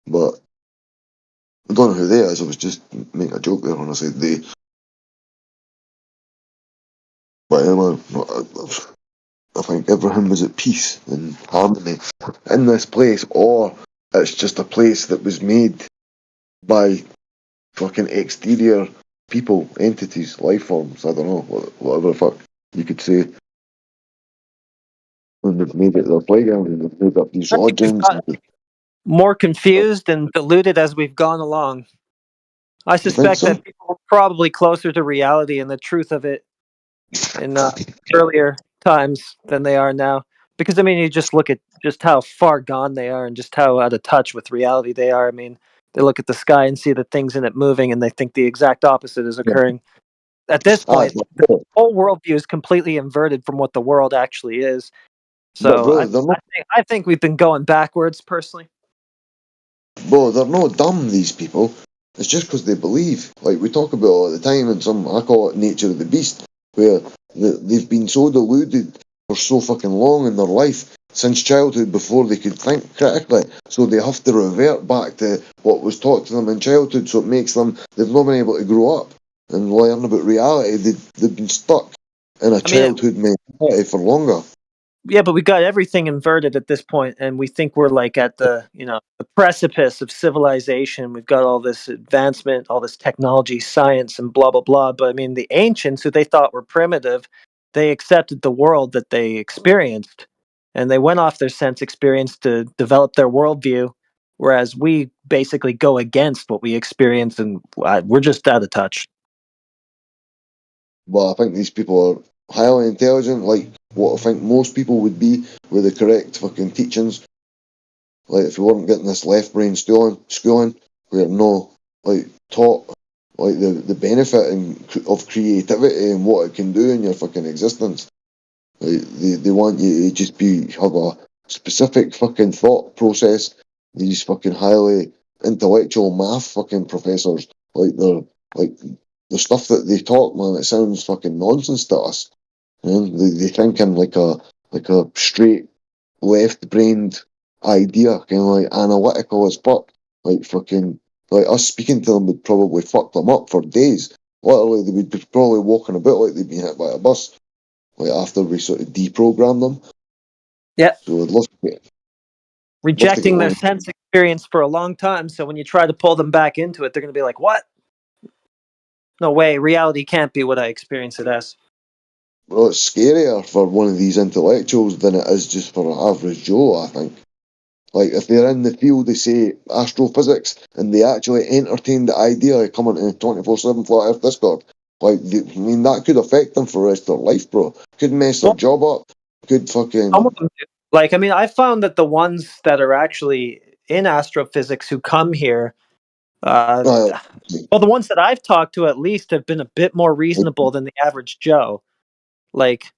But I don't know who they is. I was just making a joke there when I said they. But yeah, man, I think everyone was at peace and harmony in this place, or it's just a place that was made by fucking exterior people, entities, life forms. I don't know, whatever the fuck you could say. And they've made it their playground and they've made up these I think we've religions. got more confused and diluted as we've gone along. I You think suspect so? that people were probably closer to reality and the truth of it in earlier times than they are now. Because I mean, you just look at just how far gone they are and just how out of touch with reality they are. I mean, they look at the sky and see the things in it moving, and they think the exact opposite is Yeah. occurring. At this Aye, point, the whole worldview is completely inverted from what the world actually is. but So bro, they're not. I think we've been going backwards, personally. Bro, they're not dumb. These people. It's just because they believe. Like we talk about all the time, and some I call it nature of the beast, where they've been so deluded for so fucking long in their life since childhood before they could think critically. So they have to revert back to what was taught to them in childhood. So it makes them they've not been able to grow up and learn about reality. They've been stuck in a I mean, childhood mentality for longer. yeah, but we got everything inverted at this point, and we think we're like at the the precipice of civilization. We've got all this advancement, all this technology, science, and blah blah blah. But I mean, the ancients, who they thought were primitive, they accepted the world that they experienced, and they went off their sense experience to develop their worldview. Whereas we basically go against what we experience, and we're just out of touch. But I think these people are highly intelligent, like what I think most people would be with the correct fucking teachings. Like if you weren't getting this left brain schooling where no like taught like the benefit of creativity and what it can do in your fucking existence. Like they want you to just be have a specific fucking thought process. These fucking highly intellectual math fucking professors, like the stuff that they talk, man, it sounds fucking nonsense to us. You know, they think in like a straight left brained idea, kind of like analytical as fuck. Like fucking like us speaking to them would probably fuck them up for days. Literally, they would be probably walking about like they'd been hit by a bus. Like after we sort of deprogram them. Yeah, So I'd love to get rejecting their one. sense experience for a long time. So when you try to pull them back into it, they're going to be like, "What? No way, reality can't be what I experience it as." Well, it's scarier for one of these intellectuals than it is just for an average Joe, I think. Like, if they're in the field, they say astrophysics, and they actually entertain the idea of coming to 24/7 Flat Earth Discord, like, I mean, that could affect them for the rest of their life, bro. Could mess their Well, job up. Could some of fucking. them do. Like, I mean, I found that the ones that are actually in astrophysics who come here, uh, Uh, well, the ones that I've talked to at least have been a bit more reasonable than the average Joe. Like,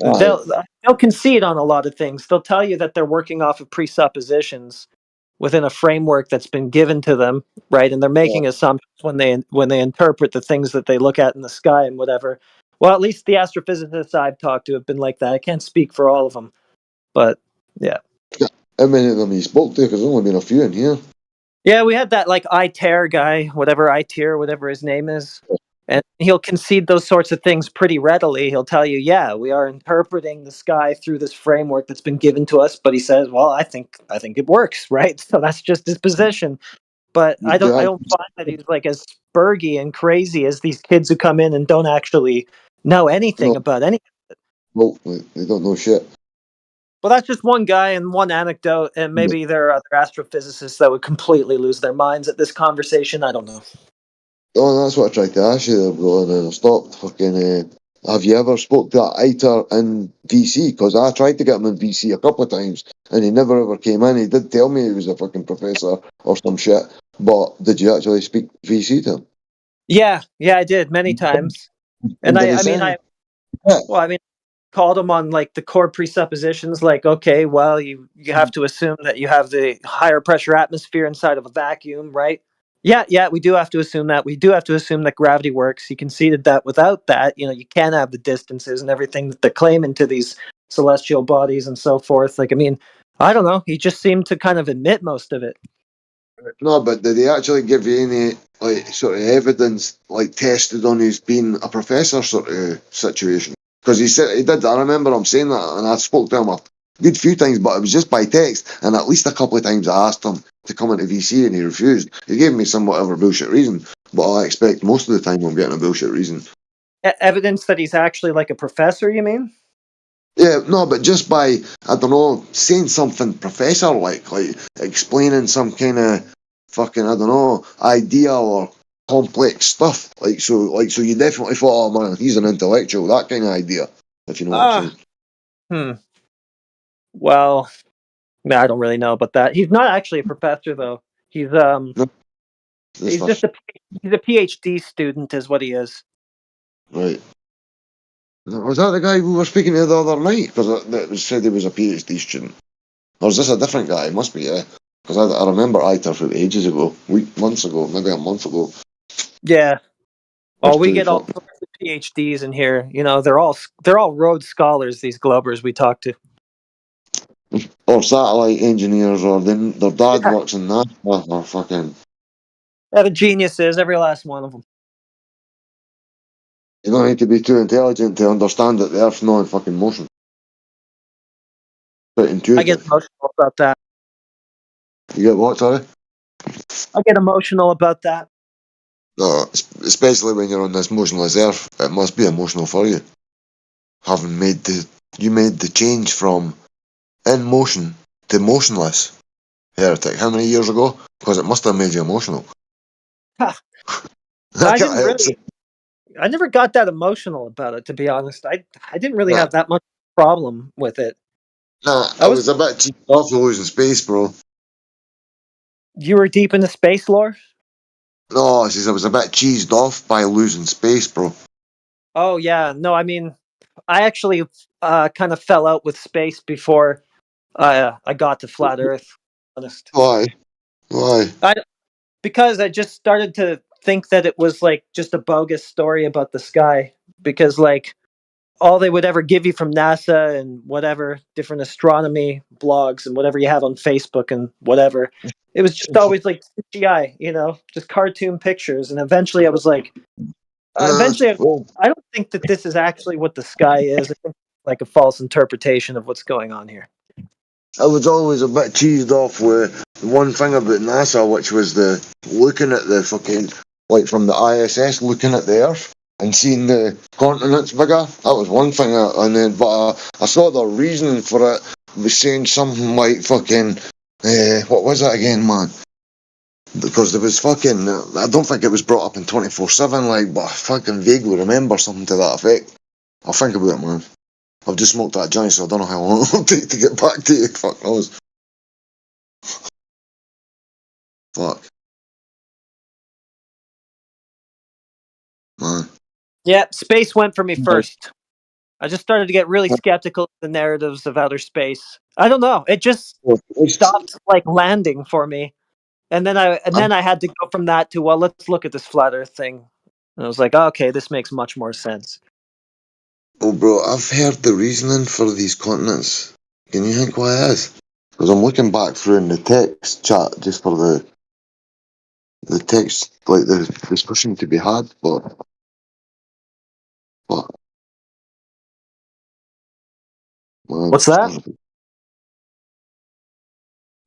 aye, they'll concede on a lot of things. They'll tell you that they're working off of presuppositions within a framework that's been given to them, right? And they're making assumptions when they interpret the things that they look at in the sky and whatever. Well, at least the astrophysicists I've talked to have been like that. I can't speak for all of them, but yeah. how many of them you spoke to? Because there's only been a few in here. Yeah, we had that like ITER guy, whatever ITER, whatever his name is. And he'll concede those sorts of things pretty readily. He'll tell you, yeah, we are interpreting the sky through this framework that's been given to us. But he says, well, I think it works, right? So that's just his position. But I Yeah, don't find that he's like as spurgy and crazy as these kids who come in and don't actually know anything no, about anything. well, they don't know shit. Well, that's just one guy and one anecdote, and maybe there are other astrophysicists that would completely lose their minds at this conversation. I don't know. Oh, that's what I tried to ask you there, bro, and then I stopped. Fucking, have you ever spoke to that ITER in VC? Because I tried to get him in VC a couple of times, and he never ever came in. He did tell me he was a fucking professor or some shit, but did you actually speak VC to him? Yeah, yeah, I did many times, and And did he I mean, say? Yeah. well, I mean, called him on like the core presuppositions, like, okay, well, you have to assume that you have the higher pressure atmosphere inside of a vacuum, right? Yeah, yeah, we do have to assume that. We do have to assume that gravity works. He conceded that without that, you can't have the distances and everything that they're claiming to these celestial bodies and so forth. Like, I mean, I don't know. He just seemed to kind of admit most of it. No, but did he actually give you any like sort of evidence, like tested on his being a professor sort of situation? Because he said he did. I remember him saying that, and I spoke to him a good few times, but it was just by text. And at least a couple of times I asked him to come into VC, and he refused. He gave me some whatever bullshit reason, but I expect most of the time I'm getting a bullshit reason. Evidence that he's actually like a professor, you mean? Yeah, no, but just by I don't know saying something professor like explaining some kind of fucking I don't know idea or complex stuff so you definitely thought, oh man, he's an intellectual, that kind of idea, if you know what I'm Ah, saying. hmm. Well, I don't really know about that. He's not actually a professor though. He's No, this he's stuff, just a he's a PhD student, is what he is. right? Was that the guy we were speaking to the other night? Because that said he was a PhD student, or is this a different guy? It must be, yeah. Because I remember ITER from ages ago, months ago, maybe a month ago. Yeah. Oh, Just we to get all fuck. sorts of PhDs in here. You know, they're all Rhodes scholars. These Globers we talk to. Or satellite engineers, or their dad Yeah, works in NASA, or fucking. they're the geniuses, every last one of them. You don't need to be too intelligent to understand that the Earth's not in fucking motion. Quite I get intuitive. emotional about that. You get what, sorry? I get emotional about that. No, especially when you're on this motionless Earth, it must be emotional for you. Having you made the change from in motion to motionless, heretic. How many years ago? Because it must have made you emotional. Ha, I I can't didn't help really. it. I never got that emotional about it, to be honest. I didn't really Nah, have that much problem with it. nah, I I was was a bit cheap off for losing space, bro. You were deep into space lore. No, I says I was a bit cheesed off by losing space, bro. Oh yeah, no, I mean, I actually kind of fell out with space before I got to flat Earth. Honest, Why? Why? I because I just started to think that it was like just a bogus story about the sky because like all they would ever give you from NASA and whatever different astronomy blogs and whatever you have on Facebook and whatever. It was just always like CGI, just cartoon pictures. And eventually I was like, eventually Well, I don't think that this is actually what the sky is. I think it's like a false interpretation of what's going on here. I was always a bit cheesed off with one thing about NASA, which was the looking at the fucking like from the ISS, looking at the Earth and seeing the continents bigger. That was one thing, and then but I saw the reasoning for it was saying something like fucking what was that again, man? Because there was fucking I don't think it was brought up in 24/7, like, but I fucking vaguely remember something to that effect. I'll think about it, man. I've just smoked that joint, so I don't know how long it'll take to get back to you. Fuck knows. Fuck, man. Yeah, space went for me first. I just started to get really skeptical of the narratives of outer space. I don't know. It just stopped like landing for me. And then I had to go from that to, well, let's look at this flat earth thing. And I was like, oh, okay, this makes much more sense. Oh, bro, I've heard the reasoning for these continents. Can you think what it is? Because I'm looking back through in the text chat just for the text, like the discussion to be had, but man, What's that?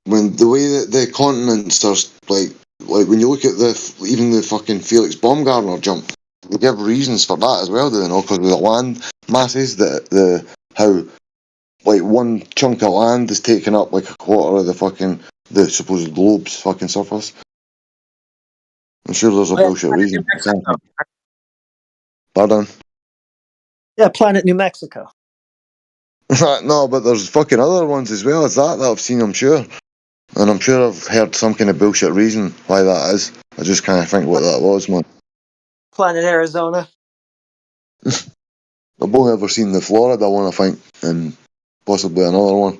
when the way that the continents are like when you look at even the fucking Felix Baumgartner jump, they give reasons for that as well, do they know? Because of the land masses, the how like one chunk of land is taking up like a quarter of the supposed globe's fucking surface. I'm sure there's a Oh, yeah, bullshit Planet New reason. I can't Mexico. think. Pardon? Yeah, Planet New Mexico. No, but there's fucking other ones as well as that I've seen, I'm sure. And I'm sure I've heard some kind of bullshit reason why that is. I just can't think what that was, man. Planet Arizona. I've only ever seen the Florida one, I think, and possibly another one.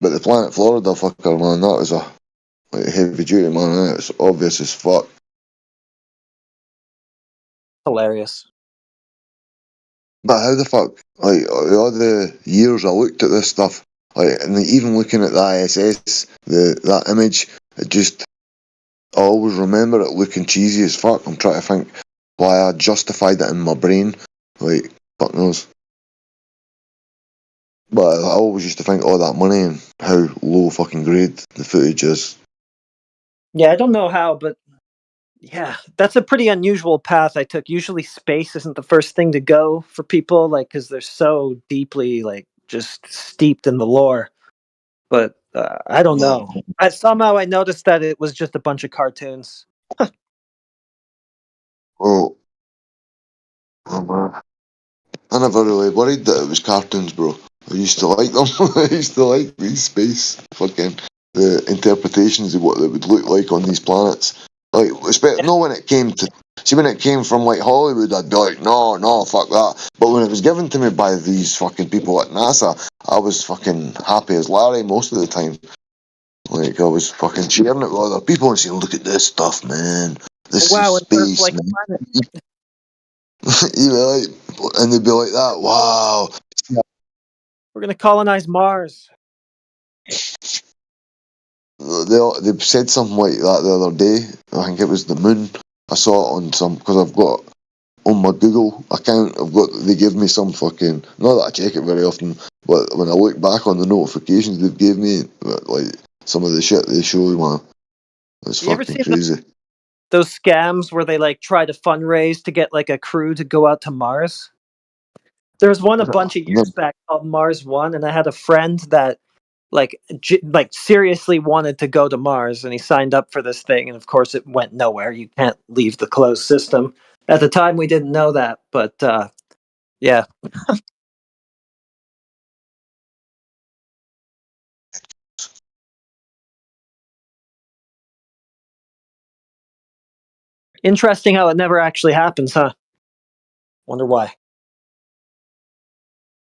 But the Planet Florida fucker, man, that was a like, heavy duty, man. It's obvious as fuck. Hilarious. But how the fuck, like, all the years I looked at this stuff, Like, and even looking at the ISS, that image, it just, I always remember it looking cheesy as fuck. I'm trying to think why I justified it in my brain. Like, fuck knows. But I always used to think all that money and how low fucking grade the footage is. Yeah, I don't know how, but yeah, that's a pretty unusual path I took. Usually, space isn't the first thing to go for people, like because they're so deeply like just steeped in the lore. But I don't know. I noticed that it was just a bunch of cartoons. Oh, oh man. I never really worried that it was cartoons, bro. I used to like them. I used to like these space fucking the interpretations of what it would look like on these planets. Like, no, when it came to see when it came from like Hollywood, I'd be like, no, no, fuck that. But when it was given to me by these fucking people at NASA, I was fucking happy as Larry most of the time. Like, I was fucking sharing it with other people and saying, look at this stuff, man. This is Wow, an space, Earth-like man. planet. You know, like, and they'd be like that. Wow. We're gonna colonize Mars. They said something like that the other day. I think it was the moon. I saw it on some because I've got on my Google account. They give me some fucking, not that I check it very often, but when I look back on the notifications they've gave me, like some of the shit they show, man, it's You ever fucking seen crazy. those scams where they like try to fundraise to get like a crew to go out to Mars? There was one a bunch of No, years back called Mars One, and I had a friend that like seriously wanted to go to Mars, and he signed up for this thing, and of course it went nowhere. You can't leave the closed system. At the time, we didn't know that, but yeah, interesting how it never actually happens, huh? Wonder why.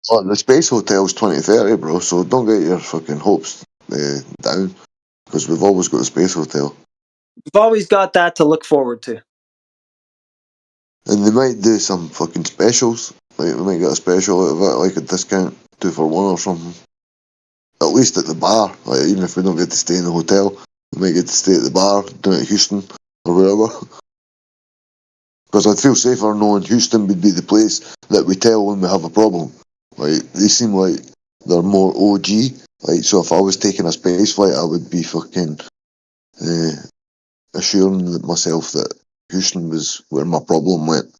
well, the space hotel's 2030, bro. So don't get your fucking hopes down because we've always got a space hotel, We've always got that to look forward to. and they might do some fucking specials. Like we might get a special out of it, like a discount 2 for 1 or something. At least at the bar. Like even if we don't get to stay in the hotel, we might get to stay at the bar down at Houston or wherever. Because I'd feel safer knowing Houston would be the place that we tell when we have a problem. Like they seem like they're more OG. Like so, if I was taking a space flight, I would be fucking uh, assuring myself that Houston was where my problem went.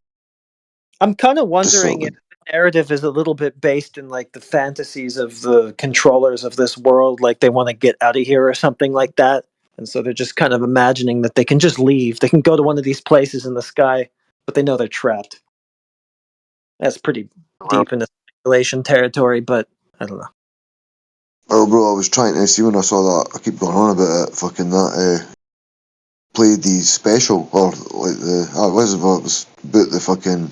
I'm kind of Just so wondering if that, the narrative is a little bit based in like the fantasies of the controllers of this world, like they want to get out of here or something like that. And so they're just kind of imagining that they can just leave. They can go to one of these places in the sky, but they know they're trapped. That's pretty well, deep into speculation territory, but I don't know. oh, bro, I was trying to see when I saw that. I keep going on about it. Fucking that Pleiades special or like it was about the fucking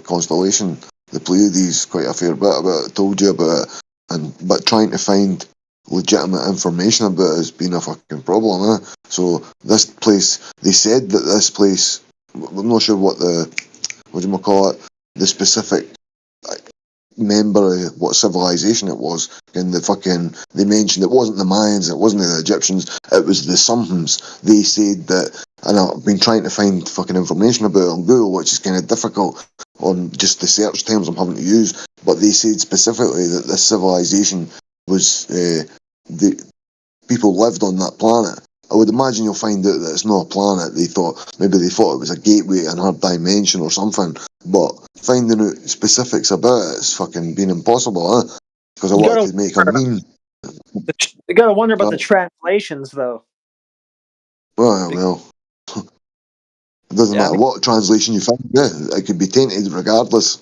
constellation, the Pleiades, quite a fair bit about it. Told you about it, and but trying to find legitimate information about it has been a fucking problem. So this place, they said that this place, I'm not sure what do you call it, the specific member of what civilization it was. And they mentioned it wasn't the Mayans, it wasn't the Egyptians, it was the somethings. They said that, and I've been trying to find fucking information about it on Google, which is kind of difficult on just the search terms I'm having to use. But they said specifically that this civilization was the people lived on that planet. I would imagine you'll find out that it's not a planet. Maybe they thought it was a gateway in her dimension or something. But finding out specifics about it is fucking been impossible, huh? Because I You wanted gotta to make a meme. you gotta wonder about the But, translations, though. Be- well, it doesn't Yeah, I matter mean, what translation you find. Yeah, it could be tainted regardless.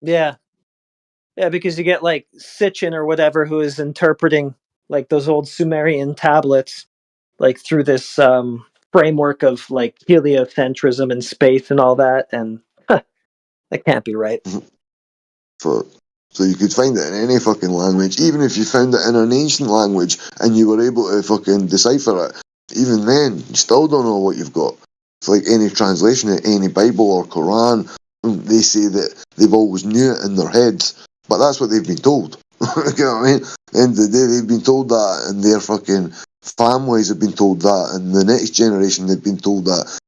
yeah, yeah, because you get like Sitchin or whatever who is interpreting like those old Sumerian tablets, like through this framework of like heliocentrism and space and all that, and that can't be right. For So you could find it in any fucking language, even if you found it in an ancient language and you were able to fucking decipher it. Even then, you still don't know what you've got. It's like any translation of any Bible or Quran. They say that they've always knew it in their heads, but that's what they've been told. You know what I mean? End of the day, they've been told that, and their fucking families have been told that, and the next generation they've been told that.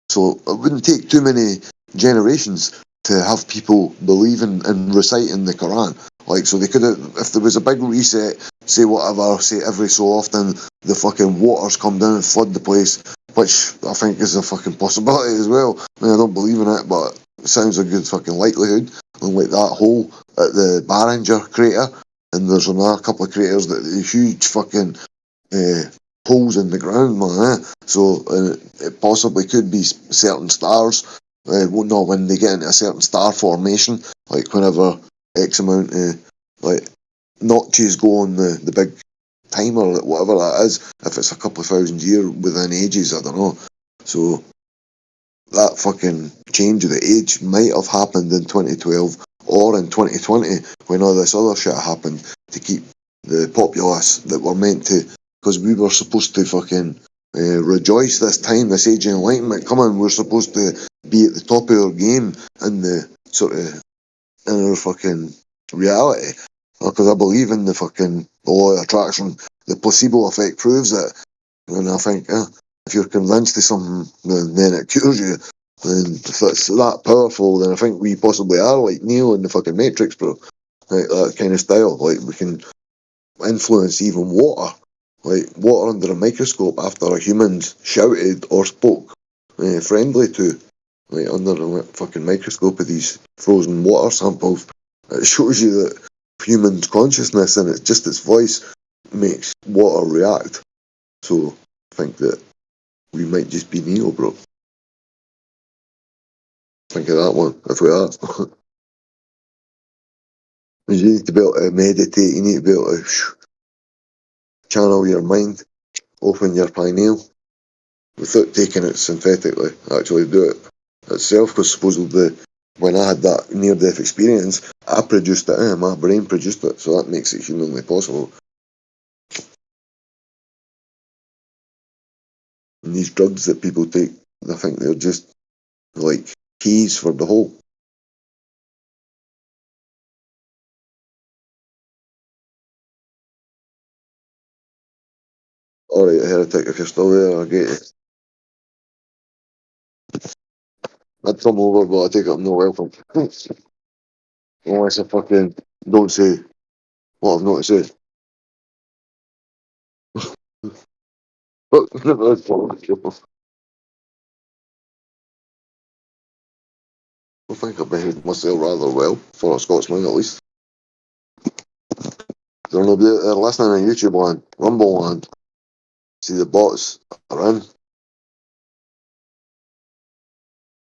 So it wouldn't take too many generations to have people believing and reciting the Quran. Like, so they could have, if there was a big reset, say whatever, say every so often, the fucking waters come down and flood the place, which I think is a fucking possibility as well. I mean, I don't believe in it, but it sounds a good fucking likelihood. And like that hole at the Barringer crater, and there's another couple of craters that are huge fucking uh, holes in the ground, man. So it possibly could be certain stars. Well, not when they get into a certain star formation, like whenever X amount of like notches go on the big timer, whatever that is. If it's a couple of thousand years within ages, I don't know. So that fucking change of the age might have happened in 2012 or in 2020 when all this other shit happened to keep the populace that were meant to, because we were supposed to fucking rejoice this time, this age of enlightenment coming. We're supposed to be at the top of our game in the sort of in our fucking reality. Because I believe in the fucking the law of attraction. The placebo effect proves it. And I think if you're convinced of something, then it cures you. And if it's that powerful, then I think we possibly are like Neo in the fucking Matrix, bro. Like that kind of style. Like we can influence even water. Like water under a microscope after a human's shouted or spoke friendly to. Like under a fucking microscope of these frozen water samples. It shows you that human's consciousness and it's just its voice makes water react. So I think that we might just be Neo, bro. Think of that one, if we are. You need to be able to meditate, you need to be able to channel your mind, open your pineal, without taking it synthetically, actually do it itself, because supposedly when I had that near-death experience, I produced it, my brain produced it, so that makes it humanly possible. And these drugs that people take, I think they're just like keys for the whole. Alright, heretic, if you're still there, I get it. I'd come over, but I take it I'm no welcome. Unless I fucking don't say what I've not to say. But I think I behaved myself rather well, for a Scotsman at least. They're not they're listening on YouTube land, Rumble land. See the bots around.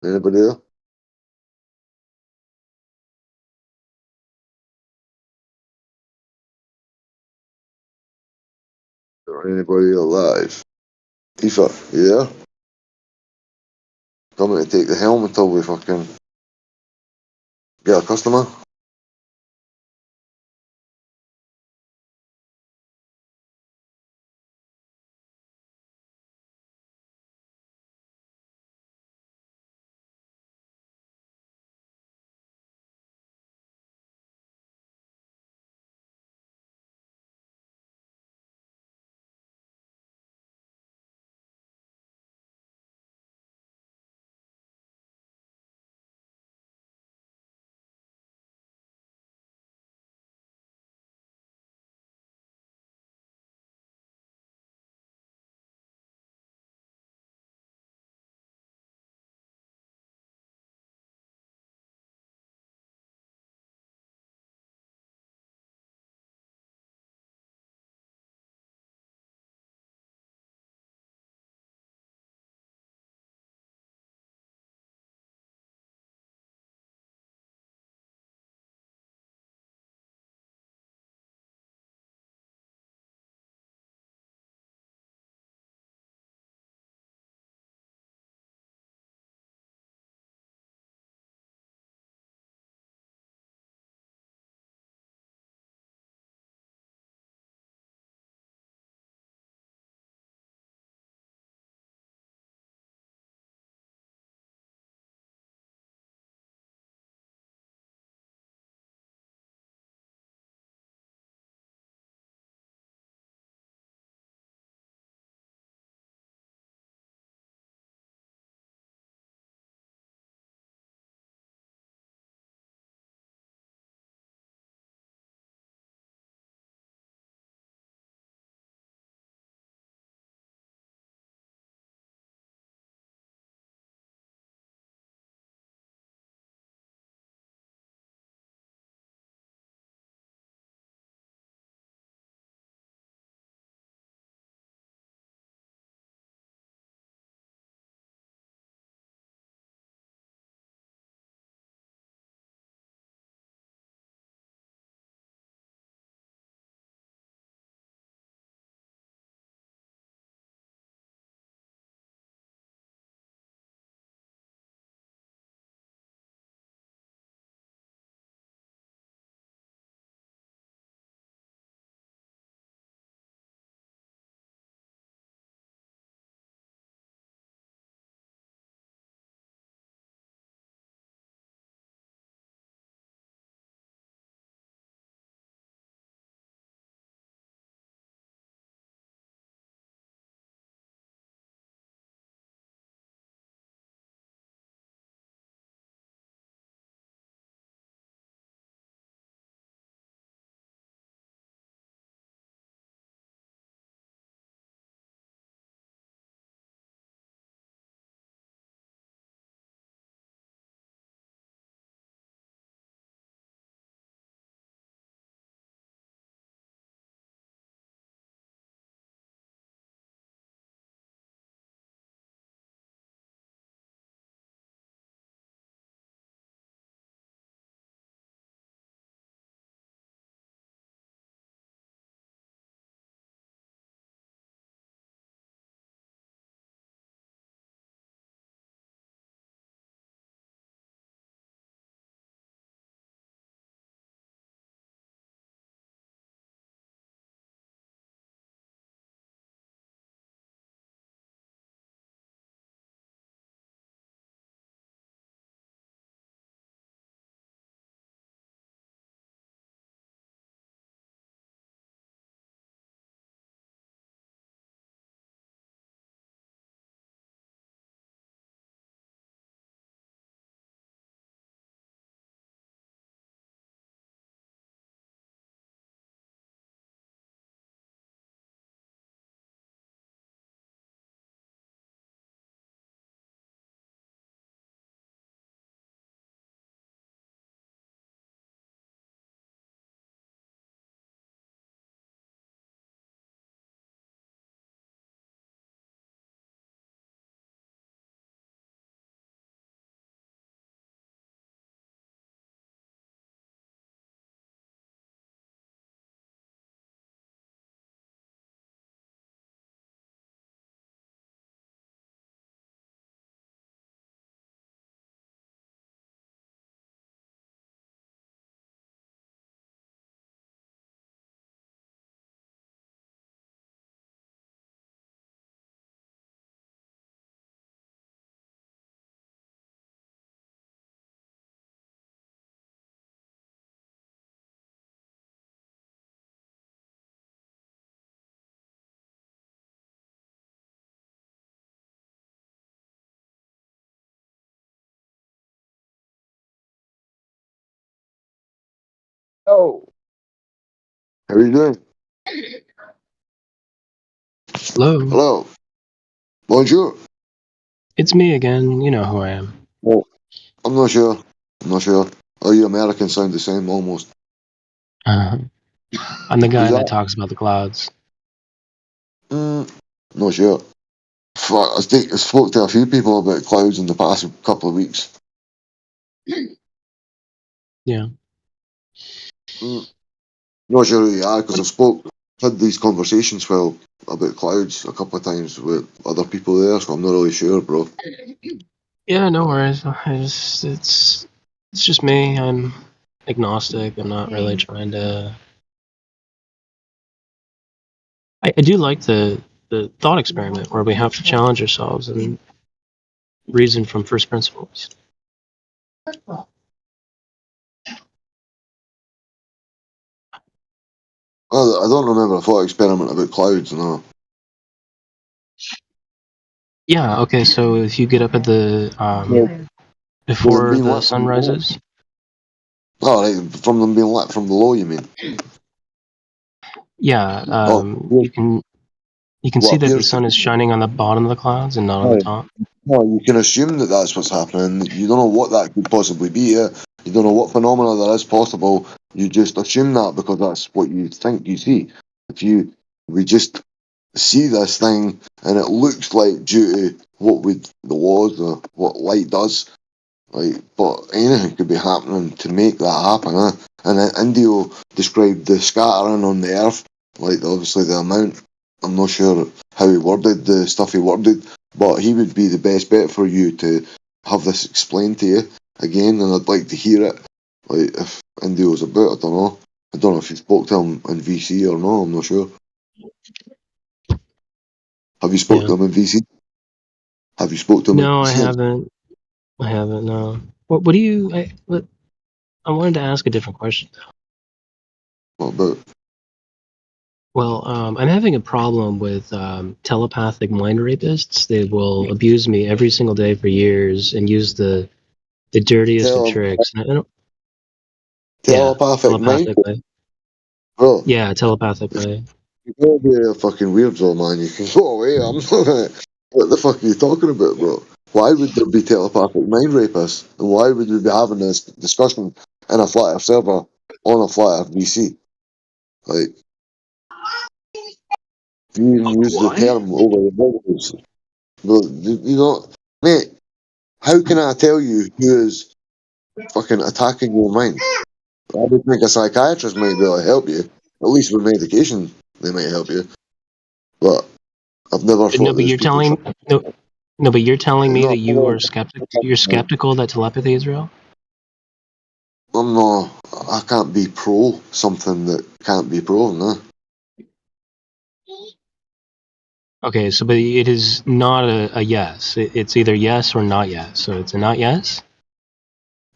Anybody there? Or anybody alive? Aoife, you there? Coming to take the helm until we fucking get a customer. Oh, how are you doing? Hello, Hello. Bonjour. it's me again. You know who I am. Well, I'm not sure. I'm not sure. Oh, you Americans sound the same almost. Uh, I'm the Who's guy that that? talks about the clouds. Not sure. Fuck, I spoke to a few people about clouds in the past couple of weeks. Yeah. Mm, Not sure who you are because had these conversations about clouds a couple of times with other people there, so I'm not really sure, bro. Yeah, no worries. It's just me. I'm agnostic. I'm not really trying to. I do like the thought experiment where we have to challenge ourselves and reason from first principles. I don't remember a thought experiment about clouds, no. Yeah. Okay. So if you get up at the Well, with them before being the lit sun from below. rises. Oh, right, from them being lit from below, you mean? Yeah. Oh, yeah, You can what see that the appears to sun is shining on the bottom of the clouds and not on the be. top. Well, you can assume that that's what's happening. You don't know what that could possibly be. You don't know what phenomena there is possible. You just assume that because that's what you think you see. If you, we just see this thing and it looks like due to the laws or what light does, like, but anything could be happening to make that happen. And then Indio described the scattering on the earth, like obviously the amount. I'm not sure how he worded the stuff he worded, but he would be the best bet for you to have this explained to you again, and I'd like to hear it. Like if Indio's about, I don't know. I don't know if you spoke to him in VC or not. I'm not sure. Have you spoke Yeah. to him in VC? Have you spoke to him in No, I VC? haven't. I haven't. No. What do you? I wanted to ask a different question. What about? Well, I'm having a problem with telepathic mind rapists. They will abuse me every single day for years and use the dirtiest of Tele- tricks. And I don't, yeah, Telepathic mind, telepathically. bro. Yeah, telepathically. You gotta be a fucking weirdo, man. You can go away. I'm not gonna. What the fuck are you talking about, bro? Why would there be telepathic mind rapists? And why would we be having this discussion in a flat earth server on a flat earth VC? Like, if you even use the Why? term over the borders, bro, you know, mate, how can I tell you who is fucking attacking your mind? I would think a psychiatrist might be able to help you. At least with medication, they might help you. But I've never No, thought but those you're people try. telling no, no, but you're telling me No, that you are skeptic. You're skeptical that telepathy is real. I'm not. I can't be pro something that can't be proven. No. Okay, so but it is not a yes. It's either yes or not yes. So it's a not yes.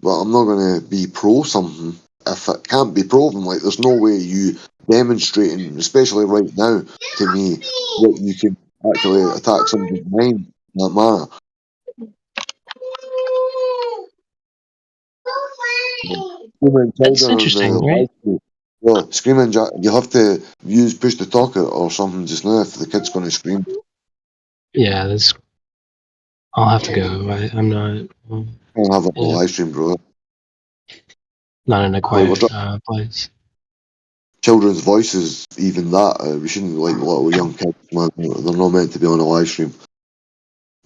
But I'm not going to be pro something if it can't be proven. Like, there's no way you demonstrating, especially right now, to me, that you can actually attack somebody's mind in that manner. Screaming That's children on the interesting, right? live stream. Well, screaming, you have to use push to talk it or something just now if the kid's going to scream. Yeah, that's. I'll have to go. I'm not. Can't have it on a Yeah, live stream, bro. not in a But we're quiet place. children's voices, even that, we shouldn't like little young kids, man. They're not meant to be on a live stream.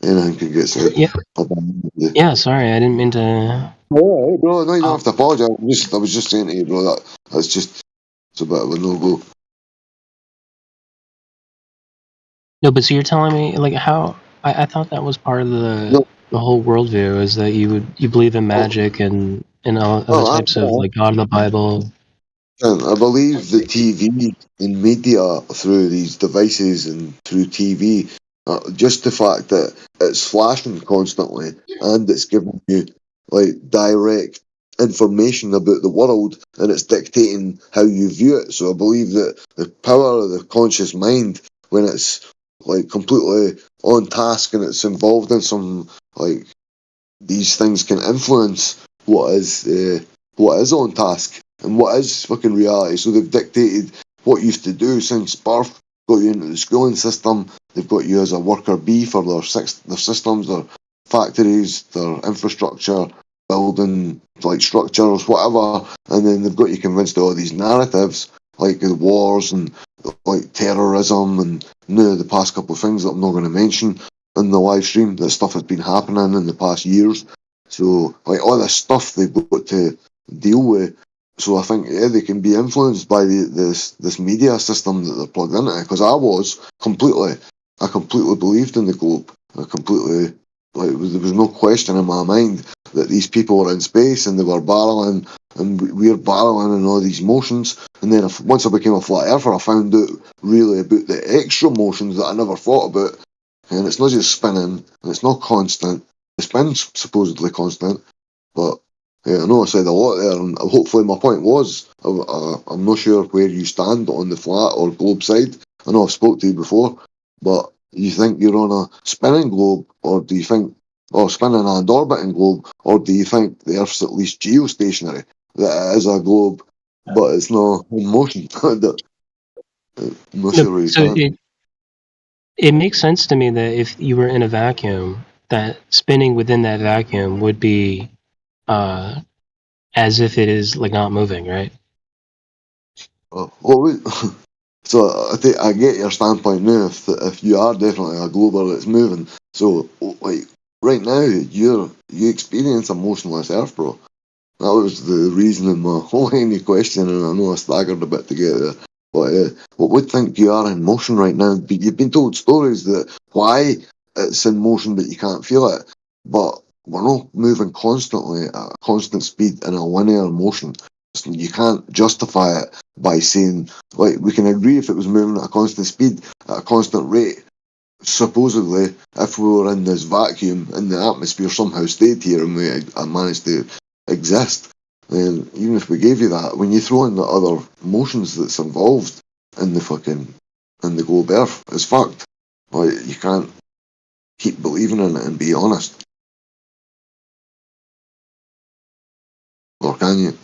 Anything can get said. Yeah, Yeah. yeah. Sorry, I didn't mean to. Oh, hey, bro, no, you don't Uh, have to apologise. I was just saying to you, bro, that's just, it's a bit of a no-go. no, but so you're telling me like how? I thought that was part of No, the whole worldview is that you believe in no, magic and all other no, types of like God of the Bible. I believe that TV and media through these devices and through TV, just the fact that it's flashing constantly and it's giving you like direct information about the world and it's dictating how you view it. So I believe that the power of the conscious mind, when it's like completely on task and it's involved in some like these things can influence what is on task. and what is fucking reality. So they've dictated what you have to do since birth, got you into the schooling system, they've got you as a worker bee for their systems, their factories, their infrastructure, building like structures, whatever, and then they've got you convinced of all these narratives, like the wars and like terrorism and now the past couple of things that I'm not going to mention in the live stream, that stuff has been happening in the past years. So like all this stuff they've got to deal with. So I think they can be influenced by this media system that they're plugged into. Because I completely believed in the globe. I completely there was no question in my mind that these people were in space and they were barreling and we're barreling in all these motions. And then once I became a flat earther, I found out really about the extra motions that I never thought about. And it's not just spinning, and it's not constant. The spin's supposedly constant, but yeah, I know I said a lot there, and hopefully my point was, I'm not sure where you stand on the flat or globe side. I know I've spoke to you before, but you think you're on a spinning globe, or do you think, or spinning and orbiting globe, or do you think the Earth's at least geostationary, that it is a globe, but it's not in motion? I'm not sure where you So stand. it makes sense to me that if you were in a vacuum, that spinning within that vacuum would be as if it is like not moving, right? So I get your standpoint now. If you are definitely a glober that's moving, so like right now you experience a motionless Earth, bro. That was the reason in my whole any question, and I know I staggered a bit to get there. But what would think you are in motion right now? You've been told stories that why it's in motion but you can't feel it. But we're not moving constantly at a constant speed in a linear motion. So you can't justify it by saying, like, we can agree if it was moving at a constant speed, at a constant rate. Supposedly, if we were in this vacuum and the atmosphere somehow stayed here and we managed to exist, then even if we gave you that, when you throw in the other motions that's involved in the globe Earth, it's fucked. Like, you can't keep believing in it and be honest. Or can you?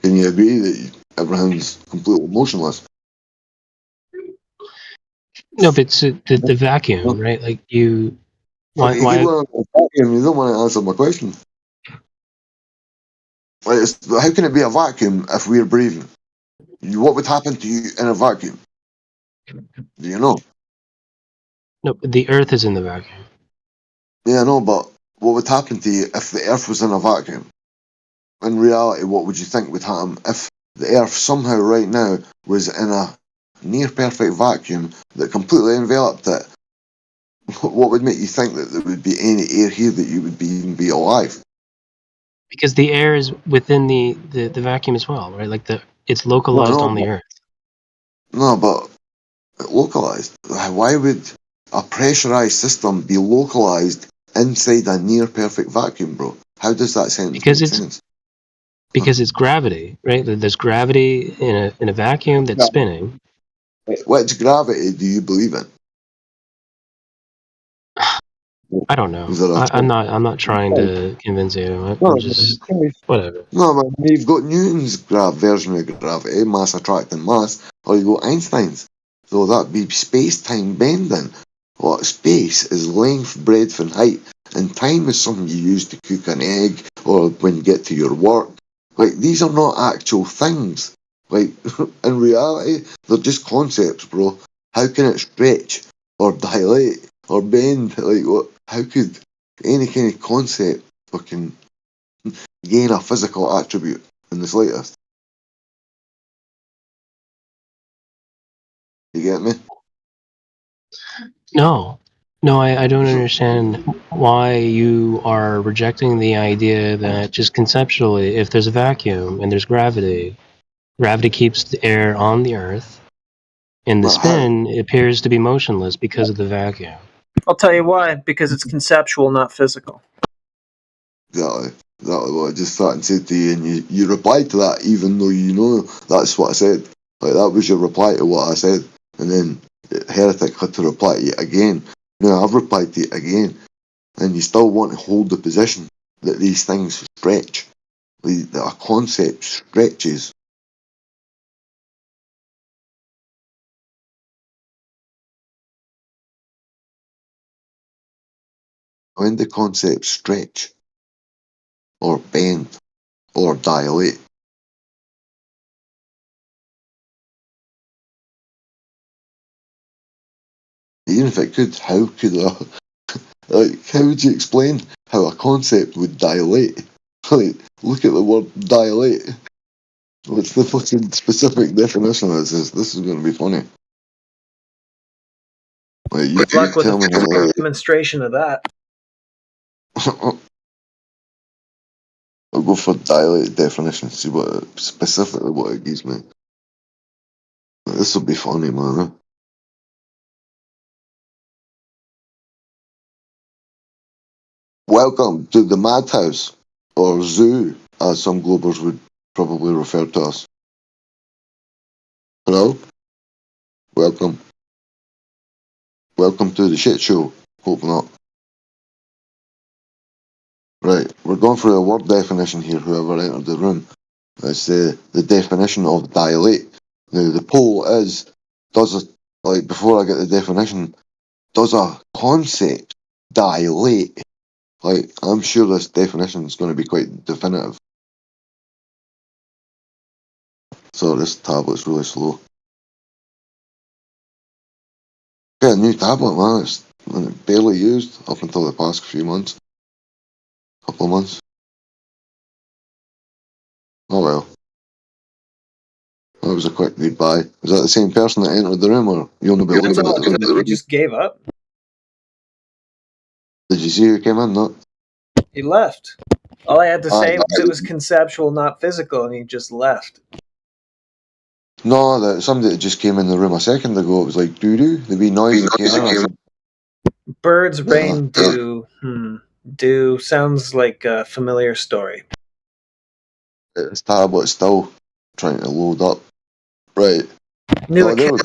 Can you agree that everything's completely motionless? No, but it's the vacuum, right? Like you, Okay, you keep why? going on the vacuum, you don't want to answer my question. Like, how can it be a vacuum if we're breathing? What would happen to you in a vacuum? Do you know? No, the Earth is in the vacuum Yeah, I know, but what would happen to you if the Earth was in a vacuum? In reality, what would you think would happen if the Earth somehow right now was in a near perfect vacuum that completely enveloped it? What would make you think that there would be any air here that you would even be alive? because the air is within the vacuum as well, right? Like it's No, localized on the Earth. but localized. Why would a pressurized system be localized inside a near perfect vacuum, bro? How does that sentence Because make it's sense? because it's gravity, right? There's gravity in a vacuum that's spinning. Which gravity do you believe in? I don't know. Is there a I'm not trying to convince you. no, I'm just whatever. no, man. You've got Newton's version of gravity, mass attracting mass, or you got Einstein's. So that'd be space-time bending. What space is length, breadth, and height, and time is something you use to cook an egg or when you get to your work. Like these are not actual things. Like in reality, they're just concepts, bro. How can it stretch or dilate or bend? Like what? How could any kind of concept fucking gain a physical attribute in the slightest? You get me? No, no, I don't understand why you are rejecting the idea that just conceptually, if there's a vacuum and there's gravity, gravity keeps the air on the Earth, and the But how? spin appears to be motionless because of the vacuum. I'll tell you why. Because it's conceptual, not physical. Exactly. Exactly what I just thought and said to you, and you replied to that even though you know that's what I said. Like that was your reply to what I said, and then Heretic had to reply to you again. Now I've replied to you again, and you still want to hold the position that these things stretch. a concept stretches. When the concepts stretch, or bend, or dilate, even if it could, how could how would you explain how a concept would dilate? Like, look at the word dilate. What's the fucking specific definition of this? This is going to be funny. Like, you Good luck with tell me a demonstration of that. I'll go for dilate definition, see what specifically what it gives me. This will be funny, man. Welcome to the madhouse, or zoo, as some Globers would probably refer to us. Hello? Welcome. Welcome to the shit show. Hope not. Right, we're going for a word definition here, whoever entered the room. It's the definition of dilate. Now, the poll is, before I get the definition, does a concept dilate? Like, I'm sure this definition is going to be quite definitive. So this tablet's really slow. Yeah, a new tablet, man. It's barely used up until the past few months. Couple of months. Oh well. That was a quick goodbye. Was that the same person that entered the room, or you only been looking at the room? You just gave up. Did you see who came in? No. He left. All I had to say was it was conceptual, not physical, and he just left. No, somebody that just came in the room a second ago. It was like doo-doo. The wee noise that came in. Birds, rain, dew. Dew sounds like a familiar story. This tablet's still trying to load up. Right. New account.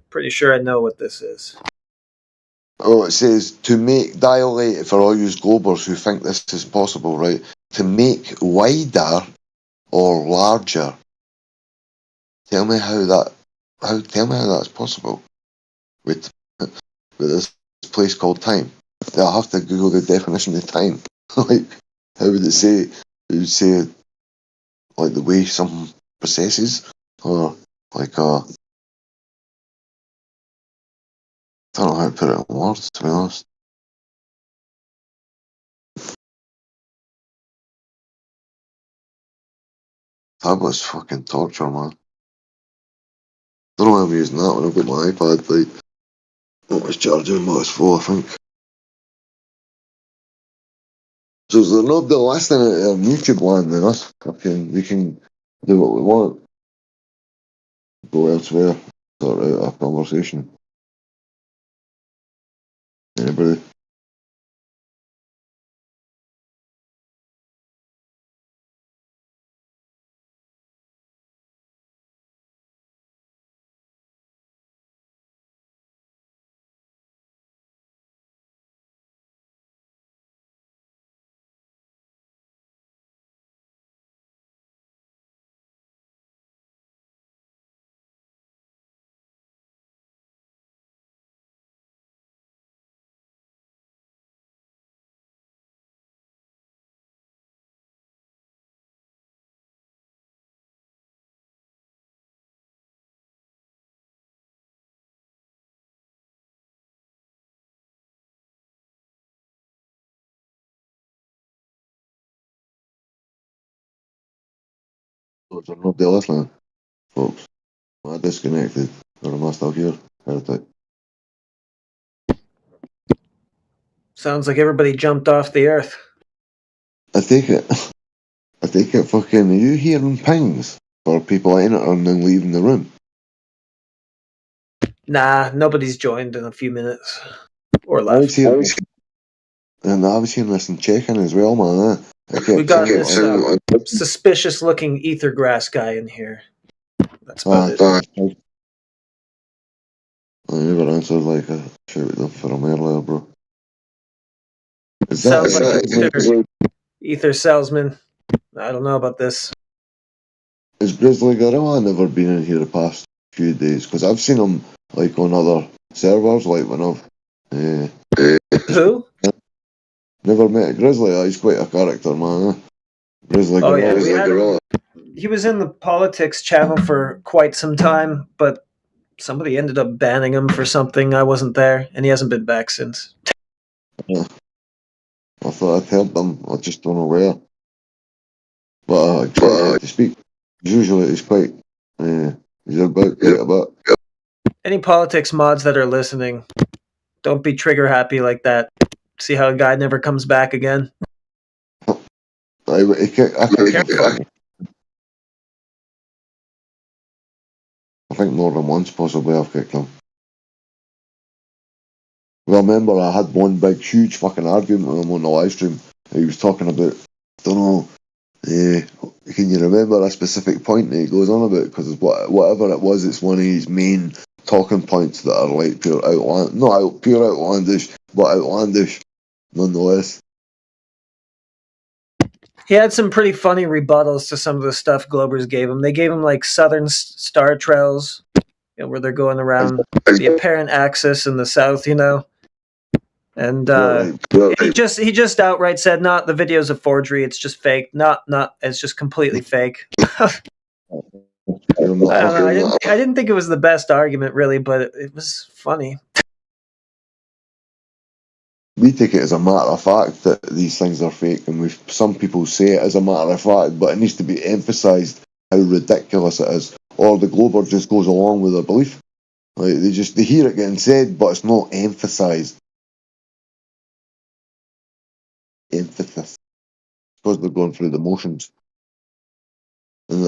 Pretty sure I know what this is. Oh, it says to make dilate, for all you Globers who think this is possible, right? To make wider or larger. Tell me how that's possible with this place called time. I'll have to Google the definition of time. Like, how would it say? It would say like the way something processes, or like I don't know how to put it in words, to be honest. Tablet's fucking torture, man. Don't know why I'm using that when I've got my iPad, like, not it's charging, but it's full, I think. So is there nobody listening at YouTube land then us? We can do what we want. Go elsewhere, sort out a conversation. Anybody? So is there nobody listening, folks? Am I disconnected? Or am I still here? Heretic. Sounds like everybody jumped off the earth. I take it fucking, are you hearing pings for people entering and leaving the room? Nah, nobody's joined in a few minutes. Or I was left. hearing this and checking as well, man. We got this suspicious looking ether grass guy in here. That's about it. I never answered like a shout up for him earlier, bro. Sounds like Ether salesman. I don't know about this. Has Grizzly Gorilla never been in here the past few days? Because I've seen him like on other servers, like when I've Who? never met Grizzly. He's quite a character, man. Grizzly Oh yeah, Gorilla. he was in the politics channel for quite some time, but somebody ended up banning him for something. I wasn't there, and he hasn't been back since. Yeah. I thought I'd heard them. I just don't know where. But I expect to speak. Usually he's quite. He's about quite a bit. Any politics mods that are listening, don't be trigger happy like that. See how a guy never comes back again. I think more than once possibly I've kicked him. Well, I remember I had one big, huge fucking argument with him on the live stream. He was talking about, don't know, can you remember a specific point that he goes on about? Because whatever it was, it's one of his main talking points that are like pure outlandish, but outlandish nonetheless. He had some pretty funny rebuttals to some of the stuff Globers gave him. They gave him like Southern Star Trails, where they're going around the apparent axis in the south, And he just outright said, "Not the video's a forgery. It's just fake. Not. It's just completely fake." I don't know. I didn't think it was the best argument, really, but it was funny. We take it as a matter of fact that these things are fake, and some people say it as a matter of fact, but it needs to be emphasised how ridiculous it is, or the Glober just goes along with their belief. Like they hear it getting said, but it's not emphasised. Emphasis, because they're going through the motions, and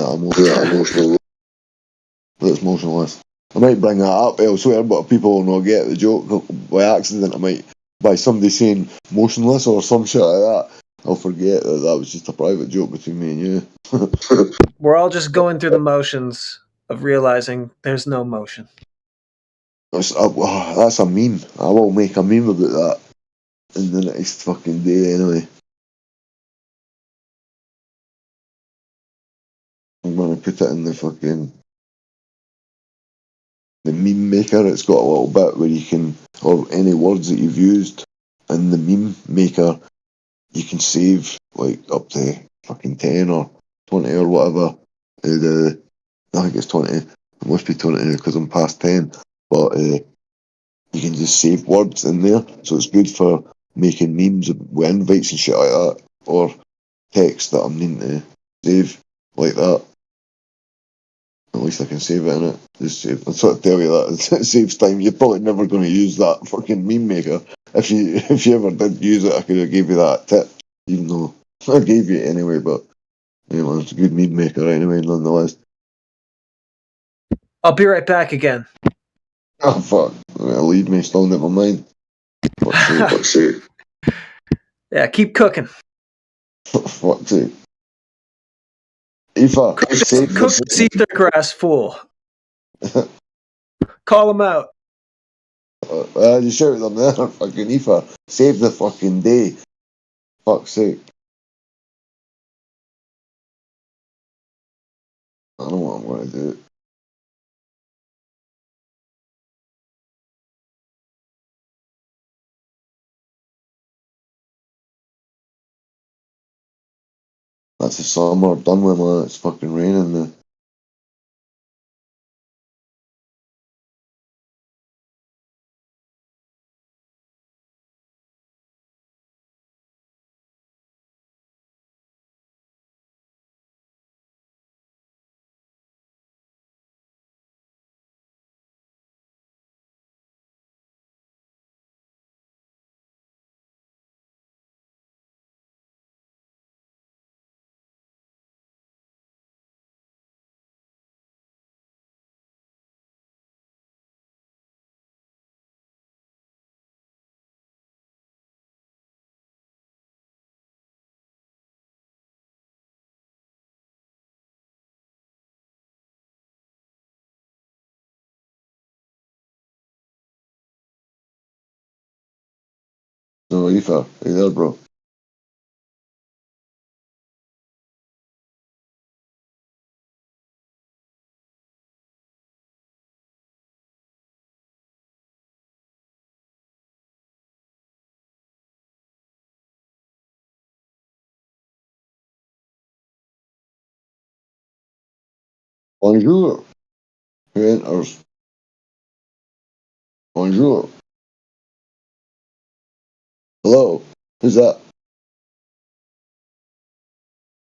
that's motionless. I might bring that up elsewhere, but people will not get the joke by accident. I might, by somebody saying motionless or some shit like that, I'll forget that was just a private joke between me and you. We're all just going through the motions of realizing there's no motion. That's a meme. I will make a meme about that in the next fucking day anyway. I'm gonna put it in the meme maker. It's got a little bit where you can, or any words that you've used in the meme maker, you can save like up to fucking 10 or 20 or whatever. I think it's 20. It must be 20 because I'm past 10. But you can just save words in there, so it's good for making memes with invites and shit like that, or text that I'm needing to save like that. At least I can save it in it. Just save. I'll sort of tell you that it saves time. You're probably never going to use that fucking meme maker. If you ever did use it, I could have gave you that tip, even though I gave you it anyway. But it's a good meme maker anyway, nonetheless. I'll be right back again. Oh fuck! Lead me, still never mind. Fuck's sake! Yeah, keep cooking. Fuck's sake! Aoife, Cook this ether grass fool. Call him out. You shouted them there, fucking Aoife. Save the fucking day. Fuck's sake. I don't know what I'm going to do. That's the summer done with, man. It's fucking raining now. So, Aoife, are you there, bro? Bonjour. Who enters? Bonjour. Hello. Who's that?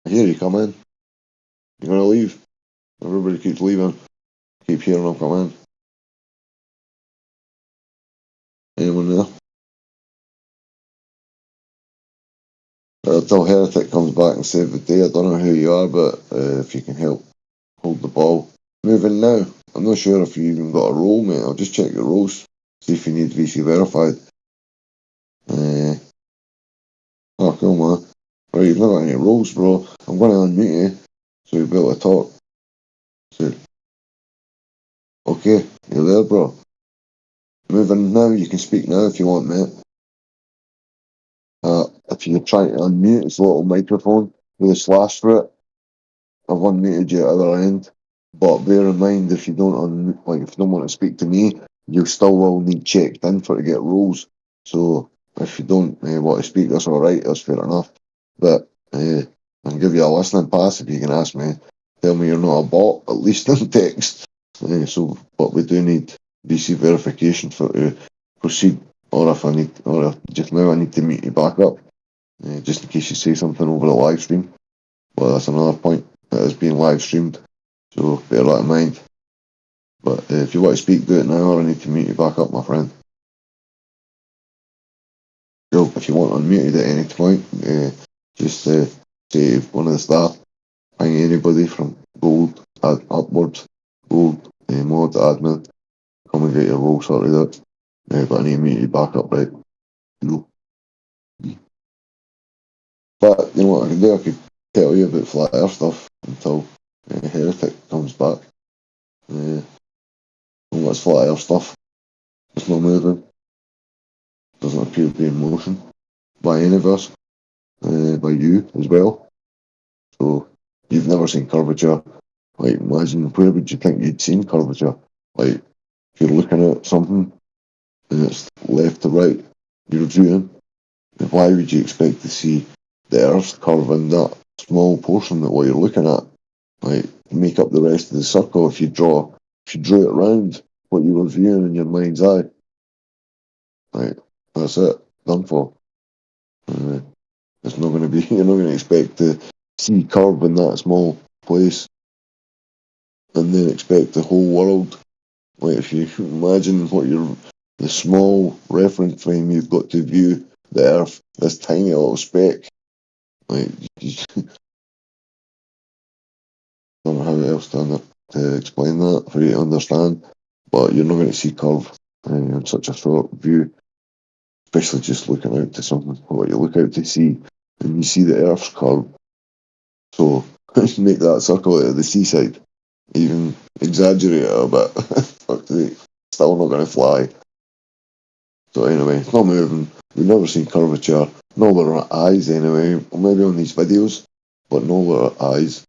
I hear you come in. You gonna leave? Everybody keeps leaving. Keep hearing them come in. Anyone there? Until Heretic comes back and save the day. I don't know who you are, but if you can help hold the ball. Moving now. I'm not sure if you even got a role, mate. I'll just check your roles. See if you need VC verified. Oh, cool, man. Right, you've not got any roles, bro. I'm going to unmute you so you'll be able to talk. So, okay, you're there, bro. Moving now. You can speak now if you want, mate. If you're trying to unmute, it's a little microphone with a slash through it. I've unmuted you at the other end. But bear in mind, if you don't if you don't want to speak to me, you still will need checked in for to get roles. So if you don't want to speak, that's all right. That's fair enough. But I can give you a listening pass if you can ask me. Tell me you're not a bot, at least in text. But we do need VC verification for to proceed. Or if just now I need to meet you back up, just in case you say something over the live stream. Well, that's another point. It is being live streamed. So bear that in mind. But if you want to speak, do it now, or I need to meet you back up, my friend. So if you want unmuted at any point, just say one of the staff, hang anybody from gold upwards, gold mod admin, come and get your role sorted out. But I need to meet you back up, right? No. But you know what I can do? I could tell you about flat earth stuff until Heretic comes back. All that's flat earth stuff. It's not moving. Doesn't appear to be in motion by any of us, by you as well. So you've never seen curvature. Like, imagine where would you think you'd seen curvature? Like, if you're looking at something and it's left to right, you're viewing, then why would you expect to see the Earth curve in that small portion that what you're looking at? Like, make up the rest of the circle if you drew it round what you were viewing in your mind's eye. Like, that's it. Done for. It's not going to be, you're not going to expect to see curve in that small place and then expect the whole world. Like, if you imagine the small reference frame you've got to view the Earth, this tiny little speck, like, you don't know how else to explain that for you to understand, but you're not going to see curve in such a short view, especially just looking out to something, what you look out to see, and you see the Earth's curve. So, make that circle out of the seaside. Even exaggerate it a bit. Fuck me. Still not going to fly. So anyway, it's not moving. We've never seen curvature. No with our eyes anyway. Or maybe on these videos, but no with our eyes.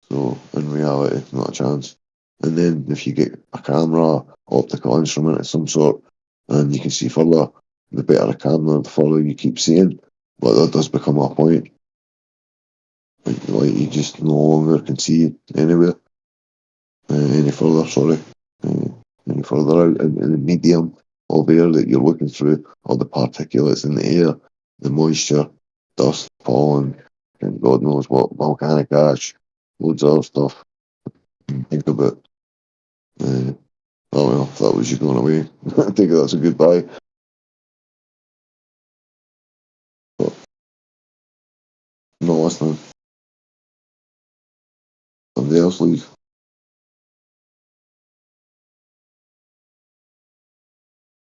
So in reality, not a chance. And then if you get a camera, optical instrument of some sort, and you can see further, the better the camera, the further you keep seeing. But that does become a point. Like you just no longer can see anywhere. Any further, sorry, any further out in the medium of air that you're looking through, all the particulates in the air, the moisture, dust, pollen, and God knows what, volcanic ash, loads of other stuff. Think about, oh well, if that was you going away, I think that's a goodbye. But I'm not listening. Somebody else leave.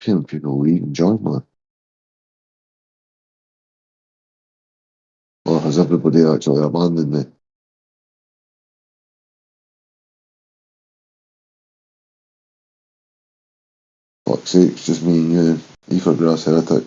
Seeing people leave and join, man. Or has everybody actually abandoned me? Fuck's sake, it's just me and you, Ether Grass Heretic.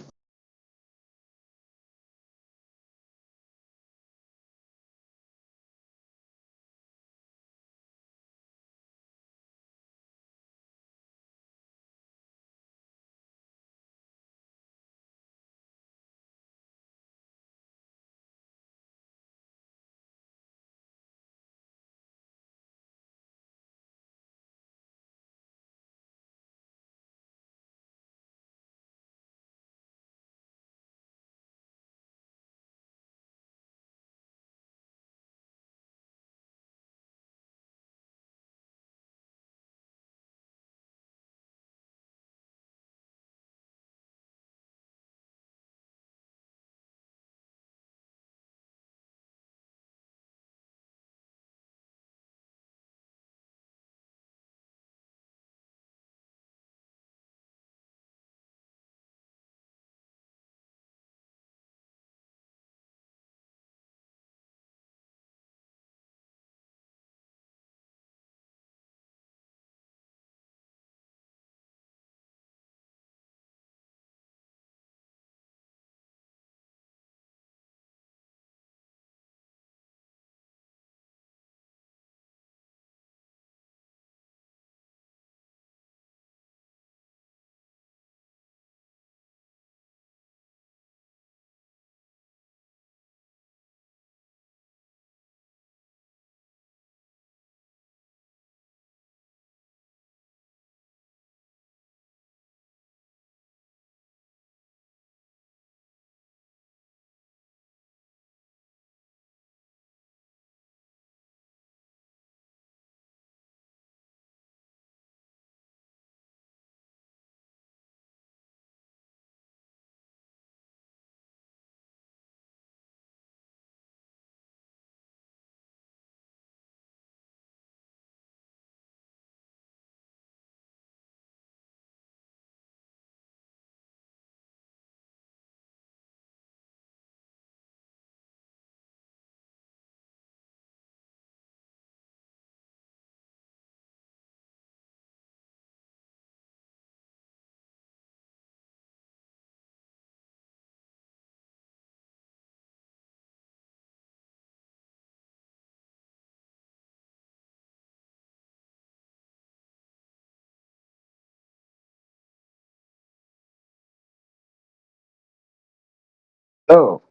Oh,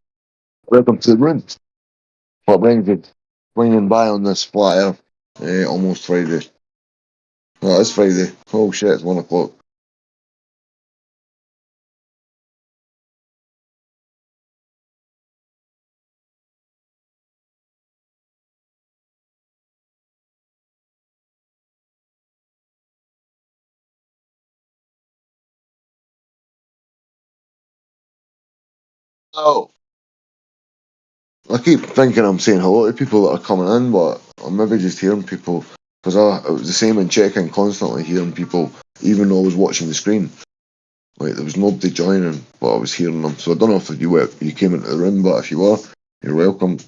welcome to the room. What brings you swinging by on this flyer? Almost Friday. No, it's Friday. Oh shit, it's 1 o'clock. Oh, I keep thinking I'm saying hello to people that are coming in, but I'm maybe just hearing people because it was the same in checking, constantly hearing people, even though I was watching the screen. Like there was nobody joining, but I was hearing them. So I don't know if you came into the room, but if you were, you're welcome.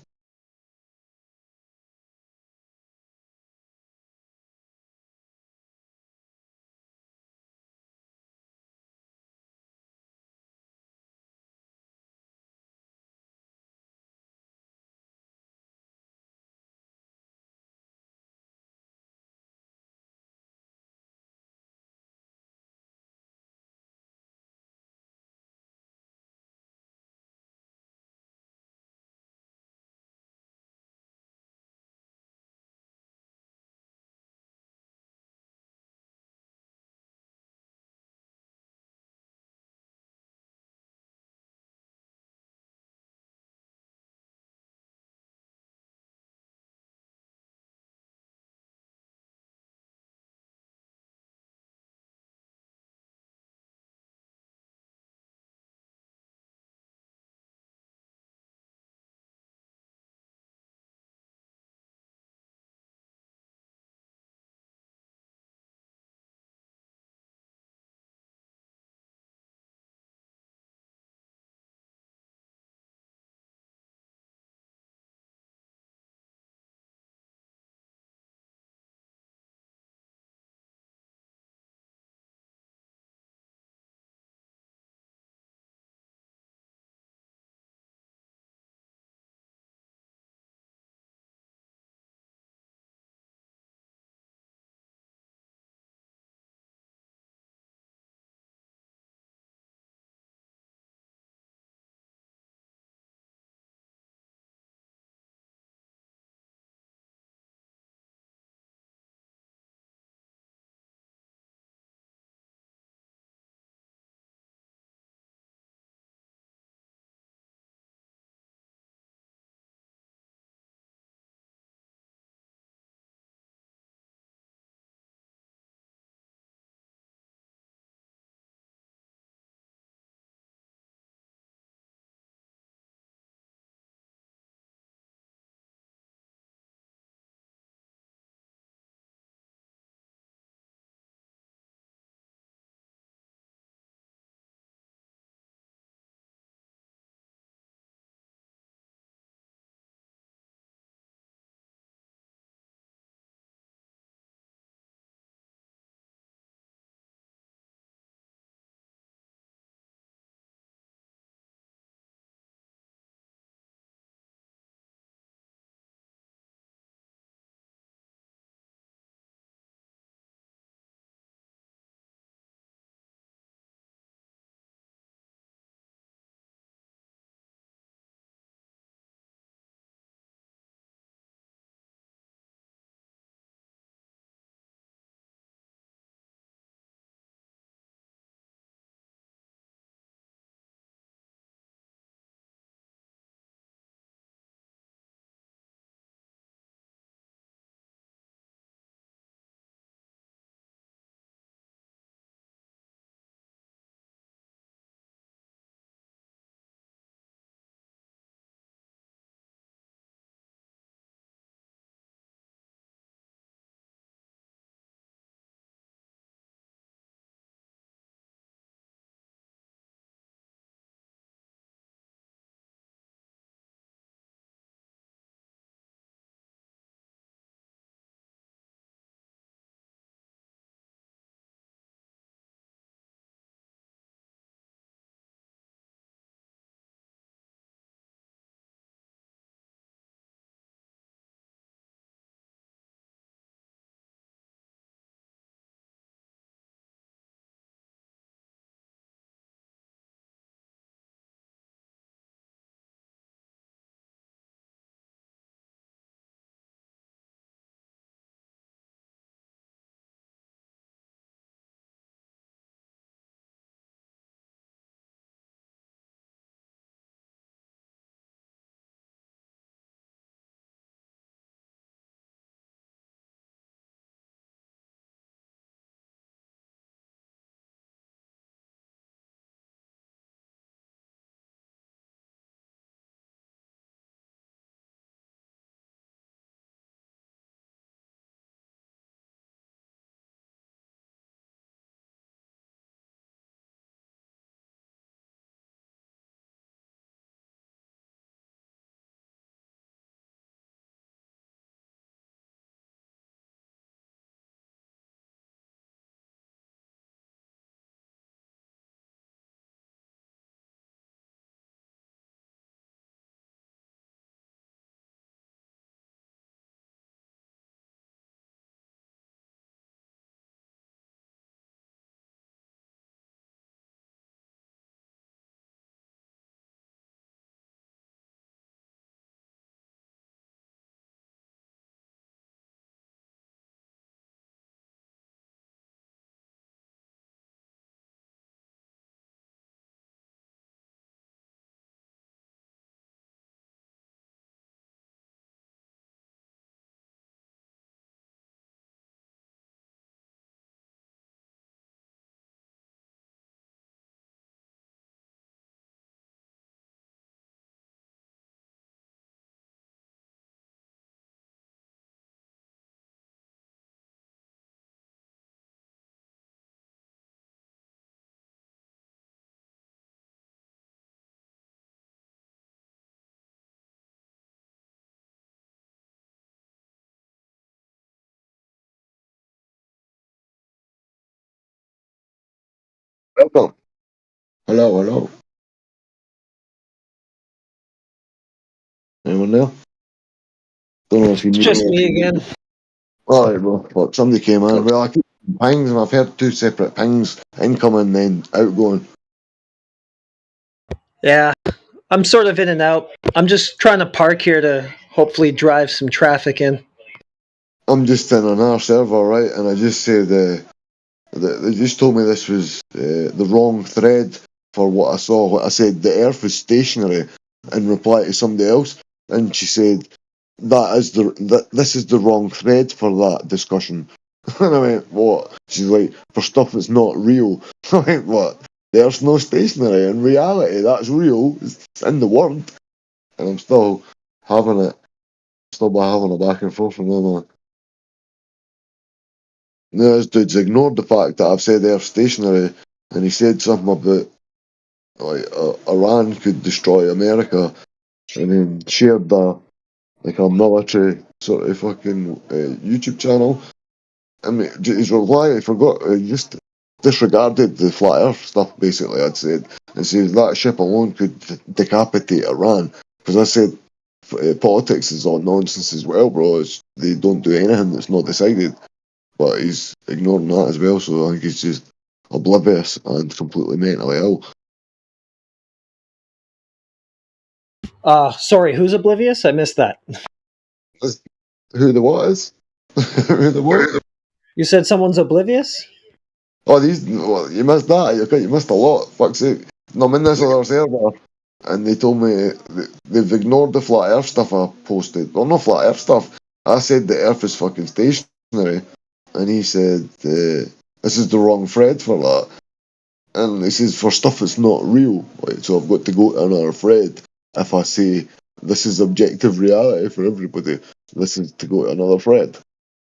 Welcome. Hello, hello. Anyone there? Don't know if you It's need just me again. Alright, well, fuck, somebody came in. Well, I keep pings and I've heard 2 separate pings, incoming then outgoing. Yeah, I'm sort of in and out. I'm just trying to park here to hopefully drive some traffic in. I'm just in on our server, right? And I just said, they just told me this was the wrong thread for what I saw. What I said, the Earth is stationary, in reply to somebody else, and she said this is the wrong thread for that discussion. And I went, what? She's like, for stuff that's not real. I went, what? The Earth's not stationary. In reality, that's real. It's in the word, and I'm still having it. Still having a back and forth from them. No, this dude's ignored the fact that I've said they're stationary, and he said something about like Iran could destroy America, and then shared a military sort of fucking YouTube channel. I mean, his reply, I forgot, he just disregarded the flat Earth stuff. Basically, I'd said, and says that ship alone could decapitate Iran, because I said politics is all nonsense as well, bro. They don't do anything that's not decided. But he's ignoring that as well, so I think he's just oblivious and completely mentally ill. Sorry, who's oblivious? I missed that. Who the what is? Who the what? You said someone's oblivious? Oh, well, you missed that. You missed a lot. Fuck's sake. No, I'm in this other server, and they told me they've ignored the flat Earth stuff I posted. Well, no flat Earth stuff. I said the Earth is fucking stationary, and he said this is the wrong thread for that. And he says for stuff that's not real, like, so I've got to go to another thread if I say this is objective reality for everybody. This is to go to another thread.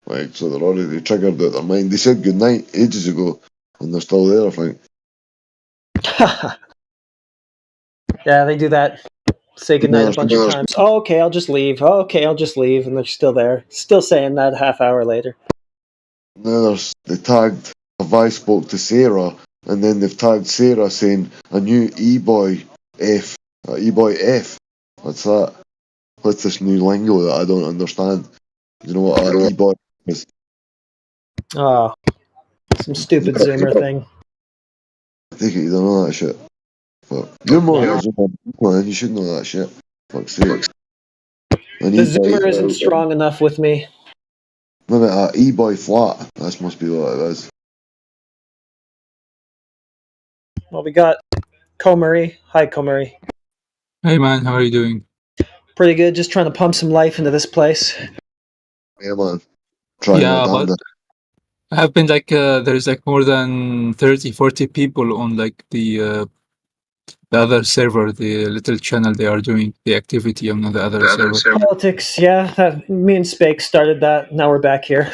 Like, so they're already triggered out their mind. They said goodnight ages ago, and they're still there, I think. Yeah, they do that. Say goodnight No, a bunch of times. Oh, okay, I'll just leave. Oh, okay, I'll just leave. And they're still there. Still saying that a half hour later. they tagged, I spoke to Sarah, and then they've tagged Sarah saying a new E-Boy F. E-Boy F. What's that? What's this new lingo that I don't understand? You know what an E-Boy is? Oh, some stupid Zoomer thing. I take it you don't know that shit. But you're more of a Zoomer, man. You should know that shit. Fuck's sake. An The E-Boy, Zoomer isn't strong enough with me. maybe an E-Boy flat. That must be what it is. Well, we got Komari. Hi, Komari. Hey man, how are you doing? Pretty good. Just trying to pump some life into this place. Yeah, man. Trying Yeah, our but damnedest. I have been like there's like more than 30, 40 people on like the other server, the little channel they are doing the activity on the other server. Politics, yeah. Me and Spake started that. Now we're back here.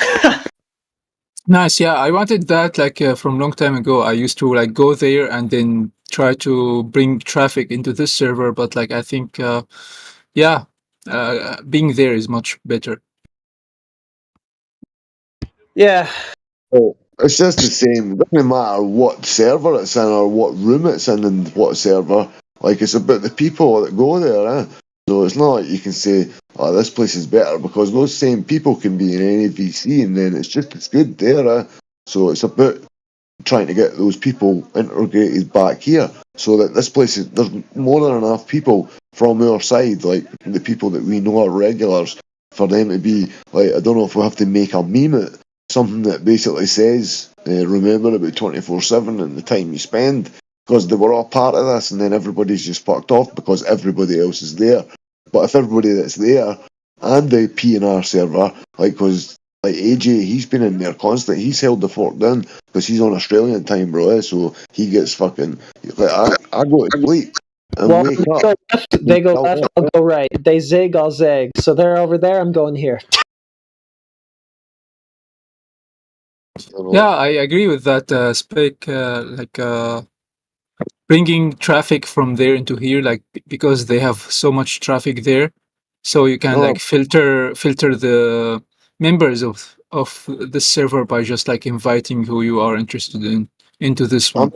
Nice, yeah. I wanted that like from long time ago. I used to like go there and then try to bring traffic into this server, but like I think yeah, being there is much better. Yeah. Oh, it's just the same. It doesn't matter what server it's in or what room it's in and what server. Like, it's about the people that go there, eh? So it's not like you can say, oh, this place is better, because those same people can be in any VC and then it's just as good there, eh? So it's about trying to get those people integrated back here so that this place is, there's more than enough people from our side, like the people that we know are regulars, for them to be like, I don't know if we have to make a meme it, something that basically says remember about 24/7 and the time you spend, because they were all part of this and then everybody's just fucked off because everybody else is there. But if everybody that's there and the PNR server, like, because like AJ, he's been in there constant. He's held the fort down because he's on Australian time, bro. So he gets fucking like I go to sleep and Well, wake they up. go left, they go left, I'll go right. They zig, I'll zag. So they're over there, I'm going here. Yeah, I agree with that. Spec bringing traffic from there into here, like because they have so much traffic there, so you can like filter the members of the server by just like inviting who you are interested in into this one.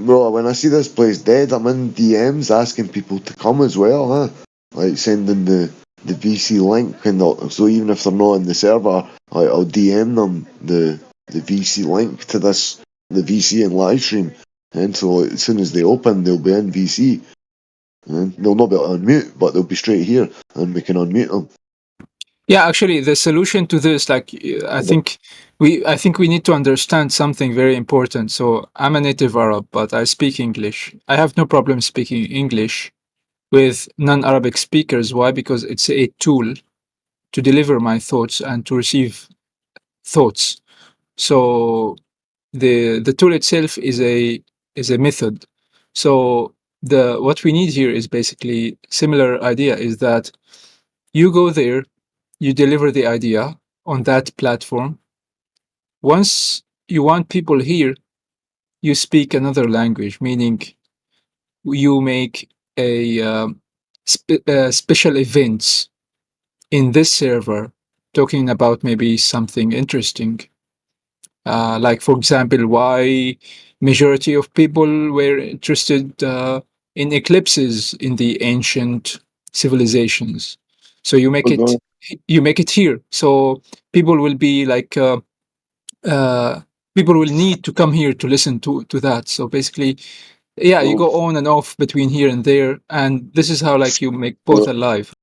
Bro, when I see this place dead, I'm in DMs asking people to come as well, huh? Like sending the VC link, and so even if they're not in the server, like I'll DM them the VC link to the VC and live stream, and so as soon as they open, they'll be in VC, and they'll not be able to unmute, but they'll be straight here, and we can unmute them. Yeah, actually, the solution to this, like, I think we need to understand something very important. So I'm a native Arab, but I speak English. I have no problem speaking English with non-Arabic speakers. Why? Because it's a tool to deliver my thoughts and to receive thoughts. So the tool itself is a method. So the what we need here is basically similar idea, is that you go there, you deliver the idea on that platform. Once you want people here, you speak another language, meaning you make a special events in this server talking about maybe something interesting. Like, for example, why majority of people were interested in eclipses in the ancient civilizations. So you make it here. So people will be like uh, people will need to come here to listen to that. So basically, yeah, you go on and off between here and there, and this is how like you make both alive.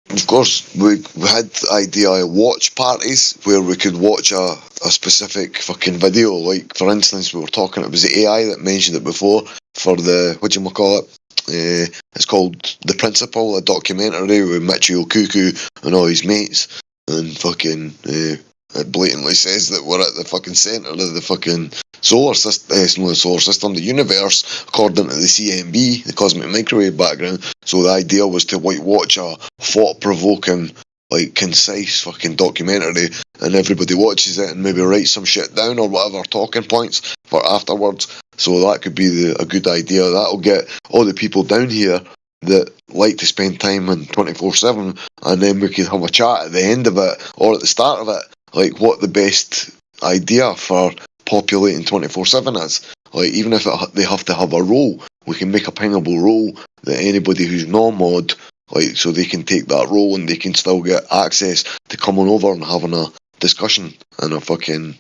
Of course, we had the idea of watch parties where we could watch a specific fucking video. Like, for instance, we were talking, it was the AI that mentioned it before for the, whatchamacallit, it's called The Principle, a documentary with Michio Kaku and all his mates, and fucking, it blatantly says that we're at the fucking centre of the fucking solar system, the solar system, the universe, according to the CMB, the cosmic microwave background. So the idea was to like watch a thought-provoking, like concise fucking documentary, and everybody watches it and maybe writes some shit down or whatever talking points for afterwards. So that could be a good idea. That'll get all the people down here that like to spend time on 24/7, and then we could have a chat at the end of it or at the start of it, like what the best idea for populating 24/7 is. Like, even if they have to have a role, we can make a pingable role that anybody who's non-mod, like, so they can take that role and they can still get access to coming over and having a discussion and a fucking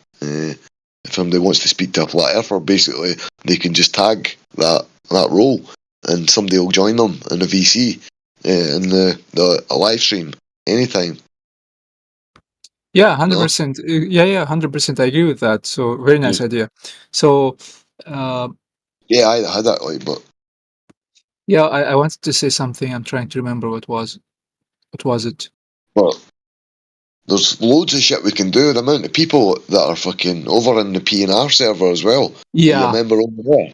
if somebody wants to speak to a flat earther, basically they can just tag that role and somebody will join them in a VC in a live stream anytime. Yeah, 100%. Yeah, 100%. I agree with that. So very nice idea. So yeah, I had that, like, but yeah, I wanted to say something. I'm trying to remember what was it. But there's loads of shit we can do. The amount of people that are fucking over in the PNR server as well. Yeah. You remember over there?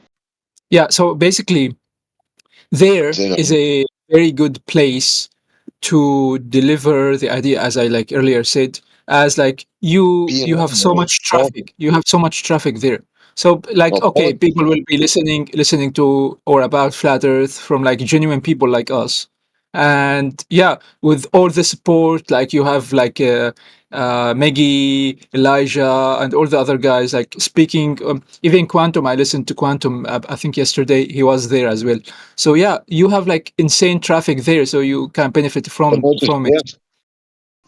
Yeah, so basically there is a very good place to deliver the idea, as I like earlier said, as like you have so much traffic. You have so much traffic there. So like, okay, people will be listening to or about flat earth from like genuine people like us. And yeah, with all the support, like you have like Maggie, Elijah, and all the other guys like speaking. Even Quantum, I listened to Quantum. I think yesterday he was there as well. So yeah, you have like insane traffic there, so you can benefit from it.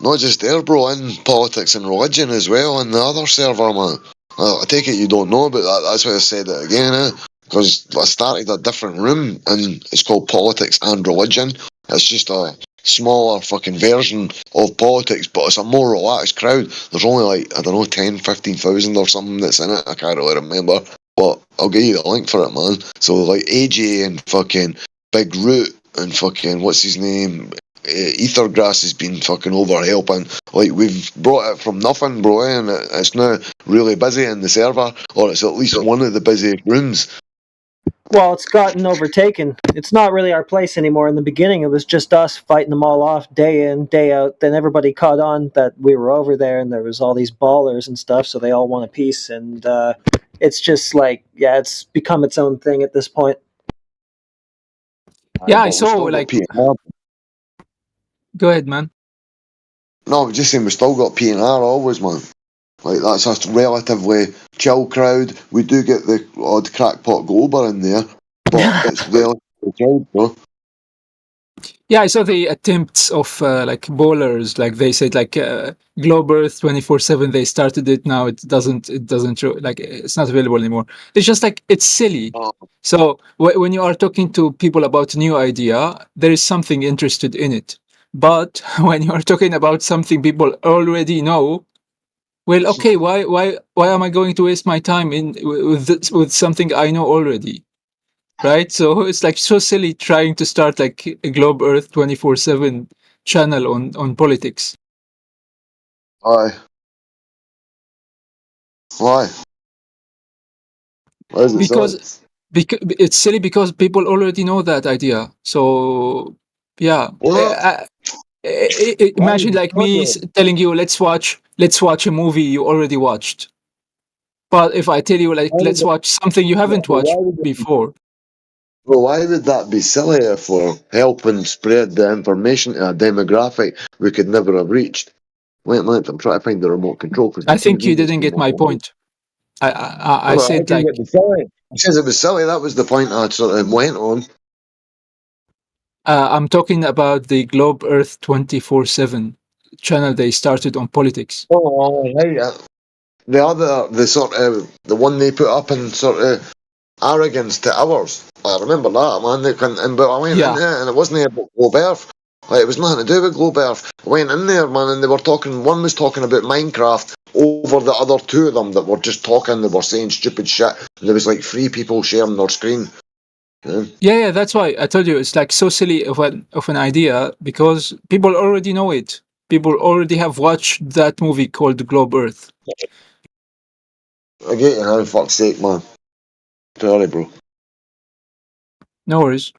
Not just there, bro, in politics and religion as well, on the other server, man. I take it you don't know about that. That's why I said it again, because I started a different room and it's called Politics and Religion. It's just a smaller fucking version of politics, but it's a more relaxed crowd. There's only like, I don't know, 10, 15,000 or something that's in it. I can't really remember, but I'll give you the link for it, man. So like AJ and fucking Big Root and fucking, what's his name? Ethergrass has been fucking over helping. Like, we've brought it from nothing, bro, and it's now really busy in the server, or it's at least one of the busy rooms. Well, it's gotten overtaken. It's not really our place anymore. In the beginning, it was just us fighting them all off day in, day out. Then everybody caught on that we were over there, and there was all these ballers and stuff, so they all want a piece. And it's just like, yeah, it's become its own thing at this point. Yeah, I saw, like... Go ahead, man. No, I'm just saying we still got PNR always, man. Like, that's a relatively chill crowd. We do get the odd crackpot Glober in there, but it's relatively chill, bro. Yeah, I saw the attempts of like bowlers, like they said, like Globe Earth 24/7. They started it now. It doesn't show, like it's not available anymore. It's just like it's silly. Oh. So when you are talking to people about a new idea, there is something interested in it. But when you are talking about something people already know, well, okay, why am I going to waste my time with something I know already? Right? So it's like so silly trying to start like a Globe Earth 24/7 channel on politics. Aye. Why? Why is it silly? Because it's silly because people already know that idea. So yeah, What? Why is imagine it like me silly? telling you let's watch a movie you already watched. But if I tell you like Why would let's it, watch something you haven't why watched would it, before, why would that be silly if we're helping spread the information to a demographic we could never have reached? Wait a minute, I'm trying to find the remote control because the I think you TV just didn't came get off my the wall. point. I Well, I said can like get the silly. It says it was silly. That was the point I sort of went on. I'm talking about the Globe Earth 24/7 channel they started on politics. Oh, right. The sort of the one they put up in sort of arrogance to ours. I remember that, man. But I went in Yeah, there and it wasn't about Globe Earth. Like, it was nothing to do with Globe Earth. I went in there, man, and they were talking. One was talking about Minecraft over the other two of them that were just talking. They were saying stupid shit. And there was like three people sharing their screen. Yeah. yeah. That's why I told you it's like so silly of an idea because people already know it. People already have watched that movie called Globe Earth. I get you, man. Fuck's sake, man. Sorry, bro. No worries.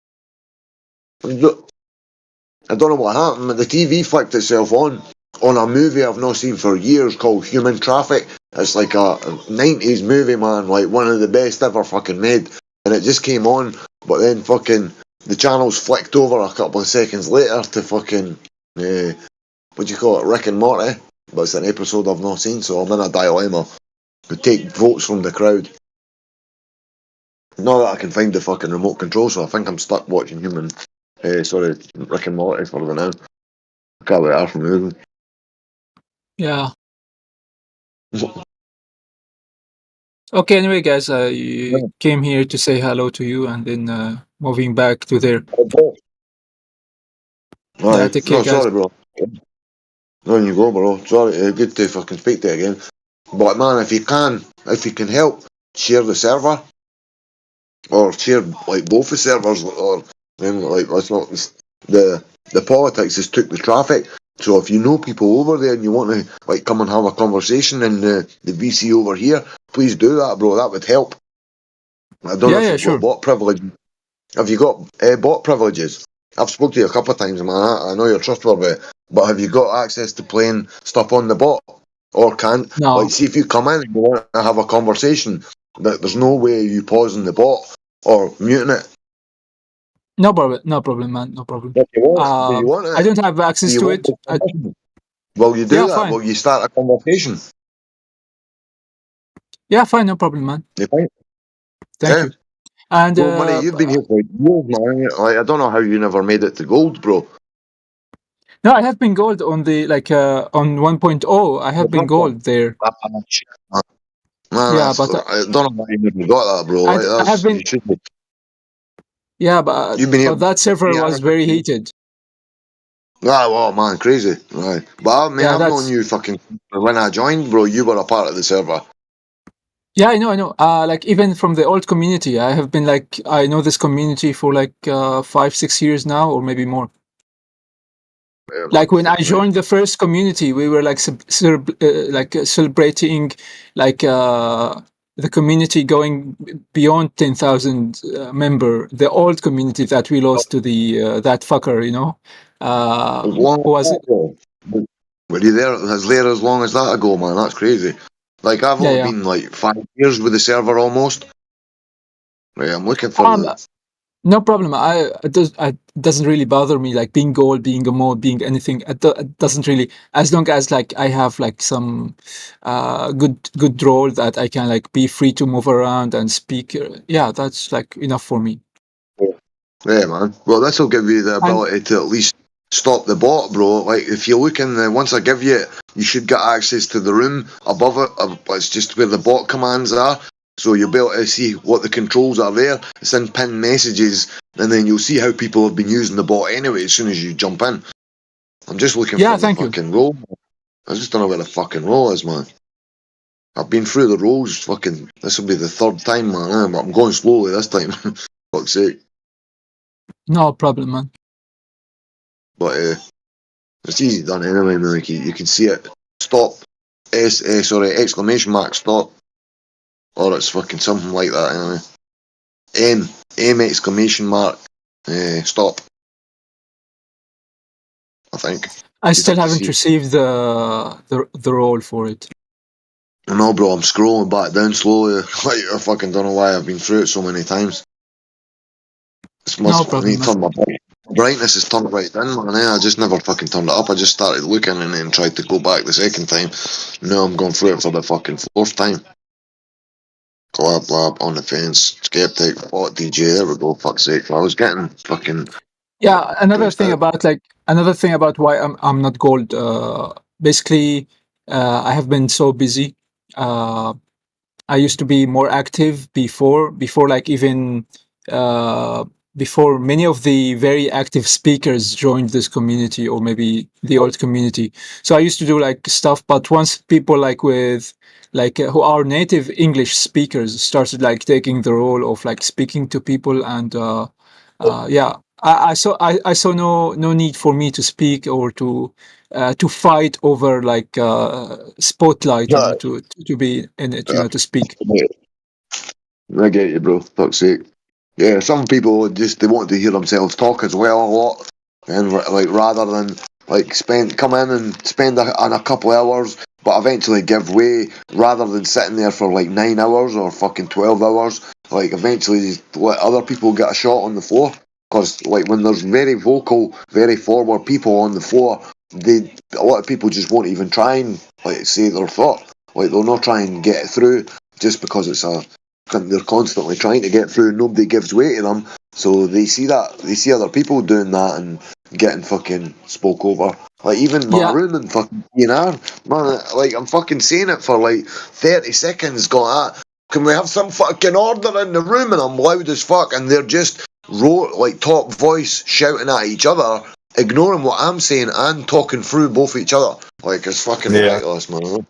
I don't know what happened, but the TV flicked itself on a movie I've not seen for years called Human Traffic. It's like a 90s movie, man, like one of the best ever fucking made. And it just came on, but then fucking the channels flicked over a couple of seconds later to fucking, what do you call it, Rick and Morty. But it's an episode I've not seen, so I'm in a dilemma to take votes from the crowd. Not that I can find the fucking remote control, so I think I'm stuck watching Rick and Morty for the now. I can't wait after moving. Yeah. Okay. Anyway, guys, I came here to say hello to you, and then moving back to there. Yeah. Aye. Take care, No, guys. sorry, bro. No, you go, bro. Sorry. Good to fucking speak to you again. But man, if you can help, share the server or share like both the servers, or like let's not the politics has took the traffic. So if you know people over there and you want to like come and have a conversation in the VC over here, please do that, bro. That would help. I don't know Yeah. if Yeah. you've got Sure. bot privilege. Have you got bot privileges? I've spoke to you a couple of times, man. I know you're trustworthy, but have you got access to playing stuff on the bot? Or can't? Like, No. see if you come in and you want to have a conversation, there's no way you pausing the bot or muting it. No problem. No problem, man. No problem. Do you want I it? don't have Do access you to want it. the permission? Will you do Yeah. that? Fine. Will you start a conversation? Yeah. Fine. No problem, man. You think? Thank Yeah. you. And Well, money, you've been here for years, man. Like, I don't know how you never made it to gold, bro. no, I have been gold on the like on 1.0. I have been gold there. Man, Yeah, that's, but I don't know why you never got that, bro. Like, I have that's, been. you should be. Yeah, but You've been here. that server Yeah, was very heated. well, man, crazy. Right. But I mean, Yeah, I've known that's. you fucking. When I joined, bro, you were a part of the server. Yeah, I know, I know. Like even from the old community, I have been like I know this community for like 5, 6 years now, or maybe more. Yeah, Like man. when I Right. joined the first community, we were like celebrating like the community going beyond 10,000 member. The old community that we lost to the that fucker, you know, As long who as was that, bro. Were you there? As there as long as that ago, man. That's crazy. Like, I've yeah, only yeah. been like 5 years with the server almost. Right, I'm looking for Um, the. No problem. It doesn't really bother me, like being gold, being a mod, being anything. It doesn't really, as long as like I have like some good role that I can like be free to move around and speak. Yeah, that's like enough for me. Yeah, man. Well, this will give you the And ability to at least stop the bot, bro. Like, if you look in the, once I give you it, you should get access to the room above it. It's just where the bot commands are. So you'll be able to see what the controls are there. It's in pinned messages, and then you'll see how people have been using the bot anyway as soon as you jump in. I'm just looking yeah, for the thank you. fucking role. I just don't know where the fucking role is, man. I've been through the roles, fucking. This will be the third time, man. But I'm going slowly this time. Fuck's sake. No problem, man. But it's easy done anyway, man. Like you can see it. Stop. Exclamation mark, stop. Or it's fucking something like that anyway. Exclamation mark, stop. I think. I You'd still have to haven't see. received the role for it. I know, bro, I'm scrolling back down slowly. Like, I fucking don't know why I've been through it so many times. It's No must, I problem, need to man. turn my brightness is turned right down, man. I just never fucking turned it up. I just started looking and then tried to go back the second time. Now I'm going through it for the fucking fourth time. Glab blab on the fence, skeptic, bot DJ. There we go. Fuck's sake! I was getting fucking Yeah, stressed out. another thing about why I'm not gold. Basically, I have been so busy. Uh, I used to be more active before like even uh, before many of the very active speakers joined this community or maybe the old community. So I used to do like stuff, but once people like with like who are native English speakers started like taking the role of like speaking to people and yeah, I saw no need for me to speak or to fight over like spotlight, Yeah, to be in it, yeah. to speak. I get you, bro. Fuck's sake. Yeah, some people just they want to hear themselves talk as well a lot, and like rather than like come in and spend a couple hours, but eventually give way rather than sitting there for like 9 hours or fucking 12 hours. Like eventually just let other people get a shot on the floor. Because like when there's very vocal, very forward people on the floor, a lot of people just won't even try and like say their thought. Like they'll not try and get through just because they're constantly trying to get through. Nobody gives way to them, so they see other people doing that and getting fucking spoke over. Like even Yeah, Maroon and fucking PNR, man. Like I'm fucking saying it for like 30 seconds. Got that? Can we have some fucking order in the room? And I'm loud as fuck, and they're just like top voice shouting at each other, ignoring what I'm saying and talking through both each other. Like it's fucking Yeah, ridiculous, man.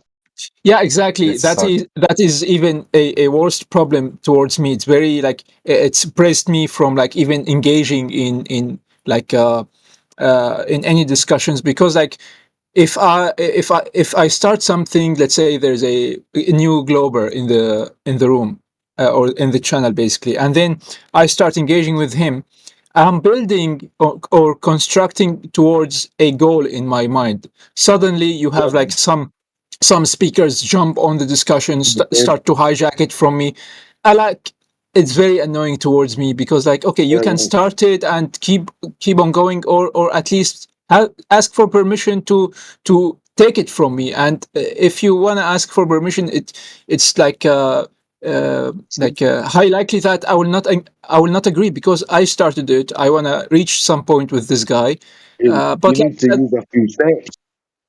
yeah, exactly. it's That is even a worst problem towards me. It's very like it's pressed me from like even engaging in like in any discussions because like if I start something, let's say there's a new glober in the room or in the channel basically, and then I start engaging with him. I'm building or constructing towards a goal in my mind. Suddenly, you have like some speakers jump on the discussion, start to hijack it from me. I like it's very annoying towards me because like okay, you can start it and keep on going, or at least ask for permission to take it from me. And if you want to ask for permission, it's high likely that I will not agree because I started it. I want to reach some point with this guy, You but like need to use a few steps.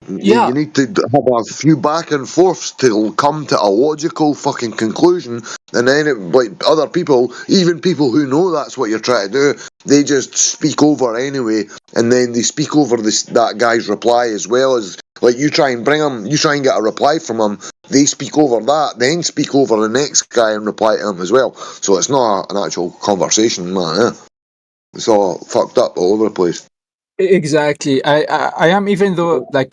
You yeah. need to have a few back and forths to come to a logical fucking conclusion, and then like other people, even people who know that's what you're trying to do, they just speak over anyway, and then they speak over that guy's reply as well as like you try and you try and get a reply from him. They speak over that, then speak over the next guy and reply to him as well. So it's not an actual conversation, man. It's all fucked up all over the place. Exactly. I am even though I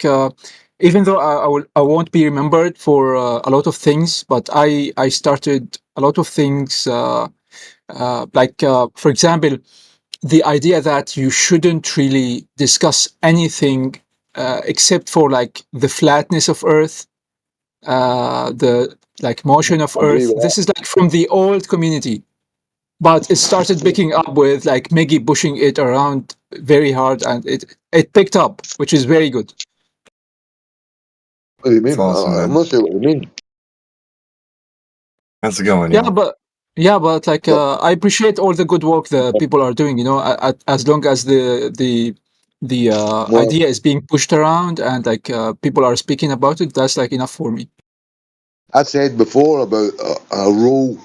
won't be remembered for a lot of things, but I started a lot of things for example, the idea that you shouldn't really discuss anything except for like the flatness of Earth, the like motion of I agree Earth. with that. This is like from the old community. but it started picking up with like Maggie pushing it around very hard, and it picked up, which is very good. What do you mean? It's awesome, I'm man. not sure what you mean. How's it going? Yeah, but like I appreciate all the good work the people are doing. You know, as long as the Well, idea is being pushed around and like people are speaking about it, that's like enough for me. I said before about a role,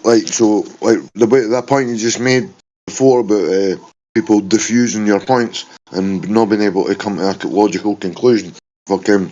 like so, like that point you just made before about people diffusing your points and not being able to come to a logical conclusion. Fucking,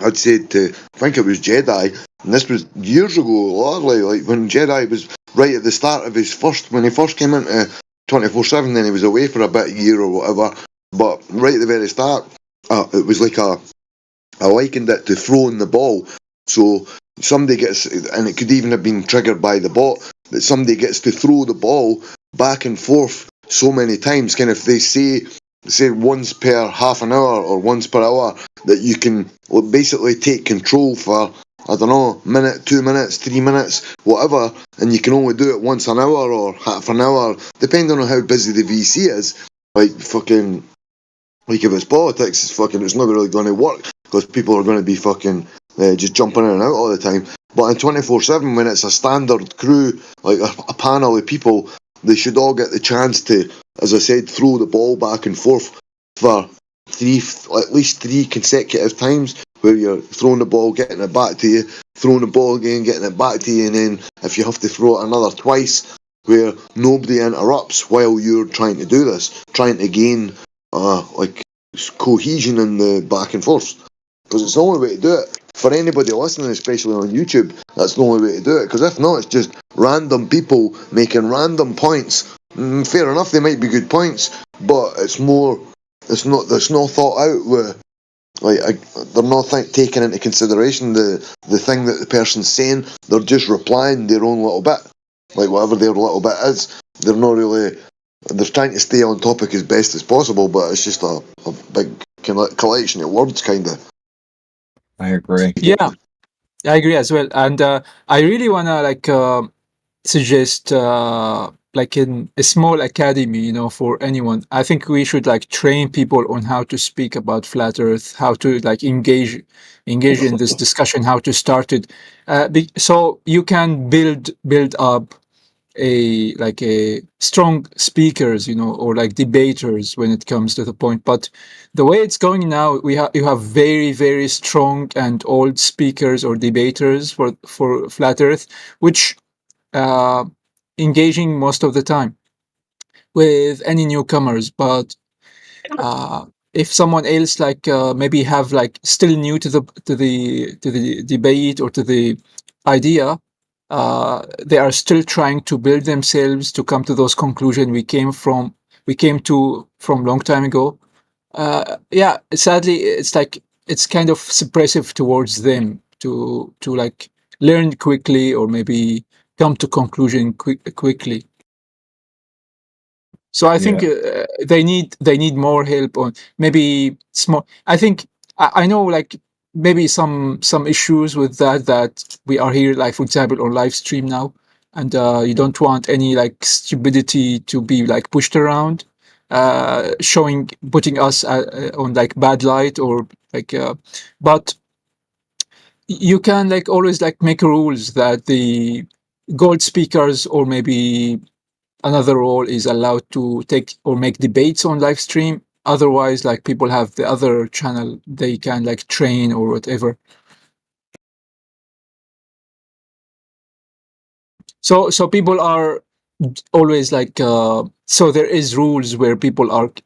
I'd said to, I think it was Jedi, and this was years ago, largely like when Jedi was right at the start of his when he first came into 24/7. Then he was away for a bit, a year or whatever. But right at the very start, it was like I likened it to throwing the ball. So somebody gets, and it could even have been triggered by the bot, that somebody gets to throw the ball back and forth so many times. Kind of, they say once per half an hour or once per hour, that you can basically take control for, I don't know, minute, 2 minutes, 3 minutes, whatever, and you can only do it once an hour or half an hour, depending on how busy the VC is. Like fucking, like if it's politics, it's not really going to work because people are going to be fucking just jumping in and out all the time. But in 24/7, when it's a standard crew, like a panel of people, they should all get the chance to, as I said, throw the ball back and forth for at least 3 consecutive times, where you're throwing the ball, getting it back to you, throwing the ball again, getting it back to you, and then if you have to throw it another twice, where nobody interrupts while you're trying to do this, trying to gain like cohesion in the back and forth, because it's the only way to do it. For anybody listening, especially on YouTube, that's the only way to do it. Because if not, it's just random people making random points. Fair enough, they might be good points, but it's more. It's not thought out with. They're not taking into consideration the thing that the person's saying. They're just replying their own little bit, like whatever their little bit is. They're not really. They're trying to stay on topic as best as possible, but it's just a big collection of words, kind of. I agree. Yeah, I agree as well, and I really wanna like suggest like in a small academy, you know, for anyone. I think we should like train people on how to speak about flat Earth, how to like engage in this discussion, how to start it, so you can build up a strong speakers, you know, or like debaters when it comes to the point. But the way it's going now, you have very strong and old speakers or debaters for flat Earth, which uh, engaging most of the time with any newcomers. But if someone else like maybe have like still new to the debate or to the idea, they are still trying to build themselves to come to those conclusions we came to from long time ago. Yeah, sadly, it's like it's kind of suppressive towards them to like learn quickly or maybe come to conclusion quickly. So I think Yeah. they need more help on maybe small. I think I know like maybe some issues with that we are here like for example on live stream now, and you don't want any like stupidity to be like pushed around, putting us on like bad light or like. But you can like always like make rules that the gold speakers or maybe another role is allowed to take or make debates on live stream. Otherwise, like people have the other channel they can like train or whatever. So people are always like so there is rules where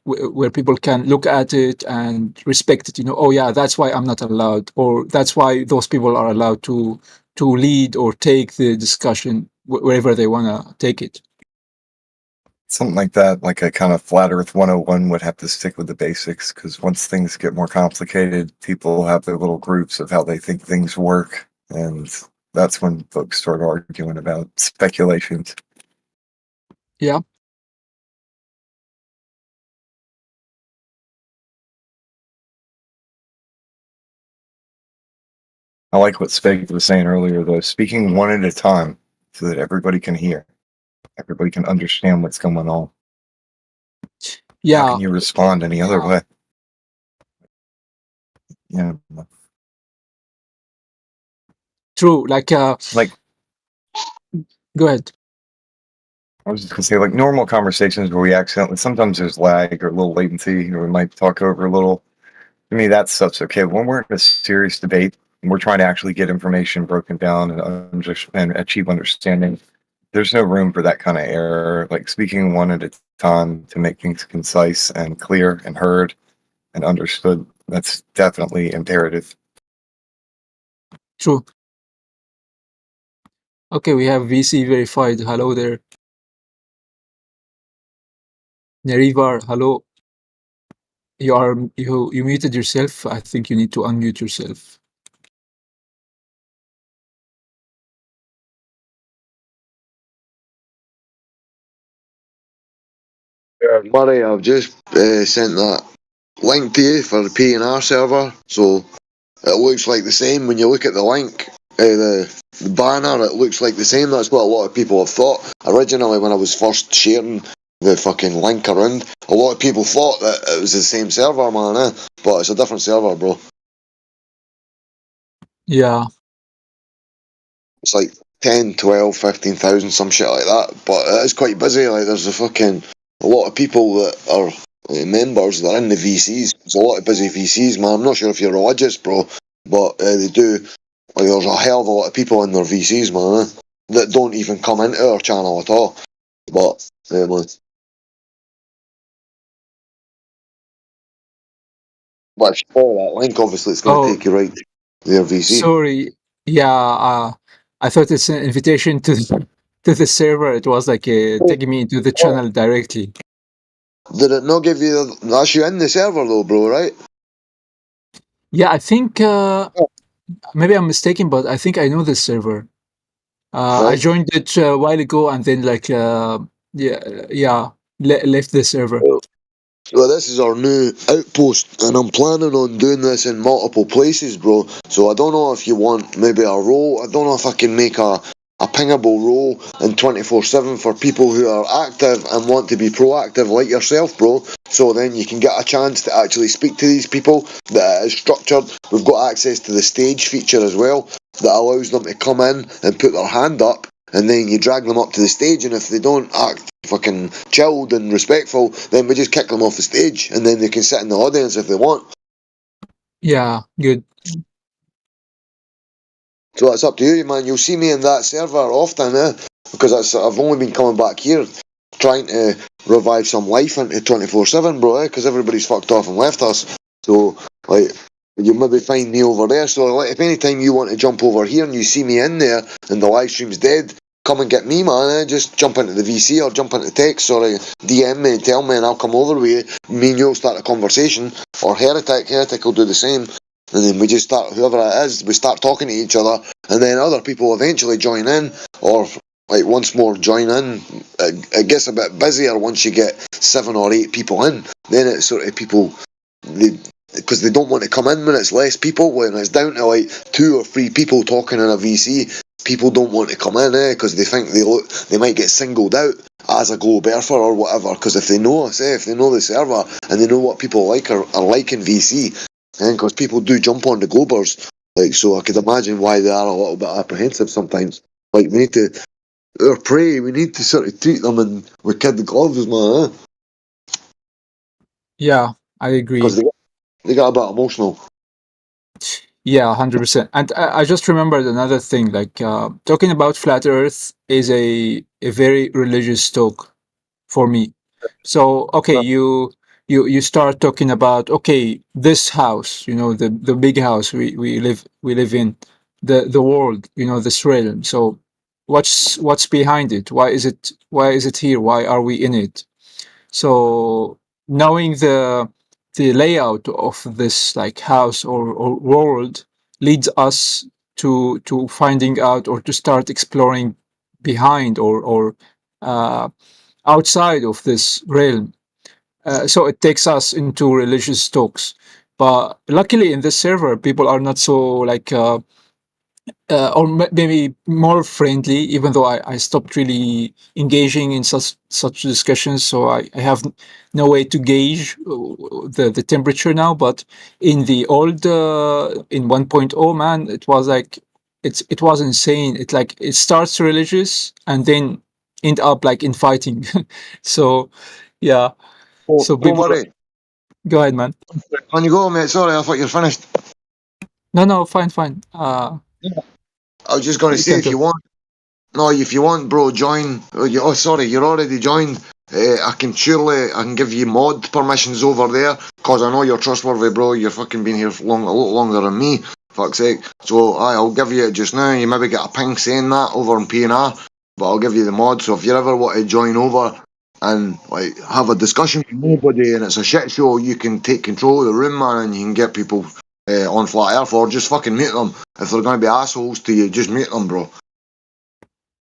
where people can look at it and respect it, you know. Oh yeah, that's why I'm not allowed, or that's why those people are allowed to lead or take the discussion wherever they want to take it. Something like that, like a kind of flat Earth 101 would have to stick with the basics, because once things get more complicated, people have their little groups of how they think things work, and that's when folks start arguing about speculations. Yeah. I like what Speg was saying earlier, though, speaking one at a time so that everybody can hear. everybody can understand what's going on. How Yeah, can you respond any other way? Yeah, true. Like, like go ahead. I was just gonna say, like normal conversations where we accidentally, sometimes there's lag or a little latency, or we might talk over a little. To me, that stuff's okay. When we're in a serious debate and we're trying to actually get information broken down and achieve understanding, there's no room for that kind of error. Like speaking one at a time to make things concise and clear and heard and understood. That's definitely imperative. True. Okay, we have VC verified. Hello there. Nerivar, hello. You muted yourself. I think you need to unmute yourself. Murray, I've just sent that link to you for the P&R server. So it looks like the same when you look at the link. The banner, it looks like the same. That's what a lot of people have thought. Originally, when I was first sharing the fucking link around, a lot of people thought that it was the same server, man. But it's a different server, bro. Yeah. It's like 10, 12, 15,000, some shit like that. But it is quite busy. Like, there's a lot of people that are members that are in the VCs. There's a lot of busy VCs, man. I'm not sure if you're religious, bro, but they do. Like, there's a hell of a lot of people in their VCs, man, that don't even come into our channel at all. But, man. But if you follow that link, obviously it's going to Oh, take you right to their VC. sorry. Yeah, I thought it's an invitation to the server. It was like taking me into the channel directly. Did it not give you... That's you in the server, though, bro, right? Yeah, I think maybe I'm mistaken, but I think I know this server. I Right. joined it a while ago, and then left the server. Well, this is our new outpost, and I'm planning on doing this in multiple places, bro. So I don't know if you want maybe a role. I don't know if I can make a pingable role in 24/7 for people who are active and want to be proactive like yourself, bro. So then you can get a chance to actually speak to these people that is structured. We've got access to the stage feature as well that allows them to come in and put their hand up, and then you drag them up to the stage, and if they don't act fucking chilled and respectful, then we just kick them off the stage, and then they can sit in the audience if they want. Yeah, good. So it's up to you, man. You'll see me in that server often, because I've only been coming back here trying to revive some life into 24/7, bro, because everybody's fucked off and left us. So, like, you'll maybe find me over there. So, like, if any time you want to jump over here and you see me in there and the live stream's dead, come and get me, man. Just jump into the VC or jump into text or DM me and tell me, and I'll come over with you. Me and you'll start a conversation. Or Heretic will do the same. And then we just start, whoever it is, we start talking to each other, and then other people eventually join in, or like once more join in. It gets a bit busier once you get 7 or 8 people in. Then it's sort of people, because they don't want to come in when it's less people. When it's down to like 2 or 3 people talking in a VC, people don't want to come in, because they think they might get singled out as a globerfer or whatever. Because if they know us, if they know the server and they know what people like are like in VC, and because people do jump on the Globers, like, so I could imagine why they are a little bit apprehensive sometimes. Like, we need to, our prey, we need to sort of treat them with kid gloves, man, Yeah, I agree. because they got a bit emotional. Yeah, 100%. And I just remembered another thing. Like talking about flat Earth is a very religious talk for me. So okay, you start talking about, okay, this house, the big house we live in, the world, this realm. So what's behind it? Why is it here? Why are we in it? So knowing the layout of this like house or world leads us to finding out or to start exploring behind or uh, outside of this realm. So it takes us into religious talks. But luckily in this server, people are not so like or maybe more friendly, even though I stopped really engaging in such discussions. So I have no way to gauge the temperature now. But in the old in 1.0, man, it was like it was insane. It starts religious and then end up like in fighting. So yeah, Oh, so don't people. worry. Go ahead, man. On you go, mate. Sorry, I thought you're finished. No, fine. I was just going to You say, can if you talk. want, no, if you want, bro, join. Oh, sorry, you're already joined. I can give you mod permissions over there, cause I know you're trustworthy, bro. You're fucking been here for a lot longer than me. Fuck's sake. So I'll give you it just now. You maybe get a ping saying that over in PNR, but I'll give you the mod. So if you ever want to join over and like have a discussion with nobody and it's a shit show, you can take control of the room, man, and you can get people on Flat Earth or just fucking mute them. If they're going to be assholes to you, just mute them, bro.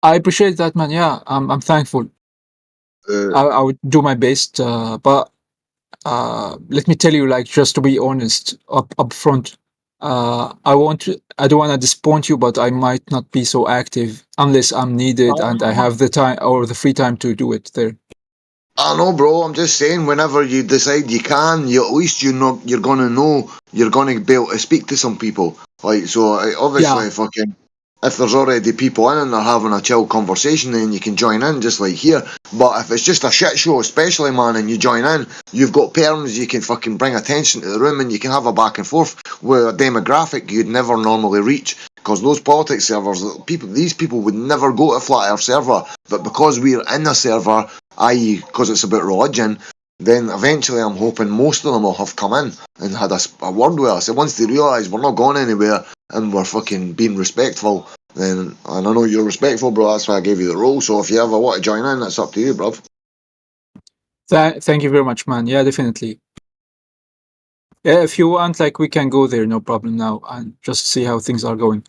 I appreciate that, man. Yeah, I'm thankful. Uh, I would do my best, but let me tell you, like, just to be honest, up front, I don't want to disappoint you, but I might not be so active unless I'm needed and I have the time or the free time to do it there. I know, bro. I'm just saying, whenever you decide you can, you at least you're gonna know you're gonna be able to speak to some people. Like, so Yeah, obviously, fucking, if there's already people in and they're having a chill conversation, then you can join in just like here. But if it's just a shit show, especially, man, and you join in, you've got terms you can fucking bring attention to the room, and you can have a back and forth with a demographic you'd never normally reach. Because those politics servers, these people would never go to a Flat Earth server, but because we're in a server, i.e., because it's about religion, then eventually I'm hoping most of them will have come in and had a word with us. And once they realise we're not going anywhere and we're fucking being respectful, then, and I know you're respectful, bro, that's why I gave you the role. So if you ever want to join in, that's up to you, bruv. thank you very much, man. Yeah, definitely. Yeah, if you want, like, we can go there, no problem now, and just see how things are going.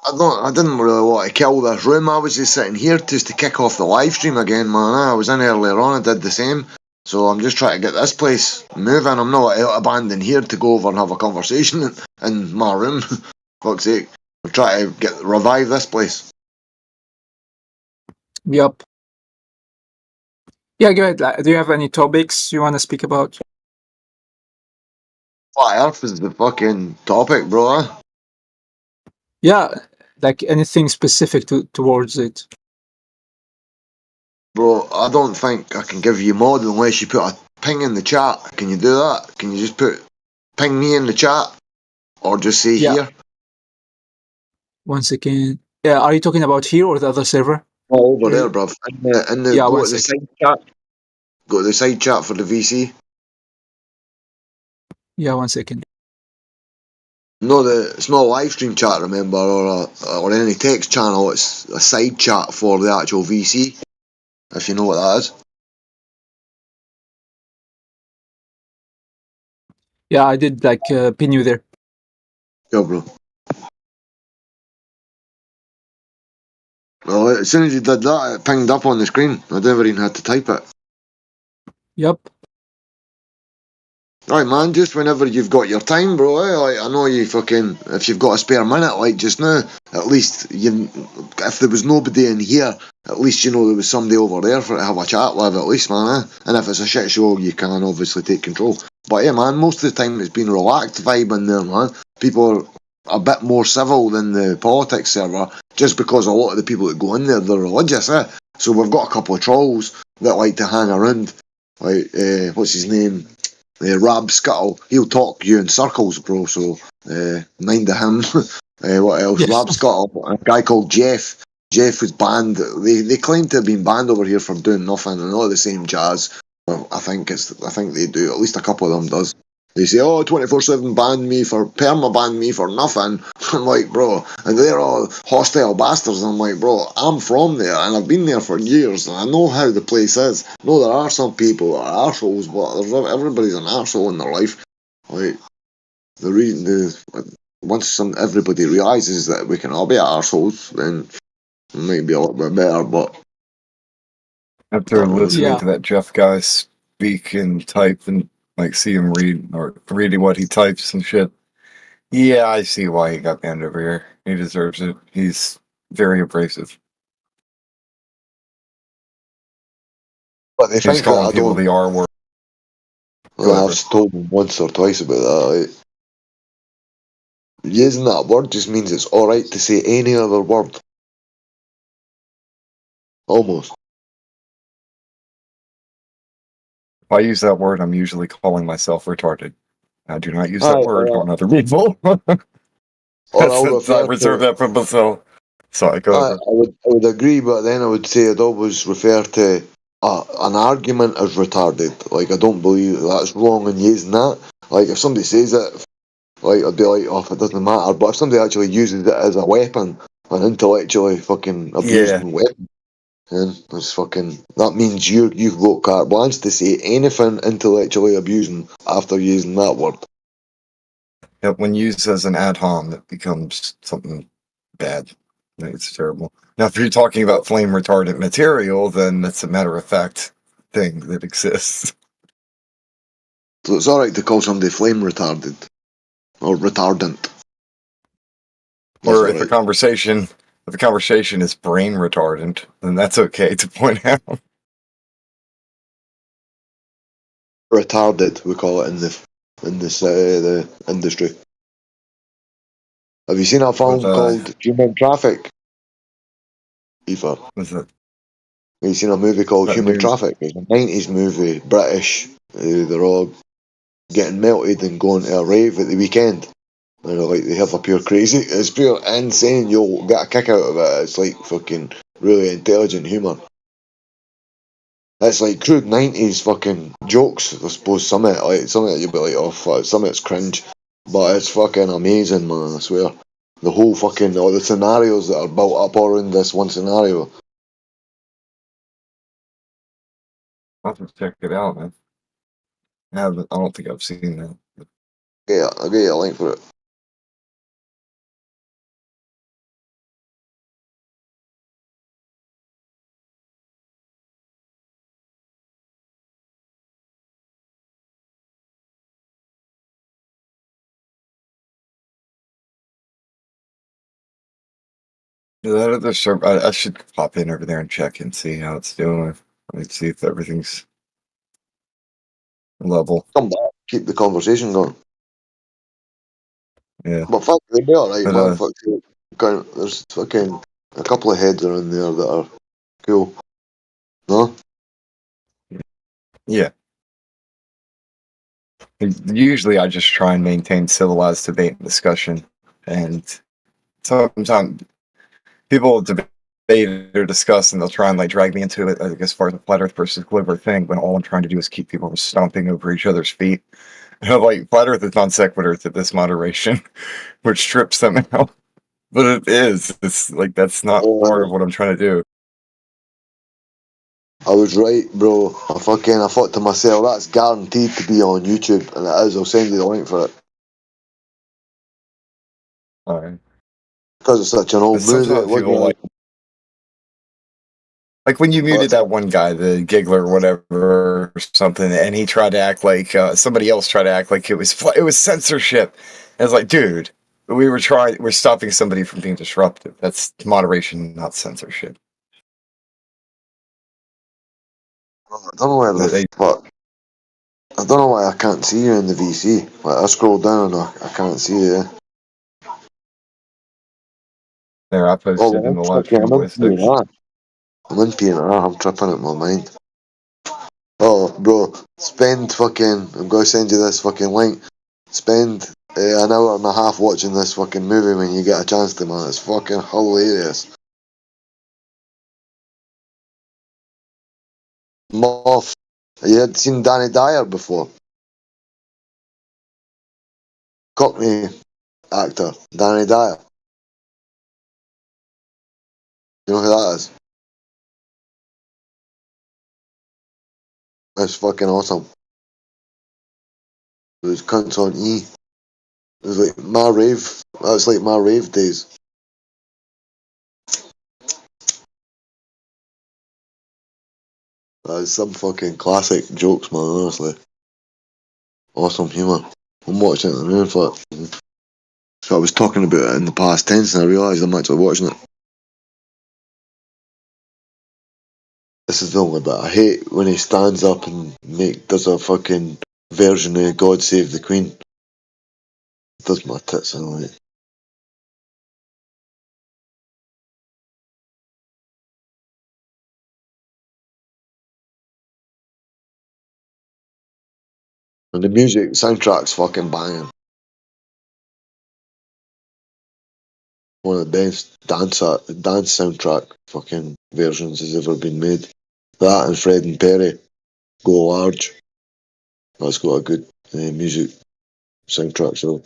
I didn't really want to kill this room. I was just sitting here just to kick off the live stream again, man. I was in earlier on, I did the same. So I'm just trying to get this place moving. I'm not abandoned here to go over and have a conversation in my room. Fuck's sake. I'm trying to revive this place. Yep. Yeah, go ahead. Do you have any topics you want to speak about? Flat Earth is the fucking topic, bro. Yeah, like anything specific towards it. Bro, I don't think I can give you mod unless you put a ping in the chat. Can you do that? Can you just ping me in the chat? Or just say Yeah. here? One second. Yeah, are you talking about here or the other server? Oh, over there, bruv. Yeah, Go one to the second. side chat. Go to the side chat for the VC. Yeah, 1 second. No, it's not a live stream chat, remember, or any text channel. It's a side chat for the actual VC, if you know what that is. Yeah, I did like pin you there. Yeah, bro. Well, as soon as you did that, it pinged up on the screen. I never even had to type it. Yep. Right, man, just whenever you've got your time, bro, like, I know you fucking, if you've got a spare minute, like just now, at least, if there was nobody in here, at least you know there was somebody over there for to have a chat with, at least, man, And if it's a shit show, you can obviously take control. But yeah, man, most of the time it's been relaxed vibe in there, man. People are a bit more civil than the politics server, just because a lot of the people that go in there, they're religious, So we've got a couple of trolls that like to hang around, like, what's his name? Rab Scuttle, he'll talk you in circles, bro. So mind of him. What else? Yes. Rab Scuttle, a guy called Jeff. Jeff was banned. They claim to have been banned over here for doing nothing, and all the same jazz. Well, I think they do. At least a couple of them does. They say, oh, 24/7 banned me for perma banned me for nothing. I'm like, bro, and they're all hostile bastards. I'm like, bro, I'm from there and I've been there for years and I know how the place is. No, there are some people that are arseholes, but everybody's an arsehole in their life. Like the reason once everybody realizes that we can all be arseholes, then it might be a little bit better. But After listening Yeah. to that Jeff guy speak and type and like see him read or reading what he types and shit. Yeah, I see why he got banned over here. He deserves it. He's very abrasive. But they He's think that calling I people don't. the R word. Go Well, ahead, I've told them once or twice about that. Like, using that word just means it's alright to say any other word. Almost. If I use that word, I'm usually calling myself retarded. I do not use that Aye, word on other people. or I'll I refer reserve to. that for myself. Sorry, go I ahead. would agree, but then I would say I'd always refer to an argument as retarded. Like, I don't believe that's wrong in using that. Like, if somebody says it, like, I'd be like, oh, it doesn't matter. But if somebody actually uses it as a weapon, an intellectually fucking Yeah. abusing weapon, then it's fucking, that means you've got carte blanche to say anything intellectually abusing after using that word. Yep, when used as an ad hom, it becomes something bad. It's terrible. Now, if you're talking about flame retardant material, then that's a matter of fact thing that exists. So it's alright to call somebody flame retarded. Or retardant. That's Or if a alright. conversation is brain retardant, then that's okay to point out. Retarded, we call it the industry. Have you seen a But film called Human Traffic? Aoife? was it Have you seen a movie called that Human news? Traffic? It's a 90s movie, British. They're all getting melted and going to a rave at the weekend. And like, they have a pure crazy. It's pure insane. You'll get a kick out of it. It's like fucking really intelligent humour. It's like crude 90s fucking jokes, I suppose, some of it, like, some of it you'll be like, oh fuck, some of it's cringe. But it's fucking amazing, man, I swear. The whole fucking, all the scenarios that are built up around this one scenario. I'll have to check it out, man. I don't think I've seen that. Yeah, I'll get you a link for it. That other server, I should pop in over there and check and see how it's doing. Let's see if everything's level. Come back, keep the conversation going. Yeah. But fuck, they'll be alright, But man. Fuck, there's fucking a couple of heads around there that are cool. No? yeah. Usually I just try and maintain civilized debate and discussion. And sometimes people debate or discuss and they'll try and like drag me into it, like, as far as the flat earth versus global thing, when all I'm trying to do is keep people from stomping over each other's feet. And I'm like, flat earth is non sequitur to this moderation, which strips them out. But it is. It's like that's not part of what I'm trying to do. I was right, bro. I thought to myself, that's guaranteed to be on YouTube, and it is. I'll send you the link for it. Alright. Because it's such an old movie, it Sometimes would people be. like when you muted But that one guy, the giggler or whatever, or something, and he tried to act like somebody else tried to act like it was censorship. And it's like, dude, we're stopping somebody from being disruptive. That's moderation, not censorship. I don't know where I don't know why I can't see you in the VC. Like, I scroll down and I can't see you. There, I Oh, posted well, in I'm the last tripping. few I'm in voice sections. PNR. I'm in PNR. I'm tripping at my mind. Oh, bro, I'm going to send you this fucking link. Spend an hour and a half watching this fucking movie when you get a chance to, man. It's fucking hilarious. Moth. You had seen Danny Dyer before? Cockney actor, Danny Dyer. You know who that is? It's fucking awesome. It was cunts on E. It was like my rave. That's like my rave days. That's some fucking classic jokes, man, honestly. Awesome humour. I'm watching it now, in fact. So I was talking about it in the past tense, and I realised I'm actually watching it. This is the only bit I hate when he stands up and does a fucking version of God Save the Queen. Does my tits in on it. And the music soundtrack's fucking banging. One of the best dance soundtrack fucking versions has ever been made. That and Fred and Perry Go Large. That's got a good music soundtrack. So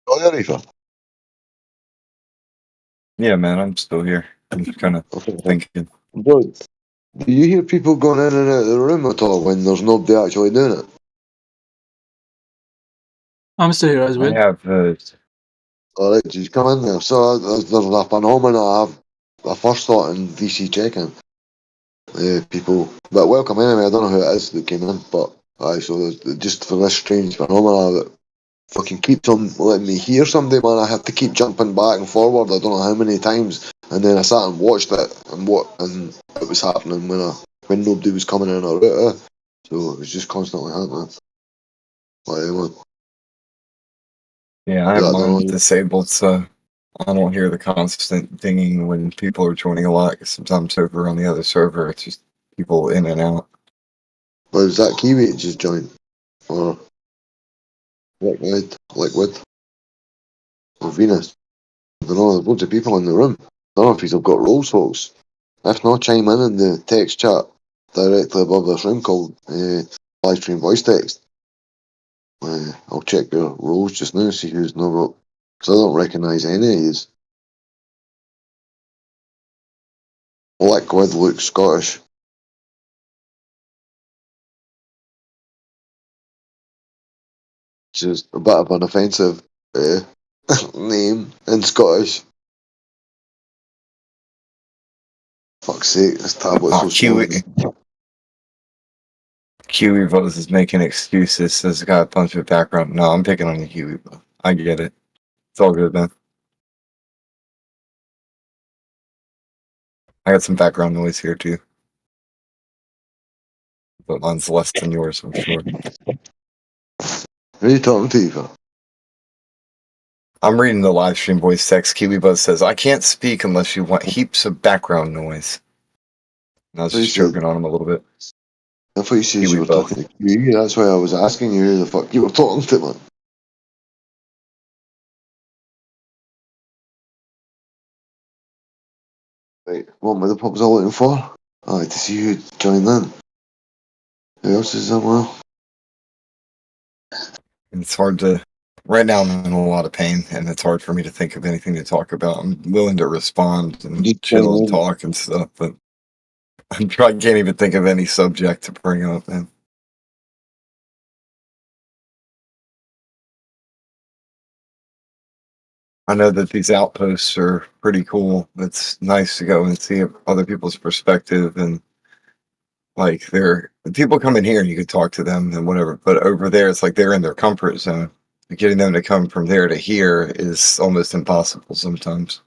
oh yeah, Rifa. Yeah, man, I'm still here. I'm just kind of thinking. Bro, do you hear people going in and out of the room at all when there's nobody actually doing it? I'm still here as I well. have Alright, just come in there. So there's a phenomenon I first thought in VC check-in. People, but welcome anyway. I don't know who it is that came in, but so just for this strange phenomenon that fucking keeps on letting me hear somebody, man. I have to keep jumping back and forward. I don't know how many times, and then I sat and watched it, and it was happening when nobody was coming in or out. So it was just constantly happening. Like, yeah, I I have don't mine know. disabled, so I don't hear the constant dinging when people are joining a lot. 'Cause sometimes over on the other server, it's just people in and out. Was that Kiwi that just joined? Or Liquid? Or Venus? I don't know, there's loads of people in the room. I don't know if you've got roles, folks. If not, chime in the text chat directly above this room called live stream voice text. I'll check your roles just now, see who's not got. Because I don't recognise any of these. Liquid looks Scottish. Which is a bit of an offensive name in Scottish. Fuck's sake, this tablet's so small. Kiwi Buzz is making excuses, says got a bunch of background. No, I'm picking on you, Kiwi Buzz. I get it. It's all good, man. I got some background noise here too. But mine's less than yours, I'm sure. Who are you talking to, Eva? I'm reading the live stream voice text. Kiwi Buzz says, I can't speak unless you want heaps of background noise. And I was just joking on him a little bit. I thought you said Kiwi you were Buzz. talking to Kiwi. That's why I was asking you who the fuck you were talking to, man. Right, what were the pubs all looking for? I like to see who joined in. Who else is there, well? It's hard to right now I'm in a lot of pain, and it's hard for me to think of anything to talk about. I'm willing to respond and Just chill and saying, talk and stuff, but I can't even think of any subject to bring up, man. I know that these outposts are pretty cool. It's nice to go and see other people's perspective, and like people come in here and you can talk to them and whatever, but over there it's like they're in their comfort zone. Getting them to come from there to here is almost impossible sometimes.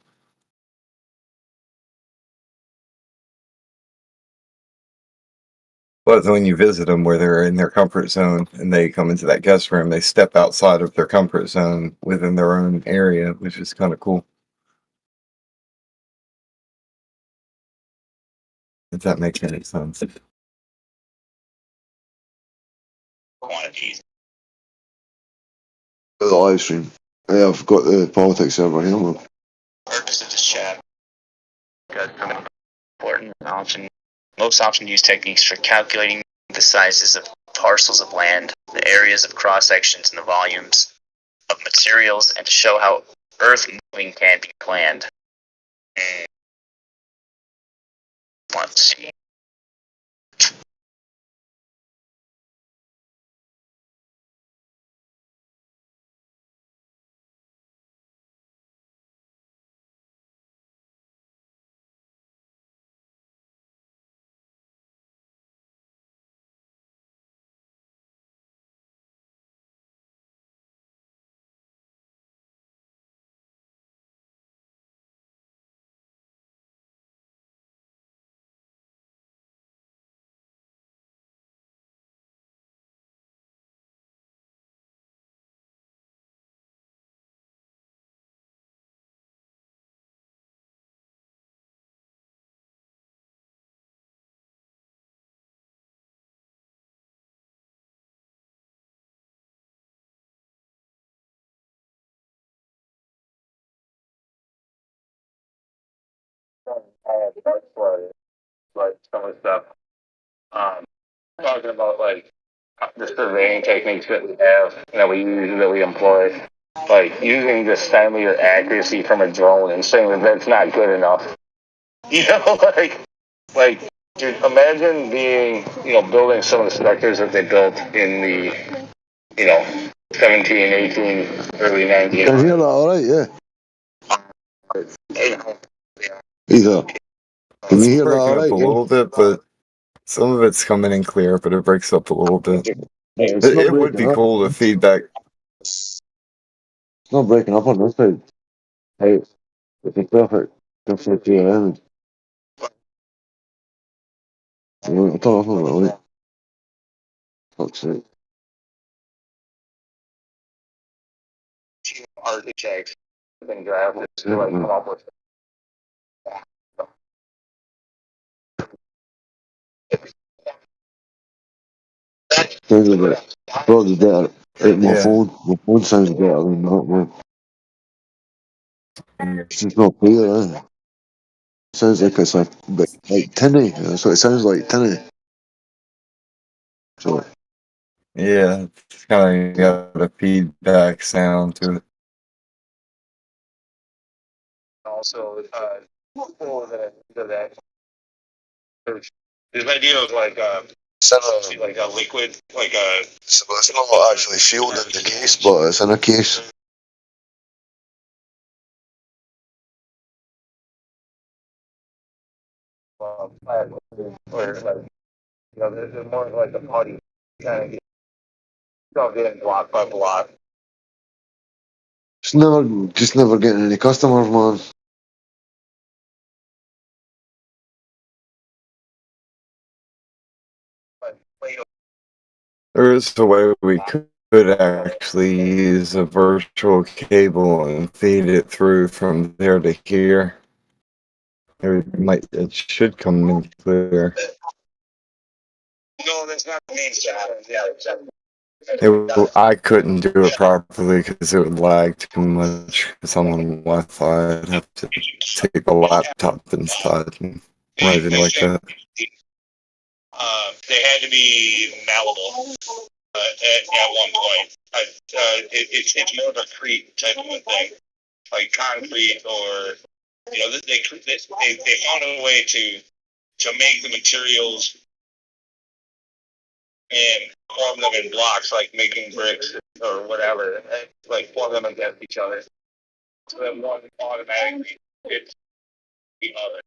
But when you visit them where they're in their comfort zone and they come into that guest room, they step outside of their comfort zone within their own area, which is kind of cool. If that makes any sense. the live stream. Yeah, I've got the politics server here. Man. Purpose of this chat. Important option. Most often used techniques for calculating the sizes of parcels of land, the areas of cross sections, and the volumes of materials, and to show how earth moving can be planned. Let's see. Like some of the stuff. Talking about like the surveying techniques that we have, that we use, that we employ, like using the centimeter accuracy from a drone and saying that that's not good enough. You know, like, dude, imagine being, building some of the structures that they built in the, 17, 18, early 19. Can you hear that alright? Yeah. Either. Can you It's hear that breaking up alright? a little bit, but some of it's coming in clear, but it breaks up a little bit. It's not It would breaking be up. cool to feedback. It's not breaking up on this side. Hey, it's a perfect. Perfect end. I'll turn off a minute. Fuck's sake. Architects have been drafted to like come up with. Sounds a bit. Probably better. My Yeah. phone sounds better than that one. It's just not clear, eh? Sounds like it's a bit like tinny. That's what it sounds like, tinny. So, Yeah, it's kind of got a feedback sound to it. Also, that this idea of like like a liquid, like a. so it's not actually sealed in the case, but it's in a case. Or like, there's more like a party kind of getting block by block. Just never getting any customers, man. There is a way we could actually use a virtual cable and feed it through from there to here. It should come in clear. No, that's not the main challenge. I couldn't do it properly because it would lag too much. Because I'm on Wi-Fi, I'd have to take a laptop inside and run it like that. They had to be malleable. at one point. It's more of a creep type of a thing, like concrete, or they found a way to make the materials and form them in blocks, like making bricks or whatever, and like form them against each other. So that one automatically hits the other.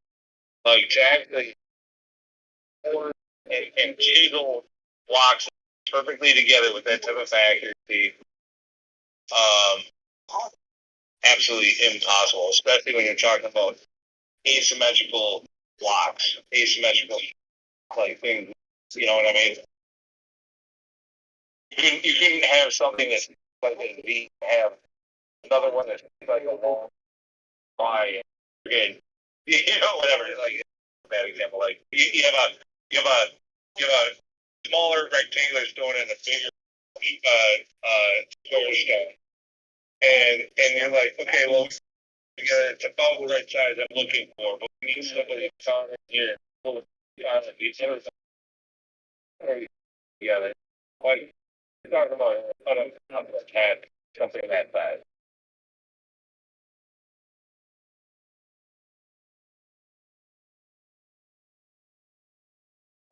Like to actually form and chisel blocks perfectly together with that type of accuracy, absolutely impossible, especially when you're talking about asymmetrical blocks, asymmetrical like things. You know what I mean? You couldn't have something that's like a V, have another one that's like a long Y. Again, whatever. Like a bad example. Like you have a smaller rectangular stone and a bigger square stone, and you're like, okay, well, it's about the right size I'm looking for, but we need somebody to come in here and pull these other things together. Like you're talking about a cat, something that size.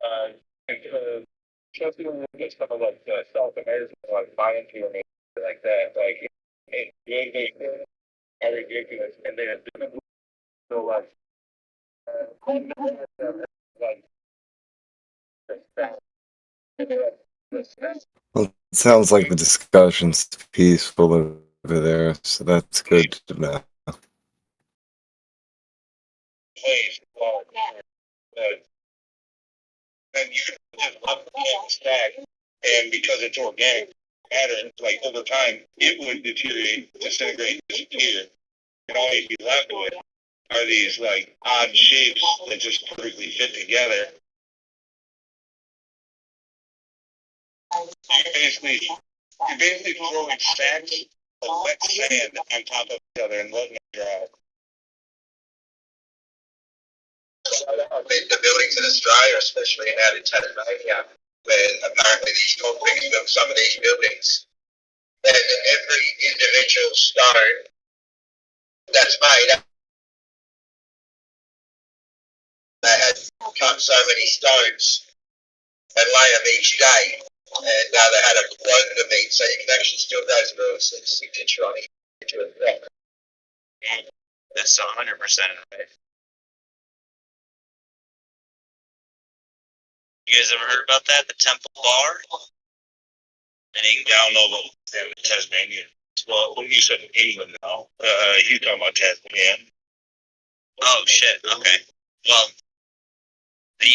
Uh, Especially when you get some of like South American like Mayan pyramids like that, like they are ridiculous, and they're so like Well, it sounds like the discussion's peaceful over there, so that's good to know. place, and you can just up the stack, and because it's organic matter, like over time, it would deteriorate, disintegrate, disappear, and all you'd be left with are these like odd shapes that just perfectly fit together. You're basically throwing stacks of wet sand on top of each other and letting it dry. The buildings in Australia, especially out in Tasmania, where apparently these companies built some of these buildings, and every individual stone that's made, they had cut so many stones and lay them each day, and they had a quota to meet, so you can actually still go through a signature on each of them. That's 100% right. You guys ever heard about that? The Temple Bar? I don't know about Tasmania. Well, when you said England now, you talking about Tasmania. Oh shit. Okay. Well, they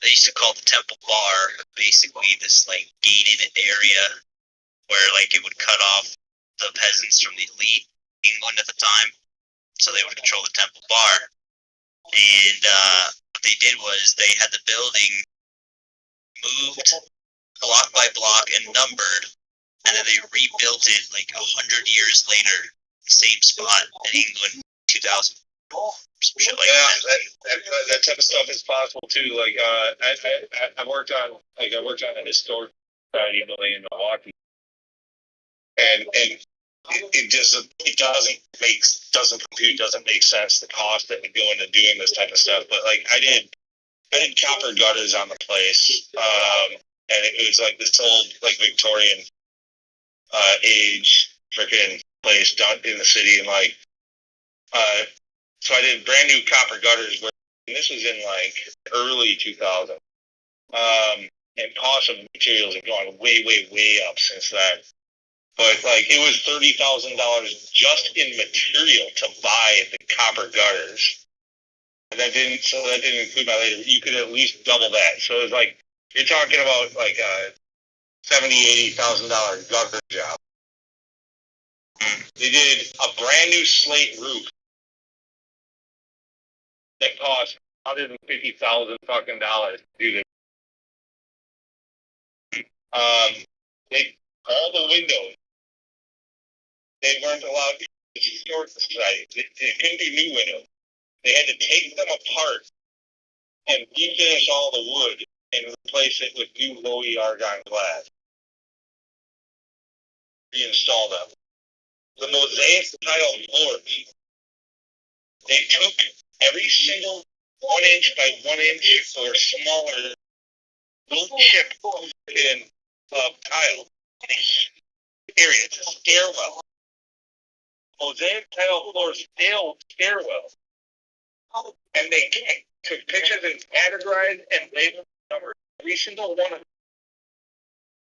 used to call the Temple Bar basically this like gated area where like it would cut off the peasants from the elite England at the time, so they would control the Temple Bar. And what they did was they had the building moved block by block and numbered, and then they rebuilt it like 100 years later, same spot in England, 2000. Some shit like that type of stuff is possible too. Like I worked on a historic society building in Milwaukee, and it doesn't make sense the cost that would go into doing this type of stuff. But like I did copper gutters on the place, and it was like this old like Victorian age freaking place down in the city, and like so I did brand new copper gutters. And this was in like early 2000. And cost of materials have gone way, way, way up since then. But like it was $30,000 just in material to buy the copper gutters. And that didn't include my labor. You could at least double that. So it was like you're talking about like a $70,000-$80,000 gutter job. They did a brand new slate roof that cost $150,000 fucking dollars to do this. All the windows, they weren't allowed to historic society. They couldn't do new windows. They had to take them apart and refinish all the wood and replace it with new low argon glass. Reinstall them. The mosaic tile floors, they took every single 1 inch by 1 inch or smaller little chip in tile in a area, it's a stairwell. Mosaic tile floors stairwell. And they took pictures and categorized and labeled numbers. Every single one of them.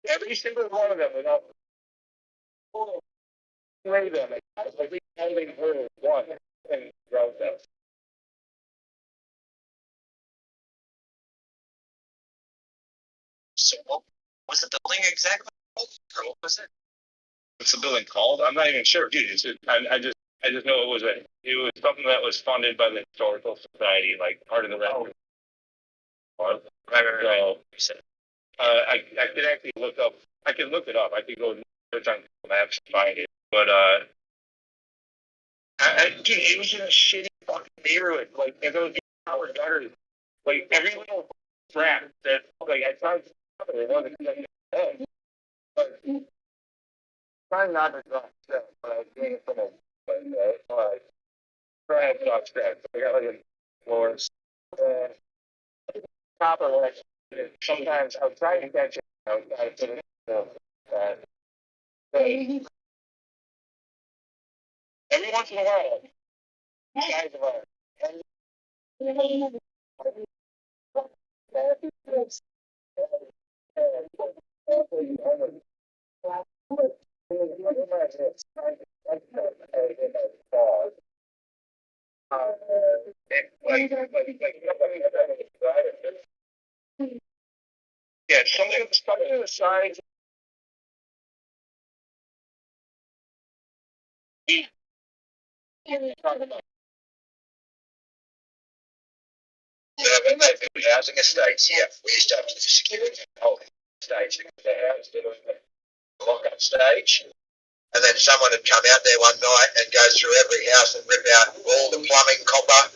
Every single one of them without play them. Every time they heard one and wrote them. So what was the building exactly? Or what was it? What's the building called? I'm not even sure, dude. I just know it was something that was funded by the historical society, like part of the record. Right. So, I could actually look up. I can look it up. I could go search on Google Maps and find it. But dude, it was in a shitty fucking neighborhood. Like, if it was our gutters, like every little crap that, like, I tried to stop it. It wasn't connected. But trying not to drop stuff, but I was doing it from a trying to drop stuff. I got like a floors. Top of it. Sometimes I was trying to catch it. I was trying to put it every once in a while, guys of ours. Yeah, something to the sides. Housing estates, yeah. We used to have to security holding stage because the house did a lock-up stage. And then someone would come out there one night and go through every house and rip out all the plumbing, copper,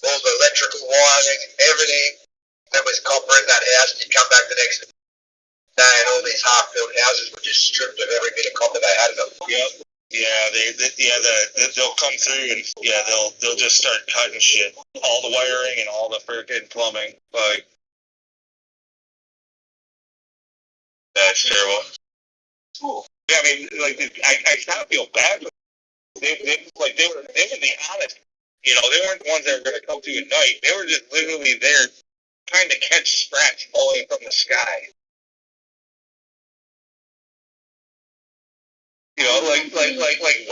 all the electrical wiring, everything that was copper in that house. And you'd come back the next day and all these half-built houses were just stripped of every bit of copper they had in them. Yep. Yeah, they'll come through and they'll just start cutting shit, all the wiring and all the freaking plumbing. Like, that's terrible. Cool. Yeah, I mean, like, I kind of feel bad, but they were the honest. You know, they weren't the ones that were going to come through at night. They were just literally there trying to catch scraps falling from the sky. You know, like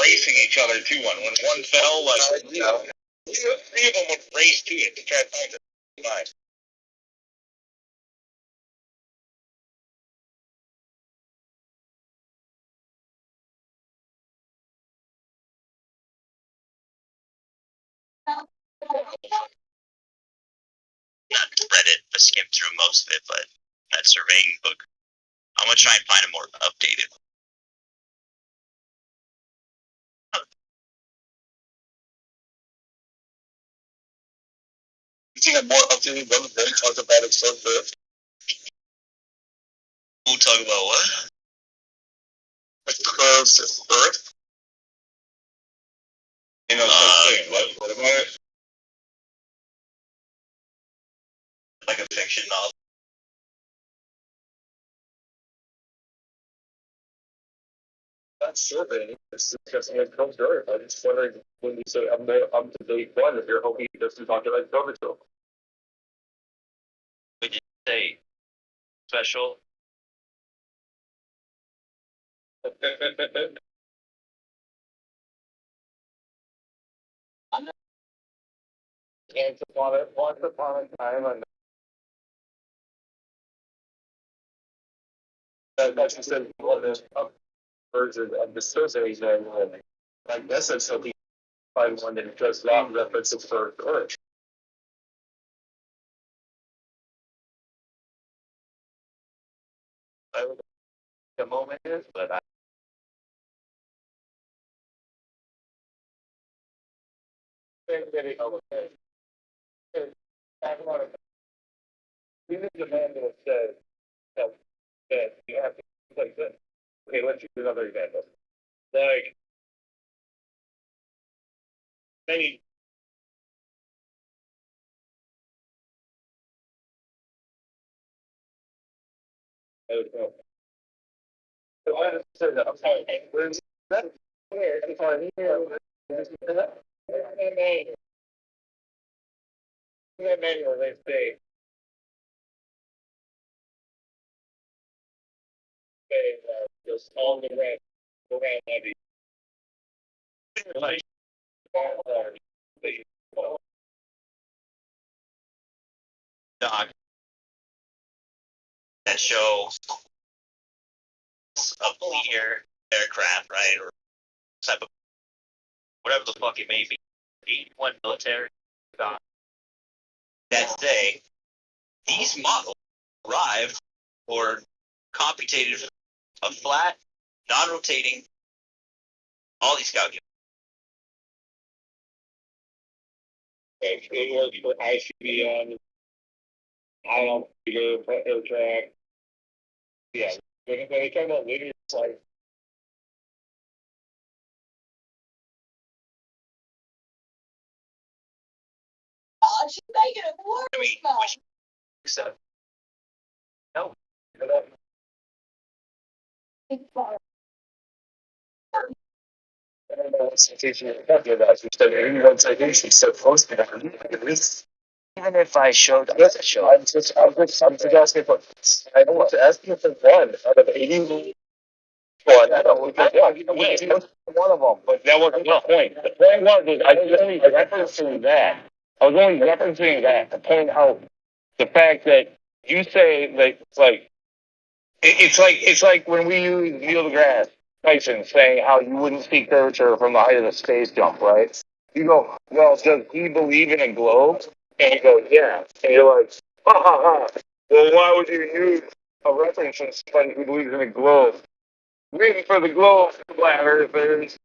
racing each other to one. When one fell, like, you know, three of them would race to it to try to find it. Nice. Not read it, but skimmed through most of it, but that surveying book, I'm gonna try and find a more updated. You think a more updated one really talks about it so good? We'll talk about what? Like the curves of Earth? You know, what about it? Like a fiction novel. Not surveying, it's discussing it comes to Earth. I'm just wondering when you say I'm up to date one, if you're hoping just to talk about Donato. Would you say special? Once upon a time, and that's just one of the versions of the surveys, and I guess it's something find one that does not reference it for Earth. I don't know what the moment is, but I think that it Even the manual says that you have to like this. Okay, let's use another example. Like many. Manual, they say just all the red levy. Like, dog that show a clear aircraft, right, or type of whatever the fuck it may be. 81 military doc that say these models arrived or computated a flat, non-rotating, all these calculations. It works for ICBM, IOM, air track. Yeah, when they talk about linear flight. She's making it worse. I mean, so, no. I don't know what citation you're talking about. You said 81 citations so close to that. At least, even if I showed, I'm just asking for, I was asking for one out of 81. Well, I don't know, one of them, but that wasn't the point. The point was, I was only referencing that. I was only referencing that to point out the fact that you say that it's like when we use Neil deGrasse Tyson saying how you wouldn't see curvature from the height of the space jump, right? You go, well, does he believe in a globe? And you go, yeah. And you're like, ha ha ha. Well, why would you use a reference from somebody who believes in a globe? Waiting for the globe, flat earthers.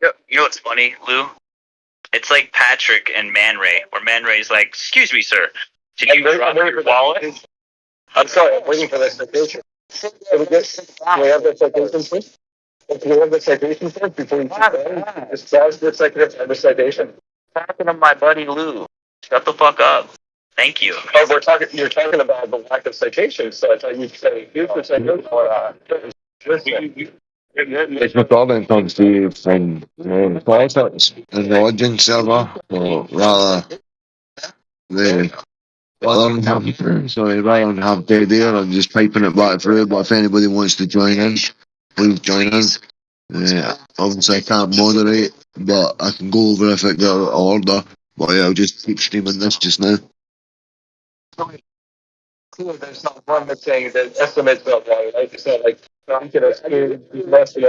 You know what's funny, Lou? It's like Patrick and Man Ray, where Man Ray's like, excuse me, sir, did you drop your wallet? I'm sorry, I'm waiting for the citation. Can we have the citation, please? Can we have the citation first before you just browse the citation? Talking to my buddy Lou. Shut the fuck up. Thank you. Oh, you're talking about the lack of citations, so I thought you'd say, here's the citation. It's my comment on Steve from politics and religion server, or rather the rather than have dead air, I'm just piping it back through. But if anybody wants to join in, please join in. Obviously, I can't moderate, but I can go over if it got out of order. But yeah, I'll just keep streaming this just now. Clearly, there's not one that's saying that estimates not right. I just said, like, I'm gonna less than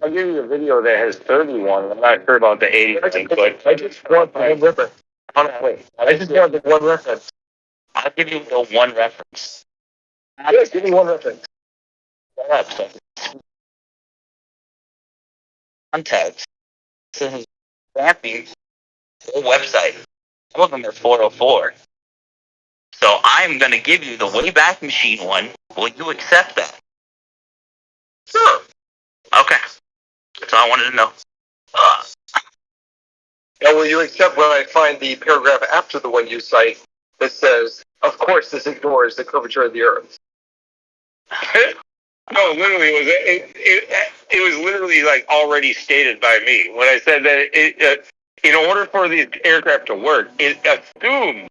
I'll give you a video that has 31. I'm not sure about the 80 thing, but I just want one reference. Wait, I just want the one reference. I'll give you the one reference. Yes, give me one reference. Shut up, son. Context. This is crappy. Whole website. Some of them are 404. So I'm going to give you the Wayback Machine one. Will you accept that? Sure. Okay. That's all I wanted to know. Now, will you accept when I find the paragraph after the one you cite that says, of course, this ignores the curvature of the Earth? No, literally, it was literally like already stated by me when I said that in order for these aircraft to work, it assumes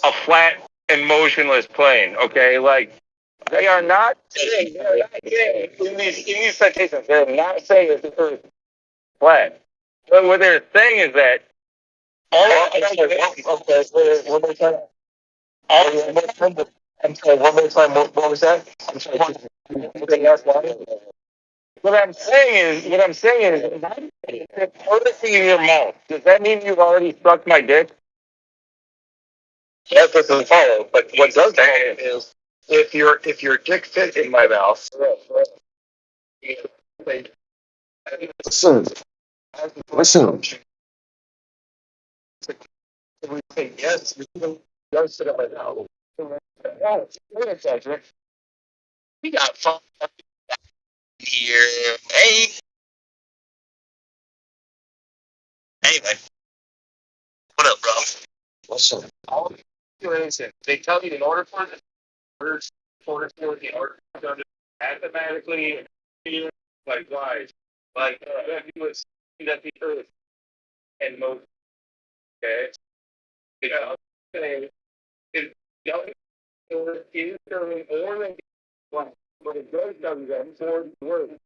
a flat and motionless plane. Okay, like they are not saying in these citations, they're not saying that the Earth is flat. But what they're saying is that all one more time. I'm sorry, one more time. What was that? I'm sorry. What I'm saying is, courtesy in your mouth. Does that mean you've already sucked my dick? That doesn't follow. But what does follow is if your dick fit in my mouth. Listen. We say yes. You don't sit in my mouth. Oh, wait a second. We got fun here. Hey, hey, man. What up, bro? What's up? All the calculation. They tell you in order for the in order to mathematically, like why, like that you would see that the Earth and most okay, you know, saying is young or is turning more than one, but it does tell you that for the word.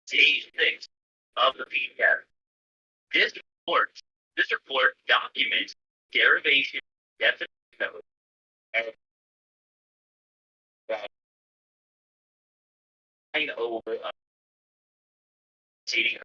Stage 6 of the PDF. This report, this report documents derivation, definition of, and line over derivation.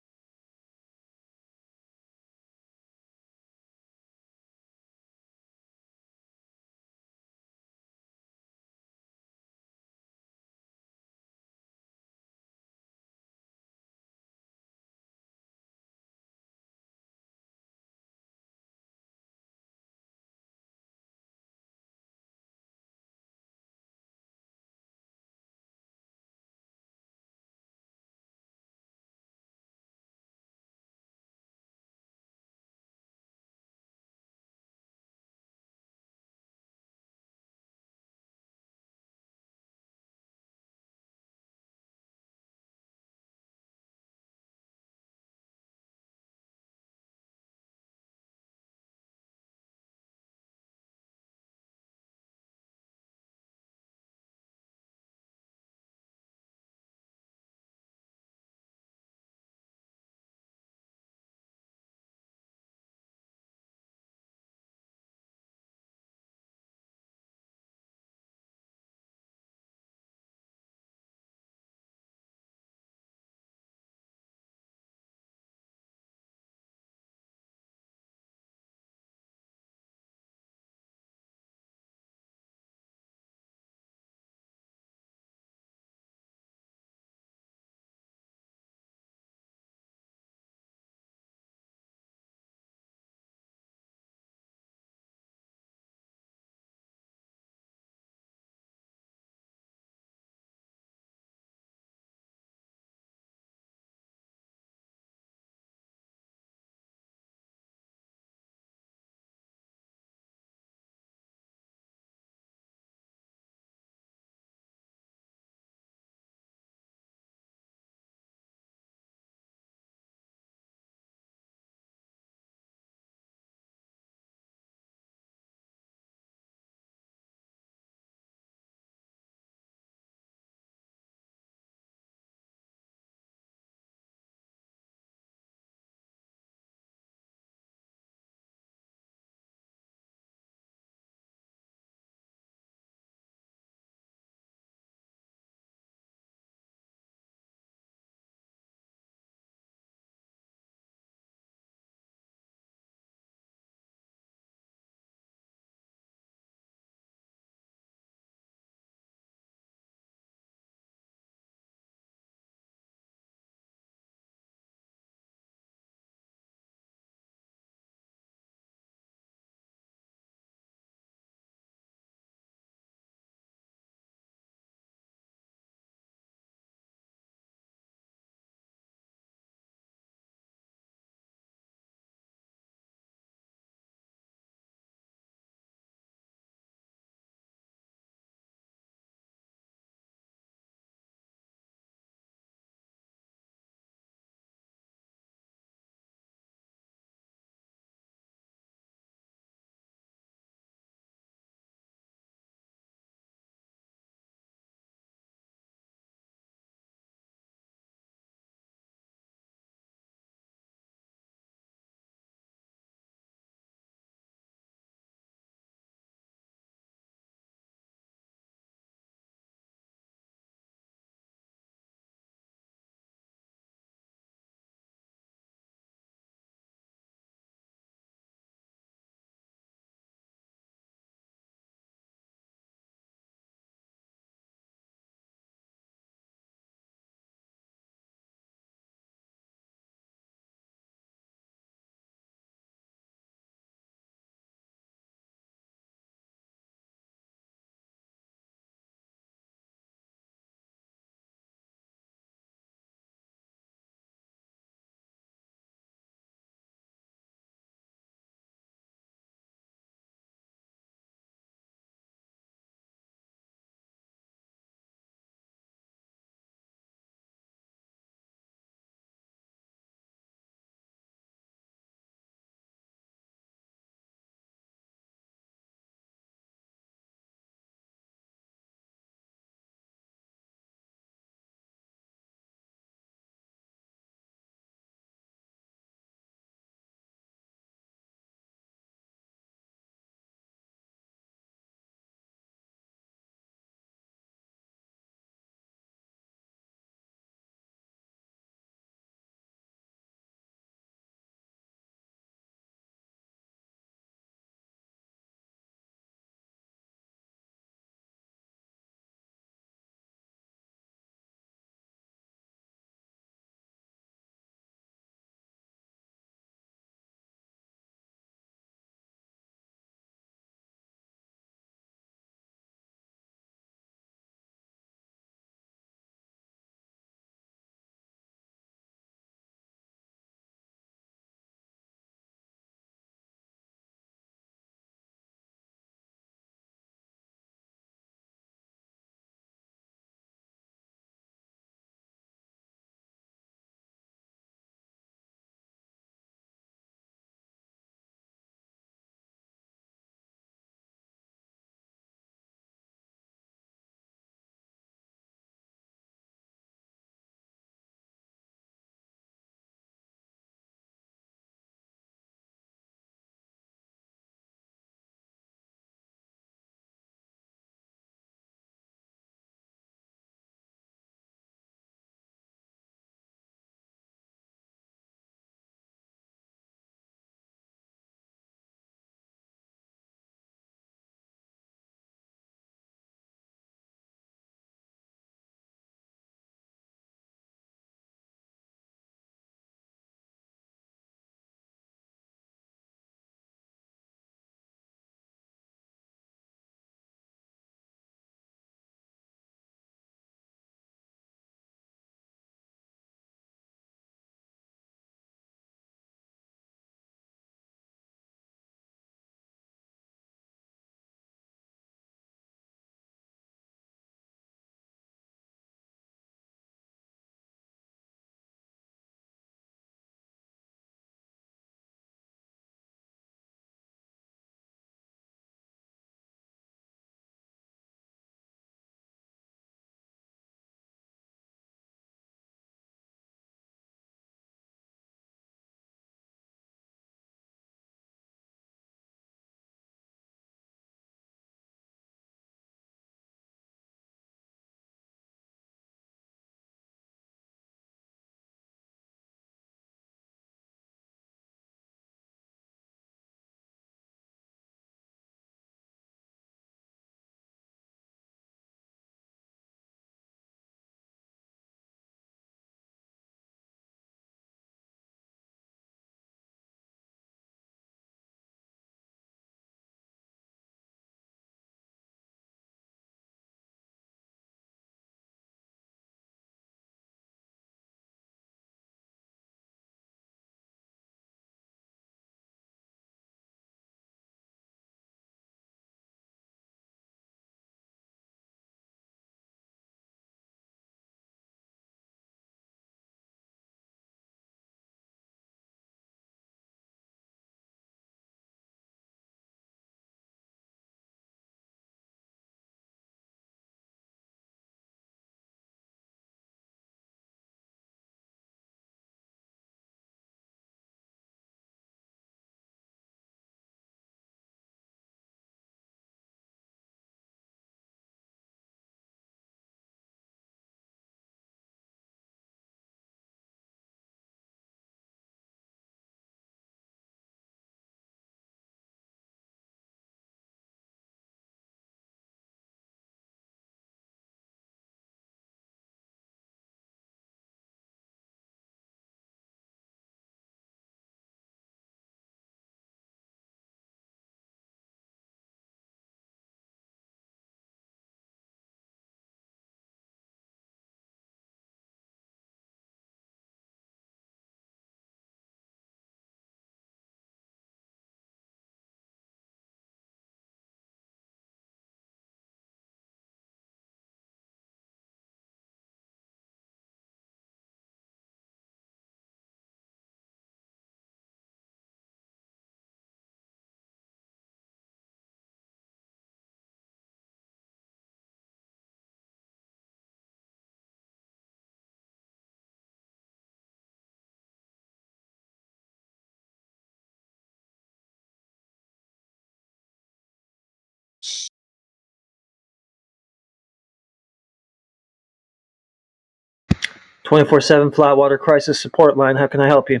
24/7 Flatwater Crisis Support Line. How can I help you?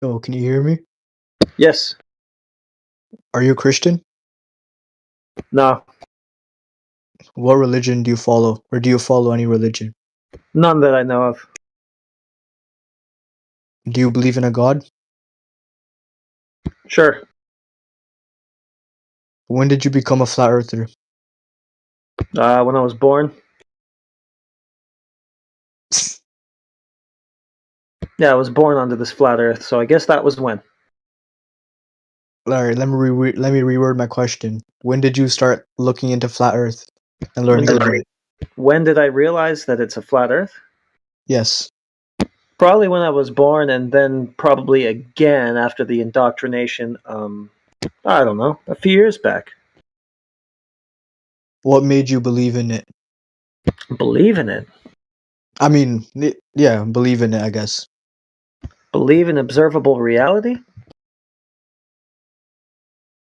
Oh, can you hear me? Yes. Are you a Christian? No. What religion do you follow? Or do you follow any religion? None that I know of. Do you believe in a God? Sure. When did you become a flat earther? When I was born. Yeah, I was born onto this flat Earth, so I guess that was when. Alright, let me reword my question. When did you start looking into flat earth and learning about it? When did I realize that it's a flat Earth? Yes. Probably when I was born, and then probably again after the indoctrination. I don't know, a few years back. What made you believe in it? Believe in it. I mean, yeah, believe in it, I guess. Believe in observable reality?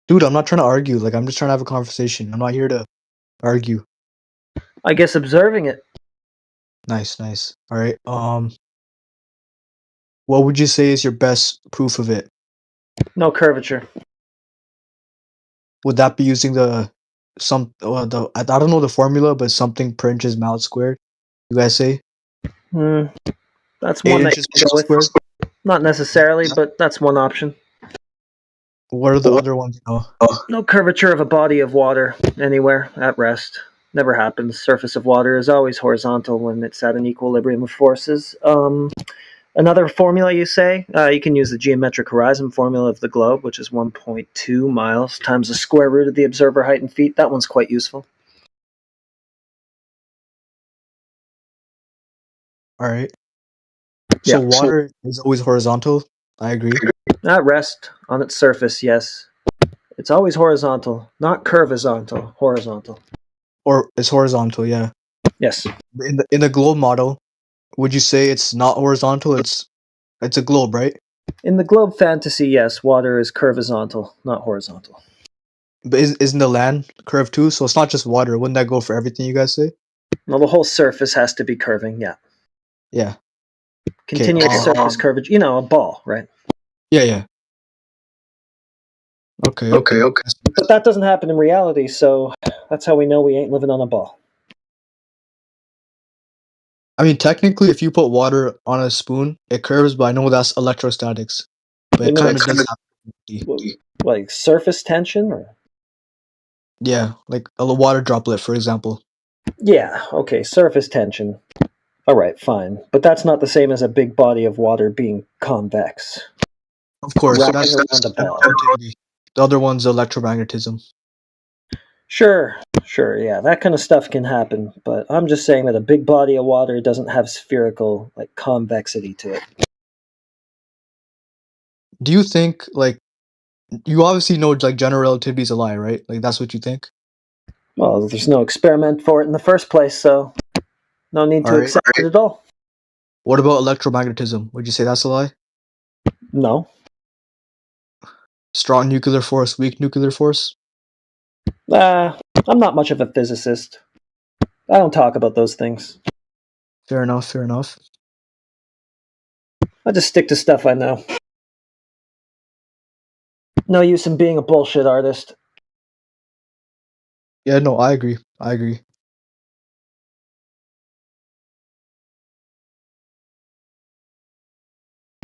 Dude, I'm not trying to argue. Like, I'm just trying to have a conversation. I'm not here to argue. I guess observing it. Nice. Alright, what would you say is your best proof of it? No curvature. Would that be using I don't know the formula, but something per inch is mouth squared? You guys say That's 8 one that inches you can go with. squared? Not necessarily, but that's one option. What are the other ones? No curvature of a body of water anywhere at rest. Never happens. Surface of water is always horizontal when it's at an equilibrium of forces. Another formula you say? You can use the geometric horizon formula of the globe, which is 1.2 miles times the square root of the observer height in feet. That one's quite useful. Alright. So Yeah. water is always horizontal? I agree. At rest, on its surface, yes. It's always horizontal, not curvizontal, horizontal. Or it's horizontal, yeah. Yes. In the globe model, would you say it's not horizontal? It's a globe, right? In the globe fantasy, yes, water is curvizontal, not horizontal. But isn't the land curved too? So it's not just water. Wouldn't that go for everything you guys say? Well, the whole surface has to be curving, yeah. Yeah. Continuous surface curvature. You know, a ball, right? Yeah. Okay. But that doesn't happen in reality, so that's how we know we ain't living on a ball. I mean, technically, if you put water on a spoon, it curves, but I know that's electrostatics. But it kind of does happen. Like surface tension? Or? Yeah, like a water droplet, for example. Yeah, okay, surface tension. All right, fine. But that's not the same as a big body of water being convex. Of course, Wrapping that's around a ball. relativity. The other one's electromagnetism. Sure, yeah, that kind of stuff can happen, but I'm just saying that a big body of water doesn't have spherical, like, convexity to it. Do you think, like, you obviously know, like, general relativity is a lie, right? Like, that's what you think? Well, there's no experiment for it in the first place, so no need to accept it at all. What about electromagnetism? Would you say that's a lie? No. Strong nuclear force, weak nuclear force? I'm not much of a physicist. I don't talk about those things. Fair enough. I just stick to stuff I know. No use in being a bullshit artist. Yeah, no, I agree.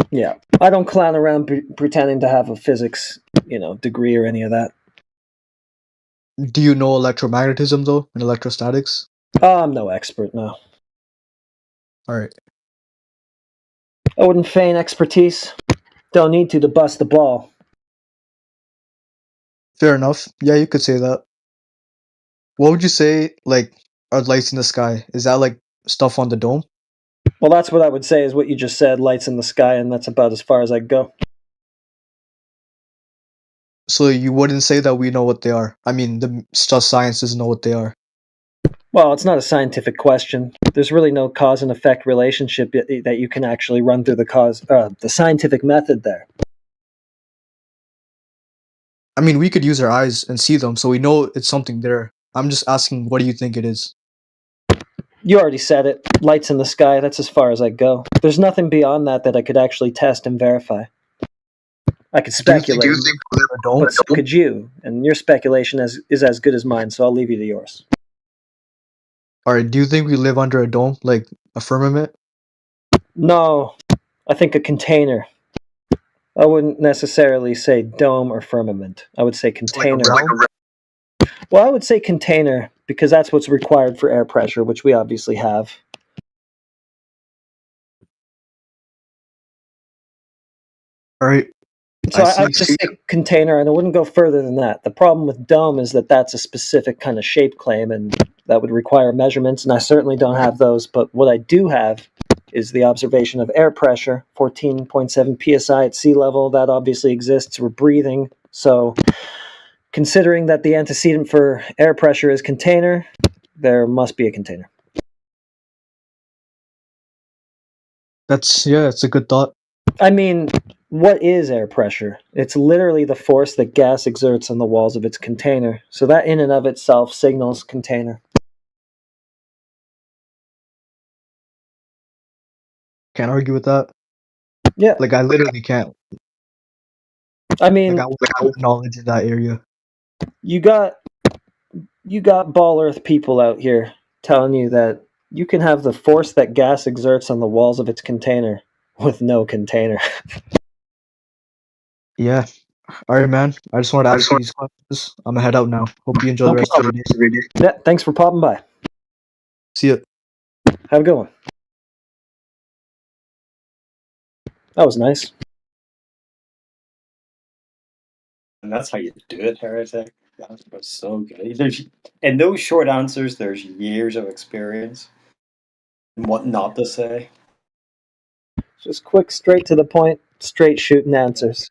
Yeah, I don't clown around pretending to have a physics, degree or any of that. Do you know electromagnetism, though, and electrostatics? I'm no expert, no. Alright. I wouldn't feign expertise. Don't need to bust the ball. Fair enough. Yeah, you could say that. What would you say, like, are lights in the sky? Is that, like, stuff on the dome? Well, that's what I would say is what you just said, lights in the sky, and that's about as far as I go. So you wouldn't say that we know what they are? I mean, the science doesn't know what they are. Well, it's not a scientific question. There's really no cause and effect relationship that you can actually run through the scientific method there. I mean, we could use our eyes and see them, so we know it's something there. I'm just asking, what do you think it is? You already said it. Lights in the sky, that's as far as I go. There's nothing beyond that I could actually test and verify. I could speculate. Do you think we live in a dome? But so could you, and your speculation is as good as mine, so I'll leave you to yours. Alright, do you think we live under a dome, like a firmament? No, I think a container. I wouldn't necessarily say dome or firmament. I would say container. Well, I would say container because that's what's required for air pressure, which we obviously have. Alright. So I would just say container, and I wouldn't go further than that. The problem with dome is that that's a specific kind of shape claim, and that would require measurements, and I certainly don't have those. But what I do have is the observation of air pressure, 14.7 psi at sea level. That obviously exists. We're breathing. So considering that the antecedent for air pressure is container, there must be a container. That's a good thought. I mean, what is air pressure? It's literally the force that gas exerts on the walls of its container. So that in and of itself signals container. Can't argue with that. Yeah. Like, I literally can't. I mean, like, I have knowledge in that area. You got ball earth people out here telling you that you can have the force that gas exerts on the walls of its container with no container. Yeah. Alright, man. I just wanted to ask you these questions. I'm gonna head out now. Hope you enjoy the rest of your day. Yeah, thanks for popping by. See ya. Have a good one. That was nice. And that's how you do it, Heretic. That was so good. In those short answers, there's years of experience and what not to say. Just quick, straight to the point, straight shooting answers.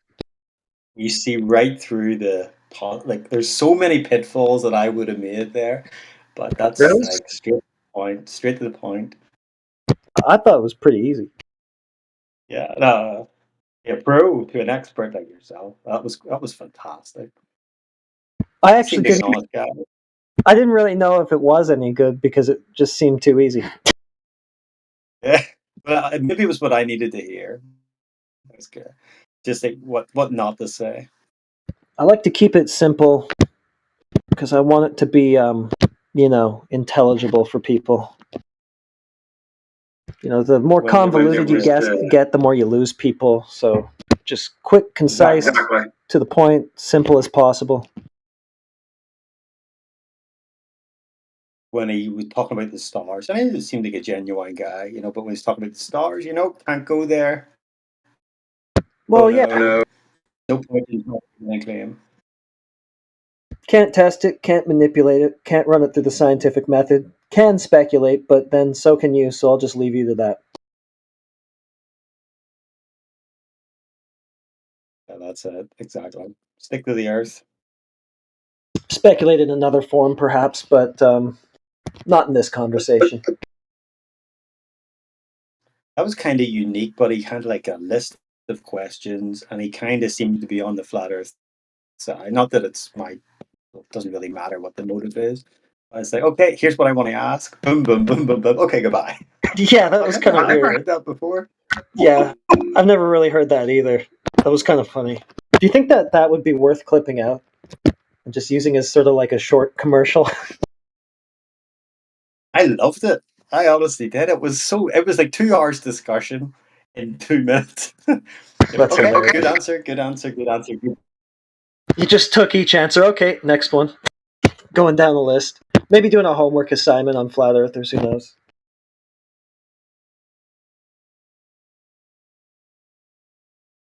You see right through like there's so many pitfalls that I would have made there, but that's like straight to the point. I thought it was pretty easy. Yeah, no, a pro to an expert like yourself. That was fantastic. I actually Seemed didn't. honest guy. I didn't really know if it was any good because it just seemed too easy. Yeah, well, maybe it was what I needed to hear. That's good. Just like what not to say. I like to keep it simple because I want it to be, intelligible for people. The more convoluted you get, the more you lose people. So just quick, concise, to the point, simple as possible. When he was talking about the stars, I mean, it seemed like a genuine guy, but when he's talking about the stars, can't go there. Well, yeah. No point in making a claim. Can't test it, can't manipulate it, can't run it through the scientific method. Can speculate, but then so can you, so I'll just leave you to that. Yeah, that's it. Exactly. Stick to the earth. Speculate in another form, perhaps, but not in this conversation. That was kind of unique, but he had like a list of questions, and he kind of seemed to be on the flat earth side. Not that it doesn't really matter what the motive is. I was like, okay, here's what I want to ask. Boom, boom, boom, boom, boom. Okay, goodbye. Yeah, that was kind of weird. I've heard that before. Yeah, I've never really heard that either. That was kind of funny. Do you think that would be worth clipping out and just using as sort of like a short commercial? I loved it. I honestly did. It was like 2 hours discussion in 2 minutes. That's okay, hilarious. good answer, good answer, good answer. You just took each answer. Okay, next one. Going down the list. Maybe doing a homework assignment on flat earthers, who knows?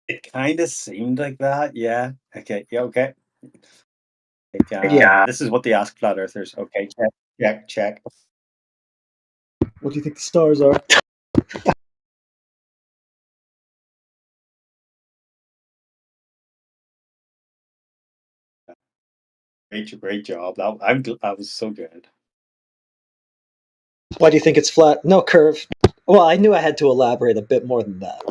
It kind of seemed like that, yeah. Okay, yeah, okay. Yeah. This is what they ask flat earthers. Okay, check. What do you think the stars are? Great job. That was so good. Why do you think it's flat? No curve. Well, I knew I had to elaborate a bit more than that.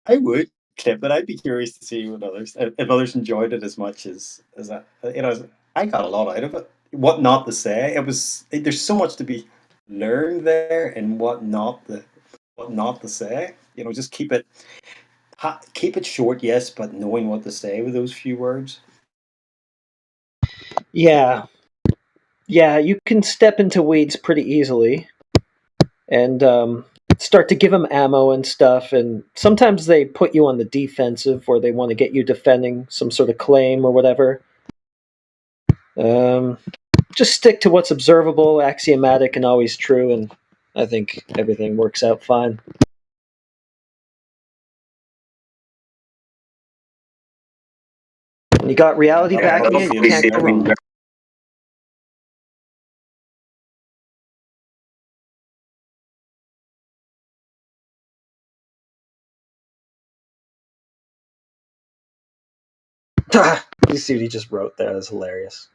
I would. clip, but I'd be curious to see what others, if others enjoyed it as much as I, I got a lot out of it. What not to say? There's so much to be learned there, and what not to say. Just keep it short, yes, but knowing what to say with those few words. Yeah, yeah, you can step into weeds pretty easily, and start to give them ammo and stuff. And sometimes they put you on the defensive, or they want to get you defending some sort of claim or whatever. Um, just stick to what's observable, axiomatic, and always true, and I think everything works out fine. When you got reality backing you, you can't go wrong. You see what he just wrote there? That's hilarious.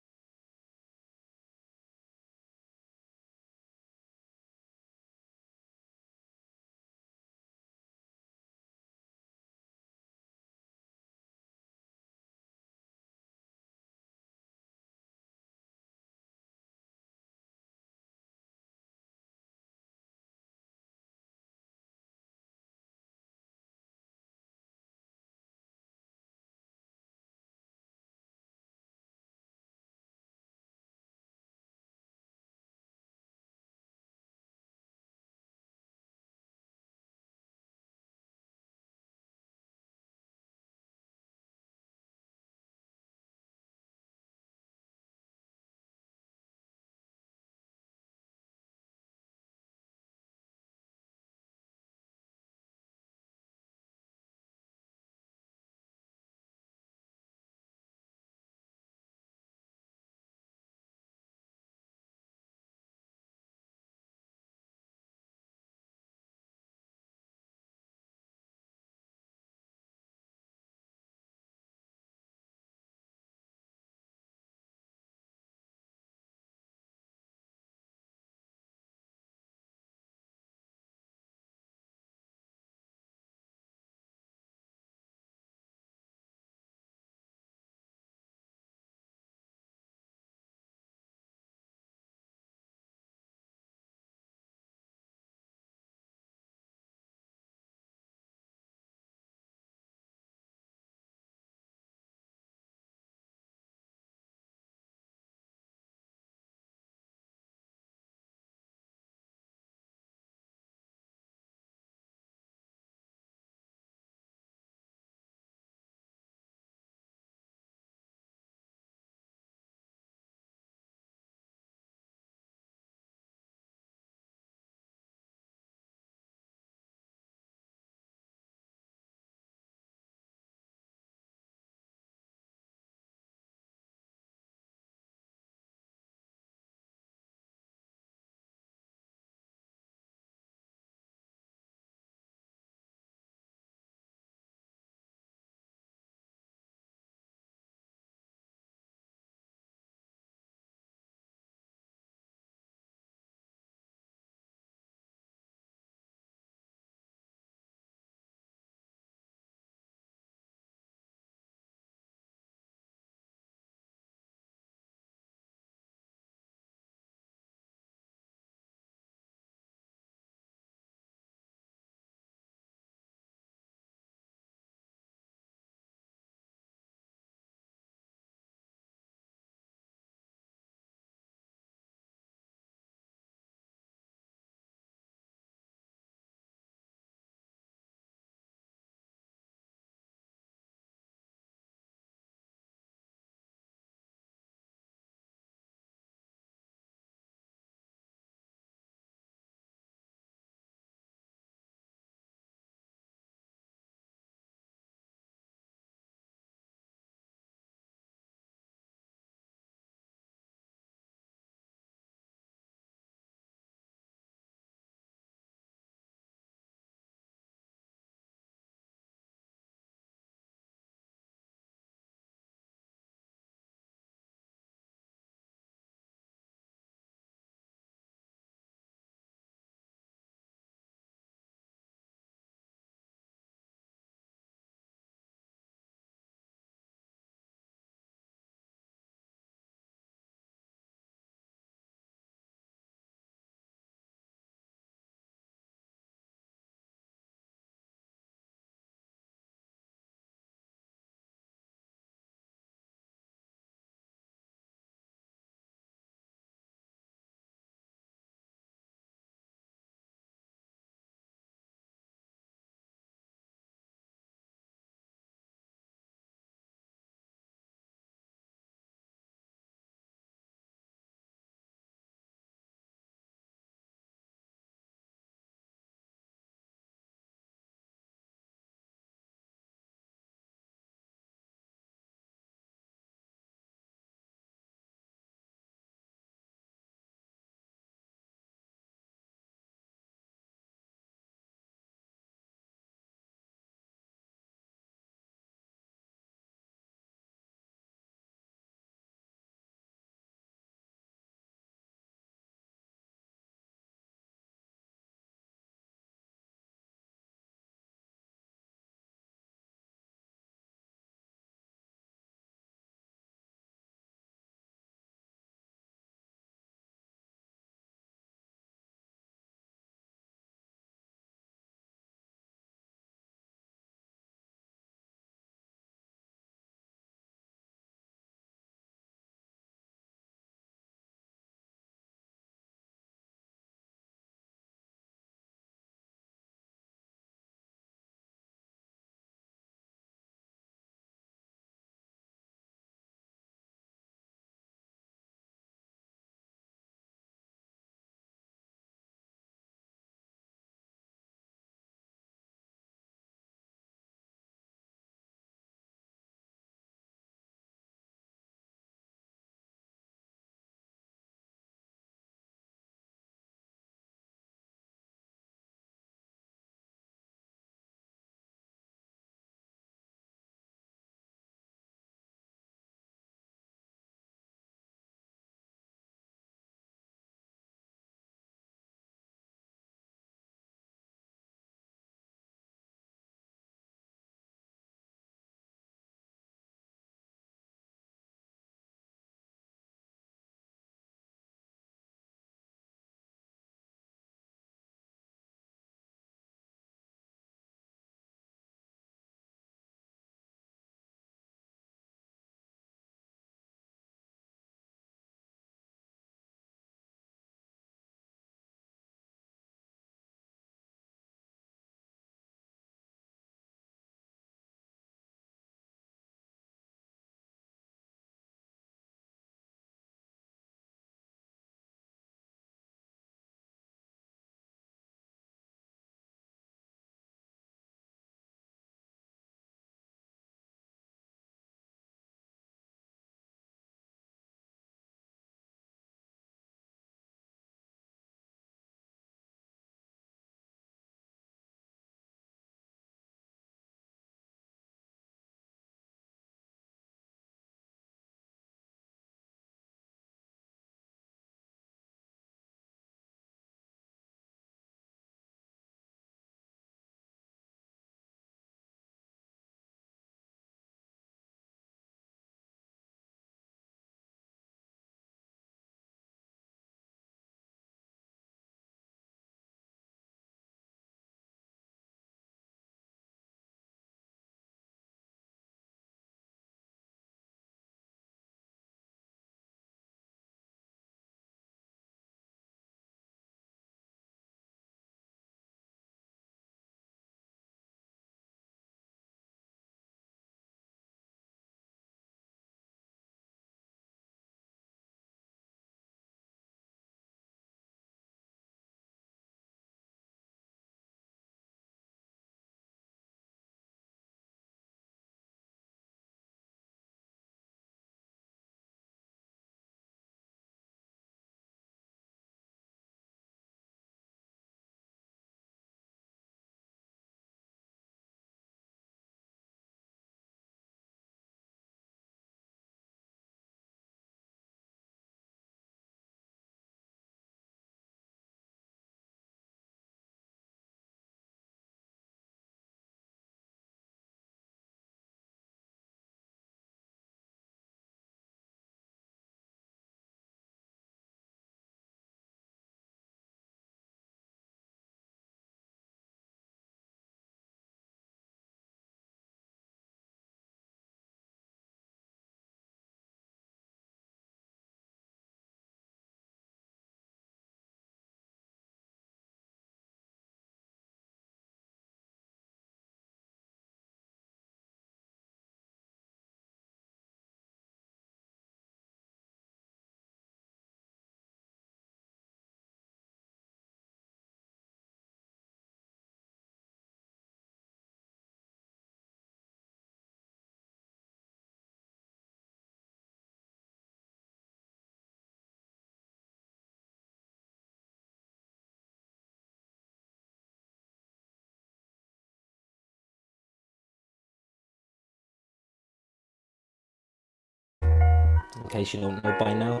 in case you don't know by now.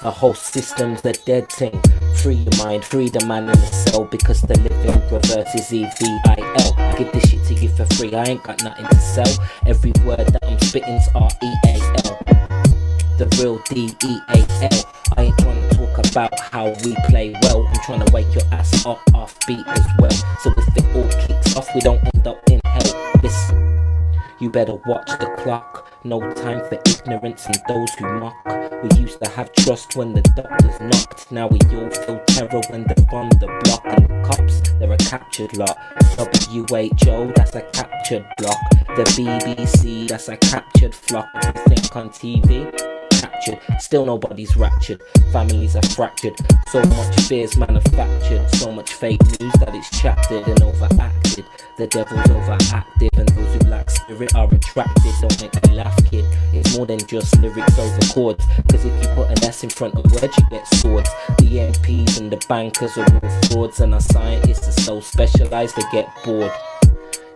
A whole system's a dead thing. Free your mind, free the man in the cell, because the living reverse is EVIL. I give this shit to you for free, I ain't got nothing to sell. Every word that I'm spitting's REAL. The real DEAL. I ain't trying to talk about how we play well, I'm trying to wake your ass up off beat as well. So if it all kicks off, we don't end up in hell. Listen, you better watch the clock. No time for ignorance and those who mock. We used to have trust when the doctors knocked. Now we all feel terror when they're on the block. And the cops, they're a captured lot. WHO, that's a captured block. The BBC, that's a captured flock. Everything on TV, captured. Still nobody's raptured. Families are fractured. So much fear's manufactured. So much fake news that it's chaptered and overacted. The devil's overactive, and those who lack spirit are attracted. Don't make me laugh, kid. It's more than just lyrics over chords. Cause if you put an S in front of words, you get swords. The MPs and the bankers are all frauds, and our scientists are so specialized they get bored.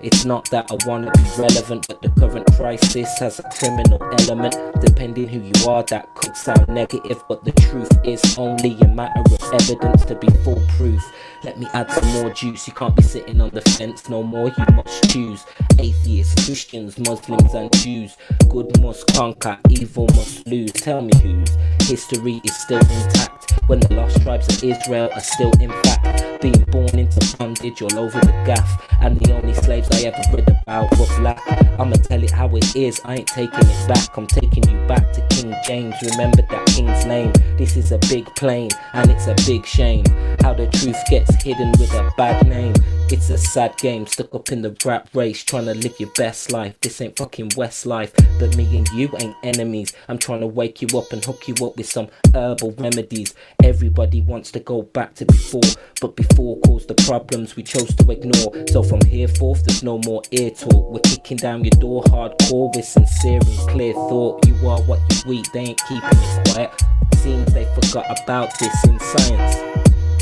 It's not that I want to be relevant, but the current crisis has a criminal element. Depending who you are, that could sound negative, but the truth is only a matter of evidence to be foolproof. Let me add some more juice. You can't be sitting on the fence no more, you must choose. Atheists, Christians, Muslims and Jews. Good must conquer, evil must lose. Tell me whose history is still intact, when the lost tribes of Israel are still in fact being born into bondage all over the gaff. And the only slaves I ever read about were black. I'ma tell it how it is, I ain't taking it back. I'm taking you back to King James, remember that king's name. This is a big plane, and it's a big shame how the truth gets hidden with a bad name. It's a sad game, stuck up in the rap race, trying to live your best life. This ain't fucking Westlife, but me and you ain't enemies. I'm trying to wake you up and hook you up with some herbal remedies. Everybody wants to go back to before, but before caused the problems we chose to ignore. So from here forth, there's no more ear talk. We're kicking down your door hardcore with sincere and clear thought. You are what you eat, they ain't keeping it quiet. Seems they forgot about this in science.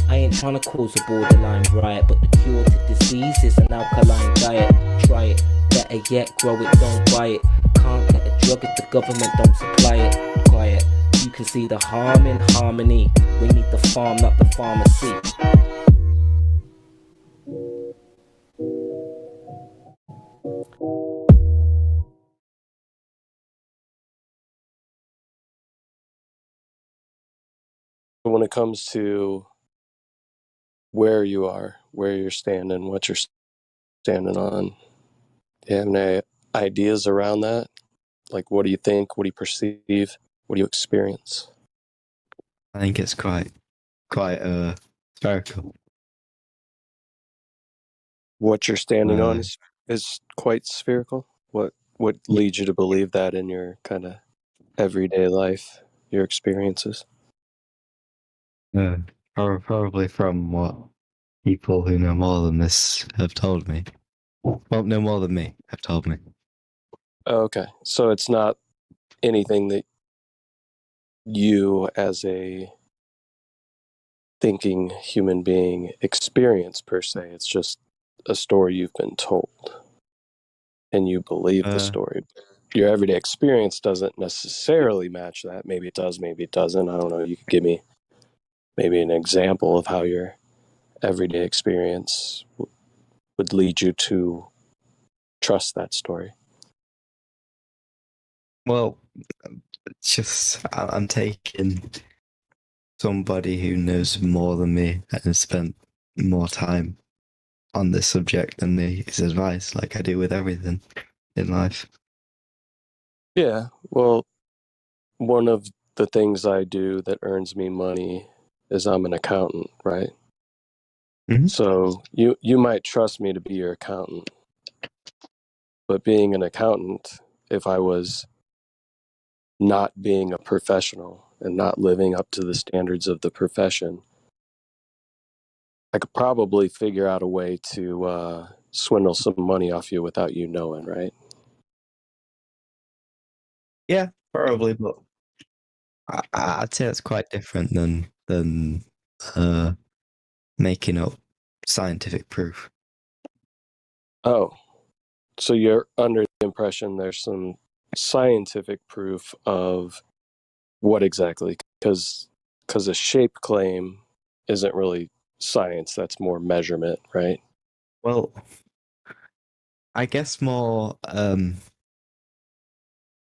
I ain't trying to cause a borderline riot, but the cure to disease is an alkaline diet. Try it, better yet, grow it, don't buy it. Can't get a drug if the government don't supply it. Quiet, you can see the harm in harmony. We need the farm, not the pharmacy. When it comes to where you are, where you're standing, what you're standing on, do you have any ideas around that? Like, what do you think? What do you perceive? What do you experience? I think it's quite spherical. What you're standing on is quite spherical. What leads you to believe that in your kind of everyday life, your experiences? Probably from what people who know more than this have told me. Well, no more than me have told me. Okay, so it's not anything that you as a thinking human being experience per se. It's just a story you've been told and you believe the story. Your everyday experience doesn't necessarily match that. Maybe it does, maybe it doesn't. I don't know. You could give me maybe an example of how your everyday experience would lead you to trust that story. Well, just I'm taking somebody who knows more than me and has spent more time on this subject than me, his advice, like I do with everything in life. Yeah, well, one of the things I do that earns me money is I'm an accountant, right? Mm-hmm. So you might trust me to be your accountant, but being an accountant, if I was not being a professional and not living up to the standards of the profession, I could probably figure out a way to swindle some money off you without you knowing, right? Yeah, probably, but I'd say it's quite different than making up scientific proof. Oh, so you're under the impression there's some scientific proof of what exactly? Because a shape claim isn't really science, that's more measurement, right? Well, I guess more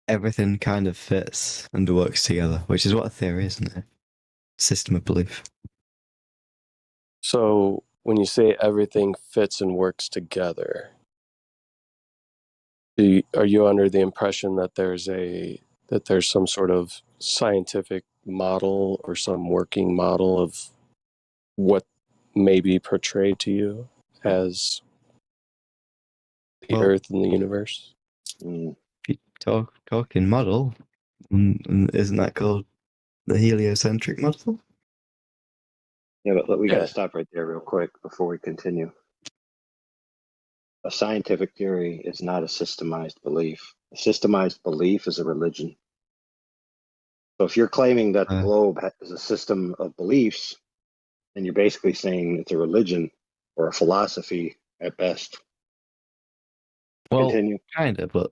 everything kind of fits and works together, which is what a theory is, isn't it? System of belief. So when you say everything fits and works together, are you under the impression that there's some sort of scientific model or some working model of what may be portrayed to you as the Earth and the universe? Talking model, isn't that called the heliocentric model? Yeah, but we got to stop right there real quick before we continue. A scientific theory is not a systemized belief. A systemized belief is a religion. So if you're claiming that the globe is a system of beliefs, then you're basically saying it's a religion or a philosophy at best. Well, continue. Kind of, but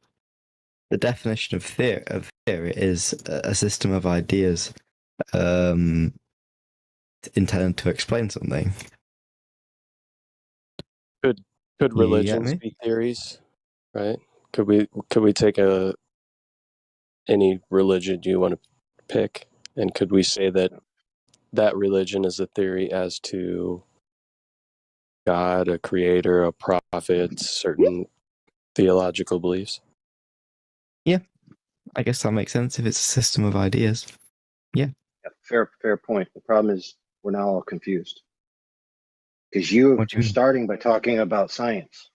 the definition of theory is a system of ideas intended to explain something. Could religions be theories, right? Could we take any religion you want to pick, and could we say that religion is a theory as to God, a creator, a prophet, certain theological beliefs? Yeah, I guess that makes sense if it's a system of ideas. Yeah. Fair point. The problem is we're now all confused. Because you're starting by talking about science.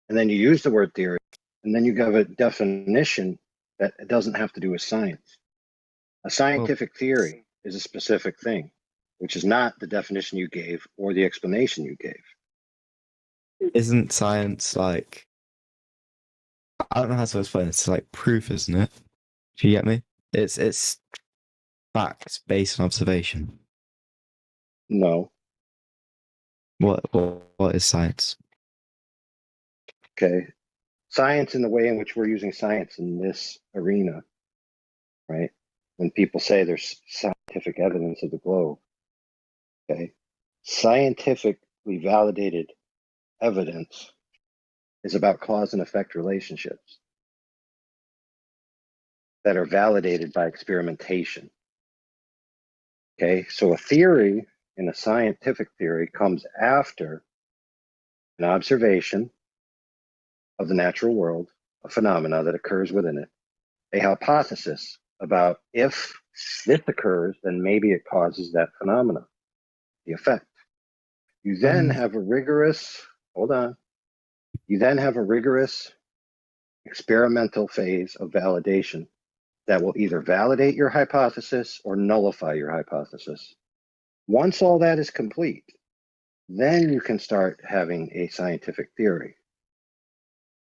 And then you use the word theory, and then you give a definition that it doesn't have to do with science. A scientific theory is a specific thing, which is not the definition you gave or the explanation you gave. Isn't science like, I don't know how to explain it, it's like proof, isn't it? Do you get me? It's facts based on observation. No. What is science? Okay. Science in the way in which we're using science in this arena, right? When people say there's scientific evidence of the globe, okay? Scientifically validated evidence is about cause and effect relationships that are validated by experimentation. Okay, so a theory in a scientific theory comes after an observation of the natural world, a phenomena that occurs within it, a hypothesis about if this occurs, then maybe it causes that phenomena, the effect. You then have a rigorous, experimental phase of validation that will either validate your hypothesis or nullify your hypothesis. Once all that is complete, then you can start having a scientific theory.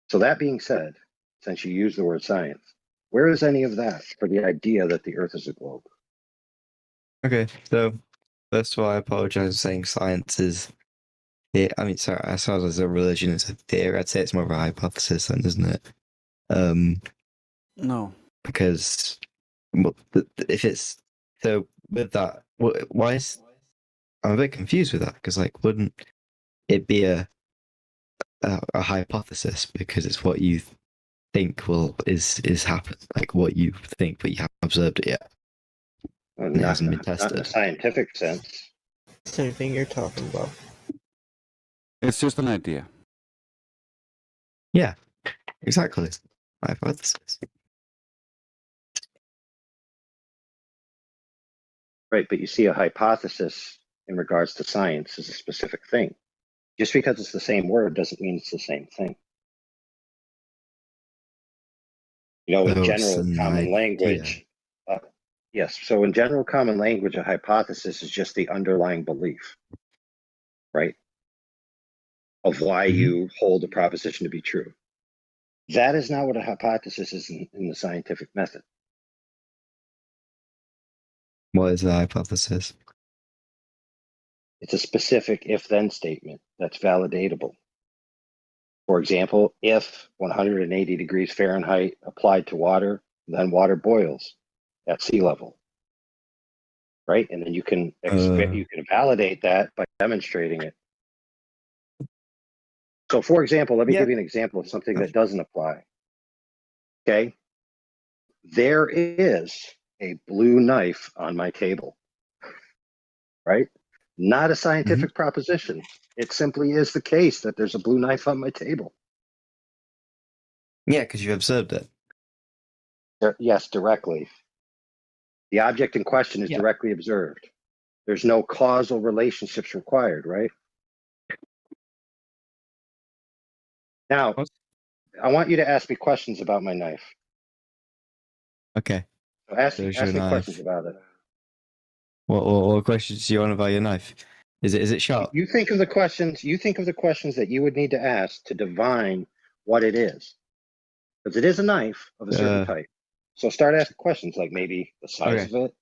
So that being said, since you use the word science, where is any of that for the idea that the Earth is a globe? Okay, so first of all, I apologize for saying science is. I mean, sorry, as far as a religion is a theory, I'd say it's more of a hypothesis, then, isn't it? No. Because if it's so with that, why is I'm a bit confused with that? Because like, wouldn't it be a hypothesis because it's what you think is happen, like what you think, but you haven't observed it yet. It hasn't been tested. Not in a scientific sense. Same thing you're talking about. It's just an idea. Yeah, exactly. Hypothesis. Right, but you see, a hypothesis in regards to science is a specific thing. Just because it's the same word doesn't mean it's the same thing. You know, in general common language, yes. So in general common language, a hypothesis is just the underlying belief, right? Of why you hold a proposition to be true. That is not what a hypothesis is in the scientific method. What is a hypothesis? It's a specific if-then statement that's validatable. For example, if 180 degrees Fahrenheit applied to water, then water boils at sea level, right? And then you can validate that by demonstrating it. So, for example, let me give you an example of something that doesn't apply. Okay, there is a blue knife on my table, right? Not a scientific proposition. It simply is the case that there's a blue knife on my table. Yeah, because you observed it. Yes, directly. The object in question is directly observed. There's no causal relationships required, right? Now, I want you to ask me questions about my knife. Okay. So ask me knife. questions about it. What questions do you want about your knife? Is it sharp? You think of the questions. You think of the questions that you would need to ask to divine what it is, because it is a knife of a certain type. So start asking questions like maybe the size of it.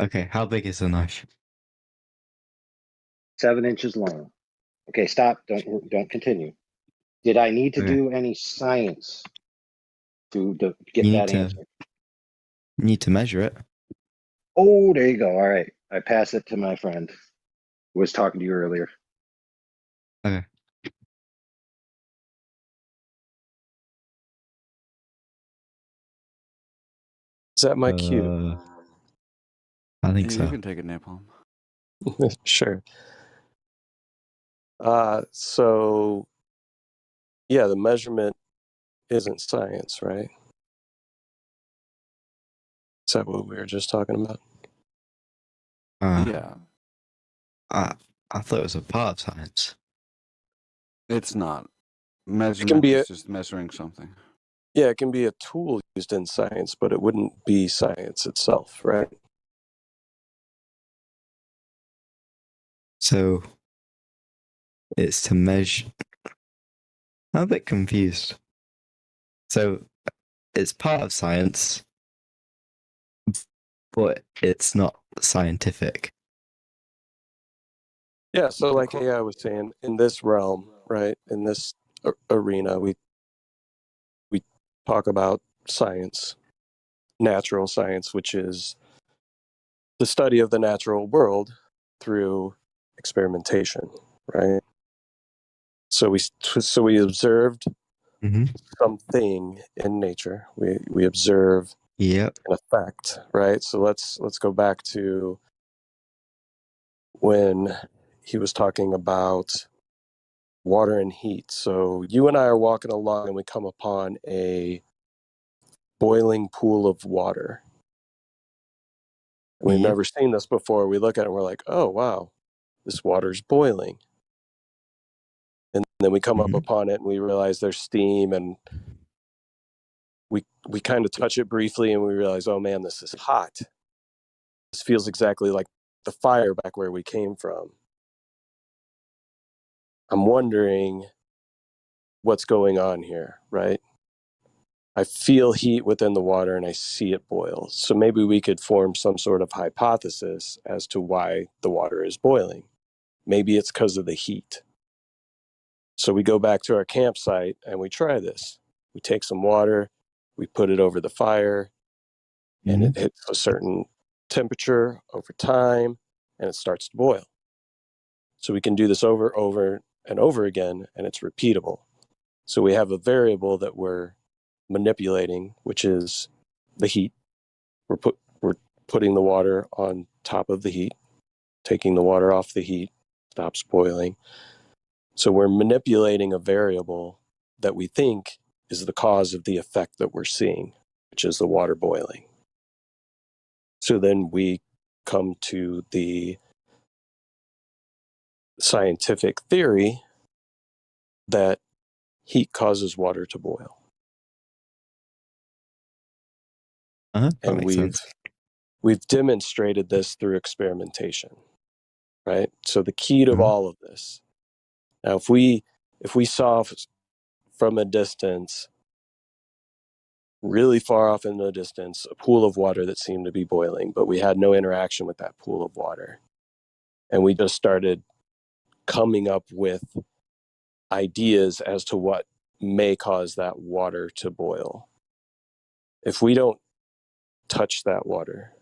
Okay, how big is the knife? 7 inches long. Okay, stop. Don't continue. Did I need to do any science to get that answer? You need to measure it. Oh, there you go. All right. I pass it to my friend who was talking to you earlier. Okay. Is that my cue? I think You so. can take it, Napalm. Sure. So, yeah, the measurement isn't science, right? Is that what we were just talking about? Yeah. I thought it was a part of science. It's not. Measurement is just measuring something. Yeah, it can be a tool used in science, but it wouldn't be science itself, right? So it's to measure. I'm a bit confused. So it's part of science, but it's not scientific. Yeah, so like I was saying, in this realm, right, in this arena, we talk about science, natural science, which is the study of the natural world through experimentation, right? So we observed something in nature. We observe an effect, right? So let's go back to when he was talking about water and heat. So you and I are walking along and we come upon a boiling pool of water. We've never seen this before. We look at it and we're like, oh, wow, this water's boiling. And then we come up upon it and we realize there's steam, and we kind of touch it briefly and we realize, oh man, this is hot. This feels exactly like the fire back where we came from. I'm wondering what's going on here, right? I feel heat within the water and I see it boil. So maybe we could form some sort of hypothesis as to why the water is boiling. Maybe it's because of the heat. So we go back to our campsite and we try this. We take some water, we put it over the fire, and it hits a certain temperature over time, and it starts to boil. So we can do this over and over again, and it's repeatable. So we have a variable that we're manipulating, which is the heat. We're putting the water on top of the heat, taking the water off the heat, stops boiling. So we're manipulating a variable that we think is the cause of the effect that we're seeing, which is the water boiling. So then we come to the scientific theory that heat causes water to boil. And we've demonstrated this through experimentation, right? So the key to all of this. Now, if we saw from a distance, really far off in the distance, a pool of water that seemed to be boiling, but we had no interaction with that pool of water, and we just started coming up with ideas as to what may cause that water to boil. If we don't touch that water,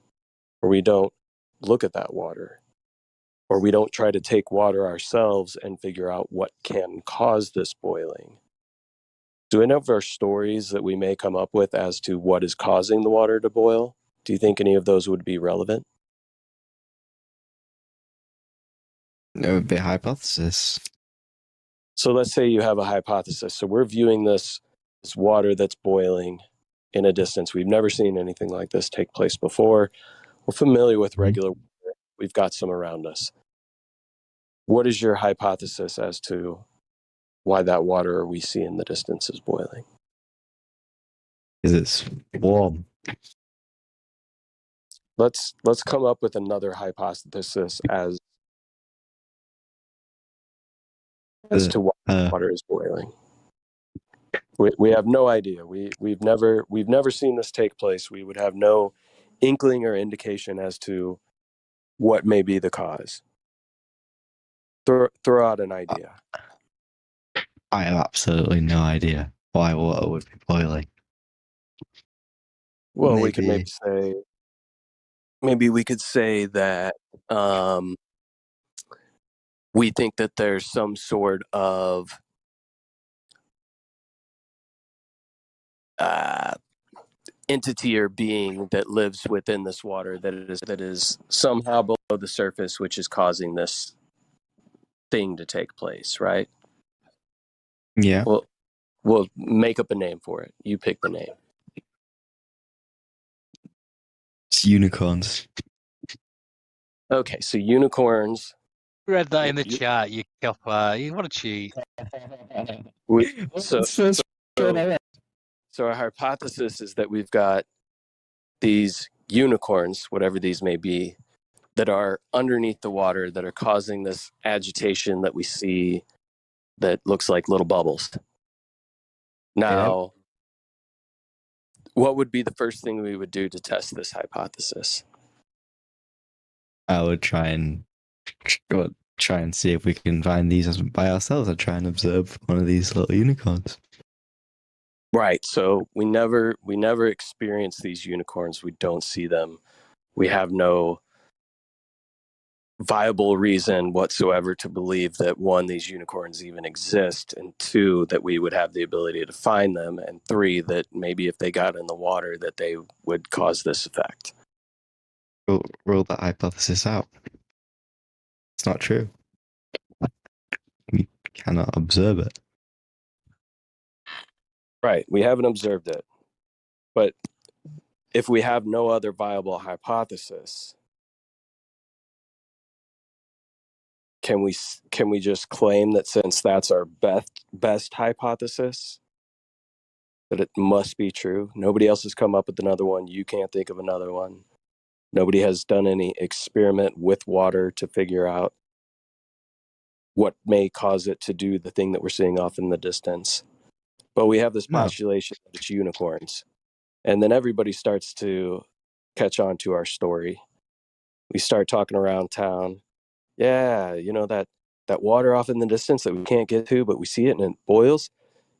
or we don't look at that water, or we don't try to take water ourselves and figure out what can cause this boiling, do any of our stories that we may come up with as to what is causing the water to boil, do you think any of those would be relevant? It would be a hypothesis. So let's say you have a hypothesis. So we're viewing this water that's boiling in a distance. We've never seen anything like this take place before. We're familiar with regular water. We've got some around us. What is your hypothesis as to why that water we see in the distance is boiling? Because it's warm. Let's come up with another hypothesis as to why water is boiling. We have no idea. We've never seen this take place. We would have no inkling or indication as to what may be the cause. Throw out an idea. I have absolutely no idea why water would be boiling. Well, we could maybe we could say that we think that there's some sort of entity or being that lives within this water that is somehow below the surface, which is causing this thing to take place, right? Yeah. Well, we'll make up a name for it. You pick the name. It's unicorns. Okay, so unicorns. Read that in the chat, you copper. You want to cheat. So our hypothesis is that we've got these unicorns, whatever these may be, that are underneath the water that are causing this agitation that we see that looks like little bubbles. Now, what would be the first thing we would do to test this hypothesis? I would try and see if we can find these by ourselves. I'd try and observe one of these little unicorns. Right. So we never experience these unicorns. We don't see them. We have no viable reason whatsoever to believe that, one, these unicorns even exist, and two, that we would have the ability to find them, and three, that maybe if they got in the water that they would cause this effect. Rule that hypothesis out. It's not true. We cannot observe it. Right. We haven't observed it. But if we have no other viable hypothesis, can we just claim that since that's our best hypothesis, that it must be true? Nobody else has come up with another one. You can't think of another one. Nobody has done any experiment with water to figure out what may cause it to do the thing that we're seeing off in the distance. But we have this postulation that it's unicorns. And then everybody starts to catch on to our story. We start talking around town. Yeah, you know that water off in the distance that we can't get to, but we see it and it boils?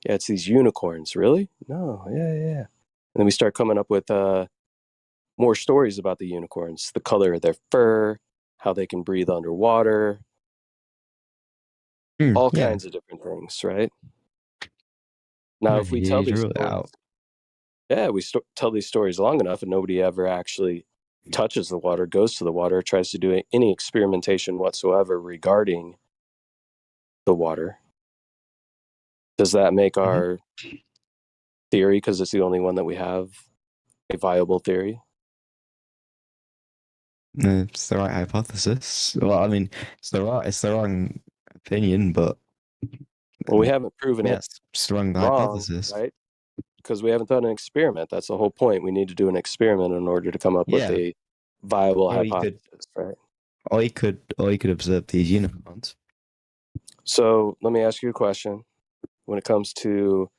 Yeah, it's these unicorns. Really? No, yeah. And then we start coming up with more stories about the unicorns, the color of their fur, how they can breathe underwater, all kinds of different things, right? Now, if we tell these stories, we tell these stories long enough and nobody ever actually touches the water, goes to the water, tries to do any experimentation whatsoever regarding the water, does that make our theory, because it's the only one that we have, a viable theory? It's the right hypothesis. Well, I mean, it's the wrong opinion, but we haven't proven it's the wrong hypothesis, right? Because we haven't done an experiment. That's the whole point. We need to do an experiment in order to come up with a viable hypothesis, right? Or you could observe these unicorns. So let me ask you a question. When it comes to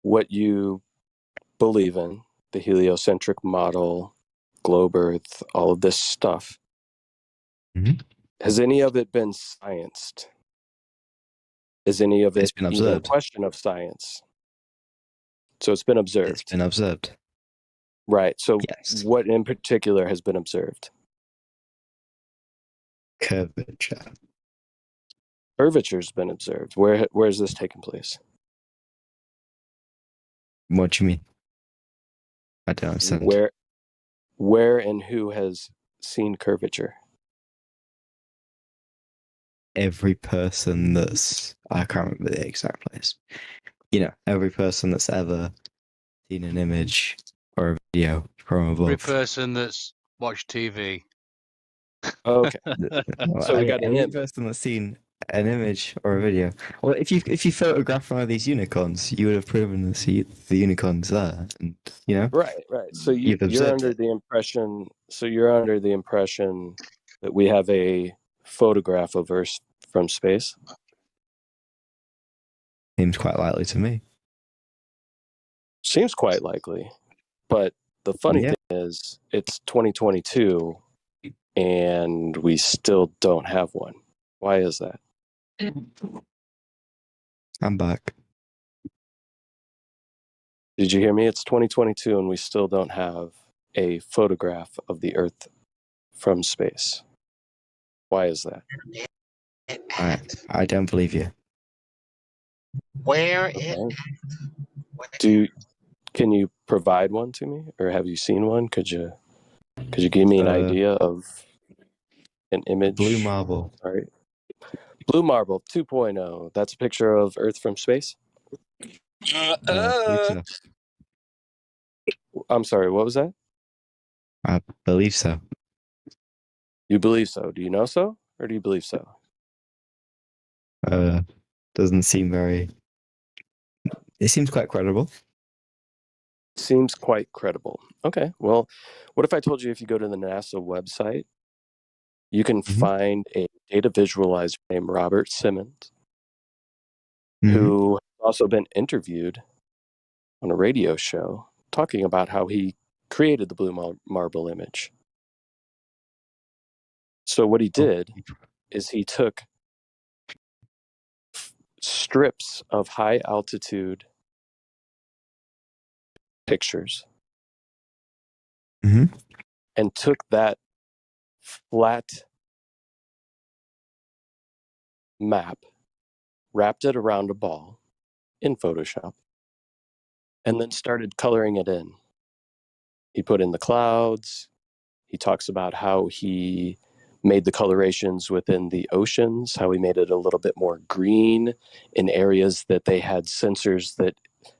what you believe in, the heliocentric model, globe Earth, all of this stuff, has any of it been scienced? Is any of It's it been even a observed. question of science? So it's been observed. It's been observed. Right. So Yes. what in particular has been observed? Curvature. Curvature's been observed. Where is this taking place? What do you mean? I don't understand. Where and who has seen curvature? Every person that's, I can't remember the exact place. You know, every person that's ever seen an image or a video from Every above. person that's watched TV. Okay. So we got an every person that's seen an image or a video. Well, if you photograph one of these unicorns, you would have proven the unicorns there, and you know. Right. So you've you're observed under it. the impression. So you're under the impression that we have a photograph of Earth from space. Seems quite likely to me. Seems quite likely, but the funny thing is, it's 2022, and we still don't have one. Why is that? I'm back. Did you hear me? It's 2022, and we still don't have a photograph of the Earth from space. Why is that? I don't believe you. Where it? Can you provide one to me, or have you seen one? Could you give me an idea of an image? Blue marble. All right. Blue marble 2.0. That's a picture of Earth from space. I'm sorry. What was that? I believe so. You believe so? Do you know so, or do you believe so? Doesn't seem very. It seems quite credible. Seems quite credible. Okay. Well, what if I told you if you go to the NASA website, you can find a data visualizer named Robert Simmons, who has also been interviewed on a radio show talking about how he created the blue marble image. So what he did is he took strips of high altitude pictures and took that flat map, wrapped it around a ball in Photoshop, and then started coloring it in. He put in the clouds. He talks about how he made the colorations within the oceans, how he made it a little bit more green in areas that they had sensors that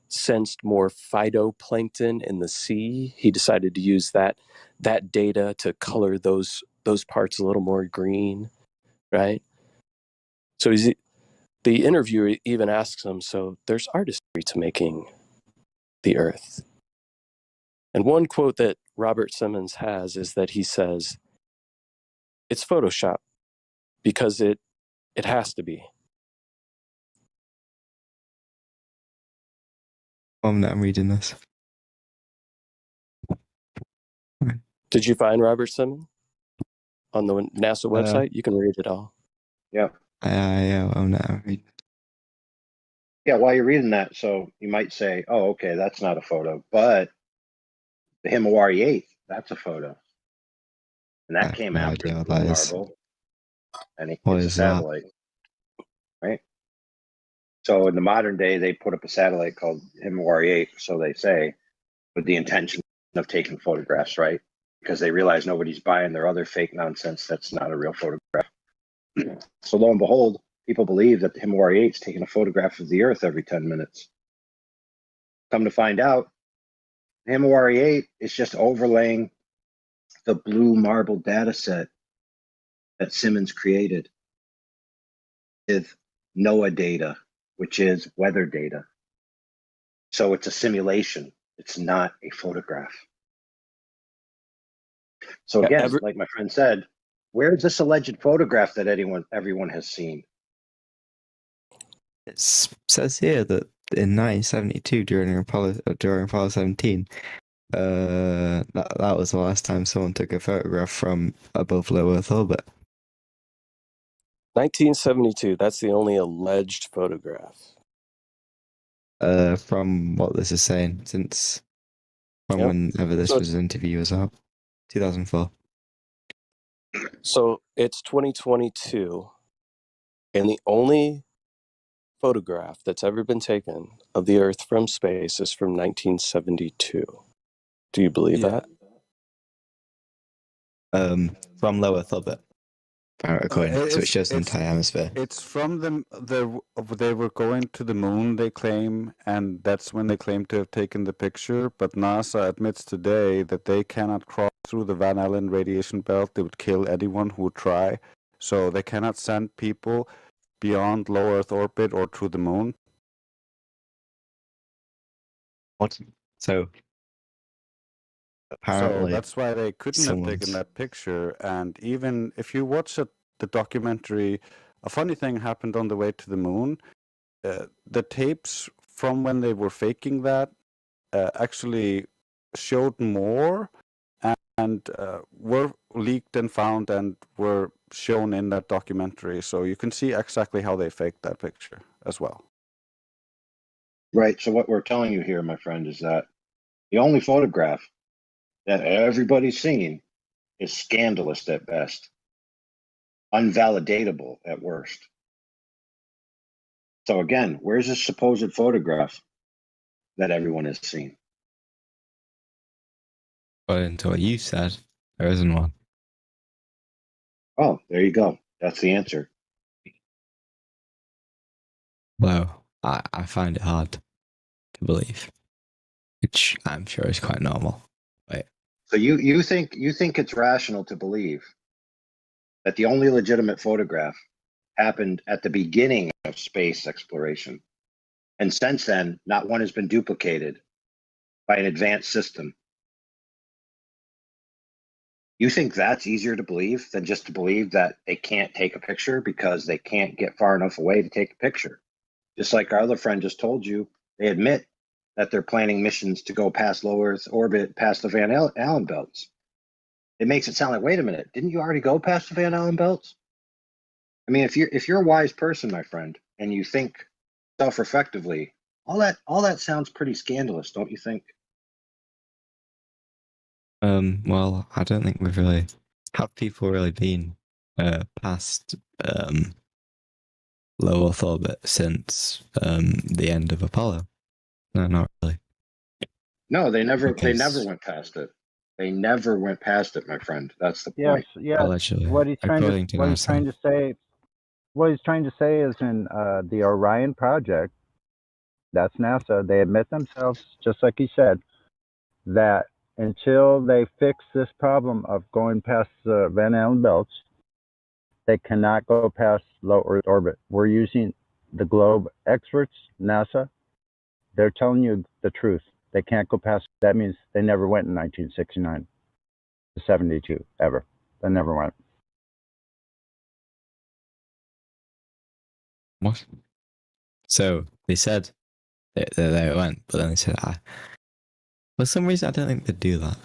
sensed more phytoplankton in the sea. He decided to use that data to color those parts a little more green, right? So the interviewer even asks him, so there's artistry to making the Earth. And one quote that Robert Simmons has is that he says, it's Photoshop because it has to be. I'm reading this. Did you find Robert Simmons on the NASA website? You can read it all. Yeah. I'm not reading. Yeah, while you're reading that, so you might say, oh, okay, that's not a photo, but the Himawari 8, that's a photo. And that came after the Blue Marble. And it's a satellite. Right? So in the modern day, they put up a satellite called Himawari 8, so they say, with the intention of taking photographs, right? Because they realize nobody's buying their other fake nonsense that's not a real photograph. So lo and behold, people believe that the Himawari 8 is taking a photograph of the Earth every 10 minutes. Come to find out, the Himawari 8 is just overlaying the blue marble data set that Simmons created with NOAA data, which is weather data. So it's a simulation. It's not a photograph. So again, like my friend said, where's this alleged photograph that everyone has seen? It says here that in 1972, during Apollo 17, that was the last time someone took a photograph from above low Earth orbit. 1972. That's the only alleged photograph. From what this is saying, since from Yep. whenever this So- was interview was up, 2004. So it's 2022, and the only photograph that's ever been taken of the Earth from space is from 1972. Do you believe that? From low Earth orbit, according so it shows the It's- entire hemisphere. It's from they were going to the moon, they claim, and that's when they claim to have taken the picture. But NASA admits today that they cannot cross through the Van Allen radiation belt. They would kill anyone who would try. So they cannot send people beyond low Earth orbit or to the moon. What? So apparently, So that's why they couldn't have taken someone's- that picture. And even if you watch the documentary, a funny thing happened on the way to the moon. The tapes from when they were faking that actually showed more and were leaked and found and were shown in that documentary. So you can see exactly how they faked that picture as well. Right. So what we're telling you here, my friend, is that the only photograph that everybody's seen is scandalous at best, unvalidatable at worst. So again, where's this supposed photograph that everyone has seen? according to what you said, there isn't one. Oh, there you go. That's the answer. Well, I find it hard to believe, which I'm sure is quite normal. Wait, So you think it's rational to believe that the only legitimate photograph happened at the beginning of space exploration, and since then, not one has been duplicated by an advanced system. You think that's easier to believe than just to believe that they can't take a picture because they can't get far enough away to take a picture? Just like our other friend just told you, they admit that they're planning missions to go past low Earth orbit, past the Van Allen belts. It makes it sound like, wait a minute, didn't you already go past the Van Allen belts? I mean, if you're a wise person, my friend, and you think self-reflectively, all that sounds pretty scandalous, don't you think? well, I don't think we've really have people really been past low Earth orbit since the end of Apollo. No, not really. No, they never Because- went past it. They never went past it, my friend. That's the Yes, point. yes. Allegedly, What he's trying according to to what he's NASA. trying to say what he's trying to say is in the Orion project, that's NASA, they admit themselves, just like he said, that until they fix this problem of going past the Van Allen belts, they cannot go past low Earth orbit. We're using the globe experts, NASA. They're telling you the truth. They can't go past. That means they never went in 1969 to 72 ever. They never went. What? So they said that it went, but then they said, for some reason, I don't think they'd do that.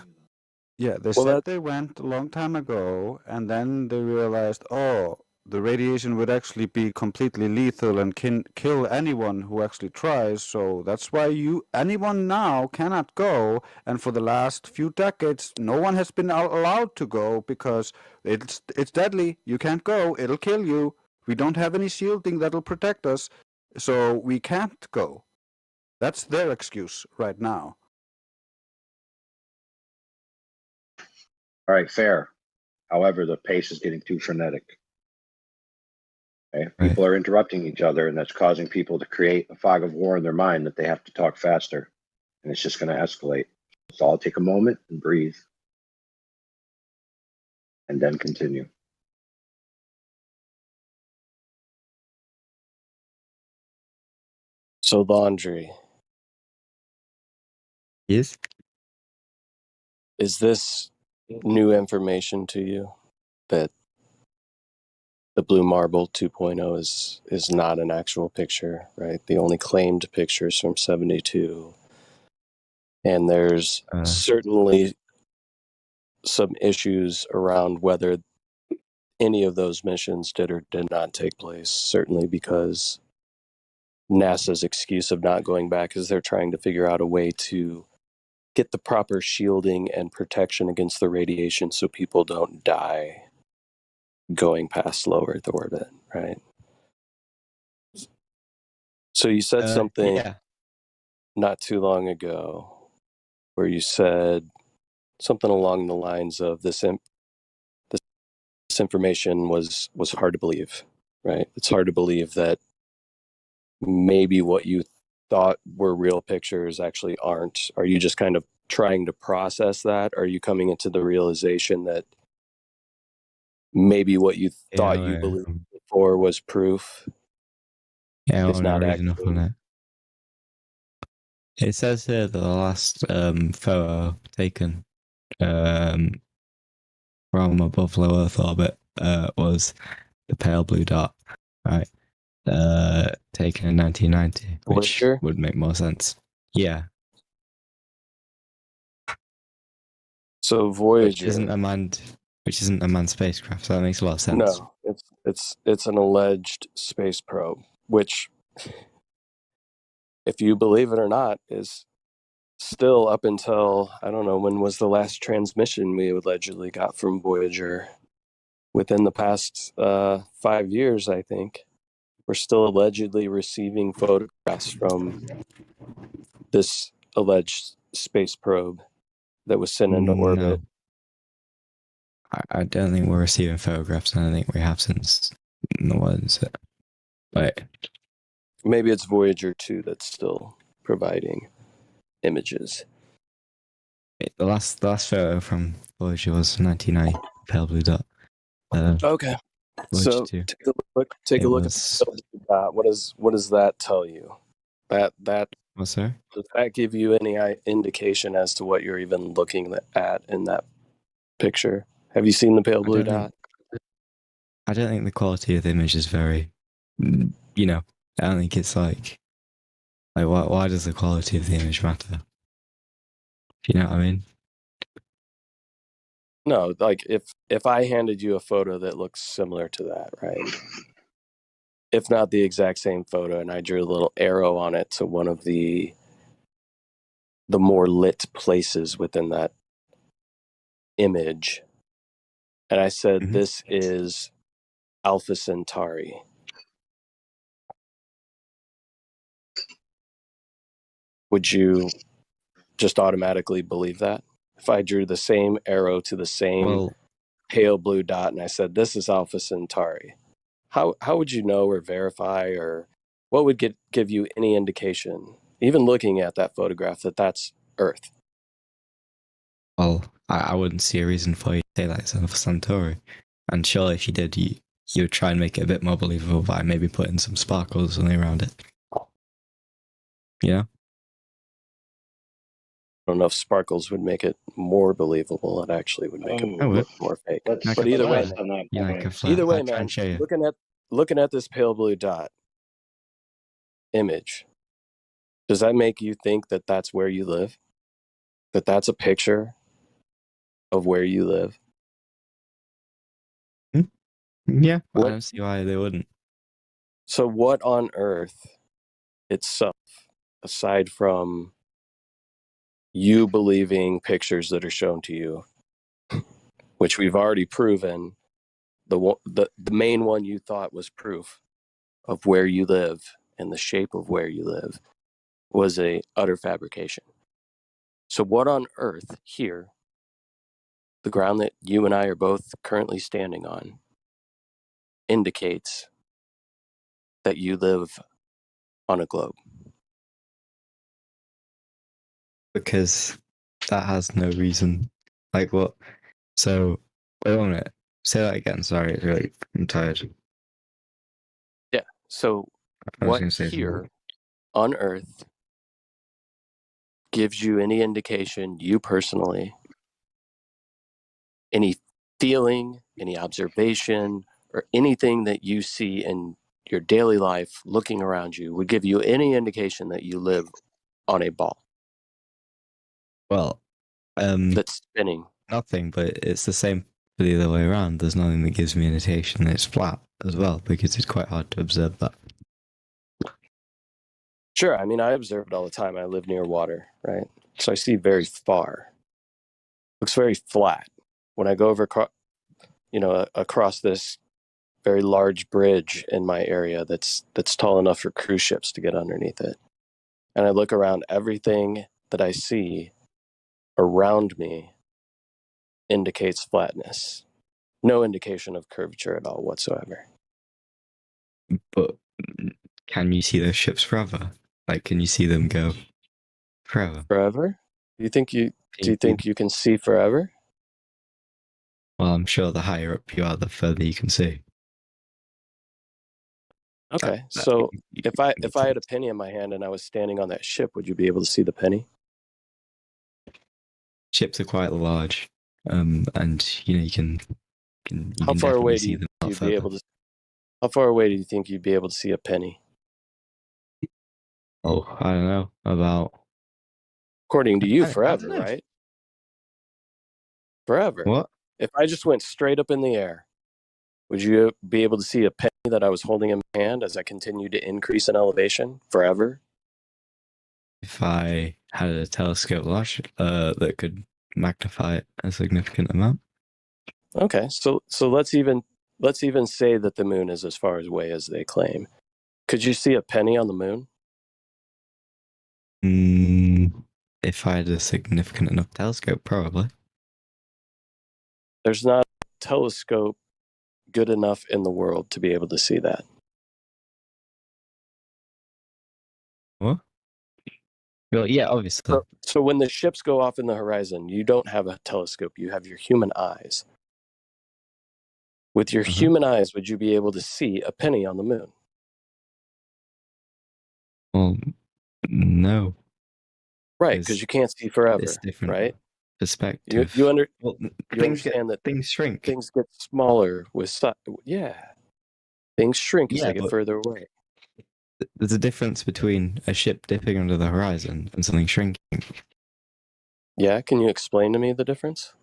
Yeah, they said they went a long time ago, and then they realized, oh, the radiation would actually be completely lethal and can kill anyone who actually tries. So that's why anyone now cannot go. And for the last few decades, no one has been allowed to go because it's deadly. You can't go. It'll kill you. We don't have any shielding that'll protect us, so we can't go. That's their excuse right now. All right, fair. However, the pace is getting too frenetic. Okay? People are interrupting each other, and that's causing people to create a fog of war in their mind that they have to talk faster, and it's just going to escalate. So I'll take a moment and breathe, and then continue. So laundry. Yes. Is this new information to you that the Blue Marble 2.0 is not an actual picture, right? The only claimed pictures from 72. And there's certainly some issues around whether any of those missions did or did not take place, certainly because NASA's excuse of not going back is they're trying to figure out a way to get the proper shielding and protection against the radiation so people don't die going past low Earth orbit, right? So you said something not too long ago where you said something along the lines of this information was hard to believe, right? It's hard to believe that maybe what you thought were real pictures actually aren't. Are you just kind of trying to process that? Are you coming into the realization that maybe what you thought you believed before was proof? Yeah, it's not actually. On it says here that the last photo taken from above low Earth orbit was the pale blue dot, right? Taken in 1990, which would make more sense. Yeah. So Voyager, which isn't a manned spacecraft. So that makes a lot of sense. No, it's an alleged space probe, which, if you believe it or not, is still up until, I don't know, when was the last transmission we allegedly got from Voyager? Within the past 5 years, I think. We're still allegedly receiving photographs from this alleged space probe that was sent into orbit. I don't think we're receiving photographs, and I think we have since. What is it? Wait. Maybe it's Voyager 2 that's still providing images. The last photo from Voyager was 1990, pale blue dot. Okay. Voyager So 2. take a look at that. What does that tell you? That What's that? Does that give you any indication as to what you're even looking at in that picture? Have you seen the pale blue dot? I don't think the quality of the image is very, I don't think it's like why does the quality of the image matter? Do you know what I mean? No, like if I handed you a photo that looks similar to that, right? If not the exact same photo, and I drew a little arrow on it to one of the more lit places within that image, and I said, this is Alpha Centauri. Would you just automatically believe that? If I drew the same arrow to the same pale blue dot and I said, this is Alpha Centauri, how would you know or verify, or what would give you any indication, even looking at that photograph, that that's Earth? Well, I wouldn't see a reason for you to say that it's Alpha Centauri. And surely if you did, you would try and make it a bit more believable by maybe putting some sparkles or something around it. Yeah? I don't know if sparkles would make it more believable. It actually would make it look more fake. But either way, man, looking at this pale blue dot image, does that make you think that that's where you live? That that's a picture of where you live? Yeah, I don't see why they wouldn't. So what on Earth itself, aside from you believing pictures that are shown to you, which we've already proven, the main one you thought was proof of where you live and the shape of where you live, was a utter fabrication. So what on Earth here, the ground that you and I are both currently standing on, indicates that you live on a globe? Because that has no reason. Like what? So, wait a minute. Say that again. Sorry, really, I'm tired. Yeah. So what here on Earth gives you any indication, you personally, any feeling, any observation, or anything that you see in your daily life looking around you would give you any indication that you live on a ball? Well, that's spinning. Nothing, but it's the same for the other way around, there's nothing that gives me an indication that it's flat as well, because it's quite hard to observe that. Sure, I mean, I observe it all the time. I live near water, right? So I see very far. Looks very flat. When I go over, across this very large bridge in my area that's tall enough for cruise ships to get underneath it, and I look around, everything that I see around me indicates flatness. No indication of curvature at all whatsoever. But can you see those ships forever? Like, can you see them go forever? Forever? Do you think you can see forever? Well, I'm sure the higher up you are, the further you can see. Okay, so if I had a penny in my hand and I was standing on that ship, would you be able to see the penny? Ships are quite large, and you can How far away do see you them be able to? How far away do you think you'd be able to see a penny? Oh, I don't know, about. According to you, I forever, don't know. right? Forever. What? If I just went straight up in the air, would you be able to see a penny that I was holding in my hand as I continued to increase in elevation forever? If I had a telescope large that could magnify it a significant amount. Okay, so let's even say that the moon is as far away as they claim. Could you see a penny on the moon? If I had a significant enough telescope, probably. There's not a telescope good enough in the world to be able to see that. What? Well, yeah, obviously. So when the ships go off in the horizon, you don't have a telescope, you have your human eyes. With your human eyes, would you be able to see a penny on the moon? Well, no. Right, because you can't see forever, it's different right? Perspective. You things understand that things shrink. Things get smaller with things shrink as Yeah, they get but- further away. There's a difference between a ship dipping under the horizon and something shrinking. Yeah, can you explain to me the difference?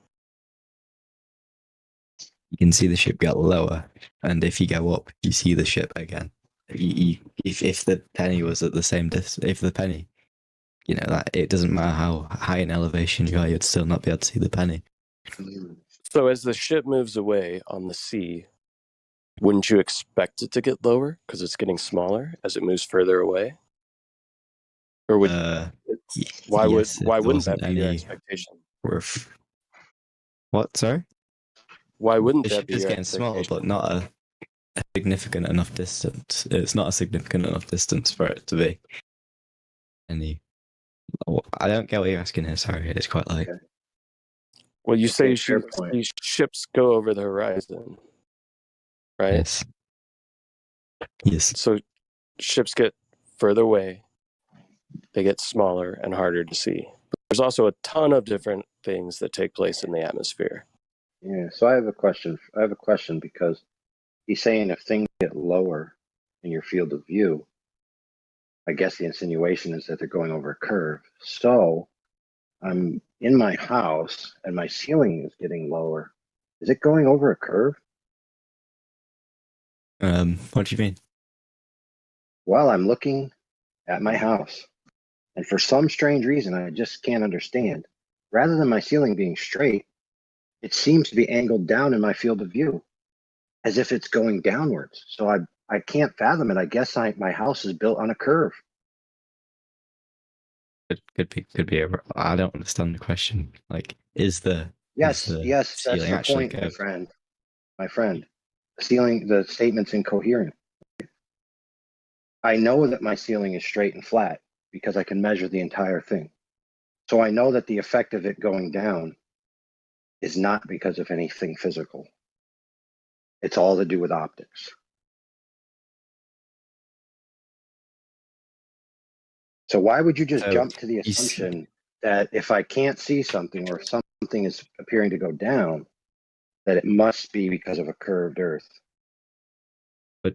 You can see the ship get lower, and if you go up, you see the ship again. If the penny was at the same distance, if the penny, that it doesn't matter how high in elevation you are, you'd still not be able to see the penny. So as the ship moves away on the sea, wouldn't you expect it to get lower because it's getting smaller as it moves further away? Or would why wouldn't that be your expectation? What? Sorry. Why wouldn't The that ship be is your getting smaller, expectation? but not a significant enough distance. It's not a significant enough distance for it to be any. I don't get what you're asking here. Sorry, it's quite late. Well, you say fair point. these ships go over the horizon, right? Yes. Yes. So ships get further away, they get smaller and harder to see. But there's also a ton of different things that take place in the atmosphere. Yeah, so I have a question. Because he's saying if things get lower in your field of view, I guess the insinuation is that they're going over a curve. So I'm in my house and my ceiling is getting lower. Is it going over a curve? What do you mean? Well, I'm looking at my house, and for some strange reason I just can't understand, rather than my ceiling being straight, it seems to be angled down in my field of view, as if it's going downwards. So I can't fathom it. I guess my house is built on a curve. Could be. I don't understand the question. Like, is the Yes, ceiling that's the actually point, my curved? friend. My friend, the statement's incoherent. I know that my ceiling is straight and flat because I can measure the entire thing. So I know that the effect of it going down is not because of anything physical. It's all to do with optics. So why would you just jump to the assumption that if I can't see something or if something is appearing to go down, that it must be because of a curved earth? But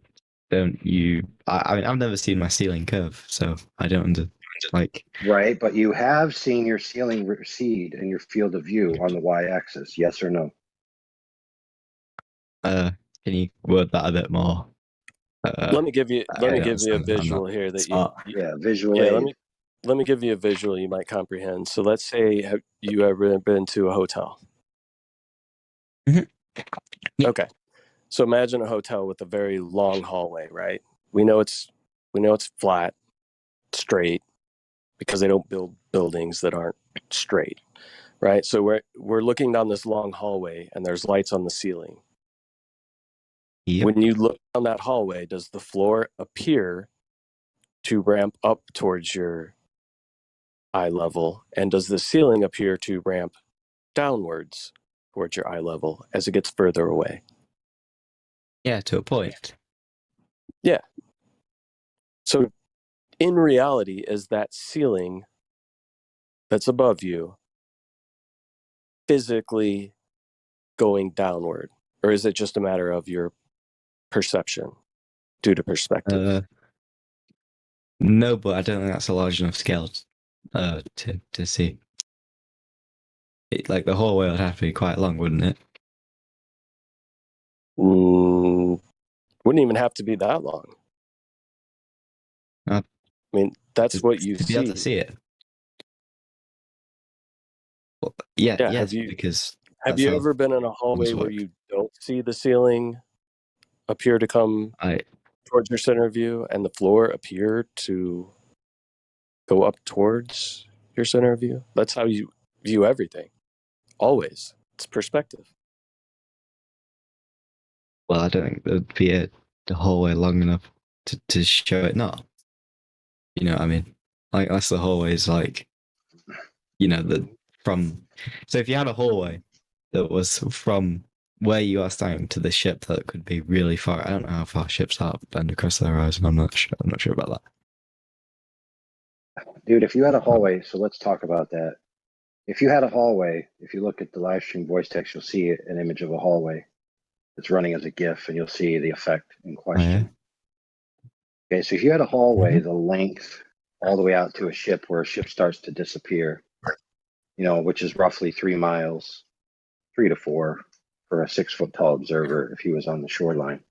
don't you? I mean, I've never seen my ceiling curve, so I don't Right, but you have seen your ceiling recede in your field of view on the y-axis, yes or no? Can you word that a bit more? Let me give you a I'm visual not here that smart. Yeah, visual yeah, aid. let me give you a visual you might comprehend. So let's say have you ever been to a hotel? Mhm. Yeah. Okay. So imagine a hotel with a very long hallway, right? We know it's flat, straight, because they don't build buildings that aren't straight, right? So we're looking down this long hallway and there's lights on the ceiling. Yep. When you look down that hallway, does the floor appear to ramp up towards your eye level, and does the ceiling appear to ramp downwards towards your eye level as it gets further away? Yeah, to a point. Yeah. So in reality, is that ceiling that's above you physically going downward, or is it just a matter of your perception due to perspective? No, but I don't think that's a large enough scale to see. Like the hallway would have to be quite long, wouldn't it? Wouldn't even have to be that long. I mean, that's what you to be see. able to see it. Well, yeah, yes, because have you ever been in a hallway where you don't see the ceiling appear to come towards your center view and the floor appear to go up towards your center view? That's how you view everything. Always. It's perspective. Well, I don't think there'd be the hallway long enough to show it not. You know what I mean? Like, unless the hallway is like, so if you had a hallway that was from where you are standing to the ship, that could be really far. I don't know how far ships are bend across the horizon. I'm not sure about that. Dude, if you had a hallway, so let's talk about that. If you had a hallway, if you look at the live stream voice text, you'll see an image of a hallway. It's running as a GIF, and you'll see the effect in question. Okay, so if you had a hallway, the length all the way out to a ship where a ship starts to disappear, which is roughly 3 miles, 3 to 4 for a 6-foot tall observer if he was on the shoreline.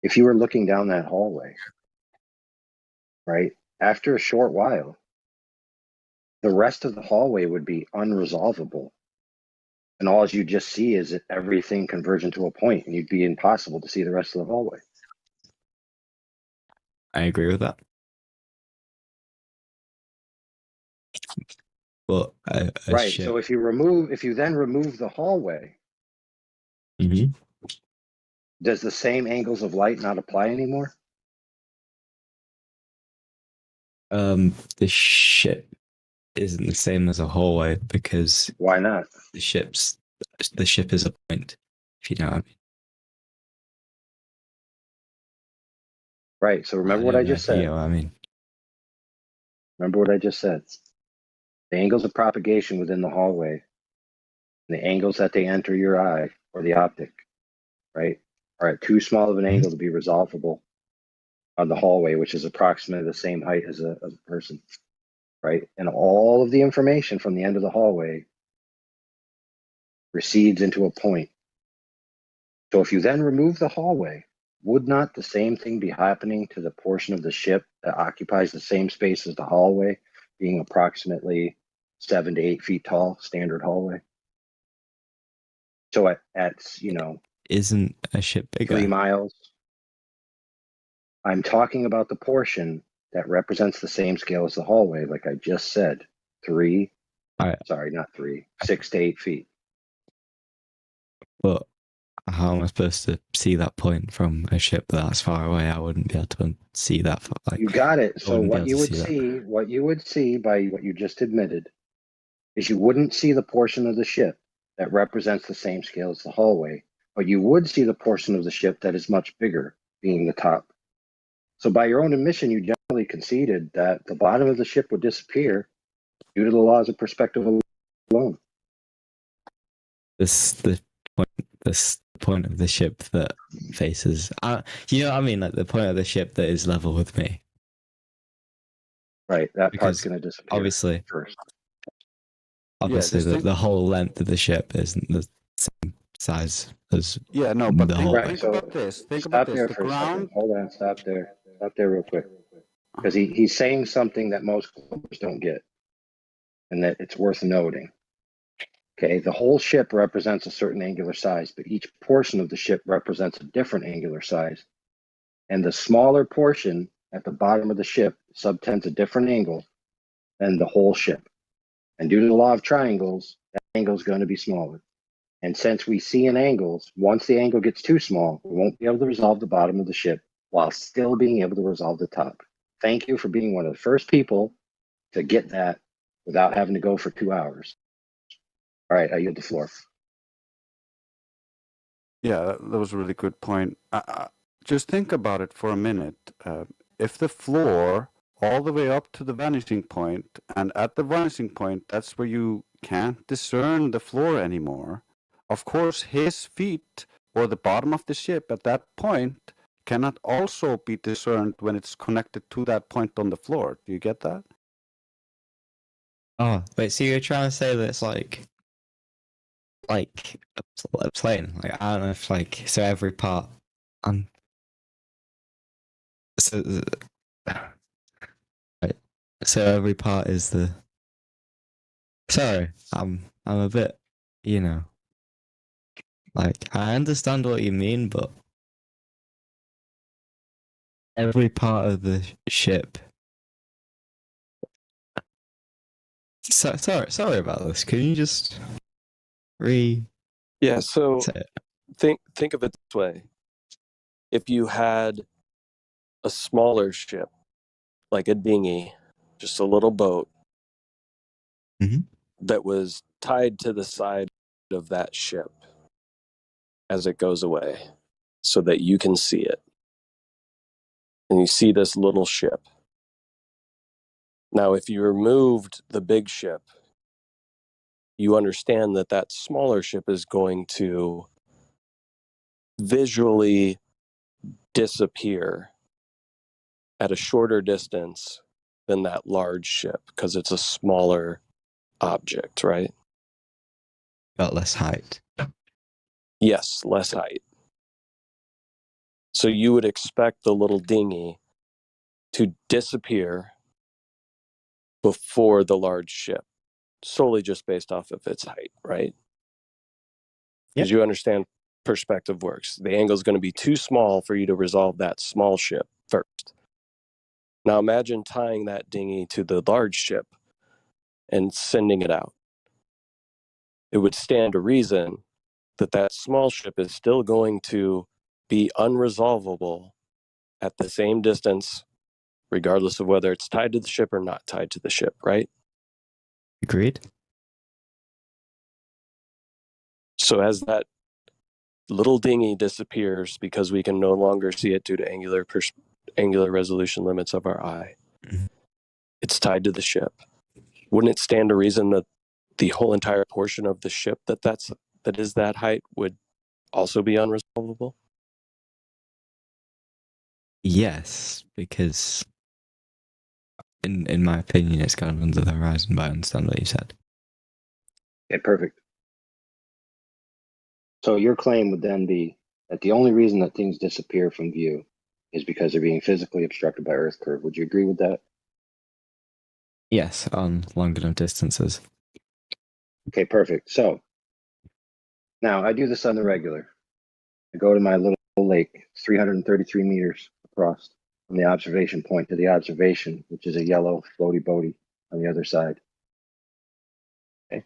If you were looking down that hallway, right, after a short while, the rest of the hallway would be unresolvable. And all you just see is everything converging to a point, and you'd be impossible to see the rest of the hallway. I agree with that. But right. So if you then remove the hallway, does the same angles of light not apply anymore? The ship isn't the same as a hallway because why not? The ship is a point, if you know what I mean. Right. So remember what I just said. You know what I mean. Remember what I just said. The angles of propagation within the hallway, and the angles that they enter your eye or the optic, right, are at too small of an angle to be resolvable on the hallway, which is approximately the same height as a person, right? And all of the information from the end of the hallway recedes into a point. So if you then remove the hallway, would not the same thing be happening to the portion of the ship that occupies the same space as the hallway, being approximately 7 to 8 feet tall, standard hallway? So at isn't a ship bigger? 3 miles. I'm talking about the portion that represents the same scale as the hallway, like I just said. 6 to 8 feet. But how am I supposed to see that point from a ship that's far away? I wouldn't be able to see that. You got it. So what you would see by what you just admitted is you wouldn't see the portion of the ship that represents the same scale as the hallway, but you would see the portion of the ship that is much bigger, being the top. So by your own admission, you generally conceded that the bottom of the ship would disappear due to the laws of perspective alone. The point of the ship that faces, you know what I mean? Like the point of the ship that is level with me. Right, that part's going to disappear. Obviously, the whole length of the ship isn't the size as Yeah, no, but the think, whole Right. thing. think So about this. Think stop about this. there The for a second. ground. Hold on. Stop there. Stop there real quick. Because he's saying something that most clippers don't get, and that it's worth noting. Okay, the whole ship represents a certain angular size, but each portion of the ship represents a different angular size. And the smaller portion at the bottom of the ship subtends a different angle than the whole ship. And due to the law of triangles, that angle is going to be smaller. And since we see in angles, once the angle gets too small, we won't be able to resolve the bottom of the ship while still being able to resolve the top. Thank you for being one of the first people to get that without having to go for 2 hours. All right, I yield the floor. Yeah, that was a really good point. Just think about it for a minute. If the floor all the way up to the vanishing point, and at the vanishing point, that's where you can't discern the floor anymore. Of course, his feet or the bottom of the ship at that point cannot also be discerned when it's connected to that point on the floor. Do you get that? Oh, wait, so you're trying to say that it's like a plane? Like, I don't know if like, so every part, so, right, so every part is the, sorry, I'm a bit, like, I understand what you mean, but every part of the ship. Sorry about this. Can you just Yeah, so think of it this way. If you had a smaller ship, like a dinghy, just a little boat, that was tied to the side of that ship as it goes away so that you can see it. And you see this little ship. Now, if you removed the big ship, you understand that that smaller ship is going to visually disappear at a shorter distance than that large ship because it's a smaller object, right? Got less height. Yes, less height. So you would expect the little dinghy to disappear before the large ship, solely just based off of its height, right? Because you understand perspective works. The angle is going to be too small for you to resolve that small ship first. Now imagine tying that dinghy to the large ship and sending it out. It would stand to reason that that small ship is still going to be unresolvable at the same distance, regardless of whether it's tied to the ship or not tied to the ship, right? Agreed. So as that little dinghy disappears because we can no longer see it due to angular resolution limits of our eye, it's tied to the ship. Wouldn't it stand to reason that the whole entire portion of the ship that is that height would also be unresolvable? Yes, because in my opinion, it's kind of under the horizon, but I understand what you said. Okay, perfect. So your claim would then be that the only reason that things disappear from view is because they're being physically obstructed by Earth curve. Would you agree with that? Yes, on long enough distances. Okay, perfect. So now I do this on the regular. I go to my little lake, 333 meters across from the observation point to the observation, which is a yellow floaty boaty on the other side. Okay.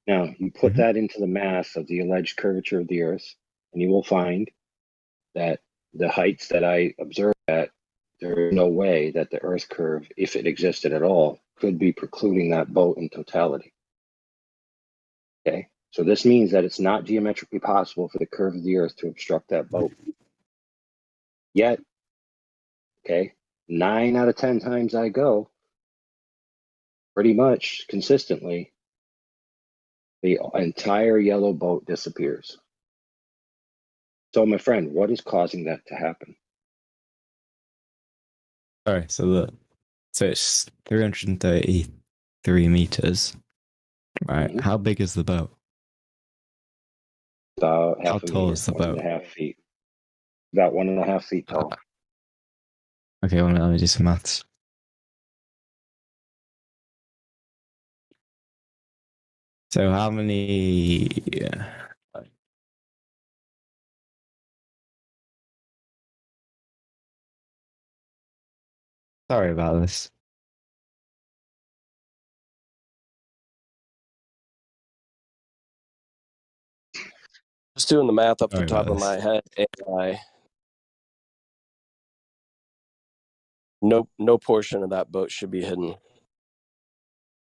Now you put that into the mass of the alleged curvature of the Earth, and you will find that the heights that I observed at, there is no way that the Earth curve, if it existed at all, could be precluding that boat in totality. Okay, so this means that it's not geometrically possible for the curve of the Earth to obstruct that boat. Yet, okay, 9 out of 10 times I go, pretty much consistently, the entire yellow boat disappears. So, my friend, what is causing that to happen? Alright, so it's 333 meters, right? How big is the boat? About How half a tall meter, is the one and boat? a half feet. About 1.5 feet tall. Okay, well, let me do some maths. So how many? Sorry about this. Just doing the math up the Sorry top about of my this. head. AI. No portion of that boat should be hidden.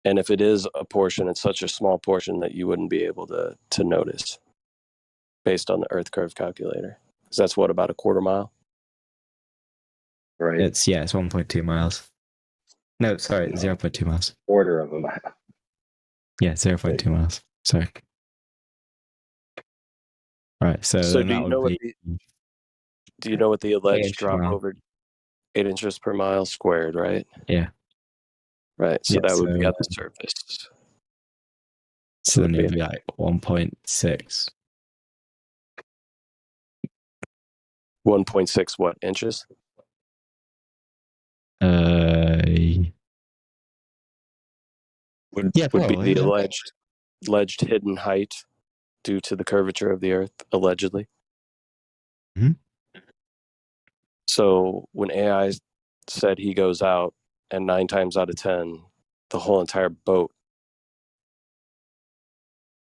And if it is a portion, it's such a small portion that you wouldn't be able to notice based on the Earth curve calculator. Because that's what, about a quarter mile? Right. It's 1.2 miles. No, sorry, 0.2 miles. Quarter of a mile. Yeah, 0.2 miles. Sorry. Right, so So then do that you know would what be do you know what the alleged 8 drop mile. over 8 inches per mile squared, right? Yeah. Right. So Yeah, that would be so- at the surface. So then would it would be- be like 1.6. 1.6 what inches? Would be probably, the yeah. alleged hidden height due to the curvature of the Earth, allegedly. Mhm. So when AI said he goes out, and 9 times out of 10, the whole entire boat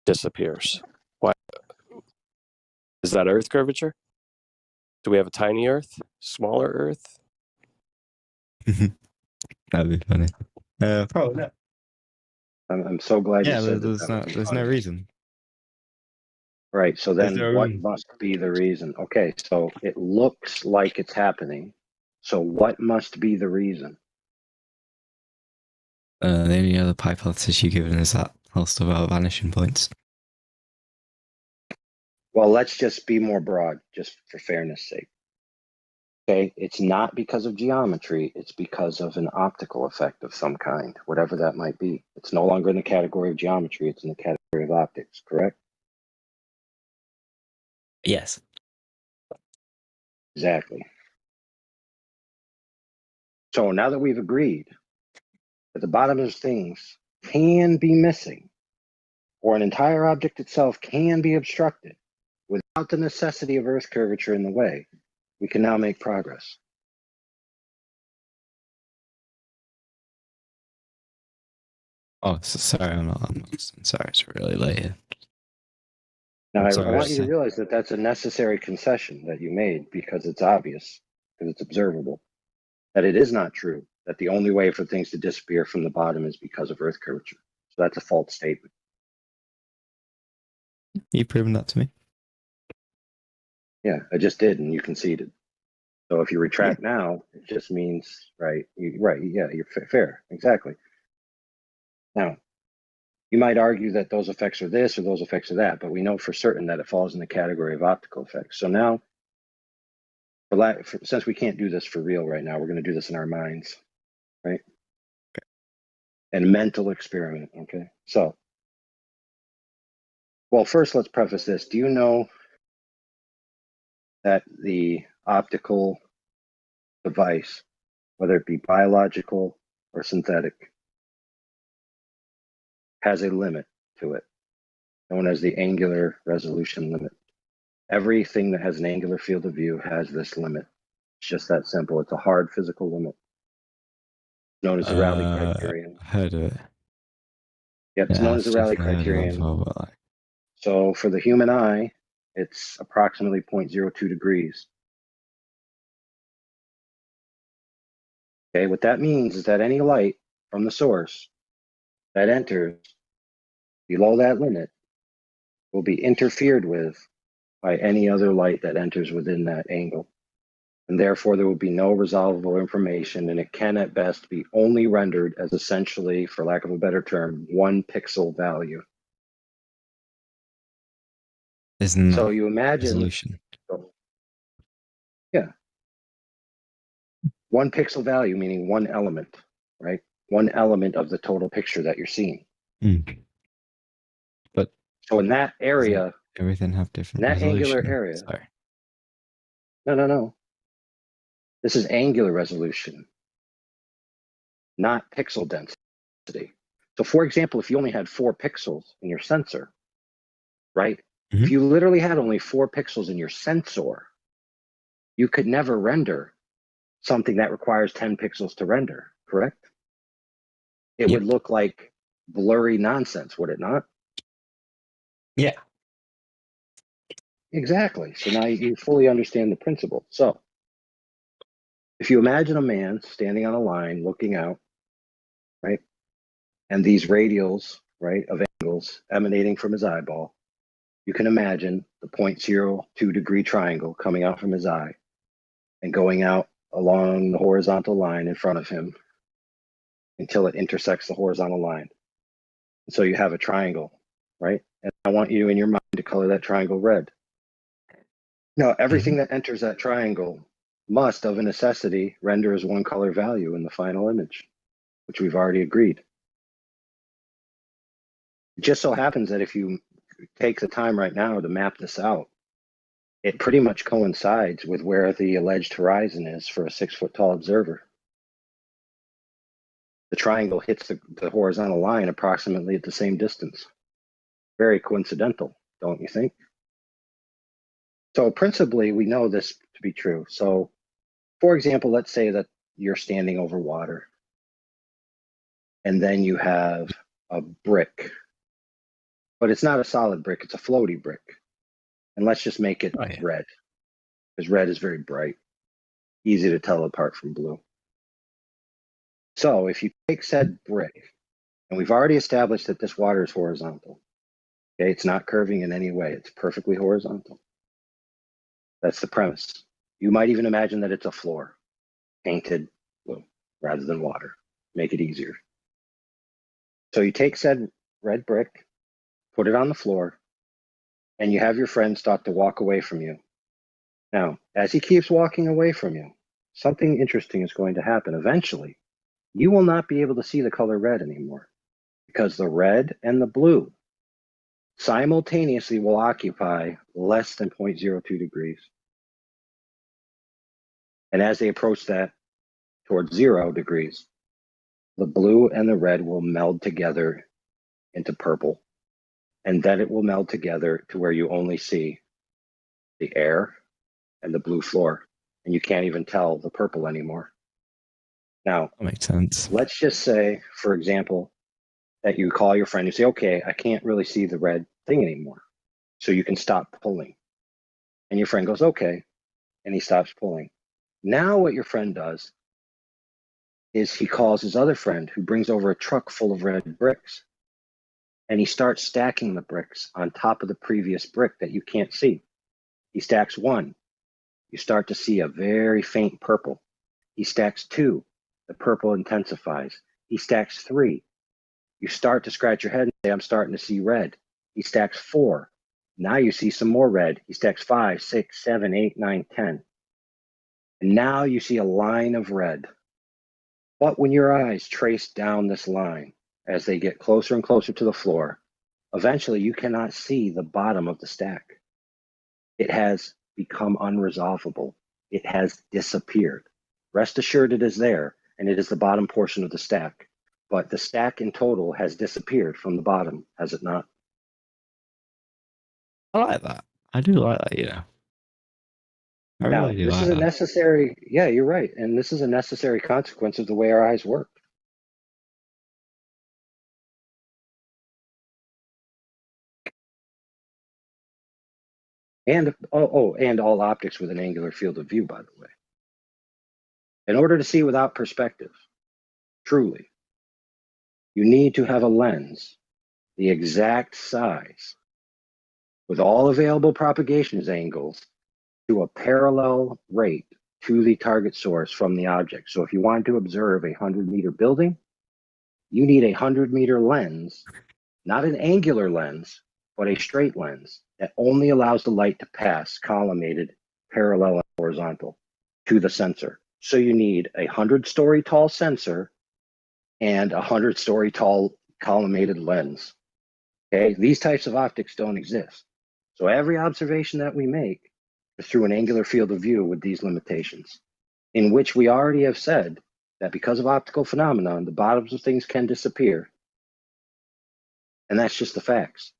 disappears. Why? Is that Earth curvature? Do we have a tiny Earth? Smaller Earth? That'd be funny. Probably not. I'm so glad you Yeah, said there's no reason. Right. So There's then no what reason. must be the reason? Okay. So it looks like it's happening. So what must be the reason? The only other hypothesis you've given is that whole stuff about vanishing points. Well, let's just be more broad, just for fairness sake. Okay. It's not because of geometry. It's because of an optical effect of some kind, whatever that might be. It's no longer in the category of geometry. It's in the category of optics, correct? Yes. Exactly. So now that we've agreed that the bottom of things can be missing, or an entire object itself can be obstructed without the necessity of Earth curvature in the way, we can now make progress. Oh, sorry, I'm sorry, it's really late here. Now, I'm I sorry, want you to realize that that's a necessary concession that you made because it's obvious, because it's observable, that it is not true, that the only way for things to disappear from the bottom is because of Earth curvature. So that's a false statement. You've proven that to me. Yeah, I just did, and you conceded. So if you retract now, it just means, right, you're fair, exactly. Now, you might argue that those effects are this or those effects are that, but we know for certain that it falls in the category of optical effects. So now, since we can't do this for real right now, we're going to do this in our minds, right? Okay. And mental experiment, okay? So, well, first let's preface this. Do you know that the optical device, whether it be biological or synthetic, has a limit to it, known as the angular resolution limit? Everything that has an angular field of view has this limit. It's just that simple. It's a hard physical limit, known as the Rayleigh criterion. Heard of it. Yep, it's known as the Rayleigh criterion. So for the human eye, it's approximately 0.02 degrees. Okay, what that means is that any light from the source that enters below that limit will be interfered with by any other light that enters within that angle. And therefore there will be no resolvable information, and it can at best be only rendered as essentially, for lack of a better term, 1 pixel value. Isn't So you imagine resolution? Yeah. 1 pixel value, meaning 1 element, right? 1 element of the total picture that you're seeing. But so in that area everything have different In that angular resolution? area. Sorry. No. This is angular resolution, not pixel density. So for example, if you only had 4 pixels in your sensor, right? If you literally had only 4 pixels in your sensor, you could never render something that requires 10 pixels to render, correct? It would look like blurry nonsense, would it not? Yeah. Exactly. So now you fully understand the principle. So if you imagine a man standing on a line looking out, right? And these radials, right, of angles emanating from his eyeball, you can imagine the 0.02 degree triangle coming out from his eye and going out along the horizontal line in front of him until it intersects the horizontal line. And so you have a triangle, right? And I want you in your mind to color that triangle red. Now, everything that enters that triangle must, of a necessity, render as one color value in the final image, which we've already agreed. It just so happens that if you take the time right now to map this out, it pretty much coincides with where the alleged horizon is for a 6-foot-tall observer. The triangle hits the horizontal line approximately at the same distance. Very coincidental, don't you think? So principally, we know this to be true. So, for example, let's say that you're standing over water, and then you have a brick, but it's not a solid brick, it's a floaty brick. And let's just make it red, because red is very bright, easy to tell apart from blue. So if you take said brick, and we've already established that this water is horizontal, okay, it's not curving in any way, it's perfectly horizontal. That's the premise. You might even imagine that it's a floor, painted blue rather than water, make it easier. So you take said red brick, put it on the floor, and you have your friend start to walk away from you. Now, as he keeps walking away from you, something interesting is going to happen. Eventually, you will not be able to see the color red anymore, because the red and the blue simultaneously will occupy less than 0.02 degrees. And as they approach that towards 0 degrees, the blue and the red will meld together into purple. And then it will meld together to where you only see the air and the blue floor. And you can't even tell the purple anymore. Now, that makes sense. Let's just say, for example, that you call your friend and say, okay, I can't really see the red thing anymore. So you can stop pulling. And your friend goes, okay. And he stops pulling. Now what your friend does is he calls his other friend who brings over a truck full of red bricks. And he starts stacking the bricks on top of the previous brick that you can't see. He stacks 1. You start to see a very faint purple. He stacks 2. The purple intensifies. He stacks 3. You start to scratch your head and say, I'm starting to see red. He stacks 4. Now you see some more red. He stacks 5, 6, 7, 8, 9, 10. And now you see a line of red. But when your eyes trace down this line, as they get closer and closer to the floor, eventually you cannot see the bottom of the stack. It has become unresolvable. It has disappeared. Rest assured it is there, and it is the bottom portion of the stack. But the stack in total has disappeared from the bottom, has it not? I like that. I do like that, yeah. I Now, really do this like is a that. necessary, yeah, you're right. And this is a necessary consequence of the way our eyes work. And and all optics with an angular field of view, by the way. In order to see without perspective, truly, you need to have a lens the exact size with all available propagation angles to a parallel rate to the target source from the object. So if you want to observe a 100-meter building, you need a 100-meter lens, not an angular lens, but a straight lens that only allows the light to pass collimated, parallel, and horizontal to the sensor. So you need a 100-story tall sensor and a 100-story tall collimated lens. Okay, these types of optics don't exist. So every observation that we make is through an angular field of view with these limitations, in which we already have said that because of optical phenomenon, the bottoms of things can disappear. And that's just the facts.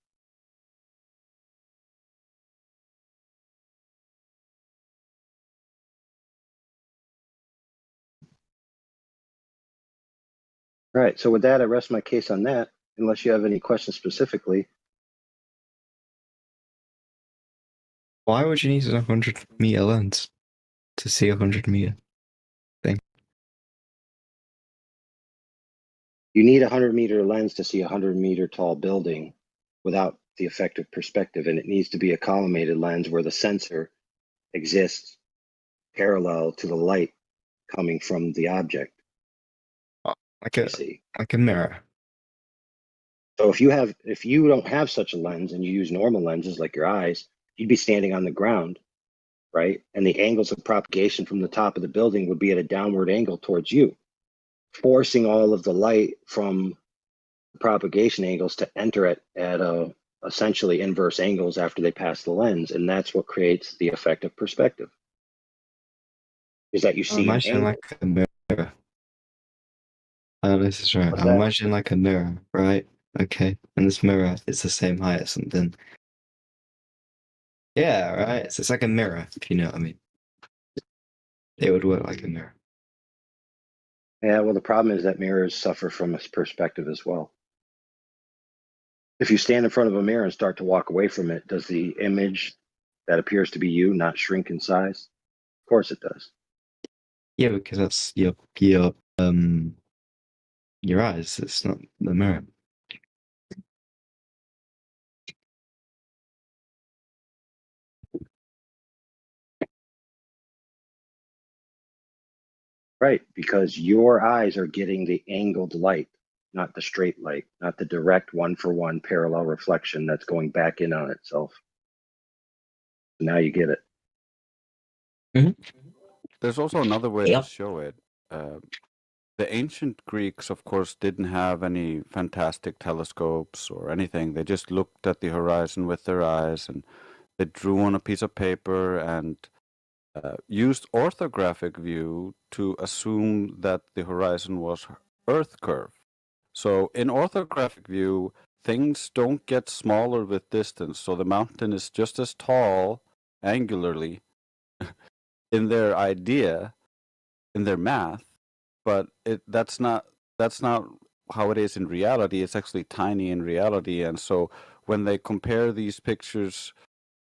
All right, so with that, I rest my case on that, unless you have any questions specifically. Why would you need a 100-meter lens to see a 100-meter thing? You need a 100-meter lens to see a 100-meter tall building without the effective perspective, and it needs to be a collimated lens where the sensor exists parallel to the light coming from the object. Like a mirror. So if you don't have such a lens and you use normal lenses like your eyes, you'd be standing on the ground, right? And the angles of propagation from the top of the building would be at a downward angle towards you, forcing all of the light from the propagation angles to enter at essentially inverse angles after they pass the lens. And that's what creates the effect of perspective. Is that you see Imagine like a mirror. This is right. What's that? Imagine like a mirror, right? Okay. And this mirror is the same height as something. Yeah, right? So it's like a mirror, if you know what I mean. It would work like a mirror. Yeah, well, the problem is that mirrors suffer from a perspective as well. If you stand in front of a mirror and start to walk away from it, does the image that appears to be you not shrink in size? Of course it does. Yeah, because that's your eyes. It's not the mirror. Right, because your eyes are getting the angled light, not the straight light, not the direct one-for-one parallel reflection that's going back in on itself. Now you get it. There's also another way to show it. The ancient Greeks, of course, didn't have any fantastic telescopes or anything. They just looked at the horizon with their eyes, and they drew on a piece of paper and used orthographic view to assume that the horizon was Earth curve. So in orthographic view, things don't get smaller with distance. So the mountain is just as tall angularly in their idea, in their math, but that's not how it is in reality. It's actually tiny in reality. And so when they compare these pictures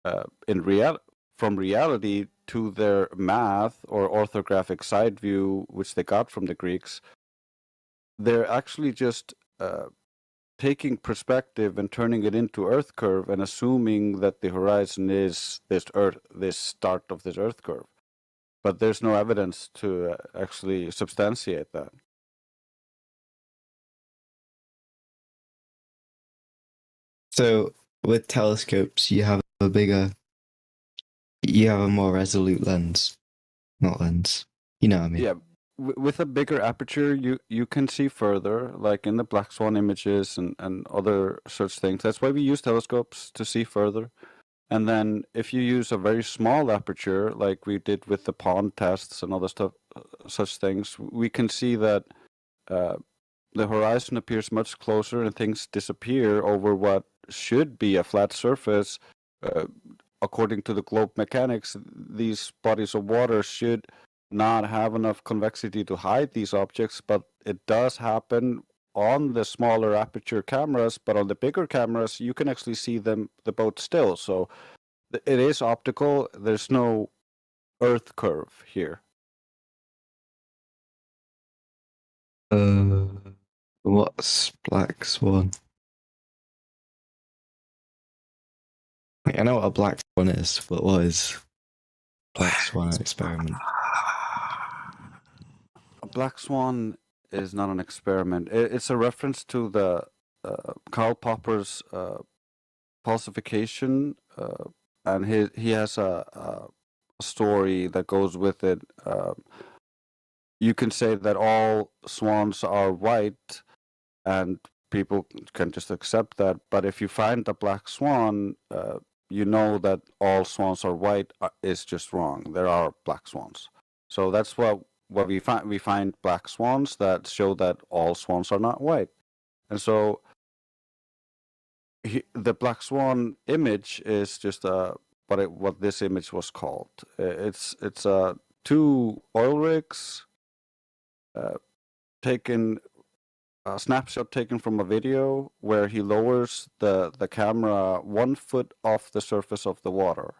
from reality to their math or orthographic side view, which they got from the Greeks, they're actually just taking perspective and turning it into Earth curve and assuming that the horizon is this start of this Earth curve. But there's no evidence to actually substantiate that. So with telescopes, you have a more resolute lens, not lens. You know what I mean? Yeah, with a bigger aperture, you can see further, like in the Black Swan images and other such things. That's why we use telescopes, to see further. And then if you use a very small aperture, like we did with the pond tests and other stuff, such things, we can see that the horizon appears much closer and things disappear over what should be a flat surface. According to the globe mechanics, these bodies of water should not have enough convexity to hide these objects, but it does happen on the smaller aperture cameras. But on the bigger cameras, you can actually see the boat still. So it is optical. There's no Earth curve here. What's Black Swan? I know what a Black Swan is, but what is Black Swan experiment? A Black Swan is not an experiment. It's a reference to the Karl Popper's falsification, and he has a story that goes with it. You can say that all swans are white, and people can just accept that. But if you find a black swan, you know that all swans are white is just wrong. There are black swans. So that's what we find. We find black swans that show that all swans are not white. And so the black swan image is just what this image was called. It's two oil rigs taken a snapshot taken from a video where he lowers the camera 1 foot off the surface of the water.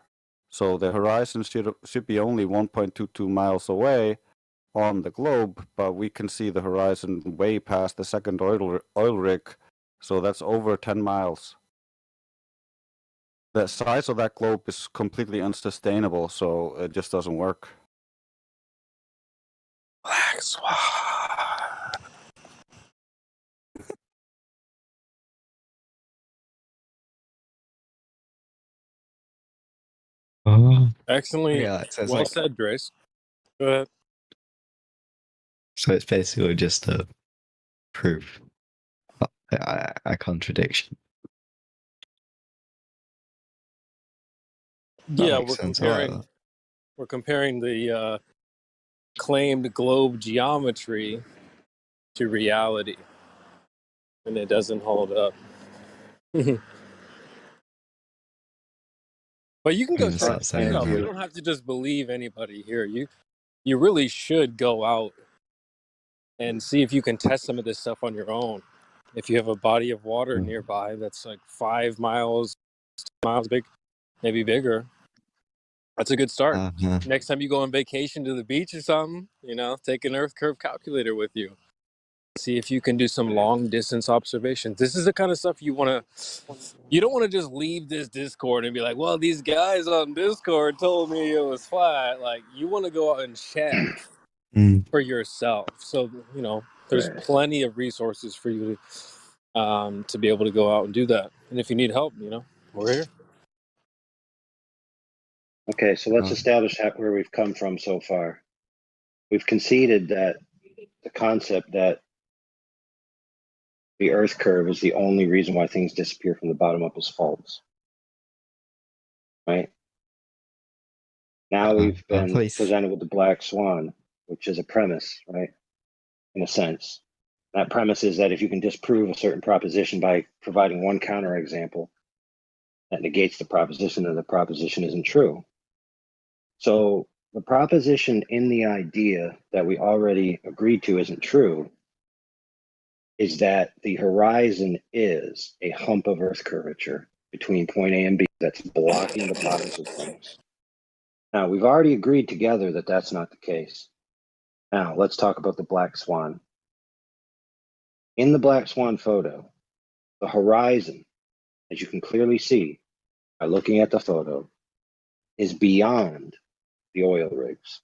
So the horizon should be only 1.22 miles away on the globe, but we can see the horizon way past the second oil rig. So that's over 10 miles. The size of that globe is completely unsustainable, so it just doesn't work. Black Swan. Excellently Yeah, so it's well like, said, Grace. Go ahead. so it's basically just a proof, a contradiction. That Yeah, makes sense. I like that. we're comparing the claimed globe geometry to reality, and it doesn't hold up. But you can go check That's it out. You agree. don't have to just believe anybody here. You really should go out and see if you can test some of this stuff on your own. If you have a body of water nearby that's like 5 miles, 10 miles big, maybe bigger, that's a good start. Next time you go on vacation to the beach or something, take an Earth curve calculator with you. See if you can do some long distance observations. This is the kind of stuff you don't want to just leave this Discord and be like, well, these guys on Discord told me it was flat. Like, you want to go out and check for yourself. So, there's plenty of resources for you to be able to go out and do that. And if you need help, we're here. Okay, so let's establish where we've come from so far. We've conceded that the concept that the Earth curve is the only reason why things disappear from the bottom up is false. Right? Now we've been presented with the black swan, which is a premise, right? In a sense. That premise is that if you can disprove a certain proposition by providing one counterexample, that negates the proposition and the proposition isn't true. So the proposition in the idea that we already agreed to isn't true is that the horizon is a hump of Earth curvature between point A and B that's blocking the bottoms of things. Now, we've already agreed together that that's not the case. Now, let's talk about the black swan. In the black swan photo, the horizon, as you can clearly see by looking at the photo, is beyond the oil rigs.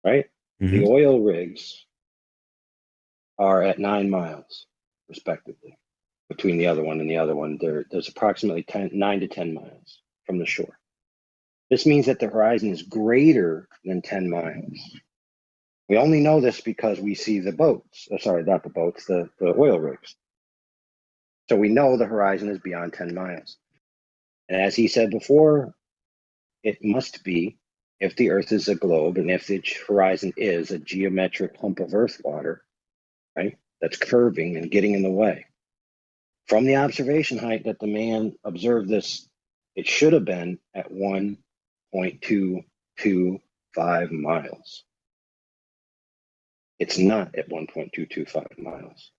Right? The oil rigs are at 9 miles, respectively, between the other one and the other one. There's approximately 9 to 10 miles from the shore. This means that the horizon is greater than 10 miles. We only know this because we see the boats. Sorry, not the boats, the oil rigs. So we know the horizon is beyond 10 miles. And as he said before, it must be, if the Earth is a globe and if the horizon is a geometric hump of Earth water, right, that's curving and getting in the way. From the observation height that the man observed this, it should have been at 1.225 miles. It's not at 1.225 miles.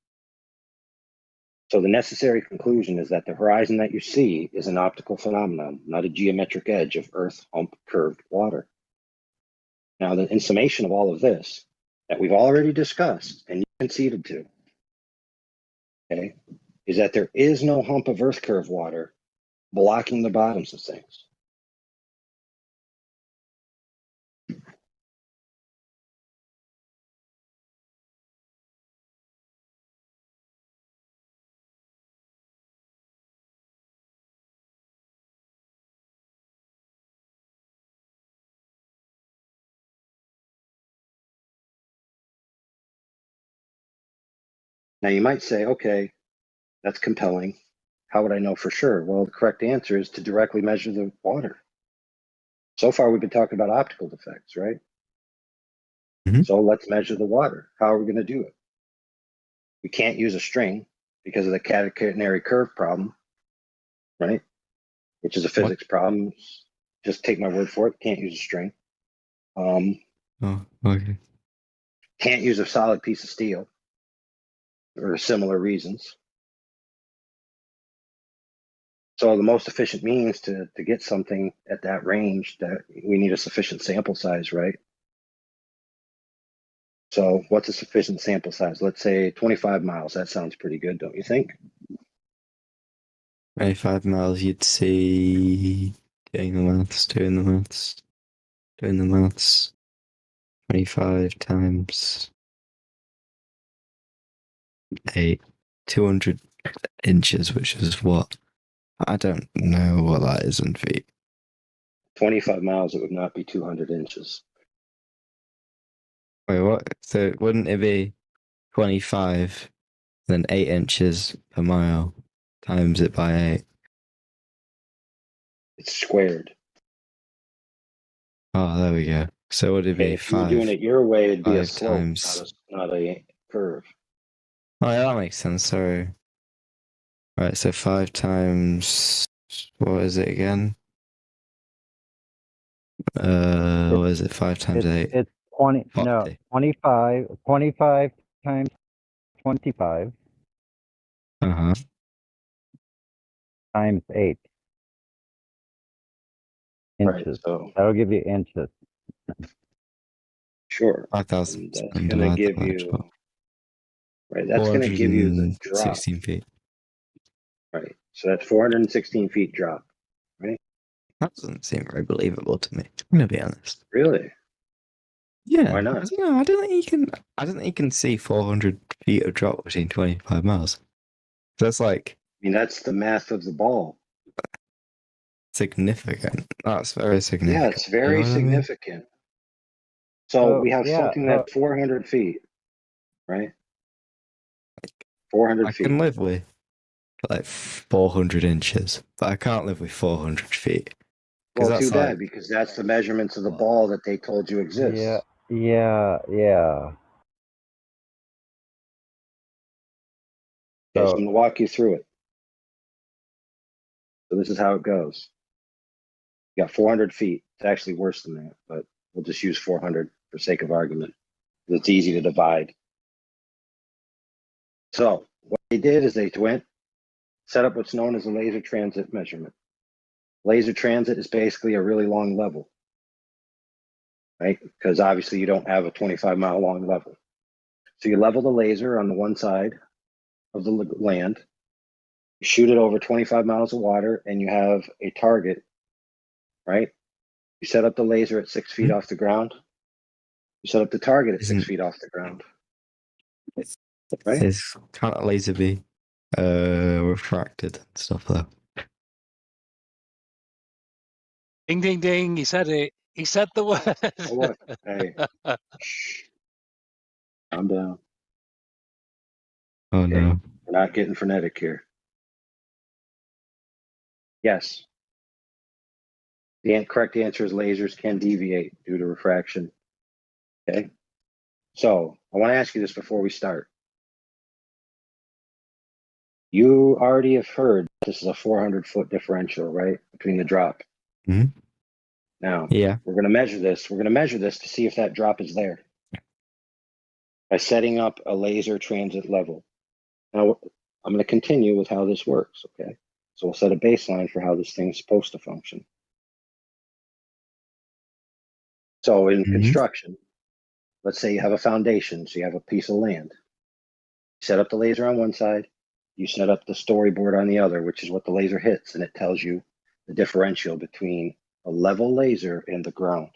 So the necessary conclusion is that the horizon that you see is an optical phenomenon, not a geometric edge of Earth hump curved water. Now, in summation of all of this that we've already discussed and you conceded to, okay, is that there is no hump of Earth curve water blocking the bottoms of things. Now you might say, okay, that's compelling. How would I know for sure? Well, the correct answer is to directly measure the water. So far, we've been talking about optical defects, right? So let's measure the water. How are we going to do it? We can't use a string because of the catenary curve problem, right? Which is a physics problem. Just take my word for it. Can't use a string. Oh, okay. Can't use a solid piece of steel for similar reasons. So the most efficient means to get something at that range, that we need a sufficient sample size, right? So what's a sufficient sample size? Let's say 25 miles. That sounds pretty good, don't you think? 25 miles, you'd see, doing the maths. 25 times 8, 200 inches, which is what? I don't know what that is in feet. 25 miles, it would not be 200 inches. Wait, what? So wouldn't it be 25, then 8 inches per mile, times it by 8? It's squared. Oh, there we go. So would it be If you were 5? doing it your way, it'd be a 5 slope, times. not a curve. Oh, yeah, that makes sense. Sorry. Right, so 5 times. What is it again? What is it? 5 times 8? It's 20. 40. No, 25. 25 times 25 times 8 inches. Right, so that'll give you inches. sure. 5,000. That's going to give you. Right, that's going to give you the drop. 16 feet. Right, so that's 416 feet drop. Right. That doesn't seem very believable to me. I'm gonna be honest. Really? Yeah. Why not? I don't think you can see 400 feet of drop between 25 miles. That's like. I mean, that's the math of the ball. Significant. That's very significant. Yeah, it's very significant. So we have something that's 400 feet, right? 400 feet. I can live with like 400 inches, but I can't live with 400 feet. Well, too bad, because that's the measurements of the ball that they told you exists. Yeah. Okay, so I'm going to walk you through it. So this is how it goes. You got 400 feet. It's actually worse than that, but we'll just use 400 for sake of argument. It's easy to divide. So what they did is they went, set up what's known as a laser transit measurement. Laser transit is basically a really long level, right? Because obviously you don't have a 25-mile long level. So you level the laser on the one side of the land, you shoot it over 25 miles of water, and you have a target, right? You set up the laser at 6 feet off the ground. You set up the target at 6 feet off the ground. Right? Can't a laser be refracted and stuff though? Ding, ding, ding. He said it. He said the word. Oh, what? Hey. Calm down. Oh, no. We're not getting frenetic here. Yes. The correct answer is lasers can deviate due to refraction. Okay. So I want to ask you this before we start. You already have heard this is a 400-foot differential, right, between the drop. Mm-hmm. Now, yeah, we're going to measure this. We're going to measure this to see if that drop is there by setting up a laser transit level. Now, I'm going to continue with how this works, okay? So we'll set a baseline for how this thing's supposed to function. So in construction, let's say you have a foundation, so you have a piece of land. You set up the laser on one side, you set up the storyboard on the other, which is what the laser hits, and it tells you the differential between a level laser and the ground.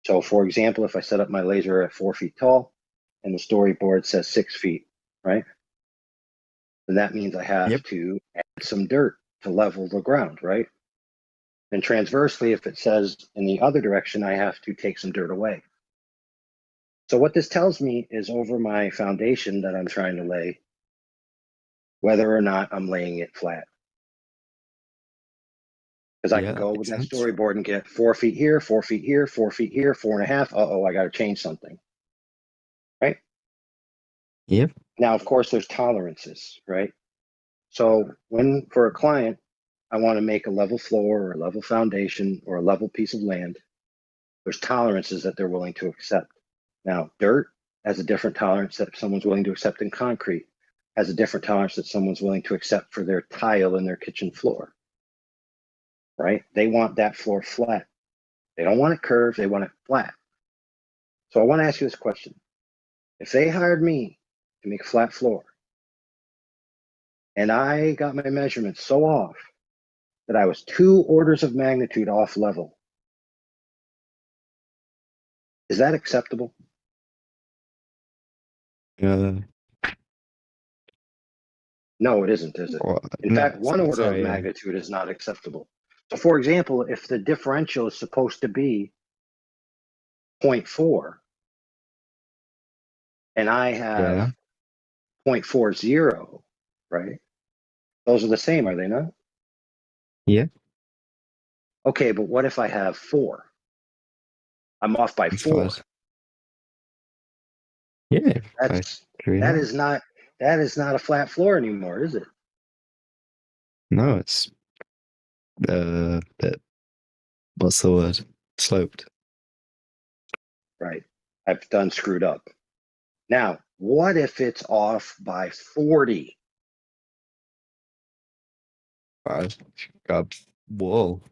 So for example, if I set up my laser at 4 feet tall and the storyboard says 6 feet, right? Then that means I have to add some dirt to level the ground, right? And transversely, if it says in the other direction, I have to take some dirt away. So what this tells me is over my foundation that I'm trying to lay, whether or not I'm laying it flat. Because I can go with that storyboard and get 4 feet here, 4 feet here, 4 feet here, 4.5. Uh-oh, I got to change something. Right? Yep. Now, of course, there's tolerances, right? So when, for a client, I want to make a level floor or a level foundation or a level piece of land, there's tolerances that they're willing to accept. Now, dirt has a different tolerance that someone's willing to accept than concrete, has a different tolerance that someone's willing to accept for their tile in their kitchen floor, right? They want that floor flat. They don't want it curved, they want it flat. So I want to ask you this question. If they hired me to make a flat floor, and I got my measurements so off that I was 2 orders of magnitude off level, is that acceptable? No, it isn't, is it? In fact, 1 order of magnitude is not acceptable. So for example, if the differential is supposed to be 0.4 and I have 0.40, right? Those are the same, are they not? Yeah. Okay, but what if I have 4? I'm off by 4. Yeah. That is not a flat floor anymore, is it? No, it's bit, what's the word? Sloped. Right. I've done screwed up. Now, what if it's off by 40? God, whoa.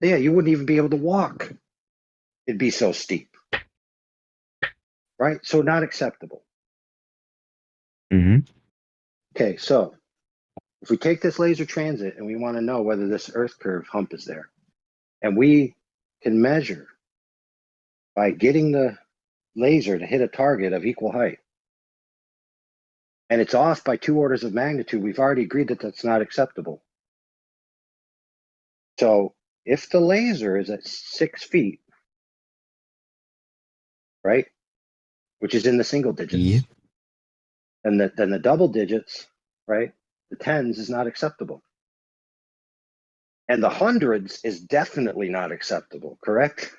Yeah, you wouldn't even be able to walk. It'd be so steep. Right? So not acceptable. Mm-hmm. Okay, so if we take this laser transit and we want to know whether this earth curve hump is there, and we can measure by getting the laser to hit a target of equal height, and it's off by 2 orders of magnitude, we've already agreed that that's not acceptable. So if the laser is at 6 feet, right, which is in the single digits, then the double digits, right, the tens is not acceptable. And the hundreds is definitely not acceptable, correct?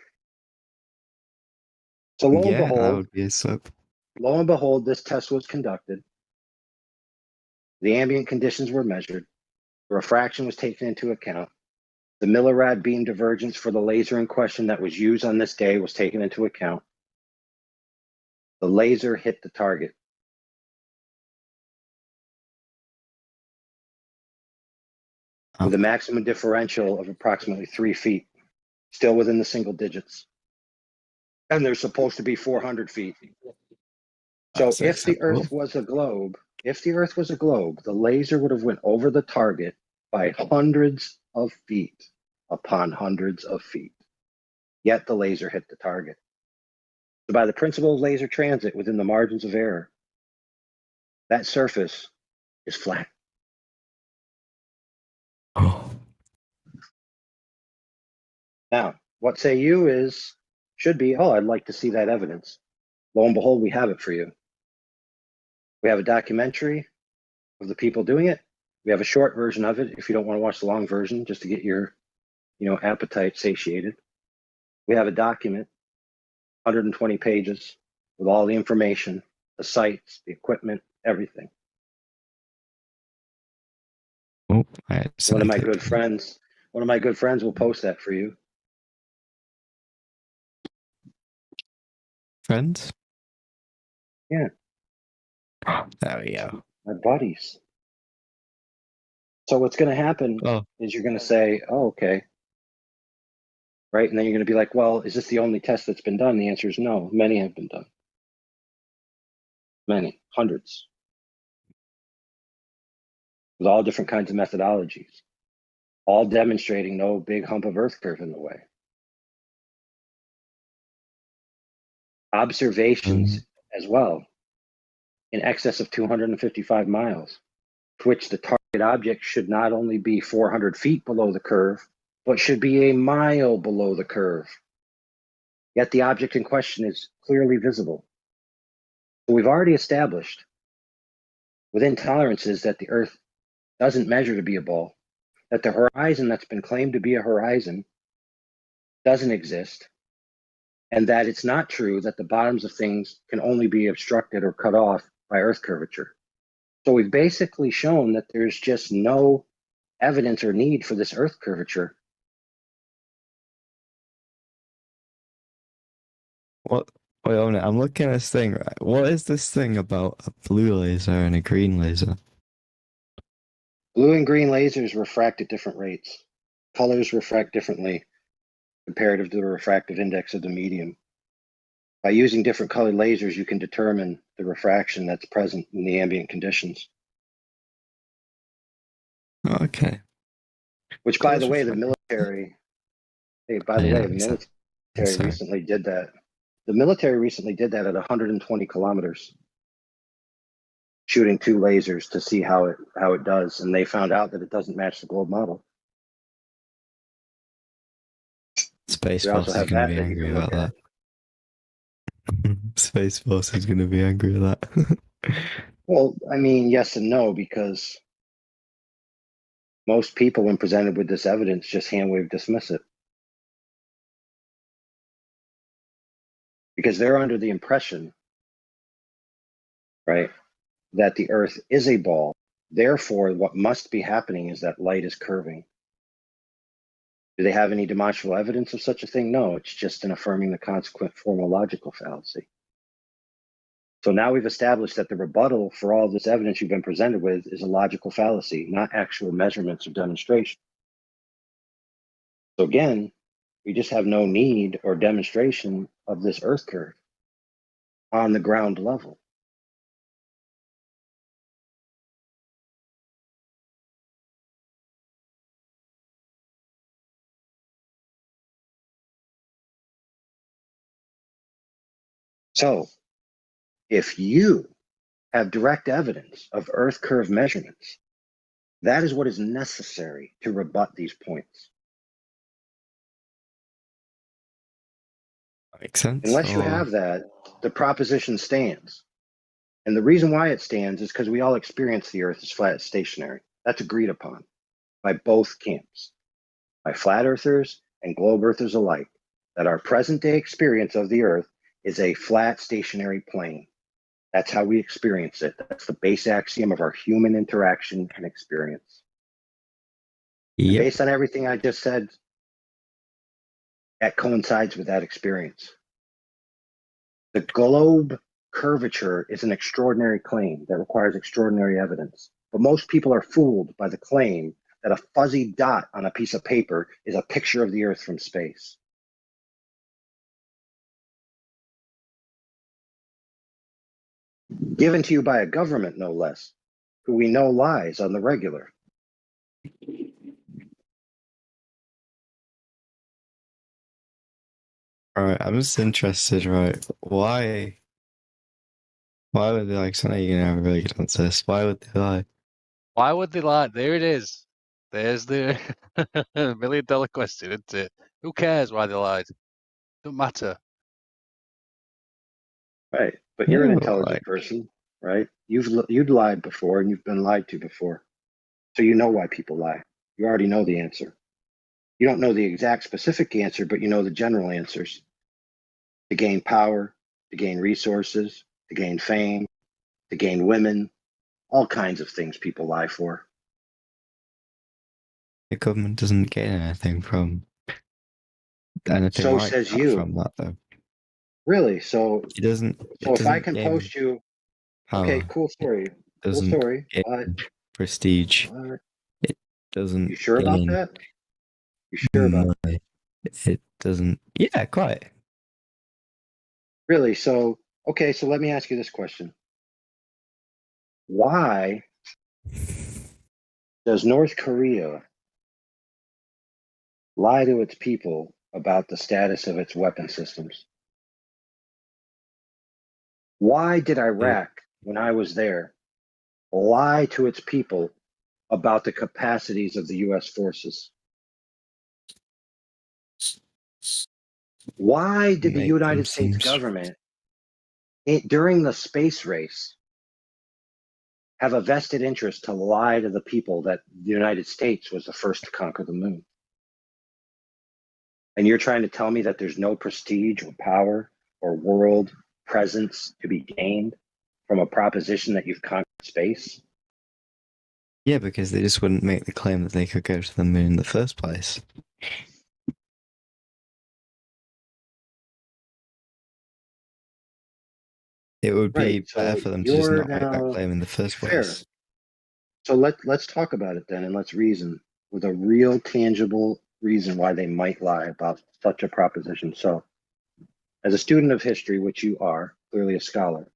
So lo and behold, that would be a slip. Lo and behold, this test was conducted. The ambient conditions were measured. The refraction was taken into account. The millirad beam divergence for the laser in question that was used on this day was taken into account. The laser hit the target. With a maximum differential of approximately 3 feet, still within the single digits. And there's supposed to be 400 feet. So if the Earth was a globe, the laser would have went over the target by hundreds of feet upon hundreds of feet. Yet the laser hit the target. So by the principle of laser transit within the margins of error, that surface is flat. Now, what say you should be, I'd like to see that evidence. Lo and behold, we have it for you. We have a documentary of the people doing it. We have a short version of it if you don't want to watch the long version, just to get your, appetite satiated. We have a document, 120 pages, with all the information, the sites, the equipment, everything. One of my good friends will post that for you. Friends? Yeah. There we go. My buddies. So what's going to happen is you're going to say, okay. Right? And then you're going to be like, well, is this the only test that's been done? The answer is no. Many have been done. Many. Hundreds. With all different kinds of methodologies. All demonstrating no big hump of earth curve in the way. Observations as well in excess of 255 miles, to which the target object should not only be 400 feet below the curve, but should be a mile below the curve. Yet the object in question is clearly visible. So we've already established within tolerances that the Earth doesn't measure to be a ball, that the horizon that's been claimed to be a horizon doesn't exist, and that it's not true that the bottoms of things can only be obstructed or cut off by Earth curvature. So we've basically shown that there's just no evidence or need for this Earth curvature. What? Wait a minute, I'm looking at this thing, right? What is this thing about a blue laser and a green laser? Blue and green lasers refract at different rates. Colors refract differently comparative to the refractive index of the medium. By using different colored lasers, you can determine the refraction that's present in the ambient conditions. Okay. Which, by the way, the military, Sorry. recently did that. The military recently did that at 120 kilometers, shooting 2 lasers to see how it does, and they found out that it doesn't match the globe model. Space Force is going to be angry about that. Space Force is going to be angry at that. Well, I mean, yes and no, because most people, when presented with this evidence, just hand-wave dismiss it. Because they're under the impression, right, that the Earth is a ball. Therefore, what must be happening is that light is curving. Do they have any demonstrable evidence of such a thing? No, it's just an affirming the consequent formal logical fallacy. So now we've established that the rebuttal for all this evidence you've been presented with is a logical fallacy, not actual measurements or demonstration. So again, we just have no need or demonstration of this Earth curve on the ground level. So if you have direct evidence of Earth curve measurements, that is what is necessary to rebut these points. Makes sense. Unless you have that, the proposition stands. And the reason why it stands is because we all experience the Earth as flat as stationary. That's agreed upon by both camps, by flat earthers and globe earthers alike, that our present day experience of the Earth is a flat stationary plane. That's how we experience it. That's the base axiom of our human interaction and experience. Yep. And based on everything I just said, that coincides with that experience. The globe curvature is an extraordinary claim that requires extraordinary evidence. But most people are fooled by the claim that a fuzzy dot on a piece of paper is a picture of the Earth from space. Given to you by a government, no less, who we know lies on the regular. Alright, I'm just interested, right? Why would they like, so now you're gonna have a really good answer this. Why would they lie? Why would they lie? There it is. There's the $1 million question, isn't it? Who cares why they lied? Don't matter. Right, but you're an Yeah, intelligent like- person, right? You'd lied before and you've been lied to before. So you know why people lie. You already know the answer. You don't know the exact specific answer, but you know the general answers. To gain power, to gain resources, to gain fame, to gain women, all kinds of things people lie for. The government doesn't gain anything from anything So like says that you. from that though. Really? So It doesn't. so if I can post you, okay, power. cool story. Cool Doesn't story. gain prestige. It doesn't. You sure about gain that? You sure about that? money. It doesn't. Yeah, quite. Really? So, okay, so let me ask you this question. Why does North Korea lie to its people about the status of its weapon systems? Why did Iraq, when I was there, lie to its people about the capacities of the U.S. forces? Why did the Make United them States seem government, during the space race, have a vested interest to lie to the people that the United States was the first to conquer the moon. And you're trying to tell me that there's no prestige or power or world presence to be gained from a proposition that you've conquered space? Yeah, because they just wouldn't make the claim that they could go to the moon in the first place. It would be Right, better so for them to just you're not make that now claim in the first fair. place. So let's talk about it then, and let's reason with a real tangible reason why they might lie about such a proposition. So, as a student of history, which you are, clearly a scholar,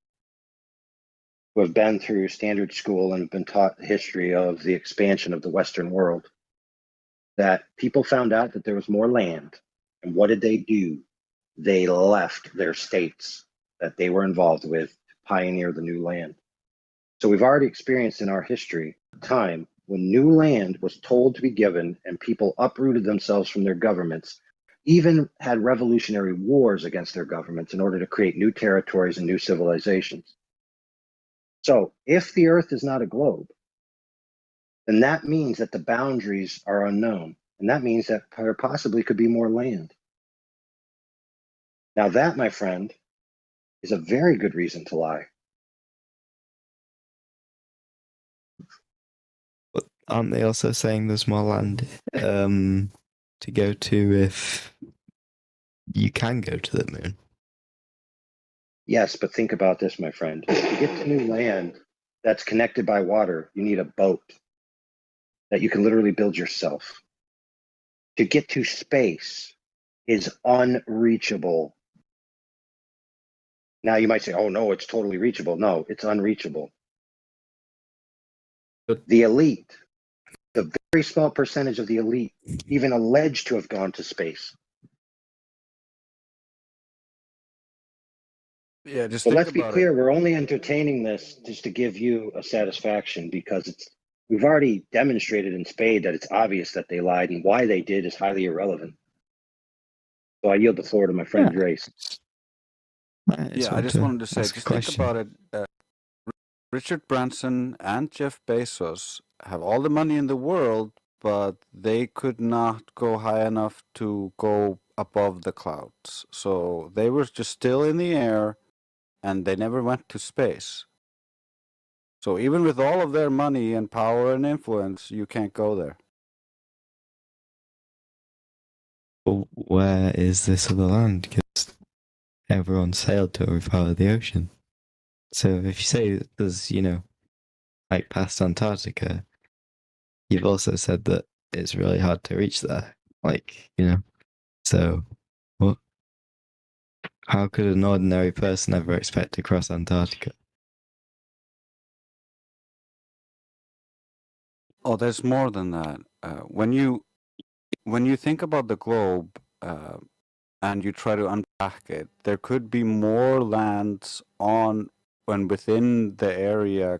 who have been through standard school and have been taught the history of the expansion of the Western world, that people found out that there was more land. And what did they do? They left their states that they were involved with to pioneer the new land. So we've already experienced in our history a time when new land was told to be given and people uprooted themselves from their governments, even had revolutionary wars against their governments in order to create new territories and new civilizations. So if the Earth is not a globe, then that means that the boundaries are unknown. And that means that there possibly could be more land. Now that, my friend, is a very good reason to lie. But aren't they also saying there's more land to go to if you can go to the moon? Yes, but think about this, my friend. To get to new land that's connected by water, you need a boat that you can literally build yourself. To get to space is unreachable. Now you might say, oh no, it's totally reachable. No, it's unreachable. The elite, the very small percentage of the elite, even alleged to have gone to space. Yeah, just So think let's be about clear, it. we're only entertaining this just to give you a satisfaction because we've already demonstrated in spade that it's obvious that they lied, and why they did is highly irrelevant. So I yield the floor to my friend Drace. Yeah, I just wanted to say, just think about it. Richard Branson and Jeff Bezos have all the money in the world, but they could not go high enough to go above the clouds. So they were just still in the air, and they never went to space. So even with all of their money and power and influence, you can't go there. Well, where is this other land? Because everyone sailed to every part of the ocean. So if you say there's, like past Antarctica, you've also said that it's really hard to reach there. So what? How could an ordinary person ever expect to cross Antarctica? Oh, there's more than that. When you think about the globe and you try to unpack it, there could be more lands on and within the area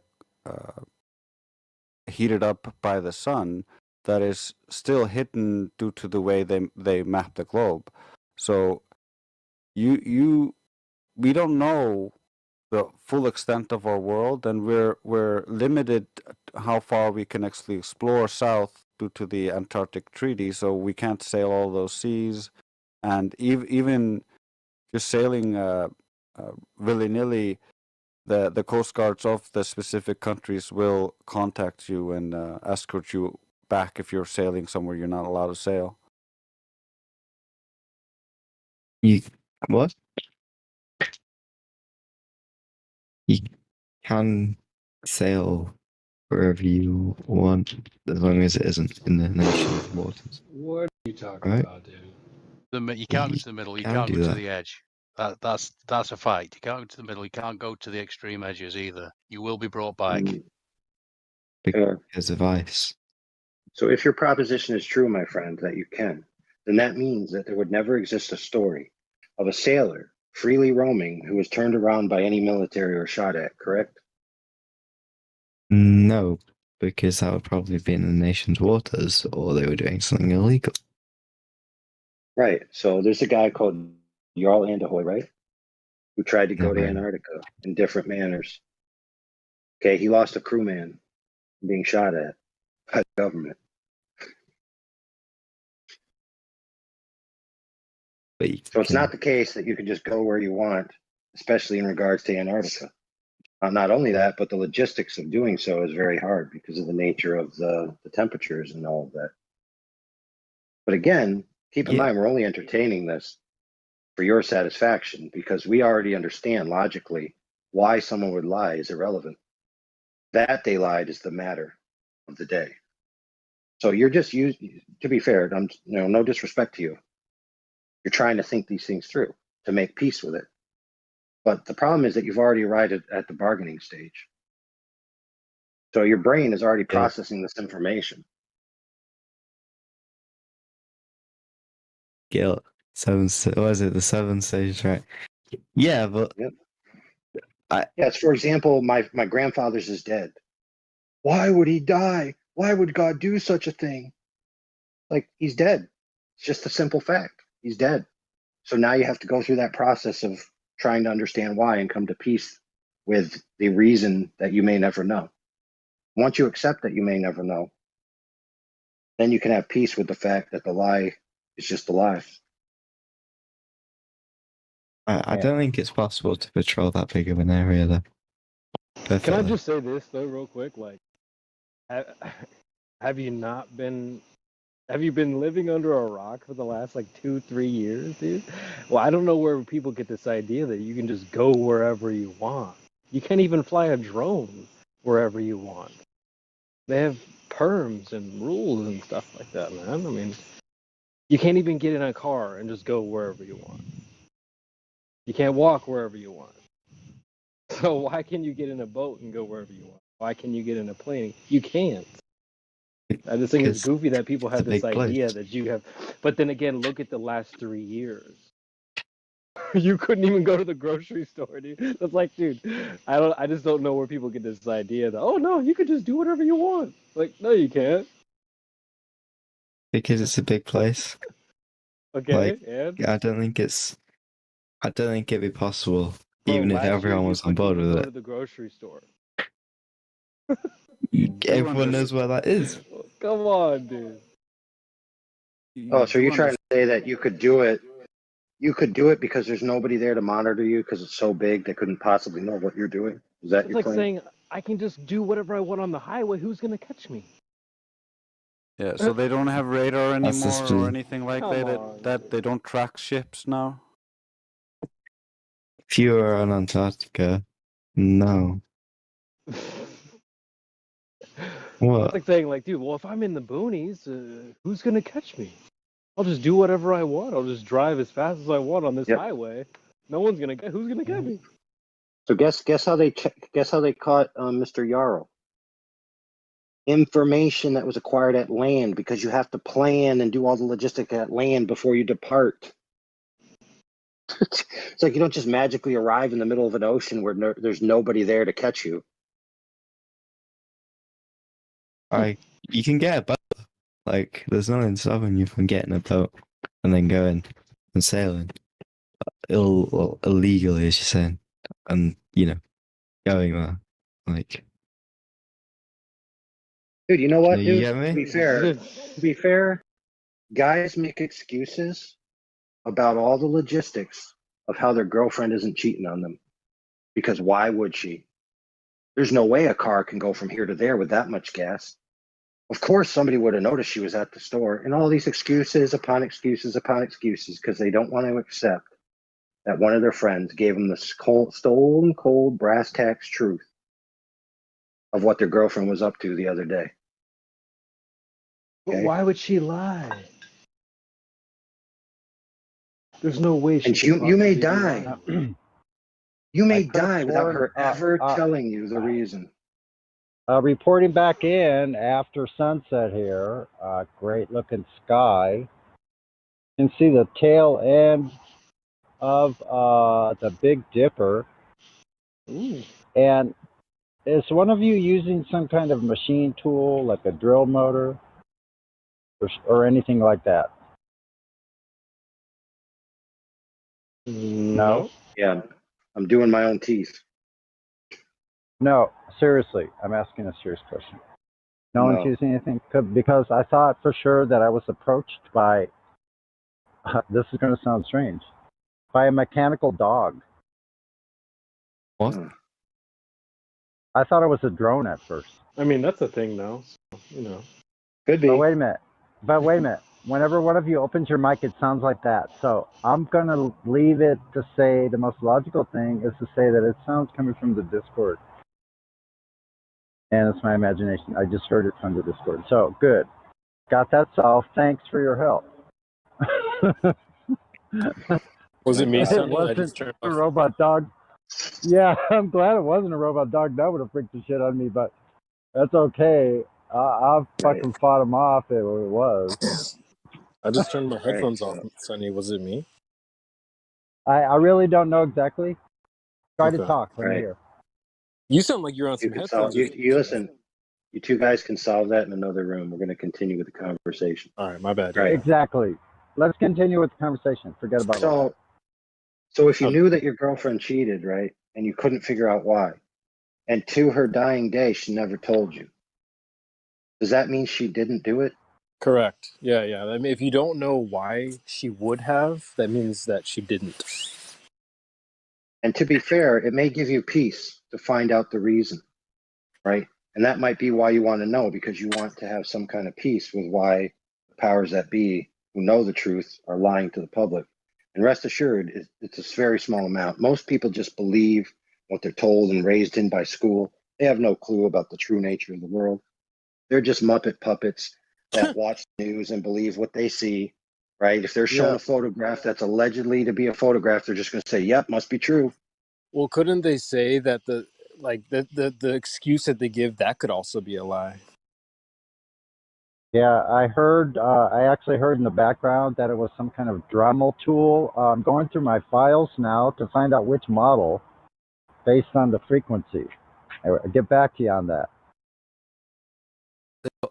heated up by the sun that is still hidden due to the way they map the globe. So we don't know the full extent of our world, and we're limited how far we can actually explore south due to the Antarctic Treaty. So we can't sail all those seas, and even just sailing willy-nilly, the coast guards of the specific countries will contact you and escort you back if you're sailing somewhere you're not allowed to sail. What? You can sail wherever you want, as long as it isn't in the nation's waters. What are you talking Right? about, dude? You can't go to the middle. You can can't do go to that. the edge. That's a fact. You can't go to the middle. You can't go to the extreme edges either. You will be brought back. Because of ice. So if your proposition is true, my friend, that you can, then that means that there would never exist a story of a sailor freely roaming who was turned around by any military or shot at, correct? No, because that would probably be in the nation's waters, or they were doing something illegal. Right. So there's a guy called Jarl Anderhoy, right? Who tried to go to Never. Antarctica in different manners. Okay, he lost a crewman being shot at by the government. So it's not the case that you can just go where you want, especially in regards to Antarctica. Not only that, but the logistics of doing so is very hard because of the nature of the temperatures and all of that. But again, keep in mind, we're only entertaining this for your satisfaction because we already understand logically why someone would lie is irrelevant. That they lied is the matter of the day. So you're just to be fair, no disrespect to you. You're trying to think these things through to make peace with it. But the problem is that you've already arrived at the bargaining stage. So your brain is already processing this information. Guilt. Was it the 7 stage, right? Yeah, but yes, for example, my grandfather's is dead. Why would he die? Why would God do such a thing? Like, he's dead. It's just a simple fact. He's dead. So now you have to go through that process of trying to understand why and come to peace with the reason that you may never know. Once you accept that you may never know, then you can have peace with the fact that the lie is just a lie. I don't think it's possible to patrol that big of an area, though. Can I just say this though, real quick? Like, have you been living under a rock for the last like 2-3 years, dude? Well, I don't know where people get this idea that you can just go wherever you want. You can't even fly a drone wherever you want. They have perms and rules and stuff like that, man. I mean, you can't even get in a car and just go wherever you want. You can't walk wherever you want. So why can you get in a boat and go wherever you want? Why can you get in a plane? You can't. I just think it's goofy that people have this idea that you have. But then again, look at the last 3 years. You couldn't even go to the grocery store, dude. It's like, dude, I just don't know where people get this idea that, oh no, you could just do whatever you want. Like, no, you can't. Because it's a big place. Okay, like, and I don't think it'd be possible, even if everyone was on board with go it. to the grocery store. Everyone knows where that is. Come on, dude. Oh, so you're trying to say that you could do it? You could do it because there's nobody there to monitor you because it's so big they couldn't possibly know what you're doing. Is that It's your like claim? saying I can just do whatever I want on the highway. Who's gonna catch me? Yeah, so they don't have radar That's the anymore or stream. anything like Come that. on, That they don't track ships now. If you were on Antarctica, no. What? It's like saying, like, dude, well, if I'm in the boonies, who's gonna catch me? I'll just do whatever I want. I'll just drive as fast as I want on this highway. No one's gonna get. Who's gonna get me? So guess how they caught Mr. Yarrow? Information that was acquired at land because you have to plan and do all the logistics at land before you depart. It's like you don't just magically arrive in the middle of an ocean where there's nobody there to catch you. You can get a boat. Like, there's nothing stopping you from getting a boat and then going and sailing. Illegally, as you're saying. And, going there. Like. Dude, you know what, You dude? get me? To be fair, guys make excuses about all the logistics of how their girlfriend isn't cheating on them. Because why would she? There's no way a car can go from here to there with that much gas. Of course, somebody would have noticed she was at the store. And all these excuses upon excuses upon excuses because they don't want to accept that one of their friends gave them the stone cold brass tacks truth of what their girlfriend was up to the other day. But why would she lie? There's no way she. And you may die. You may die without her ever telling you the reason. Reporting back in after sunset here, great looking sky. You can see the tail end of the Big Dipper. Ooh. And is one of you using some kind of machine tool, like a drill motor or anything like that? No. Yeah, I'm doing my own teeth. No, seriously, I'm asking a serious question. No one's No. using anything because I thought for sure that I was approached by. This is going to sound strange. By a mechanical dog. What? I thought it was a drone at first. I mean, that's a thing now. So, you know. Could be. But wait a minute. Whenever one of you opens your mic, it sounds like that. So I'm going to leave it to say the most logical thing is to say that it sounds coming from the Discord. And it's my imagination. I just heard it from the Discord. So good. Got that solved. Thanks for your help. Was it me, It Sonny? I wasn't just turned a off. robot dog. Yeah, I'm glad it wasn't a robot dog. That would have freaked the shit out of me, but that's okay. I've fucking fought him off if it was. I just turned my Right, headphones so- off, Sonny. Was it me? I really don't know exactly. Try to Okay. talk. Let me Right. hear. You sound like you're on You some can solve. headphones. You listen. You two guys can solve that in another room. We're going to continue with the conversation. All right, my bad. Right. Exactly. Let's continue with the conversation. Forget about it. So if you knew that your girlfriend cheated, right, and you couldn't figure out why, and to her dying day she never told you, does that mean she didn't do it? Correct. Yeah. I mean, if you don't know why she would have, that means that she didn't. And to be fair, it may give you peace to find out the reason, right? And that might be why you want to know, because you want to have some kind of peace with why the powers that be who know the truth are lying to the public. And rest assured, it's a very small amount. Most people just believe what they're told and raised in by school. They have no clue about the true nature of the world. They're just Muppet puppets that watch the news and believe what they see, right? If they're shown a photograph that's allegedly to be a photograph, they're just going to say, yep, must be true. Well, couldn't they say that the excuse that they give, that could also be a lie? Yeah, I actually heard in the background that it was some kind of Dremel tool. I'm going through my files now to find out which model based on the frequency. I'll get back to you on that.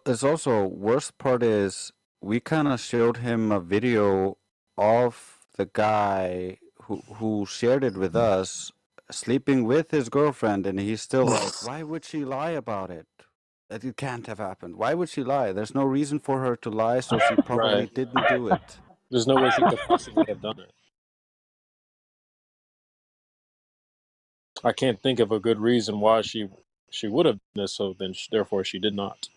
There's also worst part is we kind of showed him a video of the guy who shared it with us sleeping with his girlfriend, and he's still like, why would she lie about it? That it can't have happened. Why would she lie? There's no reason for her to lie, so she probably Right. didn't do it. There's no way she could possibly have done it. I can't think of a good reason why she would have done this, so then therefore she did not.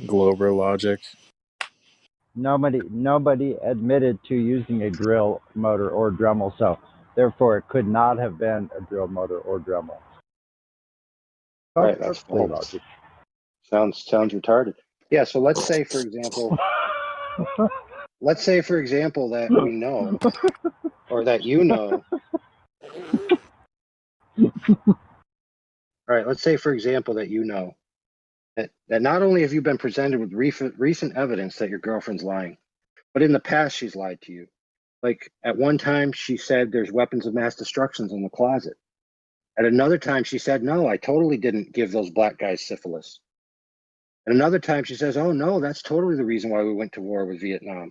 Glober logic. Nobody admitted to using a drill motor or Dremel, so therefore it could not have been a drill motor or Dremel. Right, that's Perfectly false. logic. Sounds retarded. Yeah, so let's say, for example, that we know, or that you know. All right, let's say, for example, that you know that not only have you been presented with recent evidence that your girlfriend's lying, but in the past she's lied to you. Like at one time she said there's weapons of mass destruction in the closet. At another time she said, no, I totally didn't give those black guys syphilis. And another time she says, oh no, that's totally the reason why we went to war with Vietnam.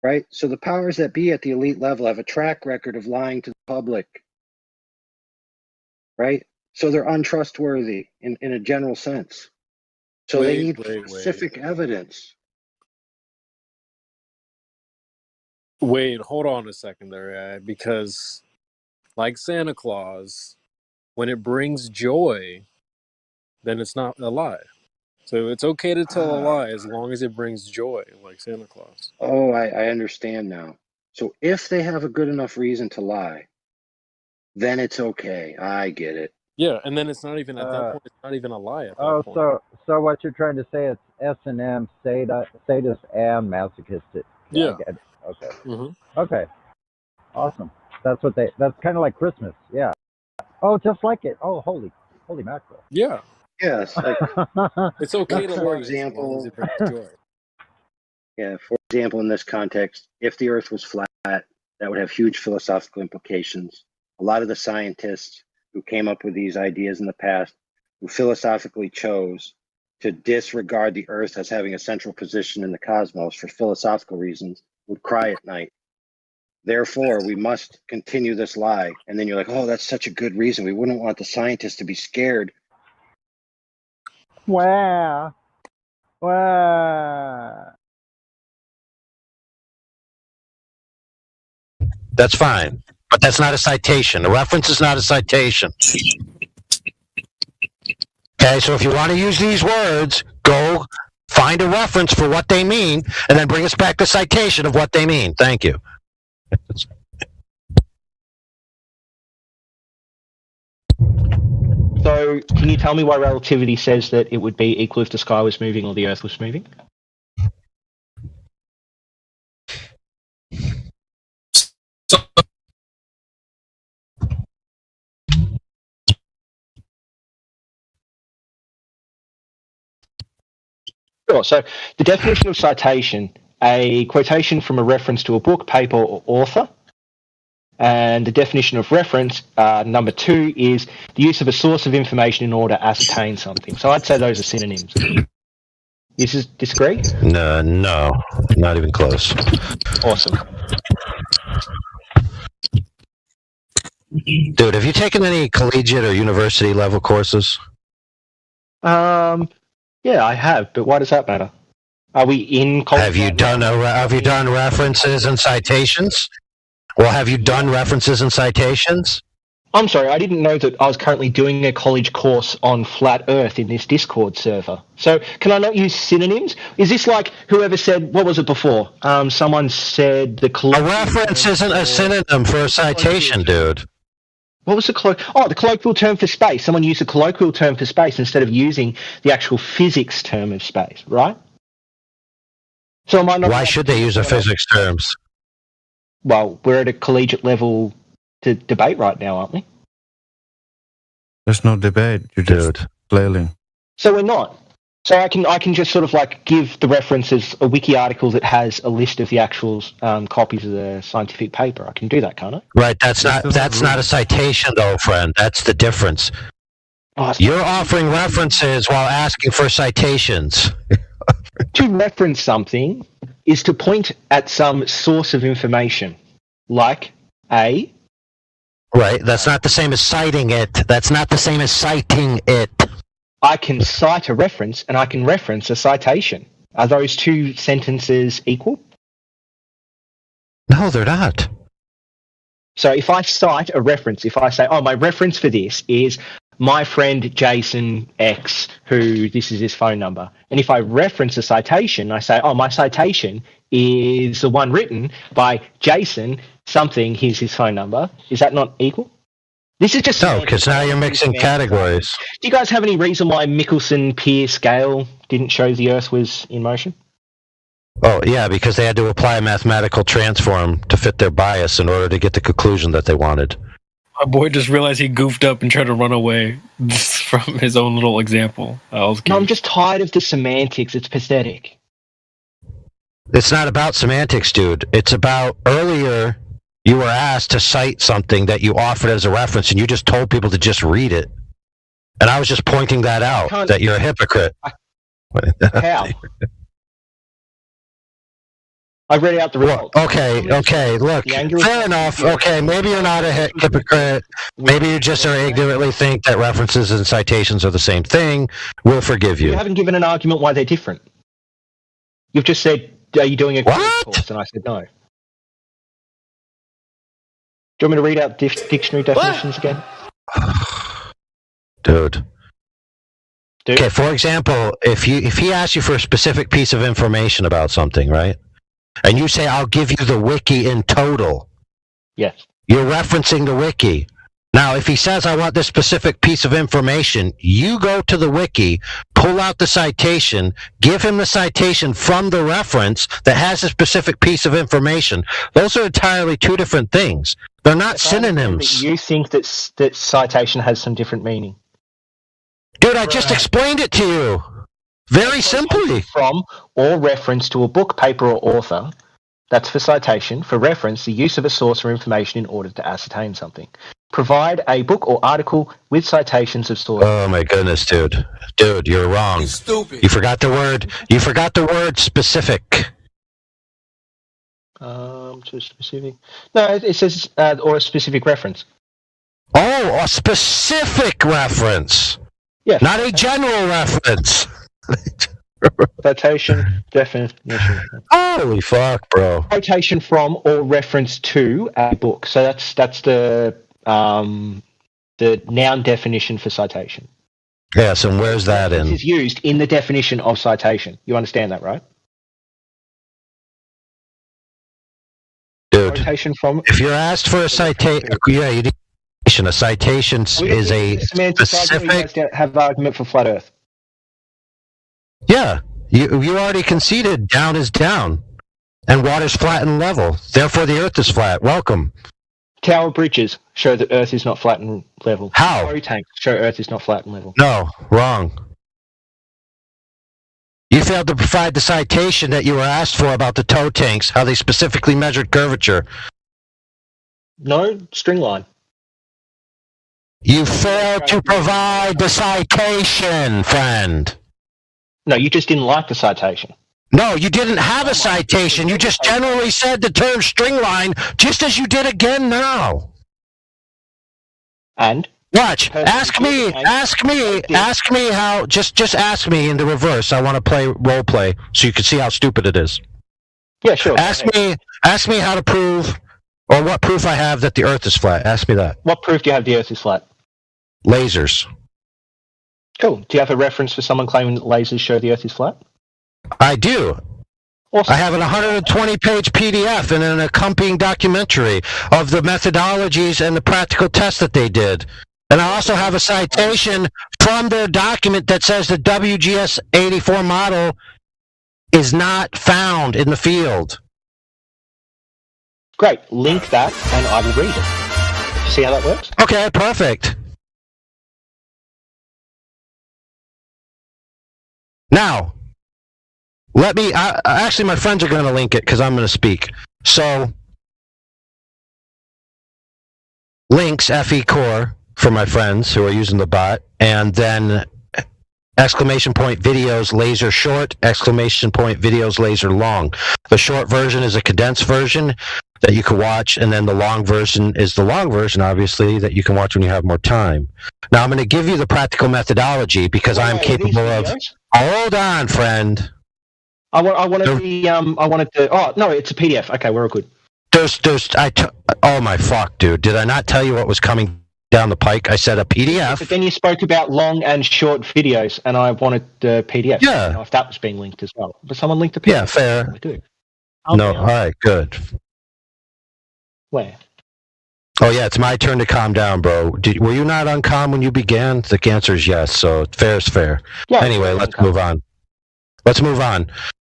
Right? So the powers that be at the elite level have a track record of lying to the public. Right? So they're untrustworthy in a general sense. So they need specific evidence. Wait, hold on a second there, because like Santa Claus, when it brings joy, then it's not a lie. So it's okay to tell a lie as long as it brings joy, like Santa Claus. Oh, I understand now. So if they have a good enough reason to lie, then it's okay. I get it. Yeah, and then it's not even at that point. It's not even a lie at that Oh, point. so what you're trying to say is S&M, sadist, and masochistic. Yeah. I get it. Okay. Mm-hmm. Okay. Awesome. That's kind of like Christmas. Yeah. Oh, just like it. Oh, holy mackerel. Yeah. Yes. Like, it's okay to for lie example, as long as it brings joy. Yeah. For example, in this context, if the Earth was flat, that would have huge philosophical implications. A lot of the scientists who came up with these ideas in the past, who philosophically chose to disregard the Earth as having a central position in the cosmos for philosophical reasons, would cry at night. Therefore, we must continue this lie. And then you're like, oh, that's such a good reason. We wouldn't want the scientists to be scared. Wow. Wow. That's fine, but that's not a citation. A reference is not a citation. Okay, so if you want to use these words, go find a reference for what they mean, and then bring us back the citation of what they mean. Thank you. So, can you tell me why relativity says that it would be equal if the sky was moving or the Earth was moving? Sure. So, the definition of citation, a quotation from a reference to a book, paper, or author. And the definition of reference, number 2, is the use of a source of information in order to ascertain something. So I'd say those are synonyms. You disagree? No, not even close. Awesome. Dude, have you taken any collegiate or university level courses? Yeah, I have, but why does that matter? Are we in college? Have you done references and citations? Well, have you done references and citations? I'm sorry, I didn't know that I was currently doing a college course on flat Earth in this Discord server. So, can I not use synonyms? Is this like whoever said, what was it before? Someone said the colloquial... A reference isn't a synonym for a citation, dude. What was the the colloquial term for space. Someone used a colloquial term for space instead of using the actual physics term of space, right? So am I not... Why should they use a physics terms? Well, we're at a collegiate level to debate right now, aren't we? There's no debate. You're just flailing. So we're not. So I can just sort of like give the references a wiki article that has a list of the actual copies of the scientific paper. I can do that, can't I? Right. That's not a citation, though, friend. That's the difference. You're offering references while asking for citations. To reference something is to point at some source of information, like a... Right, that's not the same as citing it. That's not the same as citing it. I can cite a reference, and I can reference a citation. Are those two sentences equal? No, they're not. So if I cite a reference, if I say, oh, my reference for this is my friend Jason X, who this is his phone number. And if I reference a citation, I say, oh, my citation is the one written by Jason something, here's his phone number. Is that not equal? This is just... No, because now you're mixing categories. Do you guys have any reason why Michelson-Pierce scale didn't show the Earth was in motion? Oh, yeah, because they had to apply a mathematical transform to fit their bias in order to get the conclusion that they wanted. My boy just realized he goofed up and tried to run away from his own little example. No, I'm just tired of the semantics. It's pathetic. It's not about semantics, dude. It's about earlier you were asked to cite something that you offered as a reference, and you just told people to just read it. And I was just pointing that out, that you're a hypocrite. How? I read out the results. Okay, look, fair enough. Okay, maybe you're not a hypocrite. Maybe you just are ignorantly think that references and citations are the same thing. We'll forgive you. You haven't given an argument why they're different. You've just said, are you doing a course? And I said no. Do you want me to read out dictionary definitions again? Dude. Okay, for example, if he asks you for a specific piece of information about something, right? And you say, I'll give you the wiki in total. Yes. You're referencing the wiki. Now, if he says, I want this specific piece of information, you go to the wiki, pull out the citation, give him the citation from the reference that has a specific piece of information. Those are entirely two different things. They're not synonyms. You think that citation has some different meaning. Dude, I just explained it to you. Very simply. From or reference to a book, paper, or author. That's for citation. For reference, the use of a source or information in order to ascertain something. Provide a book or article with citations of sources. Oh my goodness, dude. Dude, you're wrong. You're stupid. You forgot the word specific. To a specific. No, it says or a specific reference. Oh, a specific reference. Yeah. Not a general reference. Citation, definition. Holy fuck, bro. Quotation from or reference to a book. So that's the noun definition for citation. Yes, and where's that in? This is used in the definition of citation. You understand that, right? Dude, quotation from. If you're asked for a citation, yeah, you need a citation is a specific. Have argument for flat Earth. Yeah, you already conceded. Down is down, and water's flat and level. Therefore, the Earth is flat. Welcome. Tower bridges show that Earth is not flat and level. How? Quarry tanks show Earth is not flat and level. No, wrong. You failed to provide the citation that you were asked for about the tow tanks, how they specifically measured curvature. No, string line. You failed to provide the citation, friend. No, you just didn't like the citation. No, you didn't have a citation. You just generally said the term string line, just as you did again now. And? Watch. Ask me how, just ask me in the reverse. I want to play role play so you can see how stupid it is. Yeah, sure. Ask me how to prove, or what proof I have that the Earth is flat. Ask me that. What proof do you have the Earth is flat? Lasers. Cool. Do you have a reference for someone claiming that lasers show the Earth is flat? I do. Awesome. I have an 120-page PDF and an accompanying documentary of the methodologies and the practical tests that they did. And I also have a citation from their document that says the WGS-84 model is not found in the field. Great. Link that and I will read it. See how that works? Okay, perfect. Now, let me... actually, my friends are going to link it because I'm going to speak. So, links, FE Core, for my friends who are using the bot, and then exclamation point videos laser short, exclamation point videos laser long. The short version is a condensed version that you can watch, and then the long version is the long version, obviously, that you can watch when you have more time. Now, I'm going to give you the practical methodology because I'm capable of... Hold on, friend. I wanted to... Oh, no, it's a PDF. Okay, we're all good. Oh, my fuck, dude. Did I not tell you what was coming down the pike? I said a PDF. But then you spoke about long and short videos, and I wanted the PDF. Yeah. I don't know if that was being linked as well. But someone linked a PDF. Yeah, fair. I do. No, all right, good. Where? Oh, yeah, it's my turn to calm down, bro. Were you not on calm when you began? The answer is yes, so fair is fair. Yeah, anyway, let's move on.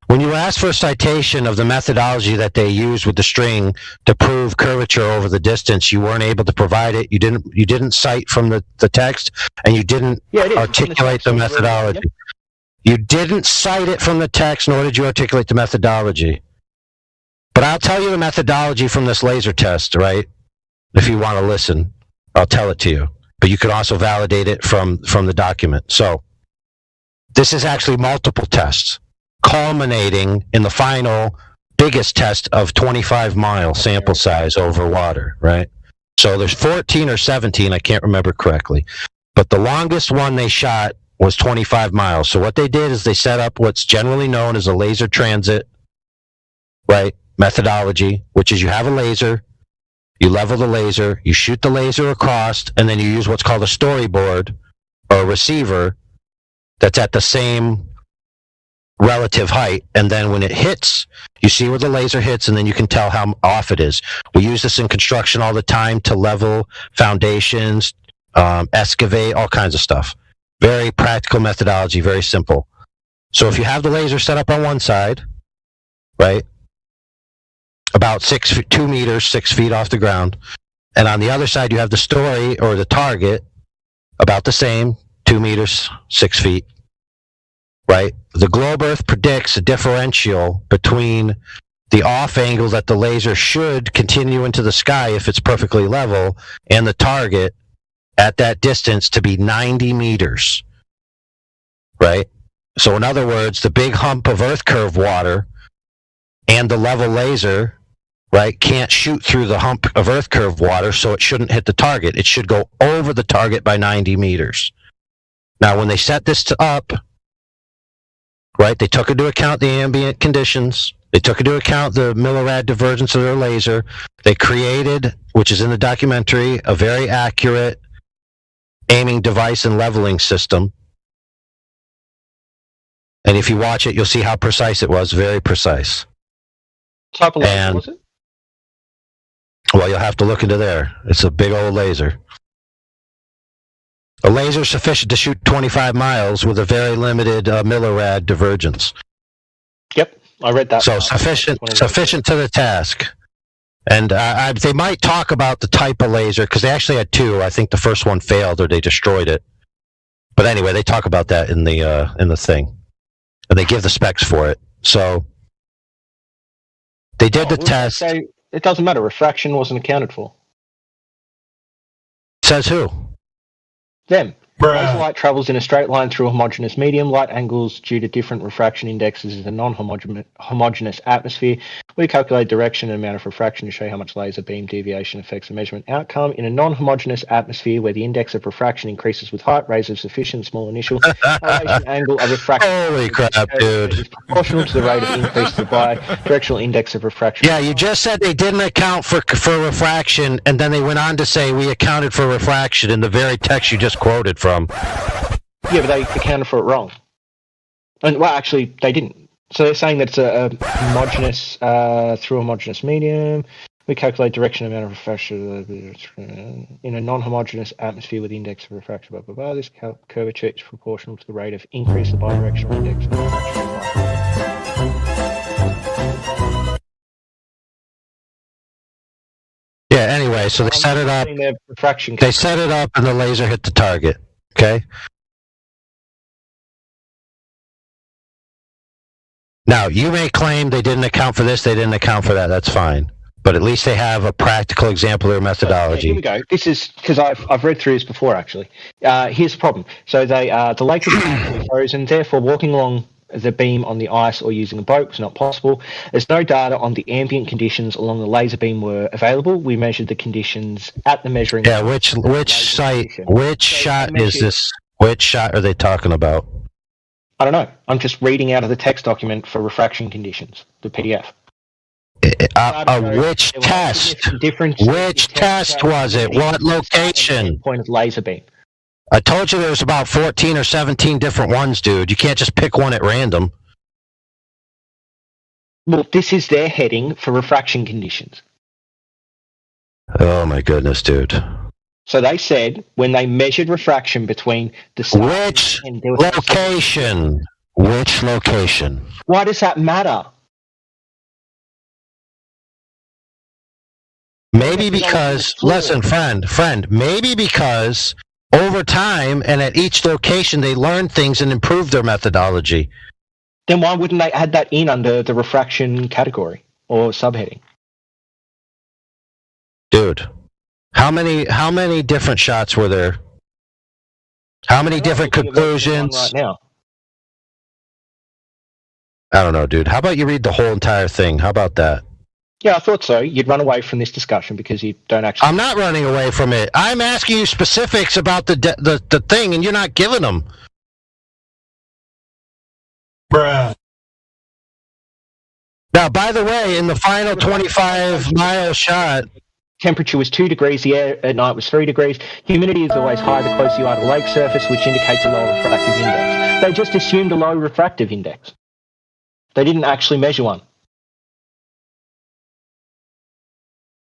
When you asked for a citation of the methodology that they used with the string to prove curvature over the distance, you weren't able to provide it. You didn't cite from the text, and you didn't articulate the methodology. You didn't cite it from the text, nor did you articulate the methodology. But I'll tell you the methodology from this laser test, right? If you want to listen, I'll tell it to you. But you can also validate it from the document. So this is actually multiple tests, culminating in the final biggest test of 25-mile sample size over water, right? So there's 14 or 17, I can't remember correctly. But the longest one they shot was 25 miles. So what they did is they set up what's generally known as a laser transit, right, methodology, which is you have a laser, you level the laser, you shoot the laser across, and then you use what's called a storyboard or a receiver that's at the same relative height, and then when it hits, you see where the laser hits, and then you can tell how off it is. We use this in construction all the time to level foundations, excavate, all kinds of stuff. Very practical methodology, very simple. So if you have the laser set up on one side, right, about 2 meters, 6 feet off the ground, and on the other side you have the story or the target, about the same, 2 meters, 6 feet, right? The globe Earth predicts a differential between the off angle that the laser should continue into the sky if it's perfectly level and the target at that distance to be 90 meters, right? So in other words, the big hump of Earth curve water and the level laser right, can't shoot through the hump of Earth curve water, so it shouldn't hit the target. It should go over the target by 90 meters. Now, when they set this up, right, they took into account the ambient conditions. They took into account the millirad divergence of their laser. They created, which is in the documentary, a very accurate aiming device and leveling system. And if you watch it, you'll see how precise it was, very precise. Type of laser was it? Well, you'll have to look into there. It's a big old laser. A laser sufficient to shoot 25 miles with a very limited millirad divergence. Yep, I read that. So sufficient to the task. And they might talk about the type of laser, because they actually had two. I think the first one failed or they destroyed it. But anyway, they talk about that in the thing. And they give the specs for it. So they did the test. It doesn't matter. Refraction wasn't accounted for. Says who? Them. As light travels in a straight line through a homogeneous medium, light angles due to different refraction indexes in a non-homogeneous atmosphere. We calculate direction and amount of refraction to show how much laser beam deviation affects the measurement outcome. In a non-homogeneous atmosphere where the index of refraction increases with height, rays of sufficient small initial elevation angle of refraction. Holy crap, dude. Is proportional to the rate of increase of the bidirectional index of refraction. Yeah, you just said they didn't account for refraction, and then they went on to say we accounted for refraction in the very text you just quoted from. Yeah, but they accounted for it wrong. And well, actually, they didn't. So they're saying that it's a homogeneous through a homogeneous medium. We calculate direction amount of refraction in a non-homogeneous atmosphere with index of refraction. Blah blah blah. This curvature is proportional to the rate of increase of bidirectional index of refraction. Yeah. Anyway, so they set it up. They set it up, and the laser hit the target. Okay. Now, you may claim they didn't account for this, they didn't account for that. That's fine. But at least they have a practical example of their methodology. Here we go. This is because I've read through this before, actually. Here's the problem. So the lake was partially frozen, therefore walking along the beam on the ice or using a boat was not possible. There's no data on the ambient conditions along the laser beam were available. We measured the conditions at the measuring. Yeah, which site, which shot is this? Which shot are they talking about? I don't know. I'm just reading out of the text document for refraction conditions, the PDF. Which test? Which test was it? What location? Point of laser beam. I told you there was about 14 or 17 different ones, dude. You can't just pick one at random. Well, this is their heading for refraction conditions. Oh my goodness, dude. So they said when they measured refraction between the which location? Which location? Why does that matter? Maybe because, listen, friend, maybe because over time and at each location they learned things and improved their methodology. Then why wouldn't they add that in under the refraction category or subheading? Dude, how many different shots were there? How many different conclusions? Right now. I don't know, dude. How about you read the whole entire thing? How about that? Yeah, I thought so. You'd run away from this discussion because you don't actually... I'm not running away from it. I'm asking you specifics about the thing, and you're not giving them. Bruh. Now, by the way, in the final 25-mile shot... Temperature was 2 degrees, the air at night was 3 degrees. Humidity is always high the closer you are to the lake surface, which indicates a lower refractive index. They just assumed a low refractive index. They didn't actually measure one.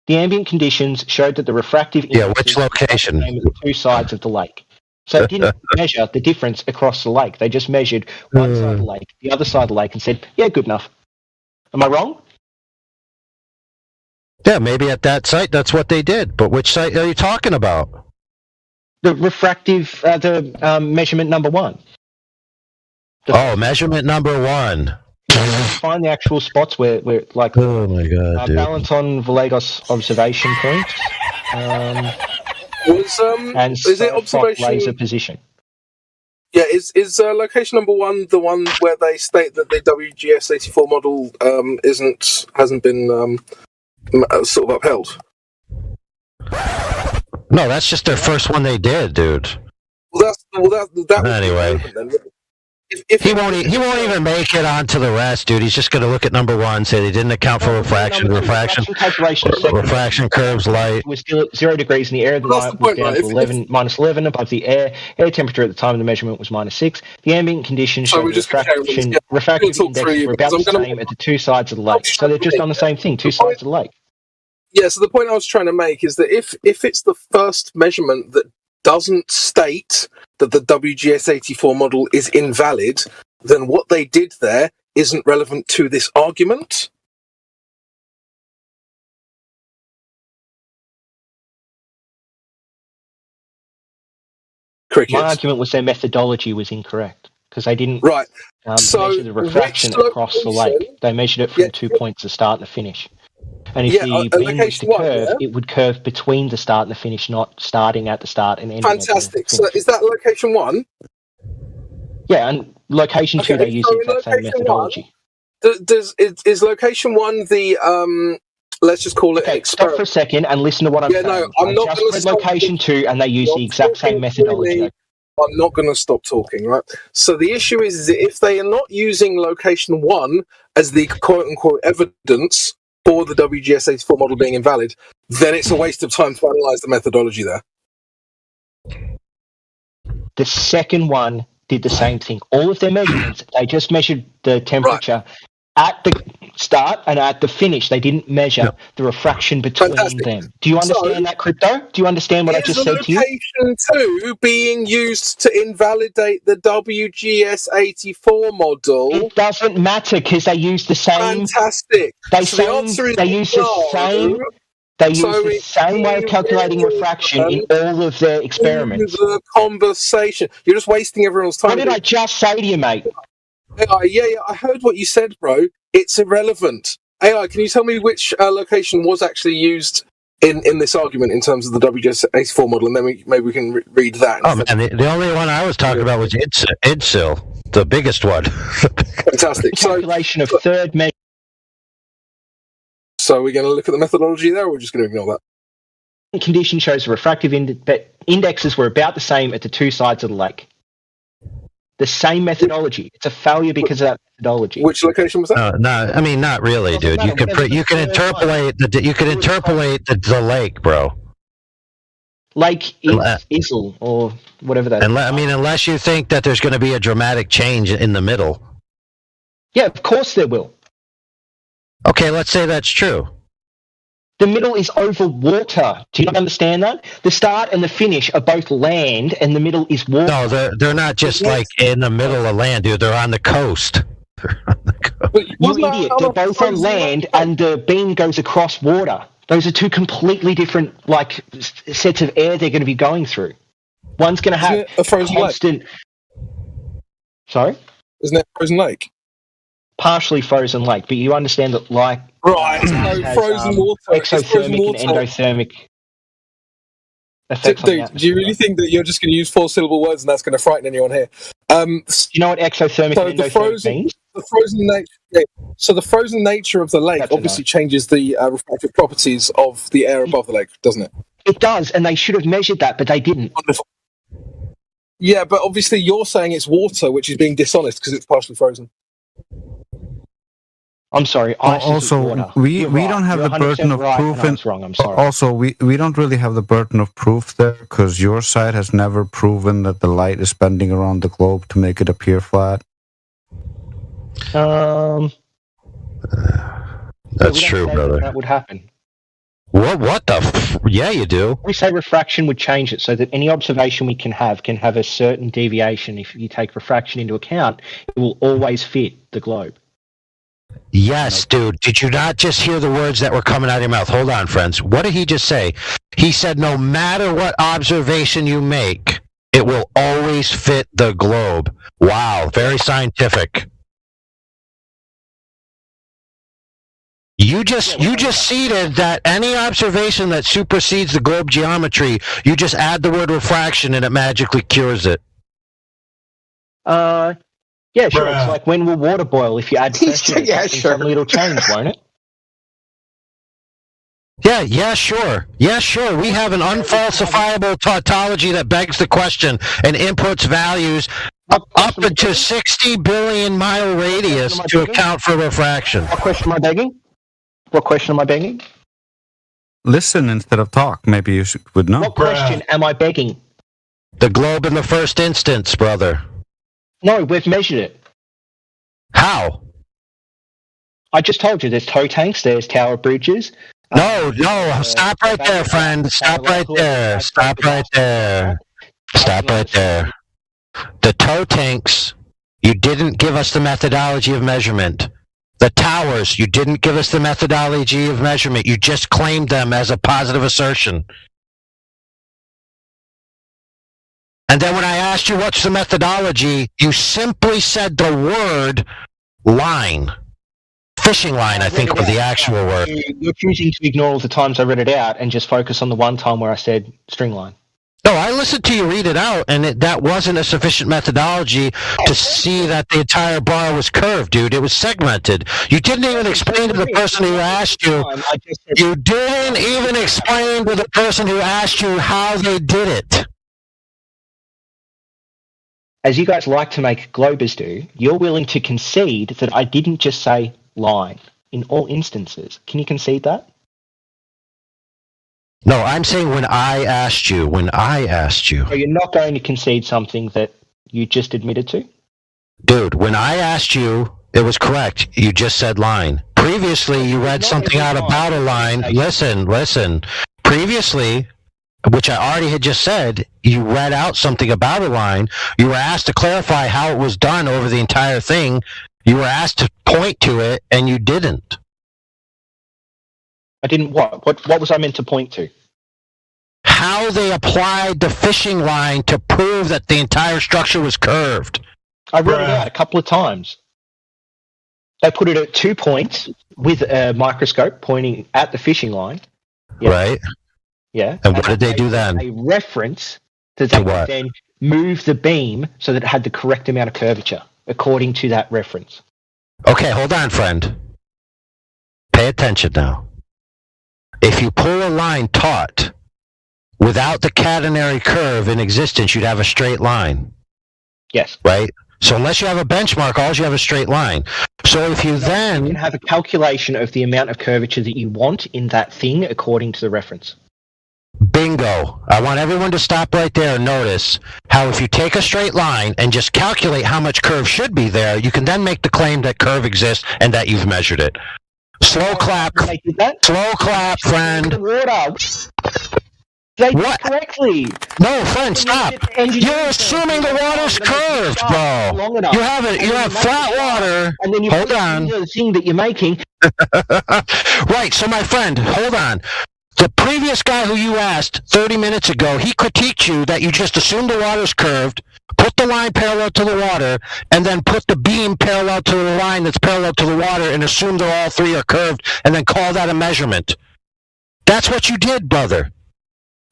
The ambient conditions showed that the refractive index... Yeah, which location? ...the two sides of the lake. So they didn't measure the difference across the lake. They just measured one side of the lake, the other side of the lake, and said, yeah, good enough. Am I wrong? Yeah, maybe at that site that's what they did. But which site are you talking about? The refractive, measurement number 1. Measurement number 1. Find the actual spots where like, oh my god, dude. Balance on Villegas observation points. And is it observation laser position? Yeah, is location number 1 the one where they state that the WGS-84 model hasn't been sort of upheld. No, that's just their first one they did, dude. Well, that anyway. He won't even make it onto the rest, dude. He's just going to look at number one, say they didn't account for refraction. Refraction curves light. Was still at 0 degrees, and the air of the night was down to -11 above the air. Air temperature at the time of the measurement was -6. The ambient conditions showed refractive indexes were about the same at the two sides of the lake. So they're just on the same thing, two sides of the lake. Yeah, so the point I was trying to make is that if it's the first measurement that doesn't state that the WGS84 model is invalid, then what they did there isn't relevant to this argument. My argument was their methodology was incorrect because they didn't measure the refraction across the lake. They measured it from 2 points, the start and the finish. And if the beam was to curve, it would curve between the start and the finish, not starting at the start and ending Fantastic. at the finish. So is that location 1? Yeah, and location 2, they use the exact same methodology. Is location 1 the, let's just call it experiment? Stop for a second and listen to what I'm saying. No, I'm not just read location 2, and they use the exact same methodology. I'm not going to stop talking, right? So the issue is that if they are not using location 1 as the quote-unquote evidence for the WGS84 model being invalid, then it's a waste of time to analyse the methodology there. The second one did the same thing. All of their measurements, they just measured the temperature at the start and at the finish. They didn't measure the refraction between them. Do you understand that, Crypto? Do you understand what I just said to you? Is location 2 being used to invalidate the WGS84 model? It doesn't matter because they use the same. Fantastic. They use the same way of calculating refraction in all of their experiments. The conversation. You're just wasting everyone's time. What did I just say to you, mate? AI, I heard what you said, bro. It's irrelevant. AI, can you tell me which location was actually used in this argument in terms of the WGS84 model, and then maybe we can read that. Oh man, the only one I was talking about was IDSIL, the biggest one. Fantastic. Calculation of third measure. So we're going to look at the methodology there, or we're just going to ignore that? Condition shows the refractive indexes were about the same at the two sides of the lake. The same methodology. It's a failure because of that methodology. Which location was that? No, I mean not really, dude. You can interpolate the lake, bro. Lake Isle or whatever that is. I mean, unless you think that there's going to be a dramatic change in the middle. Yeah, of course there will. Okay, let's say that's true. The middle is over water. Do you not understand that? The start and the finish are both land, and the middle is water. No, they're not just like in the middle of land, dude. They're on the coast. You idiot. They're both on land, and the beam goes across water. Those are two completely different sets of air they're going to be going through. One's going to have a frozen constant... lake? Sorry? Isn't it a frozen lake? Partially frozen lake, but you understand that right, so frozen water, exothermic and endothermic effects on the atmosphere. Do you really think that you're just going to use 4-syllable words and that's going to frighten anyone here? Do you know what exothermic and endothermic means? So the frozen nature of the lake obviously changes the refractive properties of the air above the lake, doesn't it? It does, and they should have measured that, but they didn't. Wonderful. Yeah, but obviously you're saying it's water, which is being dishonest because it's partially frozen. I'm sorry. Also, we don't have the burden of proof. And wrong. I'm sorry. Also, we don't really have the burden of proof there because your side has never proven that the light is bending around the globe to make it appear flat. That's true, brother. That would happen. What the? Yeah, you do. We say refraction would change it so that any observation we can have a certain deviation. If you take refraction into account, it will always fit the globe. Yes, dude. Did you not just hear the words that were coming out of your mouth? Hold on, friends. What did he just say? He said, no matter what observation you make, it will always fit the globe. Wow, very scientific. You just ceded that any observation that supersedes the globe geometry, you just add the word refraction and it magically cures it. Yeah, sure. It's like when will water boil? If you add pressure, suddenly it'll change, won't it? Yeah, sure. Yeah, sure. We have an unfalsifiable tautology that begs the question and inputs values up into 60 billion mile radius to account for refraction. What question am I begging? What question am I begging? Listen instead of talk. Maybe you would know. What question am I begging? The globe in the first instance, brother. No, we've measured it. How? I just told you there's tow tanks, there's tower bridges. No, stop right there, friend. Stop right there. Stop right there. Stop right there. The tow tanks, you didn't give us the methodology of measurement. The towers, you didn't give us the methodology of measurement. You just claimed them as a positive assertion. And then when I asked you what's the methodology, you simply said the word line. Fishing line, I think, was the actual word. You're choosing to ignore all the times I read it out and just focus on the one time where I said string line. No, I listened to you read it out, and that wasn't a sufficient methodology to see that the entire bar was curved, dude. It was segmented. You didn't even explain to the person who asked you. You didn't even explain to the person who asked you how they did it. As you guys like to make Globers do, you're willing to concede that I didn't just say line in all instances. Can you concede that? No, I'm saying when I asked you. So you're not going to concede something that you just admitted to? Dude, when I asked you, it was correct. You just said line. Previously, you read something out about a line. Listen. Previously, which I already had just said, you read out something about a line. You were asked to clarify how it was done over the entire thing. You were asked to point to it, and you didn't. I didn't what? What was I meant to point to? How they applied the fishing line to prove that the entire structure was curved. I wrote it out a couple of times. They put it at 2 points with a microscope pointing at the fishing line. Yeah. Right. Yeah. And what did they do then? A reference that they would then move the beam so that it had the correct amount of curvature according to that reference. Okay, hold on, friend. Pay attention now. If you pull a line taut without the catenary curve in existence, you'd have a straight line. Yes. Right? So unless you have a benchmark, all you have a straight line. So if you then... You can have a calculation of the amount of curvature that you want in that thing according to the reference. Bingo. I want everyone to stop right there and notice how if you take a straight line and just calculate how much curve should be there, you can then make the claim that curve exists and that you've measured it. Slow clap. Slow clap, friend. What? Correctly. No, friend, stop. You're assuming the water's curved, bro. You have flat water. And then you hold on. The thing that you're making. Right, so my friend, hold on. The previous guy who you asked 30 minutes ago, he critiqued you that you just assumed the water's curved, put the line parallel to the water, and then put the beam parallel to the line that's parallel to the water and assume that all three are curved, and then call that a measurement. That's what you did, brother.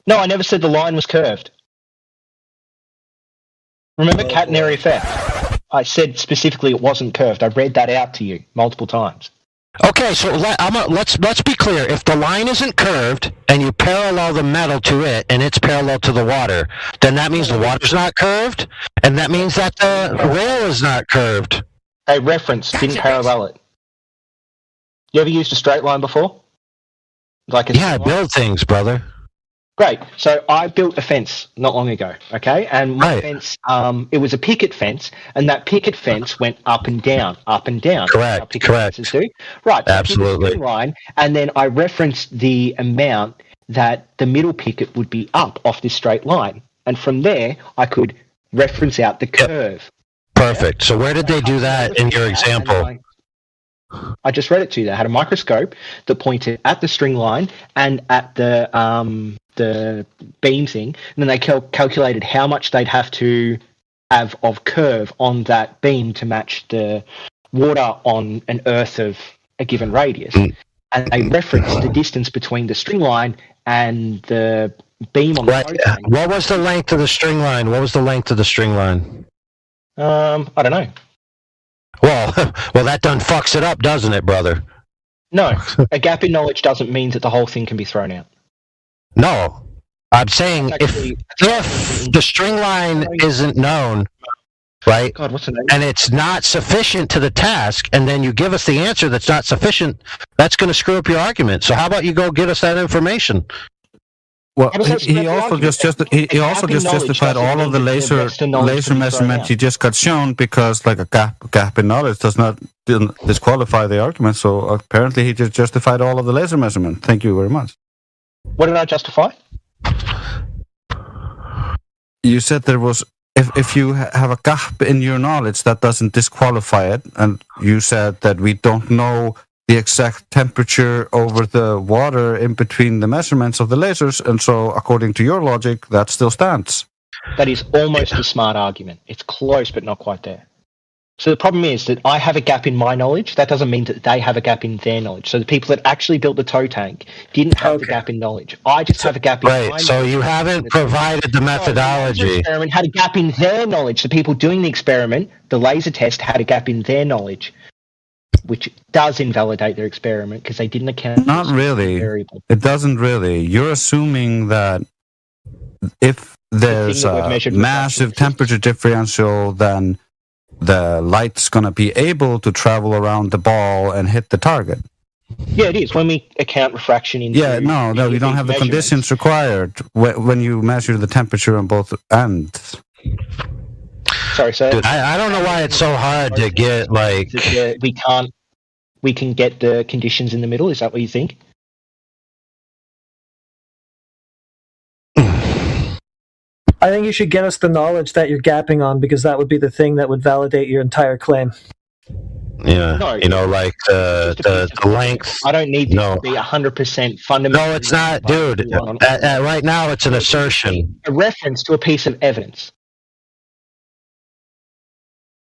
No, I never said the line was curved. Remember catenary effect? I said specifically it wasn't curved. I read that out to you multiple times. Okay, so let's be clear. If the line isn't curved and you parallel the metal to it and it's parallel to the water, then that means the water's not curved, and that means that the rail is not curved. A reference didn't parallel it. You ever used a straight line before? I build things, brother. Great. So I built a fence not long ago, okay? And my fence, it was a picket fence, and that picket fence went up and down, up and down. Correct. Fences do. Right. So absolutely. Line, and then I referenced the amount that the middle picket would be up off this straight line. And from there, I could reference out the curve. Perfect. So where did they do that in your example? I just read it to you. They had a microscope that pointed at the string line and at the beam thing, and then they calculated how much they'd have to have of curve on that beam to match the water on an earth of a given radius. And they referenced the distance between the string line and the beam on the What was the length of the string line? I don't know. Well, that done fucks it up, doesn't it, brother? No, a gap in knowledge doesn't mean that the whole thing can be thrown out. No, I'm saying if the string line isn't known, right? God, what's the name? And it's not sufficient to the task, and then you give us the answer that's not sufficient, that's going to screw up your argument. So how about you go get us that information? Well, he also just justified all of the laser measurements he just got shown because like a gap in knowledge didn't disqualify the argument. So apparently he just justified all of the laser measurement. Thank you very much. What did I justify? You said there was if you have a gap in your knowledge that doesn't disqualify it, and you said that we don't know the exact temperature over the water in between the measurements of the lasers, and so according to your logic, that still stands. That is almost a smart argument. It's close, but not quite there. So the problem is that I have a gap in my knowledge. That doesn't mean that they have a gap in their knowledge. So the people that actually built the tow tank didn't have the gap in knowledge. I just have a gap in my knowledge. So you haven't provided the methodology. The experiment had a gap in their knowledge. The people doing the experiment, the laser test, had a gap in their knowledge, which does invalidate their experiment because they didn't account. Not really. It doesn't really. You're assuming that if there's a massive temperature differential, then the light's going to be able to travel around the ball and hit the target. Yeah, it is. When we account refraction into... Yeah, no, you don't have the conditions required when you measure the temperature on both ends. Sorry, sir. Dude, I don't know why it's so hard to get, like... We can get the conditions in the middle? Is that what you think? I think you should get us the knowledge that you're gapping on, because that would be the thing that would validate your entire claim. Yeah, like the length. I don't need this to be 100% fundamental. No, it's not, dude. Right now, it's an assertion. A reference to a piece of evidence.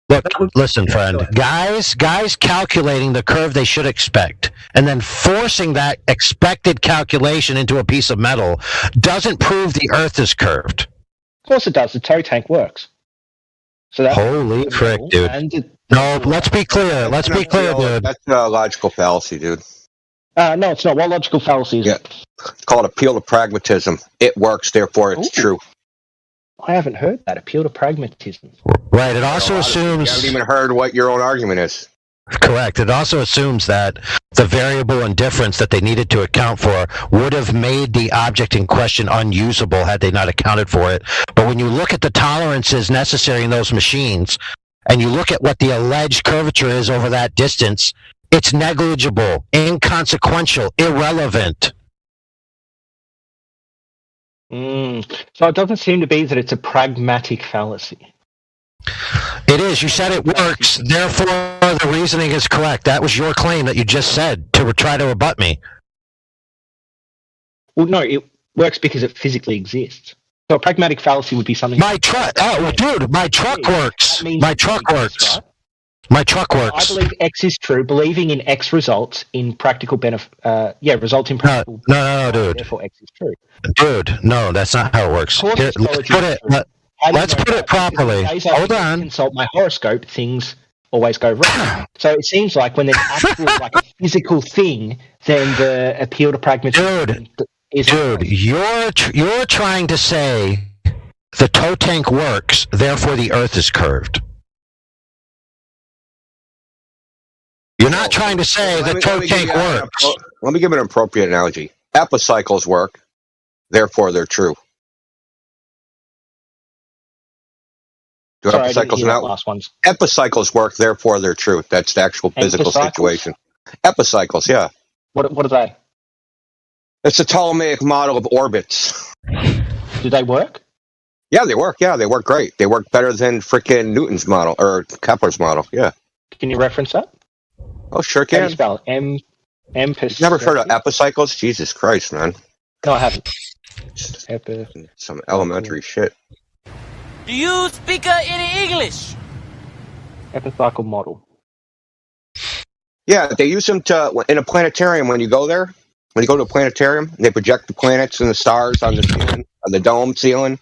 Look, listen, friend. Guys calculating the curve they should expect and then forcing that expected calculation into a piece of metal doesn't prove the Earth is curved. Of course it does. The tow tank works. So that's holy frick, dude. No, let's be clear. Let's be clear, dude. That's a logical fallacy, dude. No, it's not. What logical fallacy is it? It's called appeal to pragmatism. It works, therefore it's true. I haven't heard that. Appeal to pragmatism. Right. It also assumes... You haven't even heard what your own argument is. Correct. It also assumes that the variable in difference that they needed to account for would have made the object in question unusable had they not accounted for it. But when you look at the tolerances necessary in those machines, and you look at what the alleged curvature is over that distance, it's negligible, inconsequential, irrelevant. So it doesn't seem to be that it's a pragmatic fallacy. It is. You said it works, therefore the reasoning is correct. That was your claim that you just said to try to rebut me. Well, no, it works because it physically exists. So a pragmatic fallacy would be something... My truck... Oh, dude, my truck works. My truck works. Right? My truck works. I believe X is true. Believing in X results in practical benefit... results in practical... No, dude. Therefore X is true. Dude, no, that's not how it works. Here, let's put it properly. Hold on. Consult my horoscope, things always go wrong. So it seems like when there's actual, like a physical thing, then the appeal to pragmatism is... Dude, you're trying to say the tow tank works, therefore the Earth is curved. You're not trying to say the tow tank works. Let me give an appropriate analogy. Epicycles work, therefore they're true. Epicycles work, therefore they're true. That's the actual physical situation. Epicycles, yeah. What are they? It's a Ptolemaic model of orbits. Do they work? Yeah, they work. Yeah, they work great. They work better than frickin' Newton's model or Kepler's model. Yeah. Can you reference that? Oh, sure can. How do you spell it? You've never heard of epicycles? Jesus Christ, man. No, I haven't. Some elementary shit. Do you speak any English? Epicycle model. Yeah, they use them in a planetarium when you go there. When you go to a planetarium, they project the planets and the stars on the ceiling, on the dome ceiling.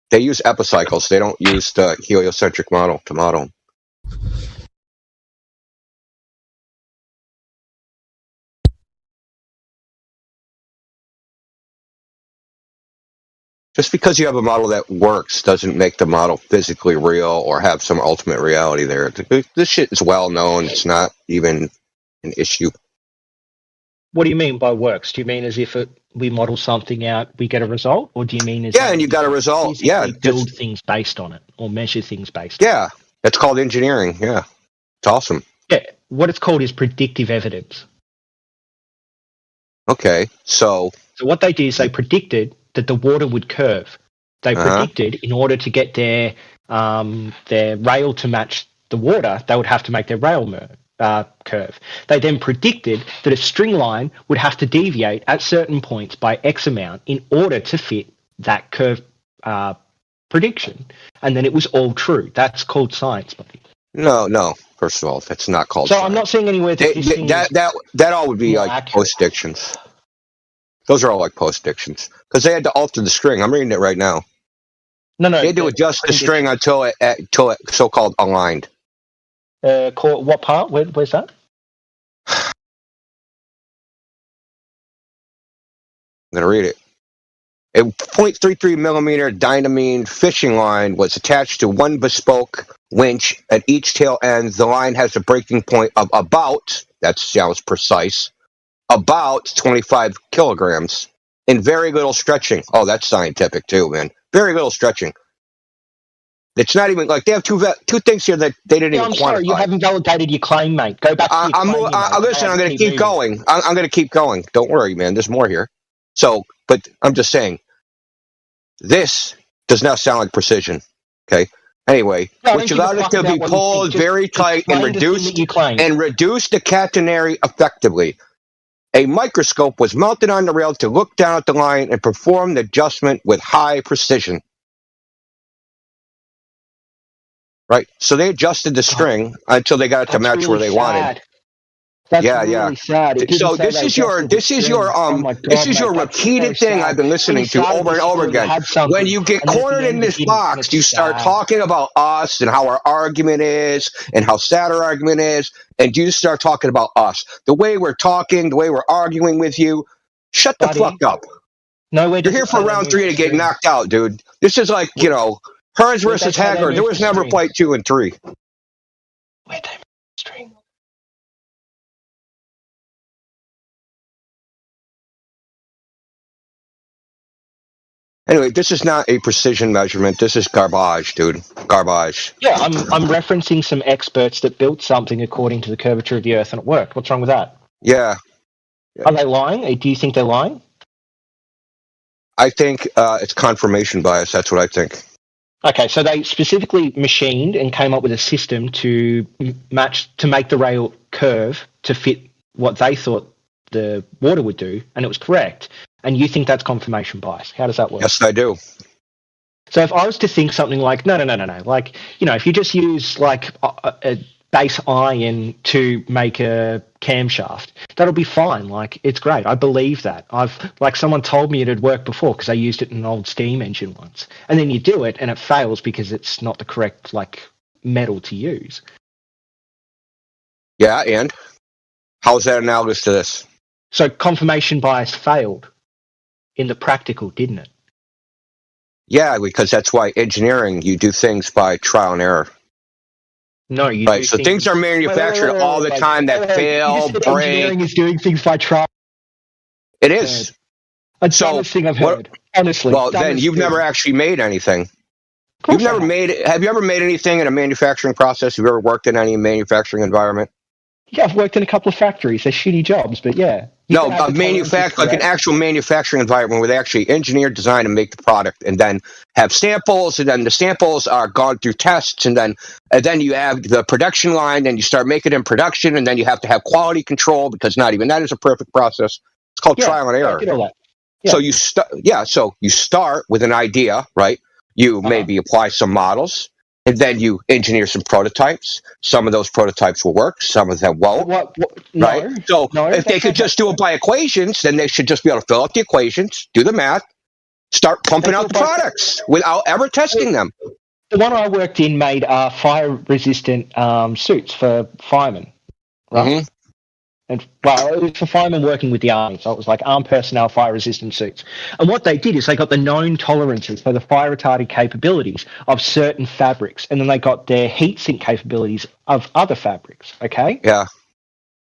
They use epicycles. They don't use the heliocentric model to model. Just because you have a model that works doesn't make the model physically real or have some ultimate reality there. This shit is well known. It's not even an issue. What do you mean by works? Do you mean as if we model something out, we get a result, or do you mean as and you got a result? Yeah, build things based on it or measure things based? Yeah, that's called engineering. Yeah, it's awesome. Yeah, what it's called is predictive evidence. Okay, so what they did is they predicted that the water would curve. They predicted in order to get their rail to match the water, they would have to make their rail curve. They then predicted that a string line would have to deviate at certain points by X amount in order to fit that curve prediction. And then it was all true. That's called science, buddy. No. First of all, that's not called So science. I'm not saying anywhere that that all would be like post-dictions. Those are all like post-dictions. Because they had to alter the string. I'm reading it right now. No. They had to adjust the string until it so-called aligned. What part? Where's that? I'm going to read it. A 0.33 millimeter dynamine fishing line was attached to one bespoke winch at each tail end. The line has a breaking point of about, that sounds precise, about 25 kilograms, and very little stretching. Oh, that's scientific too, man. Very little stretching. It's not even like they have two things here that they didn't even quantify. Sorry, you haven't validated your claim, mate. Go back to your claim. Listen, I'm going to keep going. I'm going to keep going. Don't worry, man. There's more here. So, but I'm just saying, this does not sound like precision. Okay. Anyway, which allowed it to be pulled very tight and reduce the catenary effectively. A microscope was mounted on the rail to look down at the line and perform the adjustment with high precision. Right, so they adjusted the string until they got it to match really where they wanted. That's really sad. So this is your repeated thing I've been listening to over and over again. When you get cornered in this box, you start talking about us and how our argument is and how sad our argument is, and you just start talking about us. The way we're talking, the way we're arguing with you. Shut the fuck up. No, you're here for round 3 to get knocked out, dude. This is like, Hearns versus Haggard. There was never fight 2 and 3. Wait, string. Anyway, this is not a precision measurement. This is garbage, dude. Garbage. Yeah, I'm referencing some experts that built something according to the curvature of the Earth, and it worked. What's wrong with that? Yeah. Are they lying? Do you think they're lying? I think it's confirmation bias. That's what I think. Okay, so they specifically machined and came up with a system to make the rail curve to fit what they thought the water would do, and it was correct. And you think that's confirmation bias? How does that work? Yes, I do. So if I was to think something like, no, like, if you just use like a base iron to make a camshaft, that'll be fine. Like, it's great. I believe that. Someone told me it had worked before because I used it in an old steam engine once. And then you do it and it fails because it's not the correct, metal to use. Yeah, and? How's that analogous to this? So confirmation bias failed in the practical, didn't it? Yeah, because that's why engineering, you do things by trial and error. No, you right. So things are manufactured all the time that fail, break. Engineering is doing things by trial. It is. That's the dumbest thing I've heard. Honestly. Well, then you've never actually made anything. Have you ever made anything in a manufacturing process? Have you ever worked in any manufacturing environment? Yeah, I've worked in a couple of factories. They're shitty jobs, but yeah. No, an actual manufacturing environment where they actually engineer, design, and make the product, and then have samples, and then the samples are gone through tests, and then you have the production line, and you start making it in production, and then you have to have quality control because not even that is a perfect process. It's called trial and error. I get all that. Yeah. So you start with an idea, right? You maybe apply some models. And then you engineer some prototypes. Some of those prototypes will work. Some of them won't. Right? If they could just do it by equations, then they should just be able to fill out the equations, do the math, start pumping out the products without ever testing them. The one I worked in made fire-resistant suits for firemen. Right? Mm-hmm. And well, it was for firemen working with the army, so it was like armed personnel, fire-resistant suits. And what they did is they got the known tolerances for the fire-retarding capabilities of certain fabrics, and then they got their heat sink capabilities of other fabrics. Okay? Yeah.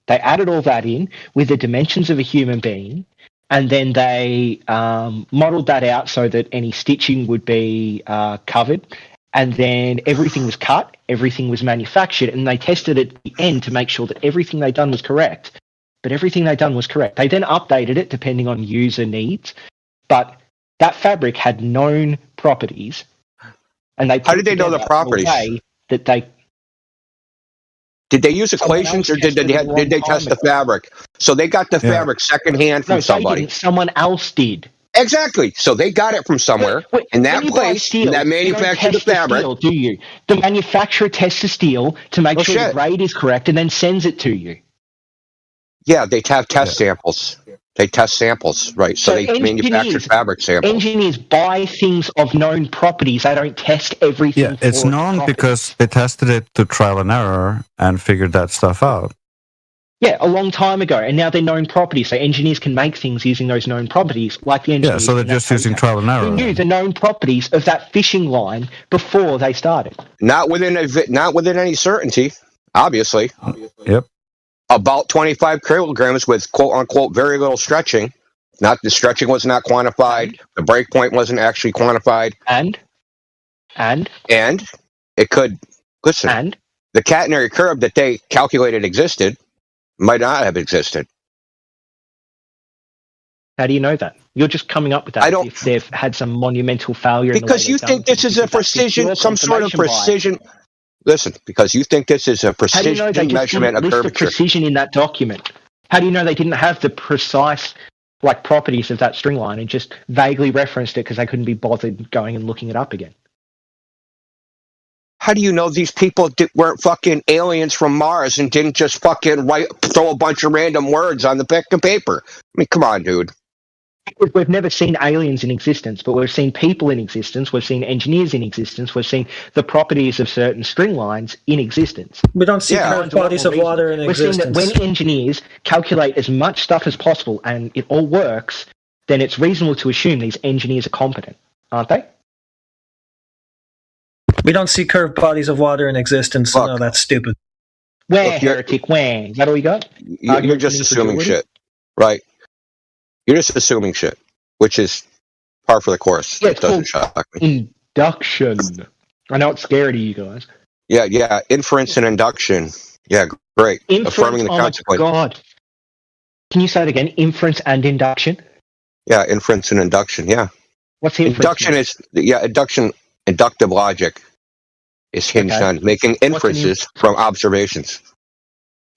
They added all that in with the dimensions of a human being, and then they modeled that out so that any stitching would be covered. And then everything was cut, everything was manufactured, and they tested it at the end to make sure that everything they'd done was correct. But everything they'd done was correct. They then updated it depending on user needs, but that fabric had known properties, and they How did they know the properties? That they Did they use equations, or did they test the fabric? So they got the fabric secondhand from somebody. They didn't. Someone else did. Exactly. So they got it from somewhere, in that place that manufactured the fabric. Steel, do you? The manufacturer tests the steel to make sure the grade is correct and then sends it to you. Yeah, they have test samples. They test samples, right? So they manufacture fabric samples. Engineers buy things of known properties. They don't test everything. Yeah, it's known because they tested it to trial and error and figured that stuff out. Yeah, a long time ago, and now they're known properties, so engineers can make things using those known properties, like the engineers. Yeah, so they're just using trial and error. Who knew the known properties of that fishing line before they started? Not within any certainty, obviously. Yep. About 25 kilograms with quote unquote very little stretching. Not the stretching was not quantified. The break point wasn't actually quantified. And it could listen. And the catenary curve that they calculated existed might not have existed. How do you know that? You're just coming up with that. If they've had some monumental failure. Because you think this is a precision, some sort of precision. Listen, because you think this is a precision measurement of curvature. The precision in that document. How do you know they didn't have the precise properties of that string line and just vaguely referenced it because they couldn't be bothered going and looking it up again? How do you know these people weren't fucking aliens from Mars and didn't just fucking throw a bunch of random words on the back of paper? I mean, come on, dude. We've never seen aliens in existence, but we've seen people in existence. We've seen engineers in existence. We've seen the properties of certain string lines in existence. We don't see curved bodies of water in existence. We've seen that when engineers calculate as much stuff as possible and it all works, then it's reasonable to assume these engineers are competent, aren't they? We don't see curved bodies of water in existence. Look, no, that's stupid. Where, heretic, where? Is that all you got? You're just assuming shit, right? You're just assuming shit, which is par for the course. Yeah, it doesn't shock me. Induction. I know it's scary to you guys. Yeah. Inference and induction. Yeah, great. Affirming the consequence. Oh my God. Can you say it again? Inference and induction? Yeah, inference and induction. Yeah. What's inference? Inductive logic is hinged on making inferences from observations.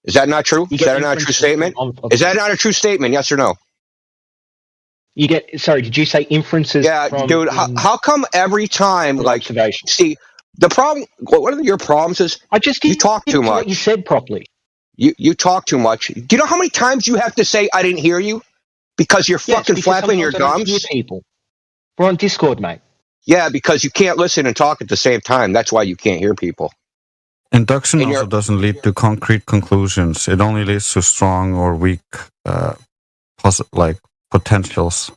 Is that not true? Is that not a true statement? Is that not a true statement? Yes or no? You get, sorry, did you say inferences? Yeah, dude, how come every time, see, the problem, one of your problems is you talk too much. You said properly. You talk too much. Do you know how many times you have to say, I didn't hear you? Because you're fucking flapping your gums? People. We're on Discord, mate. Yeah, because you can't listen and talk at the same time. That's why you can't hear people. Induction also doesn't lead to concrete conclusions. It only leads to strong or weak potentials.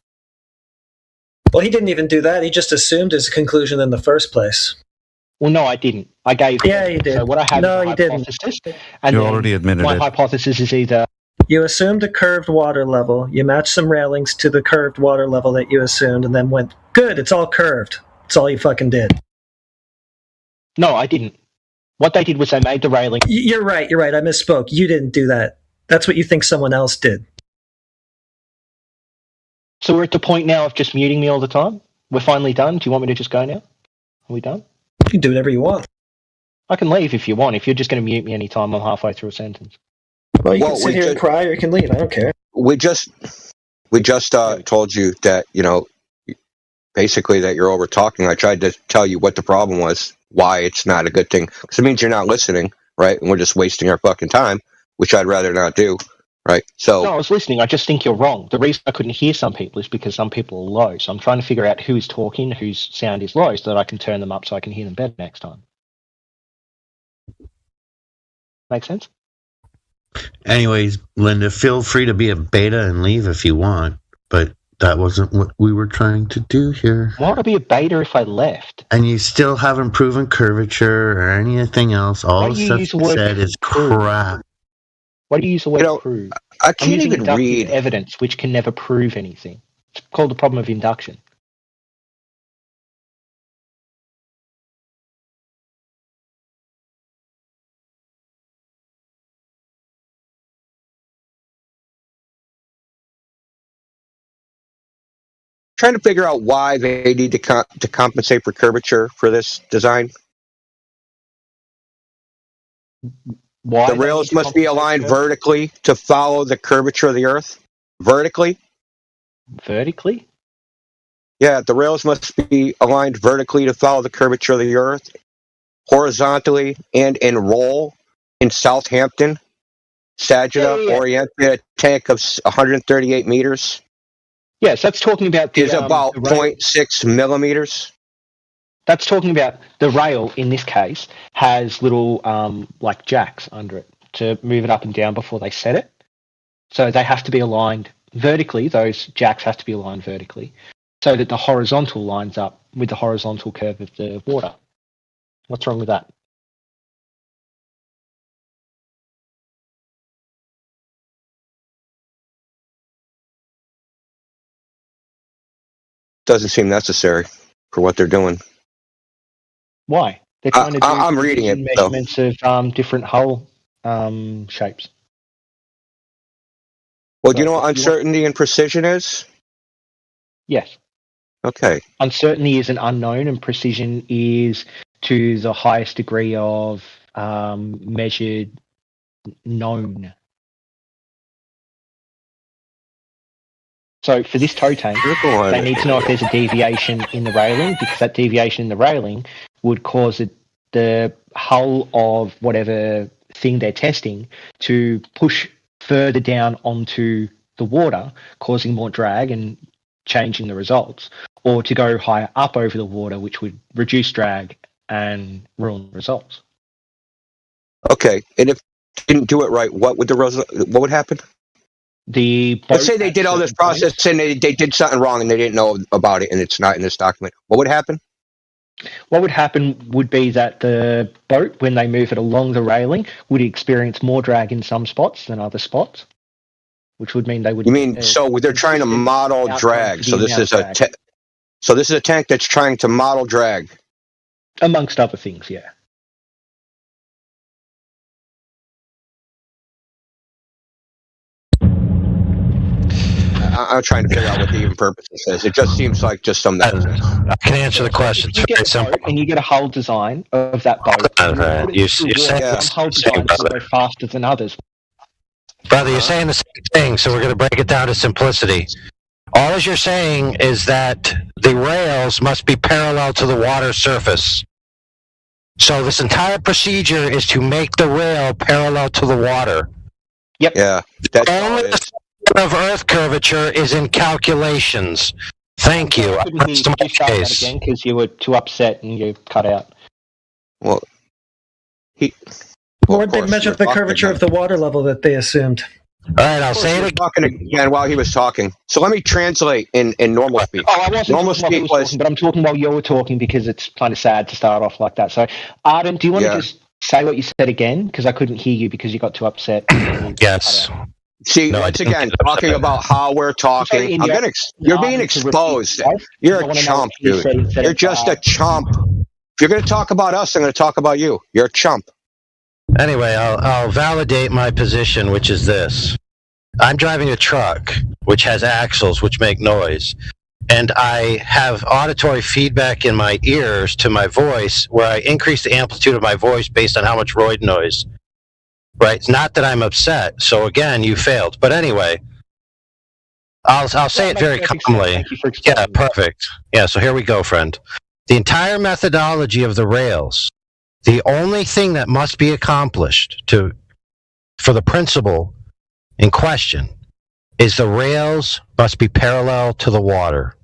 Well, he didn't even do that. He just assumed his conclusion in the first place. Well, no, I didn't. I gave. Yeah, you did. So what I had no, was you hypothesis, didn't. And you already admitted my it. hypothesis is either you assumed a curved water level. You matched some railings to the curved water level that you assumed, and then went, "Good, it's all curved." That's all you fucking did. No, I didn't. What they did was they made the railing. You're right. I misspoke. You didn't do that. That's what you think someone else did. So we're at the point now of just muting me all the time? We're finally done? Do you want me to just go now? Are we done? You can do whatever you want. I can leave if you want. If you're just going to mute me anytime I'm halfway through a sentence. Well, you can sit here and cry, or you can leave. I don't care. We just told you that, basically that you're over talking. I tried to tell you what the problem was, why it's not a good thing, because it means you're not listening, right? And we're just wasting our fucking time, which I'd rather not do, right? So no, I was listening. I just think you're wrong. The reason I couldn't hear some people is because some people are low. So I'm trying to figure out who's talking, whose sound is low, so that I can turn them up so I can hear them better next time. Make sense? Anyways, Linda, feel free to be a beta and leave if you want, but that wasn't what we were trying to do here. Why would I be a beta if I left? And you still haven't proven curvature or anything else. All the stuff you said is crap. Why do you use the word prove? I can't using even inductive read evidence, which can never prove anything. It's called the problem of induction. Trying to figure out why they need to compensate for curvature for this design. Why the rails must be aligned vertically to follow the curvature of the Earth. Vertically? Vertically? Yeah, the rails must be aligned vertically to follow the curvature of the Earth. Horizontally and in roll in Southampton, Saginaw, oriented a tank of 138 meters. Yes, that's talking about is about 0.6 millimeters. That's talking about the rail, in this case, has little like jacks under it to move it up and down before they set it. So they have to be aligned vertically. Those jacks have to be aligned vertically so that the horizontal lines up with the horizontal curve of the water. What's wrong with that? Doesn't seem necessary for what they're doing. Why? They're trying to do I'm reading it, measurements of different hull shapes. Well, do you know what uncertainty and precision is? Yes. Okay. Uncertainty is an unknown, and precision is to the highest degree of measured known. So for this tow tank, they need to know if there's a deviation in the railing, because that deviation in the railing would cause the hull of whatever thing they're testing to push further down onto the water, causing more drag and changing the results, or to go higher up over the water, which would reduce drag and ruin the results. Okay, and if they didn't do it right, what would happen? Let's say they did all this process and they did something wrong and they didn't know about it and it's not in this document. What would happen? What would happen would be that the boat, when they move it along the railing, would experience more drag in some spots than other spots, which would mean they would. You mean so they're trying to model drag? So this is a tank that's trying to model drag, amongst other things. Yeah. I'm trying to figure out what the even purpose is. It just seems like just some nonsense. I can answer the question. You get a boat and you get a hull design of that boat. You're saying some hull designs will go faster than others. Brother, you're saying the same thing, so we're going to break it down to simplicity. All you're saying is that the rails must be parallel to the water surface. So this entire procedure is to make the rail parallel to the water. Yep. Yeah. That's only the of Earth curvature is in calculations. Thank you. I couldn't hear you just start that again because you were too upset and you cut out. Well, or they measured the curvature of the water level that they assumed. All right, I'll say it talking again while he was talking. So let me translate in normal speak. Oh, I wasn't normal speak talking, but I'm talking while you were talking because it's kind of sad to start off like that. So, Arden, do you want to just say what you said again? Because I couldn't hear you because you got too upset. Yes. See, once again, talking about how we're talking. You're being exposed. You're a chump, dude. You're just a chump. If you're going to talk about us, I'm going to talk about you. You're a chump. Anyway, I'll validate my position, which is this. I'm driving a truck, which has axles, which make noise. And I have auditory feedback in my ears to my voice, where I increase the amplitude of my voice based on how much roid noise. Right? It's not that I'm upset. So again, you failed. But anyway, I'll say it very calmly. Yeah, perfect. Yeah, so here we go, friend. The entire methodology of the rails, the only thing that must be accomplished for the principle in question is the rails must be parallel to the water.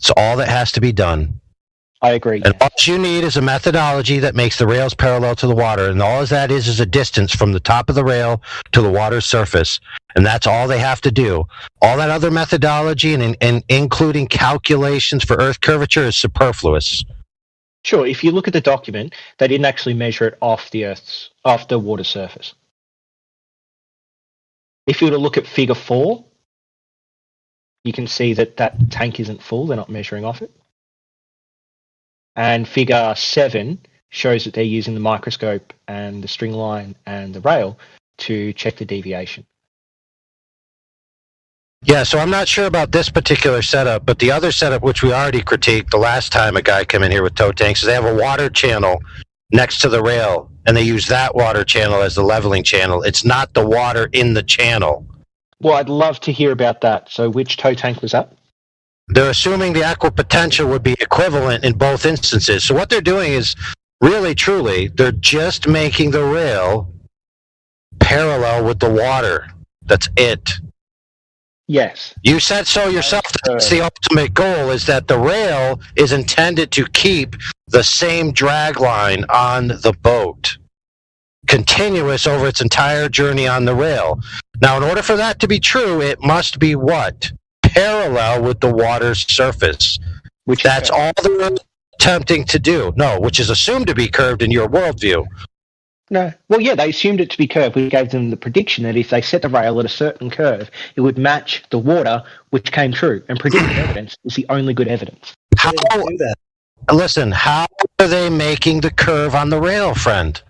It's all that has to be done. I agree. And all you need is a methodology that makes the rails parallel to the water, and all that is a distance from the top of the rail to the water's surface, and that's all they have to do. All that other methodology and including calculations for Earth curvature is superfluous. Sure, if you look at the document, they didn't actually measure it off the water surface. If you were to look at Figure 4, you can see that that tank isn't full. They're not measuring off it. And Figure 7 shows that they're using the microscope and the string line and the rail to check the deviation. Yeah, so I'm not sure about this particular setup, but the other setup, which we already critiqued the last time a guy came in here with tow tanks, is they have a water channel next to the rail, and they use that water channel as the leveling channel. It's not the water in the channel. Well, I'd love to hear about that. So which tow tank was that? They're assuming the equipotential would be equivalent in both instances. So what they're doing is, really, truly, they're just making the rail parallel with the water. That's it. Yes. You said so yourself. That's the ultimate goal, is that the rail is intended to keep the same drag line on the boat, continuous over its entire journey on the rail. Now, in order for that to be true, it must be what? Parallel with the water's surface. That's all they're attempting to do. No, which is assumed to be curved in your worldview. No. Well, yeah, they assumed it to be curved. We gave them the prediction that if they set the rail at a certain curve, it would match the water, which came true. And predictive evidence is the only good evidence. How do that? Listen, how are they making the curve on the rail, friend?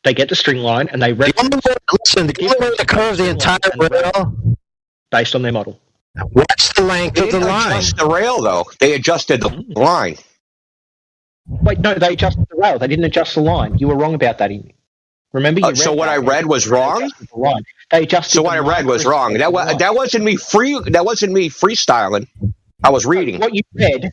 They get the string line and they listen, the only way to curve the entire rail based on their model. What's the length of the line? They adjust the rail, though. They adjusted the line. Wait, no, they adjusted the rail. They didn't adjust the line. You were wrong about that. Remember, you read so what I read was wrong. They adjusted. So what I read was wrong. That wasn't me freestyling. I was reading. What you read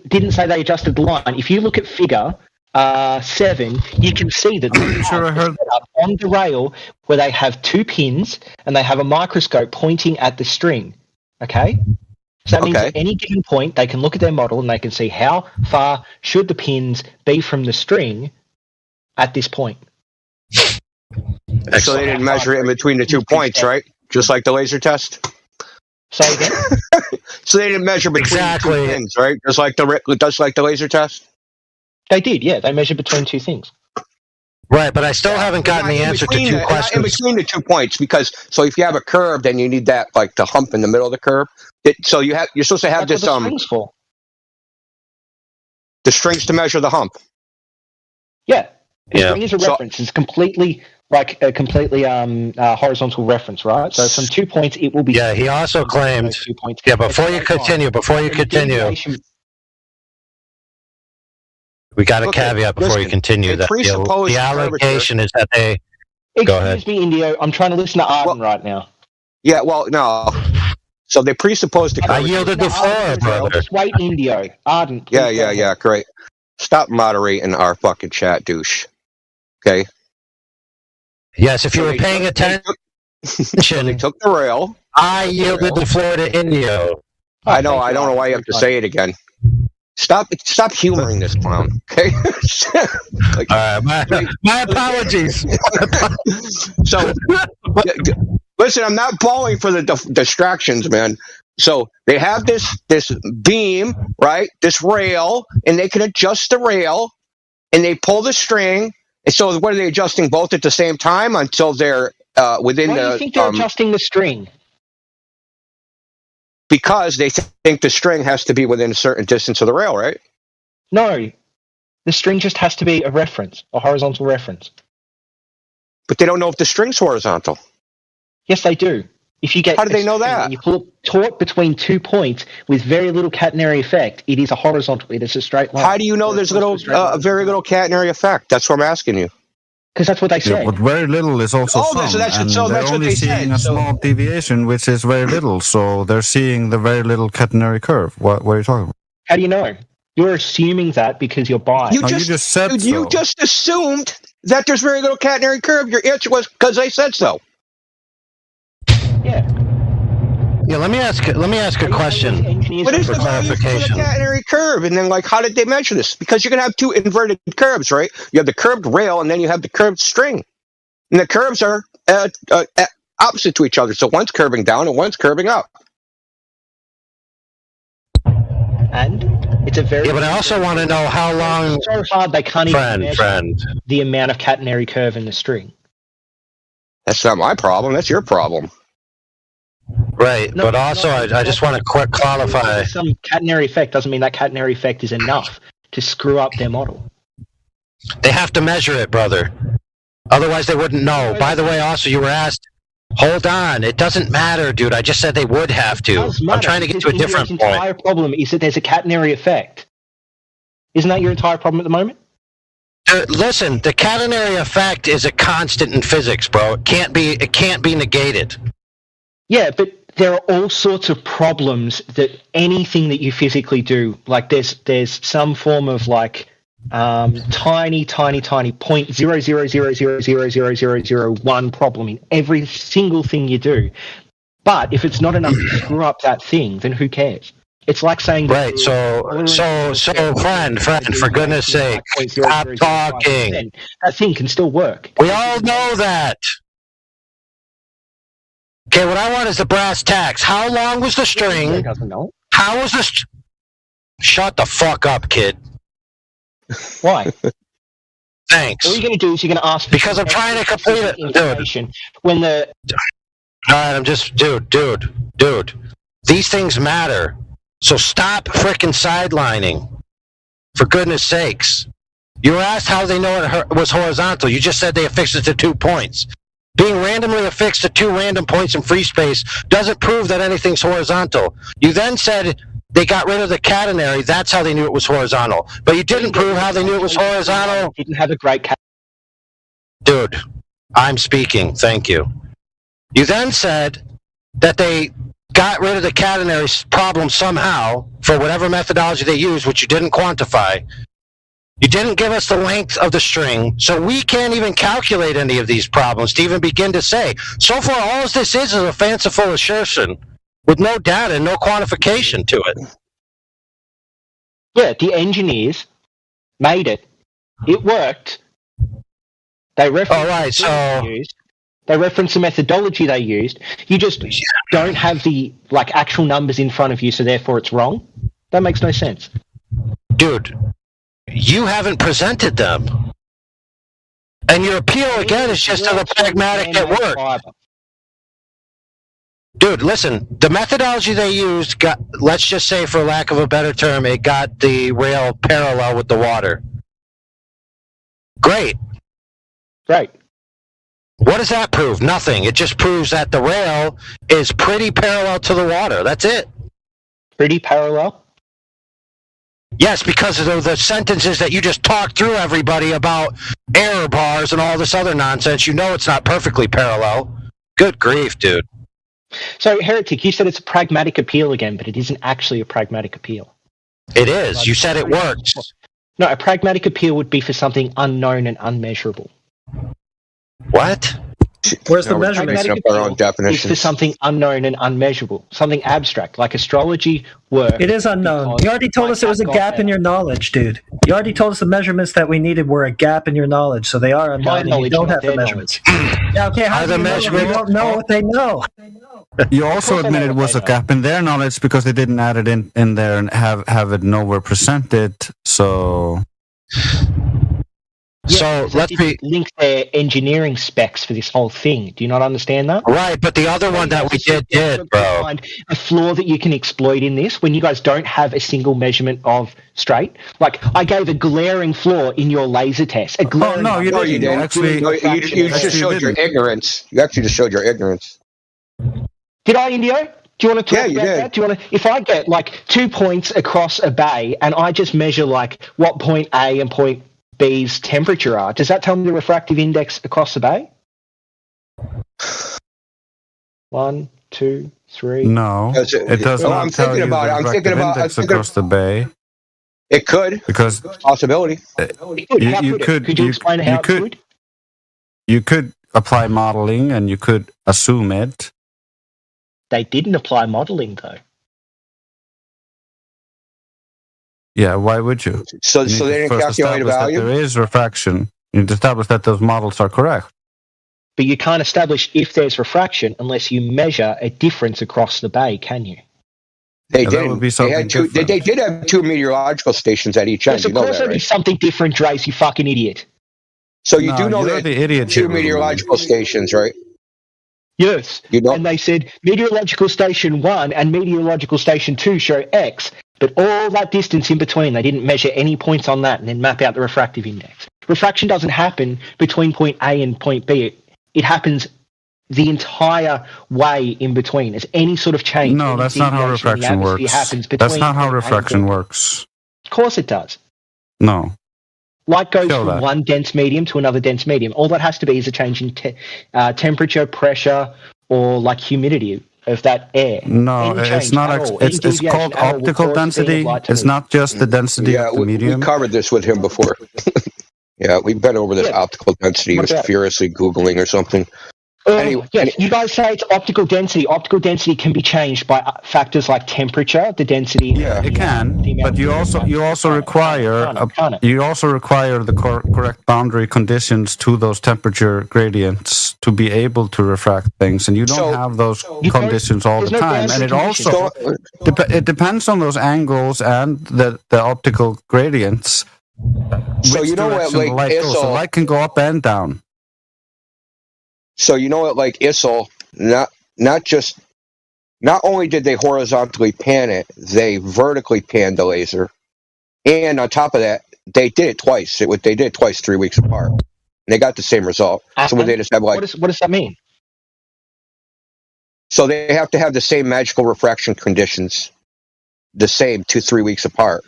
didn't say they adjusted the line. If you look at Figure 7, you can see that set up on the rail where they have two pins and they have a microscope pointing at the string. Okay? So that means at any given point, they can look at their model and they can see how far should the pins be from the string at this point. So they didn't measure it in between the 2 points, right? Just like the laser test? Say again? So they didn't measure between the 2 pins, right? Just like the laser test? They did, yeah. They measured between two things. Right, but I still haven't gotten the answer to two questions. In between the 2 points, because so if you have a curve, then you need that like the hump in the middle of the curve. So you're supposed to have That's this what the strings for. The strings to measure the hump. Yeah, the string is a reference. It's completely horizontal reference, right? So from 2 points, it will be. Yeah, he also claimed. 2 points. Yeah, before you continue, we got a caveat before you continue that the allegation is that they. Go ahead. Excuse me, Indio. I'm trying to listen to Arden right now. Yeah, well, no. So they presupposed I yielded the floor, brother. Just wait, Indio. Arden. Yeah, great. Stop moderating our fucking chat, douche. Okay? Yes, if you were paying attention. They took the rail. I yielded the floor to Indio. I know, I don't know why you have to say it again. Stop humoring this clown, okay? My apologies. So, listen, I'm not falling for the distractions, man. So they have this beam, right? This rail, and they can adjust the rail, and they pull the string. And so, what are they adjusting both at the same time until they're within Why do you think they're adjusting the string? Because they think the string has to be within a certain distance of the rail, right? No, the string just has to be a reference, a horizontal reference. But they don't know if the string's horizontal. Yes, they do. If you get how do they know that? You pull it taut between 2 points with very little catenary effect. It is a horizontal. It is a straight line. How do you know there's very little catenary effect? That's what I'm asking you. Because that's what they said. Yeah, but very little is also some. They're only seeing a small deviation, which is very little. So they're seeing the very little catenary curve. What are you talking about? How do you know? You're assuming that because you're biased. You just said so. You just assumed that there's very little catenary curve. Your answer was because they said so. Yeah. Yeah. Let me ask a question. What is the value for the catenary curve? And then, like, how did they measure this? Because you're going to have two inverted curves, right? You have the curved rail, and then you have the curved string. And the curves are opposite to each other. So one's curving down and one's curving up. And it's a very... Yeah, but I also want to know how long... It's so hard they can't even measure the amount of catenary curve in the string. That's not my problem. That's your problem. Right, no, but also I just want to quick qualify. Some catenary effect doesn't mean that catenary effect is enough to screw up their model. They have to measure it, brother. Otherwise they wouldn't know. By the way, also, you were asked... Hold on, it doesn't matter, dude. I just said they would have to. I'm trying to get to a different point. The entire problem is that there's a catenary effect. Isn't that your entire problem at the moment? Listen, the catenary effect is a constant in physics, bro. It can't be negated. Yeah, but there are all sorts of problems that anything that you physically do, like there's some form of like tiny 0.0000000001 problem in every single thing you do. But if it's not enough to screw up that thing, then who cares? It's like saying... Right, so friend, for goodness sake, stop talking. That thing can still work. We all know that. Okay, what I want is the brass tacks. How long was the string? How was the... Shut the fuck up, kid. Why? Thanks. All you're going to do is you're going to ask... Because I'm trying to complete it, dude. When the... Alright, I'm just... Dude. These things matter. So stop frickin' sidelining. For goodness sakes. You were asked how they know it was horizontal. You just said they affixed it to 2 points. Being randomly affixed to 2 random points in free space doesn't prove that anything's horizontal. You then said... They got rid of the catenary. That's how they knew it was horizontal. But you didn't prove how they knew it was horizontal. Didn't have a great Dude, I'm speaking. Thank you. You then said that they got rid of the catenary problem somehow for whatever methodology they used, which you didn't quantify. You didn't give us the length of the string, so we can't even calculate any of these problems to even begin to say. So far, all this is a fanciful assertion. With no data and no quantification to it. Yeah, the engineers made it. It worked. They referenced they referenced the methodology they used. You just don't have the actual numbers in front of you, so therefore it's wrong. That makes no sense. Dude, you haven't presented them. And your appeal again is just to the pragmatic at work. Dude, listen, the methodology they used got, let's just say for lack of a better term, it got the rail parallel with the water. Great. Right. What does that prove? Nothing. It just proves that the rail is pretty parallel to the water. That's it. Pretty parallel? Yes, because of the sentences that you just talked through, everybody, about error bars and all this other nonsense. You know it's not perfectly parallel. Good grief, dude. So, Heretic, you said it's a pragmatic appeal again, but it isn't actually a pragmatic appeal. It is. You said it works. No, a pragmatic appeal would be for something unknown and unmeasurable. What? Where's the measurement? It's for something unknown and unmeasurable. Something abstract, like astrology work. It is unknown. You already told us there was a gap in your knowledge, dude. You already told us the measurements that we needed were a gap in your knowledge, so they are unknown and you don't have the measurements. Yeah, okay, how do you know if you don't know what they know? You also admitted it was a gap in their knowledge because they didn't add it in there and have it nowhere presented, so... Yeah, so let's link their engineering specs for this whole thing. Do you not understand that? Right, but the other one that we did, bro. Find a flaw that you can exploit in this when you guys don't have a single measurement of straight. Like, I gave a glaring flaw in your laser test. A glaring you didn't. Actually, you just showed your ignorance. You actually just showed your ignorance. Did I, Indio? Do you want to talk about that? Do you want to? If I get 2 points across a bay and I just measure what point A and point B's temperature are, does that tell me the refractive index across the bay? 1, 2, 3. No, it does not tell you the refractive index across the bay. It could, because possibility. Could you explain how it could? You could apply modeling and you could assume it. They didn't apply modeling though. Yeah, why would you? So You need they to didn't first calculate a establish that value? there is refraction. You need to establish that those models are correct. But you can't establish if there's refraction unless you measure a difference across the bay, can you? They Yeah, that would didn't. be They something had two. They different. did have two meteorological stations at each end. Yes, You of know course that, there'd be right? something different, Drace, you fucking idiot. So you No, do know you're that the idiot two here, Ruben. meteorological stations, right? Yes. You know. And they said meteorological station 1 and meteorological station 2 show X, but all that distance in between, they didn't measure any points on that and then map out the refractive index. Refraction doesn't happen between point A and point B. It happens the entire way in between. As any sort of change, No, any that's not how deviation in the refraction atmosphere works. happens between That's not how point A and refraction point B. works. Of course it does. No. Light goes Show from that. one dense medium to another dense medium. All that has to be is a change in temperature, pressure, or like humidity of that air. No, Any it's change not. at all, It's any it's deviation called at all will optical cause the speed of density. light to It's move. not just the density Yeah, of the we medium. covered this with him before. Yeah, we've been over this Yeah. optical density. He What was about it? furiously Googling or something. Yes, you guys say it's optical density. Optical density can be changed by factors like temperature, the density. Yeah, it can, but you also require the correct boundary conditions to those temperature gradients to be able to refract things, and you don't have those conditions all the time. And it also it depends on those angles and the optical gradients. So which you know what, direction like the light goes. So light can go up and down. So you know what, like ISIL, not only did they horizontally pan it, they vertically panned the laser, and on top of that, they did it twice. They did it twice, 3 weeks apart, and they got the same result. So when they just have like, what does that mean? So they have to have the same magical refraction conditions, the same 2-3 weeks apart.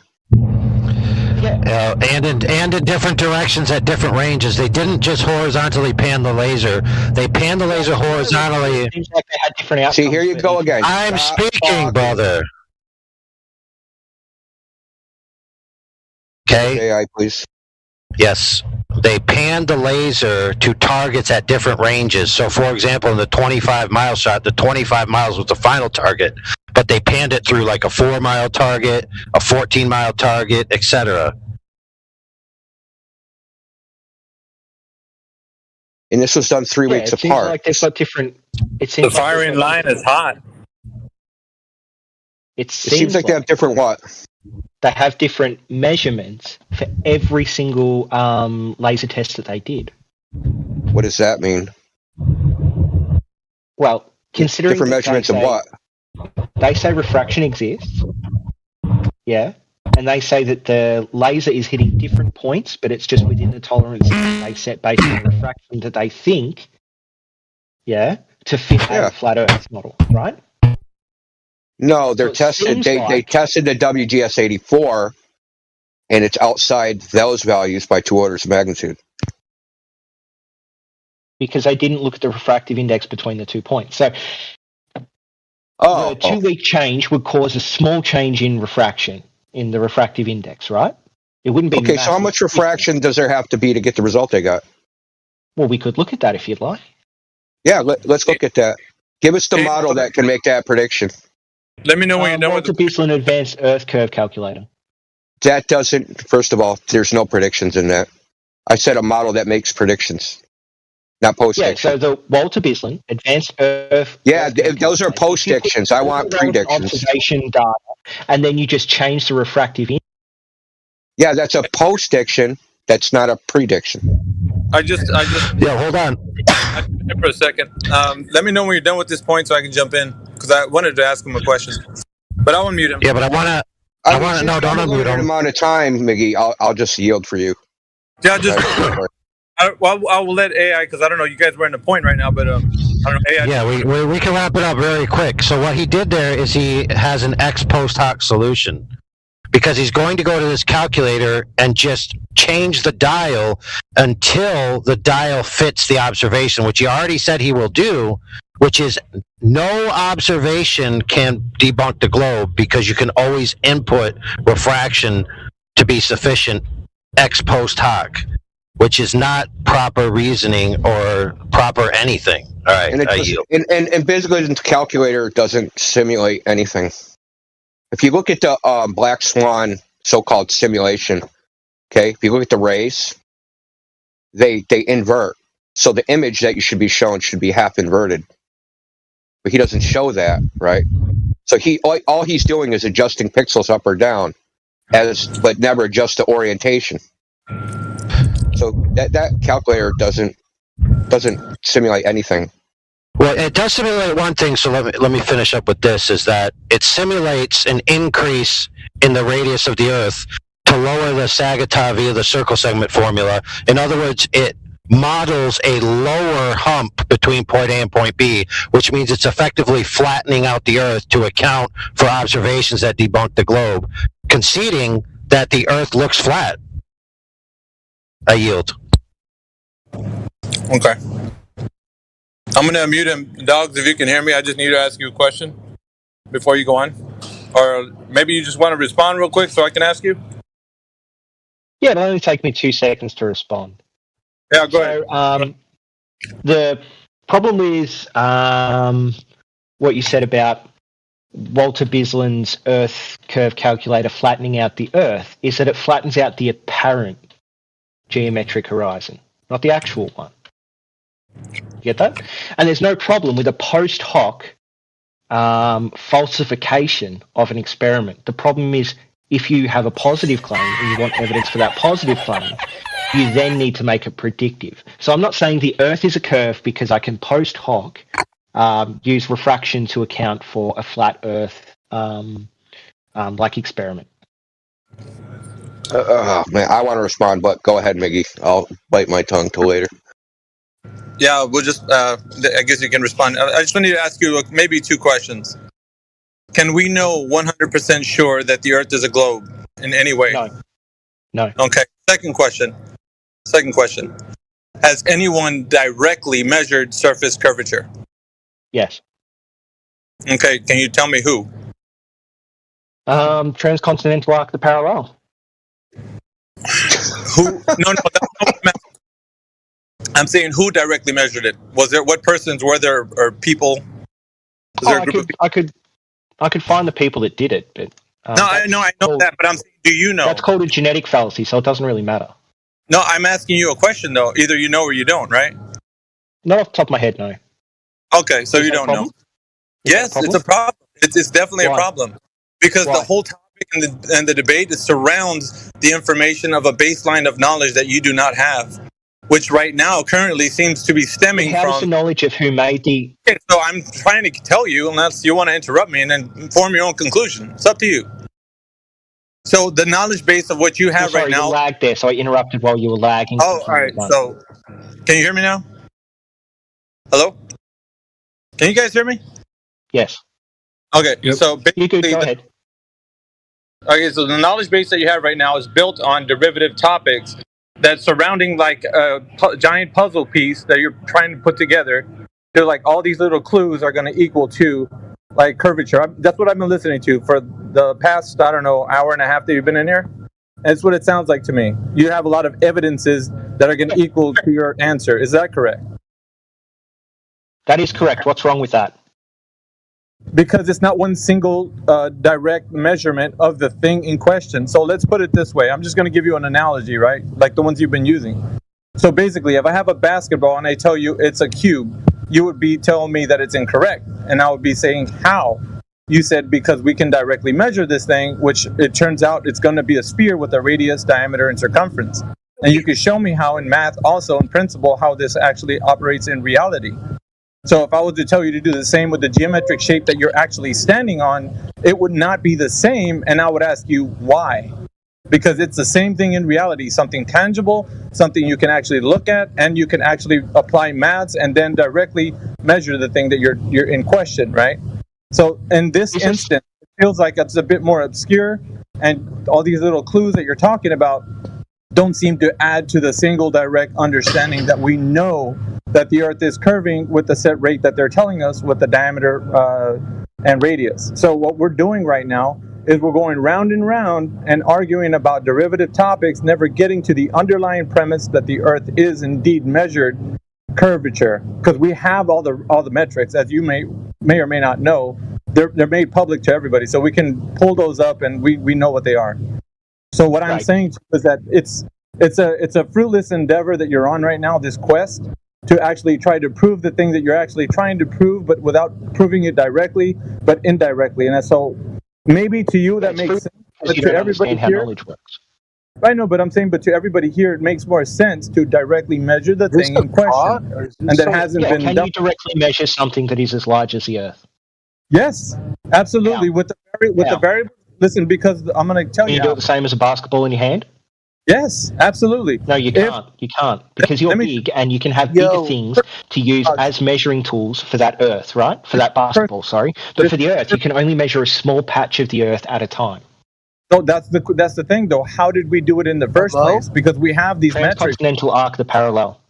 And in different directions at different ranges. They didn't just horizontally pan the laser. They panned the laser horizontally. Seems like they had different outcomes. See, here you go again. I'm speaking, brother. Okay. AI, please. Yes. They panned the laser to targets at different ranges. So, for example, in the 25-mile shot, the 25 miles was the final target, but they panned it through like a 4-mile target, a 14-mile target, etc. And this was done 3 weeks it seems apart. like they've got different. It The seems like firing line is hot. It seems like they have different what? They have different measurements for every single laser test that they did. What does that mean? Well, considering Different that measurements they of say- what? They say refraction exists. Yeah. And they say that the laser is hitting different points, but it's just within the tolerance that they set based on the refraction that they think, to fit a flat Earth model, right? No, they're tested. seems They like- tested the WGS 84, and it's outside those values by 2 orders of magnitude. Because they didn't look at the refractive index between the 2 points. So Oh, the 2-week change would cause a small change in refraction in the refractive index, right? It wouldn't be okay. So how massive. much refraction does there have to be to get the result they got? Well, we could look at that if you'd like. Yeah, let's look at that. Give us the model that can make that prediction. Let me know when you're done with Walter Bissell Advanced Earth Curve Calculator. That doesn't. First of all, there's no predictions in that. I said a model that makes predictions, not post-diction. Yeah, so the Walter Bissell Advanced Earth. Yeah, those are post-dictions. I want predictions. Observation data, and then you just change the refractive index. Yeah, that's a post-diction. That's not a prediction. I just. Yeah, hold on. For a second. Let me know when you're done with this point so I can jump in because I wanted to ask him a question, but I won't mute him. Yeah, but I want to. No, don't unmute him. Amount of time, Miggy. I'll just yield for you. Yeah, I will let AI because I don't know. You guys were in the point right now, but I don't know. AI. Yeah, we can wrap it up very quick. So what he did there is he has an ex post hoc solution because he's going to go to this calculator and just change the dial until the dial fits the observation, which he already said he will do, which is no observation can debunk the globe because you can always input refraction to be sufficient ex post hoc, which is not proper reasoning or proper anything. All right, And, I yield. and basically, the calculator doesn't simulate anything. If you look at the Black Swan so-called simulation. Okay, if you look at the rays, they invert. So the image that you should be shown should be half inverted, but he doesn't show that, right? So all he's doing is adjusting pixels up or down, but never adjust the orientation. So that calculator doesn't simulate anything. Well, it does simulate one thing, so let me finish up with this, is that it simulates an increase in the radius of the Earth to lower the Sagittar via the circle segment formula. In other words, it models a lower hump between point A and point B, which means it's effectively flattening out the Earth to account for observations that debunk the globe, conceding that the Earth looks flat. I yield. Okay. I'm going to unmute him. Dogs, if you can hear me, I just need to ask you a question before you go on. Or maybe you just want to respond real quick so I can ask you? Yeah, it'll only take me 2 seconds to respond. Yeah, go ahead. The problem is what you said about Walter Bislin's Earth curve calculator flattening out the Earth is that it flattens out the apparent geometric horizon, not the actual one. You get that? And there's no problem with a post hoc falsification of an experiment. The problem is if you have a positive claim and you want evidence for that positive claim, you then need to make it predictive. So I'm not saying the Earth is a curve because I can post hoc use refraction to account for a flat Earth like experiment. Man, I want to respond, but go ahead, Miggy. I'll bite my tongue till later. Yeah, we'll just, I guess you can respond. I just need to ask you maybe 2 questions. Can we know 100% sure that the Earth is a globe in any way? No. Okay, second question. Has anyone directly measured surface curvature? Yes. Okay, can you tell me who? Transcontinental arc, the parallel. Who? No, that's not what I'm asking. I'm saying who directly measured it? Was there, what persons were there, or people? Was there a group of people? I could find the people that did it, but I know that, but I'm saying, do you know? That's called a genetic fallacy, so it doesn't really matter. No, I'm asking you a question though. Either you know or you don't, right? Not off the top of my head, no. Okay, so you don't know. Yes, it's a problem. It's definitely a problem because the whole topic and the debate surrounds the information of a baseline of knowledge that you do not have, which right now currently seems to be stemming from. How does the knowledge of who made the? Okay, so I'm trying to tell you, unless you want to interrupt me and then form your own conclusion. It's up to you. So the knowledge base of what you have right now. You lagged there, so I interrupted while you were lagging. Oh, all right. So, can you hear me now? Hello? Can you guys hear me? Yes. Okay. Yep. So basically, go ahead. Okay, so the knowledge base that you have right now is built on derivative topics that's surrounding like a giant puzzle piece that you're trying to put together. They're like all these little clues are going to equal to like curvature. That's what I've been listening to for the past, I don't know, hour and a half that you've been in here. That's what it sounds like to me. You have a lot of evidences that are going to equal to your answer. Is that correct? That is correct. What's wrong with that? Because it's not one single direct measurement of the thing in question. So let's put it this way. I'm just going to give you an analogy, right? Like the ones you've been using. So basically, if I have a basketball and I tell you it's a cube, you would be telling me that it's incorrect. And I would be saying, how? You said, because we can directly measure this thing, which it turns out it's going to be a sphere with a radius, diameter, and circumference. And you can show me how in math, also in principle, how this actually operates in reality. So if I was to tell you to do the same with the geometric shape that you're actually standing on, it would not be the same. And I would ask you why? Because it's the same thing in reality, something tangible, something you can actually look at, and you can actually apply maths and then directly measure the thing that you're in question, right? So in this instance, it feels like it's a bit more obscure, and all these little clues that you're talking about don't seem to add to the single direct understanding that we know that the Earth is curving with the set rate that they're telling us with the diameter and radius. So what we're doing right now is we're going round and round and arguing about derivative topics, never getting to the underlying premise that the Earth is indeed measured curvature, because we have all the metrics, as you may or may not know. They're made public to everybody, so we can pull those up and we know what they are. So what I'm saying is that it's a fruitless endeavor that you're on right now, this quest to actually try to prove the thing that you're actually trying to prove, but without proving it directly, but indirectly. And so maybe to you that makes sense, but to everybody how here, knowledge works. I know, but I'm saying, but to everybody here, it makes more sense to directly measure the thing in question, and that hasn't been Can done. you directly measure something that is as large as the Earth? Yes, absolutely. With the variable. Listen, because I'm going to tell Can you. you do it the same as a basketball in your hand? Yes, absolutely. No, you can't. You can't because you're big and you can have bigger things to use as measuring tools for that Earth, right? For that basketball, sorry. But for the Earth, you can only measure a small patch of the Earth at a time. No, that's the thing, though. How did we do it in the first place? Because we have these metrics. Transcontinental arc, the parallel.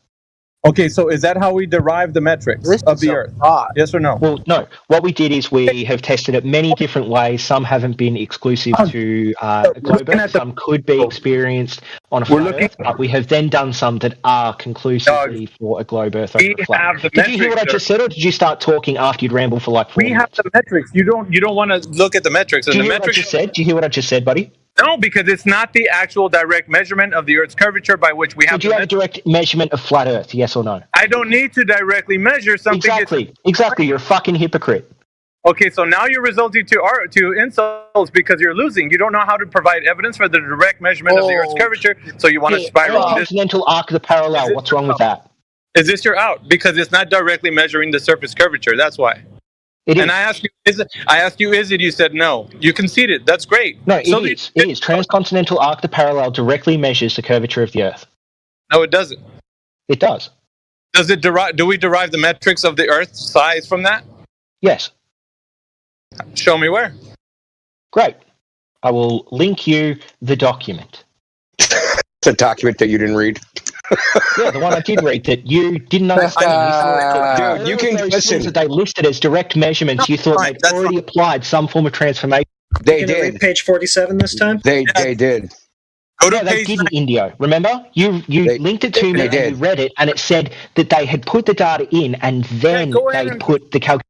Okay, so is that how we derive the metrics of the Earth? Yes or no? Well, no. What we did is we have tested it many different ways. Some haven't been exclusive to a globe Earth. Some could be experienced on a flat Earth, but we have then done some that are conclusively for a globe Earth over a flat. Did you hear what I just said, or did you start talking after you'd rambled for like 4 minutes? We have the metrics. You don't want to look at the metrics. Do you hear what I just said? Do you hear what I just said, buddy? No, because it's not the actual direct measurement of the Earth's curvature by which we have. Do you have a direct measurement of flat Earth? Yes or no? I don't need to directly measure something. Exactly. You're a fucking hypocrite. Okay, so now you're resulting to insults because you're losing. You don't know how to provide evidence for the direct measurement of the Earth's curvature, so you want to spiral on this. Transcontinental arc of the parallel. What's wrong with that? Is this your out? Because it's not directly measuring the surface curvature. That's why. And I asked you, is it? You said no. You conceded. That's great. No, it is. Transcontinental arc of the parallel directly measures the curvature of the Earth. No, it doesn't. It does. Does it derive? Do we derive the metrics of the Earth's size from that? Yes. Show me where. Great. I will link you the document. It's a document that you didn't read. Yeah, the one I did read that you didn't understand. Dude, you can listen. That they listed as direct measurements. You thought they'd already applied some form of transformation. They did. Read page 47 this time? They did. They didn't, Indio. Remember? You linked it to me and you read it, and it said that they had put the data in and then they put the calculation.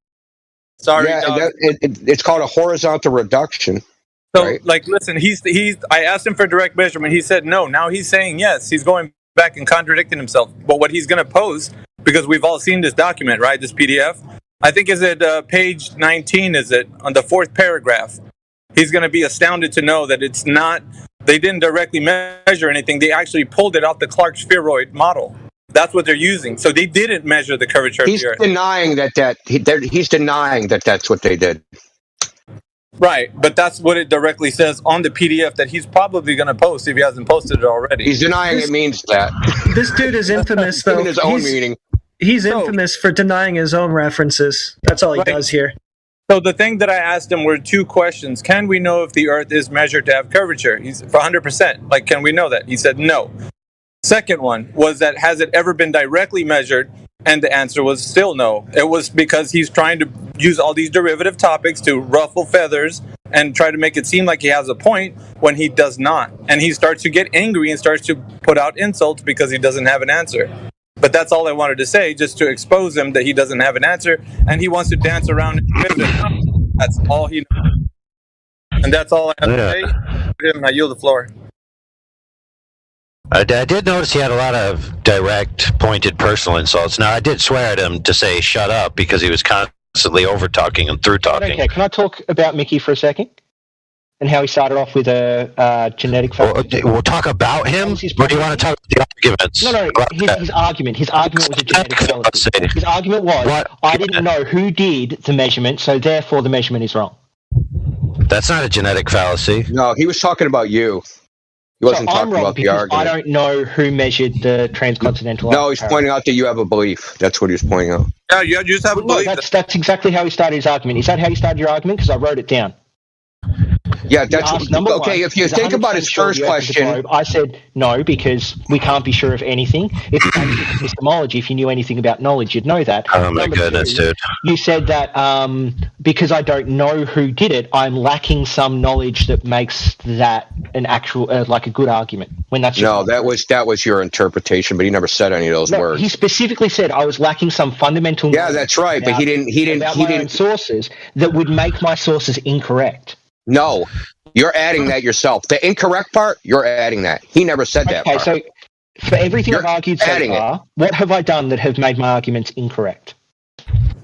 Sorry, it's called a horizontal reduction. So, right? like, listen, I asked him for direct measurement. He said no. Now he's saying yes. He's going back and contradicting himself. But what he's going to pose, because we've all seen this document, right? This PDF. I think is it page 19? Is it on the 4th paragraph? He's going to be astounded to know that it's not. They didn't directly measure anything. They actually pulled it off the Clark spheroid model. That's what they're using. So they didn't measure the curvature of the Earth. He's denying that that's what they did. Right, but that's what it directly says on the PDF that he's probably going to post if he hasn't posted it already. He's denying it means that. This dude is infamous, though. In his own meaning. He's infamous for denying his own references. That's all he does here. So the thing that I asked him were 2 questions. Can we know if the Earth is measured to have curvature? He's for 100%. Like, can we know that? He said no. Second one was that has it ever been directly measured? And the answer was still no. It was because he's trying to use all these derivative topics to ruffle feathers and try to make it seem like he has a point when he does not. And he starts to get angry and starts to put out insults because he doesn't have an answer. But that's all I wanted to say, just to expose him that he doesn't have an answer, and he wants to dance around it. That's all he knows. And that's all I have to say. I yield the floor. I did notice he had a lot of direct, pointed personal insults. Now, I did swear at him to say shut up because he was constantly over-talking and through-talking. Okay, can I talk about Mickey for a second? And how he started off with a genetic fallacy. We'll talk about him, or do you want to talk about the arguments? No, his argument. His argument was a genetic fallacy. His argument was, I didn't know who did the measurement, so therefore the measurement is wrong. That's not a genetic fallacy. No, he was talking about you. He wasn't talking about the argument. I don't know who measured the transcontinental. No, he's pointing out that you have a belief. That's what he was pointing out. Yeah, you just have a belief. That's exactly how he started his argument. Is that how you started your argument? Because I wrote it down. Yeah, that's okay. If you think about his first question, I said no because we can't be sure of anything. If you had epistemology, if you knew anything about knowledge, you'd know that. Oh my goodness, dude! You said that because I don't know who did it, I'm lacking some knowledge that makes that an actual like a good argument. When that's that was your interpretation, but he never said any of those words. He specifically said I was lacking some fundamental. Yeah, that's right, but he didn't. Own sources that would make my sources incorrect. No, You're adding that yourself. The incorrect part, you're adding that. He never said that part. Okay, so for everything I've argued so far, what have I done that have made my arguments incorrect?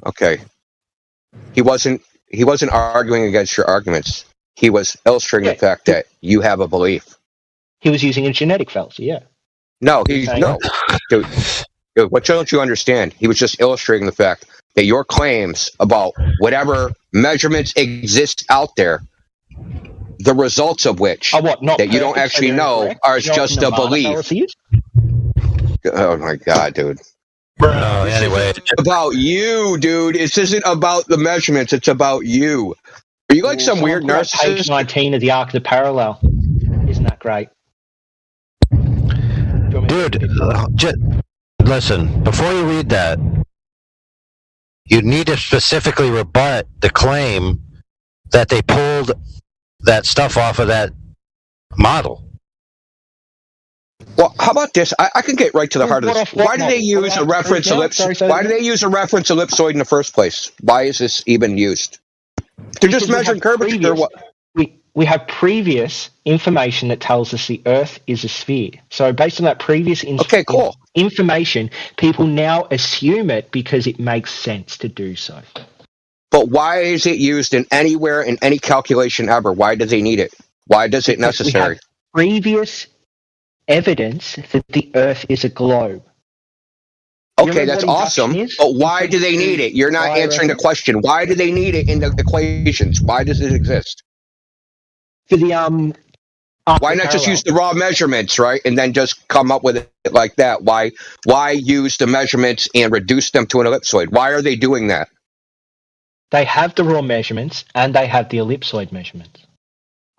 Okay. He wasn't arguing against your arguments. He was illustrating the fact that you have a belief. He was using a genetic fallacy, yeah. No, dude, what don't you understand? He was just illustrating the fact that your claims about whatever measurements exist out there, the results of which that you don't actually know are just a belief. Oh my God, dude. Anyway, it's about you, dude. This isn't about the measurements. It's about you. Are you like some weird narcissist? Page 19 of the Arc of the Parallel. Isn't that great? Dude, listen, before you read that, you need to specifically rebut the claim that they pulled that stuff off of that model. Well, how about this? I can get right to the heart of this. Why do they use a reference ellipsoid? Why do they use a reference ellipsoid in the first place? Why is this even used? They're just measuring curvature. We have previous information that tells us the Earth is a sphere. So based on that previous information, people now assume it because it makes sense to do so. But why is it used in anywhere in any calculation ever? Why do they need it? Why is it necessary? We have previous evidence that the Earth is a globe. Okay, that's awesome. But why do they need it? You're not answering the question. Why do they need it in the equations? Why does it exist? For the why not just use the raw measurements, right, and then just come up with it like that? Why use the measurements and reduce them to an ellipsoid? Why are they doing that? They have the raw measurements and they have the ellipsoid measurements.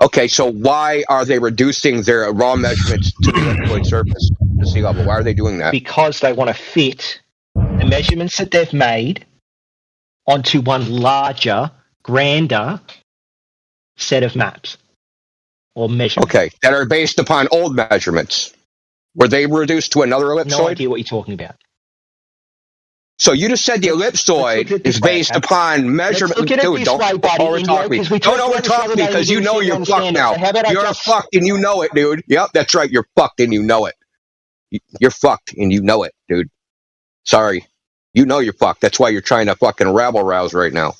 Okay, so why are they reducing their raw measurements to the ellipsoid surface, the sea level? Why are they doing that? Because they want to fit the measurements that they've made onto one larger, grander set of maps or measurements. Okay, that are based upon old measurements. Were they reduced to another ellipsoid? No idea what you're talking about. So you just said the ellipsoid is based upon measurement. Dude, don't overtalk me. Don't overtalk me because you know you're fucked now. You're fucked and you know it, dude. Yep, that's right. You're fucked and you know it. You're fucked and you know it, dude. Sorry. You know you're fucked. That's why you're trying to fucking rabble-rouse right now.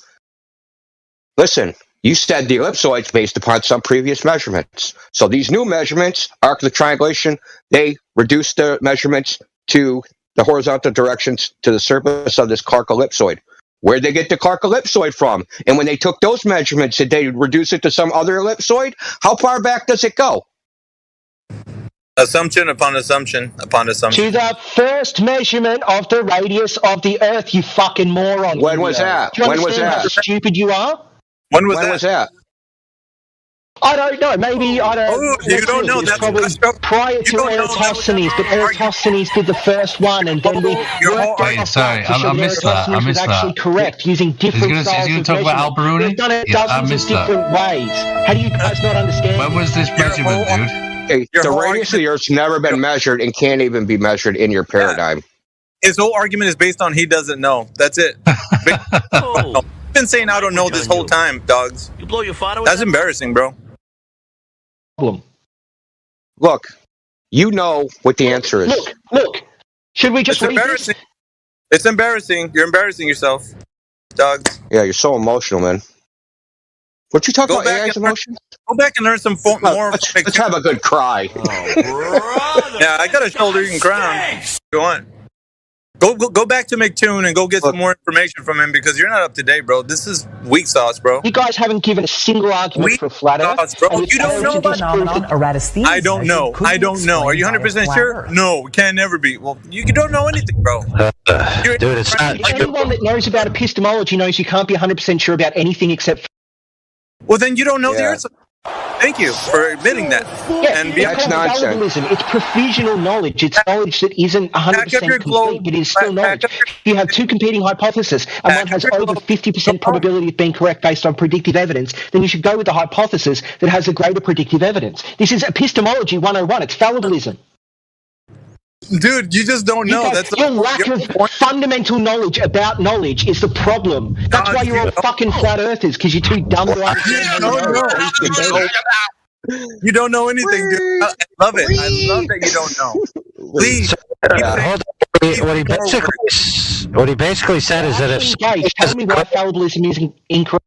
Listen, you said the ellipsoid's based upon some previous measurements. So these new measurements, arc of the triangulation, they reduce the measurements to the horizontal directions to the surface of this Clark ellipsoid. Where'd they get the Clark ellipsoid from? And when they took those measurements, did they reduce it to some other ellipsoid? How far back does it go? Assumption upon assumption upon assumption. To the first measurement of the radius of the Earth, you fucking moron. When was that? Do you When was understand that? how stupid you are? When was that? I don't know. Maybe I don't. Oh, you don't know. That's probably prior to Eratosthenes, but Eratosthenes did the first one, and then we worked out sorry, I missed that. I missed was actually that. correct using different styles Is he of talk about measurement. Al-Biruni? We've done it Yeah, I dozens missed of that. different ways. How do you guys not understand? When was this measurement, dude? Okay, the radius of the Earth's never been measured and can't even be measured in your paradigm. His whole argument is based on he doesn't know. That's it. I've been saying I don't know this whole time, dogs. You blow your father with That's that? embarrassing, bro. Look, you know what the answer is. Look. Should we just It's embarrassing. It's embarrassing. You're embarrassing yourself, dogs. Yeah, you're so emotional, man. What you talking about? AI's emotion? Go back and learn some more. Let's have a good cry. Yeah, I got a shoulder you can cry on. Go on. Go back to McToon and go get some more information from him because you're not up to date, bro. This is weak sauce, bro. You guys haven't given a single argument for flat Earth. Sauce, bro. You don't know about I don't know. I don't know. Are you 100% sure? No, we can never be. Well, you don't know anything, bro. Dude, it's not. Anyone that knows about epistemology knows you can't be 100% sure about anything except. Well, then you don't know the Earth. Thank you for admitting that. Yeah, and it's called relativism. It's provisional knowledge. It's knowledge that isn't 100% complete, but it is still knowledge. You have two competing hypotheses, and one has over 50% probability of being correct based on predictive evidence, then you should go with the hypothesis that has a greater predictive evidence. This is epistemology 101. It's fallibilism. Dude, you just don't know. Because That's your lack of fundamental knowledge about knowledge is the problem. That's why you're all fucking flat earthers, because you're too dumb to understand. You don't know anything, dude. I love it. I love that you don't know. Please. What he basically said is that tell me why fallibilism is incorrect.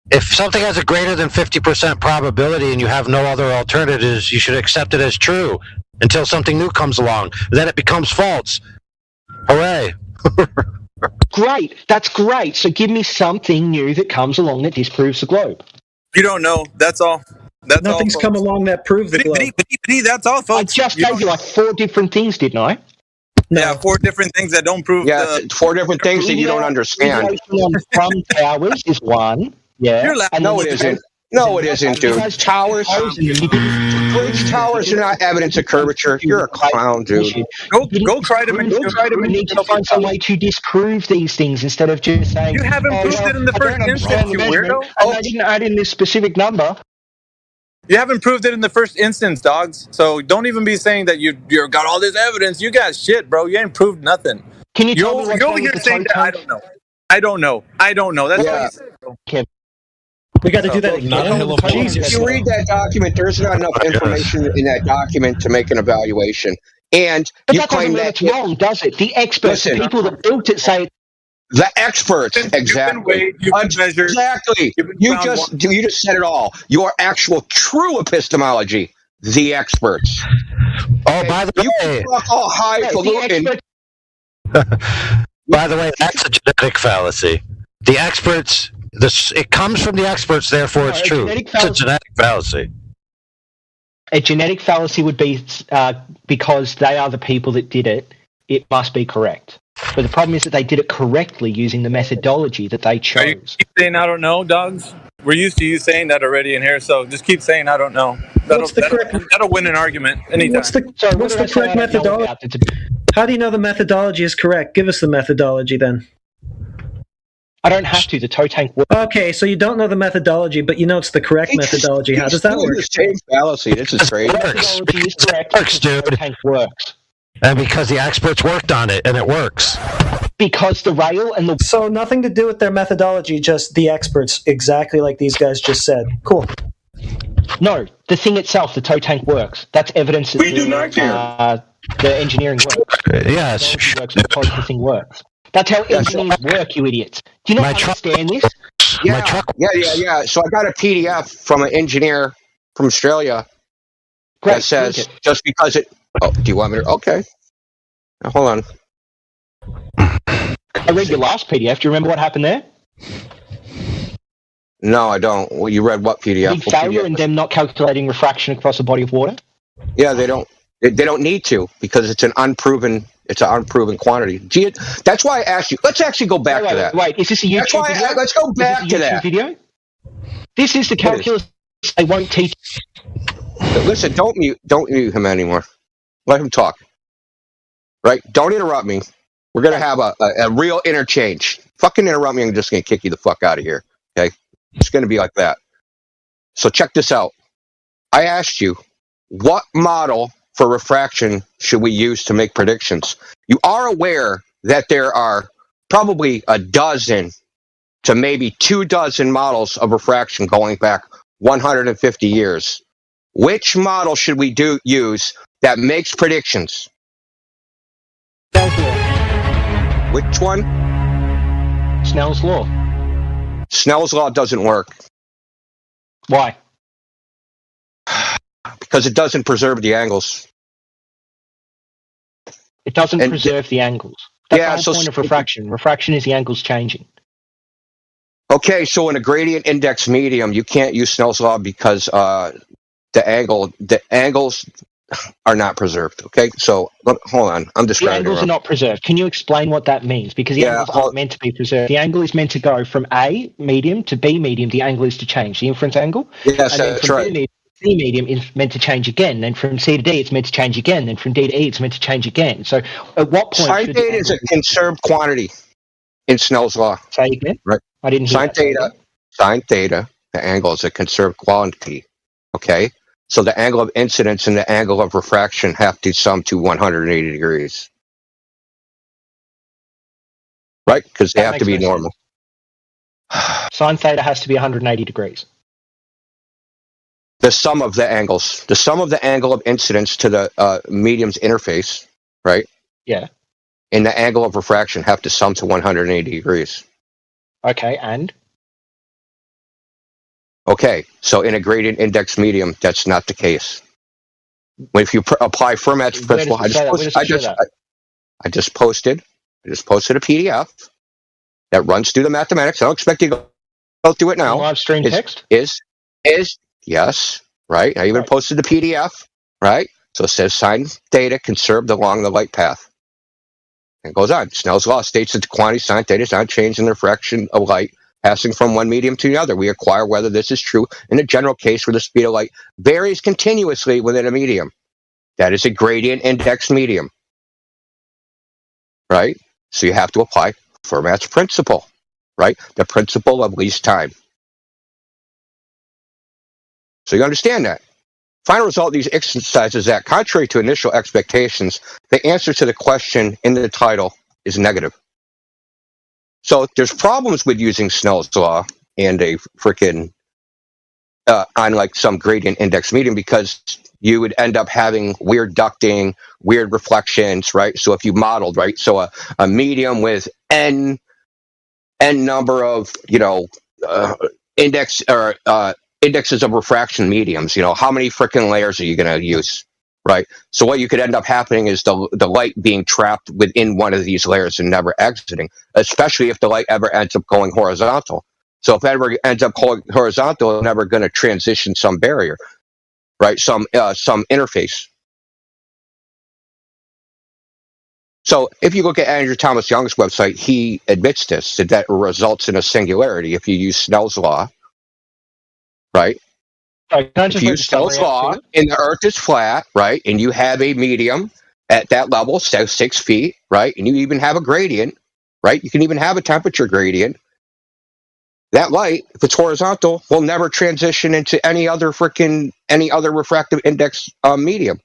If something has a greater than 50% probability and you have no other alternatives, you should accept it as true until something new comes along. Then it becomes false. Hooray. Great. That's great. So give me something new that comes along that disproves the globe. You don't know. That's all. That's Nothing's all, come along that proves the globe. That's all, folks. I just gave you like 4 different things, didn't I? Yeah, 4 different things that don't prove. Yeah, 4 different things that you don't understand. From towers is one. Yeah. No, it isn't. No, it isn't, dude. Towers are not evidence of curvature. You're a clown, dude. Go try to. We need to find some way to disprove these things instead of just saying. You haven't proved it in the first instance, you weirdo. And I didn't add in this specific number. You haven't proved it in the first instance, dogs. So don't even be saying that you got all this evidence. You got shit, bro. You ain't proved nothing. Can you tell me what's you're wrong over here with the saying that? I don't know. That's what you said, bro. We got to do that again. If you read that document, there's not enough information in that document to make an evaluation. And but you that claim doesn't mean that it's wrong, does it? The experts, the people that built it, say the experts exactly. Exactly. You just said it all. Your actual true epistemology, the experts. Oh, by the way, all highfalutin. By the way, that's a genetic fallacy. The experts. It comes from the experts, therefore it's true. It's a genetic fallacy. A genetic fallacy would be because they are the people that did it, it must be correct. But the problem is that they did it correctly using the methodology that they chose. Are you keep saying I don't know, dogs? We're used to you saying that already in here, so just keep saying I don't know. That'll win an argument anytime. What's the correct methodology? How do you know the methodology is correct? Give us the methodology then. I don't have to. The toe tank works. Okay, so you don't know the methodology, but you know it's the correct methodology. How does that work? The same fallacy. This is crazy. It works, dude. The tank works. And because the experts worked on it, and it works. Because the rail and the... So nothing to do with their methodology, just the experts, exactly like these guys just said. Cool. No, the thing itself, the toe tank works. That's evidence that the engineering works. Yes. Works because the thing works. That's how engineers work, you idiots. Do you not understand this? Yeah. So I got a PDF from an engineer from Australia that says just because it... Oh, do you want me to... Okay. Now, hold on. I read your last PDF. Do you remember what happened there? No, I don't. Well, you read what PDF? Big failure in them not calculating refraction across a body of water? Yeah, they don't. They don't need to because it's an unproven quantity. Gee, that's why I asked you. Let's actually go back to that. Wait, is this a YouTube video? Let's go back to that. Video? This is the calculus they won't teach. Listen, don't mute him anymore. Let him talk. Right? Don't interrupt me. We're going to have a real interchange. Fucking interrupt me, I'm just going to kick you the fuck out of here. Okay? It's going to be like that. So check this out. I asked you, what model for refraction should we use to make predictions? You are aware that there are probably a dozen to maybe 24 models of refraction going back 150 years. Which model should we use that makes predictions? Which one? Snell's law. Snell's law doesn't work. Why? Because it doesn't preserve the angles. It doesn't preserve the angles. That's the whole point of refraction. Refraction is the angles changing. Okay, so in a gradient index medium, you can't use Snell's law because the angles are not preserved. Okay, so hold on, I'm describing. The angles are not preserved. Can you explain what that means? Because the angles aren't meant to be preserved. The angle is meant to go from A medium to B medium. The angle is to change. The inference angle. Yes, that's right. C medium is meant to change again. Then from C to D, it's meant to change again. Then from D to E, it's meant to change again. So at what point? Sine theta is a conserved quantity in Snell's law. Say again. Right. I didn't hear Sine theta. The angle is a conserved quantity. Okay. So the angle of incidence and the angle of refraction have to sum to 180 degrees. Right? Because they That have to makes be no normal. Sine theta has to be 180 degrees. The sum of the angles. The sum of the angle of incidence to the medium's interface, right? Yeah. And the angle of refraction have to sum to 180 degrees. Okay, and? Okay, so in a gradient index medium, that's not the case. If you apply Fermat's principle, I just posted a PDF that runs through the mathematics. I don't expect you to go through it now. Live stream text? Yes, right? I even posted the PDF, right? So it says sine theta conserved along the light path. And it goes on. Snell's law states that the quantity sine theta is not changed in the refraction of light passing from one medium to the other. We inquire whether this is true in a general case where the speed of light varies continuously within a medium. That is a gradient index medium, right? So you have to apply Fermat's principle, right? The principle of least time. So you understand that. Final result of these exercises is that, contrary to initial expectations, the answer to the question in the title is negative. So there's problems with using Snell's law and a freaking on like some gradient index medium, because you would end up having weird ducting, weird reflections, right? So if you modeled, right, so a medium with n number of indexes of refraction mediums, how many freaking layers are you going to use, right? So what you could end up happening is the light being trapped within one of these layers and never exiting, especially if the light ever ends up going horizontal. So if it ever ends up going horizontal, it's never going to transition some barrier, right? Some interface. So if you look at Andrew Thomas Young's website, he admits this, that results in a singularity if you use Snell's law, right? If you use Snell's law and the Earth is flat, right, and you have a medium at that level, so 6 feet, right, and you even have a gradient, right? You can even have a temperature gradient. That light, if it's horizontal, will never transition into any other refractive index medium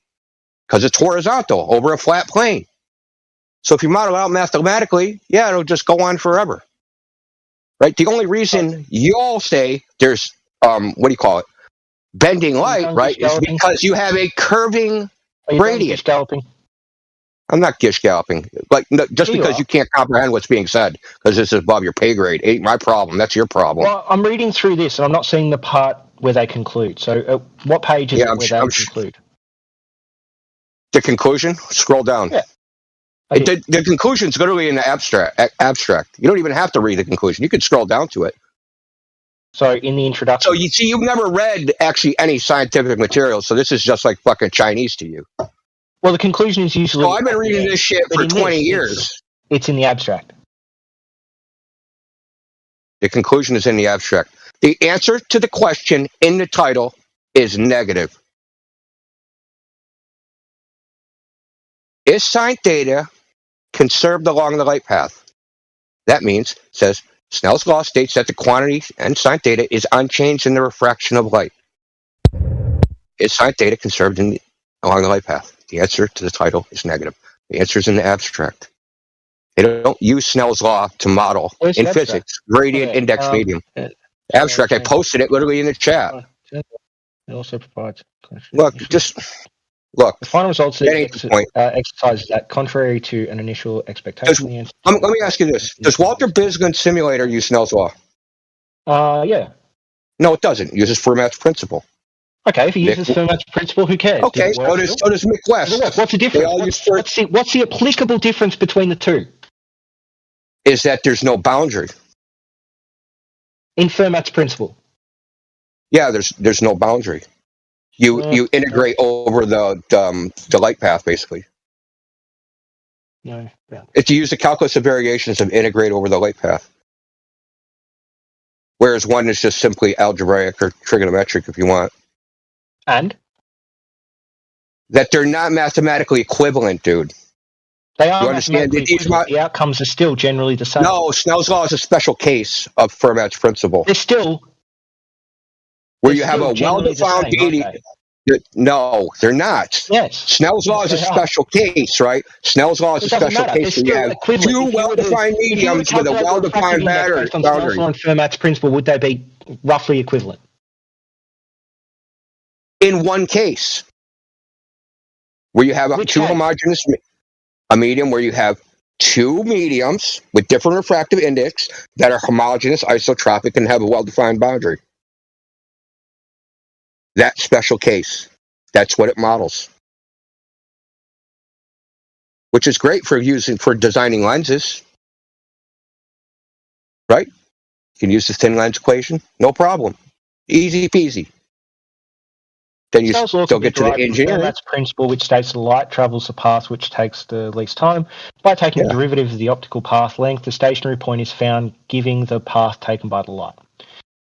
because it's horizontal over a flat plane. So if you model out mathematically, yeah, it'll just go on forever, right? The only reason you all say there's bending light, right, is because you have a curving gradient. I'm not gish galloping. Just because you can't comprehend what's being said because this is above your pay grade ain't my problem. That's your problem. Well, I'm reading through this and I'm not seeing the part where they conclude. So what page is it where they conclude? The conclusion? Scroll down. Yeah. The conclusion is literally in the abstract. You don't even have to read the conclusion. You can scroll down to it. So in the introduction. So you see, you've never read actually any scientific material, so this is just like fucking Chinese to you. Well, the conclusion is usually... So I've been reading this shit for 20 years. It's in the abstract. The conclusion is in the abstract. The answer to the question in the title is negative. Is sine theta conserved along the light path? That means, says, Snell's law states that the quantity and sine theta is unchanged in the refraction of light. Is sine theta conserved along the light path? The answer to the title is negative. The answer is in the abstract. They don't use Snell's law to model in physics, gradient index medium. Abstract, I posted it literally in the chat. It also provides... Look. The final results of the exercise is that, contrary to an initial expectation... Let me ask you this. Does Walter Bisgund's simulator use Snell's law? Yeah. No, it doesn't. It uses Fermat's principle. Okay, if he uses Fermat's principle, who cares? Okay, so does Mick West. What's the difference? What's the applicable difference between the two? Is that there's no boundary. In Fermat's principle? Yeah, there's no boundary. You integrate over the light path, basically. No. Yeah. If you use the calculus of variations of integrate over the light path. Whereas one is just simply algebraic or trigonometric, if you want. And? That they're not mathematically equivalent, dude. They are mathematically equivalent. The outcomes are still generally the same. No, Snell's law is a special case of Fermat's principle. They're still... Where you have a well-defined gradient. No, they're not. Yes. Snell's law is a Yes, they are. special case, right? Snell's law is a It doesn't special matter. case They're where you still have equivalent. two If you were to- well-defined if you were to mediums with a calculate the well-defined refractive index based on Snell's boundary. law and Fermat's principle, would they be roughly equivalent? In one case, where you have Which two case? homogeneous, a medium where you have two mediums with different refractive index that are homogeneous, isotropic, and have a well-defined boundary. That special case, that's what it models. Which is great for designing lenses, right? You can use the thin lens equation, no problem, easy peasy. Then you Snell's law still can be get to the derived from engineering. Fermat's principle, which states the light travels the path which takes the least time. By taking the derivative of the optical path length, the stationary point is found, giving the path taken by the light.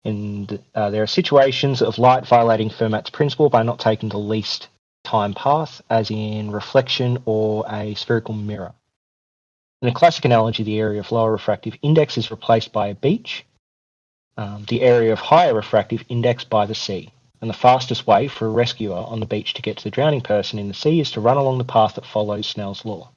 And there are situations of light violating Fermat's principle by not taking the least time path, as in reflection or a spherical mirror. In a classic analogy, the area of lower refractive index is replaced by a beach, the area of higher refractive index by the sea. And the fastest way for a rescuer on the beach to get to the drowning person in the sea is to run along the path that follows Snell's law.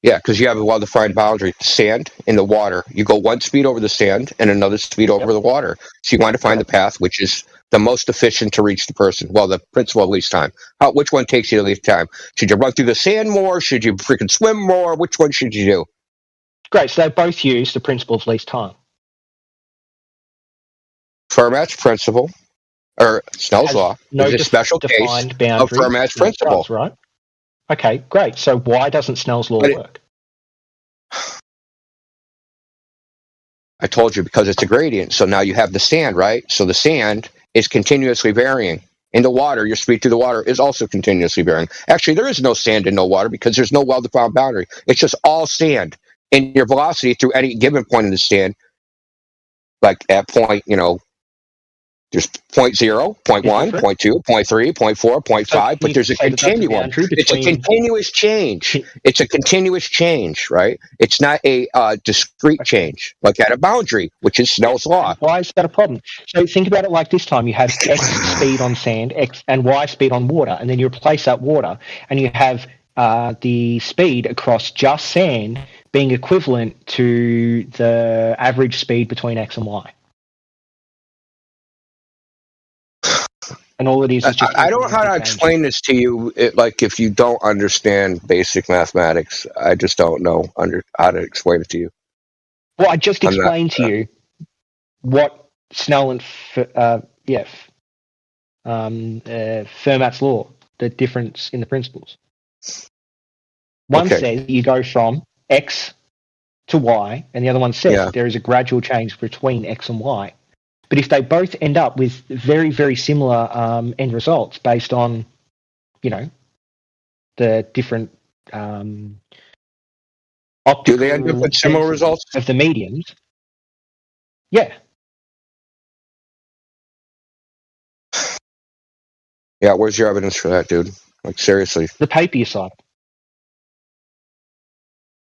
Yeah, because you have a well-defined boundary. Sand in the water. You go one speed over the sand and another speed over the water. So you want to find the path which is the most efficient to reach the person. Well, the principle of least time. Which one takes you the least time? Should you run through the sand more? Should you freaking swim more? Which one should you do? Great, so they both use the principle of least time. Fermat's principle, or Snell's Has law, no is a special case defined of boundaries Fermat's that it principle. does, right? Okay, great. So why doesn't Snell's law work? I told you, because it's a gradient. So now you have the sand, right? So the sand is continuously varying. In the water, your speed through the water is also continuously varying. Actually, there is no sand in no water because there's no well-defined boundary. It's just all sand. And your velocity through any given point in the sand, like at point, there's 0.0, 0.1, 0.2, 0.3, 0.4, 0.5, but there's a continuum. It's a continuous change. It's a continuous change, right? It's not a discrete change, like at a boundary, which is Snell's law. Why is that a problem? So think about it like this time. You have X speed on sand, X and Y speed on water, and then you replace that water, and you have the speed across just sand being equivalent to the average speed between X and Y. And all it is just I don't know how to explain this to you. If you don't understand basic mathematics, I just don't know how to explain it to you. Well, I just explained to you what Snell and Fermat's law, the difference in the principles. One says you go from X to Y, and the other one says there is a gradual change between X and Y. But if they both end up with very, very similar end results based on, the different optical do they end up with similar results of the mediums? Yeah. Yeah, where's your evidence for that, dude? Like, seriously. The paper you cited.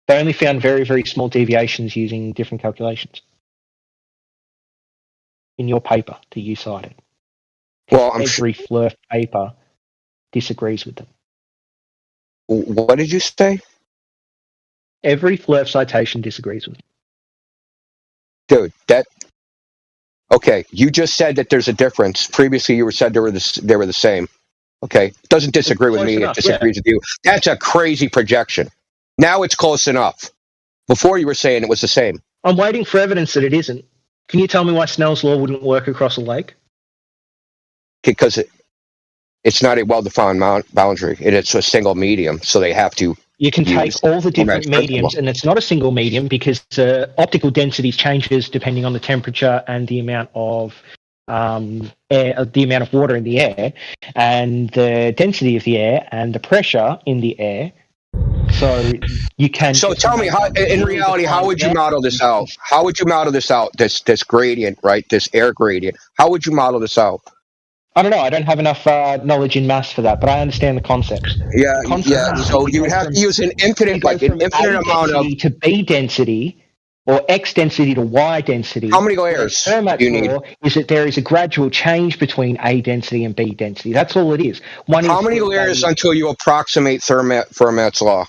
They only found very, very small deviations using different calculations. In your paper that you cited. Well, every FLIRF paper disagrees with them. What did you say? Every FLIRF citation disagrees with Dude, them. okay, you just said that there's a difference. Previously, you said they were the same. Okay, it doesn't disagree with me. It disagrees with you. That's a crazy projection. Now it's close enough. Before you were saying it was the same. I'm waiting for evidence that it isn't. Can you tell me why Snell's law wouldn't work across a lake? Because it's not a well-defined boundary. It's a single medium, so they have to. You can take all the different mediums, and it's not a single medium because optical densities changes depending on the temperature and the amount of air, the amount of water in the air, and the density of the air and the pressure in the air. So you can. So tell me, in reality, how would you model this out? How would you model this out? This gradient, right? This air gradient. How would you model this out? I don't know. I don't have enough knowledge in maths for that, but I understand the concept. Yeah. So you would have to use an infinite amount of to B density, or X density to Y density. How many layers Fermat's do you need? law is that there is a gradual change between A density and B density. That's all it is. How many layers until you approximate Fermat's law?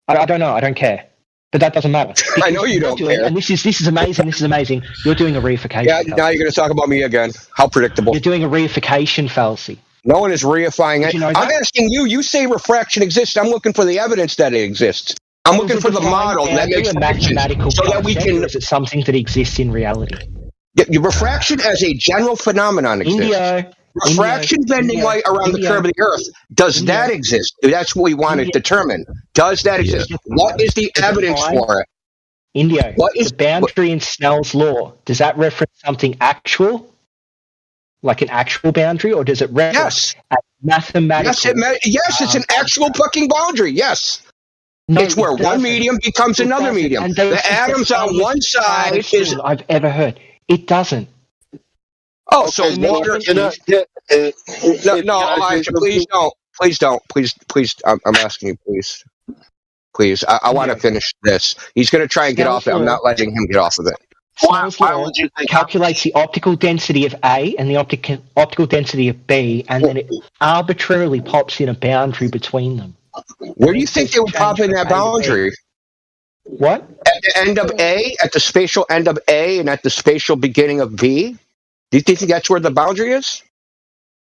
I don't know. I don't care. But that doesn't matter. I know you don't care. And this is amazing. This is amazing. You're doing a reification. Yeah, now you're going to talk about me again. How predictable. You're doing a reification fallacy. No one is reifying it. You know I'm asking you. You say refraction exists. I'm looking for the evidence that it exists. I'm looking for the model that makes mathematical so that we can. Is it something that exists in reality? Refraction as a general phenomenon exists. Refraction bending light around the curve of the Earth. Does that exist? That's what we want to determine. Does that exist? What is the evidence for it? Indio, what is the boundary in Snell's law? Does that reference something actual? Like an actual boundary, or does it reference a mathematical? Yes, it's an actual fucking boundary. Yes. No, it's where one medium becomes another medium. The atoms on one side is. I've ever heard. It doesn't. Oh, so water. No, Elijah, please don't. Please, I'm asking you, please. I want to finish this. He's going to try and get off it. I'm not letting him get off of it. Snell's law calculates the optical density of A and the optical density of B, and then it arbitrarily pops in a boundary between them. Where do you think they would pop in that boundary? What? At the end of A, at the spatial end of A, and at the spatial beginning of B? Do you think that's where the boundary is?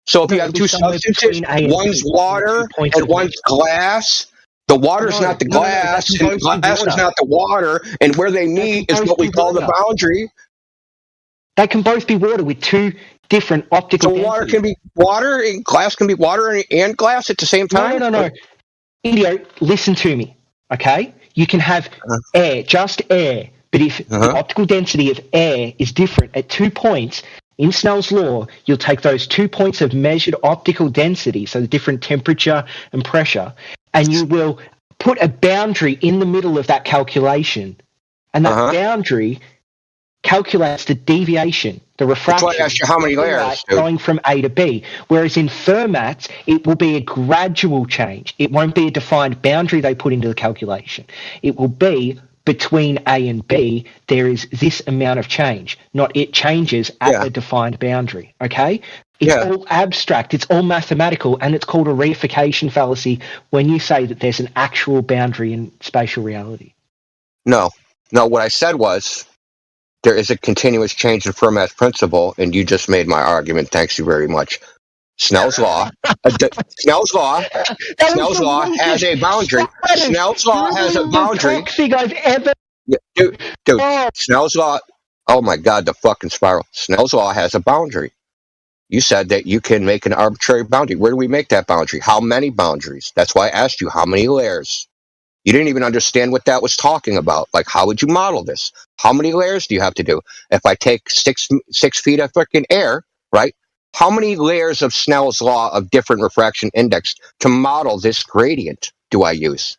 So if you have two substances, one's water and one's glass, the water's not the glass, and the glass is not the water, and where they meet is what we call the boundary. They can both be water with two different optical densities. So water can be water, and glass can be water and glass at the same time? No. Indio, listen to me, okay? You can have air, just air, but if the optical density of air is different at 2 points, in Snell's law, you'll take those 2 points of measured optical density, so the different temperature and pressure, and you will put a boundary in the middle of that calculation. And that boundary calculates the deviation, the refraction. That's why I asked you how many layers. Going from A to B. Whereas in Fermat's, it will be a gradual change. It won't be a defined boundary they put into the calculation. It will be between A and B, there is this amount of change, not it changes at a defined boundary, okay? It's all abstract, it's all mathematical, and it's called a reification fallacy when you say that there's an actual boundary in spatial reality. No, what I said was there is a continuous change in Fermat's principle, and you just made my argument. Thanks you very much. Snell's law. Snell's law has a boundary. Snell's law has a boundary. I've ever. Dude. Snell's law. Oh my God, the fucking spiral. Snell's law has a boundary. You said that you can make an arbitrary boundary. Where do we make that boundary? How many boundaries? That's why I asked you how many layers. You didn't even understand what that was talking about. Like, how would you model this? How many layers do you have to do? If I take six feet of freaking air, right? How many layers of Snell's law of different refraction index to model this gradient do I use?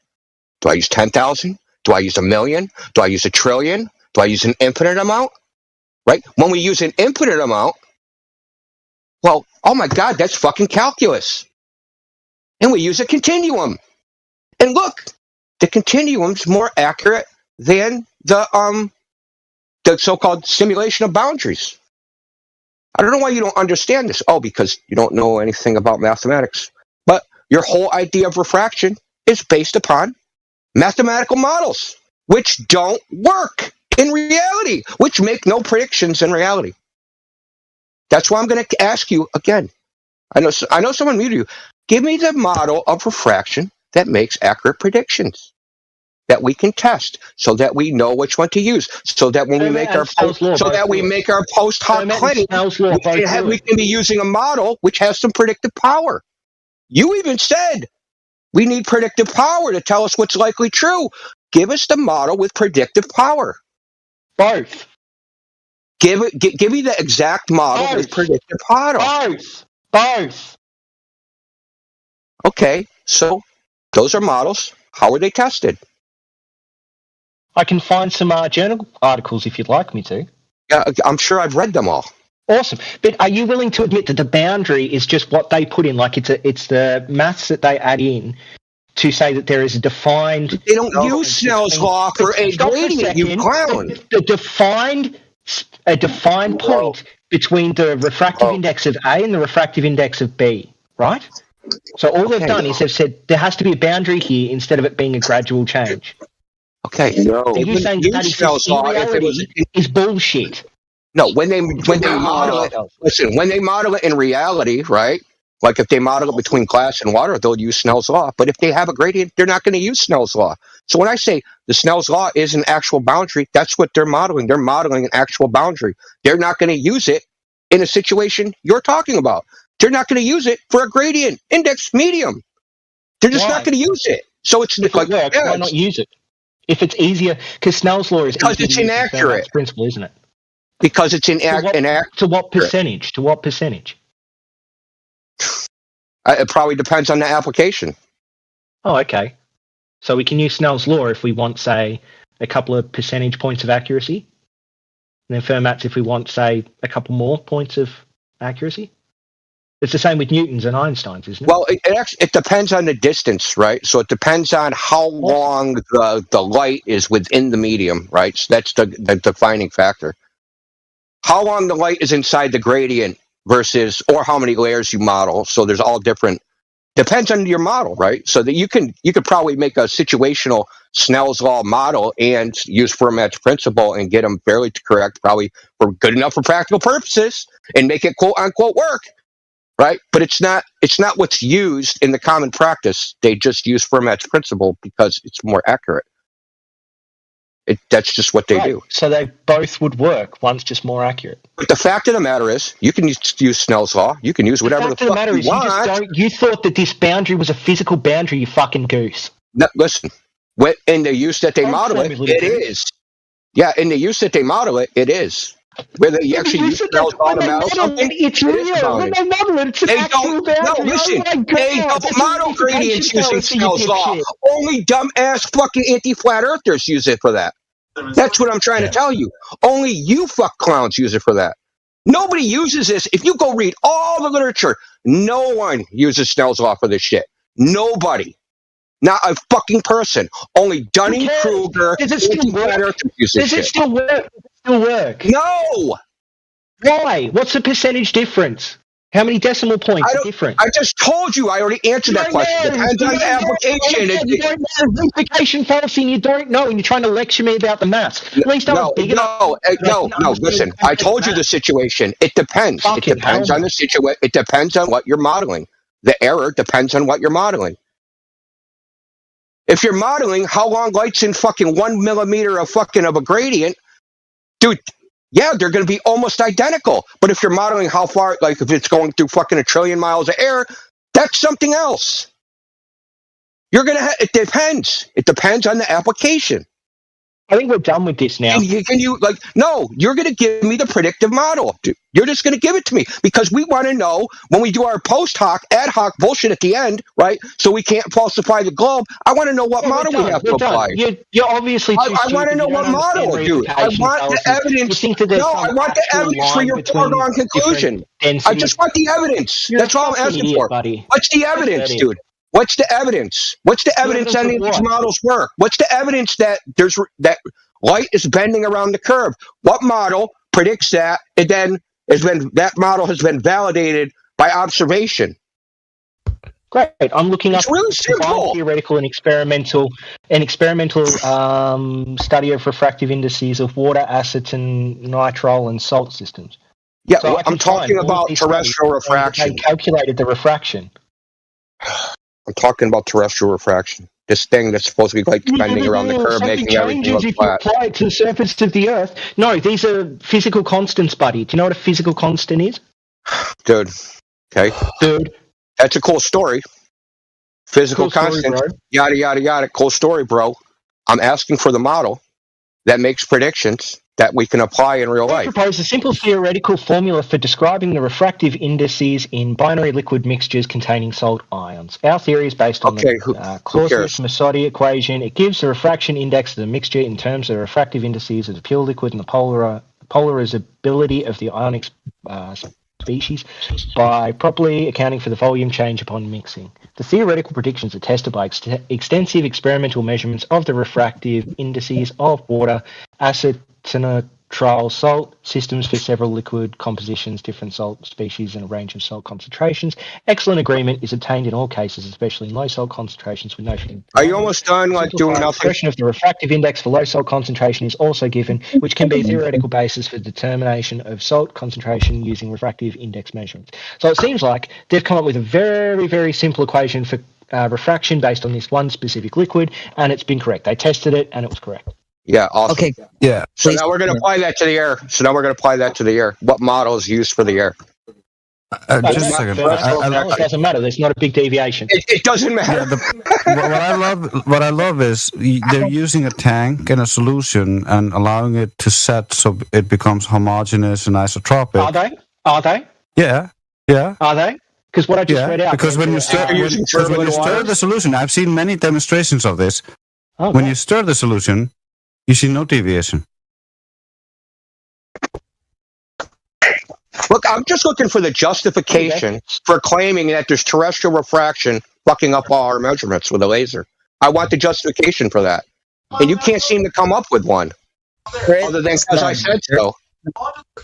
Do I use 10,000? Do I use 1,000,000? Do I use 1,000,000,000,000? Do I use an infinite amount? Right? When we use an infinite amount, well, oh my God, that's fucking calculus. And we use a continuum. And look, the continuum's more accurate than the so-called simulation of boundaries. I don't know why you don't understand this. Oh, because you don't know anything about mathematics. But your whole idea of refraction is based upon mathematical models, which don't work in reality, which make no predictions in reality. That's why I'm going to ask you again. I know someone muted you. Give me the model of refraction that makes accurate predictions that we can test, so that we know which one to use, so that when we make our post hoc claim, we can be using a model which has some predictive power. You even said we need predictive power to tell us what's likely true. Give us the model with predictive power. Both. Give me the exact model with predictive power. Both. Okay, so those are models. How are they tested? I can find some journal articles if you'd like me to. Yeah, I'm sure I've read them all. Awesome. But are you willing to admit that the boundary is just what they put in? Like it's the maths that they add in to say that there is a defined. They don't use Snell's law for a gradient, you clown. A defined point between the refractive index of A and the refractive index of B, right? So all they've done is they've said there has to be a boundary here instead of it being a gradual change. Okay. No. You saying that exists in reality is bullshit. No, when they model it, listen, when they model it in reality, right? Like if they model it between glass and water, they'll use Snell's law. But if they have a gradient, they're not going to use Snell's law. So when I say the Snell's law is an actual boundary, that's what they're modeling. They're modeling an actual boundary. They're not going to use it in a situation you're talking about. They're not going to use it for a gradient index medium. They're just not going to use it. So it's if like, it works, why not use it? If it's easier, because Snell's law is because it's inaccurate. Principle, isn't it? Because it's inaccurate. To what percentage? To what percentage? It probably depends on the application. Oh, okay. So we can use Snell's law if we want, say, a couple of percentage points of accuracy, and then Fermat's if we want, say, a couple more points of accuracy. It's the same with Newton's and Einstein's, isn't it? Well, it depends on the distance, right? So it depends on how long the light is within the medium, right? So that's the defining factor. How long the light is inside the gradient versus, or how many layers you model. So there's all different, depends on your model, right? So that you could probably make a situational Snell's law model and use Fermat's principle and get them fairly correct, probably for good enough for practical purposes, and make it quote unquote work. Right, but it's not what's used in the common practice. They just use Fermat's principle because it's more accurate. That's just what they do. So they both would work. One's just more accurate. But the fact of the matter is, you can use Snell's law. You can use whatever the fuck you want. You thought that this boundary was a physical boundary. You fucking goose. No, listen, in the use that they model it, it is. Yeah, in the use that they model it, it is. Whether you actually use Snell's law to model something, it's real. When they model it, it's an actual boundary. No, listen, they don't model gradients using Snell's law. Only dumbass fucking anti-flat earthers use it for that. That's what I'm trying to tell you. Only you fuck clowns use it for that. Nobody uses this. If you go read all the literature, no one uses Snell's law for this shit. Nobody. Not a fucking person. Only Dunning-Kruger anti-flat earthers use this shit. Does it still work? No! Why? What's the percentage difference? How many decimal points are different? I just told you. I already answered that question. Depends on the application. You don't know the implication fallacy, and you don't know, and you're trying to lecture me about the maths. At least I was big enough. No. Listen, I told you the situation. It depends. It depends on the situation. It depends on what you're modeling. The error depends on what you're modeling. If you're modeling how long light's in fucking 1 millimeter of a gradient, dude, yeah, they're going to be almost identical. But if you're modeling how far, like if it's going through fucking 1 trillion miles of air, that's something else. It depends. It depends on the application. I think we're done with this now. No, you're going to give me the predictive model. Dude. You're just going to give it to me because we want to know when we do our post hoc, ad hoc bullshit at the end, right? So we can't falsify the globe. I want to know what model we have to apply. You're obviously too I want to know what model, dude. I want the evidence. No, I want the evidence for your foregone conclusion. I just want the evidence. That's all I'm asking for. What's the evidence, dude? What's the evidence? What's the evidence any of these models work? What's the evidence that that light is bending around the curve? What model predicts that? And then that model has been validated by observation. Great. I'm looking up really simple. Theoretical and experimental study of refractive indices of water, acids, and nitrile and salt systems. Yeah, so I'm talking about terrestrial refraction. They calculated the refraction. I'm talking about terrestrial refraction. This thing that's supposed to be like bending around the curve, making everything look flat. If you apply it to the surface of the Earth. No, these are physical constants, buddy. Do you know what a physical constant is? Dude. Okay. Dude. That's a cool story. Physical constant. Yada, yada, yada. Cool story, bro. I'm asking for the model that makes predictions that we can apply in real life. I propose a simple theoretical formula for describing the refractive indices in binary liquid mixtures containing salt ions. Our theory is based on the Clausius-Massotti equation. It gives the refraction index of the mixture in terms of the refractive indices of the pure liquid and the polarizability of the ionic species by properly accounting for the volume change upon mixing. The theoretical predictions are tested by extensive experimental measurements of the refractive indices of water, acetonitrile salt systems for several liquid compositions, different salt species, and a range of salt concentrations. Excellent agreement is obtained in all cases, especially in low salt concentrations with no feeding. Are you almost done? Like doing nothing? Expression of the refractive index for low salt concentration is also given, which can be a theoretical basis for determination of salt concentration using refractive index measurements. So it seems like they've come up with a very, very simple equation for refraction based on this one specific liquid, and it's been correct. They tested it, and it was correct. Yeah, awesome. Okay. Yeah. So now we're going to apply that to the air. What model is used for the air? Just a second. It doesn't matter. There's not a big deviation. It doesn't matter. What I love is they're using a tank and a solution and allowing it to set so it becomes homogeneous and isotropic. Are they? Yeah. Are they? Because what I just read out. Because when you stir the solution, I've seen many demonstrations of this. Okay. When you stir the solution, you see no deviation. Look, I'm just looking for the justification for claiming that there's terrestrial refraction fucking up all our measurements with a laser. I want the justification for that. And you can't seem to come up with one. Other than because I said so.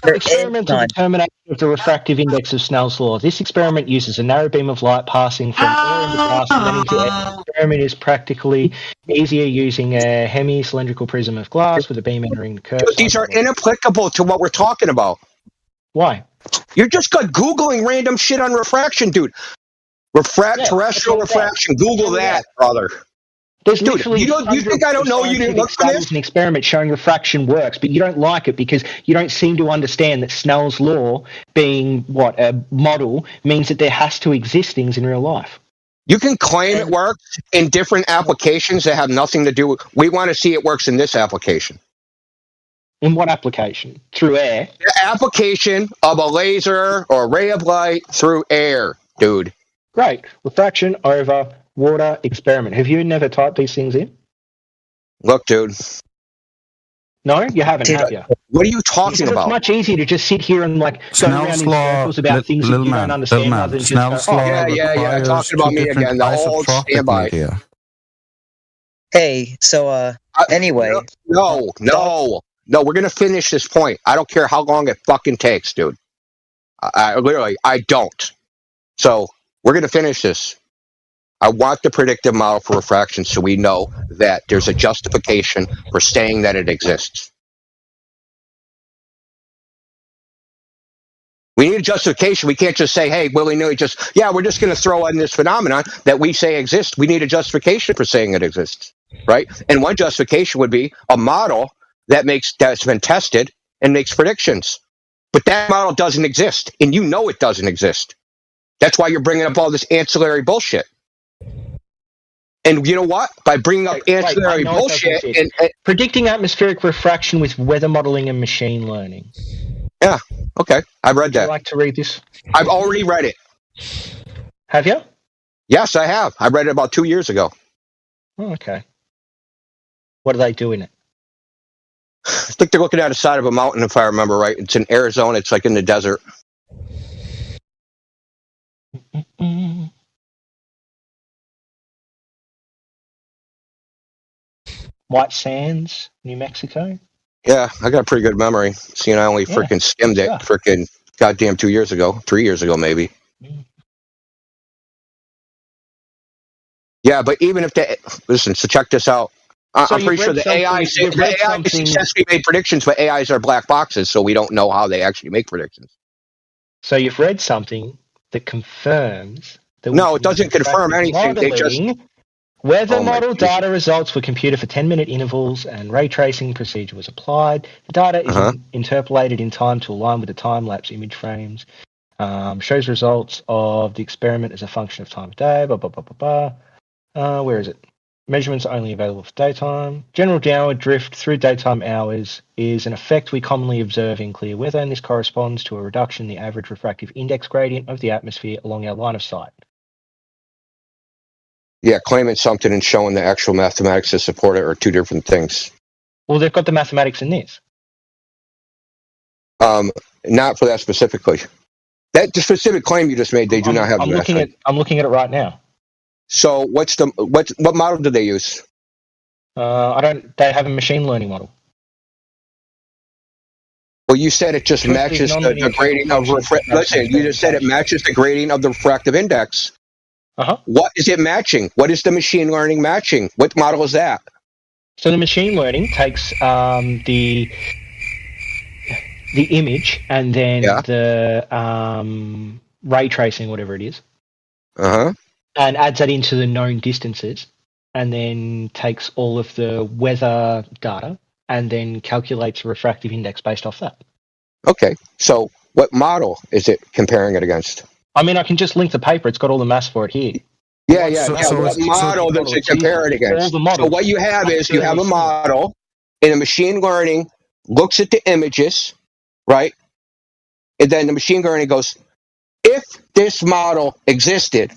Experimental determination of the refractive index of Snell's law. This experiment uses a narrow beam of light passing from air into glass and then into air. The experiment is practically easier using a hemi-cylindrical prism of glass with a beam entering the curve. But these are inapplicable to what we're talking about. Why? You're just Googling random shit on refraction, dude. Terrestrial refraction. Google that, brother. There's dude, literally you think I don't know you didn't look for this? An experiment showing refraction works, but you don't like it because you don't seem to understand that Snell's law, being a model, means that there has to exist things in real life. You can claim it works in different applications that have nothing to do with. We want to see it works in this application. In what application? Through air? The application of a laser or a ray of light through air, dude. Great. Refraction over water experiment. Have you never typed these things in? Look, dude. No, you haven't, have you? What are you talking about? It's much easier to just sit here and go around in circles about things that you don't understand rather than just go, yeah. Talking about me again. The old standby. Hey, so anyway. No, we're going to finish this point. I don't care how long it fucking takes, dude. I don't. So, we're going to finish this. I want the predictive model for refraction so we know that there's a justification for saying that it exists. We need a justification. We can't just say, hey, willy-nilly, we're just going to throw in this phenomenon that we say exists. We need a justification for saying it exists, right? And one justification would be a model that's been tested and makes predictions. But that model doesn't exist, and you know it doesn't exist. That's why you're bringing up all this ancillary bullshit. And you know what? By bringing up ancillary bullshit and predicting atmospheric refraction with weather modeling and machine learning. Yeah, okay. I've read that. Would you like to read this? I've already read it. Have you? Yes, I have. I read it about 2 years ago. Oh, okay. What do they do in it? I think they're looking at the side of a mountain, if I remember right. It's in Arizona. It's like in the desert. White Sands, New Mexico? Yeah, I got a pretty good memory. Seeing I only freaking skimmed it freaking goddamn 3 years ago maybe. Yeah, but even if listen, so check this out. I'm pretty sure the AI successfully made predictions, but AIs are black boxes, so we don't know how they actually make predictions. So you've read something that confirms that... No, it doesn't confirm anything. They just... Weather model data results were computed for 10-minute intervals and ray tracing procedure was applied. The data is interpolated in time to align with the time-lapse image frames. Shows results of the experiment as a function of time of day, blah, blah, blah, blah, blah. Where is it? Measurements are only available for daytime. General downward drift through daytime hours is an effect we commonly observe in clear weather, and this corresponds to a reduction in the average refractive index gradient of the atmosphere along our line of sight. Yeah, claiming something and showing the actual mathematics to support it are two different things. Well, they've got the mathematics in this. Not for that specifically. That specific claim you just made, they do not have. I'm looking at it right now. So what model do they use? They have a machine learning model. Well, you said it just matches the grading of listen, you just said it matches the grading of the refractive index. What is it matching? What is the machine learning matching? What model is that? So the machine learning takes the image and then the ray tracing, whatever it is, and adds that into the known distances, and then takes all of the weather data and then calculates a refractive index based off that. Okay, so what model is it comparing it against? I mean, I can just link the paper. It's got all the maths for it here. What model does it compare it against? So what you have is you have a model, and the machine learning looks at the images, right? And then the machine learning goes, if this model existed,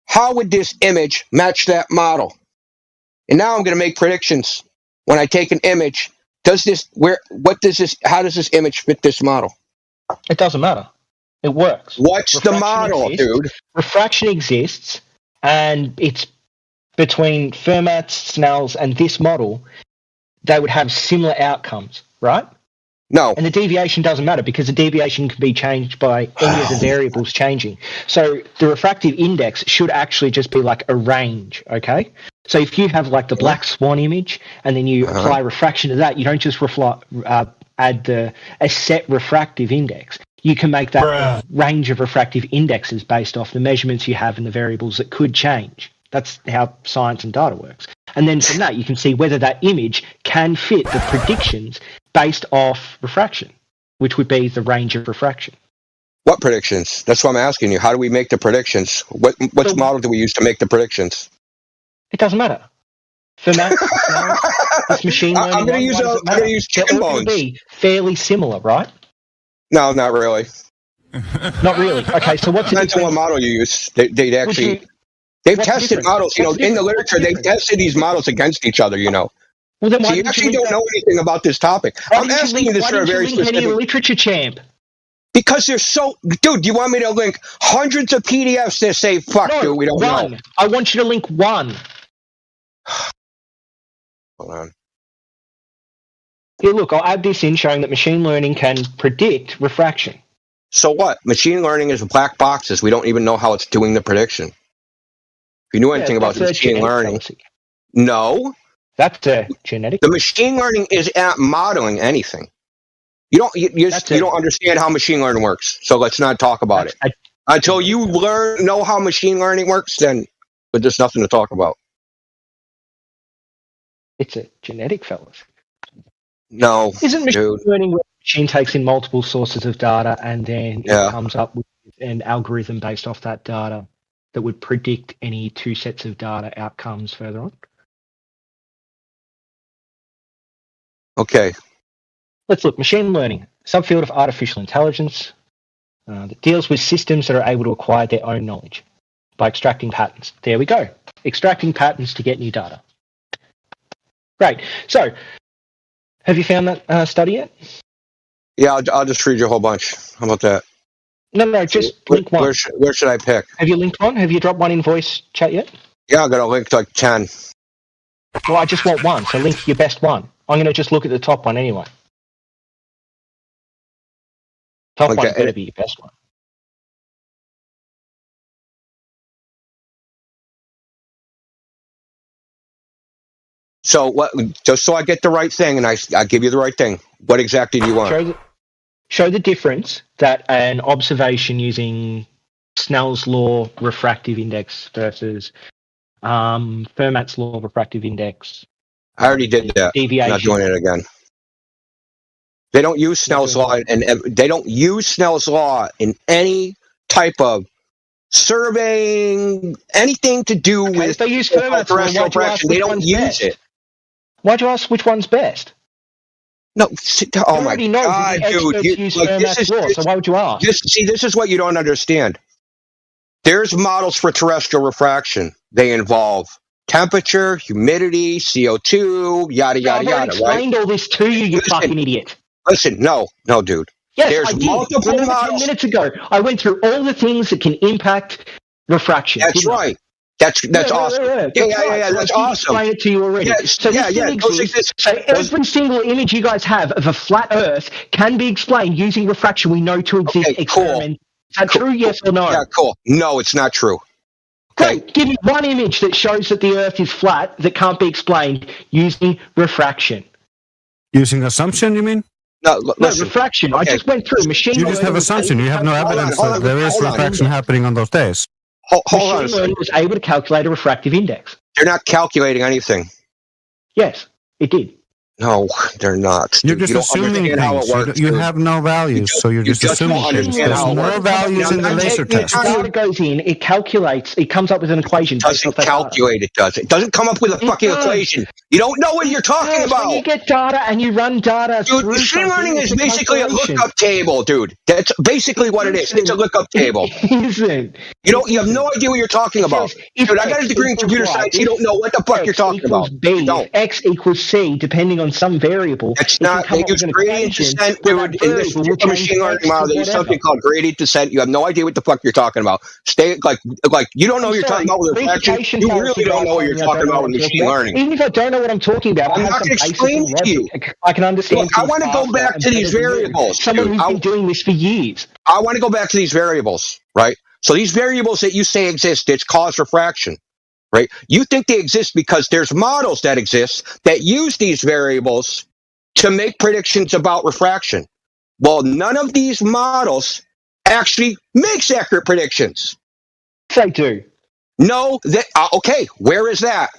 how would this image match that model? And now I'm going to make predictions. When I take an image, how does this image fit this model? It doesn't matter. It works. What's the model, dude? Refraction exists, and it's between Fermat's, Snell's, and this model, they would have similar outcomes, right? No. And the deviation doesn't matter because the deviation can be changed by any of the variables changing. So the refractive index should actually just be like a range, okay? So if you have like the black swan image and then you apply refraction to that, you don't just add a set refractive index. You can make that a range of refractive indexes based off the measurements you have and the variables that could change. That's how science and data works. And then from that, you can see whether that image can fit the predictions based off refraction, which would be the range of refraction. What predictions? That's what I'm asking you. How do we make the predictions? What model do we use to make the predictions? It doesn't matter. For that, this machine learning, I'm going to use chicken bones. Be fairly similar, right? No, not really. Not really. Okay, so what's the difference? Depends on what model you use. They've tested models. In the literature, they've tested these models against each other. Well, then so you actually don't know anything about this topic. I'm asking you this for a very specific. Any literature, champ? Because they're so, dude. Do you want me to link hundreds of PDFs that say "fuck"? No, dude, we don't one. know. I want you to link one. Hold on. Here, look, I'll add this in showing that machine learning can predict refraction. So what? Machine learning is black boxes. We don't even know how it's doing the prediction. If you knew anything about machine learning, no. That's genetic. The machine learning is at modeling anything. You don't understand how machine learning works. So let's not talk about it. Until you know how machine learning works, then there's nothing to talk about. It's a genetic, fellas. No, isn't machine learning where the machine takes in multiple sources of data and then it comes up with an algorithm based off that data that would predict any two sets of data outcomes further on? Okay. Let's look. Machine learning, subfield of artificial intelligence that deals with systems that are able to acquire their own knowledge by extracting patterns. There we go. Extracting patterns to get new data. Great. So, have you found that study yet? Yeah, I'll just read you a whole bunch. How about that? No, just link one. Where should I pick? Have you linked one? Have you dropped one in voice chat yet? Yeah, I got a link to like 10. Well, I just want one, so link your best one. I'm going to just look at the top one anyway. Top one better be your best one. So what? Just so I get the right thing, and I give you the right thing. What exactly do you want? Show the difference that an observation using Snell's law refractive index versus Fermat's law refractive index. I already did that. Deviation. I'm not doing it again. They don't use Snell's law, and they don't use Snell's law in any type of surveying, anything to do with they use Fermat's law. Refraction. They don't use it. Why'd you ask which one's best? No, oh my God, dude! So why would you ask? This is what you don't understand. There's models for terrestrial refraction. They involve temperature, humidity, CO2, yada yada yada. I explained all this to you, you fucking idiot. Listen, no, dude. Yes, There's I did. multiple Remember 10 models. minutes ago, I went through all the things that can impact refraction. That's didn't I? right. That's awesome. Yeah. Yeah. That's I did awesome. explain it to you already. So this thing exists. So every single image you guys have of a flat Earth can be explained using refraction we know to exist. Okay, cool. Is that true? Yes or no? Yeah, cool. No, it's not true. Okay. Great. Give me one image that shows that the Earth is flat that can't be explained using refraction. Using assumption, you mean? No, listen. Refraction. Okay. I just went through machine You just have assumption. You have no evidence that there is refraction happening on those days. Hold on. Machine learning was able to calculate a refractive index. They're not calculating anything. Yes, it did. No, they're not. You're just assuming things. You have no values, so you're just assuming things. There's more values in the laser test. Data goes in, it calculates, it comes up with an equation. It doesn't calculate, it does. It doesn't come up with a fucking equation. You don't know what you're talking about. When you get data and you run data dude, machine learning is basically a lookup table, dude. That's basically what it is. It's a lookup table. Isn't. You have no idea what you're talking about. Dude, I got a degree in computer science. You don't know what the fuck you're talking about. B, X equals C, depending on some variable. That's not. They use gradient descent, dude. In this machine learning model, they use something called gradient descent. You have no idea what the fuck you're talking about. Stay like you don't know what you're talking about with reflection. You really don't know what you're talking about with machine learning. Even if I don't know what I'm talking about, I'm not going to explain it to you. I can understand. Look, I want to go back to these variables. Someone who's been doing this for years. I want to go back to these variables, right? So these variables that you say exist, it's cause refraction, right? You think they exist because there's models that exist that use these variables to make predictions about refraction. Well, none of these models actually makes accurate predictions. They do. No, okay, where is that?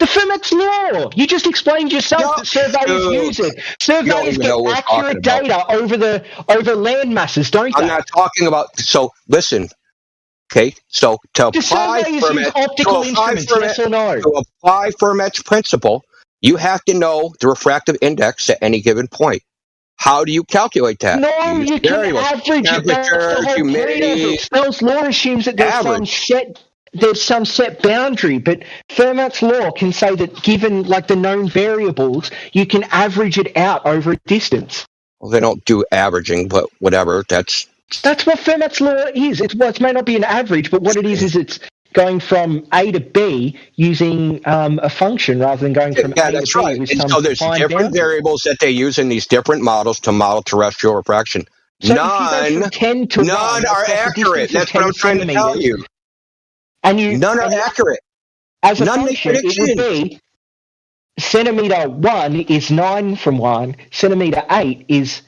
The Fermat's law. You just explained yourself that surveyors use it. Surveyors get accurate data over land masses, don't they? I'm not talking about. So listen. Okay, so to apply Fermat's principle, you have to know the refractive index at any given point. How do you calculate that? No, you can average it. That's the whole humidity. Snell's law assumes that there's some set boundary, but Fermat's law can say that given like the known variables, you can average it out over a distance. Well, they don't do averaging, but whatever. That's what Fermat's law is. It may not be an average, but what it is it's going from A to B using a function rather than going from A to B. Right. And so there's different variables that they use in these different models to model terrestrial refraction. So none are accurate. That's what I'm trying to tell you. None are accurate. As a function, it would be centimeter 1 is 9 from 1, centimeter 8 is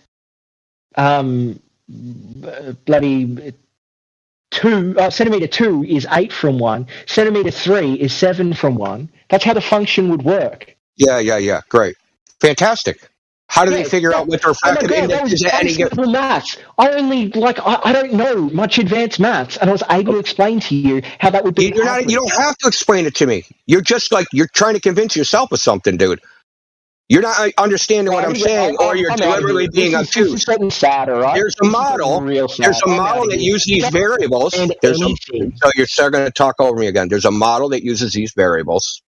centimeter 2 is 8 from 1, centimeter 3 is 7 from 1. That's how the function would work. Yeah. Great. Fantastic. How do they figure out what the refractive index is at any given? Maths. I don't know much advanced maths, and I was able to explain to you how that would be. You don't have to explain it to me. You're just you're trying to convince yourself of something, dude. You're not understanding what I'm saying, or you're deliberately being obtuse. There's a model. There's a model that uses these variables. So you're starting to talk over me again. There's a model that uses these variables,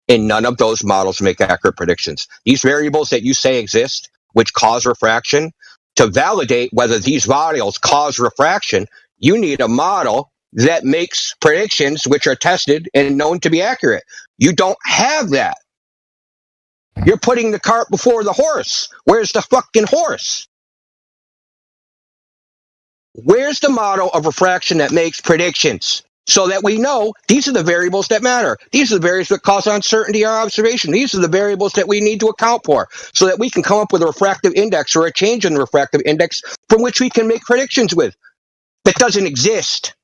and none of those models make accurate predictions. These variables that you say exist, which cause refraction, to validate whether these models cause refraction, you need a model that makes predictions which are tested and known to be accurate. You don't have that. You're putting the cart before the horse. Where's the fucking horse? Where's the model of refraction that makes predictions so that we know these are the variables that matter? These are the variables that cause uncertainty in our observation. These are the variables that we need to account for so that we can come up with a refractive index or a change in the refractive index from which we can make predictions with. That doesn't exist.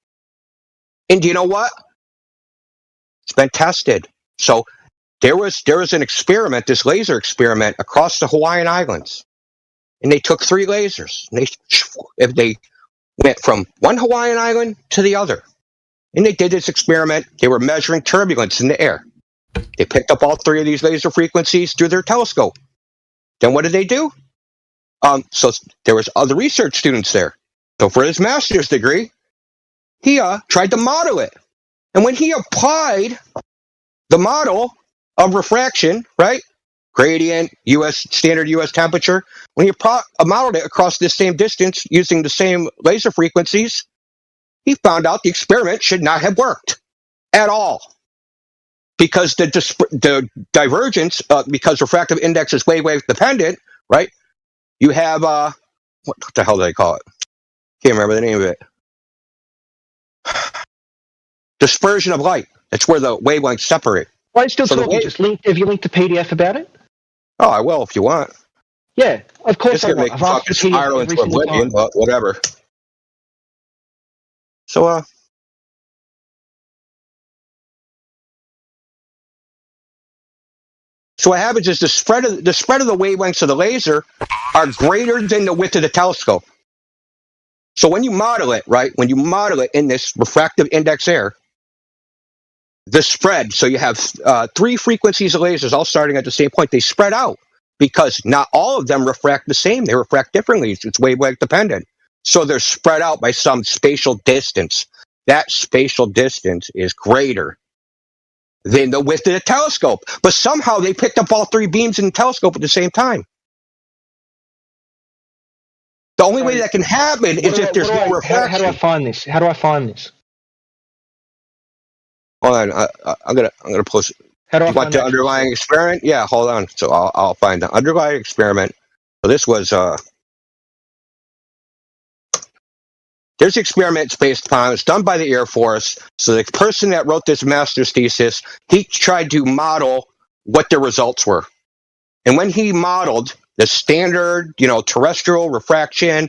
And do you know what? It's been tested. So there was an experiment, this laser experiment across the Hawaiian Islands, and they took 3 lasers. And they went from one Hawaiian island to the other, and they did this experiment. They were measuring turbulence in the air. They picked up all 3 of these laser frequencies through their telescope. Then what did they do? So there was other research students there. So for his master's degree, he tried to model it, and when he applied the model of refraction, right, gradient, standard US temperature. When you modeled it across this same distance using the same laser frequencies, he found out the experiment should not have worked at all. Because the divergence, because refractive index is wave dependent, right? You have, what the hell do they call it? Can't remember the name of it. Dispersion of light. That's where the wavelengths separate. Why are you still talking? Have you linked the PDF about it? Oh, I will if you want. Yeah, of course. It's going to make you fucking spiral into oblivion, but whatever. So, So what happens is the spread of the wavelengths of the laser are greater than the width of the telescope. So when you model it, right, when you model it in this refractive index air, the spread, so you have 3 frequencies of lasers all starting at the same point. They spread out because not all of them refract the same. They refract differently. It's wavelength dependent. So they're spread out by some spatial distance. That spatial distance is greater than the width of the telescope. But somehow they picked up all 3 beams in the telescope at the same time. The only way that can happen is if there's no refraction. How do I find this? How do I find this? Hold on, I'm gonna post. How do I you want the underlying experiment? Yeah, hold on. So I'll find the underlying experiment. So this was there's experiments based upon. It's done by the Air Force. So the person that wrote this master's thesis, he tried to model what the results were, and when he modeled the standard, terrestrial refraction,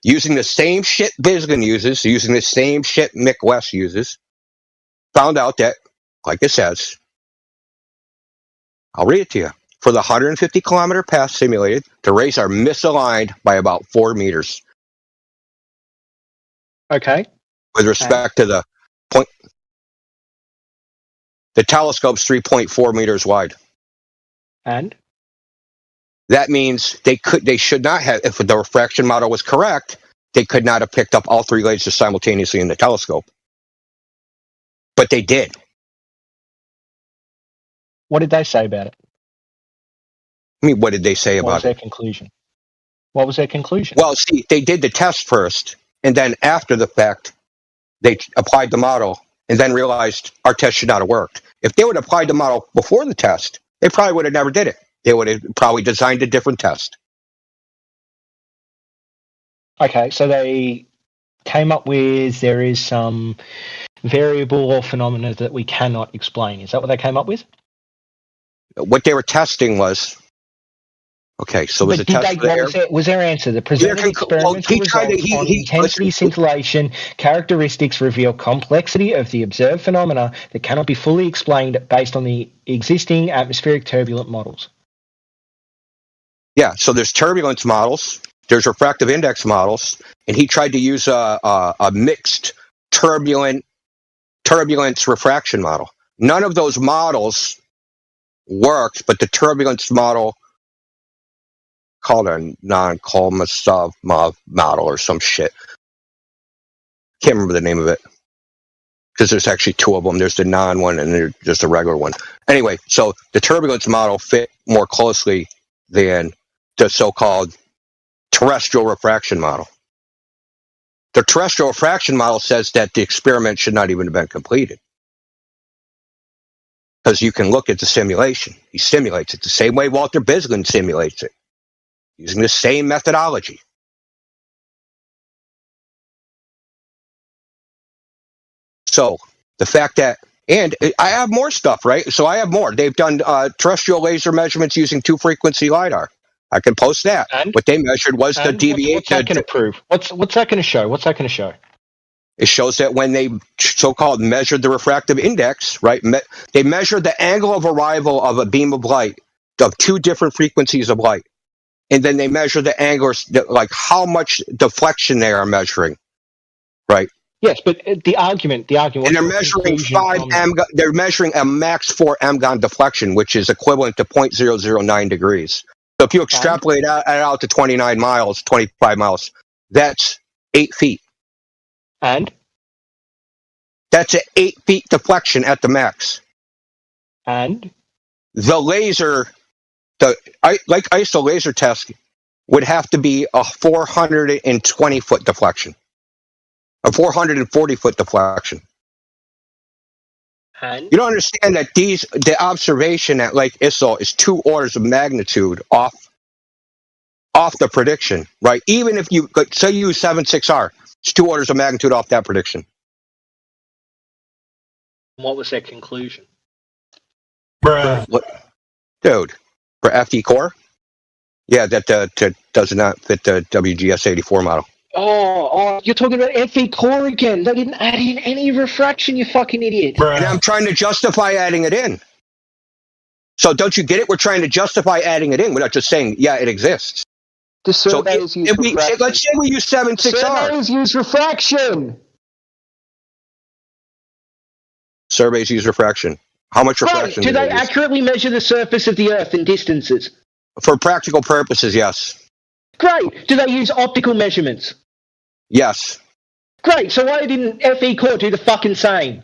using the same shit Bisgin uses, using the same shit Mick West uses, found out that, like it says, I'll read it to you. For the 150 kilometer path simulated, the rays are misaligned by about 4 meters. Okay. With respect to the point, the telescope's 3.4 meters wide. And? That means they should not have, if the refraction model was correct, they could not have picked up all 3 lasers simultaneously in the telescope. But they did. What did they say about it? I mean, what did they say about it? What was their conclusion? What was their conclusion? Well, see, they did the test first, and then after the fact, they applied the model, and then realized our test should not have worked. If they would have applied the model before the test, they probably would have never did it. They would have probably designed a different test. Okay, so they came up with there is some variable or phenomena that we cannot explain. Is that what they came up with? What they were testing was... Okay, so was was their answer? The presented experimental results on intensity scintillation characteristics reveal complexity of the observed phenomena that cannot be fully explained based on the existing atmospheric turbulent models. Yeah, so there's turbulence models, there's refractive index models, and he tried to use a mixed turbulence refraction model. None of those models worked, but the turbulence model, called a non-Kolmosov model or some shit. Can't remember the name of it because there's actually 2 of them. There's the non one and there's just a regular one. Anyway, so the turbulence model fit more closely than the so-called terrestrial refraction model. The terrestrial refraction model says that the experiment should not even have been completed because you can look at the simulation. He simulates it the same way Walter Bisgin simulates it, using the same methodology. So the fact that, and I have more stuff, right? So I have more. They've done terrestrial laser measurements using 2-frequency LiDAR. I can post that. And? What they measured was the deviation. What's that going to prove? What's that going to show? What's that going to show? It shows that when they so-called measured the refractive index, right? They measured the angle of arrival of a beam of light of 2 different frequencies of light. And then they measure the angle, like how much deflection they are measuring, right? Yes, but the argument. And they're measuring they're measuring a max 4 MGON deflection, which is equivalent to 0.009 degrees. So if you extrapolate out to 25 miles, that's 8 feet. And? That's an 8 feet deflection at the max. And? The laser like ISO laser test would have to be a 420 foot deflection, a 440 foot deflection. And You don't understand that the observation at Lake ISO is 2 orders of magnitude off the prediction, right? Even if you say you use 7.6R, it's 2 orders of magnitude off that prediction. what was their conclusion? Dude, for FD core, yeah, that does not fit the WGS84 model. Oh, you're talking about FE core again. They didn't add in any refraction, you fucking idiot. And I'm trying to justify adding it in. So don't you get it? We're trying to justify adding it in without just saying, yeah, it exists. The surveys use refraction. Let's say we use 7.6R. Surveys use refraction. Surveys use refraction. How much refraction Do they use? accurately measure the surface of the Earth in distances? For practical purposes, yes. Great. Do they use optical measurements? Yes. Great. So why didn't FE core do the fucking same?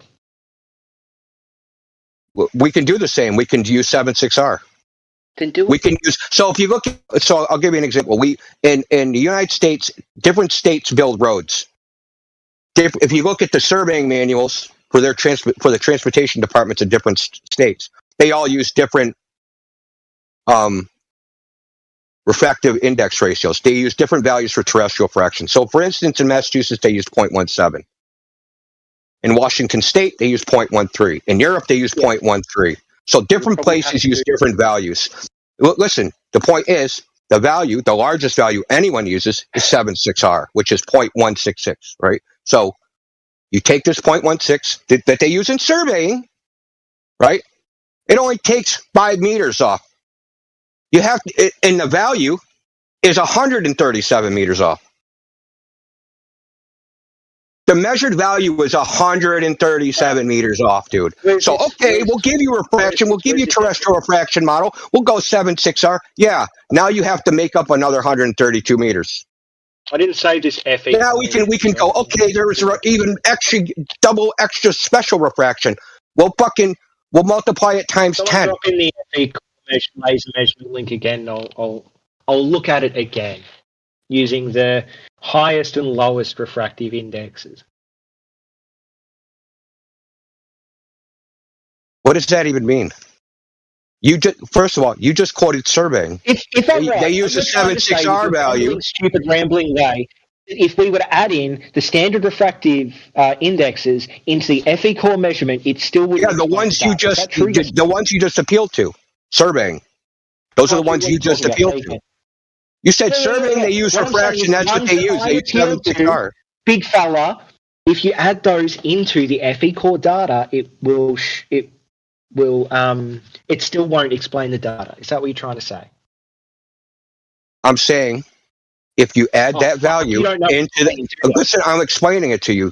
We can do the same. We can use 7.6R. Then do it. We can use. So if you look, so I'll give you an example. We in the United States, different states build roads. If you look at the surveying manuals for the transportation departments in different states, they all use different refractive index ratios. They use different values for terrestrial fraction. So, for instance, in Massachusetts, they use 0.17. In Washington State, they use 0.13. In Europe, they use 0.13. So different places use different values. Listen, the point is, the largest value anyone uses is 7.6R, which is 0.166, right? So you take this 0.16 that they use in surveying, right? It only takes 5 meters off. You have to, and the value is 137 meters off. The measured value is 137 meters off, dude. So, okay, we'll give you refraction. We'll give you terrestrial refraction model. We'll go 7.6R. Yeah, now you have to make up another 132 meters. I didn't say this FE. Now we can go, okay, there's even double extra special refraction. We'll multiply it times 10. Drop in the FE laser measurement link again. I'll look at it again using the highest and lowest refractive indexes. What does that even mean? First of all, you just quoted surveying. If I'm right, they use a 7.6R value. Stupid rambling way. If we were to add in the standard refractive indexes into the FE core measurement, it still would. Yeah, the ones you just appealed to, surveying. Those are the ones you just appealed to. You said surveying, they use refraction. That's what they use. They use 7.6R. Big fella, if you add those into the FE core data, it still won't explain the data. Is that what you're trying to say? I'm saying, if you add that value listen, I'm explaining it to you.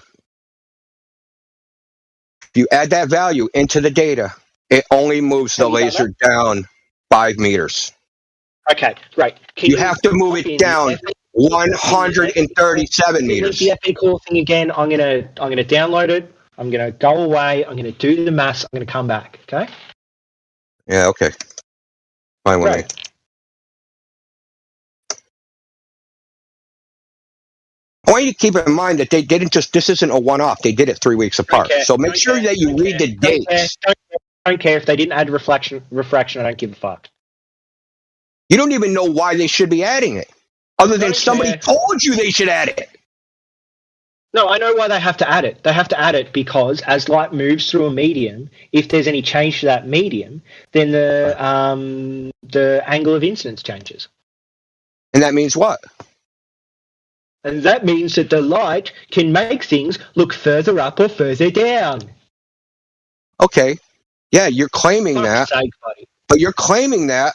If you add that value into the data, it only moves the laser down 5 meters. Okay, great. You have to move it down 137 meters. The FE core thing again. I'm gonna download it. I'm gonna go away. I'm gonna do the maths. I'm gonna come back. Okay. Yeah. Okay. Fine with me. I want you to keep in mind that they didn't just. This isn't a one-off. They did it 3 weeks apart. So make sure that you read the dates. Don't care if they didn't add refraction. I don't give a fuck. You don't even know why they should be adding it, other than somebody told you they should add it. No, I know why they have to add it. They have to add it because as light moves through a medium, if there's any change to that medium, then the angle of incidence changes. And that means what? And that means that the light can make things look further up or further down. Okay. Yeah, you're claiming that. But you're claiming that.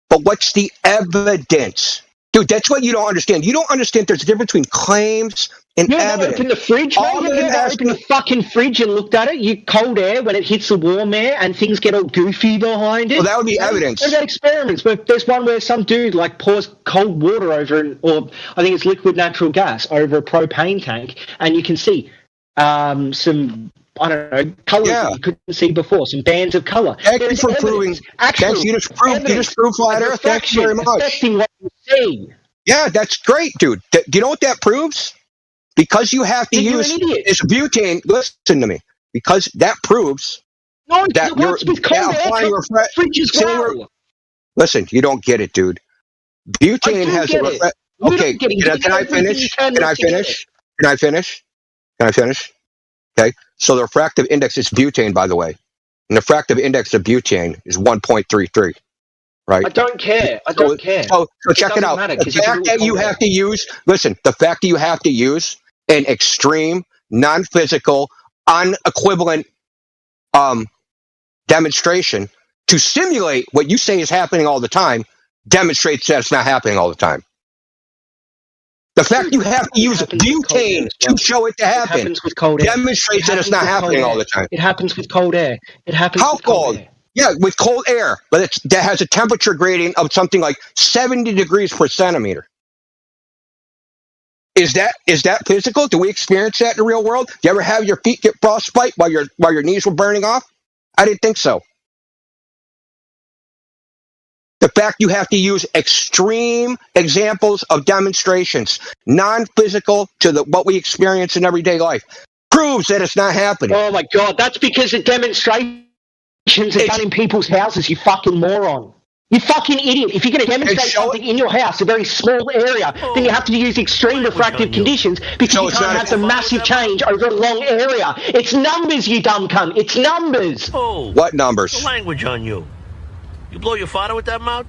But what's the evidence? Dude, that's what you don't understand. You don't understand there's a difference between claims and evidence. Open the fridge, mate. Have you ever opened the fucking fridge and looked at it? You cold air when it hits the warm air and things get all goofy behind it. Well, that would be evidence. What about experiments? But there's one where some dude pours cold water over, or I think it's liquid natural gas, over a propane tank, and you can see some I don't know, colors that you couldn't see before, some bands of color. Thank you for proving. Thanks, you just proved flat Earth. Thank you very much. Affecting what you see. Yeah, that's great, dude. Do you know what that proves? Because you have to use it's butane. Listen to me. Because that proves that you're applying Listen, you don't get it, dude. Butane has a okay. Can I finish? Can I finish? Can I finish? Can I finish? Okay. So the refractive index is butane, by the way. And the refractive index of butane is 1.33. Right? I don't care. I don't care. So check it out. The fact that you have to use, listen, the fact that you have to use an extreme, non-physical, unequivalent demonstration to simulate what you say is happening all the time demonstrates that it's not happening all the time. The fact you have to use butane to show it to happen demonstrates that it's not happening all the time. It happens with cold air. It happens with cold air. Yeah, with cold air, but that has a temperature gradient of something like 70 degrees per centimeter. Is that physical? Do we experience that in the real world? Do you ever have your feet get frostbite while your knees were burning off? I didn't think so. The fact you have to use extreme examples of demonstrations, non-physical to what we experience in everyday life, proves that it's not happening. Oh my God, that's because the demonstrations are done in people's houses, you fucking moron. You fucking idiot. If you're going to demonstrate something in your house, a very small area, then you have to use extreme refractive conditions because you can't have the massive change over a long area. It's numbers, you dumb cunt. It's numbers. Oh, what numbers? The language on you. You blow your father with that mouth?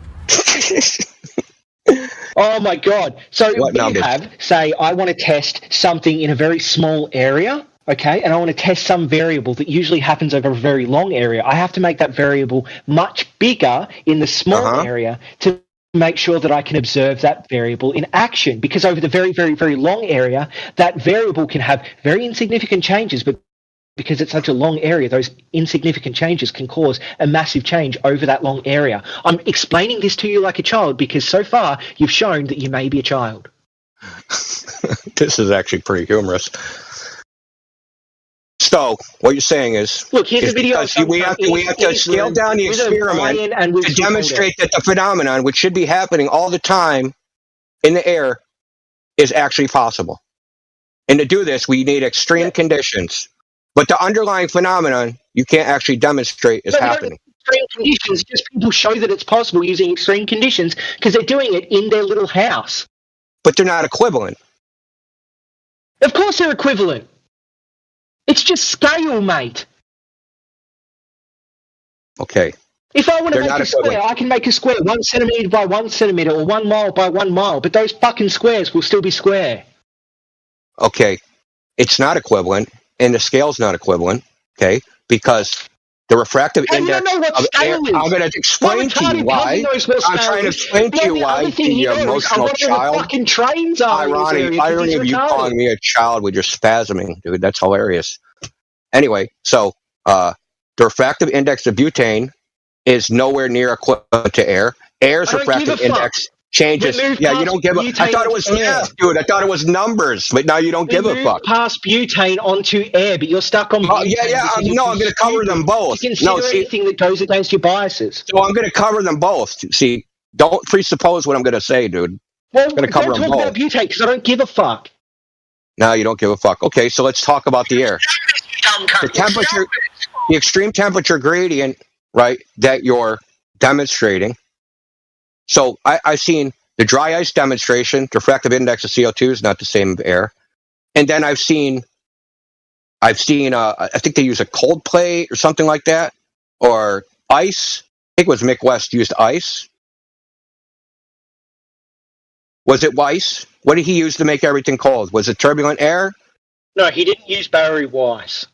Oh my God. So we have, say, I want to test something in a very small area. Okay, and I want to test some variable that usually happens over a very long area. I have to make that variable much bigger in the small area to make sure that I can observe that variable in action. Because over the very, very, very long area, that variable can have very insignificant changes, but because it's such a long area, those insignificant changes can cause a massive change over that long area. I'm explaining this to you like a child because so far you've shown that you may be a child. This is actually pretty humorous. So what you're saying is, look, here's a video. We have to scale down the experiment to demonstrate that the phenomenon, which should be happening all the time in the air, is actually possible. And to do this, we need extreme conditions. But the underlying phenomenon, you can't actually demonstrate is happening. Extreme conditions, just people show that it's possible using extreme conditions because they're doing it in their little house. But they're not equivalent. Of course they're equivalent. It's just scale, mate. Okay. If I want to make a square, I can make a square 1 centimeter by 1 centimeter or 1 mile by 1 mile, but those fucking squares will still be square. Okay. It's not equivalent, and the scale's not equivalent, okay? Because the refractive index of air, I'm going to explain to you why. I'm trying to explain to you why the emotional child. Irony of you calling me a child with your spasming, dude. That's hilarious. Anyway, so the refractive index of butane is nowhere near equivalent to air. Air's refractive index changes. Yeah, you don't give a. I thought it was dude. I thought it was numbers, but now you don't give a fuck. Past butane onto air, but you're stuck on. I'm going to cover them both. Anything that goes against your biases. So I'm going to cover them both. See, don't presuppose what I'm going to say, dude. Well, I'm going to cover them both. Don't talk about butane because I don't give a fuck. No, you don't give a fuck. Okay, so let's talk about the air. The temperature, the extreme temperature gradient, right? That you're demonstrating. So I've seen the dry ice demonstration. The refractive index of CO2 is not the same as air. And then I've seen I think they use a cold plate or something like that, or ice. I think it was Mick West used ice. Was it Weiss? What did he use to make everything cold? Was it turbulent air? No, he didn't use Barry Weiss.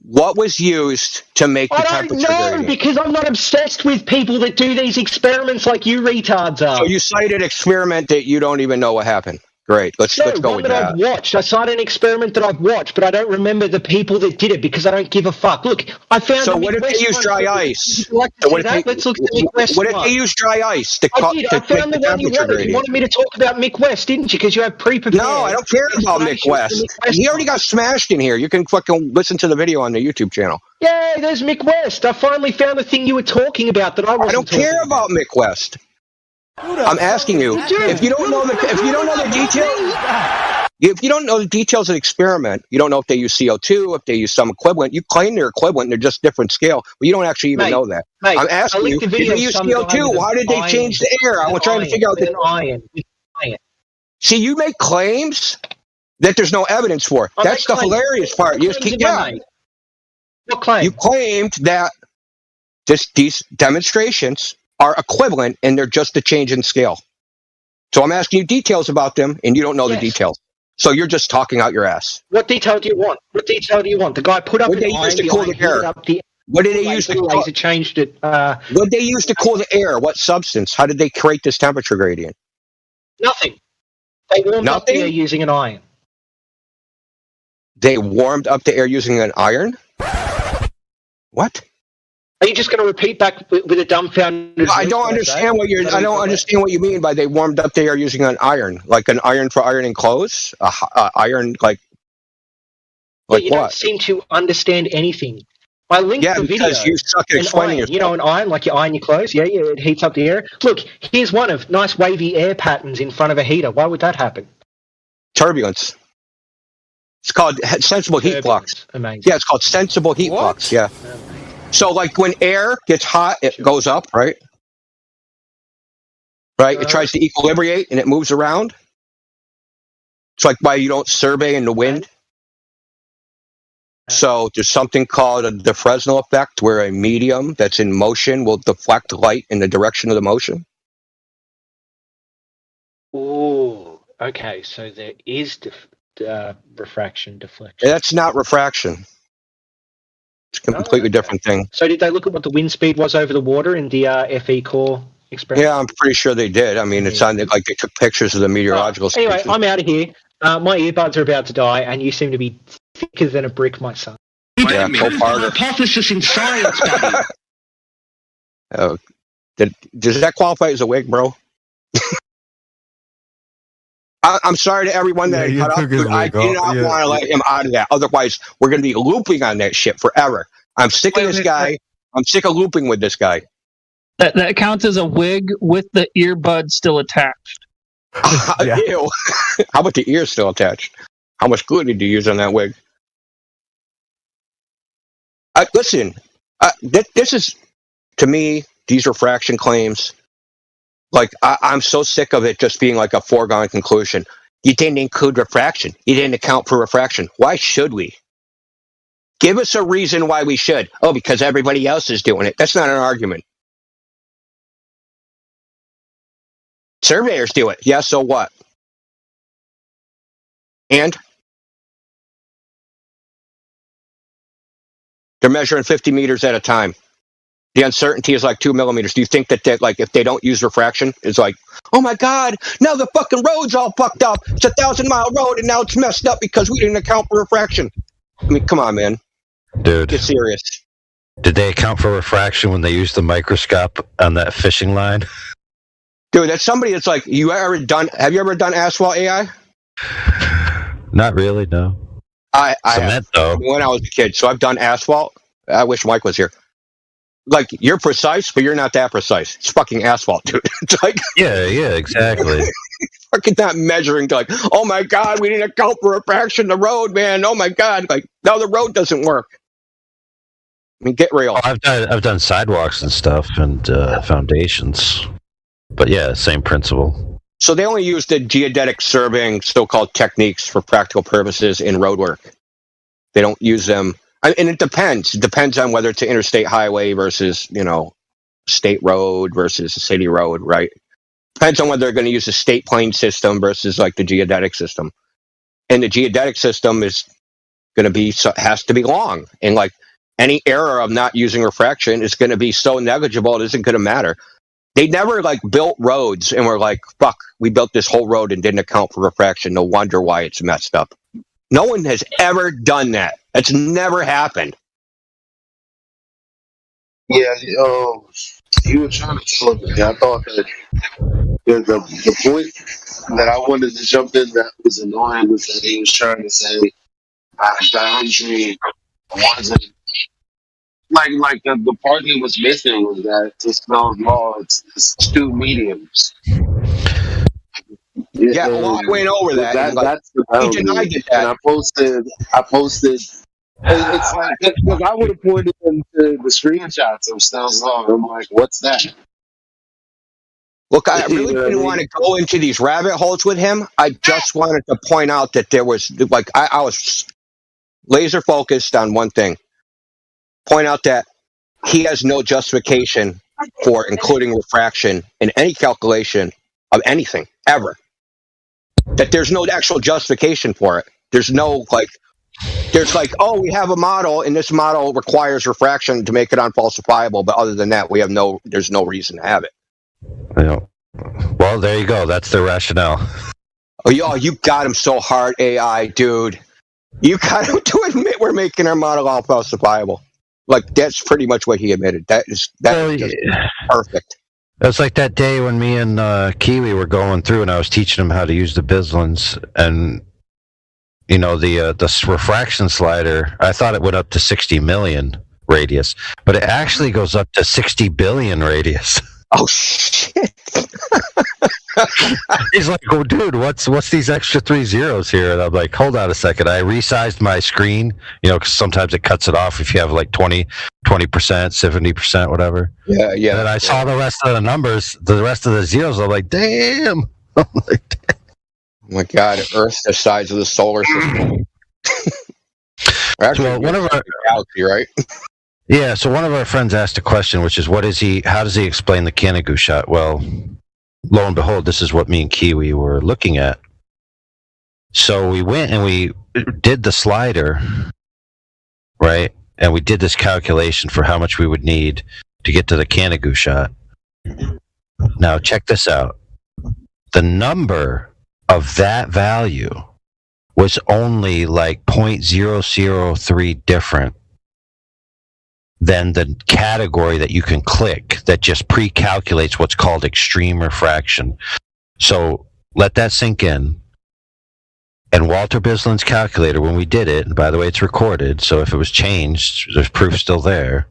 What was used to make the temperature gradient? I don't know, because I'm not obsessed with people that do these experiments like you retards are. So you cited an experiment that you don't even know what happened. Great. Let's No, go one with that that. I've watched. I cited an experiment that I've watched, but I don't remember the people that did it because I don't give a fuck. Look, I found. So the what if they Mick use West dry one. ice? Would you like to So see that? Let's look at the Mick West what if one. they use dry ice to I cut did. to I make found the the one you temperature wanted. You gradient? wanted me to talk about Mick West, didn't you? Because you have pre-prepared. No, I don't care about Mick West. He already got smashed in here. You can fucking listen to the video on the YouTube channel. Yay, there's Mick West. I finally found the thing you were talking about that I wasn't. I don't care about Mick West. I'm asking you, if you don't know the details, if you don't know the details of the experiment, you don't know if they use CO2, if they use some equivalent. You claim they're equivalent, they're just different scale, but you don't actually even know that. Mate, I'm asking you, did they use CO2? Why did they change the air? I'm trying to figure out the iron. See, you make claims that there's no evidence for. That's the hilarious part. You just keep What claim? You claimed that these demonstrations are equivalent and they're just a change in scale. So I'm asking you details about them, and you don't know the details. So you're just talking out your ass. What detail do you want? What detail do you want? The guy put up What an they iron, used to the cool iron the air. heated up the What did they use to laser changed it? What they used to cool the air? What substance? How did they create this temperature gradient? Nothing. They warmed up the air using an iron. They warmed up the air using an iron? What? Are you just going to repeat back with a dumbfounded? I don't understand what you're. I don't understand what you mean by they warmed up the air using an iron, like an iron for ironing clothes. Iron, like Yeah, you what? don't seem to understand anything. I linked the video. because you suck at An explaining iron, yourself. you know, an iron, like you iron your clothes. Yeah, it heats up the air. Look, here's one of nice wavy air patterns in front of a heater. Why would that happen? Turbulence. It's called sensible heat flux. Amazing. Yeah, it's called sensible heat flux. Yeah. So, like when air gets hot, it goes up, right? Right. It tries to equilibrate and it moves around. It's like why you don't survey in the wind. So there's something called the Fresnel effect, where a medium that's in motion will deflect light in the direction of the motion. Oh, okay. So there is refraction, deflection. That's not refraction. It's a completely different thing. So did they look at what the wind speed was over the water in the FE core experiment? Yeah, I'm pretty sure they did. I mean, it's on like they took pictures of the meteorological Anyway, stations. I'm out of here. My earbuds are about to die, and you seem to be thicker than a brick, my son. Yeah, Hypothesis in science, buddy. Oh, does that qualify as a wig, bro? I'm sorry to everyone that I cut up, but I do not want to let him out of that. Otherwise, we're going to be looping on that shit forever. I'm sick of this guy. I'm sick of looping with this guy. That counts as a wig with the earbud still attached. Ew. How about the ear still attached? How much glue did you use on that wig? Listen, this is, to me, these refraction claims, like, I'm so sick of it just being like a foregone conclusion. You didn't include refraction. You didn't account for refraction. Why should we? Give us a reason why we should. Oh, because everybody else is doing it. That's not an argument. Surveyors do it. Yeah, so what? And? They're measuring 50 meters at a time. The uncertainty is like 2 millimeters. Do you think that like if they don't use refraction, it's like, oh my God, now the fucking road's all fucked up. It's a 1,000-mile road and now it's messed up because we didn't account for refraction. I mean, come on, man. Dude. Get serious. Did they account for refraction when they used the microscope on that fishing line? Dude, that's somebody that's like, have you ever done asphalt AI? Not really, no. I Cement, have, though. when I was a kid. So I've done asphalt. I wish Mike was here. Like, you're precise, but you're not that precise. It's fucking asphalt, dude. It's like, yeah, exactly. fucking not measuring to like, oh my God, we need to account for refraction of the road, man. Oh my God. Like, now the road doesn't work. I mean, get real. I've done sidewalks and stuff and foundations. But yeah, same principle. So they only use the geodetic surveying so-called techniques for practical purposes in road work. They don't use them. And it depends. It depends on whether it's an interstate highway versus, state road versus a city road, right? Depends on whether they're going to use a state plane system versus like the geodetic system. And the geodetic system is going to be, has to be long. And like any error of not using refraction is going to be so negligible, it isn't going to matter. They never like built roads and were like, fuck, we built this whole road and didn't account for refraction. No wonder why it's messed up. No one has ever done that. It's never happened. Yeah, you were trying to tell me. I thought that the point that I wanted to jump in that was annoying was that he was trying to say Diondre wasn't like the part he was missing was that to Snell's law it's two mediums. Yeah, well, I went over that. And, like, that's the he boundary. denied it. And I posted. It's like because I would have pointed into the screenshots of Snell's law. I'm like, what's that? Look, I really didn't want to go into these rabbit holes with him. I just wanted to point out that there was, like, I was laser focused on one thing. Point out that he has no justification for including refraction in any calculation of anything, ever. That there's no actual justification for it. There's no, like, oh, we have a model, and this model requires refraction to make it unfalsifiable, but other than that, there's no reason to have it. Yeah. Well, there you go. That's the rationale. Oh, you got him so hard, AI, dude. You got him to admit we're making our model all falsifiable. Like, that's pretty much what he admitted. That is just perfect. It was like that day when me and Kiwi were going through, and I was teaching him how to use the Bislins, and the refraction slider. I thought it went up to 60 million radius, but it actually goes up to 60 billion radius. Oh shit! He's like, "Oh, dude, what's these extra 3 zeros here?" And I'm like, "Hold on a second." I resized my screen, because sometimes it cuts it off if you have like 20%, 70%, whatever. Yeah. And then I saw the rest of the numbers, the rest of the zeros. I'm like, "Damn!" Oh my God, Earth's the size of the solar system. Actually, well, one of our galaxy, right? Yeah, so one of our friends asked a question, which is, how does he explain the Canigou shot? Well, lo and behold, this is what me and Kiwi were looking at. So we went and we did the slider, right? And we did this calculation for how much we would need to get to the Canigou shot. Now, check this out. The number of that value was only like 0.003 different than the category that you can click that just pre-calculates what's called extreme refraction. So let that sink in. And Walter Bislin's calculator, when we did it, and by the way, it's recorded, so if it was changed, there's proof still there.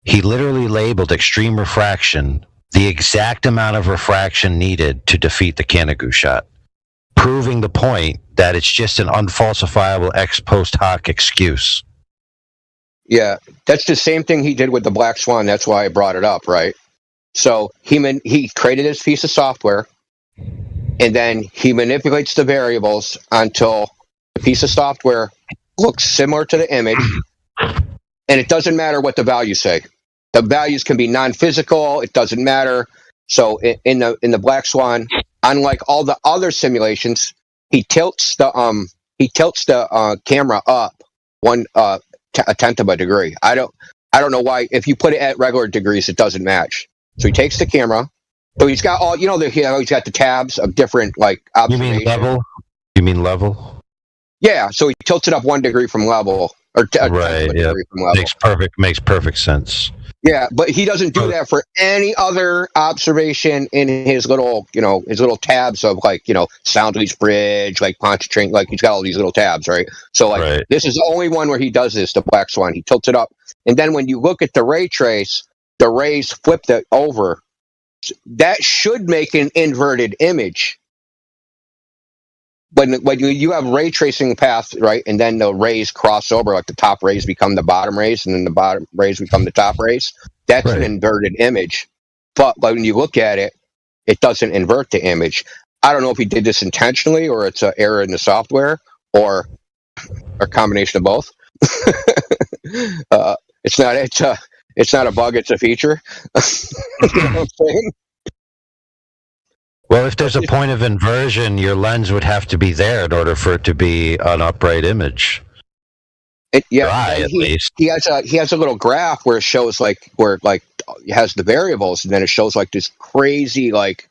He literally labeled extreme refraction the exact amount of refraction needed to defeat the Canigou shot, proving the point that it's just an unfalsifiable ex post hoc excuse. Yeah, that's the same thing he did with the Black Swan. That's why I brought it up, right? So he created this piece of software, and then he manipulates the variables until the piece of software looks similar to the image, and it doesn't matter what the values say. The values can be non-physical. It doesn't matter. So in the Black Swan, unlike all the other simulations, he tilts the camera up a tenth of a degree. I don't know why. If you put it at regular degrees, it doesn't match. So he takes the camera. So he's got all, he's got the tabs of different like observations. You mean level? Yeah. So he tilts it up 1 degree from level, or right? Yeah, from level. Makes perfect sense. Yeah, but he doesn't do that for any other observation in his little, his little tabs of like, Soundleach Bridge, like Pontchartrain, like he's got all these little tabs, right? So like This is the only one where he does this, the Black Swan. He tilts it up. And then when you look at the ray trace, the rays flipped it over. That should make an inverted image. When you have ray tracing path, right, and then the rays cross over, like the top rays become the bottom rays, and then the bottom rays become the top rays, that's an inverted image. But when you look at it, it doesn't invert the image. I don't know if he did this intentionally, or it's an error in the software, or a combination of both. It's not a bug, it's a feature. You know what I'm saying? Well, if there's a point of inversion, your lens would have to be there in order for it to be an upright image. At least he has a little graph where it shows where has the variables, and then it shows like this crazy, like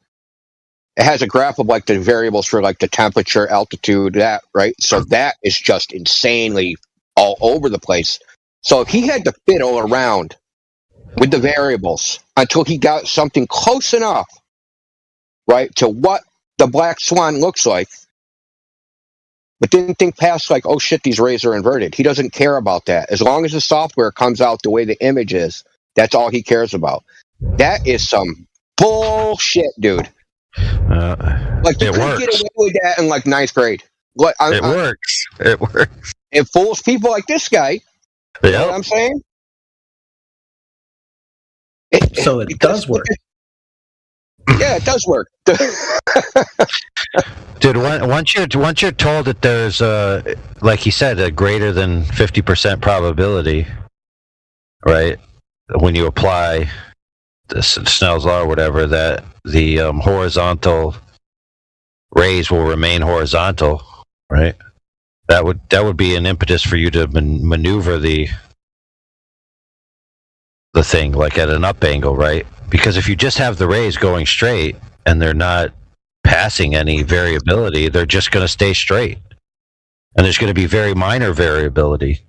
it has a graph of like the variables for like the temperature, altitude, that, right? So that is just insanely all over the place. So if he had to fiddle around with the variables until he got something close enough, right, to what the black swan looks like, but didn't think past like, oh shit, these rays are inverted. He doesn't care about that. As long as the software comes out the way the image is, that's all he cares about. That is some bullshit, dude. Like you could get away with that in like ninth grade. It works. It works. It fools people like this guy. You know what I'm saying? So it does work. Yeah, it does work. Dude, once you're told that there's like you said, a greater than 50% probability, right? When you apply the Snell's law or whatever, that the horizontal rays will remain horizontal, right? That would be an impetus for you to maneuver the thing like at an up angle, right? Because if you just have the rays going straight and they're not passing any variability, they're just going to stay straight, and there's going to be very minor variability.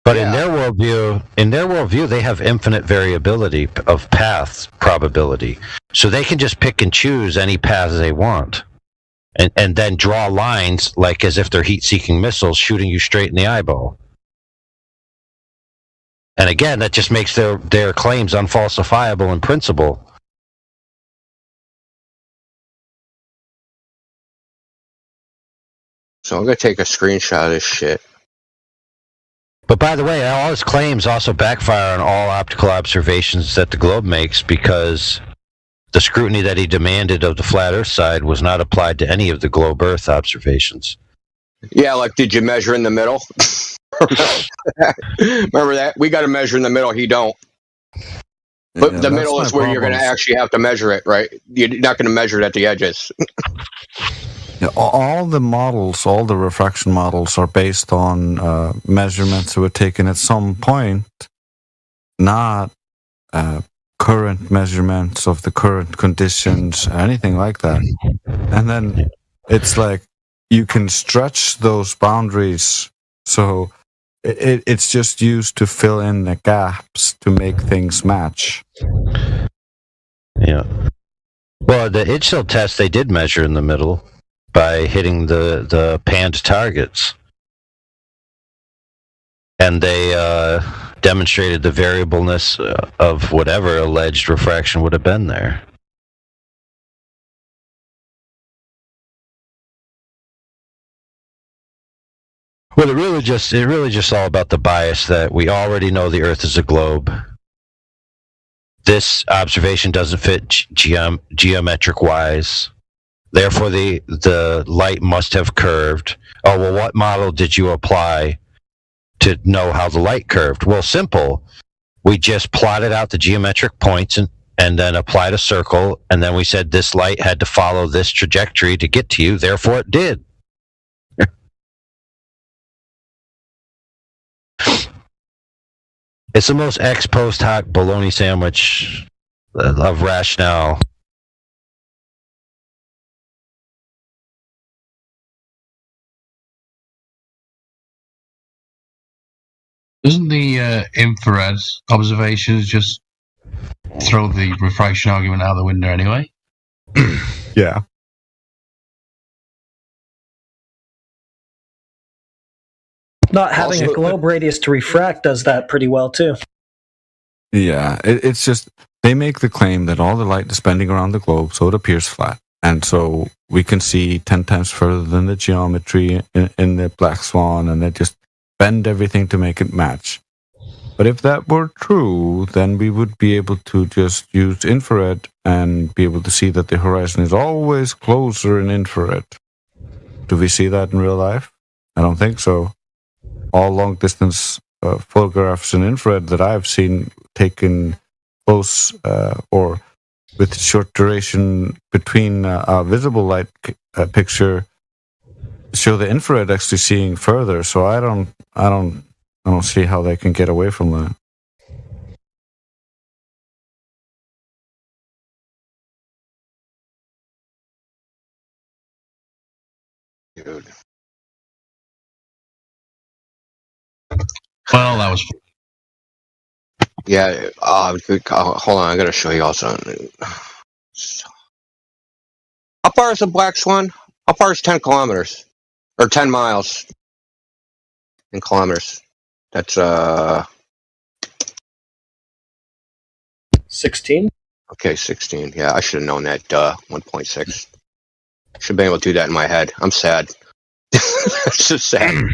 But in their worldview, they have infinite variability of paths probability, so they can just pick and choose any paths they want, and then draw lines like as if they're heat-seeking missiles shooting you straight in the eyeball. And again, that just makes their claims unfalsifiable in principle. So I'm gonna take a screenshot of this shit. But by the way, all his claims also backfire on all optical observations that the globe makes, because the scrutiny that he demanded of the flat Earth side was not applied to any of the globe Earth observations. Yeah, like, did you measure in the middle? Remember that? We got to measure in the middle. He don't. But the middle is where you're going to actually have to measure it, right? You're not going to measure it at the edges. Yeah, all the models, all the refraction models are based on measurements that were taken at some point, not current measurements of the current conditions, anything like that. And then it's like you can stretch those boundaries, so it's just used to fill in the gaps to make things match. Yeah. Well, the Itchel test, they did measure in the middle by hitting the panned targets. And they demonstrated the variableness of whatever alleged refraction would have been there. Well, it really just all about the bias that we already know the Earth is a globe. This observation doesn't fit geometric-wise. Therefore, the light must have curved. Oh, well, what model did you apply to know how the light curved? Well, simple. We just plotted out the geometric points and then applied a circle, and then we said this light had to follow this trajectory to get to you. Therefore, it did. It's the most ex post hoc bologna sandwich of rationale. Doesn't the infrared observations just throw the refraction argument out the window anyway? Yeah. Not having a globe radius to refract does that pretty well too. Yeah, it's just they make the claim that all the light is bending around the globe, so it appears flat, and so we can see 10 times further than the geometry in the black swan, and they just bend everything to make it match. But if that were true, then we would be able to just use infrared and be able to see that the horizon is always closer in infrared. Do we see that in real life? I don't think so. All long-distance photographs in infrared that I've seen taken close or with short duration between a visible light picture show the infrared actually seeing further. So I don't I don't see how they can get away from that. Dude. Well, that was. Yeah. Hold on. I gotta show you all something. How far is the Black Swan? How far is 10 kilometers or 10 miles in kilometers? That's 16. Okay, 16. Yeah, I should have known that. 1.6. Should have been able to do that in my head. I'm sad. That's just sad.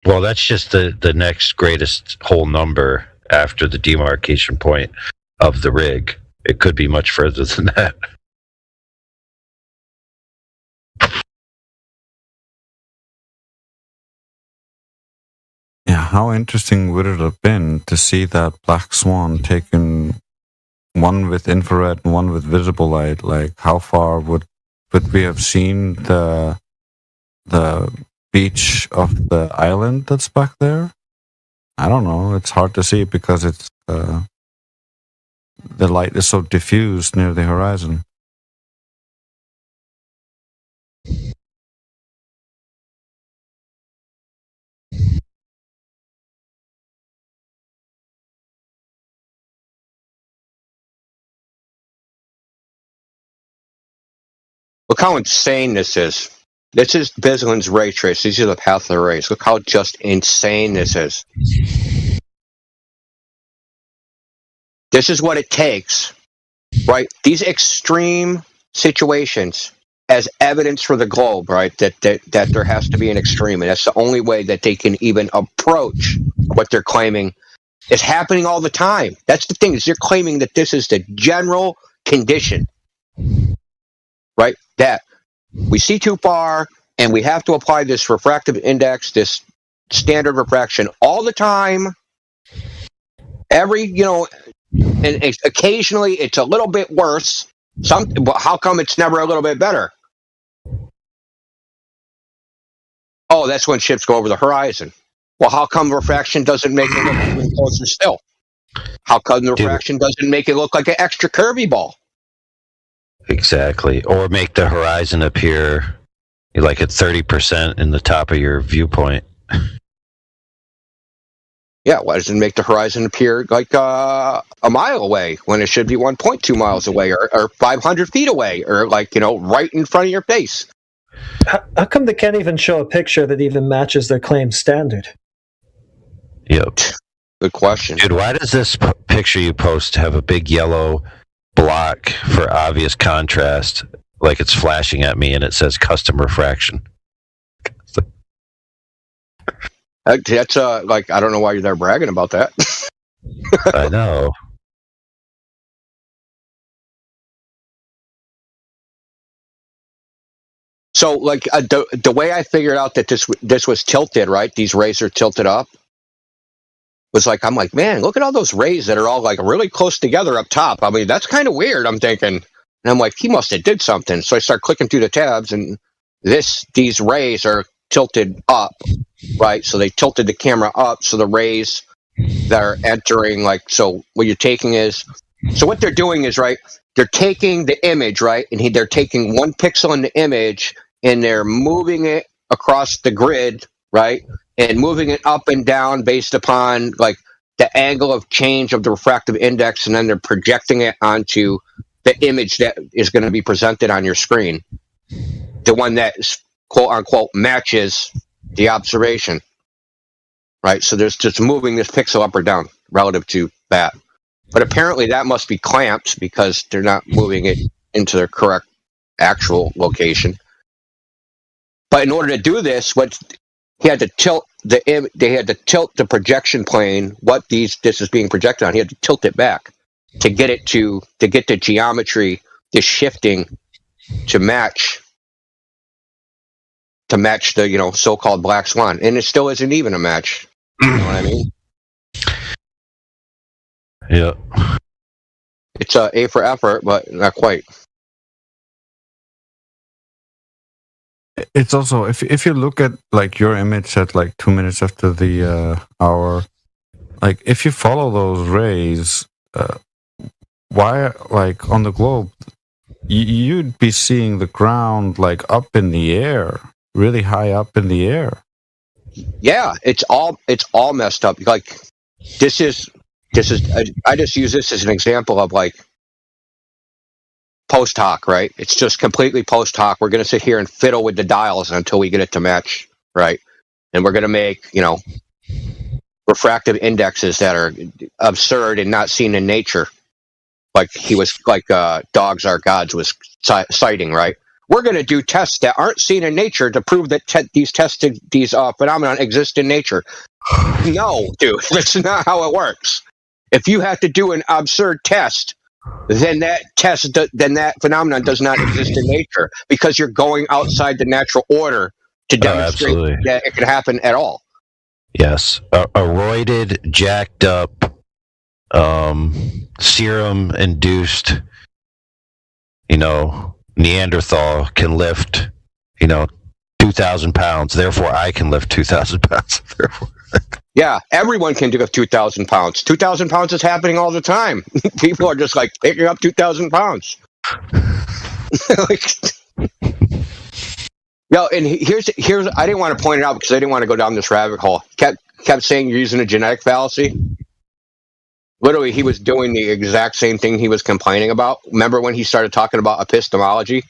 Well, that's just the next greatest whole number after the demarcation point of the rig. It could be much further than that. Yeah, how interesting would it have been to see that Black Swan taken, one with infrared and one with visible light? Like, how far would we have seen the beach of the island that's back there? I don't know. It's hard to see because it's the light is so diffused near the horizon. Look how insane this is. This is Bislin's ray trace. These are the path of the rays. Look how just insane this is. This is what it takes, right? These extreme situations as evidence for the globe, right? That there has to be an extreme, and that's the only way that they can even approach what they're claiming is happening all the time. That's the thing, is you're claiming that this is the general condition, right? That we see too far, and we have to apply this refractive index, this standard refraction all the time. And occasionally it's a little bit worse. But how come it's never a little bit better? Oh, that's when ships go over the horizon. Well, how come refraction doesn't make it look even closer still? How come the refraction doesn't make it look like an extra curvy ball? Exactly. Or make the horizon appear like at 30% in the top of your viewpoint. Yeah, why doesn't it make the horizon appear like a mile away when it should be 1.2 miles away or 500 feet away or right in front of your face? How come they can't even show a picture that even matches their claim standard? Yep. Good question. Dude, why does this picture you post have a big yellow block for obvious contrast, like it's flashing at me and it says custom refraction? That's I don't know why you're there bragging about that. I know. So the way I figured out that this was tilted, right? These rays are tilted up. Was I'm like, man, look at all those rays that are all really close together up top. I mean, that's kind of weird. I'm thinking, and I'm like, he must have did something. So I start clicking through the tabs, and these rays are tilted up, right? So they tilted the camera up, so the rays that are entering, so what you're taking is, so what they're doing is, right, they're taking the image, right, and they're taking one pixel in the image, and they're moving it across the grid, right, and moving it up and down based upon, the angle of change of the refractive index, and then they're projecting it onto the image that is going to be presented on your screen, the one that quote unquote matches the observation, right? So there's just moving this pixel up or down relative to that. But apparently that must be clamped because they're not moving it into their correct actual location. But in order to do this, he had to tilt they had to tilt the projection plane. This is being projected on, he had to tilt it back to get the geometry, the shifting to match the so-called Black Swan, and it still isn't even a match. You know what I mean? Yeah. It's A for effort, but not quite. It's also if you look at like your image at like 2 minutes after the hour, like if you follow those rays, why like on the globe, you'd be seeing the ground like up in the air, really high up in the air. Yeah, it's all messed up. Like this is I just use this as an example of like post hoc, right? It's just completely post hoc. We're going to sit here and fiddle with the dials until we get it to match, right? And we're going to make, refractive indexes that are absurd and not seen in nature. Like Dogs Are Gods was citing, right? We're going to do tests that aren't seen in nature to prove that these phenomena exist in nature. No, dude, that's not how it works. If you have to do an absurd test, then that phenomenon does not exist in nature because you're going outside the natural order to demonstrate that it can happen at all. Yes, a roided, jacked up, serum-induced, Neanderthal can lift, 2,000 pounds. Therefore, I can lift 2,000 pounds. Therefore. Yeah, everyone can do 2,000 pounds. 2,000 pounds is happening all the time. People are just like picking up 2,000 pounds. And here's I didn't want to point it out because I didn't want to go down this rabbit hole. Kept saying you're using a genetic fallacy. Literally, he was doing the exact same thing he was complaining about. Remember when he started talking about epistemology?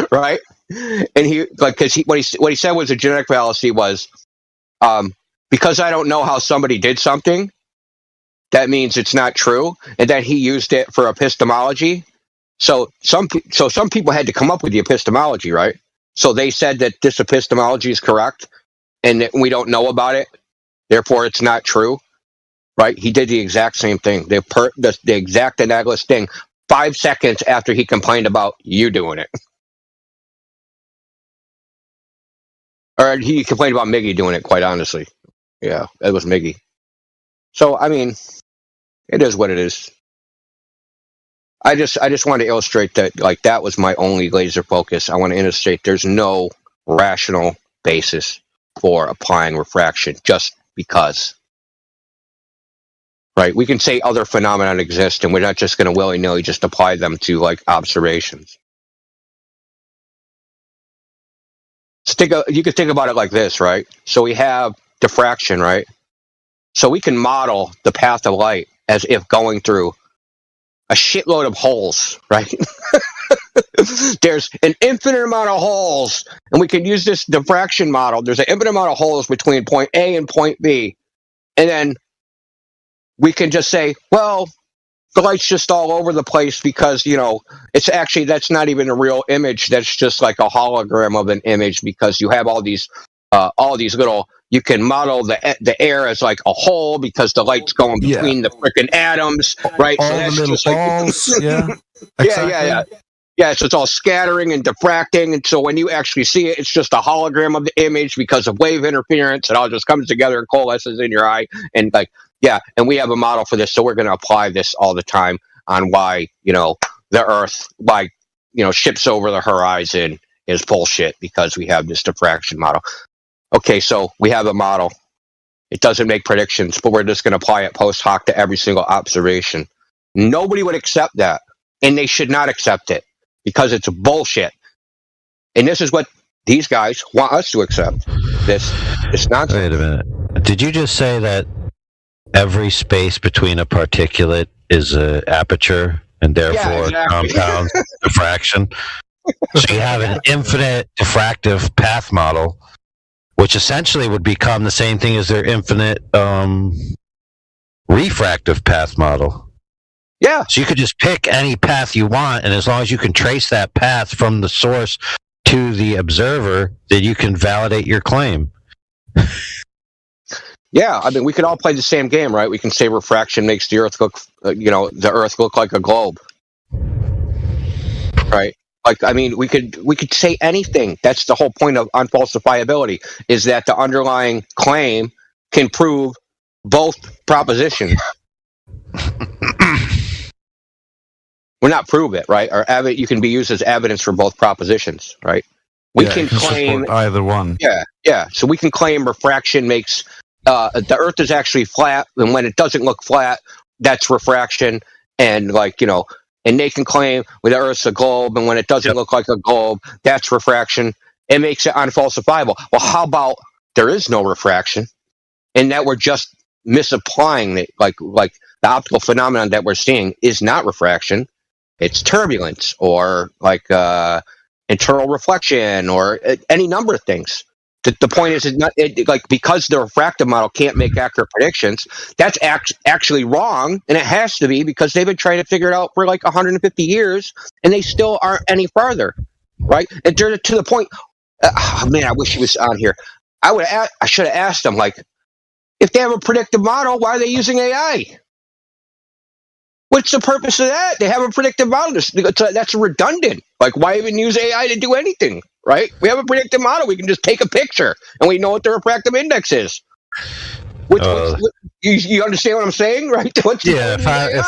Right? And what he said was a genetic fallacy was, because I don't know how somebody did something, that means it's not true, and that he used it for epistemology. So some people had to come up with the epistemology, right? So they said that this epistemology is correct, and that we don't know about it, therefore it's not true, right? He did the exact same thing, the exact analogous thing, 5 seconds after he complained about you doing it. Or he complained about Miggy doing it, quite honestly. Yeah, it was Miggy. So, I mean, it is what it is. I just want to illustrate that, like, that was my only laser focus. I want to illustrate there's no rational basis for applying refraction just because. Right? We can say other phenomena exist, and we're not just going to willy-nilly just apply them to, like, observations. You could think about it like this, right? So we have diffraction, right? So we can model the path of light as if going through a shitload of holes, right? There's an infinite amount of holes, and we can use this diffraction model. There's an infinite amount of holes between point A and point B. And then we can just say, well, the light's just all over the place because, it's actually, that's not even a real image. That's just like a hologram of an image because you have all these little, you can model the air as like a hole because the light's going between the freaking atoms, right? All so that's the little just balls, yeah. Exactly. Yeah, so it's all scattering and diffracting, and so when you actually see it, it's just a hologram of the image because of wave interference. It all just comes together and coalesces in your eye, and and we have a model for this, so we're going to apply this all the time on why, the Earth, ships over the horizon is bullshit because we have this diffraction model. Okay, so we have a model. It doesn't make predictions, but we're just going to apply it post hoc to every single observation. Nobody would accept that, and they should not accept it because it's bullshit. And this is what these guys want us to accept. This nonsense. Wait a minute. Did you just say that every space between a particulate is an aperture and therefore compounds diffraction? So you have an infinite diffractive path model, which essentially would become the same thing as their infinite refractive path model. Yeah. So you could just pick any path you want, and as long as you can trace that path from the source to the observer, then you can validate your claim. Yeah, I mean, we could all play the same game, right? We can say refraction makes the Earth look, the Earth look like a globe, right? Like, I mean, we could say anything. That's the whole point of unfalsifiability, is that the underlying claim can prove both propositions. Well, not prove it, right? Or you can be used as evidence for both propositions, right? We Yeah, can it can claim support either one. Yeah. So we can claim refraction makes the Earth is actually flat, and when it doesn't look flat, that's refraction. And and they can claim the Earth's a globe, and when it doesn't look like a globe, that's refraction. It makes it unfalsifiable. Well, how about there is no refraction, and that we're just misapplying it? Like the optical phenomenon that we're seeing is not refraction; it's turbulence, or internal reflection, or any number of things. The point is, because the refractive model can't make accurate predictions, that's actually wrong, and it has to be, because they've been trying to figure it out for 150 years, and they still aren't any farther, right? And to the point, man, I wish he was on here. I should have asked them, if they have a predictive model, why are they using AI? What's the purpose of that? They have a predictive model. That's redundant. Why even use AI to do anything, right? We have a predictive model. We can just take a picture, and we know what the refractive index is. You understand what I'm saying, right? If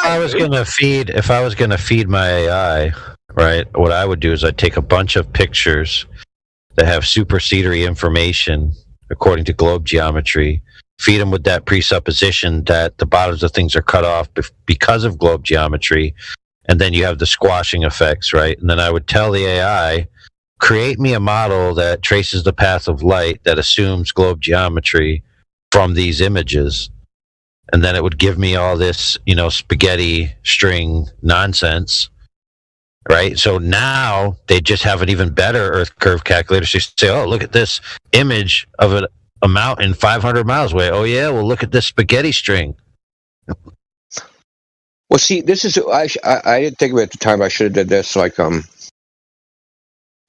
I was gonna feed my AI, right, what I would do is I'd take a bunch of pictures that have supersedery information according to globe geometry, feed them with that presupposition that the bottoms of things are cut off because of globe geometry, and then you have the squashing effects, right? And then I would tell the AI, create me a model that traces the path of light that assumes globe geometry from these images, and then it would give me all this, spaghetti string nonsense, right? So now they just have an even better Earth curve calculator. So you say, oh, look at this image of a mountain 500 miles away. Oh yeah, well look at this spaghetti string. Well, see, this is I didn't think of it at the time. I should have did this.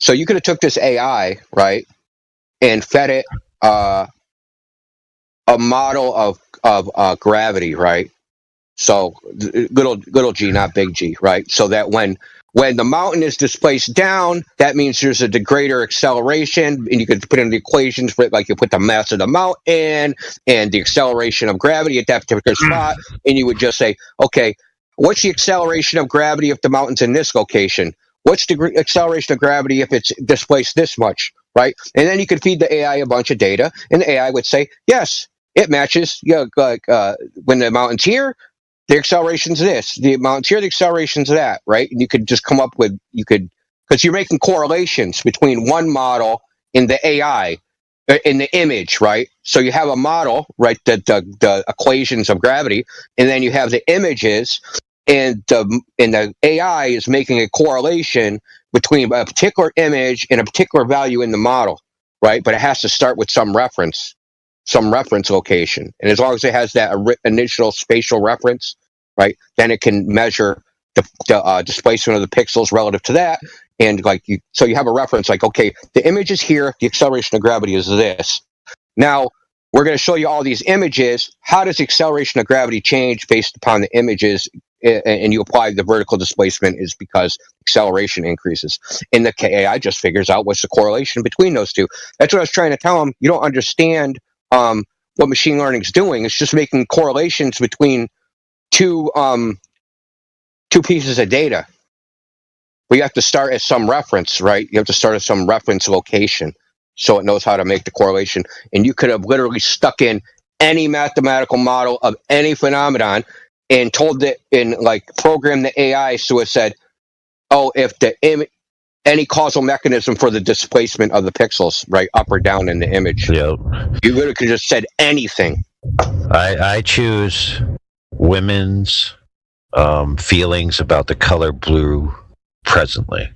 So you could have took this AI, right, and fed it a model of gravity, right? So little g, not big G, right? So that when the mountain is displaced down, that means there's a greater acceleration, and you could put in the equations for it, you put the mass of the mountain and the acceleration of gravity at that particular spot, and you would just say, okay, what's the acceleration of gravity if the mountain's in this location? What's the acceleration of gravity if it's displaced this much, right? And then you could feed the AI a bunch of data, and the AI would say, yes, it matches. When the mountain's here, the acceleration's this. The mountain's here, the acceleration's that, right? And you could just come up with, because you're making correlations between one model in the AI, in the image, right? So you have a model, right, the equations of gravity, and then you have the images, and the AI is making a correlation between a particular image and a particular value in the model, right? But it has to start with some reference location. And as long as it has that initial spatial reference, right, then it can measure the displacement of the pixels relative to that. And so you have a reference, okay, the image is here, the acceleration of gravity is this. Now, we're going to show you all these images. How does the acceleration of gravity change based upon the images? And you apply the vertical displacement is because acceleration increases. And the AI just figures out what's the correlation between those two. That's what I was trying to tell them. You don't understand what machine learning is doing. It's just making correlations between two pieces of data. But you have to start at some reference, right? You have to start at some reference location so it knows how to make the correlation. And you could have literally stuck in any mathematical model of any phenomenon and told it programmed the AI so it said, oh, if any causal mechanism for the displacement of the pixels, right, up or down in the image. Yep. You literally could have just said anything. I choose women's feelings about the color blue presently.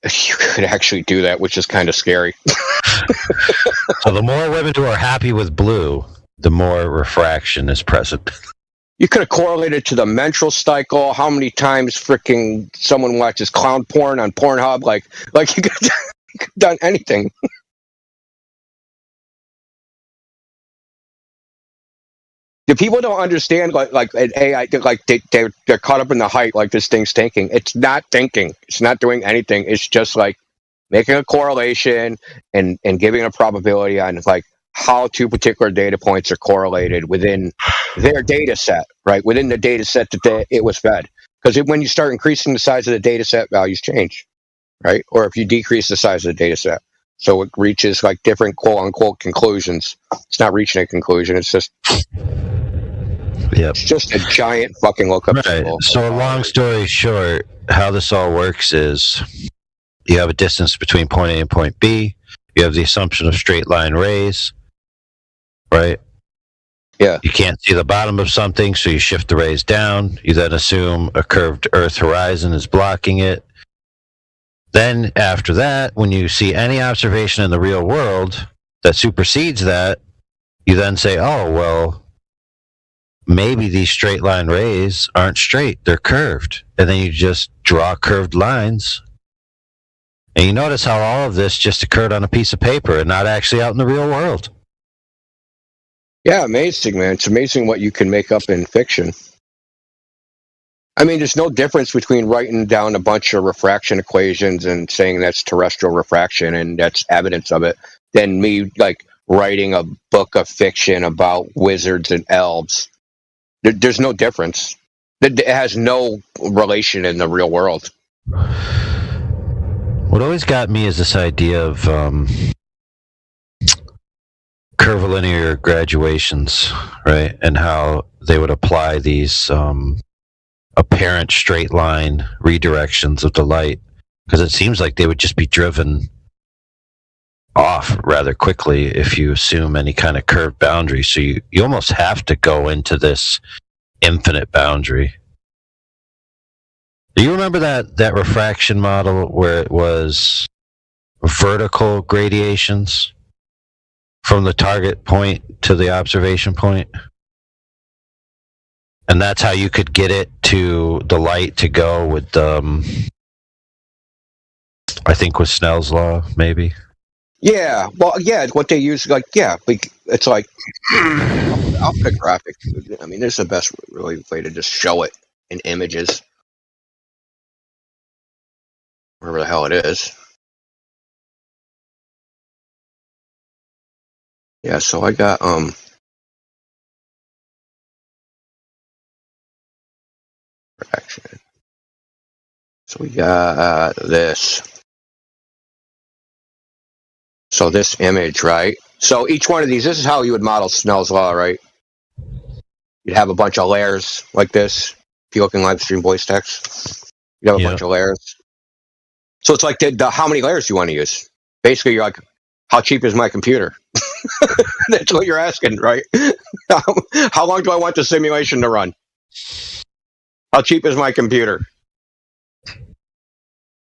You could actually do that, which is kind of scary. So the more women who are happy with blue, the more refraction is present. You could have correlated to the menstrual cycle, how many times freaking someone watches clown porn on Pornhub, you could have done anything. The people don't understand, AI, they're caught up in the hype, this thing's thinking. It's not thinking. It's not doing anything. It's just making a correlation and giving a probability on how two particular data points are correlated within their data set, right? Within the data set that it was fed. Because when you start increasing the size of the data set, values change, right? Or if you decrease the size of the data set. So it reaches like different quote unquote conclusions. It's not reaching a conclusion. It's just, it's just a giant fucking lookup table. So long story short, how this all works is you have a distance between point A and point B. You have the assumption of straight line rays, right? Yeah. You can't see the bottom of something, so you shift the rays down. You then assume a curved Earth horizon is blocking it. Then after that, when you see any observation in the real world that supersedes that, you then say, oh, well, maybe these straight line rays aren't straight, they're curved. And then you just draw curved lines. And you notice how all of this just occurred on a piece of paper and not actually out in the real world. Yeah, amazing, man. It's amazing what you can make up in fiction. I mean, there's no difference between writing down a bunch of refraction equations and saying that's terrestrial refraction and that's evidence of it than me, like, writing a book of fiction about wizards and elves. There's no difference. It has no relation in the real world. What always got me is this idea of curvilinear graduations, right? And how they would apply these apparent straight line redirections of the light, because it seems like they would just be driven off rather quickly if you assume any kind of curved boundary. So you almost have to go into this infinite boundary. Do you remember that refraction model where it was vertical gradations from the target point to the observation point? And that's how you could get it to the light to go with, I think with Snell's law, maybe. Yeah, well, yeah, what they use, like, yeah, it's like, I'll pick graphics. I mean, this is the best really way to just show it in images. Wherever the hell it is. Yeah, so I got, refraction. So we got this. So this image, right? So each one of these, this is how you would model Snell's law, right? You'd have a bunch of layers like this. If you look in live stream voice text, you have a bunch of layers. So it's like the how many layers you want to use. Basically, you're like, how cheap is my computer? That's what you're asking, right? How long do I want the simulation to run? How cheap is my computer?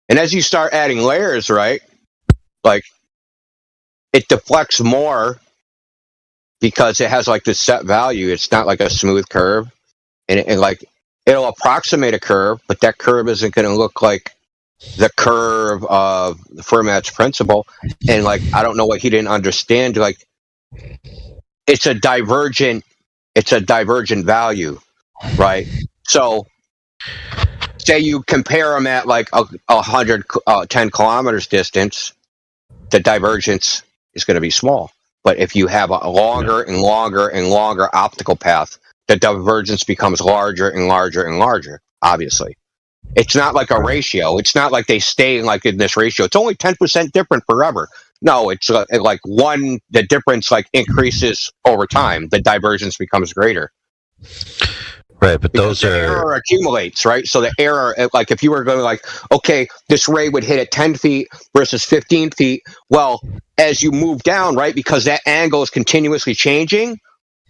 And as you start adding layers, right? Like, it deflects more because it has like this set value. It's not like a smooth curve. And like, it'll approximate a curve, but that curve isn't going to look like the curve of Fermat's principle. And like, I don't know what he didn't understand. Like, it's a divergent value, right? So say you compare them at like 110 kilometers distance, the divergence is going to be small. But if you have a longer and longer and longer optical path, the divergence becomes larger and larger and larger, obviously. It's not like a ratio. It's not like they stay like in this ratio. It's only 10% different forever. No, it's like the difference like increases over time. The divergence becomes greater. Right, but because those the are error accumulates, right? So the error, like if you were going to like, okay, this ray would hit at 10 feet versus 15 feet. Well, as you move down, right, because that angle is continuously changing,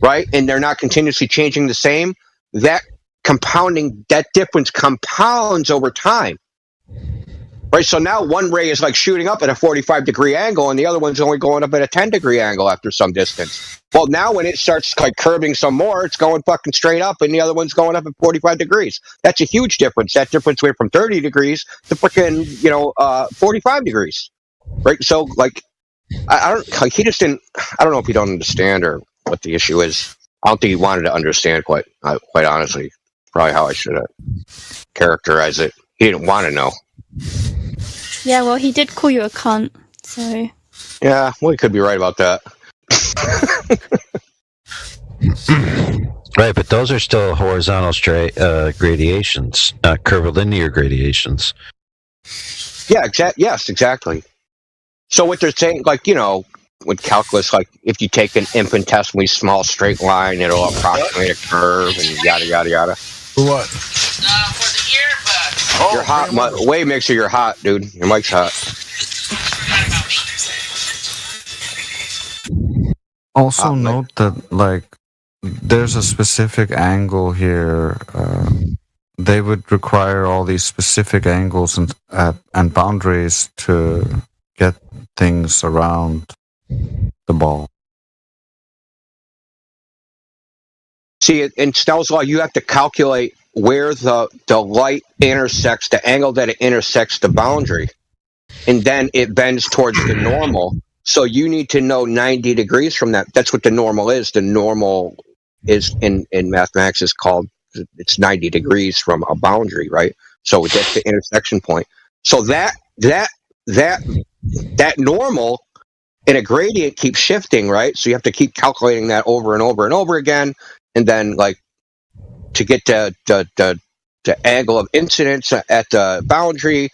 right, and they're not continuously changing the same, that difference compounds over time. Right, so now one ray is like shooting up at a 45-degree angle, and the other one's only going up at a 10-degree angle after some distance. Well, now when it starts like curving some more, it's going fucking straight up, and the other one's going up at 45 degrees. That's a huge difference. That difference went from 30 degrees to freaking 45 degrees. Right, so like I don't like he just didn't. I don't know if he don't understand or what the issue is. I don't think he wanted to understand quite honestly. Probably how I should characterize it. He didn't want to know. Yeah, well, he did call you a cunt, so... Yeah, well, he could be right about that. Right, but those are still horizontal gradations, not curvilinear gradations. Yeah, yes, exactly. So what they're saying, like, you know, with calculus, like if you take an infinitesimally small straight line, it'll approximate a curve and yada yada yada. For what? You're hot, way mixer. You're hot, dude. Your mic's hot. Also note that, like, there's a specific angle here. They would require all these specific angles and boundaries to get things around the ball. See, in Snell's law, you have to calculate where the light intersects, the angle that it intersects the boundary, and then it bends towards the normal. So you need to know 90 degrees from that. That's what the normal is. The normal is in mathematics is called, it's 90 degrees from a boundary, right? So that's the intersection point. So that normal in a gradient keeps shifting, right? So you have to keep calculating that over and over and over again, and then like to get the angle of incidence at the boundary,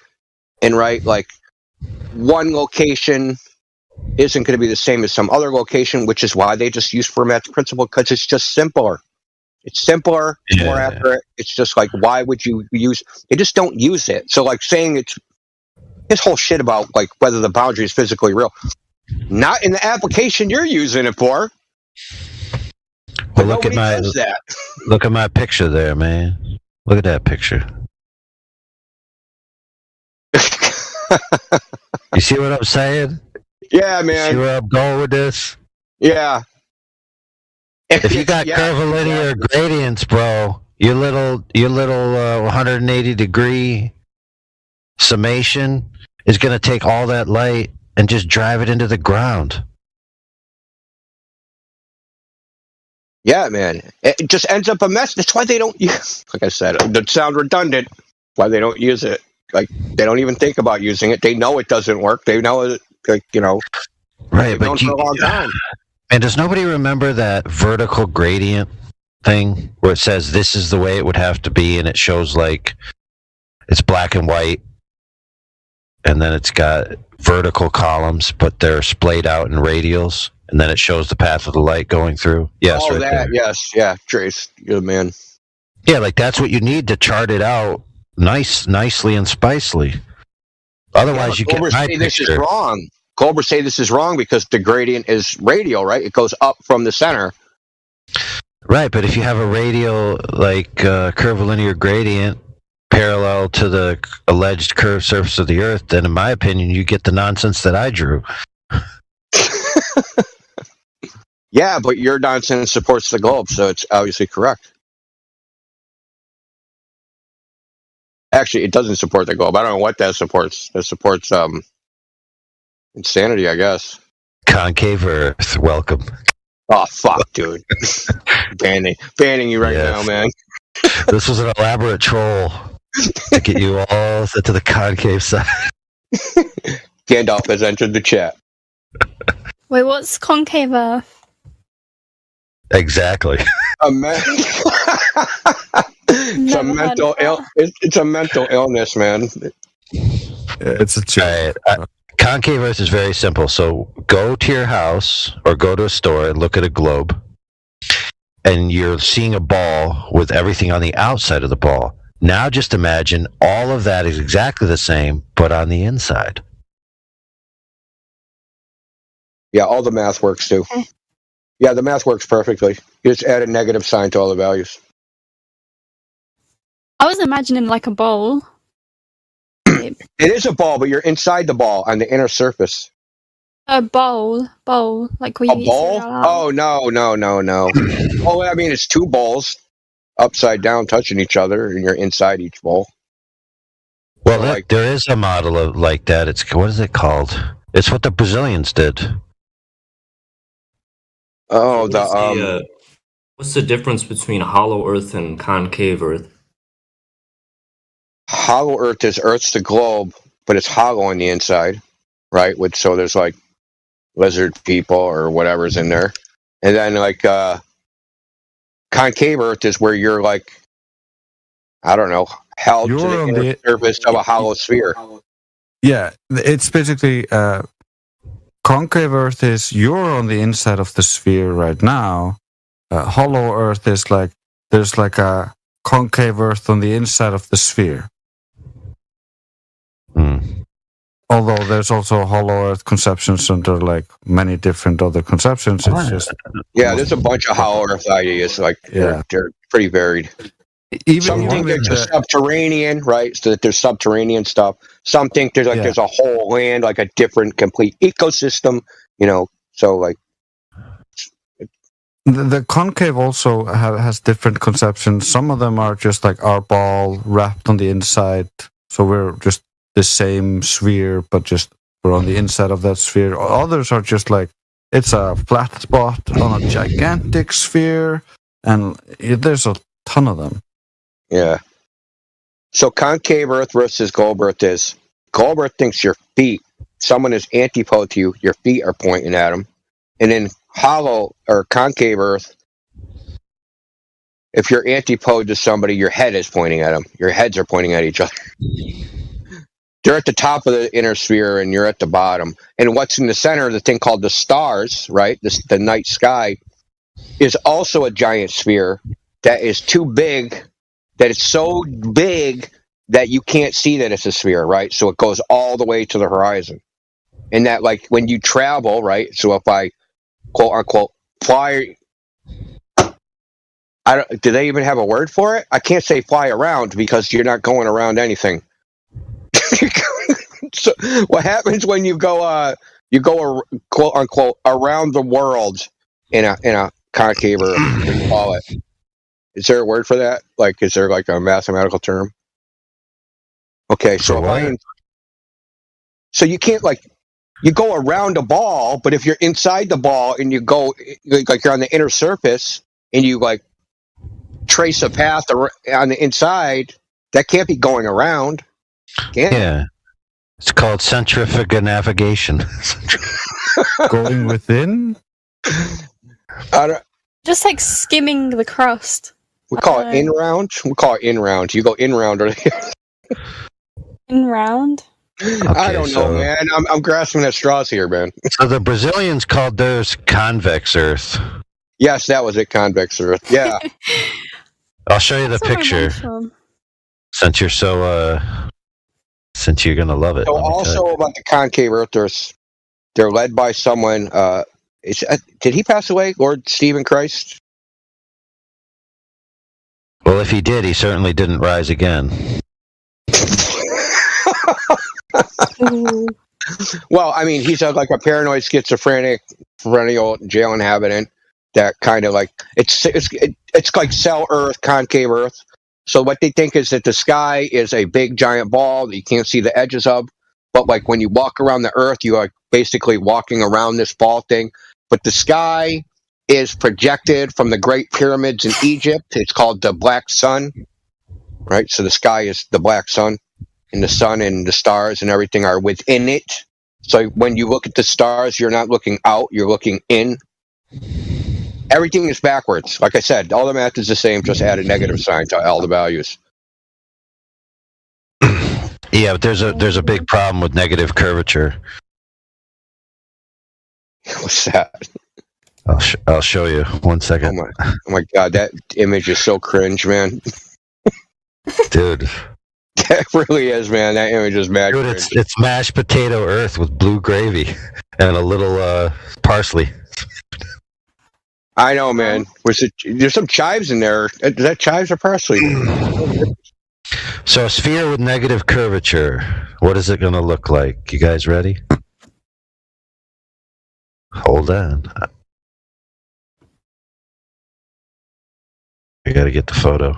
and right, like one location isn't going to be the same as some other location, which is why they just use Fermat's principle, because it's just simpler. It's simpler, it's more accurate. It's just like, why would you use? They just don't use it. So like saying it's this whole shit about like whether the boundary is physically real, not in the application you're using it for. Well, look at my picture there, man. Look at that picture. You see what I'm saying? Yeah, man. See where I'm going with this? Yeah. If you got curvilinear gradients, bro, your little 180 degree summation is going to take all that light and just drive it into the ground. Yeah, man. It just ends up a mess. That's why they don't use, like I said, it doesn't sound redundant, why they don't use it. Like, they don't even think about using it. They know it doesn't work. They know it, like, you know. Right, but for a long time. And does nobody remember that vertical gradient thing where it says this is the way it would have to be, and it shows like it's black and white, and then it's got vertical columns, but they're splayed out in radials, and then it shows the path of the light going through. Yes, oh, right that, there. yes, yeah, Trace, you're the man. Yeah, like that's what you need to chart it out nicely and spicely. Otherwise, you get my picture. This is wrong. Culver say this is wrong because the gradient is radial, right? It goes up from the center. Right, but if you have a radial, like curvilinear gradient parallel to the alleged curved surface of the Earth, then in my opinion, you get the nonsense that I drew. Yeah, but your nonsense supports the globe, so it's obviously correct. Actually, it doesn't support the globe. I don't know what that supports. That supports insanity, I guess. Concave Earth, welcome. Oh, fuck, dude. banning you right now, man. This was an elaborate troll to get you all set to the concave side. Gandalf has entered the chat. Wait, what's concave Earth? Exactly. It's a mental illness, man. It's a joke. Concave Earth is very simple. So go to your house or go to a store and look at a globe, and you're seeing a ball with everything on the outside of the ball. Now just imagine all of that is exactly the same, but on the inside. Yeah, all the math works too. Yeah, the math works perfectly. You just add a negative sign to all the values. I was imagining like a bowl. It is a ball, but you're inside the ball on the inner surface. A bowl, like where you A eat bowl? cereal. Oh, no. Oh, I mean, it's two bowls upside down touching each other, and you're inside each bowl. Well, there is a model of like that. It's, what is it called? It's what the Brazilians did. Oh, what's the difference between hollow Earth and concave Earth? Hollow Earth is Earth's the globe, but it's hollow on the inside, right? So there's like lizard people or whatever's in there. And then like concave Earth is where you're like, I don't know, held to the inner surface of a hollow sphere. Yeah, it's basically concave Earth is you're on the inside of the sphere right now. Hollow Earth is like there's like a concave Earth on the inside of the sphere. Although there's also hollow Earth conceptions under like many different other conceptions. It's just there's a bunch of hollow Earth ideas. Like they're pretty varied. Some think it's a subterranean, right? So that there's subterranean stuff. Some think there's like there's a whole land, like a different, complete ecosystem. You know, so like the concave also has different conceptions. Some of them are just like our ball wrapped on the inside, so we're just the same sphere, but just we're on the inside of that sphere. Others are just like it's a flat spot on a gigantic sphere, and there's a ton of them. Yeah. So concave Earth versus globe Earth is globe Earth thinks your feet, someone is antipode to you, your feet are pointing at them. And in hollow or concave Earth, if you're antipode to somebody, your head is pointing at them. Your heads are pointing at each other. They're at the top of the inner sphere and you're at the bottom. And what's in the center, the thing called the stars, right? The night sky, is also a giant sphere that is too big. That it's so big that you can't see that it's a sphere, right? So it goes all the way to the horizon. And that, like, when you travel, right? So if I, quote unquote, fly, do they even have a word for it? I can't say fly around because you're not going around anything. So what happens when you go, quote unquote, around the world in a concave Earth? What do you call it? Is there a word for that? Like, is there like a mathematical term? Okay, so so you can't you go around a ball, but if you're inside the ball and you go like you're on the inner surface and you like trace a path on the inside, that can't be going around. Yeah, it's called centrifugal navigation. Going within. Just like skimming the crust. We call it in round. We call it in round. You go in round or in round. I don't know, man. I'm grasping at straws here, man. So the Brazilians called theirs convex Earth. Yes, that was it, convex Earth. Yeah. I'll show you the picture. Since you're since you're gonna love it. So also about the concave Earthers, they're led by someone. Did he pass away, Lord Stephen Christ? Well, if he did, he certainly didn't rise again. Well, I mean, he's like a paranoid schizophrenic perennial jail inhabitant that kind of like it's like cell Earth, concave Earth. So what they think is that the sky is a big giant ball that you can't see the edges of, but like when you walk around the Earth, you are basically walking around this ball thing. But the sky is projected from the Great Pyramids in Egypt. It's called the Black Sun, right? So the sky is the Black Sun, and the sun and the stars and everything are within it. So when you look at the stars, you're not looking out, you're looking in. Everything is backwards. Like I said, all the math is the same, just add a negative sign to all the values. Yeah, but there's a big problem with negative curvature. What's that? I'll show you. 1 second. Oh my god, that image is so cringe, man. Dude. That really is, man. That image is mad. Dude, it's mashed potato Earth with blue gravy and a little parsley. I know, man. There's some chives in there. Is that chives or parsley? So a sphere with negative curvature. What is it going to look like? You guys ready? Hold on. I got to get the photo.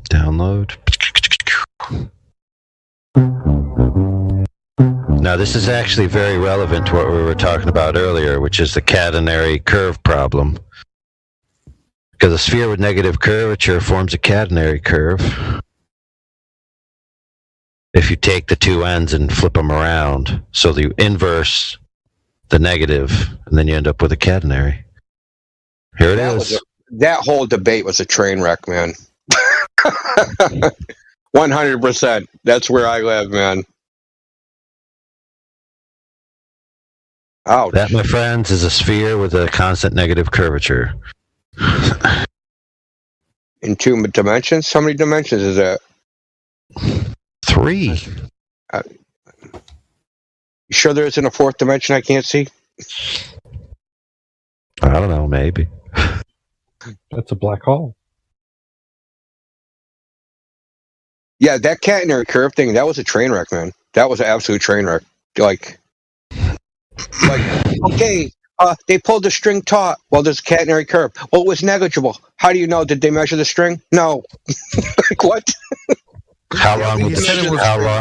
Download. Now Now, this is actually very relevant to what we were talking about earlier, which is the catenary curve problem. Because a sphere with negative curvature forms a catenary curve. If you take the two ends and flip them around, so the inverse, the negative, and then you end up with a catenary. Here it is. That whole debate was a train wreck, man. 100%. That's where I live, man. Ouch. That, my friends, is a sphere with a constant negative curvature. In 2 dimensions? How many dimensions is that? 3. You sure there isn't a 4th dimension I can't see? I don't know, maybe. That's a black hole. Yeah, that catenary curve thing, that was a train wreck, man. That was an absolute train wreck. Like okay, they pulled the string taut. Well, there's a catenary curve. Well, it was negligible. How do you know? Did they measure the string? No. Like, what? How long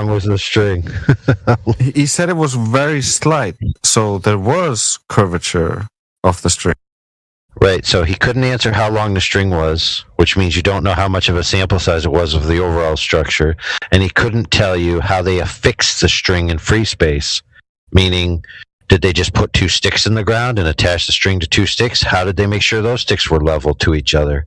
was the string? He said it was very slight, so there was curvature of the string. Right, so he couldn't answer how long the string was, which means you don't know how much of a sample size it was of the overall structure, and he couldn't tell you how they affixed the string in free space, meaning, did they just put 2 sticks in the ground and attach the string to 2 sticks? How did they make sure those sticks were level to each other?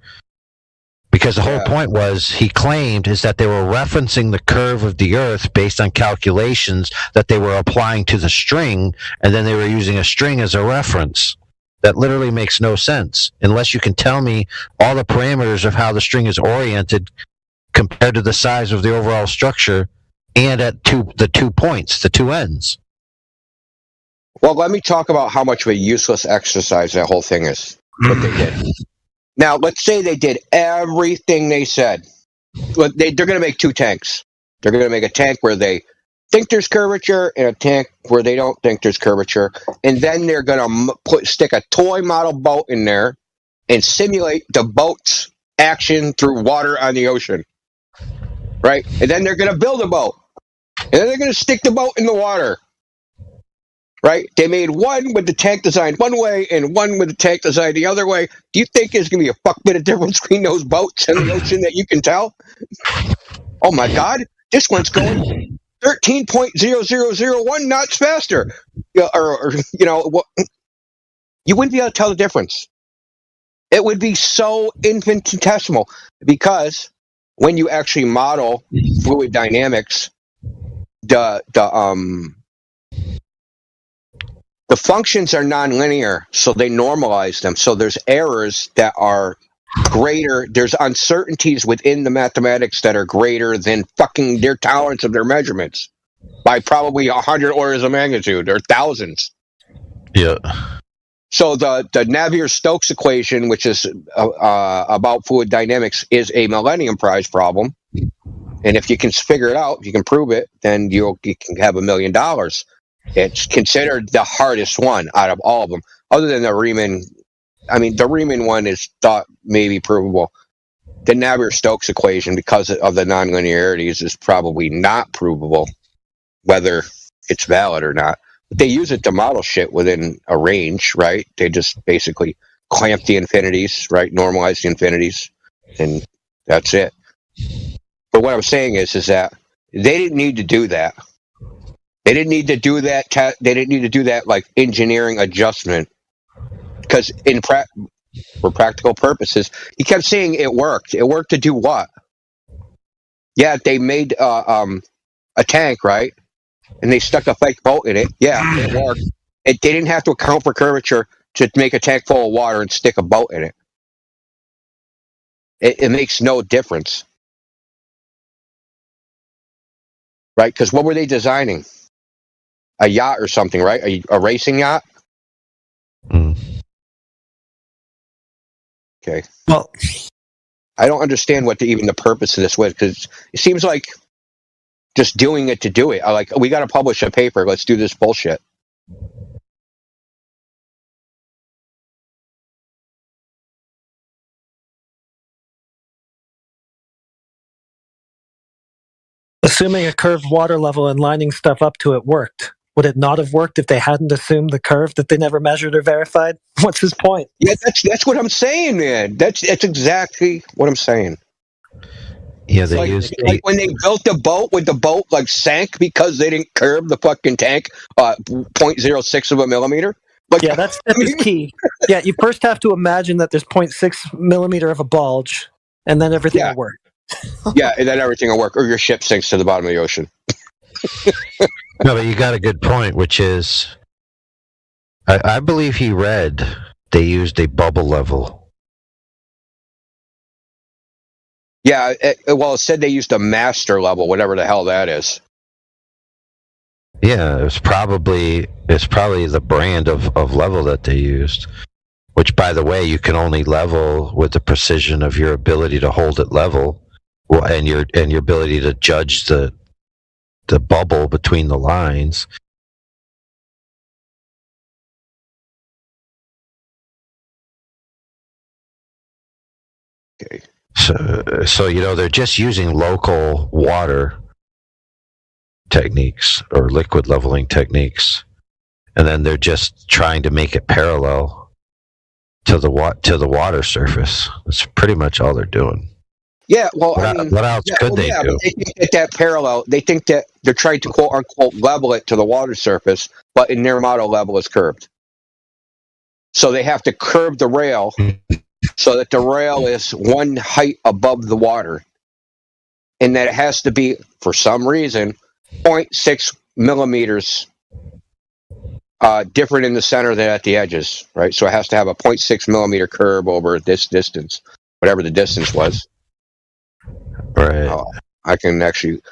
Because the whole point was, he claimed, is that they were referencing the curve of the Earth based on calculations that they were applying to the string, and then they were using a string as a reference. That literally makes no sense, unless you can tell me all the parameters of how the string is oriented compared to the size of the overall structure and at the 2 points, the 2 ends. Well, let me talk about how much of a useless exercise that whole thing is, what they did. Now, let's say they did everything they said. They're going to make 2 tanks. They're going to make a tank where they think there's curvature and a tank where they don't think there's curvature. And then they're going to stick a toy model boat in there and simulate the boat's action through water on the ocean. Right? And then they're going to build a boat. And then they're going to stick the boat in the water. Right? They made one with the tank designed one way and one with the tank designed the other way. Do you think there's going to be a fuck bit of difference between those boats in the ocean that you can tell? Oh my God, this one's going 13.0001 knots faster. You wouldn't be able to tell the difference. It would be so infinitesimal because when you actually model fluid dynamics, the functions are nonlinear, so they normalize them. So there's errors that are greater. There's uncertainties within the mathematics that are greater than fucking their tolerance of their measurements by probably 100 orders of magnitude or thousands. Yeah. So the Navier-Stokes equation, which is about fluid dynamics, is a Millennium Prize problem. And if you can figure it out, if you can prove it, then you can have $1 million. It's considered the hardest one out of all of them, other than the Riemann. I mean, the Riemann one is thought maybe provable. The Navier-Stokes equation, because of the nonlinearities, is probably not provable, whether it's valid or not. But they use it to model shit within a range, right? They just basically clamp the infinities, right? Normalize the infinities, and that's it. But what I'm saying is that they didn't need to do that. They didn't need to do that. They didn't need to do that like engineering adjustment, because for practical purposes, he kept saying it worked. It worked to do what? Yeah, they made a tank, right? And they stuck a fake boat in it. Yeah, it worked. They didn't have to account for curvature to make a tank full of water and stick a boat in it. It makes no difference, right? Because what were they designing? A yacht or something, right? A racing yacht? Okay. Well, I don't understand what even the purpose of this was, because it seems like just doing it to do it. We got to publish a paper. Let's do this bullshit. assuming a curved water level and lining stuff up to it worked. Would it not have worked if they hadn't assumed the curve that they never measured or verified? What's his point? Yeah, that's what I'm saying, man. That's exactly what I'm saying. Yeah, It's they like, used like when they built the boat, when the boat like sank because they didn't curve the fucking tank 0.06 of a millimeter. Like, Yeah, that step is key. Yeah, you first have to imagine that there's 0.6 millimeter of a bulge, and then everything Yeah. will work. Yeah, and then everything will work, or your ship sinks to the bottom of the ocean. No, but you got a good point, which is, I believe he read they used a bubble level. Yeah, well, it said they used a master level, whatever the hell that is. Yeah, it's probably the brand of level that they used. Which, by the way, you can only level with the precision of your ability to hold it level, and your ability to judge the bubble between the lines. Okay. So they're just using local water techniques or liquid leveling techniques, and then they're just trying to make it parallel to the water surface. That's pretty much all they're doing. Yeah, well, what else could they do? But they think that parallel. They think that they're trying to quote unquote level it to the water surface, but in their model, level is curved. So they have to curve the rail so that the rail is one height above the water, and that it has to be, for some reason, 0.6 millimeters different in the center than at the edges, right? So it has to have a 0.6 millimeter curve over this distance, whatever the distance was. Right. I can actually,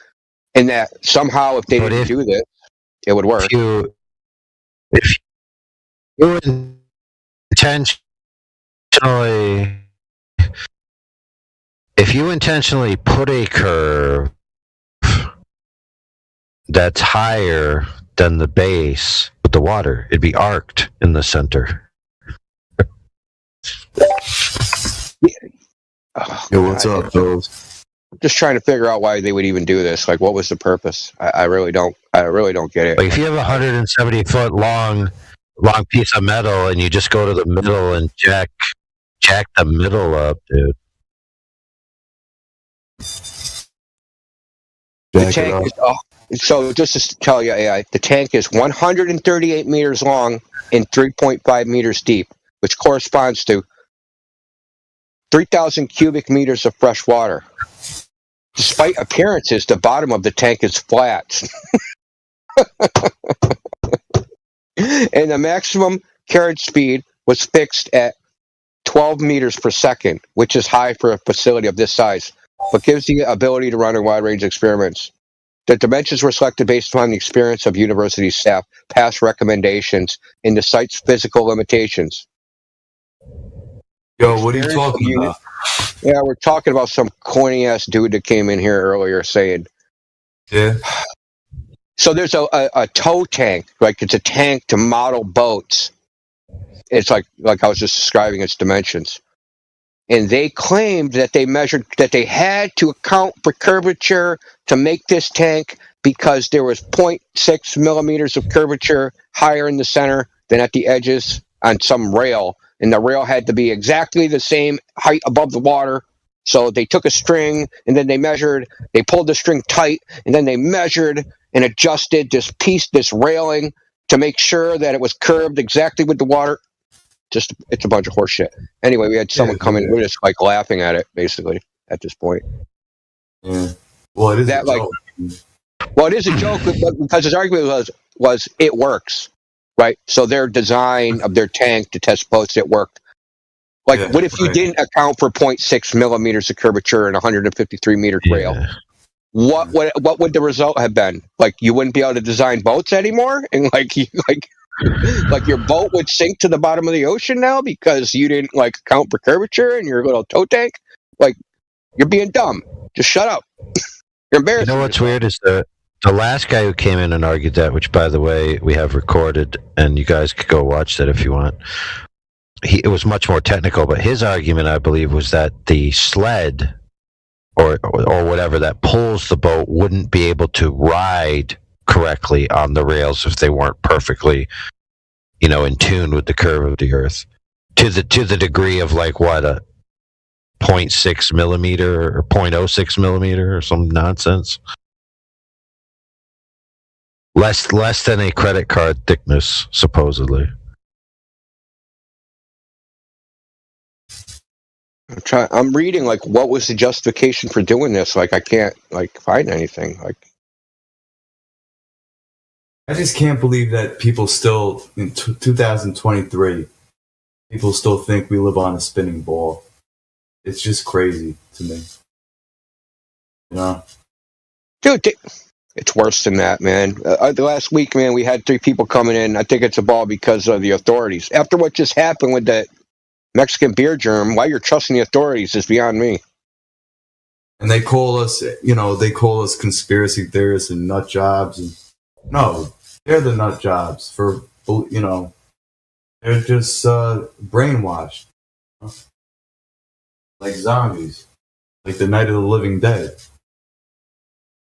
and that somehow if they didn't do this, it would work. If you intentionally put a curve that's higher than the base with the water, it'd be arced in the center. Hey, what's up, fellas? Just trying to figure out why they would even do this. Like, what was the purpose? I really don't get it. Like, if you have a 170-foot long piece of metal and you just go to the middle and jack the middle up, dude. The tank is, so just to tell you, AI, the tank is 138 meters long and 3.5 meters deep, which corresponds to 3,000 cubic meters of fresh water. Despite appearances, the bottom of the tank is flat. And the maximum carriage speed was fixed at 12 meters per second, which is high for a facility of this size, but gives the ability to run a wide range of experiments. The dimensions were selected based upon the experience of university staff, past recommendations, and the site's physical limitations. Yo, what are you talking about? Yeah, we're talking about some corny ass dude that came in here earlier saying, yeah. So there's a tow tank, like it's a tank to model boats. It's like I was just describing its dimensions. And they claimed that they measured that they had to account for curvature to make this tank because there was 0.6 millimeters of curvature higher in the center than at the edges on some rail. And the rail had to be exactly the same height above the water. So they took a string and then they measured, they pulled the string tight, and then they measured and adjusted this railing to make sure that it was curved exactly with the water. Just, it's a bunch of horse shit. Anyway, we had someone come in, we were just like laughing at it, basically, at this point. Yeah. Well, it is that, a joke. Well, it is a joke because his argument was it works, right? So their design of their tank to test boats, it worked. Like, Yeah, what if you didn't account for 0.6 millimeters of curvature and 153 meter rail? What would the result have been? Like, you wouldn't be able to design boats anymore, and like your boat would sink to the bottom of the ocean now because you didn't like account for curvature in your little tow tank. Like, you're being dumb. Just shut up. You're embarrassing. You know what's weird is the last guy who came in and argued that, which by the way we have recorded, and you guys could go watch that if you want. It was much more technical, but his argument, I believe, was that the sled or whatever that pulls the boat wouldn't be able to ride correctly on the rails if they weren't perfectly, in tune with the curve of the Earth, to the degree of like what, a 0.6 millimeter or 0.06 millimeter or some nonsense. Less than a credit card thickness, supposedly. I'm reading like what was the justification for doing this. Like I can't find anything. Like I just can't believe that people still, in 2023, people still think we live on a spinning ball. It's just crazy to me. Dude, it's worse than that, man. The last week, man, we had 3 people coming in. I think it's a ball because of the authorities. After what just happened with that Mexican beer germ, why you're trusting the authorities is beyond me. And they call us, conspiracy theorists and nut jobs. And no, they're the nut jobs for, they're just brainwashed. Like zombies. Like the Night of the Living Dead.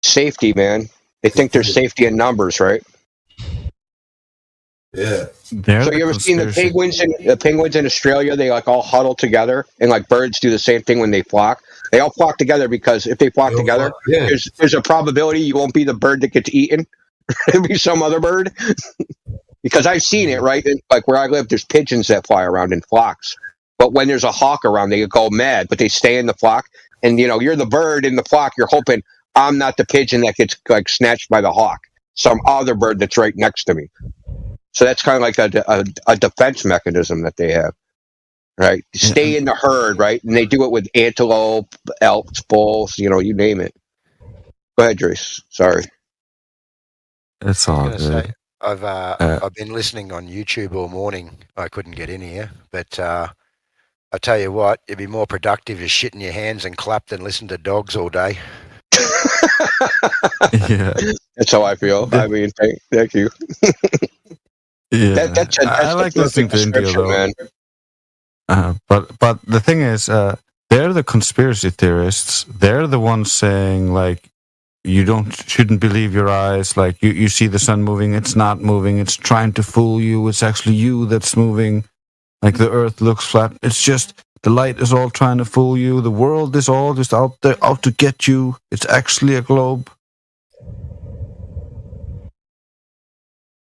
Safety, man. They think there's safety in numbers, right? Yeah. So you ever seen the penguins in Australia? They like all huddle together, and like birds do the same thing when they flock. They all flock together because if they flock together, there's a probability you won't be the bird that gets eaten. It'll be some other bird. Because I've seen it, right? Like where I live, there's pigeons that fly around in flocks. But when there's a hawk around, they go mad, but they stay in the flock. And you're the bird in the flock. You're hoping I'm not the pigeon that gets like snatched by the hawk. Some other bird that's right next to me. So that's kind of like a defense mechanism that they have, right? Stay in the herd, right? And they do it with antelope, elks, bulls, you name it. Go ahead, Trace. Sorry. It's all good. Say, I've been listening on YouTube all morning. I couldn't get in here, but I tell you what, it'd be more productive to shit in your hands and clap than listen to dogs all day. Yeah, that's how I feel. I mean, thank you. Yeah, I like listening to India though. Man. But the thing is, they're the conspiracy theorists. They're the ones saying like, you shouldn't believe your eyes. Like you see the sun moving, it's not moving. It's trying to fool you. It's actually you that's moving. Like the Earth looks flat. It's just the light is all trying to fool you. The world is all just out there, out to get you. It's actually a globe.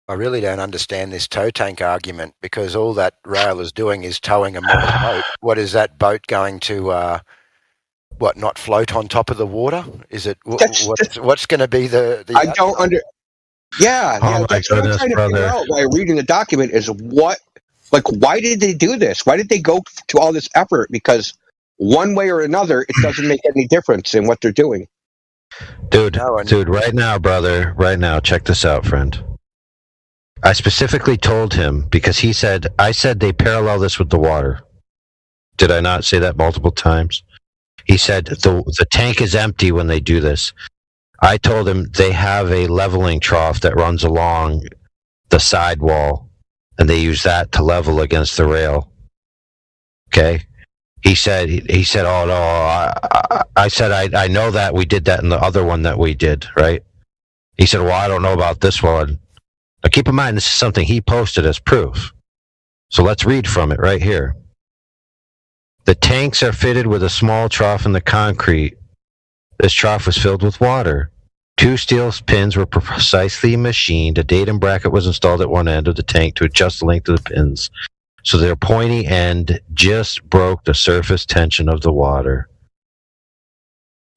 I really don't understand this tow tank argument because all that rail is doing is towing a modern boat. What is that boat going to, not float on top of the water? Is it, what's going to be the I don't under... Yeah, that's what I'm trying to figure out by reading the document is why did they do this? Why did they go to all this effort? Because one way or another, it doesn't make any difference in what they're doing. Dude, right now, brother, check this out, friend. I specifically told him because I said they parallel this with the water. Did I not say that multiple times? He said the tank is empty when they do this. I told him they have a leveling trough that runs along the sidewall, and they use that to level against the rail. Okay? He said, oh no, I said, I know that we did that in the other one that we did, right? He said, well, I don't know about this one. Now keep in mind, this is something he posted as proof. So let's read from it right here. The tanks are fitted with a small trough in the concrete. This trough was filled with water. 2 steel pins were precisely machined. A datum bracket was installed at one end of the tank to adjust the length of the pins, so their pointy end just broke the surface tension of the water.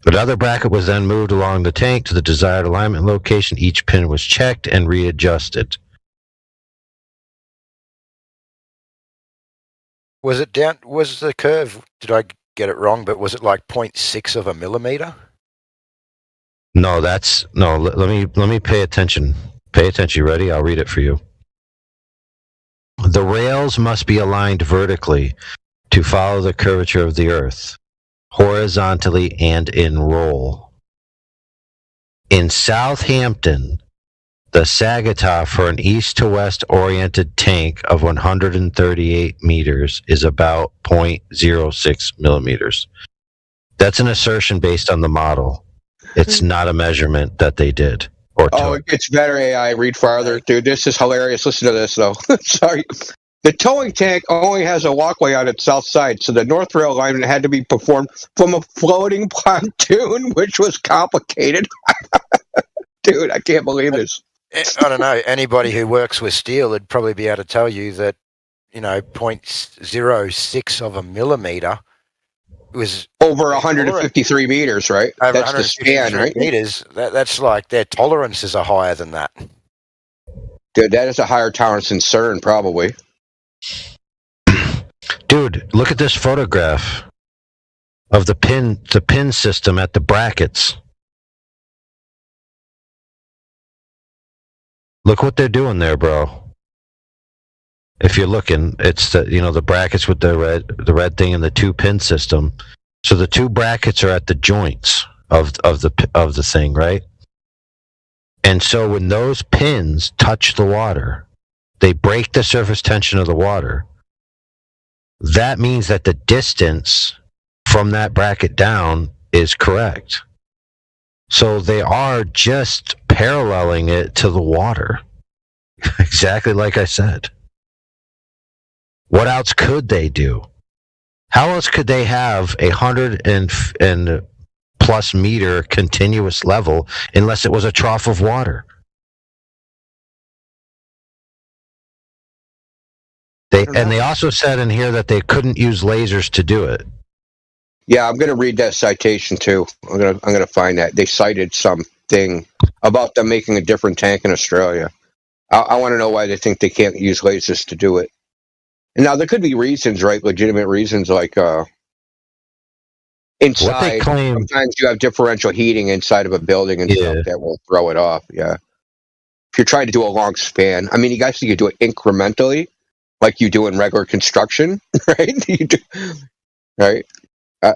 Another bracket was then moved along the tank to the desired alignment location. Each pin was checked and readjusted. Was the curve, did I get it wrong, but was it like 0.6 of a millimeter? No, let me pay attention. Pay attention, you ready? I'll read it for you. The rails must be aligned vertically to follow the curvature of the Earth, horizontally and in roll. In Southampton, the Sagataw for an east to west oriented tank of 138 meters is about 0.06 millimeters. That's an assertion based on the model. It's not a measurement that they did or Oh, it gets better, AI. Read farther. Dude, this is hilarious. Listen to this, though. Sorry. The towing tank only has a walkway on its south side, so the north rail alignment had to be performed from a floating pontoon, which was complicated. Dude, I can't believe this. I don't know. Anybody who works with steel would probably be able to tell you that, 0.06 of a millimeter was over 153 meters, right? Over That's the span, right? meters. That's like their tolerances are higher than that. Dude, that is a higher tolerance than CERN, probably. Dude, look at this photograph of the pin system at the brackets. Look what they're doing there, bro. If you're looking, it's the brackets with the red thing and the 2-pin system. So the 2 brackets are at the joints of the thing, right? And so when those pins touch the water, they break the surface tension of the water. That means that the distance from that bracket down is correct. So they are just paralleling it to the water. Exactly like I said. What else could they do? How else could they have 100 and plus meter continuous level unless it was a trough of water? They also said in here that they couldn't use lasers to do it. Yeah, I'm going to read that citation too. I'm going to find that. They cited something about them making a different tank in Australia. I want to know why they think they can't use lasers to do it. And now there could be reasons, right? Legitimate reasons, like inside. Sometimes you have differential heating inside of a building and stuff that will throw it off. Yeah. If you're trying to do a long span, I mean, you guys could do it incrementally, like you do in regular construction, right? You do, right? I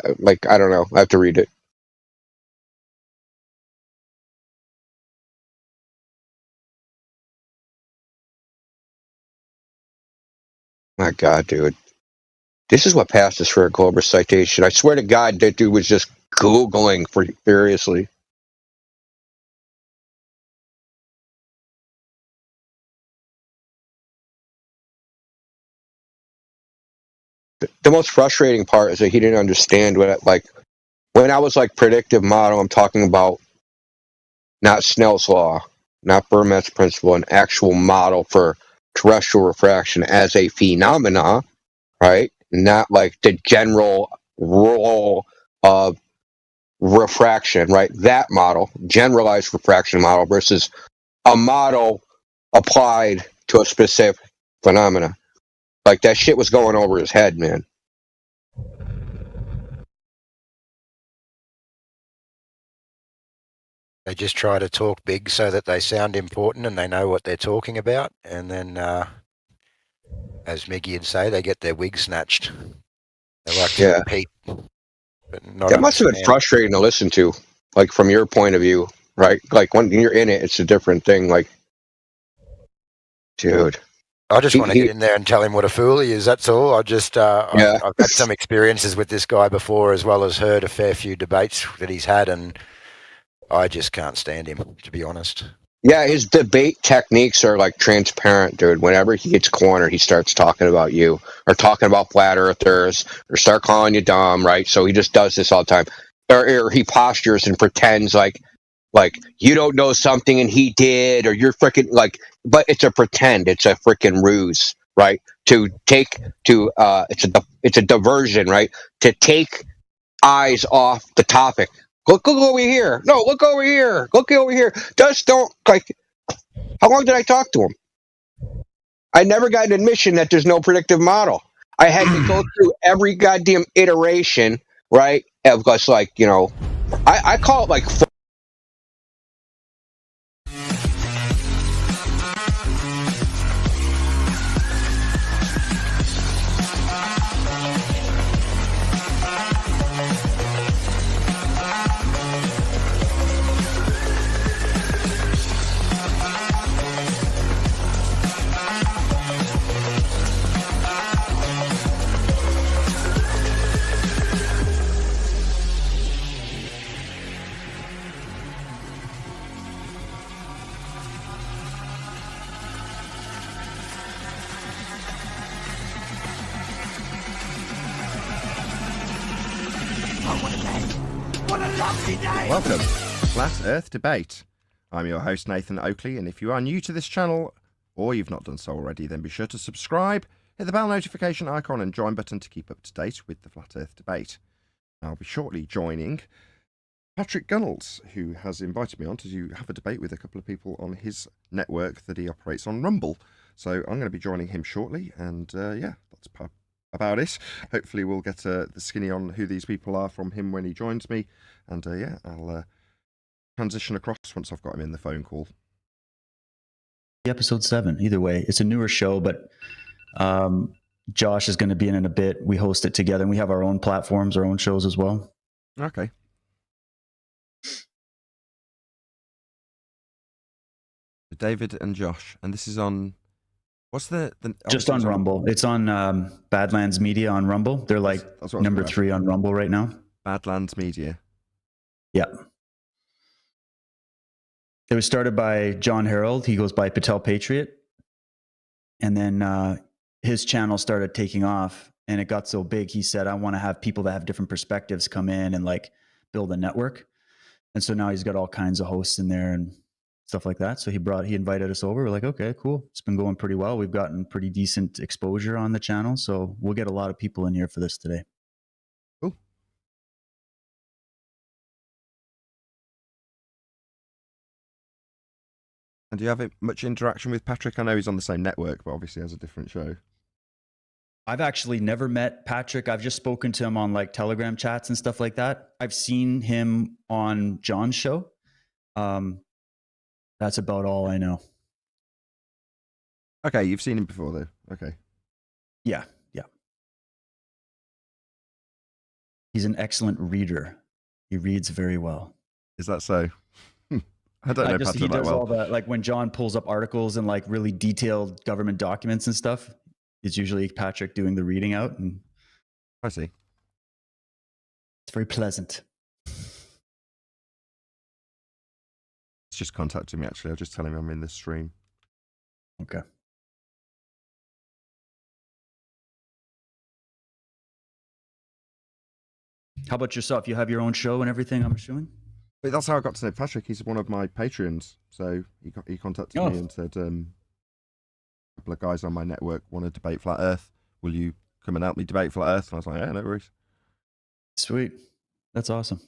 don't know. I have to read it. My God, dude. This is what passed us for a Glober citation. I swear to God, that dude was just Googling furiously. The most frustrating part is that he didn't understand what, when I was predictive model, I'm talking about not Snell's law, not Fermat's principle, an actual model for terrestrial refraction as a phenomena, right? Not like the general role of refraction, right? That model, generalized refraction model versus a model applied to a specific phenomena. Like that shit was going over his head, man. They just try to talk big so that they sound important and they know what they're talking about. And then, as Miggy would say, they get their wig snatched. They like to repeat. But not that must have been frustrating to listen to, from your point of view, right? When you're in it, it's a different thing. Dude. I just want to get in there and tell him what a fool he is. That's all. I've had some experiences with this guy before, as well as heard a fair few debates that he's had, and I just can't stand him, to be honest. Yeah, his debate techniques are transparent, dude. Whenever he gets cornered, he starts talking about you or talking about flat earthers or start calling you dumb, right? So he just does this all the time. Or he postures and pretends like you don't know something and he did, or you're freaking but it's a pretend, it's a freaking ruse, right? It's a diversion, right? To take eyes off the topic. Look over here. No, look over here. Look over here. Just don't how long did I talk to him? I never got an admission that there's no predictive model. I had to go through every goddamn iteration, right? Of just I call it Welcome, Flat Earth Debate. I'm your host, Nathan Oakley, and if you are new to this channel, or you've not done so already, then be sure to subscribe, hit the bell notification icon and join button to keep up to date with the Flat Earth Debate. I'll be shortly joining Patrick Gunnels, who has invited me on to have a debate with a couple of people on his network that he operates on Rumble. So I'm going to be joining him shortly, and yeah, that's about it. Hopefully we'll get the skinny on who these people are from him when he joins me, and yeah, I'll transition across once I've got him in the phone call. Episode 7, either way. It's a newer show, but Josh is going to be in a bit. We host it together, and we have our own platforms, our own shows as well. Okay. David and Josh, and this is on... What's the just on Rumble? It's on Badlands Media on Rumble. They're like number 3 on Rumble right now. Badlands Media. Yeah. It was started by John Harold. He goes by Patel Patriot. And then his channel started taking off, and it got so big, he said, I want to have people that have different perspectives come in and like build a network. And so now he's got all kinds of hosts in there and stuff like that. So he invited us over. We're like, okay, cool. It's been going pretty well. We've gotten pretty decent exposure on the channel. So we'll get a lot of people in here for this today. Cool. And do you have much interaction with Patrick? I know he's on the same network, but obviously has a different show. I've actually never met Patrick. I've just spoken to him on like Telegram chats and stuff like that. I've seen him on John's show. That's about all I know. Okay, you've seen him before, though. Okay. Yeah. He's an excellent reader. He reads very well. Is that so? I don't know Patrick he that does well. all the, like when John pulls up articles and like really detailed government documents and stuff, it's usually Patrick doing the reading out. And I see. It's very pleasant. Just contacted me, actually. I'll just tell him I'm in the stream. Okay. How about yourself? You have your own show and everything, I'm assuming? But that's how I got to know Patrick. He's one of my Patreons. So he contacted me and said, a couple of guys on my network want to debate Flat Earth. Will you come and help me debate Flat Earth? And I was like, yeah, no worries. Sweet. That's awesome.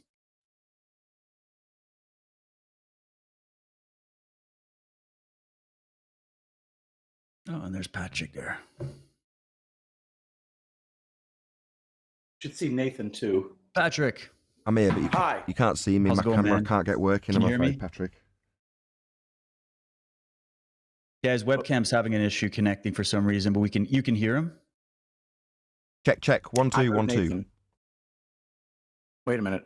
Oh, and there's Patrick there. Should see Nathan too. Patrick. I'm here, but you can't see me. My camera can't get working. Can I'm you hear afraid, me? Patrick. Yeah, his webcam's having an issue connecting for some reason, but you can hear him. Check. 1 2 1 2. Nathan. Wait a minute.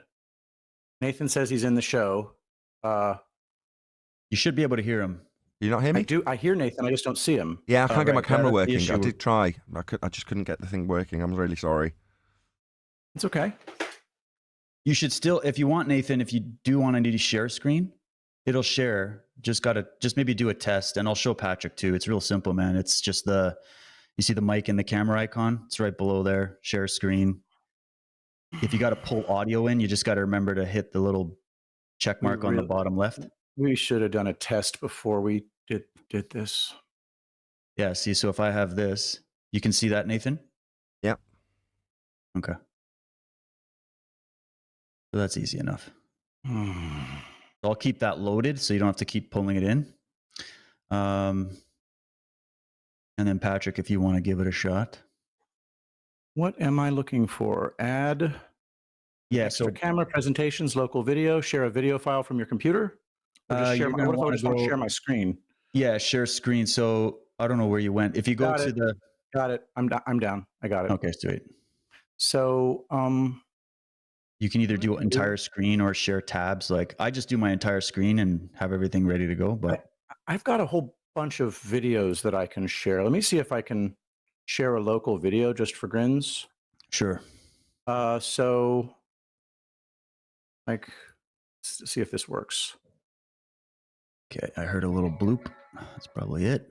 Nathan says he's in the show. You should be able to hear him. You not hear me? I hear Nathan. I just don't see him. Yeah, I can't get my camera that's the working. issue. I did try. I just couldn't get the thing working. I'm really sorry. It's okay. You should still, if you want, Nathan, if you do want to need to share screen, it'll share. Just maybe do a test, and I'll show Patrick too. It's real simple, man. It's just you see the mic and the camera icon? It's right below there. Share screen. If you got to pull audio in, you just got to remember to hit the little check mark on the bottom left. We should have done a test before we did this. Yeah, see, so if I have this, you can see that, Nathan? Yep. Okay. So that's easy enough. I'll keep that loaded so you don't have to keep pulling it in. And then Patrick, if you want to give it a shot. What am I looking for? Add extra camera, presentations, local video, share a video file from your computer? Or just share what if I just want to share my screen? Yeah, share screen. So I don't know where you went. If you go to the... Got it. I'm down. I got it. Okay, sweet. So you can either do entire screen or share tabs. Like I just do my entire screen and have everything ready to go. But I've got a whole bunch of videos that I can share. Let me see if I can share a local video just for grins. Sure. So like, let's see if this works. Okay, I heard a little bloop. That's probably it.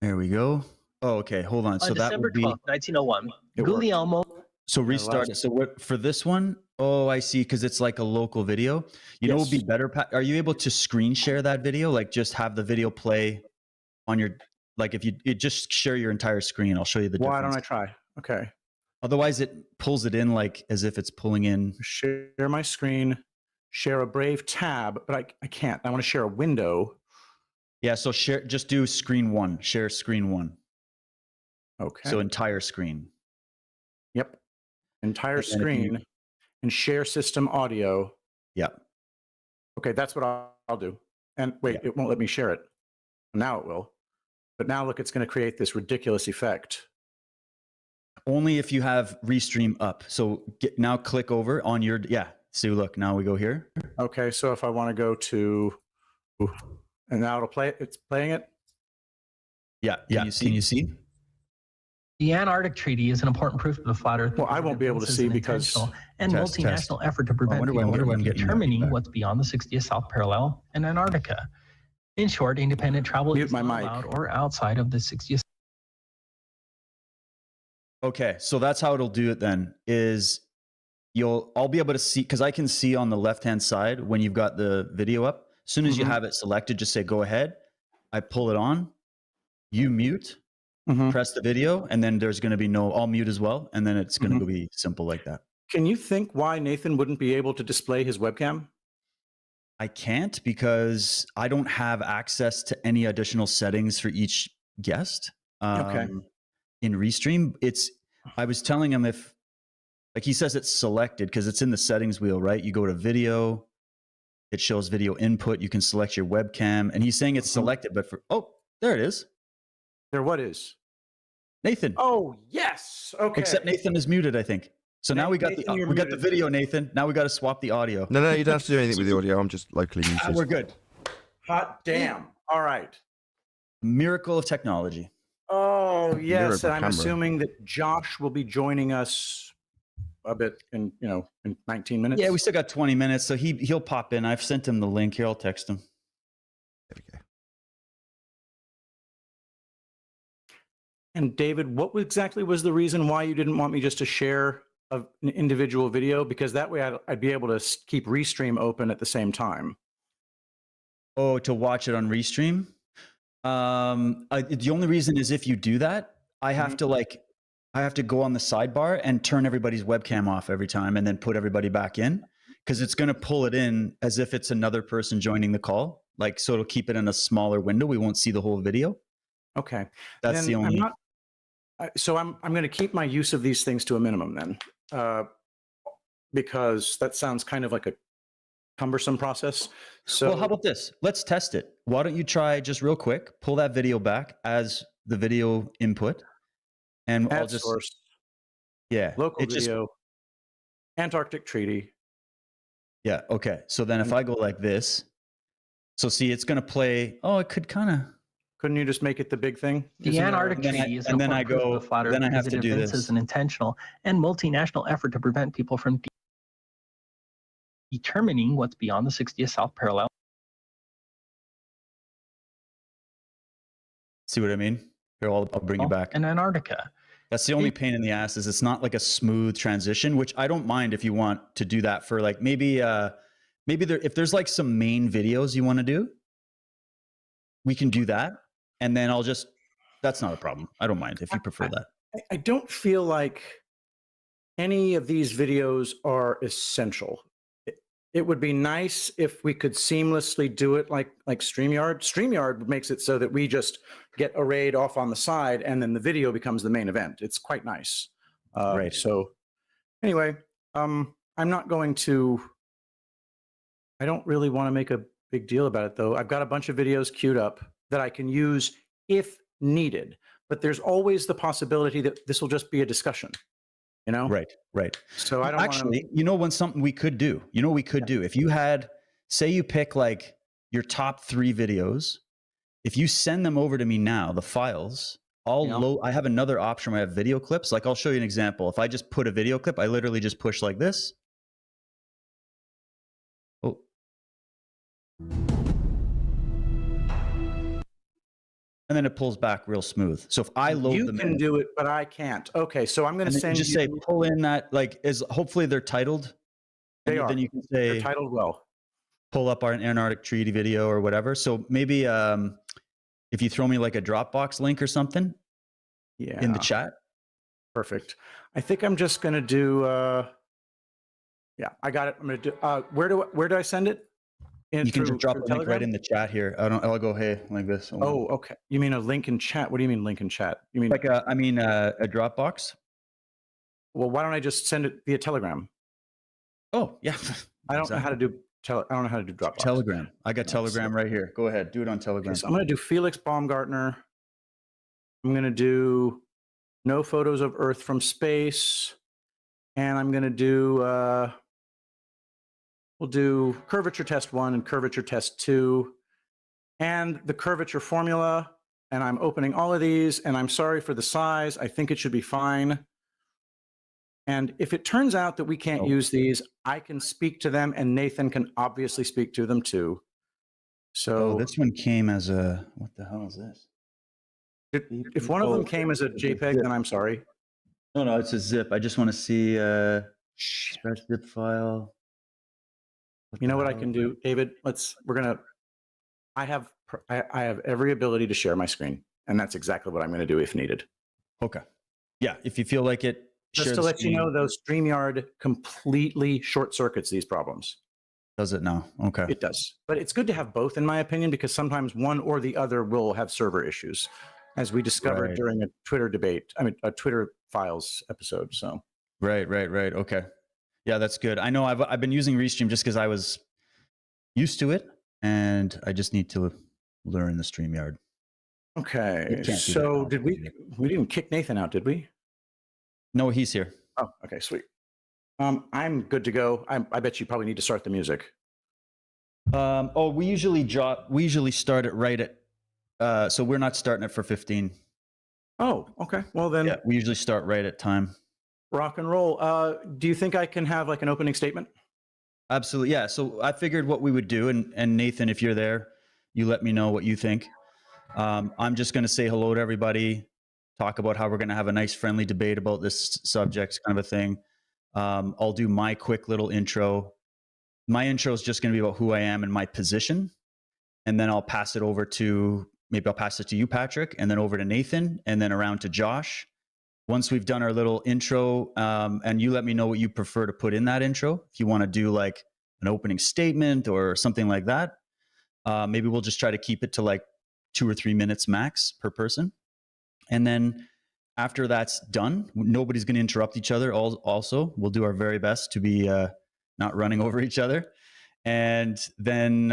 There we go. Oh, okay. Hold on. So that December would be 12th, 1901, It Guglielmo So restart it. So what for this one? Oh, I see. Because it's like a local video. You know, what would be better. Are you able to screen share that video? Like just have the video play on your. Like if you just share your entire screen, I'll show you the difference. Why don't I try? Okay. Otherwise, it pulls it in like as if it's pulling in. Share my screen. Share a Brave tab, but I can't. I want to share a window. Yeah. So share. Just do screen one. Share screen one. Okay. So entire screen. Yep. Entire screen and share system audio. Yeah. Okay, that's what I'll do. And wait, it won't let me share it. Now it will. But now look, it's going to create this ridiculous effect. Only if you have Restream up. So now click over on your, So look, now we go here. Okay, so if I want to go to, and now it'll play it. It's playing it. Yeah. Can you see? The Antarctic Treaty is an important proof of the flat Earth. Well, I won't be able to see because and multinational effort to prevent people from determining what's beyond the 60th South Parallel and Antarctica. In short, independent travel is not allowed or outside of the 60th. Okay, so that's how it'll do it then, is I'll be able to see, because I can see on the left-hand side when you've got the video up. As soon as you have it selected, just say go ahead. I pull it on, you mute, press the video, and then there's going to be I'll mute as well, and then it's going to be simple like that. Can you think why Nathan wouldn't be able to display his webcam? I can't because I don't have access to any additional settings for each guest. In Restream, I was telling him if, like he says it's selected because it's in the settings wheel, right? You go to video, it shows video input. You can select your webcam, and he's saying it's selected, but there it is. There, what is? Nathan. Oh, yes. Okay. Except Nathan is muted, I think. So now we got the video, Nathan. Now we got to swap the audio. No, you don't have to do anything with the audio. I'm just locally muted. We're good. Hot damn. All right. Miracle of technology. Oh, yes. And I'm assuming that Josh will be joining us a bit in 19 minutes. Yeah, we still got 20 minutes, so he'll pop in. I've sent him the link here. I'll text him. There we go. And David, what exactly was the reason why you didn't want me just to share an individual video? Because that way I'd be able to keep Restream open at the same time. Oh, to watch it on Restream? The only reason is if you do that, I have to go on the sidebar and turn everybody's webcam off every time and then put everybody back in, because it's going to pull it in as if it's another person joining the call. So it'll keep it in a smaller window. We won't see the whole video. Okay. That's the only. So I'm going to keep my use of these things to a minimum then, because that sounds kind of like a cumbersome process. So, well, how about this? Let's test it. Why don't you try just real quick, pull that video back as the video input, and I'll just source. Yeah, local video, Antarctic Treaty. Yeah. Okay. So then if I go like this, so see, it's going to play. Oh, it could kind of. Couldn't you just make it the big thing? The Antarctic Treaty is and then I go. Then I have to do this. Is an intentional and multinational effort to prevent people from determining what's beyond the 60th South Parallel. See what I mean? Here, I'll bring you back. In Antarctica. That's the only pain in the ass, is it's not like a smooth transition, which I don't mind if you want to do that for like maybe if there's like some main videos you want to do, we can do that. And then that's not a problem. I don't mind if you prefer that. I don't feel like any of these videos are essential. It would be nice if we could seamlessly do it like StreamYard. StreamYard makes it so that we just get arrayed off on the side and then the video becomes the main event. It's quite nice. Right. So anyway, I'm not going to, I don't really want to make a big deal about it though. I've got a bunch of videos queued up that I can use if needed, but there's always the possibility that this will just be a discussion. Right. So I don't actually, when something we could do, if you had, say you pick like your top 3 videos, if you send them over to me now, the files, I have another option where I have video clips. Like I'll show you an example. If I just put a video clip, I literally just push like this. Oh. and then it pulls back real smooth. So if I load You them can in, do it, but I can't. Okay, so I'm going to and then send you just you. say pull in that hopefully they're titled. They are. Then you can say They're titled well. pull up our Antarctic Treaty video or whatever. So maybe if you throw me like a Dropbox link or something, in the chat. Perfect. I think I'm just going to do. Yeah, I got it. I'm going to do. Where do I send it? You can just drop a link right in the chat here. I'll go hey like this. Oh, okay. You mean a link in chat? What do you mean link in chat? You mean like a Dropbox? Well, why don't I just send it via Telegram? Oh yeah. I don't know how to do. I don't know how to do Dropbox. Telegram. I got Telegram right here. Go ahead. Do it on Telegram. Okay, so I'm going to do Felix Baumgartner. I'm going to do no photos of Earth from space. And I'm going to do, we'll do curvature test 1 and curvature test 2 and the curvature formula. And I'm opening all of these, and I'm sorry for the size. I think it should be fine. And if it turns out that we can't use these, I can speak to them, and Nathan can obviously speak to them too. So this one came as a, what the hell is this? If one of them came as a JPEG, then I'm sorry. No, it's a zip. I just want to see stretch zip file. You know what I can do, David? I have every ability to share my screen, and that's exactly what I'm going to do if needed. Okay. Yeah, if you feel like it. Just to let you know, though, StreamYard completely short circuits these problems. Does it now? Okay. It does. But it's good to have both, in my opinion, because sometimes one or the other will have server issues, as we discovered during a Twitter debate. A Twitter Files episode. So. Right. Okay. Yeah, that's good. I know I've been using Restream just because I was used to it, and I just need to learn the StreamYard. Okay. So did we didn't kick Nathan out, did we? No, he's here. Oh, okay, sweet. I'm good to go. I bet you probably need to start the music. We usually start it right at. So we're not starting it for 15. Oh, okay. Well then, yeah, we usually start right at time. Rock and roll. Do you think I can have like an opening statement? Absolutely, yeah. So I figured what we would do, and Nathan, if you're there, you let me know what you think. I'm just going to say hello to everybody. Talk about how we're going to have a nice friendly debate about this subject, kind of a thing. I'll do my quick little intro. My intro is just going to be about who I am and my position. And then I'll pass it to you, Patrick, and then over to Nathan, and then around to Josh. Once we've done our little intro, and you let me know what you prefer to put in that intro. If you want to do like an opening statement or something like that, maybe we'll just try to keep it to like 2 or 3 minutes max per person. And then after that's done, nobody's going to interrupt each other. Also, we'll do our very best to be not running over each other. And then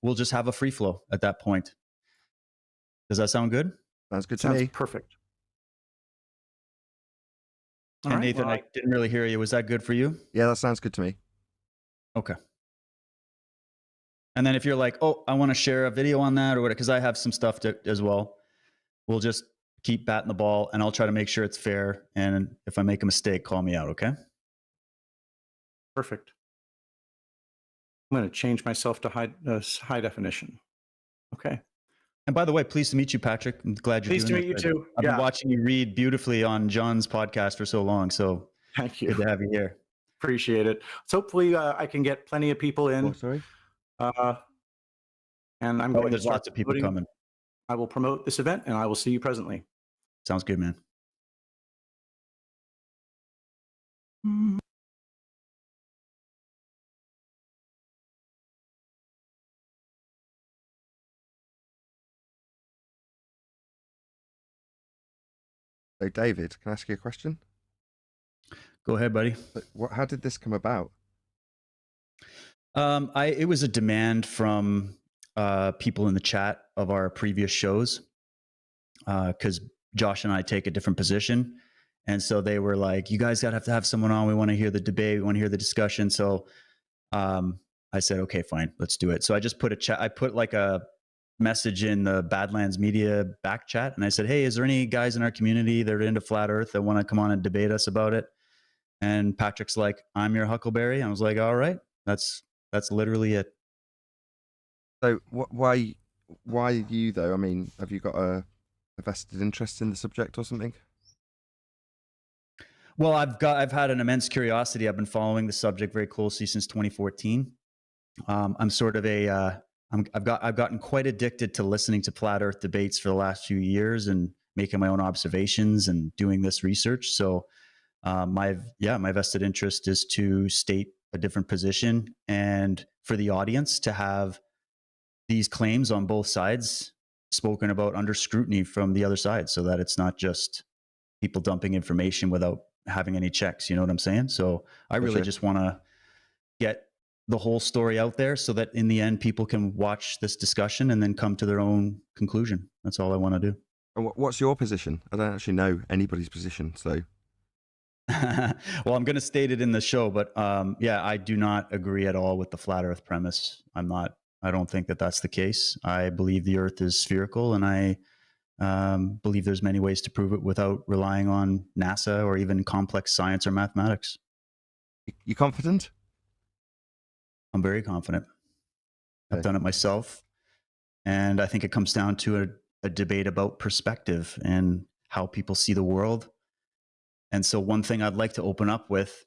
we'll just have a free flow at that point. Does that sound good? Sounds good to me. Perfect. And Nathan, I didn't really hear you. Was that good for you? Yeah, that sounds good to me. Okay. And then if you're like, oh, I want to share a video on that or whatever, because I have some stuff as well, we'll just keep batting the ball, and I'll try to make sure it's fair. And if I make a mistake, call me out, okay? Perfect. I'm going to change myself to high definition. Okay. And by the way, pleased to meet you, Patrick. I'm glad you're pleased doing to meet this. you too. I've been watching you read beautifully on John's podcast for so long, so thank you. Good to have you here. Appreciate it. So hopefully I can get plenty of people in. Oh, sorry. And I'm going there's to start lots of people promoting. coming. I will promote this event, and I will see you presently. Sounds good, man. So, David, can I ask you a question? Go ahead, buddy. How did this come about? It was a demand from people in the chat of our previous shows, because Josh and I take a different position. And so they were like, you guys got to have someone on. We want to hear the debate. We want to hear the discussion. So I said, okay, fine, let's do it. So I just put a chat. I put like a message in the Badlands Media back chat. And I said, hey, is there any guys in our community that are into flat earth that want to come on and debate us about it? And Patrick's like, I'm your Huckleberry. I was like, all right, that's literally it. So why why you though? I mean, have you got a vested interest in the subject or something? Well, I've had an immense curiosity. I've been following the subject very closely since 2014. I'm sort of I've gotten quite addicted to listening to flat Earth debates for the last few years and making my own observations and doing this research. So my vested interest is to state a different position and for the audience to have these claims on both sides spoken about under scrutiny from the other side, so that it's not just people dumping information without having any checks. You know what I'm saying? So I really just want to get the whole story out there so that in the end people can watch this discussion and then come to their own conclusion. That's all I want to do. And what's your position? I don't actually know anybody's position, so. Well, I'm going to state it in the show, but I do not agree at all with the flat Earth premise. I don't think that that's the case. I believe the Earth is spherical, and I believe there's many ways to prove it without relying on NASA or even complex science or mathematics. You confident? I'm very confident. I've done it myself, and I think it comes down to a debate about perspective and how people see the world. And so one thing I'd like to open up with,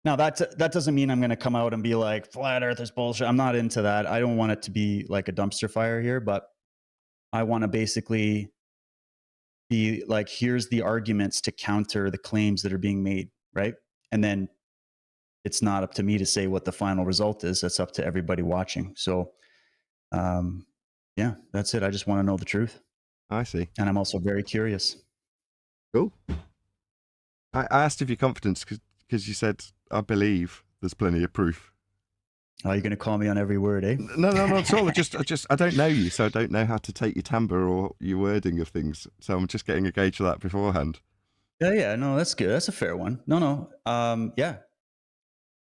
now that doesn't mean I'm going to come out and be like, flat Earth is bullshit. I'm not into that. I don't want it to be like a dumpster fire here, but I want to basically be like, here's the arguments to counter the claims that are being made, right? And then it's not up to me to say what the final result is. That's up to everybody watching. So, that's it. I just want to know the truth. I see. And I'm also very curious. Cool. I asked if you're confident because you said, I believe there's plenty of proof. Oh, you're going to call me on every word, eh? No, not at all. I don't know you, so I don't know how to take your timbre or your wording of things. So I'm just getting a gauge of that beforehand. Yeah. No, that's good. That's a fair one. No.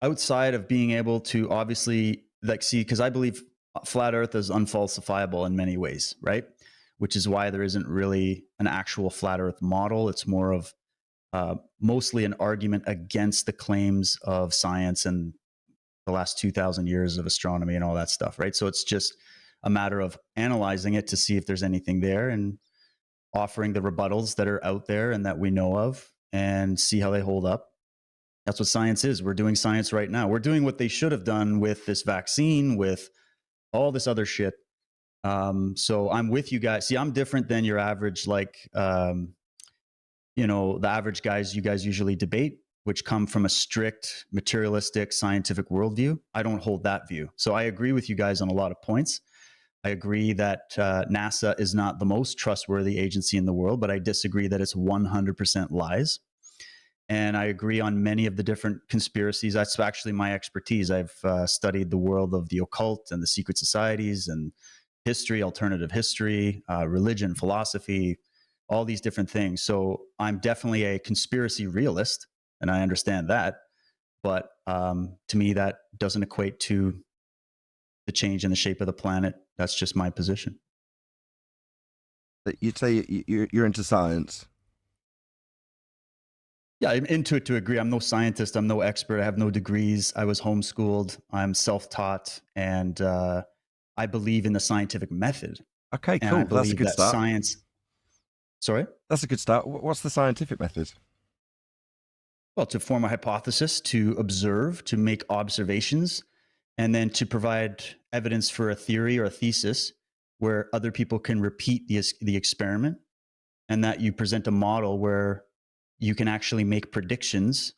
Outside of being able to obviously see, because I believe flat Earth is unfalsifiable in many ways, right? Which is why there isn't really an actual flat Earth model. It's more of mostly an argument against the claims of science and the last 2,000 years of astronomy and all that stuff, right? So it's just a matter of analyzing it to see if there's anything there and offering the rebuttals that are out there and that we know of and see how they hold up. That's what science is. We're doing science right now. We're doing what they should have done with this vaccine, with all this other shit. So I'm with you guys. See, I'm different than your average, the average guys you guys usually debate, which come from a strict materialistic scientific worldview. I don't hold that view. So I agree with you guys on a lot of points. I agree that NASA is not the most trustworthy agency in the world, but I disagree that it's 100% lies. And I agree on many of the different conspiracies. That's actually my expertise. I've studied the world of the occult and the secret societies and history, alternative history, religion, philosophy, all these different things. So I'm definitely a conspiracy realist, and I understand that. But to me, that doesn't equate to the change in the shape of the planet. That's just my position. You'd say you're into science? Yeah, I'm into it to agree. I'm no scientist. I'm no expert. I have no degrees. I was homeschooled. I'm self-taught. And I believe in the scientific method. Okay, cool. That's a good start. Science. Sorry? That's a good start. What's the scientific method? Well, to form a hypothesis, to observe, to make observations, and then to provide evidence for a theory or a thesis where other people can repeat the experiment, and that you present a model where you can actually make predictions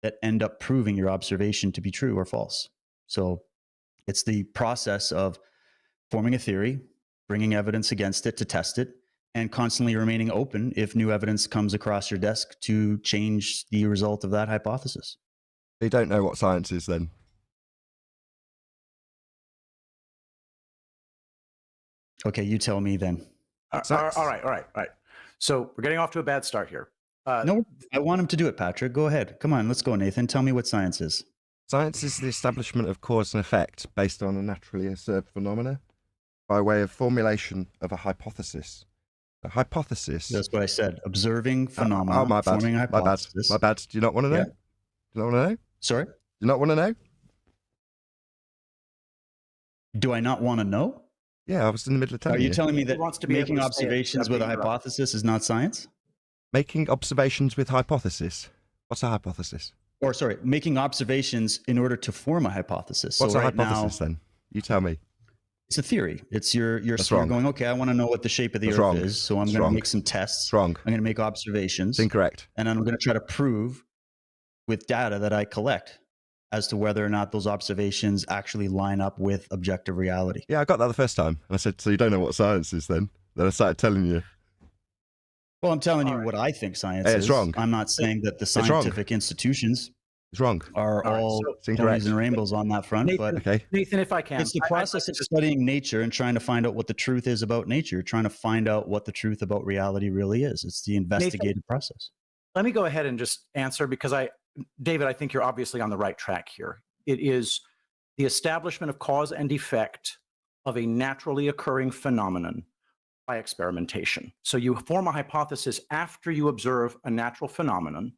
that end up proving your observation to be true or false. So it's the process of forming a theory, bringing evidence against it to test it, and constantly remaining open if new evidence comes across your desk to change the result of that hypothesis. You don't know what science is then? Okay, you tell me then. All right. So we're getting off to a bad start here. No, I want him to do it, Patrick. Go ahead. Come on, let's go, Nathan. Tell me what science is. Science is the establishment of cause and effect based on a naturally observed phenomena by way of formulation of a hypothesis. A hypothesis. That's what I said. Observing phenomena. My bad. Forming a hypothesis. My bad. Do you not want to know? Yeah. Do you not want to know? Sorry? Do you not want to know? Do I not want to know? Yeah, I was in the middle of telling Are you. you telling me He that wants to be making able to say it observations without with a being interrupted. hypothesis is not science? Making observations with hypothesis. What's a hypothesis? Or sorry, making observations in order to form a hypothesis. What's so a right hypothesis now, then? You tell me. it's a theory. It's you're That's sort wrong. of going, okay, I want to know what the shape of the That's Earth wrong. is, so I'm That's going to wrong. make some tests. It's wrong. I'm going to make observations. It's incorrect. And I'm going to try to prove with data that I collect as to whether or not those observations actually line up with objective reality. Yeah, I got that the first time. And I said, so you don't know what science is then? Then I started telling you. Well, I'm telling you what I think science Hey, is. it's wrong. I'm not saying that the It's wrong. scientific institutions It's wrong. are all It's incorrect. ponies and rainbows on that front. Nathan, But Okay. Nathan, if I can, it's the process of studying nature and trying to find out what the truth is about nature, trying to find out what the truth about reality really is. It's the investigative process. let me go ahead and just answer because David, I think you're obviously on the right track here. It is the establishment of cause and effect of a naturally occurring phenomenon by experimentation. So you form a hypothesis after you observe a natural phenomenon,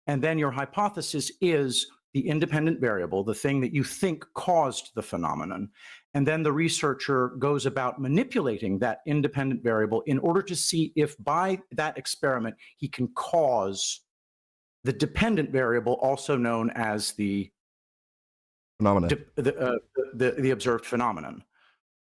and then your hypothesis is the independent variable, the thing that you think caused the phenomenon. And then the researcher goes about manipulating that independent variable in order to see if by that experiment he can cause the dependent variable, also known as the Phenomena. the observed phenomenon.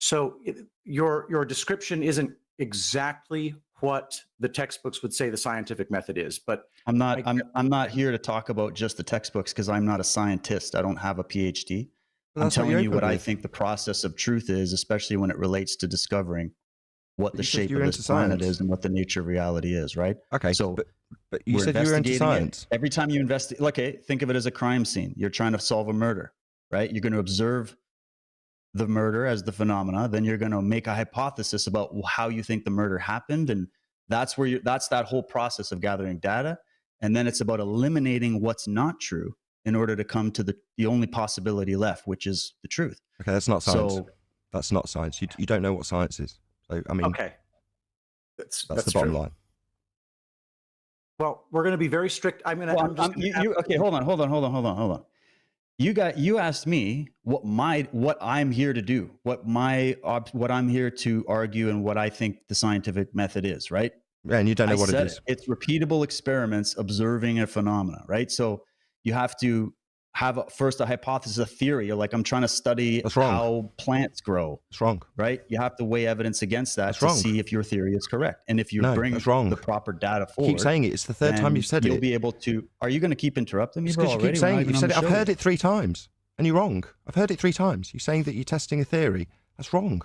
So your description isn't exactly what the textbooks would say the scientific method is, but I'm not here to talk about just the textbooks because I'm not a scientist. I don't have a PhD. I'm telling you what I think the process of truth is, especially when it relates to discovering what the shape of this planet is and what the nature of reality is, right? Okay. So but you said you were into science. Every time you investigate, okay, think of it as a crime scene. You're trying to solve a murder, right? You're going to observe the murder as the phenomena. Then you're going to make a hypothesis about how you think the murder happened. And that's where that's that whole process of gathering data. And then it's about eliminating what's not true in order to come to the only possibility left, which is the truth. Okay, that's not science. So, that's not science. You don't know what science is. So, I mean, okay, that's the bottom line. Well, we're going to be very strict. I'm going to. Okay, hold on. You asked me what I'm here to do, what I'm here to argue, and what I think the scientific method is, right? Yeah, and you don't know what it is. It's repeatable experiments observing a phenomena, right? So you have to have first a hypothesis, a theory. You're like, I'm trying to study how plants grow. It's wrong, right? You have to weigh evidence against that to see if your theory is correct, and if you bring the proper data forward. Keep saying it. It's the third time you've said it. You'll be able to. Are you going to keep interrupting me? Because you keep saying it. You said it. I've heard it 3 times, and you're wrong. I've heard it 3 times. You're saying that you're testing a theory. That's wrong.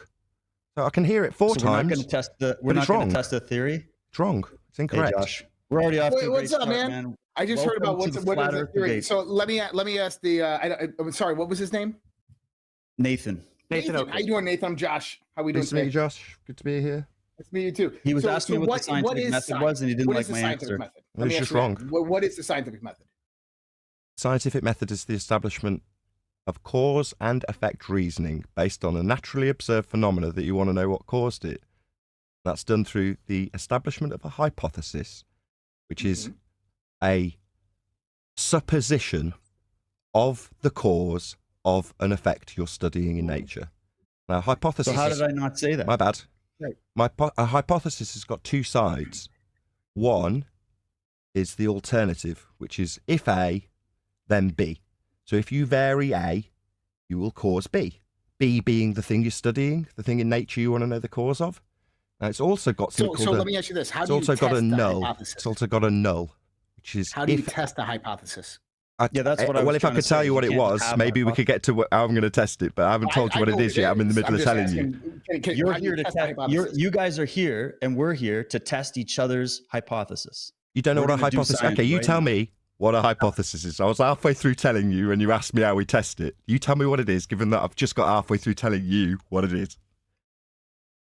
So I can hear it 4 times. We're not going to test we're not going to test the theory. It's wrong. It's incorrect. Hey, Josh, we're already off. Wait, what's up, man? I just heard about what is the theory. So let me ask the. I'm sorry. What was his name? Nathan. Nathan. How you doing, Nathan? I'm Josh. How we doing? Nice to meet you, Josh. Good to be here. Nice to meet you too. He was asking me what the scientific method was, and he didn't like my answer. It's just wrong. What is the scientific method? Scientific method is the establishment of cause and effect reasoning based on a naturally observed phenomena that you want to know what caused it. That's done through the establishment of a hypothesis, which is a supposition of the cause of an effect you're studying in nature. Now, hypothesis. So how did I not say that? My bad. Right. A hypothesis has got 2 sides. One is the alternative, which is if A, then B. So if you vary A, you will cause B. B being the thing you're studying, the thing in nature you want to know the cause of. Now, it's also got something called let me ask you this: How do you also test got a the null. hypothesis? It's also got a null, which is How do you test the hypothesis? Yeah, that's what I was well, if I could tell you what it was, maybe we could get to how I'm going to test it. But I haven't told you what it is yet. I'm in the middle of telling you. You're here to test. You guys are here, and we're here to test each other's hypothesis. You don't know what a hypothesis? Okay, you tell me what a hypothesis is. I was halfway through telling you, and you asked me how we test it. You tell me what it is, given that I've just got halfway through telling you what it is.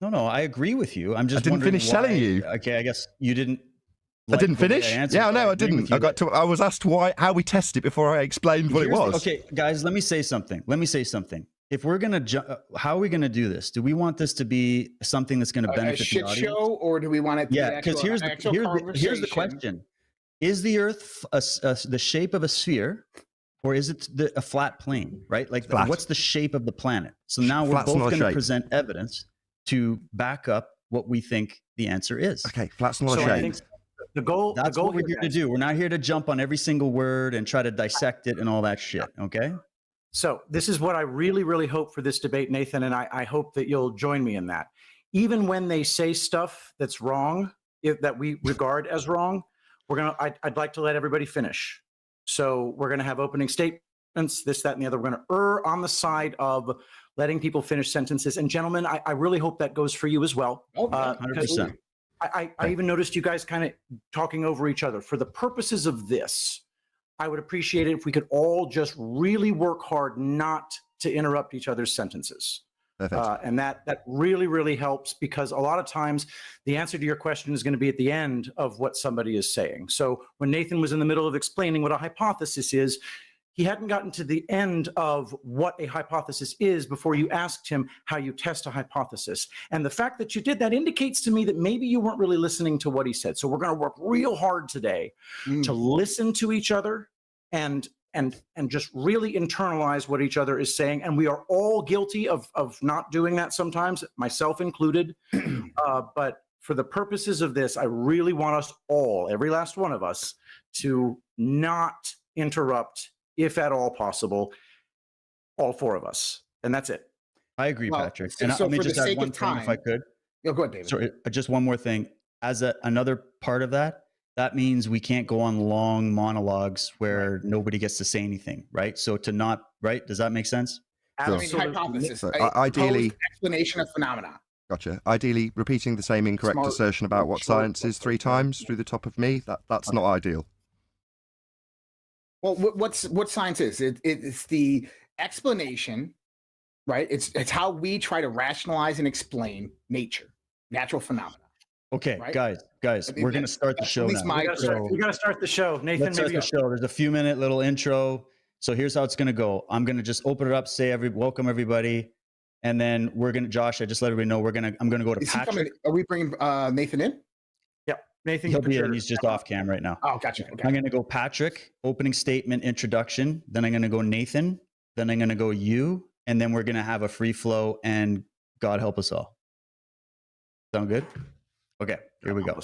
No, I agree with you. I'm just. I didn't finish telling you. Okay, I guess you didn't. I didn't finish. Yeah, no, I didn't. I was asked how we test it before I explained what it was. Okay, guys, let me say something. If we're gonna, how are we gonna do this? Do we want this to be something that's going to benefit a shit the audience? show, or do we want it to be because here's the question: Is the Earth the shape of a sphere, or is it a flat plane, right? Like, Flat. what's the shape of the planet? So now we're Flat's both not a going to shape. present evidence to back up what we think the answer is. Okay, flat's not a So I shape. think the goal. That's the goal what we're here to guys, do. We're not here to jump on every single word and try to dissect it and all that shit. Okay. So this is what I really, really hope for this debate, Nathan, and I hope that you'll join me in that. Even when they say stuff that's wrong, that we regard as wrong, I'd like to let everybody finish. So we're gonna have opening statements, this, that, and the other. We're gonna err on the side of letting people finish sentences. And gentlemen, I really hope that goes for you as well. 100%. I even noticed you guys kind of talking over each other. For the purposes of this, I would appreciate it if we could all just really work hard not to interrupt each other's sentences. And that really, really helps, because a lot of times the answer to your question is going to be at the end of what somebody is saying. So when Nathan was in the middle of explaining what a hypothesis is, he hadn't gotten to the end of what a hypothesis is before you asked him how you test a hypothesis. And the fact that you did that indicates to me that maybe you weren't really listening to what he said. So we're going to work real hard today to listen to each other and just really internalize what each other is saying. And we are all guilty of not doing that sometimes, myself included. But for the purposes of this, I really want us all, every last one of us, to not interrupt, if at all possible, all four of us. And that's it. I agree, Well, Patrick. so- And so let me for the just add sake one of thing, if I time- could. Go ahead, David. Sorry, just one more thing. As another part of that, that means we can't go on long monologues where nobody gets to say anything, right? So to not, right? Does that make sense? I mean, hypothesis, So, a ideally- proposed explanation of phenomena. Gotcha. Ideally, repeating the same incorrect Small- assertion about what short- science is 3 times through the top of me, that's not ideal. Well, what science is? It's the explanation, right? It's how we try to rationalize and explain nature, natural phenomena. Okay, Right? guys, I mean, we're going to start the that's show at least now. my- We got to start the show. Nathan, Let's start maybe the show. There's a few minute little intro. So here's how it's going to go. I'm going to just open it up, say welcome everybody. And then we're going to, Josh, I just let everybody know I'm going to go to Is he Patrick. coming? Are we bringing Nathan in? Yep. Nathan, He'll put be your- in. He's just off cam right now. Oh, gotcha. Okay. I'm going to go Patrick, opening statement, introduction. Then I'm going to go Nathan. Then I'm going to go you. And then we're going to have a free flow, and God help us all. Sound good? Okay, here we go.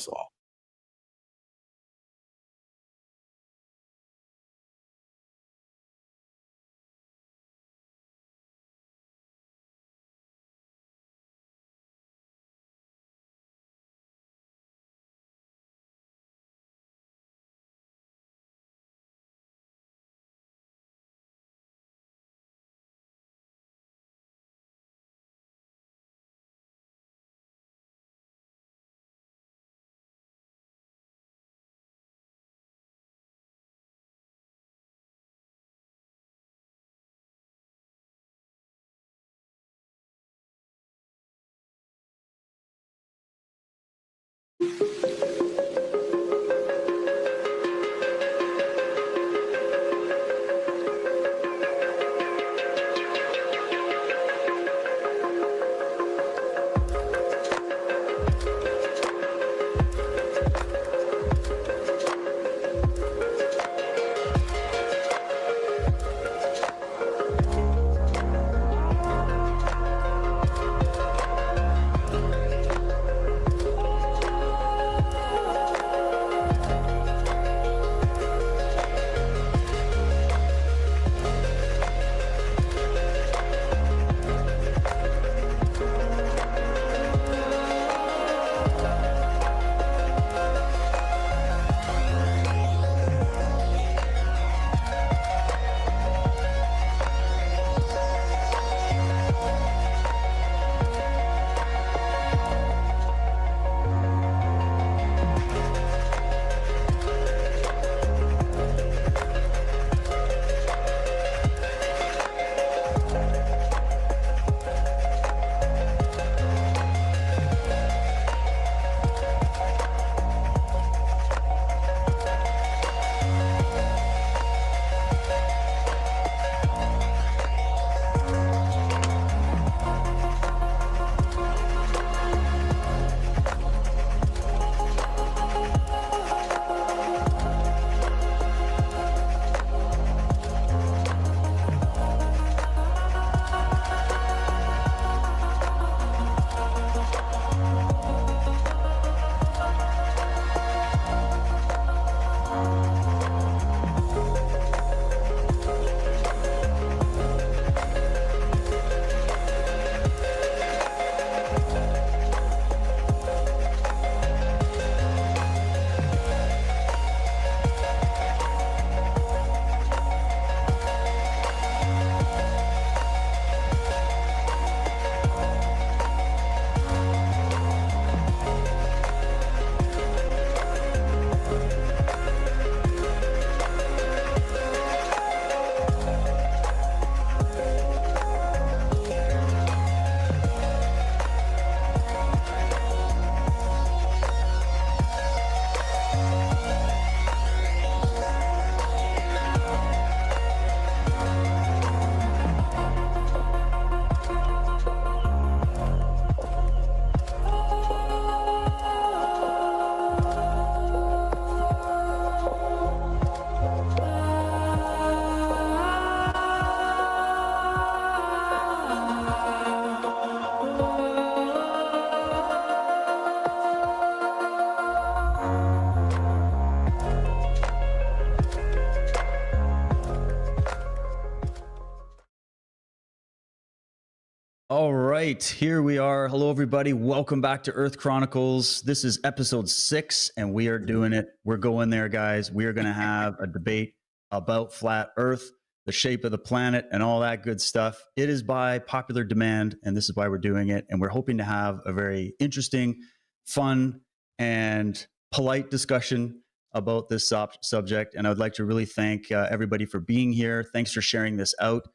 right, here we are. Hello, everybody. Welcome back to Earth Chronicles. This is episode 6, and we are doing it. We're going there, guys. We are going to have a debate about flat Earth, the shape of the planet, and all that good stuff. It is by popular demand, and this is why we're doing it. And we're hoping to have a very interesting, fun, and polite discussion about this subject. And I would like to really thank everybody for being here. Thanks for sharing this out.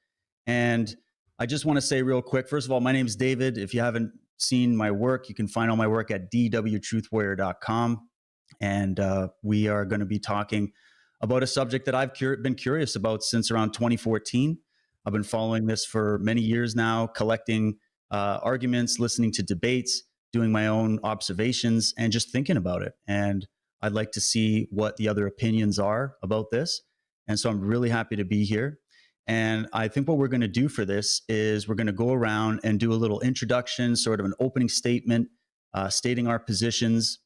And I just want to say real quick, first of all, my name is David. If you haven't seen my work, you can find all my work at dwtruthwarrior.com. And we are going to be talking about a subject that I've been curious about since around 2014. I've been following this for many years now, collecting arguments, listening to debates, doing my own observations, and just thinking about it. And I'd like to see what the other opinions are about this. And so I'm really happy to be here. And I think what we're going to do for this is we're going to go around and do a little introduction, sort of an opening statement, stating our positions.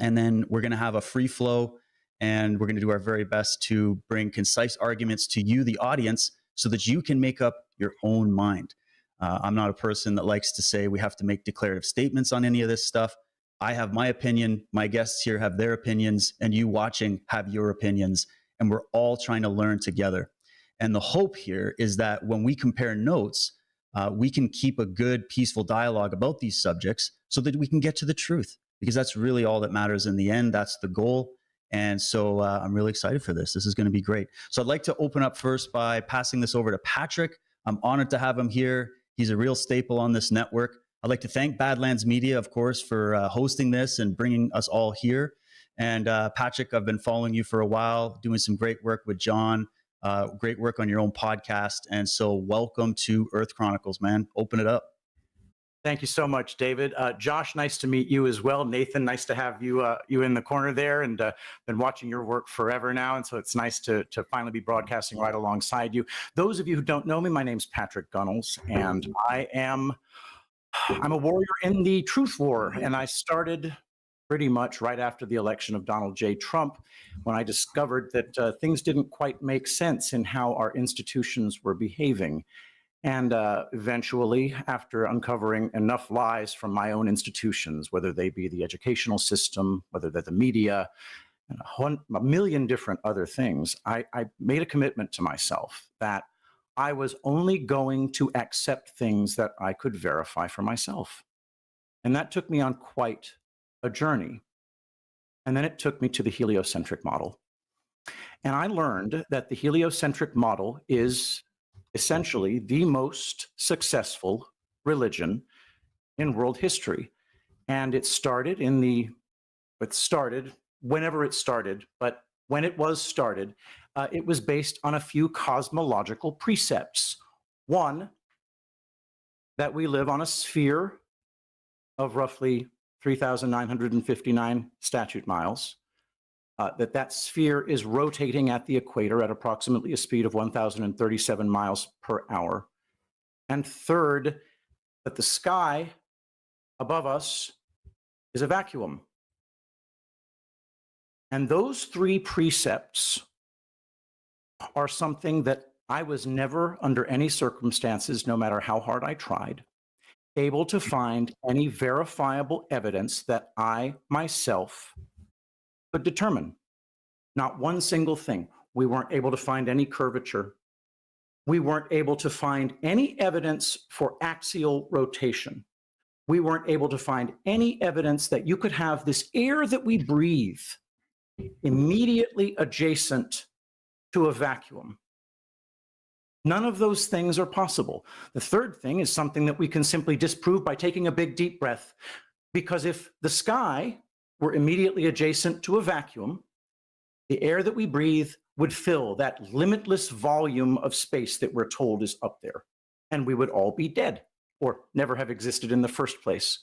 And then we're going to have a free flow, and we're going to do our very best to bring concise arguments to you, the audience, so that you can make up your own mind. I'm not a person that likes to say we have to make declarative statements on any of this stuff. I have my opinion, my guests here have their opinions, and you watching have your opinions, and we're all trying to learn together. And the hope here is that when we compare notes, we can keep a good, peaceful dialogue about these subjects so that we can get to the truth, because that's really all that matters in the end. That's the goal. And so I'm really excited for this. This is going to be great. So I'd like to open up first by passing this over to Patrick. I'm honored to have him here. He's a real staple on this network. I'd like to thank Badlands Media, of course, for hosting this and bringing us all here. And Patrick, I've been following you for a while, doing some great work with John. Great work on your own podcast. And so welcome to Earth Chronicles, man. Open it up. Thank you so much, David. Josh, nice to meet you as well. Nathan, nice to have you in the corner there, and been watching your work forever now. And so it's nice to finally be broadcasting right alongside you. Those of you who don't know me, my name's Patrick Gunnels, and I'm a warrior in the truth war. And I started pretty much right after the election of Donald J. Trump, when I discovered that things didn't quite make sense in how our institutions were behaving. And eventually, after uncovering enough lies from my own institutions, whether they be the educational system, whether they're the media, and a million different other things, I made a commitment to myself that I was only going to accept things that I could verify for myself. And that took me on quite a journey. And then it took me to the heliocentric model. And I learned that the heliocentric model is essentially the most successful religion in world history. And it started whenever it started, but when it was started, it was based on a few cosmological precepts. One, that we live on a sphere of roughly 3,959 statute miles, that sphere is rotating at the equator at approximately a speed of 1,037 miles per hour. And third, that the sky above us is a vacuum. And those three precepts are something that I was never, under any circumstances, no matter how hard I tried, able to find any verifiable evidence that I myself could determine. Not one single thing. We weren't able to find any curvature. We weren't able to find any evidence for axial rotation. We weren't able to find any evidence that you could have this air that we breathe immediately adjacent to a vacuum. None of those things are possible. The third thing is something that we can simply disprove by taking a big, deep breath. Because if the sky were immediately adjacent to a vacuum, the air that we breathe would fill that limitless volume of space that we're told is up there, and we would all be dead or never have existed in the first place.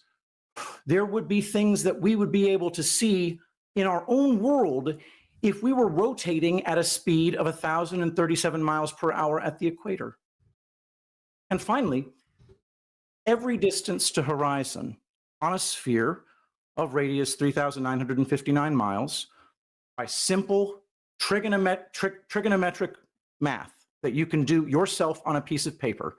There would be things that we would be able to see in our own world if we were rotating at a speed of 1,037 miles per hour at the equator. And finally, every distance to horizon on a sphere of radius 3,959 miles, by simple trigonometric math that you can do yourself on a piece of paper,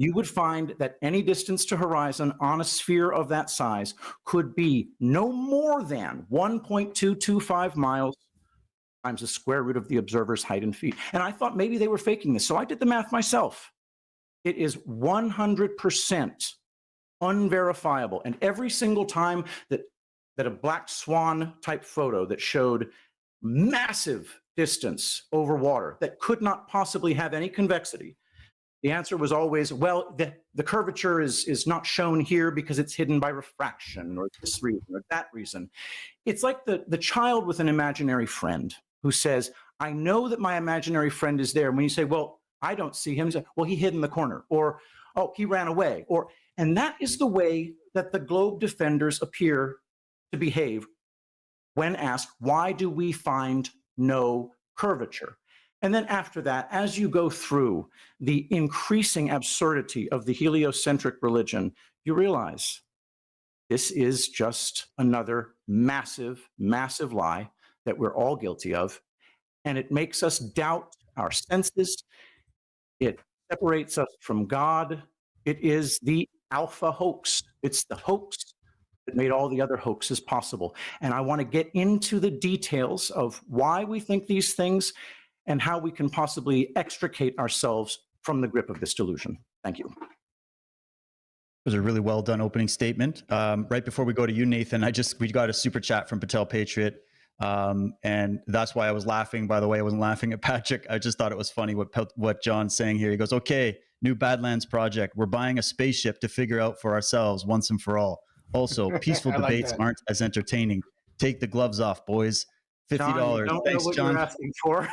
you would find that any distance to horizon on a sphere of that size could be no more than 1.225 miles times the square root of the observer's height in feet. And I thought maybe they were faking this. So I did the math myself. It is 100% unverifiable. And every single time that a black swan type photo that showed massive distance over water that could not possibly have any convexity, the answer was always, well, the curvature is not shown here because it's hidden by refraction or this reason or that reason. It's like the child with an imaginary friend who says, I know that my imaginary friend is there. And when you say, well, I don't see him, well, he hid in the corner, or, oh, he ran away. And that is the way that the globe defenders appear to behave when asked, why do we find no curvature? And then after that, as you go through the increasing absurdity of the heliocentric religion, you realize this is just another massive, massive lie that we're all guilty of. And it makes us doubt our senses. It separates us from God. It is the alpha hoax. It's the hoax that made all the other hoaxes possible. And I want to get into the details of why we think these things and how we can possibly extricate ourselves from the grip of this delusion. Thank you. It was a really well done opening statement. Right before we go to you, Nathan, we got a super chat from Patel Patriot. And that's why I was laughing. By the way, I wasn't laughing at Patrick. I just thought it was funny what John's saying here. He goes, okay, new Badlands project. We're buying a spaceship to figure out for ourselves once and for all. Also, peaceful debates aren't as entertaining. Take the gloves off, boys. $50. John, Thanks, what John. You're asking for.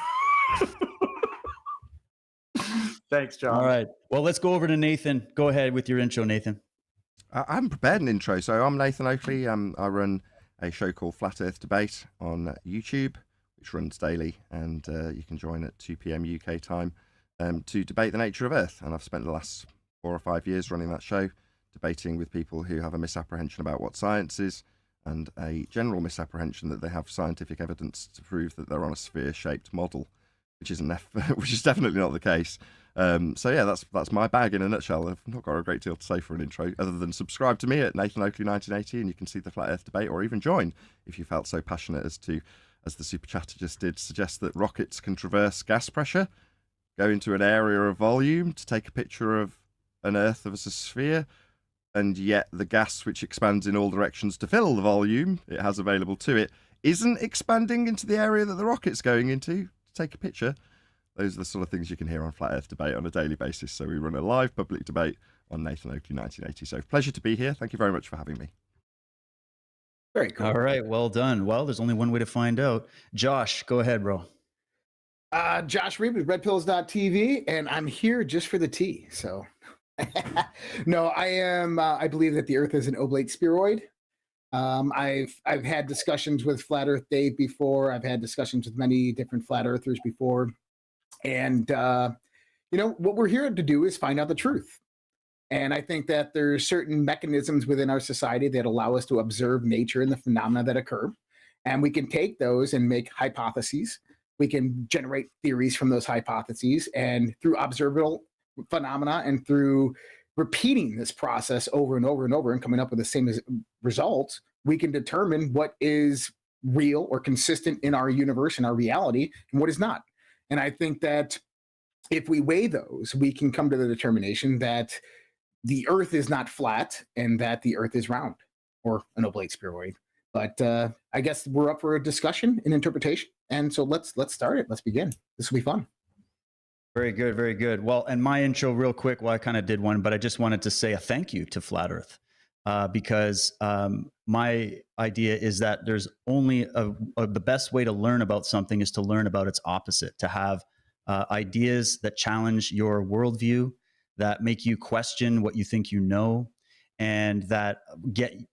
Thanks, John. All right. Well, let's go over to Nathan. Go ahead with your intro, Nathan. I haven't prepared an intro, so I'm Nathan Oakley. I run a show called Flat Earth Debate on YouTube, which runs daily, and you can join at 2 p.m. UK time to debate the nature of Earth. And I've spent the last 4 or 5 years running that show, debating with people who have a misapprehension about what science is and a general misapprehension that they have scientific evidence to prove that they're on a sphere-shaped model, which is definitely not the case. So yeah, that's my bag in a nutshell. I've not got a great deal to say for an intro, other than subscribe to me at Nathan Oakley 1980, and you can see the Flat Earth Debate, or even join if you felt so passionate as the super chatter just did suggest, that rockets can traverse gas pressure, go into an area of volume to take a picture of an Earth as a sphere, and yet the gas which expands in all directions to fill the volume it has available to it isn't expanding into the area that the rocket's going into to take a picture. Those are the sort of things you can hear on Flat Earth Debate on a daily basis. So we run a live public debate on Nathan Oakley 1980. So pleasure to be here. Thank you very much for having me. Very cool. All right. Well done. Well, there's only one way to find out. Josh, go ahead, bro. Josh Reed with redpills.tv, and I'm here just for the tea. So no, I am. I believe that the Earth is an oblate spheroid. I've had discussions with Flat Earth Dave before. I've had discussions with many different flat earthers before. And, what we're here to do is find out the truth. And I think that there's certain mechanisms within our society that allow us to observe nature and the phenomena that occur. And we can take those and make hypotheses. We can generate theories from those hypotheses. And through observable phenomena and through repeating this process over and over and over and coming up with the same results, we can determine what is real or consistent in our universe and our reality and what is not. And I think that if we weigh those, we can come to the determination that the Earth is not flat and that the Earth is round, or an oblate spheroid. But I guess we're up for a discussion and interpretation. And so let's start it. Let's begin. This will be fun. Very good, very good. Well, and my intro real quick, well, I kind of did one, but I just wanted to say a thank you to Flat Earth because my idea is that there's only the best way to learn about something is to learn about its opposite, to have ideas that challenge your worldview, that make you question what you think you know, and that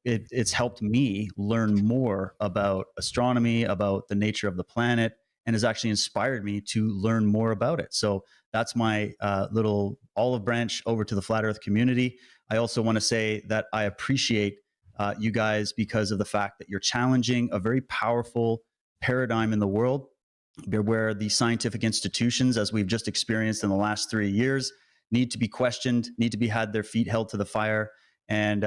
it's helped me learn more about astronomy, about the nature of the planet, and has actually inspired me to learn more about it. So that's my little olive branch over to the Flat Earth community. I also want to say that I appreciate you guys because of the fact that you're challenging a very powerful paradigm in the world where the scientific institutions, as we've just experienced in the last 3 years, need to be questioned, need to be had their feet held to the fire. And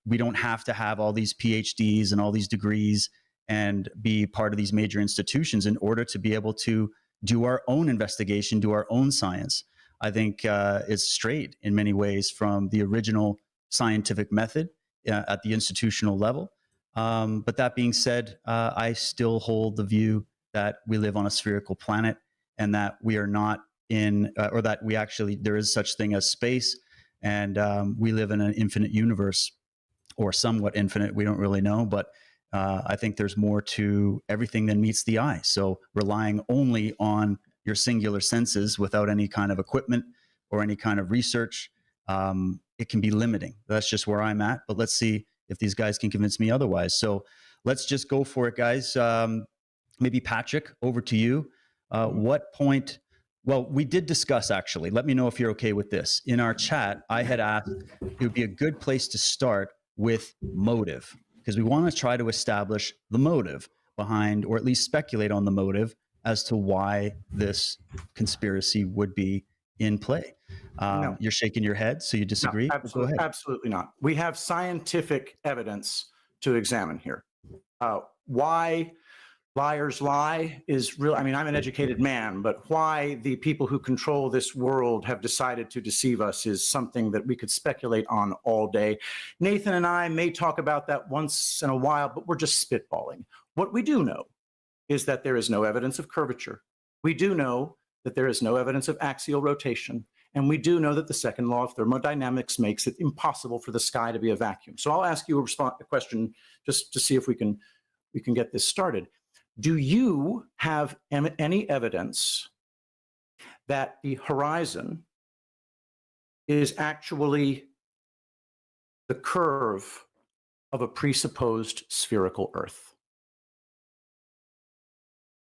we don't have to have all these PhDs and all these degrees and be part of these major institutions in order to be able to do our own investigation, do our own science. I think it's straight in many ways from the original scientific method at the institutional level. But that being said, I still hold the view that we live on a spherical planet and that we are not in, or that we actually, there is such thing as space, and we live in an infinite universe, or somewhat infinite. We don't really know, but I think there's more to everything than meets the eye. So relying only on your singular senses without any kind of equipment or any kind of research, it can be limiting. That's just where I'm at. But let's see if these guys can convince me otherwise. So let's just go for it, guys. Maybe Patrick, over to you. What point? Well, we did discuss, actually. Let me know if you're okay with this. In our chat, I had asked it would be a good place to start with motive, because we want to try to establish the motive behind, or at least speculate on the motive as to why this conspiracy would be in play. No. You're shaking your head, so you disagree? No, Go ahead. absolutely not. We have scientific evidence to examine here. Why liars lie is real. I mean, I'm an educated man, but why the people who control this world have decided to deceive us is something that we could speculate on all day. Nathan and I may talk about that once in a while, but we're just spitballing. What we do know is that there is no evidence of curvature. We do know that there is no evidence of axial rotation. And we do know that the second law of thermodynamics makes it impossible for the sky to be a vacuum. So I'll ask you a question just to see if we can get this started. Do you have any evidence that the horizon is actually the curve of a presupposed spherical Earth?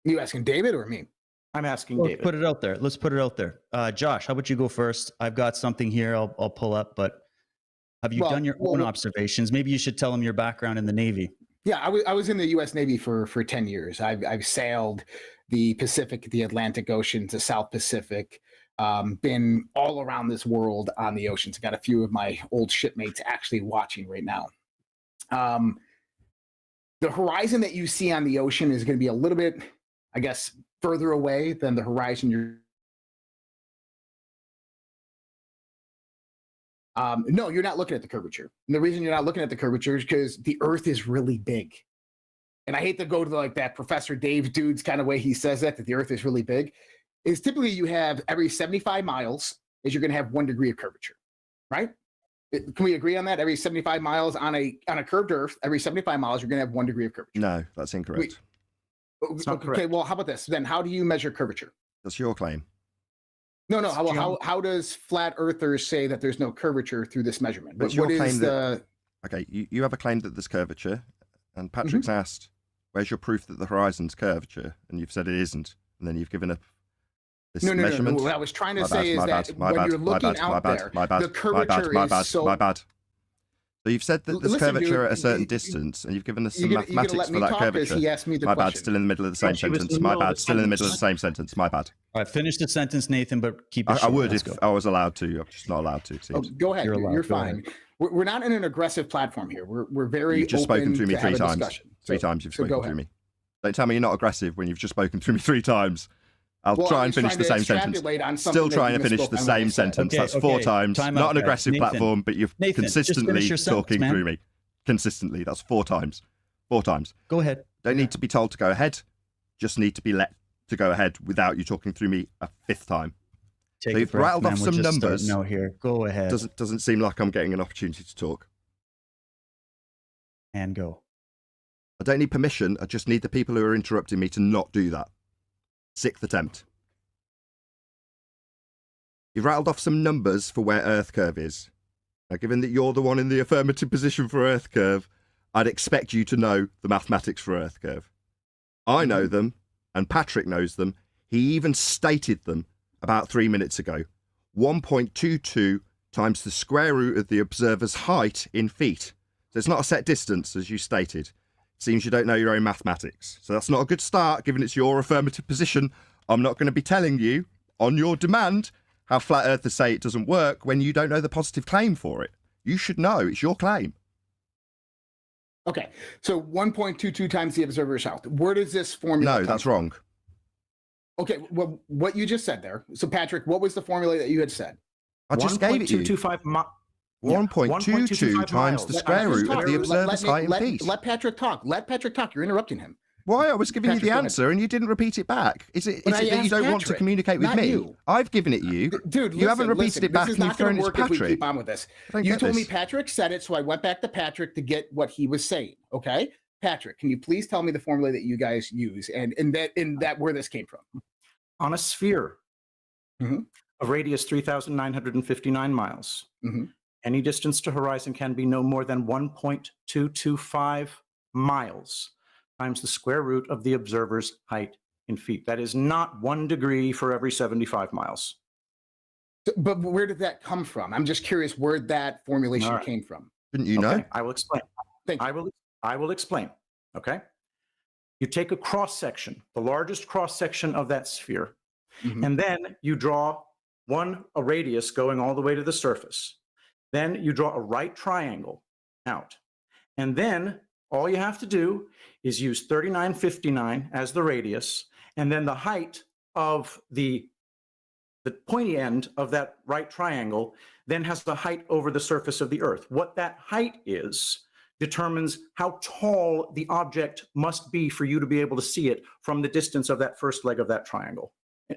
You asking David or me? I'm asking Let's David. put it out there. Let's put it out there. Josh, how about you go first? I've got something here I'll pull up, but have you done your own observations? Maybe you should tell them your background in the Navy. Yeah, I was in the U.S. Navy for 10 years. I've sailed the Pacific, the Atlantic Ocean, to South Pacific, been all around this world on the oceans. Got a few of my old shipmates actually watching right now. The horizon that you see on the ocean is going to be a little bit, I guess, further away than the horizon you're. No, you're not looking at the curvature. And the reason you're not looking at the curvature is because the Earth is really big. And I hate to go to like that Professor Dave dude's kind of way he says that the Earth is really big. Is typically you have every 75 miles is you're going to have 1 degree of curvature, right? Can we agree on that? Every 75 miles on a curved Earth, every 75 miles you're going to have 1 degree of curvature. No, that's incorrect. Okay, well, how about this? Then how do you measure curvature? That's your claim. No. How does flat earthers say that there's no curvature through this measurement? But what is the? Okay, you have a claim that there's curvature, and Patrick's asked, "Where's your proof that the horizon's curvature?" And you've said it isn't, and then you've given up this measurement. No. What I was trying to say is that when you're looking out there, the curvature is so. My bad. So you've said that there's curvature at a certain distance, and you've given us some mathematics for that curvature. He asked me the my question. bad, still in the middle of the same sentence. My bad, still in the middle of the same sentence. My bad. All right, finish the sentence, Nathan, but keep it short. I would if I was allowed to. I'm just not allowed to. Go ahead. You're fine. We're not in an aggressive platform here. We're very. You've just spoken through me 3 times. Discussion. Three times you've spoken through me. Don't tell me you're not aggressive when you've just spoken through me 3 times. I'll try and finish the same sentence. Still trying to finish the same sentence. That's 4 times. Not an aggressive platform, but you're consistently talking through me. Consistently. That's 4 times. 4 times. Go ahead. Don't need to be told to go ahead. Just need to be let to go ahead without you talking through me a 5th time. So you've rattled off some numbers. No, here. Go ahead. Doesn't seem like I'm getting an opportunity to talk. And go. I don't need permission. I just need the people who are interrupting me to not do that. 6th attempt. You've rattled off some numbers for where Earth curve is. Now, given that you're the one in the affirmative position for Earth curve, I'd expect you to know the mathematics for Earth curve. I know them, and Patrick knows them. He even stated them about 3 minutes ago. 1.22 times the square root of the observer's height in feet. So it's not a set distance, as you stated. It seems you don't know your own mathematics. So that's not a good start, given it's your affirmative position. I'm not going to be telling you, on your demand, how flat earthers say it doesn't work when you don't know the positive claim for it. You should know. It's your claim. Okay, so 1.22 times the observer's height. Where does this formula No, that's wrong. Okay, well, what you just said there. So, Patrick, what was the formula that you had said? I just gave it you. 1.22 times the square root of the observer's height in feet. Let Patrick talk. Let Patrick talk. You're interrupting him. Why? I was giving you the answer and you didn't repeat it back. Is it that you don't want to communicate with me? You. I've given it you. Dude, you haven't repeated it back and you've thrown it to Patrick. If we keep on with this. You told me Patrick said it, so I went back to Patrick to get what he was saying. Okay? Patrick, can you please tell me the formula that you guys use and that where this came from? On a sphere of radius 3,959 miles, any distance to horizon can be no more than 1.225 miles times the square root of the observer's height in feet. That is not 1 degree for every 75 miles. But where did that come from? I'm just curious where that formulation came from. Didn't you know? I will explain. I will explain. Okay. You take a cross section, the largest cross section of that sphere, and then you draw a radius going all the way to the surface. Then you draw a right triangle out. And then all you have to do is use 3959 as the radius, and then the height of the pointy end of that right triangle then has the height over the surface of the Earth. What that height is determines how tall the object must be for you to be able to see it from the distance of that first leg of that triangle.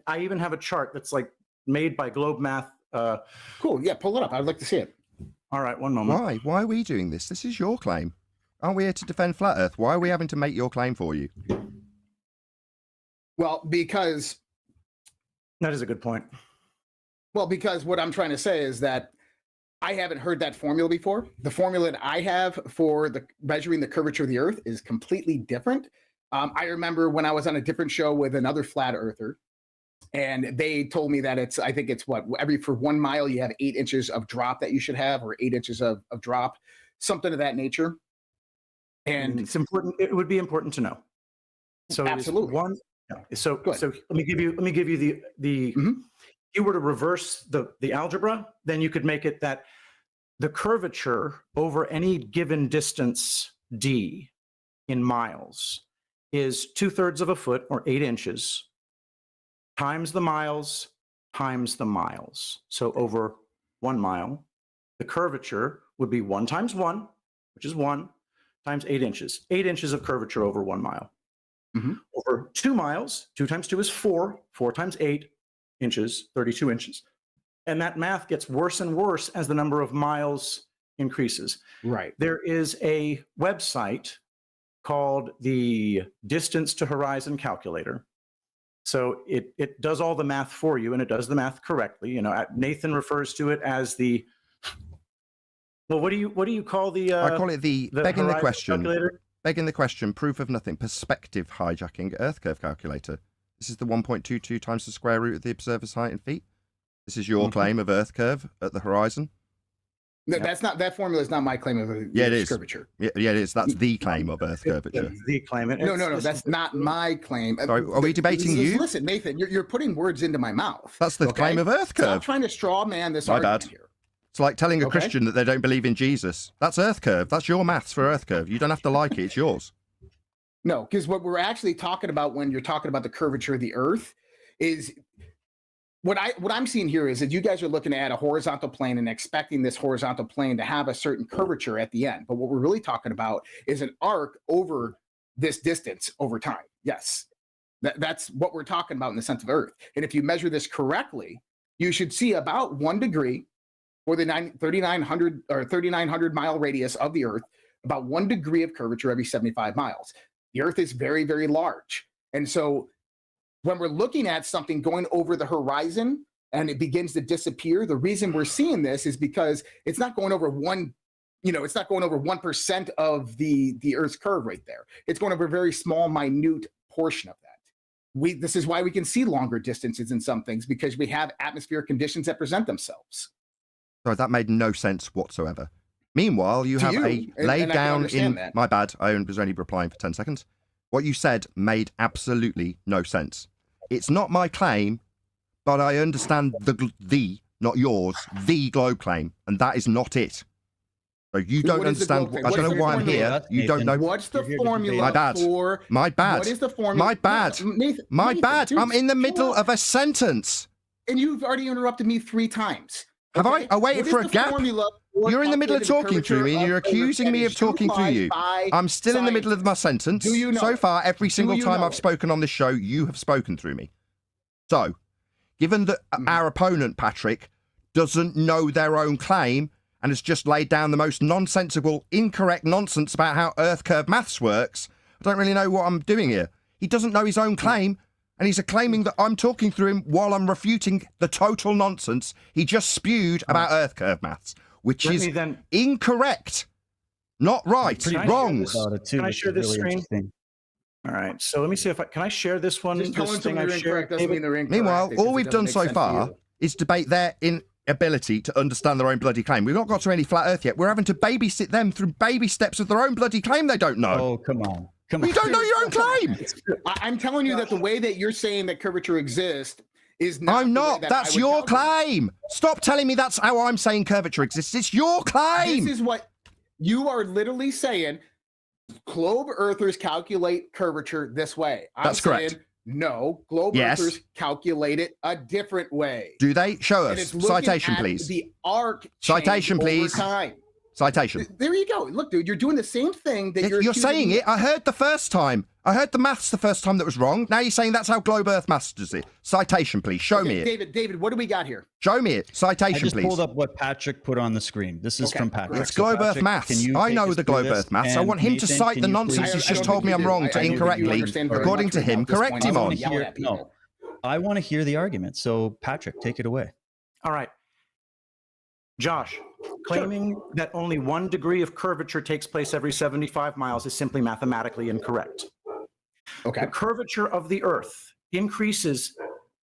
I even have a chart that's like made by Globe Math. Cool. Yeah, pull it up. I'd like to see it. All right, one moment. Why? Why are we doing this? This is your claim. Aren't we here to defend Flat Earth? Why are we having to make your claim for you? Well, because... That is a good point. Well, because what I'm trying to say is that I haven't heard that formula before. The formula that I have for measuring the curvature of the Earth is completely different. I remember when I was on a different show with another flat earther, and they told me that I think it's for 1 mile, you have 8 inches of drop that you should have, or 8 inches of drop, something of that nature. And it's important. It would be important to know. So absolutely. So let me give you the you were to reverse the algebra, then you could make it that the curvature over any given distance d in miles is 2/3 of a foot, or 8 inches, times the miles times the miles. So over 1 mile, the curvature would be 1 times 1, which is 1, times 8 inches. 8 inches of curvature over 1 mile. Over 2 miles, 2 times 2 is 4. 4 times 8 inches, 32 inches. And that math gets worse and worse as the number of miles increases. Right. There is a website called the Distance to Horizon Calculator. So it does all the math for you, and it does the math correctly. You know, Nathan refers to it as the... Well, what do you call the? I call it the begging the question. Calculator? Begging the question, proof of nothing, perspective hijacking Earth curve calculator. This is the 1.22 times the square root of the observer's height in feet. This is your claim of Earth curve at the horizon. No, that's not, that formula is not my claim of curvature. Yeah, it is. That's the claim of Earth curvature. The claim. No, that's not my claim. Sorry, are we debating you? Listen, Nathan, you're putting words into my mouth. That's the claim of Earth curve. Stop trying to straw man this My argument bad. here. It's like telling a Christian that they don't believe in Jesus. That's Earth curve. That's your maths for Earth curve. You don't have to like it. It's yours. No, because what we're actually talking about when you're talking about the curvature of the Earth is what I'm seeing here is that you guys are looking at a horizontal plane and expecting this horizontal plane to have a certain curvature at the end. But what we're really talking about is an arc over this distance over time. Yes, that's what we're talking about in the sense of Earth. And if you measure this correctly, you should see about 1 degree for the 3,900 mile radius of the Earth, about 1 degree of curvature every 75 miles. The Earth is very, very large. And so when we're looking at something going over the horizon and it begins to disappear, the reason we're seeing this is because it's not going over it's not going over 1% of the Earth's curve right there. It's going over a very small, minute portion of that. This is why we can see longer distances in some things, because we have atmospheric conditions that present themselves. So that made no sense whatsoever. Meanwhile, you have laid down in... That. My bad, I was only replying for 10 seconds. What you said made absolutely no sense. It's not my claim, but I understand the, not yours, the globe claim, and that is not it. So you don't understand. I don't know why I'm here. You don't know. What's the formula My bad. for... My bad. What is the formula? My bad. No, Nathan, My Nathan, bad. dude, I'm in the middle of a sentence. And you've already interrupted me 3 times. Have I? I waited What for is a the gap. formula for You're in the middle of calculating talking through me, and you're curvature of accusing me of talking through you. by I'm still in the middle of my sentence. Do you know So it? far, every single you time know I've it? spoken on this show, you have spoken through me. So, given that our opponent, Patrick, doesn't know their own claim and has just laid down the most nonsensical, incorrect nonsense about how Earth curve maths works, I don't really know what I'm doing here. He doesn't know his own claim, and he's claiming that I'm talking through him while I'm refuting the total nonsense he just spewed about Earth curve maths, which is incorrect. Not right, wrong. Can I share this screen? All right, so let me see if I can I share this one. Just telling This thing someone I've you're shared, incorrect doesn't mean they're incorrect. Meanwhile, because all it we've doesn't done make so sense to far you. is debate their inability to understand their own bloody claim. We've not got to any flat Earth yet. We're having to babysit them through baby steps of their own bloody claim they don't know. Oh, come on. You don't know your own claim. I'm telling you that the way that you're saying that curvature exists is not. I'm the way not. that That's I would your calculate. claim. Stop telling me that's how I'm saying curvature exists. It's your claim. This is what you are literally saying. Globe earthers calculate curvature this way. I'm That's correct. saying, no, globe Yes. earthers calculate it a different way. Do they? Show And us. it's looking Citation, at please. The arc Citation, change over please. time. Citation. There you go. Look, dude, you're doing the same thing that you're You're accusing saying me it. I heard the first time. I heard the maths the first time that was wrong. Now you're saying that's how globe earth maths does it. Citation, please. Show me it. David, what do we got here? Show me it. I Citation, just please. pulled up what Patrick put on the screen. This is from Patrick. It's So globe earth Patrick, maths. can you I take know us the through globe this? earth maths. I And want him to Nathan, cite can the you nonsense please- he's I just don't told me think I'm you wrong do. to I don't think incorrectly. you understand very According much to him, about this correct point. him I on. wanna yell at people. No, I want to hear the argument. So Patrick, take it away. All right. Josh, claiming that only 1 degree of curvature takes place every 75 miles is simply mathematically incorrect. Okay. The curvature of the Earth increases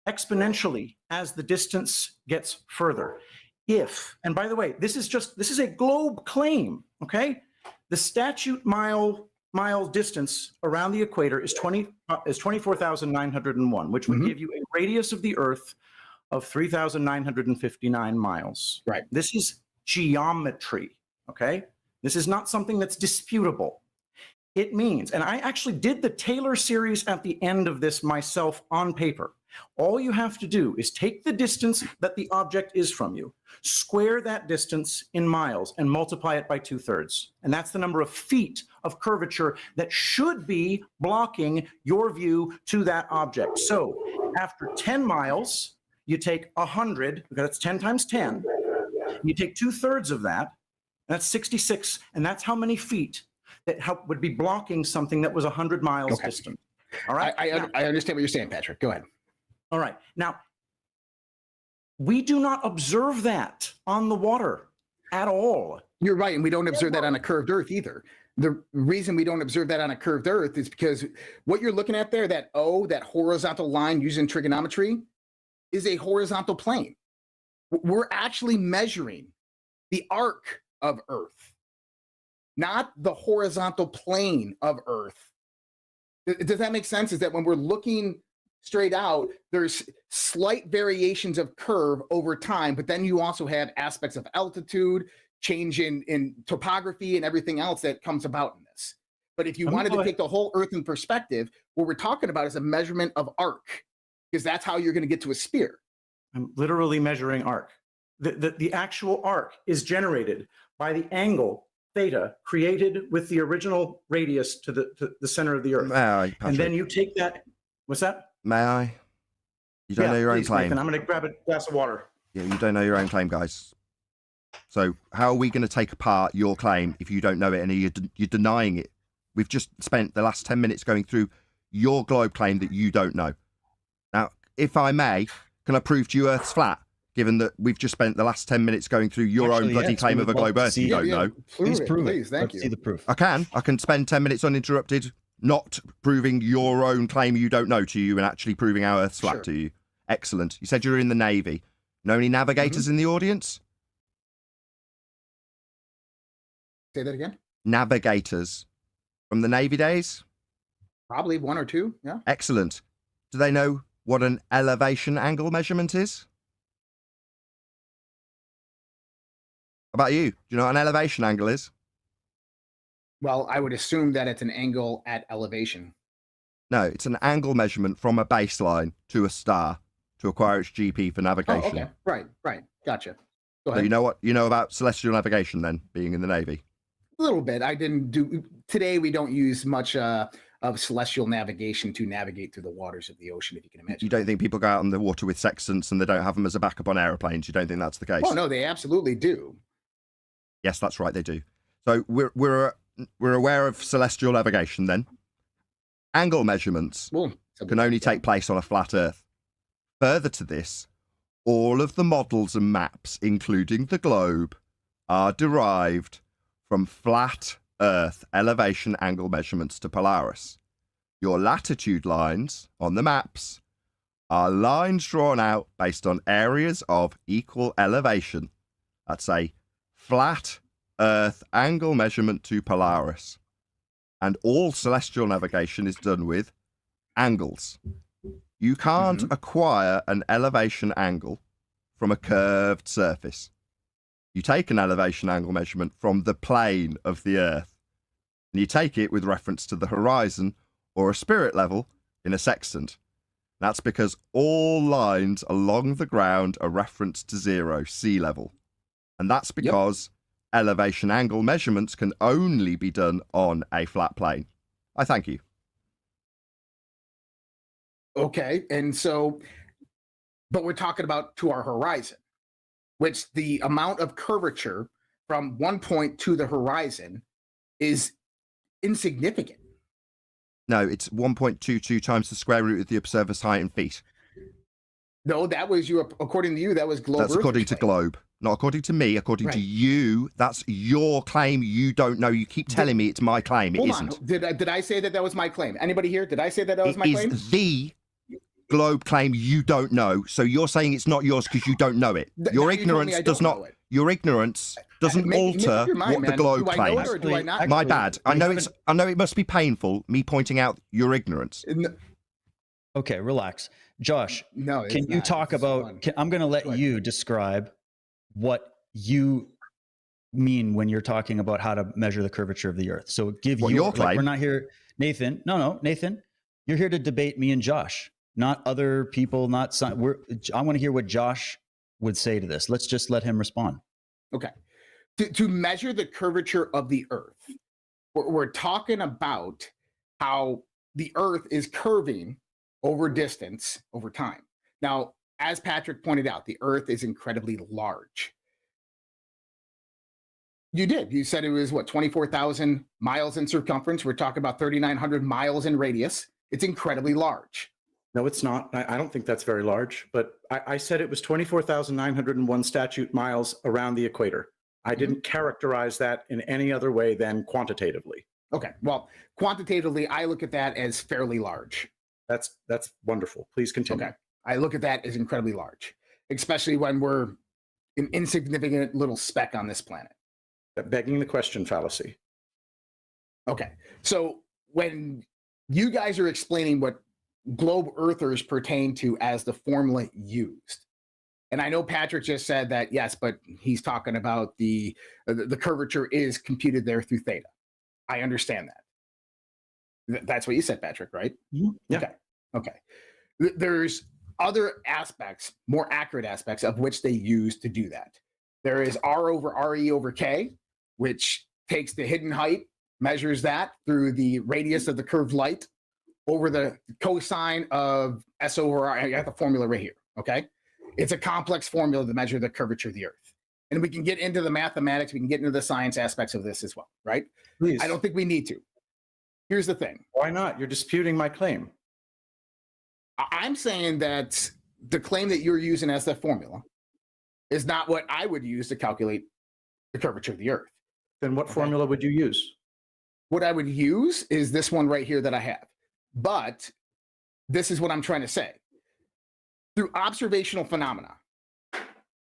exponentially as the distance gets further. If, and by the way, this is a globe claim, okay? The statute mile distance around the equator is 24,901, which would give you a radius of the Earth of 3,959 miles. Right. This is geometry, okay? This is not something that's disputable. It means, and I actually did the Taylor series at the end of this myself on paper. All you have to do is take the distance that the object is from you, square that distance in miles, and multiply it by 2/3. And that's the number of feet of curvature that should be blocking your view to that object. So after 10 miles, you take 100, because that's 10 times 10. You take 2/3 of that, and that's 66, and that's how many feet that would be blocking something that was 100 miles distant. All right? I understand what you're saying, Patrick. Go ahead. All right. Now, we do not observe that on the water at all. You're right, and we don't observe that on a curved Earth either. The reason we don't observe that on a curved Earth is because what you're looking at there, that O, that horizontal line using trigonometry, is a horizontal plane. We're actually measuring the arc of Earth, not the horizontal plane of Earth. Does that make sense? Is that when we're looking straight out, there's slight variations of curve over time, but then you also have aspects of altitude, change in topography, and everything else that comes about in this. But if you wanted to take the whole Earth in perspective, what we're talking about is a measurement of arc, because that's how you're going to get to a sphere. I'm literally measuring arc. The actual arc is generated by the angle theta created with the original radius to the center of the Earth. May I, and Patrick? then you take that. What's that? May I? You don't know your own please, claim. Nathan, I'm going to grab a glass of water. Yeah, you don't know your own claim, guys. So how are we going to take apart your claim if you don't know it and you're denying it? We've just spent the last 10 minutes going through your globe claim that you don't know. Now, if I may, can I prove to you Earth's flat? Given that we've just spent the last 10 minutes going through your own bloody claim of a globe Earth you don't know. Please prove it. Please, thank you. See the proof. I can spend 10 minutes uninterrupted not proving your own claim you don't know to you and actually proving how Earth's flat to you. Excellent. You said you were in the Navy. Know any navigators in the audience? Say that again? Navigators from the Navy days? Probably 1 or 2, yeah. Excellent. Do they know what an elevation angle measurement is? How about you? Do you know what an elevation angle is? Well, I would assume that it's an angle at elevation. No, it's an angle measurement from a baseline to a star to acquire its GP for navigation. Oh, okay. Right. Gotcha. Go So ahead. you know about celestial navigation then, being in the Navy? A little bit. I didn't do today. We don't use much of celestial navigation to navigate through the waters of the ocean, if you can imagine. You don't think people go out on the water with sextants and they don't have them as a backup on aeroplanes? You don't think that's the case? Oh no, they absolutely do. Yes, that's right, they do. So we're aware of celestial navigation then. Angle measurements can only take place on a flat Earth. Further to this, all of the models and maps, including the globe, are derived from flat Earth elevation angle measurements to Polaris. Your latitude lines on the maps are lines drawn out based on areas of equal elevation. That's a flat Earth angle measurement to Polaris. And all celestial navigation is done with angles. You can't acquire an elevation angle from a curved surface. You take an elevation angle measurement from the plane of the Earth, and you take it with reference to the horizon or a spirit level in a sextant. That's because all lines along the ground are referenced to zero, sea level. And that's because elevation angle measurements can only be done on a flat plane. I thank you. Okay, and so, but we're talking about to our horizon, which the amount of curvature from one point to the horizon is insignificant. No, it's 1.22 times the square root of the observer's height in feet. No, that was you. According to you, that was globe. That's according to Globe. Not according to me, according to you. That's your claim. You don't know. You keep telling me it's my claim. It isn't. On. Did I say that was my claim? Anybody here? Did I say that was my claim? It is the Globe claim you don't know. So you're saying it's not yours because you don't know it. Your ignorance does not. Your ignorance doesn't alter what the Globe claims. My bad. I know it's. I know it must be painful me pointing out your ignorance. Okay, relax, Josh. No, can you talk about? I'm going to let you describe what you mean when you're talking about how to measure the curvature of the Earth. So give your claim. We're not here, Nathan. No, Nathan. You're here to debate me and Josh, not other people. Not some. I want to hear what Josh would say to this. Let's just let him respond. Okay. To measure the curvature of the Earth, we're talking about how the Earth is curving over distance over time. Now, as Patrick pointed out, the Earth is incredibly large. You did. You said it was, 24,000 miles in circumference. We're talking about 3,900 miles in radius. It's incredibly large. No, it's not. I don't think that's very large, but I said it was 24,901 statute miles around the equator. I didn't characterize that in any other way than quantitatively. Okay. Well, quantitatively, I look at that as fairly large. That's wonderful. Please continue. Okay. I look at that as incredibly large, especially when we're an insignificant little speck on this planet. Begging the question fallacy. Okay. So when you guys are explaining what globe earthers pertain to as the formula used, and I know Patrick just said that, yes, but he's talking about the curvature is computed there through theta. I understand that. That's what you said, Patrick, right? Mm-hmm. Yeah. Okay. There's other aspects, more accurate aspects of which they use to do that. There is R over RE over K, which takes the hidden height, measures that through the radius of the curved light over the cosine of S over R. I got the formula right here, okay? It's a complex formula to measure the curvature of the Earth. And we can get into the mathematics, we can get into the science aspects of this as well, right? Please. I don't think we need to. Here's the thing. Why not? You're disputing my claim. I'm saying that the claim that you're using as the formula is not what I would use to calculate the curvature of the Earth. Then what formula would you use? What I would use is this one right here that I have. But this is what I'm trying to say. Through observational phenomena,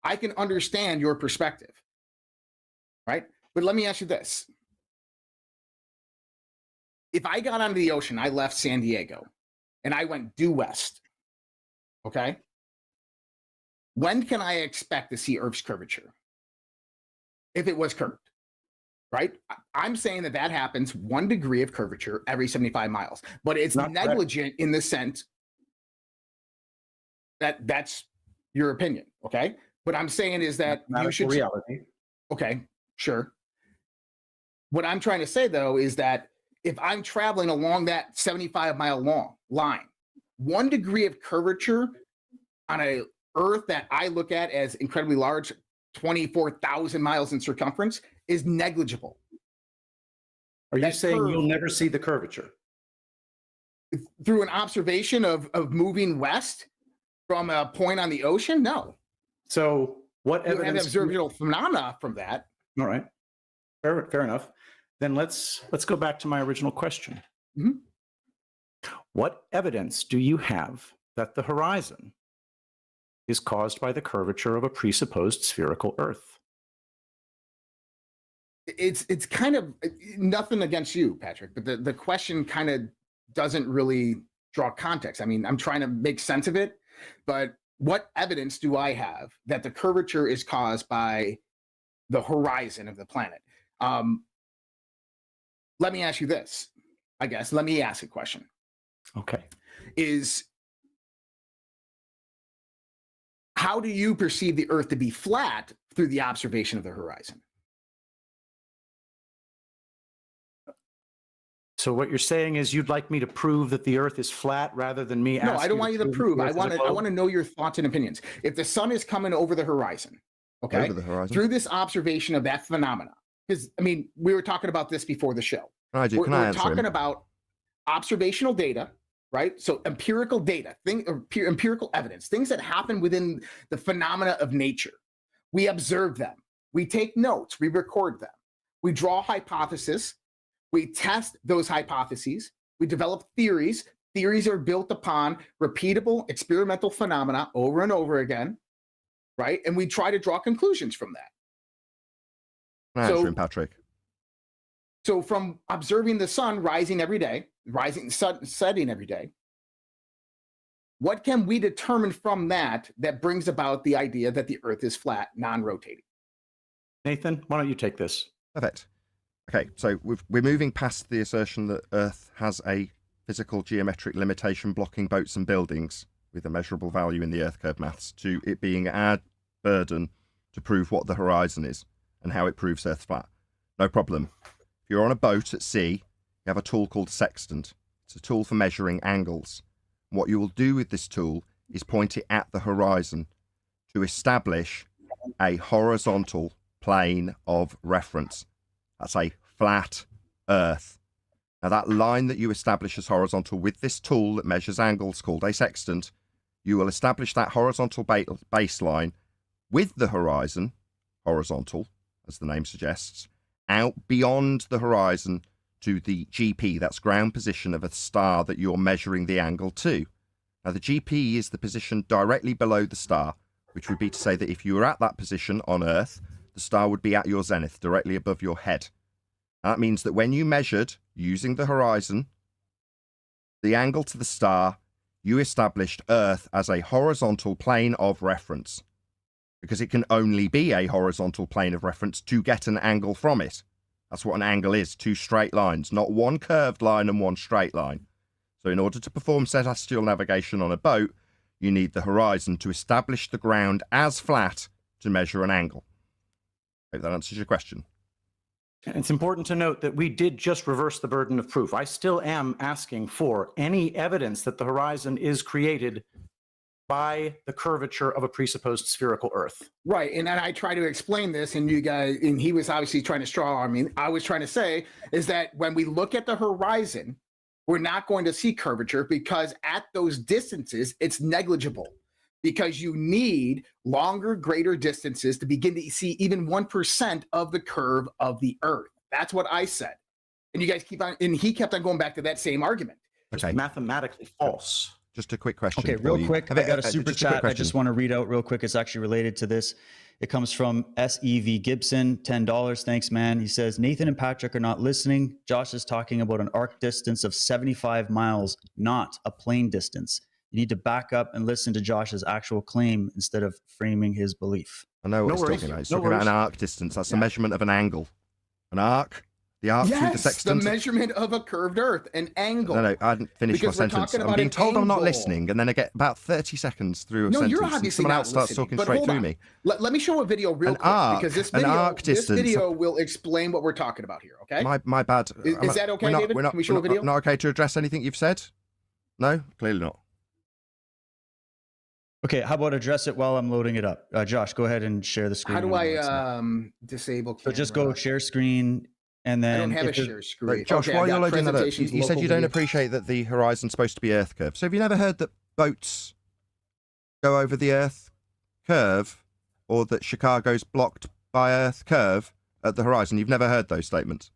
I can understand your perspective, right? But let me ask you this. If I got onto the ocean, I left San Diego, and I went due west, Okay. When can I expect to see Earth's curvature? If it was curved, right? I'm saying that happens 1 degree of curvature every 75 miles, but it's Not negligent in the sense that that's your opinion. Okay. What I'm saying is that you should. Reality. Okay, sure. What I'm trying to say, though, is that if I'm traveling along that 75-mile long line, 1 degree of curvature on a Earth that I look at as incredibly large, 24,000 miles in circumference, is negligible. Are you saying you'll never see the curvature? Through an observation of moving west from a point on the ocean? No. So what You have evidence? observable phenomena from that. All right. Fair enough. Then let's go back to my original question. Mhm. What evidence do you have that the horizon is caused by the curvature of a presupposed spherical Earth? It's kind of nothing against you, Patrick, but the question kind of doesn't really draw context. I mean, I'm trying to make sense of it, but what evidence do I have that the curvature is caused by the horizon of the planet? Let me ask you this, I guess. Let me ask a question. Okay. How do you perceive the Earth to be flat through the observation of the horizon? So what you're saying is you'd like me to prove that the Earth is flat rather than me No, ask I don't want you to prove. I want to to know your thoughts and opinions. If the sun is coming over the horizon, okay, Over the horizon. through this observation of that phenomena, because I mean, we were talking about this before the show. Nigel, can I We're answer talking him? about observational data, right? So empirical data, empirical evidence, things that happen within the phenomena of nature. We observe them. We take notes. We record them. We draw hypotheses. We test those hypotheses. We develop theories. Theories are built upon repeatable experimental phenomena over and over again, right? And we try to draw conclusions from that. Can I answer him, Patrick? So from observing the sun rising every day, setting every day, what can we determine from that that brings about the idea that the Earth is flat, non-rotating? Nathan, why don't you take this? Perfect. Okay, so we're moving past the assertion that Earth has a physical geometric limitation blocking boats and buildings with a measurable value in the Earth curve maths to it being our burden to prove what the horizon is and how it proves Earth flat. No problem. If you're on a boat at sea, you have a tool called sextant. It's a tool for measuring angles. What you will do with this tool is point it at the horizon to establish a horizontal plane of reference. That's a flat Earth. Now that line that you establish as horizontal with this tool that measures angles called a sextant, you will establish that horizontal baseline with the horizon, horizontal, as the name suggests, out beyond the horizon to the GP, that's ground position of a star that you're measuring the angle to. Now the GP is the position directly below the star, which would be to say that if you were at that position on Earth, the star would be at your zenith, directly above your head. That means that when you measured, using the horizon, the angle to the star, you established Earth as a horizontal plane of reference, because it can only be a horizontal plane of reference to get an angle from it. That's what an angle is, 2 straight lines, not one curved line and one straight line. So in order to perform celestial navigation on a boat, you need the horizon to establish the ground as flat to measure an angle. Hope that answers your question. It's important to note that we did just reverse the burden of proof. I still am asking for any evidence that the horizon is created by the curvature of a presupposed spherical Earth. Right, and then I try to explain this, and you guys, and he was obviously trying to straw arm me. I was trying to say is that when we look at the horizon, we're not going to see curvature because at those distances, it's negligible. Because you need longer, greater distances to begin to see even 1% of the curve of the Earth. That's what I said. And you guys keep on, and he kept on going back to that same argument. Okay. Mathematically false. Just a quick question. Okay, real quick. I got a super chat. I just want to read out real quick. It's actually related to this. It comes from SEV Gibson, $10. Thanks, man. He says, Nathan and Patrick are not listening. Josh is talking about an arc distance of 75 miles, not a plane distance. You need to back up and listen to Josh's actual claim instead of framing his belief. I know what he's talking about. He's talking about an arc distance. That's the measurement of an angle. An arc. The arc through the Yes, sextant. the measurement of a curved Earth, an angle. No, I hadn't finished my Because we're sentence. talking I'm about being an told I'm not angle. listening, and then I get about 30 seconds through a No, sentence, you're and obviously someone not else starts listening, talking but straight hold through on. me. Let me show a video real An quick arc, because this an video, arc this distance. video will explain what we're talking about here. Okay? My bad. Is that okay, we're not, David? We're not, Can we show we're a video? Not okay to address anything you've said? No, clearly not. Okay, how about address it while I'm loading it up? Josh, go ahead and share the screen. How do I disable camera? So just go share screen, and then I don't have a if there's- share screen. Josh, Okay, I while you're got loading that up, presentations, you said local you don't video. appreciate that the horizon's supposed to be Earth curve. So have you never heard that boats go over the Earth curve, or that Chicago's blocked by Earth curve at the horizon? You've never heard those statements?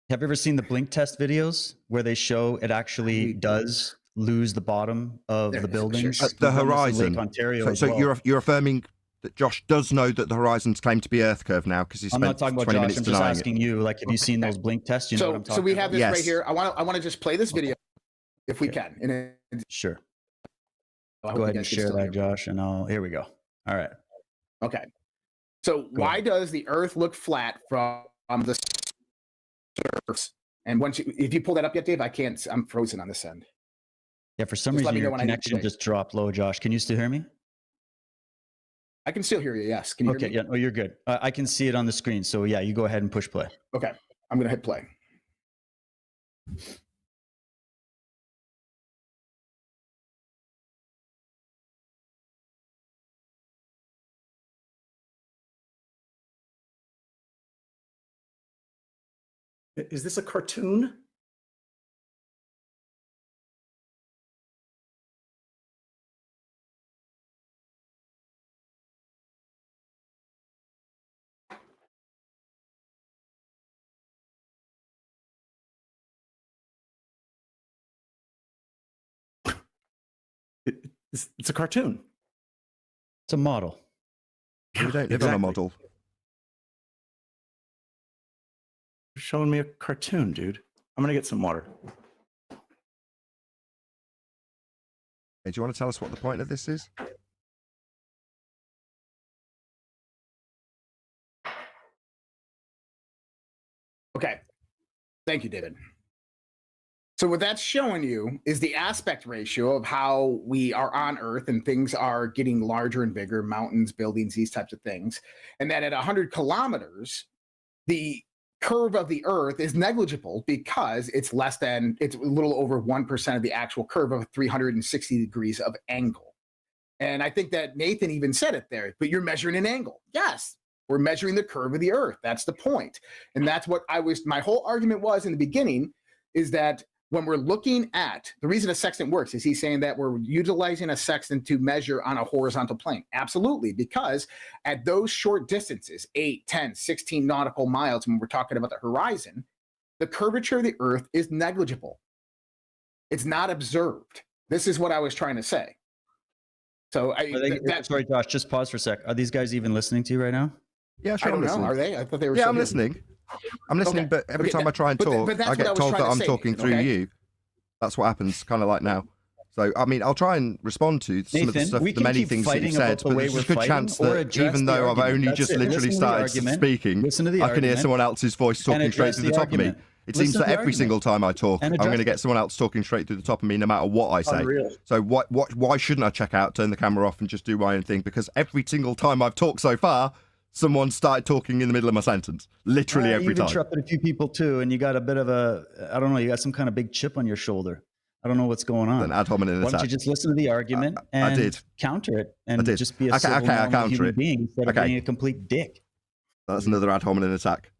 Have you ever seen the blink test videos where they show it actually does lose the bottom of the buildings? At the We've done this in horizon. Lake Ontario So, as so well. you're affirming that Josh does know that the horizon's claimed to be Earth curve now because he I'm spent not talking about 20 Josh. minutes I'm just denying asking you. Like, have you seen those blink tests? You know what I'm talking So we have about? this Yes. right here. I want to just play this video if we can. And Sure. I hope Go you ahead and guys can share still that, hear me. Josh, and here we go. All right. Okay. So why does the Earth look flat from the surface? And if you pull that up yet, Dave, I can't. I'm frozen on this end. Yeah, for some Just let reason me know your when I need to connection play. just dropped low, Josh. Can you still hear me? I can still hear you. Yes. Can you Okay, hear me? yeah, oh, you're good. I can see it on the screen. So yeah, you go ahead and push play. Okay. I'm gonna hit play. Is this a cartoon? It's a cartoon. It's a model. We don't live on a model. You're showing me a cartoon, dude. I'm gonna get some water. Hey, do you want to tell us what the point of this is? Okay. Thank you, David. So what that's showing you is the aspect ratio of how we are on Earth and things are getting larger and bigger, mountains, buildings, these types of things. And that at 100 kilometers, the curve of the Earth is negligible because it's a little over 1% of the actual curve of 360 degrees of angle. And I think that Nathan even said it there, but you're measuring an angle. Yes, we're measuring the curve of the Earth. That's the point. And that's what my whole argument was in the beginning, is that when we're looking at the reason a sextant works, is he's saying that we're utilizing a sextant to measure on a horizontal plane. Absolutely, because at those short distances, 8, 10, 16 nautical miles, when we're talking about the horizon, the curvature of the Earth is negligible. It's not observed. This is what I was trying to say. So sorry, Josh, just pause for a sec. Are these guys even listening to you right now? Yeah, sure. I don't I'm listening. know. Are they? I thought they were. Yeah, still I'm here. listening. I'm listening, Okay. but every Okay, time I try and but talk, that's I what I get was told trying that to I'm say, talking Nathan, through okay? you. That's what happens kind of like now. So, I mean, I'll try and respond to some of the Nathan, stuff, we the can many keep things that fighting you've said, about the but way there's a we're good fighting chance or that address even the though I've argument. only That's just it. literally Listen to the started argument. speaking, Listen to the I can hear argument. someone else's voice talking straight address through the the top of me. argument. It Listen seems to that the every argument. single time I talk, And I'm going to address get it. someone else talking straight through the top of me no matter what I say. Unreal. So why shouldn't I check out, turn the camera off and just do my own thing? Because every single time I've talked so far, someone started talking in the middle of my sentence. Literally every You've time. interrupted a few people too, and you got a bit of I don't know, you got some kind of big chip on your shoulder. I don't know what's going on. An ad hominem Why don't you attack. just listen to the argument and I did. counter it and I did. just be a Okay, civil, okay, I normal counter human it. being instead of Okay. being a complete dick. That's another ad hominem attack.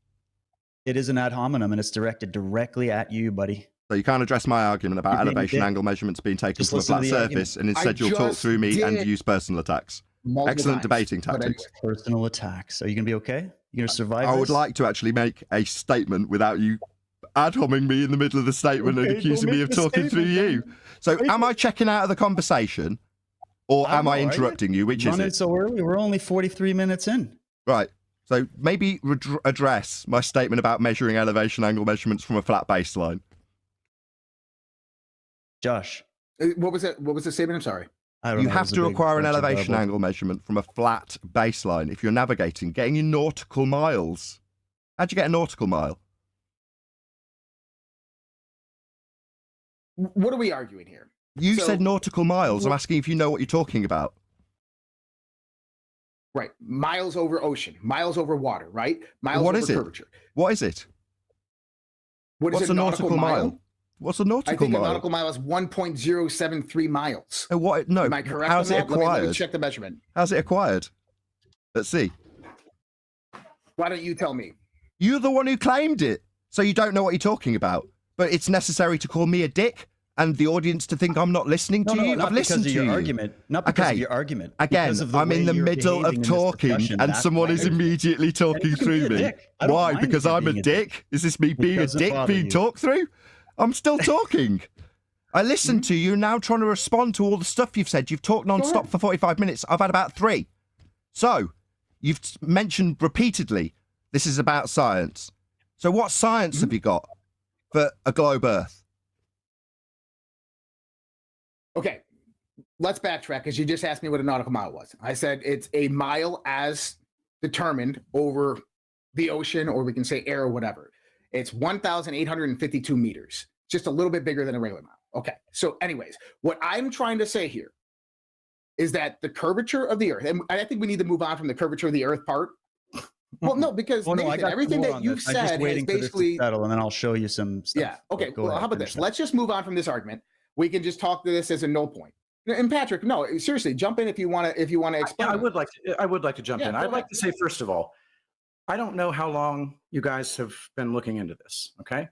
It is an ad hominem and it's directed directly at you, buddy. So you can't address my argument about You're being a elevation dick. angle measurements being taken Just from a listen to flat the surface, argument. and instead I you'll talk just through me and did use personal attacks. multiple Excellent times, debating but tactics. Personal attacks. Are you gonna be okay? You gonna survive? I would this? like to actually make a statement without you ad homing me in the middle of the statement and Okay, accusing go me make of the talking through you. statement, So am I checking out of the conversation, or am I interrupting you? Which is Running it? so early. We're only 43 minutes in. Right. So maybe address my statement about measuring elevation angle measurements from a flat baseline. Josh, What was it? What was the statement? I'm sorry. You have to require an elevation angle measurement from a flat baseline if you're navigating, getting in nautical miles. How'd you get a nautical mile? What are we arguing here? You said nautical miles. I'm asking if you know what you're talking about. Right. Miles over ocean, miles over water, right? Miles what over is it? curvature. What is it? What's a nautical mile? What's a nautical mile? A nautical mile is 1.073 miles. What? No. Am I correct? How's it acquired? Let me check the measurement. How's it acquired? Let's see. Why don't you tell me? You're the one who claimed it, so you don't know what you're talking about. But it's necessary to call me a dick and the audience to think I'm not listening to you. I've listened to your argument. Not because of your argument. Again, I'm in the middle of talking and someone is immediately talking through me. Why? Because I'm a dick? Is this me being a dick being talked through? I'm still talking. I listened to you, now trying to respond to all the stuff you've said. You've talked non-stop for 45 minutes. I've had about 3. So, you've mentioned repeatedly, this is about science. So what science have you got for a globe Earth? Okay, let's backtrack because you just asked me what a nautical mile was. I said it's a mile as determined over the ocean, or we can say air or whatever. It's 1,852 meters, just a little bit bigger than a regular mile. Okay, so anyways, what I'm trying to say here is that the curvature of the Earth, and I think we need to move on from the curvature of the Earth part. Well, no, because Nathan, everything that you've said is basically settle, and then I'll show you some stuff. Yeah. Okay. Well, how about this? Let's just move on from this argument. We can just talk to this as a null point. And Patrick, no, seriously, jump in if you want to. If you want to explain, I would like to jump in. I'd like to say first of all, I don't know how long you guys have been looking into this. Okay,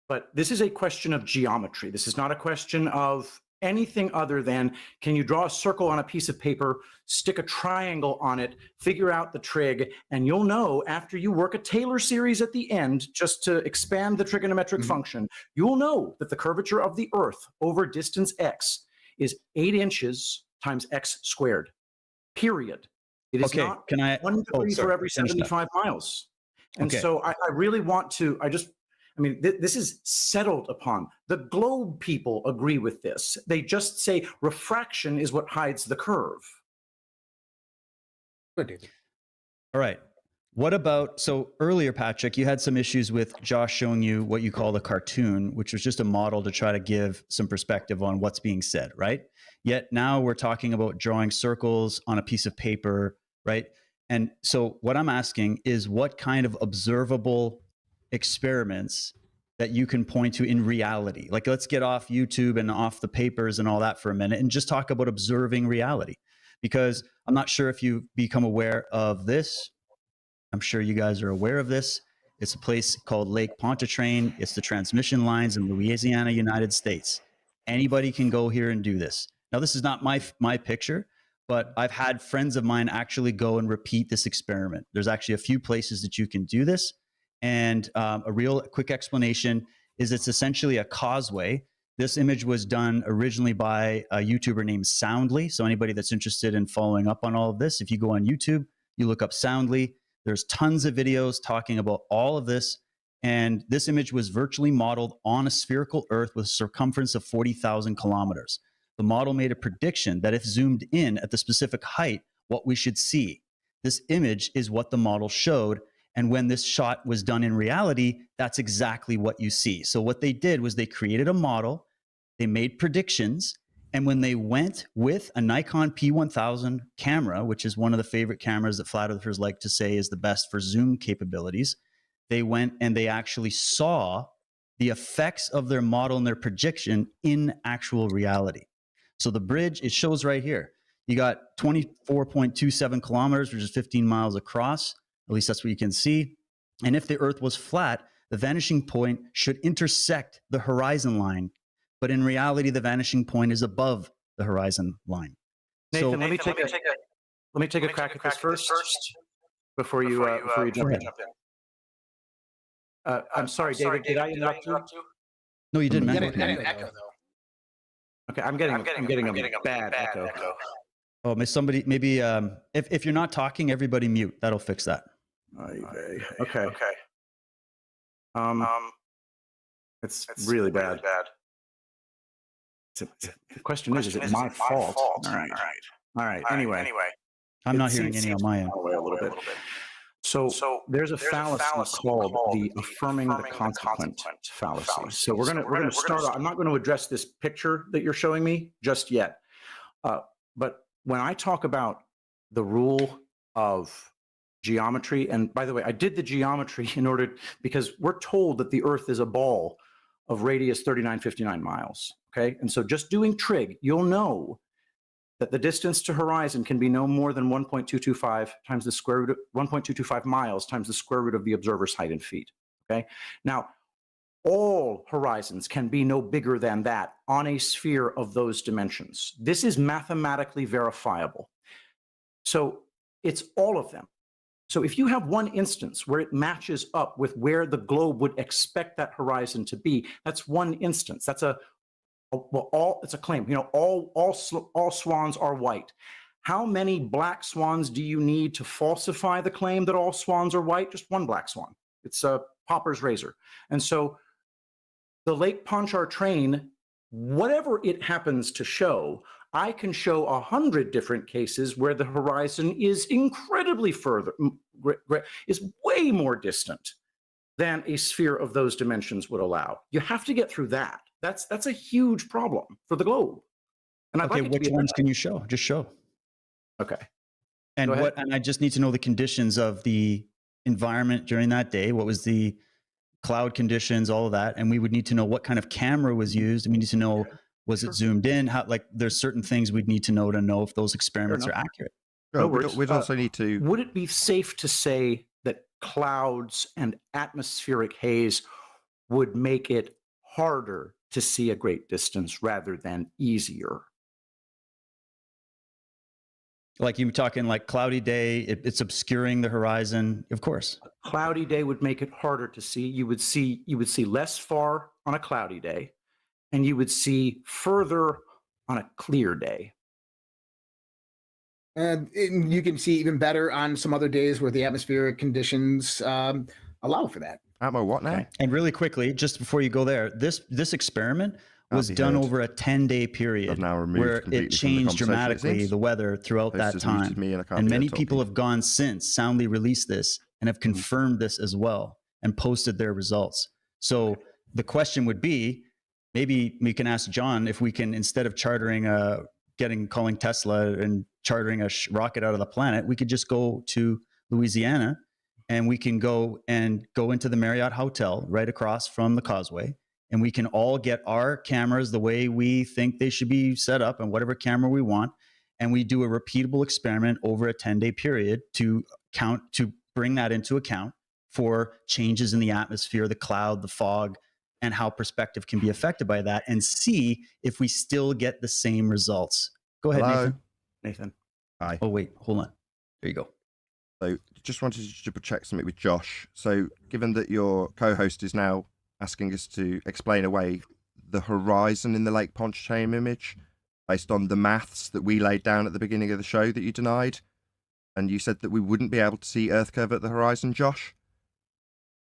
but this is a question of geometry. This is not a question of anything other than, can you draw a circle on a piece of paper, stick a triangle on it, figure out the trig, and you'll know after you work a Taylor series at the end, just to expand the trigonometric function, you'll know that the curvature of the Earth over distance x is 8 inches times x squared, period. It is not 1 degree for every 75 miles. And so I really want to, this is settled upon. The globe people agree with this. They just say refraction is what hides the curve. Good. All right. What about, so earlier, Patrick, you had some issues with Josh showing you what you call the cartoon, which was just a model to try to give some perspective on what's being said, right? Yet now we're talking about drawing circles on a piece of paper, right? And so what I'm asking is what kind of observable experiments that you can point to in reality. Like, let's get off YouTube and off the papers and all that for a minute and just talk about observing reality. Because I'm not sure if you've become aware of this. I'm sure you guys are aware of this. It's a place called Lake Pontchartrain. It's the transmission lines in Louisiana, United States. Anybody can go here and do this. Now, this is not my picture, but I've had friends of mine actually go and repeat this experiment. There's actually a few places that you can do this. And a real quick explanation is it's essentially a causeway. This image was done originally by a YouTuber named Soundly. So anybody that's interested in following up on all of this, if you go on YouTube, you look up Soundly, there's tons of videos talking about all of this. And this image was virtually modeled on a spherical Earth with a circumference of 40,000 kilometers. The model made a prediction that if zoomed in at the specific height, what we should see. This image is what the model showed. And when this shot was done in reality, that's exactly what you see. So what they did was they created a model, they made predictions, and when they went with a Nikon P1000 camera, which is one of the favorite cameras that flat earthers like to say is the best for zoom capabilities, they went and they actually saw the effects of their model and their prediction in actual reality. So the bridge, it shows right here. You got 24.27 kilometers, which is 15 miles across. At least that's what you can see. And if the Earth was flat, the vanishing point should intersect the horizon line. But in reality, the vanishing point is above the horizon line. Nathan, let me take a crack at this first before you jump in. I'm sorry, David. Did I interrupt you? No, you didn't. An echo though. Okay, I'm getting a bad echo. Oh, maybe if you're not talking, everybody mute. That'll fix that. Okay. It's really bad. The question is it my fault? All right. Anyway, I'm not hearing any on my end. A little bit. So there's a fallacy called the affirming the consequent fallacy. So we're gonna start. I'm not going to address this picture that you're showing me just yet. But when I talk about the rule of geometry, and by the way, I did the geometry because we're told that the Earth is a ball of radius 3959 miles. Okay, and so just doing trig, you'll know that the distance to horizon can be no more than 1.225 times the square root of 1.225 miles times the square root of the observer's height in feet. Okay, now all horizons can be no bigger than that on a sphere of those dimensions. This is mathematically verifiable. So it's all of them. So if you have one instance where it matches up with where the globe would expect that horizon to be, that's one instance. That's it's a claim. All swans are white. How many black swans do you need to falsify the claim that all swans are white? Just one black swan. It's a Popper's razor. And so the Lake Pontchartrain, whatever it happens to show, I can show 100 different cases where the horizon is incredibly further, is way more distant than a sphere of those dimensions would allow. You have to get through that. That's a huge problem for the globe. And I'd okay, like which ones can you show? Just show. Okay. And and I just need to know the conditions of the environment during that day. What was the cloud conditions, all of that. And we would need to know what kind of camera was used. And we need to know, was it zoomed in? How, like, there's certain things we'd need to know if those experiments are accurate. No we'd also need to. Would it be safe to say that clouds and atmospheric haze would make it harder to see a great distance rather than easier? Like you were talking like cloudy day, it's obscuring the horizon. Of course. A cloudy day would make it harder to see. You would see less far on a cloudy day, and you would see further on a clear day. And you can see even better on some other days where the atmospheric conditions allow for that. Atmo, what now? Okay. And really quickly, just before you go there, this experiment was done over a 10-day period where it changed dramatically the weather throughout that time. And many people have gone since, soundly released this, and have confirmed this as well and posted their results. So the question would be, maybe we can ask John if we can, instead of chartering calling Tesla and chartering a rocket out of the planet, we could just go to Louisiana and we can go into the Marriott Hotel right across from the causeway. And we can all get our cameras the way we think they should be set up and whatever camera we want. And we do a repeatable experiment over a 10-day period to bring that into account for changes in the atmosphere, the cloud, the fog, and how perspective can be affected by that, and see if we still get the same results. Go ahead, Hello? Nathan. Hi. Oh, wait, hold on. There you go. So just wanted to double check something with Josh. So given that your co-host is now asking us to explain away the horizon in the Lake Pontchartrain image based on the maths that we laid down at the beginning of the show that you denied, and you said that we wouldn't be able to see Earth curve at the horizon, Josh.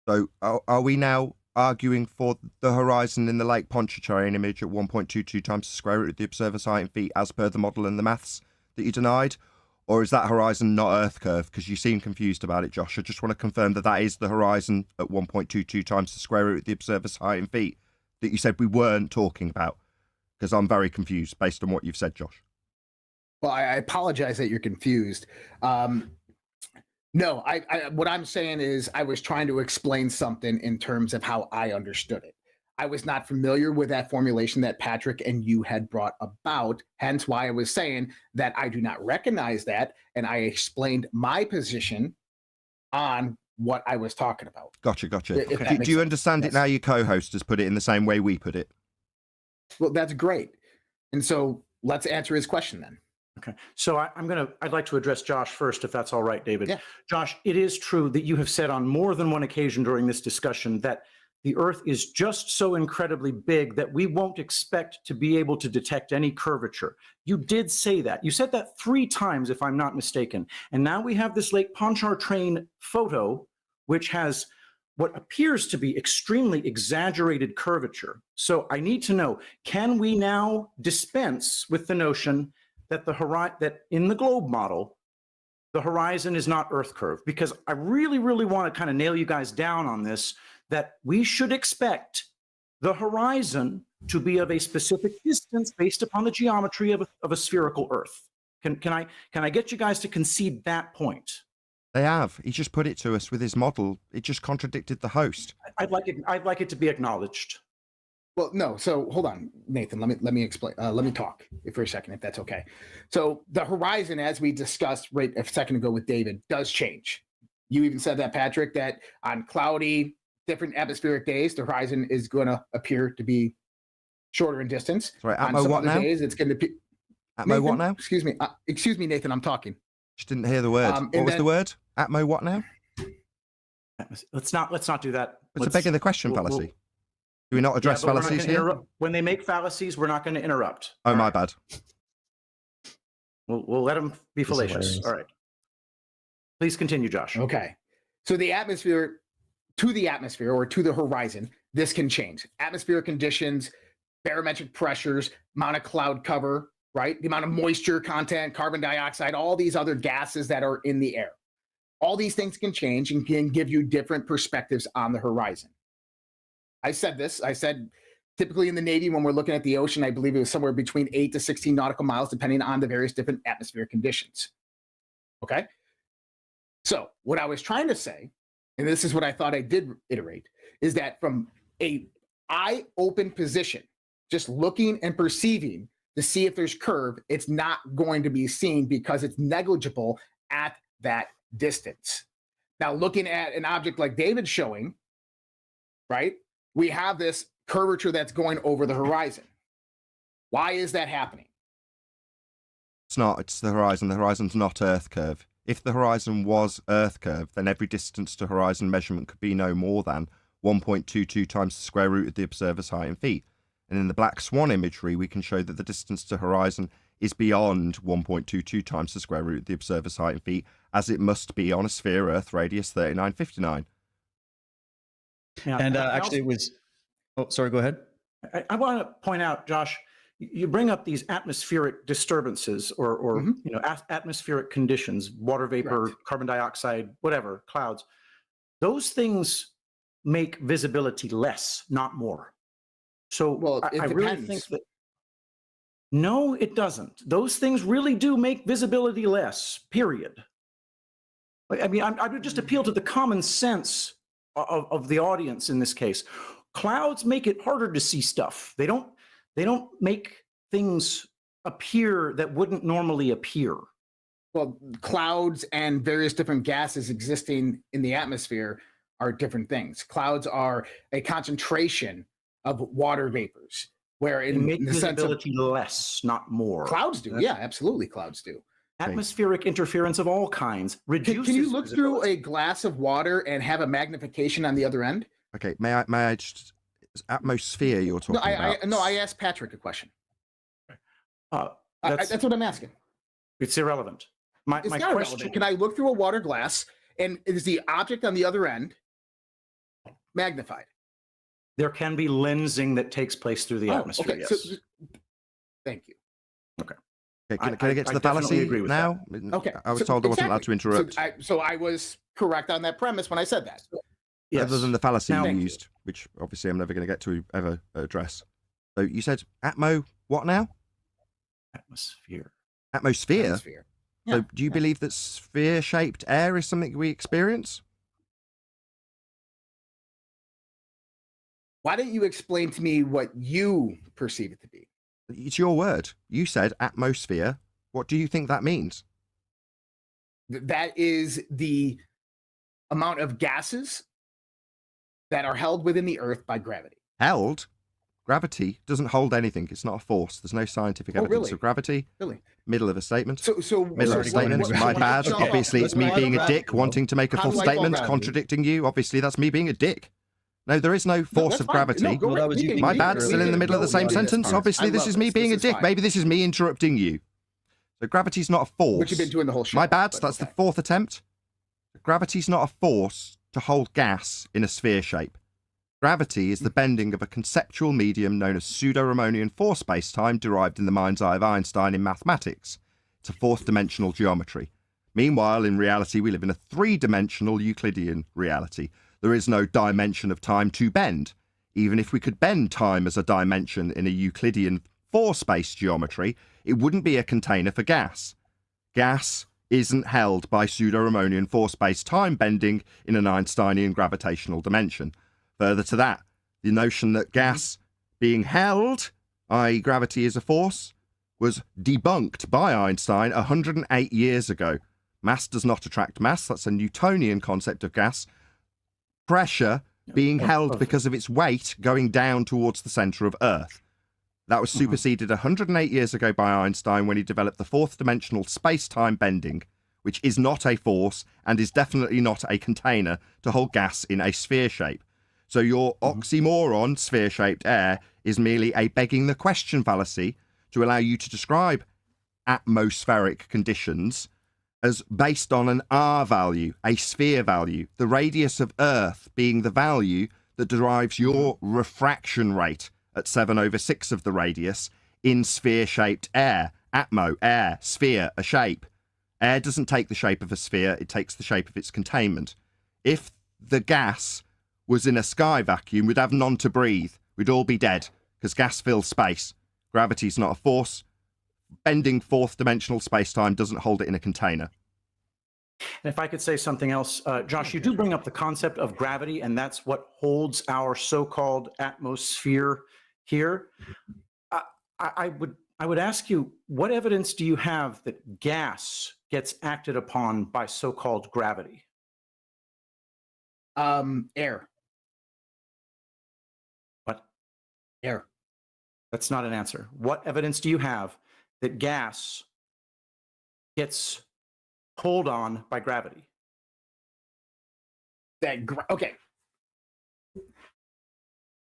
So are we now arguing for the horizon in the Lake Pontchartrain image at 1.22 times the square root of the observer's height in feet as per the model and the maths that you denied? Or is that horizon not Earth curve? Because you seem confused about it, Josh. I just want to confirm that is the horizon at 1.22 times the square root of the observer's height in feet that you said we weren't talking about. Because I'm very confused based on what you've said, Josh. Well, I apologize that you're confused. No, what I'm saying is I was trying to explain something in terms of how I understood it. I was not familiar with that formulation that Patrick and you had brought about, hence why I was saying that I do not recognize that, and I explained my position on what I was talking about. Gotcha. Do you understand it now your co-host has put it in the same way we put it? Well, that's great. And so let's answer his question then. Okay, so I'd like to address Josh first, if that's all right, David. Yeah. Josh, it is true that you have said on more than one occasion during this discussion that the Earth is just so incredibly big that we won't expect to be able to detect any curvature. You did say that. You said that 3 times, if I'm not mistaken. And now we have this Lake Pontchartrain photo, which has what appears to be extremely exaggerated curvature. So I need to know, can we now dispense with the notion that that in the globe model, the horizon is not Earth curve? Because I really, really want to kind of nail you guys down on this, that we should expect the horizon to be of a specific distance based upon the geometry of a spherical Earth. Can I get you guys to concede that point? They have. He just put it to us with his model. It just contradicted the host. I'd like it to be acknowledged. Well, no. So hold on, Nathan. Let me explain. Let me talk for a second, if that's okay. So the horizon, as we discussed right a second ago with David, does change. You even said that, Patrick, that on cloudy, different atmospheric days, the horizon is going to appear to be shorter in distance. Sorry, on Atmo, some what other now? days, it's going to be. Atmo, Nathan, what now? Excuse me, Nathan. I'm talking. Just didn't hear the word. What was the word? Atmo, what now? Let's not do that. It's a begging the question fallacy. Do we not address but we're not fallacies gonna here? When they make fallacies, we're not going to interrupt. Oh, my bad. We'll let them be fallacious. All right. Please continue, Josh. Okay. So the atmosphere, to the atmosphere or to the horizon, this can change. Atmospheric conditions, barometric pressures, amount of cloud cover, right? The amount of moisture content, carbon dioxide, all these other gases that are in the air. All these things can change and can give you different perspectives on the horizon. I said this. I said typically in the Navy, when we're looking at the ocean, I believe it was somewhere between 8 to 16 nautical miles, depending on the various different atmospheric conditions. Okay? So what I was trying to say, and this is what I thought I did iterate, is that from a eye-open position, just looking and perceiving to see if there's curve, it's not going to be seen because it's negligible at that distance. Now, looking at an object like David's showing, right, we have this curvature that's going over the horizon. Why is that happening? It's not. It's the horizon. The horizon's not Earth curve. If the horizon was Earth curve, then every distance to horizon measurement could be no more than 1.22 times the square root of the observer's height in feet. And in the black swan imagery, we can show that the distance to horizon is beyond 1.22 times the square root of the observer's height in feet, as it must be on a sphere Earth radius 3959. Yeah, and actually, it was. Oh, sorry. Go ahead. I want to point out, Josh, you bring up these atmospheric disturbances or atmospheric conditions, water vapor, right, carbon dioxide, whatever, clouds. Those things make visibility less, not more. So I really think that. No, it doesn't. Those things really do make visibility less, period. I mean, I would just appeal to the common sense of the audience in this case. Clouds make it harder to see stuff. They don't make things appear that wouldn't normally appear. Well, clouds and various different gases existing in the atmosphere are different things. Clouds are a concentration of water vapors, where in make the visibility sense of, less, not more. Clouds do. Yeah, absolutely, clouds do. Atmospheric interference of all kinds reduces. Can you look through a glass of water and have a magnification on the other end? Okay, may I just atmosphere you're talking about? No, I asked Patrick a question. That's what I'm asking. It's irrelevant. My not question. Irrelevant. Can I look through a water glass and is the object on the other end magnified? There can be lensing that takes place through the atmosphere. Okay. Yes. So, thank you. Okay. Okay, can I get to the fallacy now? Okay. I was told I wasn't allowed to interrupt. So I was correct on that premise when I said that. Yes. Other than the fallacy you used, which obviously I'm never going to get to ever address. So you said Atmo, what now? Atmosphere. Atmosphere? Yeah. So do you believe that sphere-shaped air is something we experience? Why don't you explain to me what you perceive it to be? It's your word. You said atmosphere. What do you think that means? That is the amount of gases that are held within the Earth by gravity. Held? Gravity doesn't hold anything. It's not a force. There's no scientific evidence of gravity. Really? Middle of a statement. Middle of a statement. My bad. Obviously, it's me being a dick, wanting to make a full statement, contradicting you. Obviously, that's me being a dick. No, there is no force of gravity. My bad. Still in the middle of the same sentence. Obviously, this is me being a dick. Maybe this is me interrupting you. So gravity's not a force. Which you've been doing the whole show. My bad. That's the fourth attempt. Gravity's not a force. to hold gas in a sphere shape. Gravity is the bending of a conceptual medium known as pseudo-Riemannian force space-time derived in the mind's eye of Einstein in mathematics. It's a fourth-dimensional geometry. Meanwhile, in reality, we live in a three-dimensional Euclidean reality. There is no dimension of time to bend. Even if we could bend time as a dimension in a Euclidean four-space geometry, it wouldn't be a container for gas. Gas isn't held by pseudo-Riemannian force-space time bending in an Einsteinian gravitational dimension. Further to that, the notion that gas being held, i.e. gravity is a force, was debunked by Einstein 108 years ago. Mass does not attract mass. That's a Newtonian concept of gas. Pressure being held because of its weight going down towards the centre of Earth. That was superseded 108 years ago by Einstein when he developed the fourth-dimensional space-time bending, which is not a force and is definitely not a container to hold gas in a sphere shape. So your oxymoron, sphere-shaped air, is merely a begging the question fallacy to allow you to describe atmospheric conditions as based on an R value, a sphere value, the radius of Earth being the value that derives your refraction rate at 7/6 of the radius in sphere-shaped air. Atmo, air, sphere, a shape. Air doesn't take the shape of a sphere, it takes the shape of its containment. If the gas was in a sky vacuum, we'd have none to breathe. We'd all be dead, because gas fills space. Gravity's not a force. Bending fourth-dimensional space-time doesn't hold it in a container. And if I could say something else, Josh, you do bring up the concept of gravity, and that's what holds our so-called atmosphere here. I would ask you, what evidence do you have that gas gets acted upon by so-called gravity? Air. What? Air. That's not an answer. What evidence do you have that gas gets pulled on by gravity? Okay.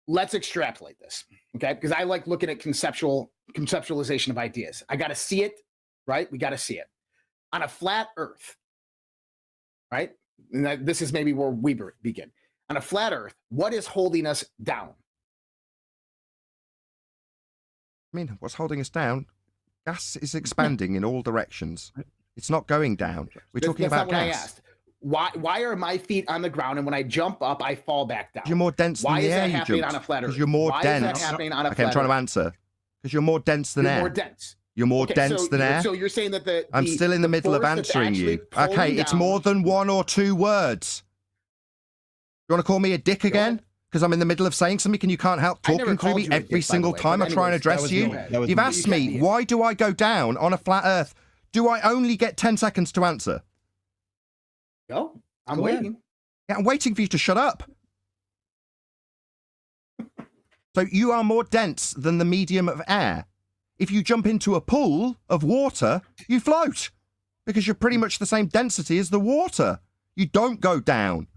Let's extrapolate this, okay? Because I like looking at conceptualization of ideas. I got to see it, right? We got to see it. On a flat Earth, right? And this is maybe where we begin. On a flat Earth, what is holding us down? I mean, what's holding us down? Gas is expanding in all directions. It's not going down. We're talking about gas. I asked. Why are my feet on the ground, and when I jump up, I fall back down? You're more dense than the air you jumped. Why is that happening on a flat Earth? Because you're more dense. Why is that happening on a flat Earth? I'm trying to answer. Because you're more dense than air. You're more dense. You're more dense than air. So you're saying that I'm still in the middle of answering you. Okay, it's more than one or two words. You want to call me a dick again? Because I'm in the middle of saying something and you can't help talking through me every single time I try and address you? You've asked me, why do I go down on a flat Earth? Do I only get 10 seconds to answer? Go. I'm waiting. Yeah, I'm waiting for you to shut up. So you are more dense than the medium of air. If you jump into a pool of water, you float because you're pretty much the same density as the water. You don't go down.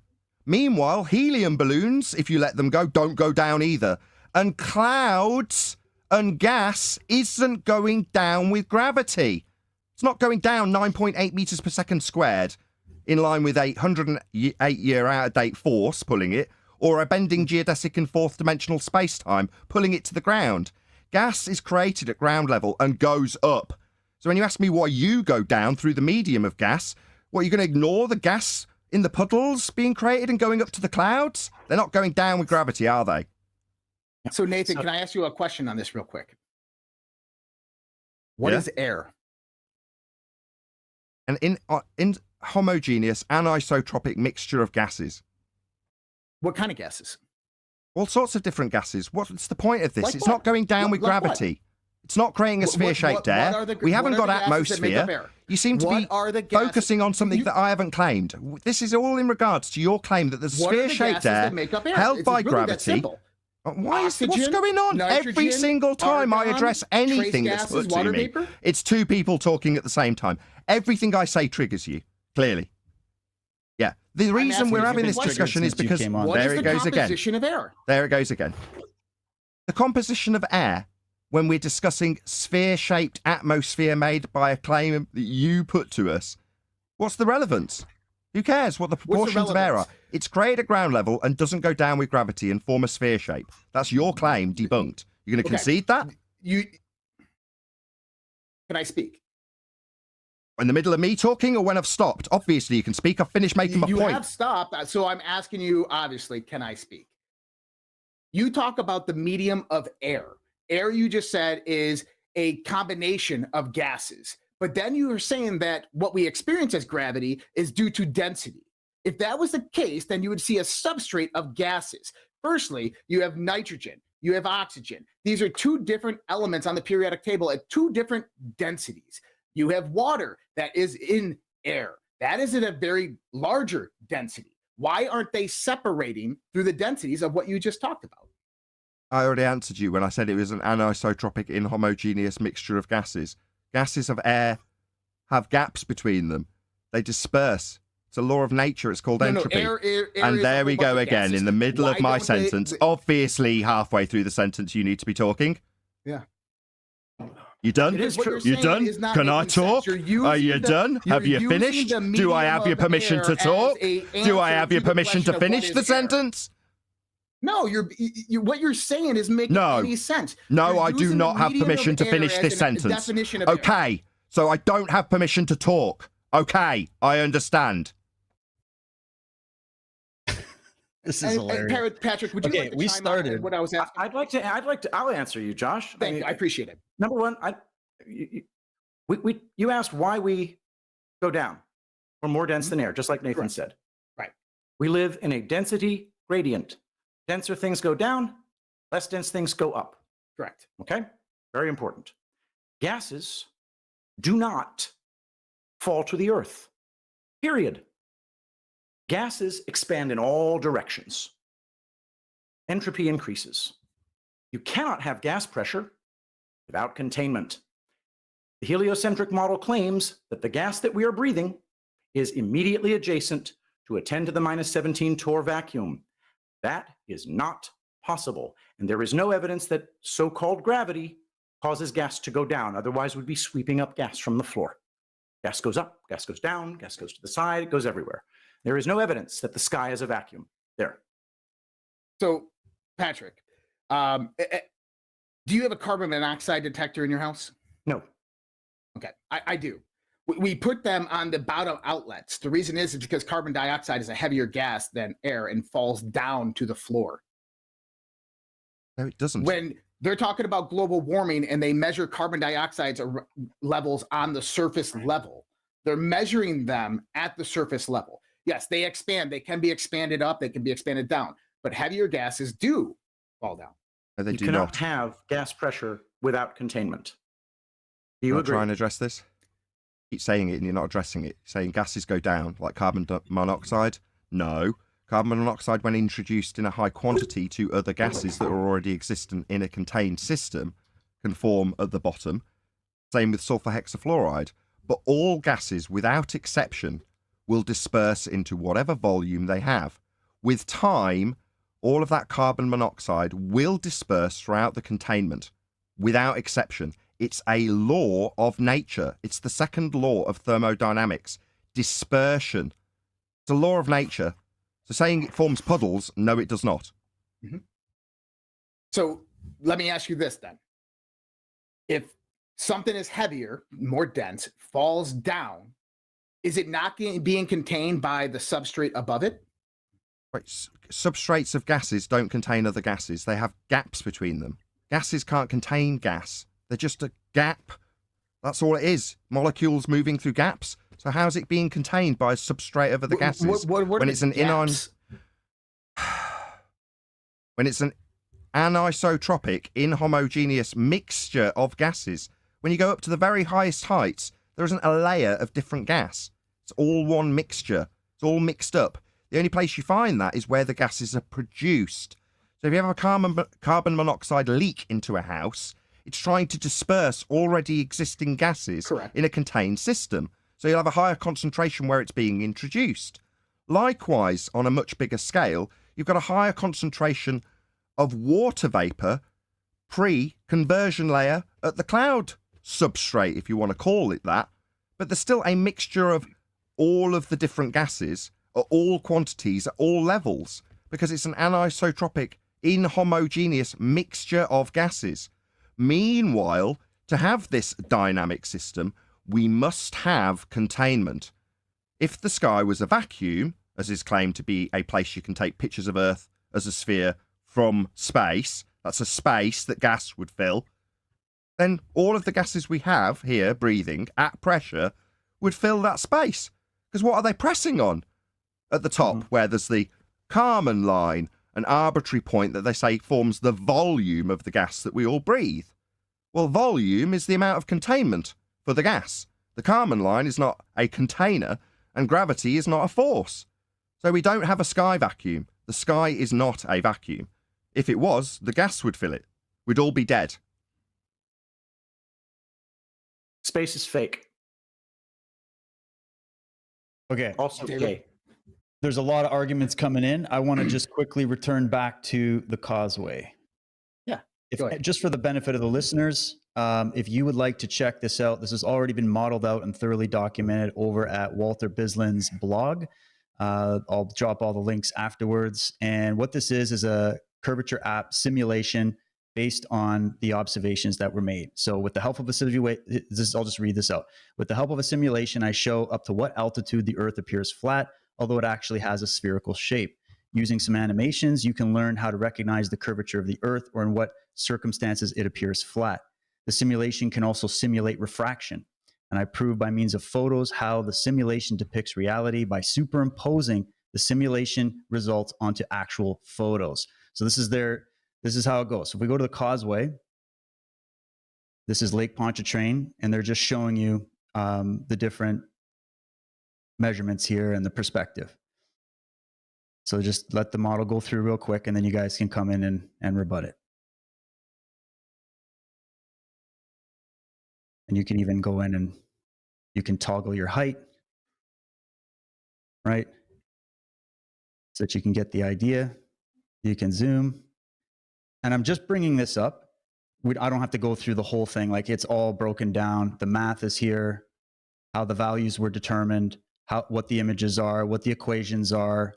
Meanwhile, helium balloons, if you let them go, don't go down either. And clouds and gas isn't going down with gravity. It's not going down 9.8 meters per second squared in line with 808-year out-of-date force pulling it, or a bending geodesic and fourth-dimensional space-time pulling it to the ground. Gas is created at ground level and goes up. So when you ask me why you go down through the medium of gas, what, you're going to ignore the gas in the puddles being created and going up to the clouds? They're not going down with gravity, are they? So Nathan, can I ask you a question on this real quick? What is air? An inhomogeneous anisotropic mixture of gases. What kind of gases? All sorts of different gases. What's the point of this? Like it's not going down with gravity. It's not creating a sphere-shaped air. We haven't got atmosphere. You seem to be focusing on something that I haven't claimed. This is all in regards to your claim that there's sphere-shaped air held by gravity. What's going on? Every single time I address anything that's put to me, it's two people talking at the same time. Everything I say triggers you, clearly. Yeah. The reason we're having this discussion is because there it goes again. There it goes again. The composition of air, when we're discussing sphere-shaped atmosphere made by a claim that you put to us, what's the relevance? Who cares what the proportions of air are? It's created at ground level and doesn't go down with gravity and form a sphere shape. That's your claim debunked. You're going to concede that? Can I speak? In the middle of me talking or when I've stopped? Obviously, you can speak. I've finished making my point. You have stopped, so I'm asking you, obviously, can I speak? You talk about the medium of air. Air, you just said, is a combination of gases. But then you were saying that what we experience as gravity is due to density. If that was the case, then you would see a substrate of gases. Firstly, you have nitrogen, you have oxygen. These are two different elements on the periodic table at two different densities. You have water that is in air. That is at a very larger density. Why aren't they separating through the densities of what you just talked about? I already answered you when I said it was an anisotropic inhomogeneous mixture of gases. Gases of air have gaps between them. They disperse. It's a law of nature. It's called entropy. Air and there we go again in the middle of my sentence. Obviously, halfway through the sentence, you need to be talking. Yeah. You done? You done? Can I talk? Are you done? Have you finished? Do I have your permission to talk? Do I have your permission to finish the sentence? No, what you're saying is making any sense. No, I do not have permission to finish this sentence. Okay, so I don't have permission to talk. Okay, I understand. This is hilarious. Patrick, would you like to we chime started. on what I was asking? I'd like to. I'll answer you, Josh. Thank you. I appreciate it. Number one, you asked why we go down. We're more dense than air, just like Nathan said. Right. We live in a density gradient. Denser things go down, less dense things go up. Correct. Okay? Very important. Gases do not fall to the earth. Period. Gases expand in all directions. Entropy increases. You cannot have gas pressure without containment. The heliocentric model claims that the gas that we are breathing is immediately adjacent to a 10 to the minus 17 torr vacuum. That is not possible. And there is no evidence that so-called gravity causes gas to go down. Otherwise, we'd be sweeping up gas from the floor. Gas goes up, gas goes down, gas goes to the side, it goes everywhere. There is no evidence that the sky is a vacuum. There. So, Patrick, do you have a carbon monoxide detector in your house? No. Okay, I do. We put them on the bottom outlets. The reason is because carbon dioxide is a heavier gas than air and falls down to the floor. No, it doesn't. When they're talking about global warming and they measure carbon dioxide levels on the surface level, they're measuring them at the surface level. Yes, they expand. They can be expanded up. They can be expanded down. But heavier gases do fall down. No, they you do cannot not. have gas pressure without containment. Do you I'll agree? try and address this. Keep saying it and you're not addressing it. Saying gases go down, like carbon monoxide. No. Carbon monoxide, when introduced in a high quantity to other gases that are already existent in a contained system, can form at the bottom. Same with sulfur hexafluoride. But all gases, without exception, will disperse into whatever volume they have. With time, all of that carbon monoxide will disperse throughout the containment, without exception. It's a law of nature. It's the second law of thermodynamics. Dispersion. It's a law of nature. So saying it forms puddles, no, it does not. Mm-hmm. So let me ask you this then. If something is heavier, more dense, falls down, is it not being contained by the substrate above it? Right. Substrates of gases don't contain other gases. They have gaps between them. Gases can't contain gas. They're just a gap. That's all it is. Molecules moving through gaps. So how's it being contained by a substrate of other gases? When it's an when it's an anisotropic, inhomogeneous mixture of gases. When you go up to the very highest heights, there isn't a layer of different gas. It's all one mixture. It's all mixed up. The only place you find that is where the gases are produced. So if you have a carbon monoxide leak into a house, it's trying to disperse already existing gases in a contained system. So you'll have a higher concentration where it's being introduced. Likewise, on a much bigger scale, you've got a higher concentration of water vapor pre-conversion layer at the cloud substrate, if you want to call it that. But there's still a mixture of all of the different gases at all quantities, at all levels, because it's an anisotropic, inhomogeneous mixture of gases. Meanwhile, to have this dynamic system, we must have containment. If the sky was a vacuum, as is claimed to be a place you can take pictures of Earth as a sphere from space, that's a space that gas would fill, then all of the gases we have here breathing at pressure would fill that space. Because what are they pressing on? At the top, where there's the Kármán line, an arbitrary point that they say forms the volume of the gas that we all breathe. Well, volume is the amount of containment for the gas. The Kármán line is not a container, and gravity is not a force. So we don't have a sky vacuum. The sky is not a vacuum. If it was, the gas would fill it. We'd all be dead. Space is fake. Okay. Also gay. There's a lot of arguments coming in. I want to just quickly return back to the causeway. Yeah. Just for the benefit of the listeners, if you would like to check this out, this has already been modeled out and thoroughly documented over at Walter Bislin's blog. I'll drop all the links afterwards. And what this is a curvature app simulation based on the observations that were made. So with the help of a simulation, I'll just read this out. With the help of a simulation, I show up to what altitude the Earth appears flat, although it actually has a spherical shape. Using some animations, you can learn how to recognize the curvature of the Earth or in what circumstances it appears flat. The simulation can also simulate refraction. And I prove by means of photos how the simulation depicts reality by superimposing the simulation results onto actual photos. So this is how it goes. So if we go to the causeway, this is Lake Pontchartrain, and they're just showing you the different measurements here and the perspective. So just let the model go through real quick, and then you guys can come in and rebut it. And you can even go in and you can toggle your height, right? So that you can get the idea. You can zoom. And I'm just bringing this up. I don't have to go through the whole thing. Like, it's all broken down. The math is here, how the values were determined, what the images are, what the equations are,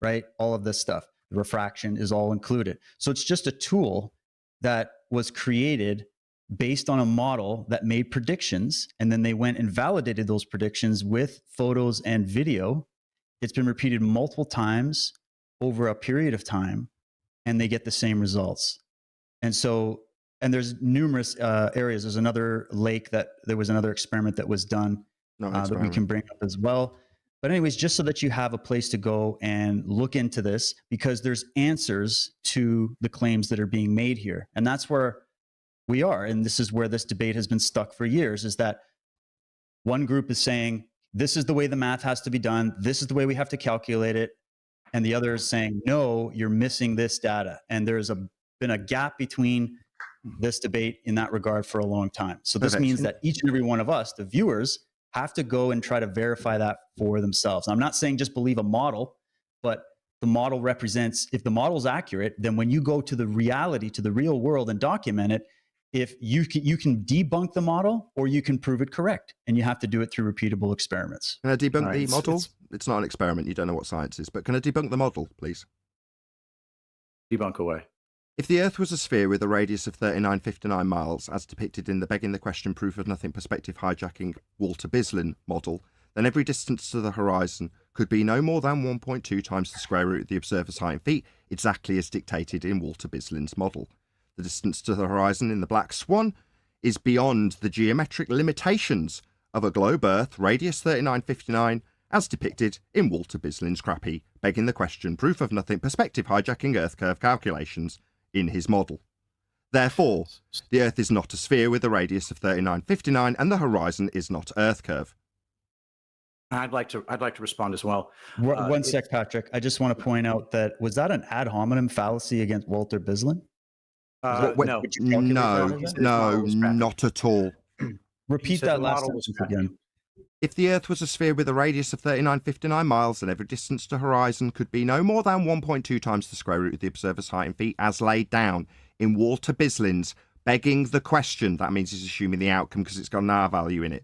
right? All of this stuff. The refraction is all included. So it's just a tool that was created based on a model that made predictions, and then they went and validated those predictions with photos and video. It's been repeated multiple times over a period of time, and they get the same results. And there's numerous areas. There's another lake that there was another experiment that was done that we can bring up as well. But anyways, just so that you have a place to go and look into this, because there's answers to the claims that are being made here. And that's where we are. And this is where this debate has been stuck for years, is that one group is saying, this is the way the math has to be done. This is the way we have to calculate it. And the other is saying, no, you're missing this data. And there's been a gap between this debate in that regard for a long time. So this means that each and every one of us, the viewers, have to go and try to verify that for themselves. I'm not saying just believe a model, but the model represents, if the model is accurate, then when you go to the reality, to the real world and document it, if you can debunk the model or you can prove it correct, and you have to do it through repeatable experiments. Can I debunk the model? It's not an experiment. You don't know what science is, but can I debunk the model, please? Debunk away. If the Earth was a sphere with a radius of 3959 miles, as depicted in the Begging the Question Proof of Nothing Perspective Hijacking Walter Bislin model, then every distance to the horizon could be no more than 1.2 times the square root of the observer's height in feet, exactly as dictated in Walter Bislin's model. The distance to the horizon in the Black Swan is beyond the geometric limitations of a globe Earth, radius 3959, as depicted in Walter Bislin's crappy Begging the Question Proof of Nothing Perspective Hijacking Earth Curve calculations in his model. Therefore, the Earth is not a sphere with a radius of 3959, and the horizon is not Earth curve. I'd like to respond as well. One sec, Patrick. I just want to point out that, was that an ad hominem fallacy against Walter Bislin? No, not at all. Repeat that last sentence again. If the Earth was a sphere with a radius of 3959 miles, then every distance to horizon could be no more than 1.2 times the square root of the observer's height in feet, as laid down in Walter Bislin's Begging the Question. That means he's assuming the outcome because it's got an R value in it.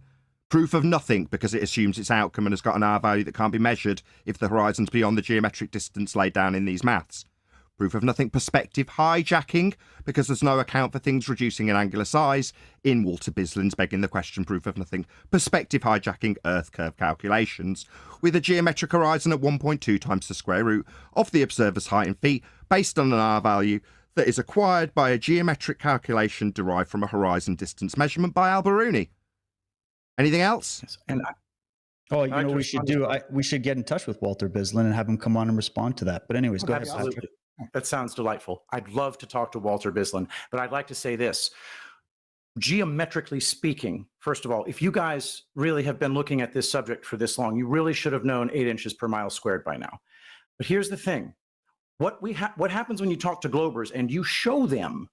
Proof of nothing, because it assumes its outcome and has got an R value that can't be measured if the horizon's beyond the geometric distance laid down in these maths. Proof of nothing perspective hijacking, because there's no account for things reducing in angular size in Walter Bislin's begging the question proof of nothing perspective hijacking Earth curve calculations, with a geometric horizon at 1.2 times the square root of the observer's height in feet, based on an R value that is acquired by a geometric calculation derived from a horizon distance measurement by Al-Biruni. Anything else? And Oh, you know what we should do? We should get in touch with Walter Bislin and have him come on and respond to that. But anyways, go ahead, Patrick. That sounds delightful. I'd love to talk to Walter Bislin, but I'd like to say this. Geometrically speaking, first of all, if you guys really have been looking at this subject for this long, you really should have known 8 inches per mile squared by now. But here's the thing. What happens when you talk to globers and you show them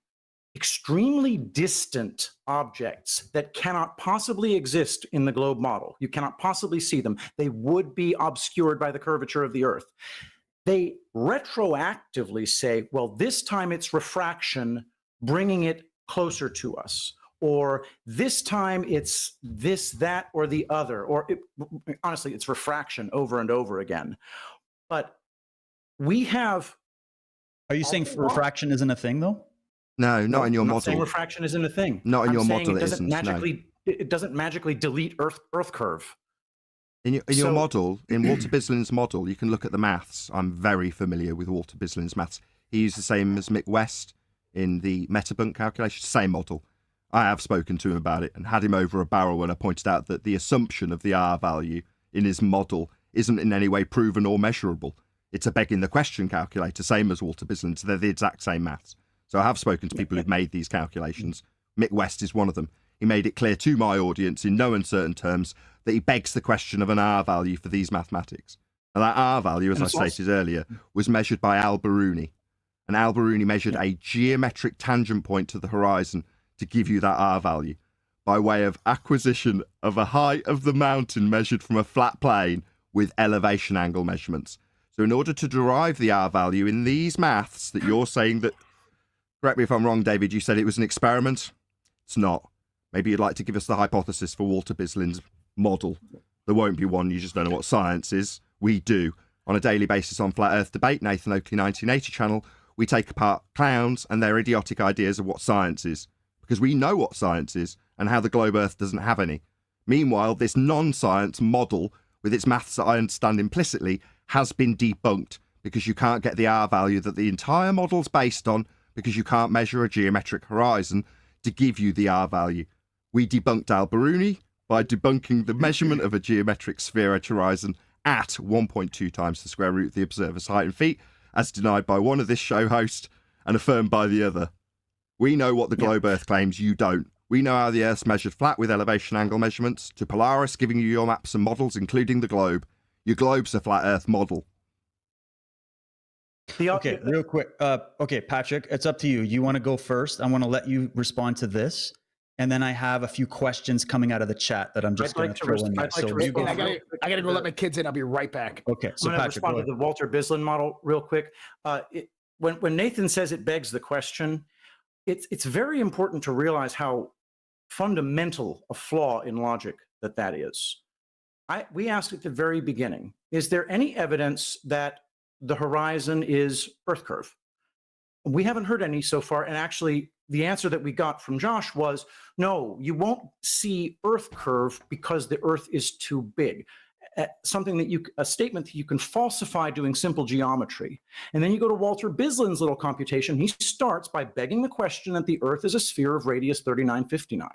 extremely distant objects that cannot possibly exist in the globe model? You cannot possibly see them. They would be obscured by the curvature of the Earth. They retroactively say, well, this time it's refraction bringing it closer to us, or this time it's this, that, or the other, or honestly, it's refraction over and over again. But we have... Are you saying refraction isn't a thing, though? No, not in your I'm model. not saying refraction isn't a thing. Not in your model, it isn't. It doesn't magically delete Earth curve. In your model, in Walter Bislin's model, you can look at the maths. I'm very familiar with Walter Bislin's maths. He used the same as Mick West in the Metabunk calculation, same model. I have spoken to him about it and had him over a barrel when I pointed out that the assumption of the R value in his model isn't in any way proven or measurable. It's a begging the question calculator, same as Walter Bislin, so they're the exact same maths. So I have spoken to people who've made these calculations. Mick West is one of them. He made it clear to my audience in no uncertain terms that he begs the question of an R value for these mathematics. And that R value, as I stated earlier, was measured by Al-Biruni. And Al-Biruni measured a geometric tangent point to the horizon to give you that R value by way of acquisition of a height of the mountain measured from a flat plane with elevation angle measurements. So in order to derive the R value in these maths that you're saying that, correct me if I'm wrong, David, you said it was an experiment? It's not. Maybe you'd like to give us the hypothesis for Walter Bislin's model. There won't be one, you just don't know what science is. We do. On a daily basis on Flat Earth Debate, Nathan Oakley 1980 channel, we take apart clowns and their idiotic ideas of what science is. Because we know what science is and how the globe Earth doesn't have any. Meanwhile, this non-science model, with its maths that I understand implicitly, has been debunked because you can't get the R value that the entire model's based on because you can't measure a geometric horizon to give you the R value. We debunked Al-Biruni by debunking the measurement of a geometric sphere horizon at 1.2 times the square root of the observer's height in feet, as denied by one of this show host and affirmed by the other. We know what the globe Earth claims, you don't. We know how the Earth's measured flat with elevation angle measurements, to Polaris giving you your maps and models, including the globe. Your globe's a flat Earth model. Okay, real quick. Okay, Patrick, it's up to you. You want to go first? I want to let you respond to this. And then I have a few questions coming out of the chat that I'm just going to throw in there. So you go. I gotta go let my kids in. I'll be right back. Okay, so I'm going to Patrick, respond to the Walter Bislin model real quick. When Nathan says it begs the question, it's very important to realize how fundamental a flaw in logic that is. We asked at the very beginning, is there any evidence that the horizon is Earth curve? We haven't heard any so far, and actually the answer that we got from Josh was, no, you won't see Earth curve because the Earth is too big. A statement that you can falsify doing simple geometry. And then you go to Walter Bislin's little computation. He starts by begging the question that the Earth is a sphere of radius 3959.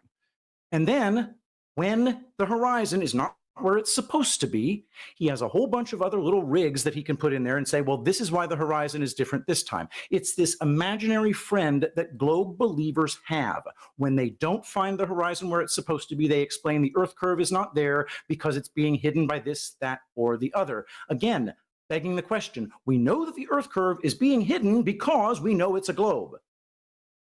And then when the horizon is not where it's supposed to be, he has a whole bunch of other little rigs that he can put in there and say, well, this is why the horizon is different this time. It's this imaginary friend that globe believers have. When they don't find the horizon where it's supposed to be, they explain the Earth curve is not there because it's being hidden by this, that, or the other. Again, begging the question, we know that the Earth curve is being hidden because we know it's a globe.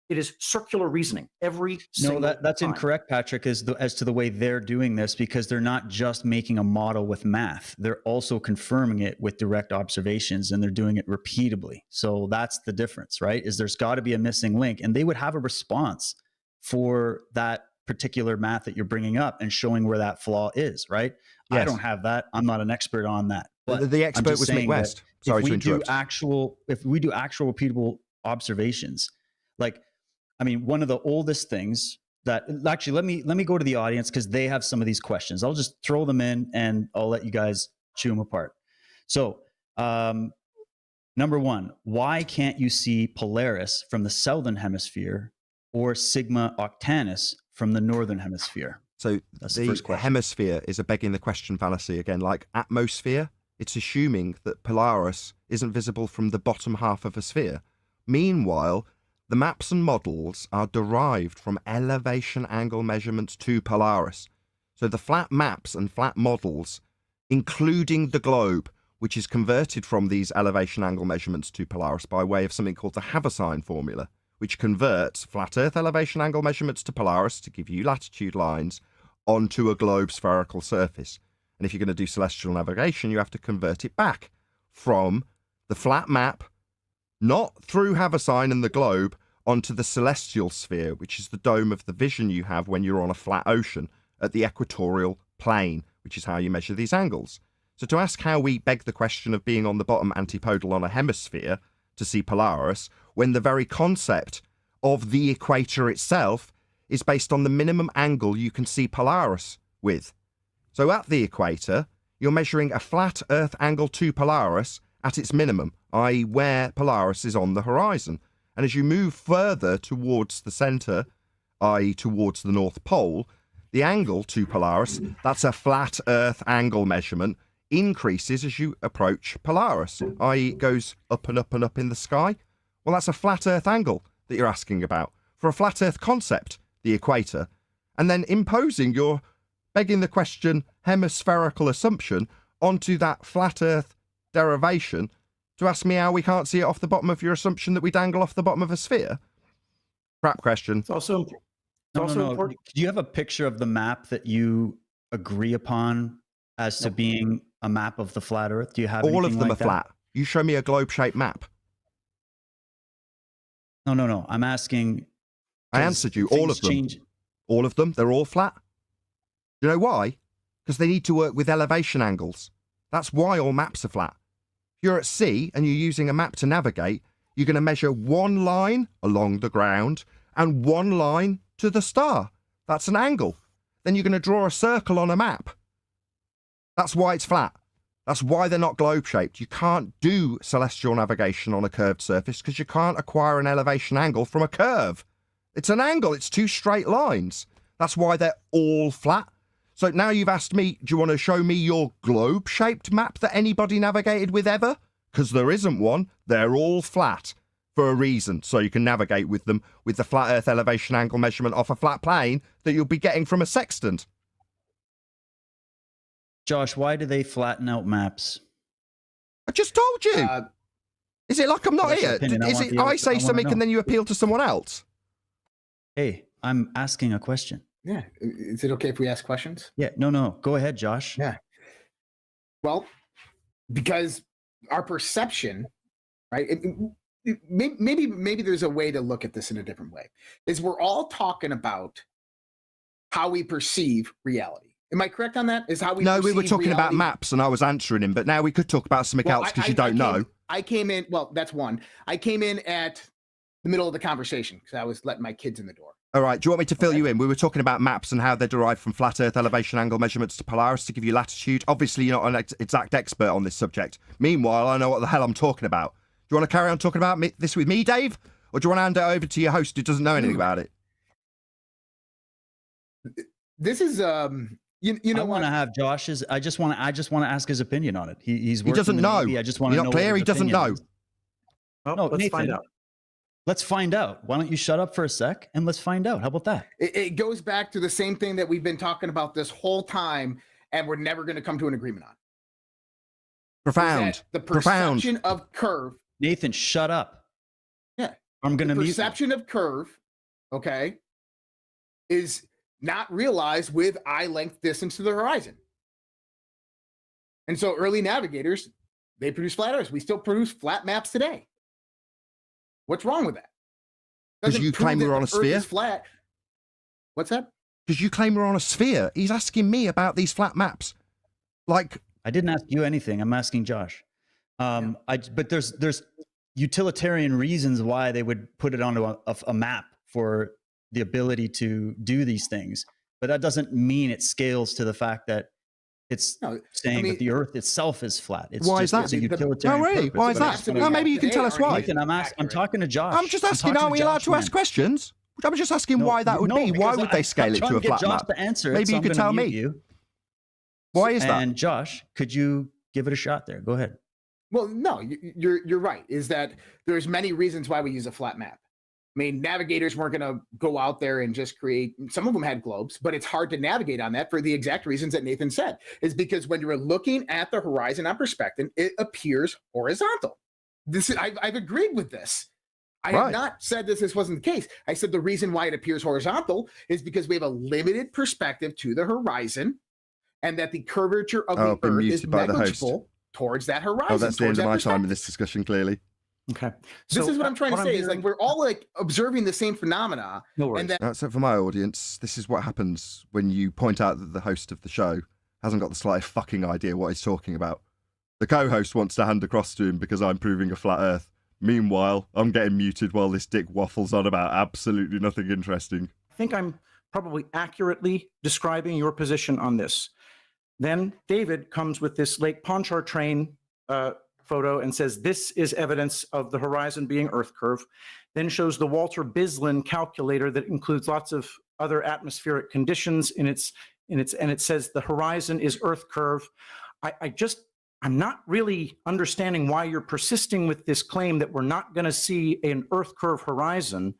It is circular reasoning every single time. That's incorrect, Patrick, as to the way they're doing this, because they're not just making a model with math. They're also confirming it with direct observations, and they're doing it repeatably. So that's the difference, right? Is there's got to be a missing link, and they would have a response for that particular math that you're bringing up and showing where that flaw is, right? I Yes. don't have that. I'm not an expert on that. But The I'm expert just was Mick saying that West. Sorry if to we do interrupt. if we do actual repeatable observations, like, I mean, one of the oldest things that actually, let me go to the audience because they have some of these questions. I'll just throw them in and I'll let you guys chew them apart. So, number one, why can't you see Polaris from the southern hemisphere or Sigma Octantis from the northern hemisphere? So That's the first question. hemisphere is a begging the question fallacy again, like atmosphere. It's assuming that Polaris isn't visible from the bottom half of a sphere. Meanwhile, the maps and models are derived from elevation angle measurements to Polaris. So the flat maps and flat models, including the globe, which is converted from these elevation angle measurements to Polaris by way of something called the Haversine formula, which converts flat Earth elevation angle measurements to Polaris to give you latitude lines onto a globe spherical surface. And if you're going to do celestial navigation, you have to convert it back from the flat map, not through Haversine and the globe, onto the celestial sphere, which is the dome of the vision you have when you're on a flat ocean at the equatorial plane, which is how you measure these angles. So to ask how we beg the question of being on the bottom antipodal on a hemisphere to see Polaris, when the very concept of the equator itself is based on the minimum angle you can see Polaris with. So at the equator, you're measuring a flat Earth angle to Polaris at its minimum, i.e. where Polaris is on the horizon. And as you move further towards the centre, i.e. towards the North Pole, the angle to Polaris, that's a flat Earth angle measurement, increases as you approach Polaris, i.e. it goes up and up and up in the sky. Well, that's a flat Earth angle that you're asking about for a flat Earth concept, the equator, and then imposing your begging the question hemispherical assumption onto that flat Earth derivation to ask me how we can't see it off the bottom of your assumption that we dangle off the bottom of a sphere? Crap question. It's also important. Do you have a picture of the map that you agree upon as to being a map of the flat Earth? Do you have all of anything them like are that? flat? You show me a globe-shaped map. No. I'm asking. I answered you. All of them. Change. All of them. They're all flat. You know why? Because they need to work with elevation angles. That's why all maps are flat. If you're at sea and you're using a map to navigate, you're going to measure one line along the ground and one line to the star. That's an angle. Then you're going to draw a circle on a map. That's why it's flat. That's why they're not globe-shaped. You can't do celestial navigation on a curved surface because you can't acquire an elevation angle from a curve. It's an angle. It's two straight lines. That's why they're all flat. So now you've asked me, do you want to show me your globe-shaped map that anybody navigated with ever? Because there isn't one. They're all flat for a reason. So you can navigate with them with the flat Earth elevation angle measurement off a flat plane that you'll be getting from a sextant. Josh, why do they flatten out maps? I just told you. Is it like I'm not That's your here? opinion. Is it I wanna say something know. and then you appeal to someone else? Hey, I'm asking a question. Yeah. Is it okay if we ask questions? Yeah, no. Go ahead, Josh. Yeah. Well, because our perception, right? Maybe there's a way to look at this in a different way. Is we're all talking about how we perceive reality. Am I correct on that? Is how we No, we were perceive talking about reality? maps and I was answering him, but now we could talk about something else because you don't know. I came in, well, that's one. I came in at the middle of the conversation because I was letting my kids in the door. All right, do you want me to fill you in? We were talking about maps and how they're derived from flat Earth elevation angle measurements to Polaris to give you latitude. Obviously, you're not an exact expert on this subject. Meanwhile, I know what the hell I'm talking about. Do you want to carry on talking about this with me, Dave? Or do you want to hand it over to your host who doesn't know anything about it? This is, you know, I want to have Josh's. I just want to ask his opinion on it. He doesn't know. I just want to You're know. not clear. what He his doesn't opinion know. is. Well, No, let's Nathan, find out. Let's find out. Why don't you shut up for a sec and let's find out? How about that? It goes back to the same thing that we've been talking about this whole time, and we're never going to come to an agreement on. Profound. The Profound. perception of curve. Nathan, shut up. Yeah. I'm going to mute you. Perception of curve, okay, is not realized with eye length distance to the horizon. And so early navigators, they produce flat Earths. We still produce flat maps today. What's wrong with that? Because Doesn't you prove claim that we're on the a sphere? Earth is flat. What's that? because you claim we're on a sphere. He's asking me about these flat maps. Like, I didn't ask you anything. I'm asking Josh. But there's utilitarian reasons why they would put it onto a map for the ability to do these things. But that doesn't mean it scales to the fact that it's saying that the Earth itself is flat. It's why just, is that? it's a utilitarian purpose. Why is that? Well, maybe you can tell us why. Nathan, I'm talking to Josh. I'm just asking, are we allowed to ask questions? I'm just asking why that would be. Why would they scale it to a flat map? Maybe you could tell me. Why is that? And Josh, could you give it a shot there? Go ahead. Well, no, you're right. Is that there's many reasons why we use a flat map. I mean, navigators weren't going to go out there and just create. Some of them had globes, but it's hard to navigate on that for the exact reasons that Nathan said. Is because when you're looking at the horizon on perspective, it appears horizontal. I've agreed with this. I have not said this wasn't the case. I said the reason why it appears horizontal is because we have a limited perspective to the horizon, and that the curvature of the Earth is negligible towards that horizon. Oh, that's the end of my time in this discussion, clearly. Okay. This is what I'm trying to say is like we're all like observing the same phenomena. No worries. So for my audience, this is what happens when you point out that the host of the show hasn't got the slightest fucking idea what he's talking about. The co-host wants to hand across to him because I'm proving a flat Earth. Meanwhile, I'm getting muted while this dick waffles on about absolutely nothing interesting. I think I'm probably accurately describing your position on this. Then David comes with this Lake Pontchartrain photo and says, this is evidence of the horizon being Earth curve. Then shows the Walter Bislin calculator that includes lots of other atmospheric conditions and it says the horizon is Earth curve. I'm not really understanding why you're persisting with this claim that we're not going to see an Earth curve horizon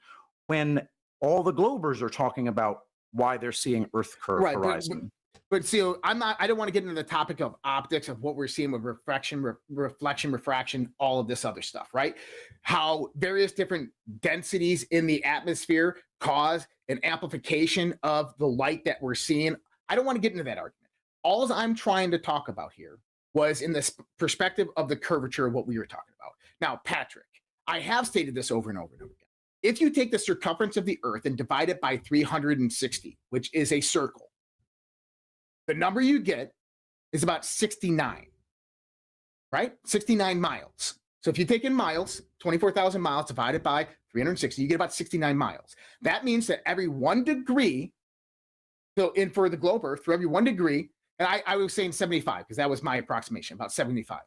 when all the globers are talking about why they're seeing Earth curve horizon. But see, I don't want to get into the topic of optics of what we're seeing with reflection, refraction, all of this other stuff, right? How various different densities in the atmosphere cause an amplification of the light that we're seeing. I don't want to get into that argument. All I'm trying to talk about here was in this perspective of the curvature of what we were talking about. Now, Patrick, I have stated this over and over and over again. If you take the circumference of the Earth and divide it by 360, which is a circle, the number you get is about 69, right? 69 miles. So if you take in miles, 24,000 miles divided by 360, you get about 69 miles. That means that every 1 degree, so in for the globe Earth, for every 1 degree, and I was saying 75 because that was my approximation, about 75.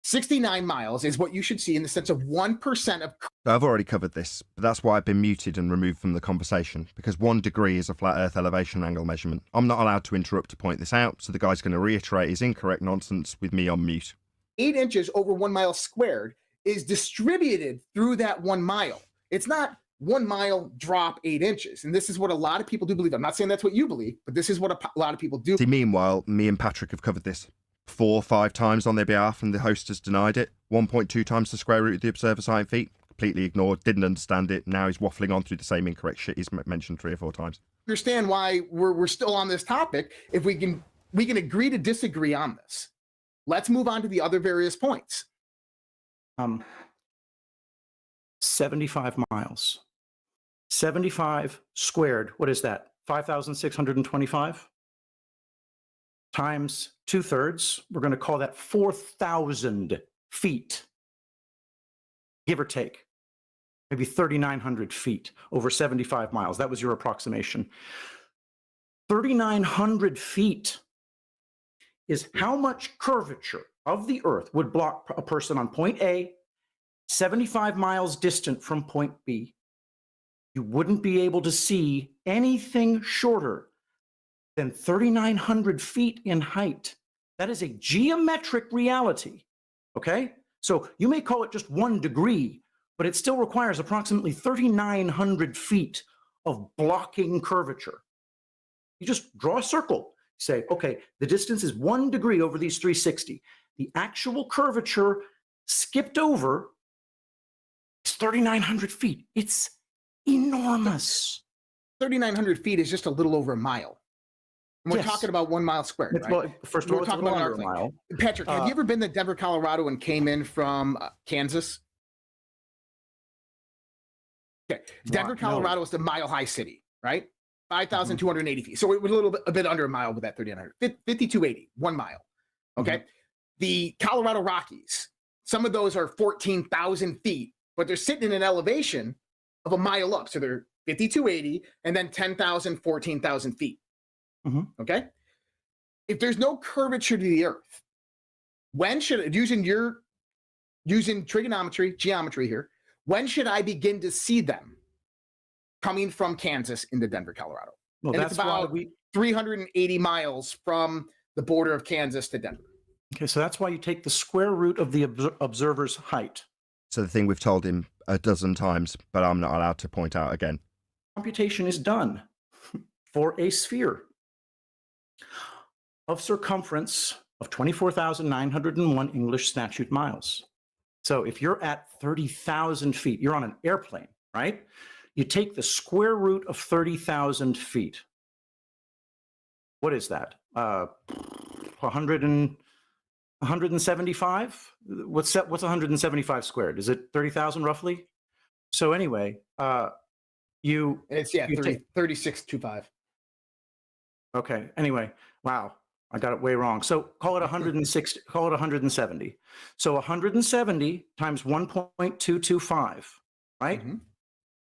69 miles is what you should see in the sense of 1% of... I've already covered this, but that's why I've been muted and removed from the conversation, because 1 degree is a flat Earth elevation angle measurement. I'm not allowed to interrupt to point this out, so the guy's going to reiterate his incorrect nonsense with me on mute. 8 inches over 1 mile squared is distributed through that 1 mile. It's not 1 mile drop 8 inches. And this is what a lot of people do believe. I'm not saying that's what you believe, but this is what a lot of people do. See, meanwhile, me and Patrick have covered this 4 or 5 times on their behalf, and the host has denied it. 1.2 times the square root of the observer's height in feet. Completely ignored, didn't understand it. Now he's waffling on through the same incorrect shit he's mentioned 3 or 4 times. Understand why we're still on this topic if we can agree to disagree on this. Let's move on to the other various points. 75 miles. 75 squared, what is that? 5,625 times 2/3. We're going to call that 4,000 feet, give or take. Maybe 3,900 feet over 75 miles. That was your approximation. 3,900 feet is how much curvature of the Earth would block a person on point A, 75 miles distant from point B. You wouldn't be able to see anything shorter than 3,900 feet in height. That is a geometric reality, okay? So you may call it just 1 degree, but it still requires approximately 3,900 feet of blocking curvature. You just draw a circle. Say, okay, the distance is 1 degree over these 360. The actual curvature skipped over is 3,900 feet. It's enormous. 3,900 feet is just a little over a mile. And we're talking about 1 mile squared, right? Well, first of all, we're talking about a mile. Patrick, have you ever been to Denver, Colorado, and came in from Kansas? Okay, Denver, Colorado is the mile-high city, right? 5,280 feet. So it was a bit under a mile with that 3,900. 5,280, 1 mile. Okay. The Colorado Rockies, some of those are 14,000 feet, but they're sitting in an elevation of a mile up. So they're 5,280 and then 10,000, 14,000 feet. Okay. If there's no curvature to the earth, when should, using trigonometry, geometry here, when should I begin to see them coming from Kansas into Denver, Colorado? Well, and that's it's about 380 miles from the border of Kansas to Denver. Okay, so that's why you take the square root of the observer's height. So the thing we've told him a dozen times, but I'm not allowed to point out again. Computation is done for a sphere of circumference of 24,901 English statute miles. So if you're at 30,000 feet, you're on an airplane, right? You take the square root of 30,000 feet. What is that? 175? What's 175 squared? Is it 30,000 roughly? So anyway, it's 3625. Okay. Anyway, wow, I got it way wrong. So call it 160. Call it 170. So 170 times 1.225, right?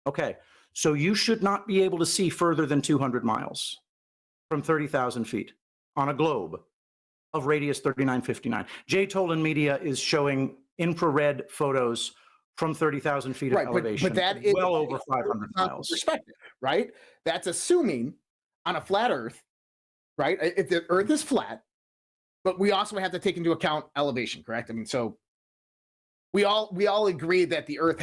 Okay. So you should not be able to see further than 200 miles from 30,000 feet on a globe of radius 3959. Jay Tolan Media is showing infrared photos from 30,000 feet of elevation, but that is well over 500 miles. Perspective, right? That's assuming on a flat Earth, right? If the Earth is flat, but we also have to take into account elevation, correct? I mean, so we all agree that the Earth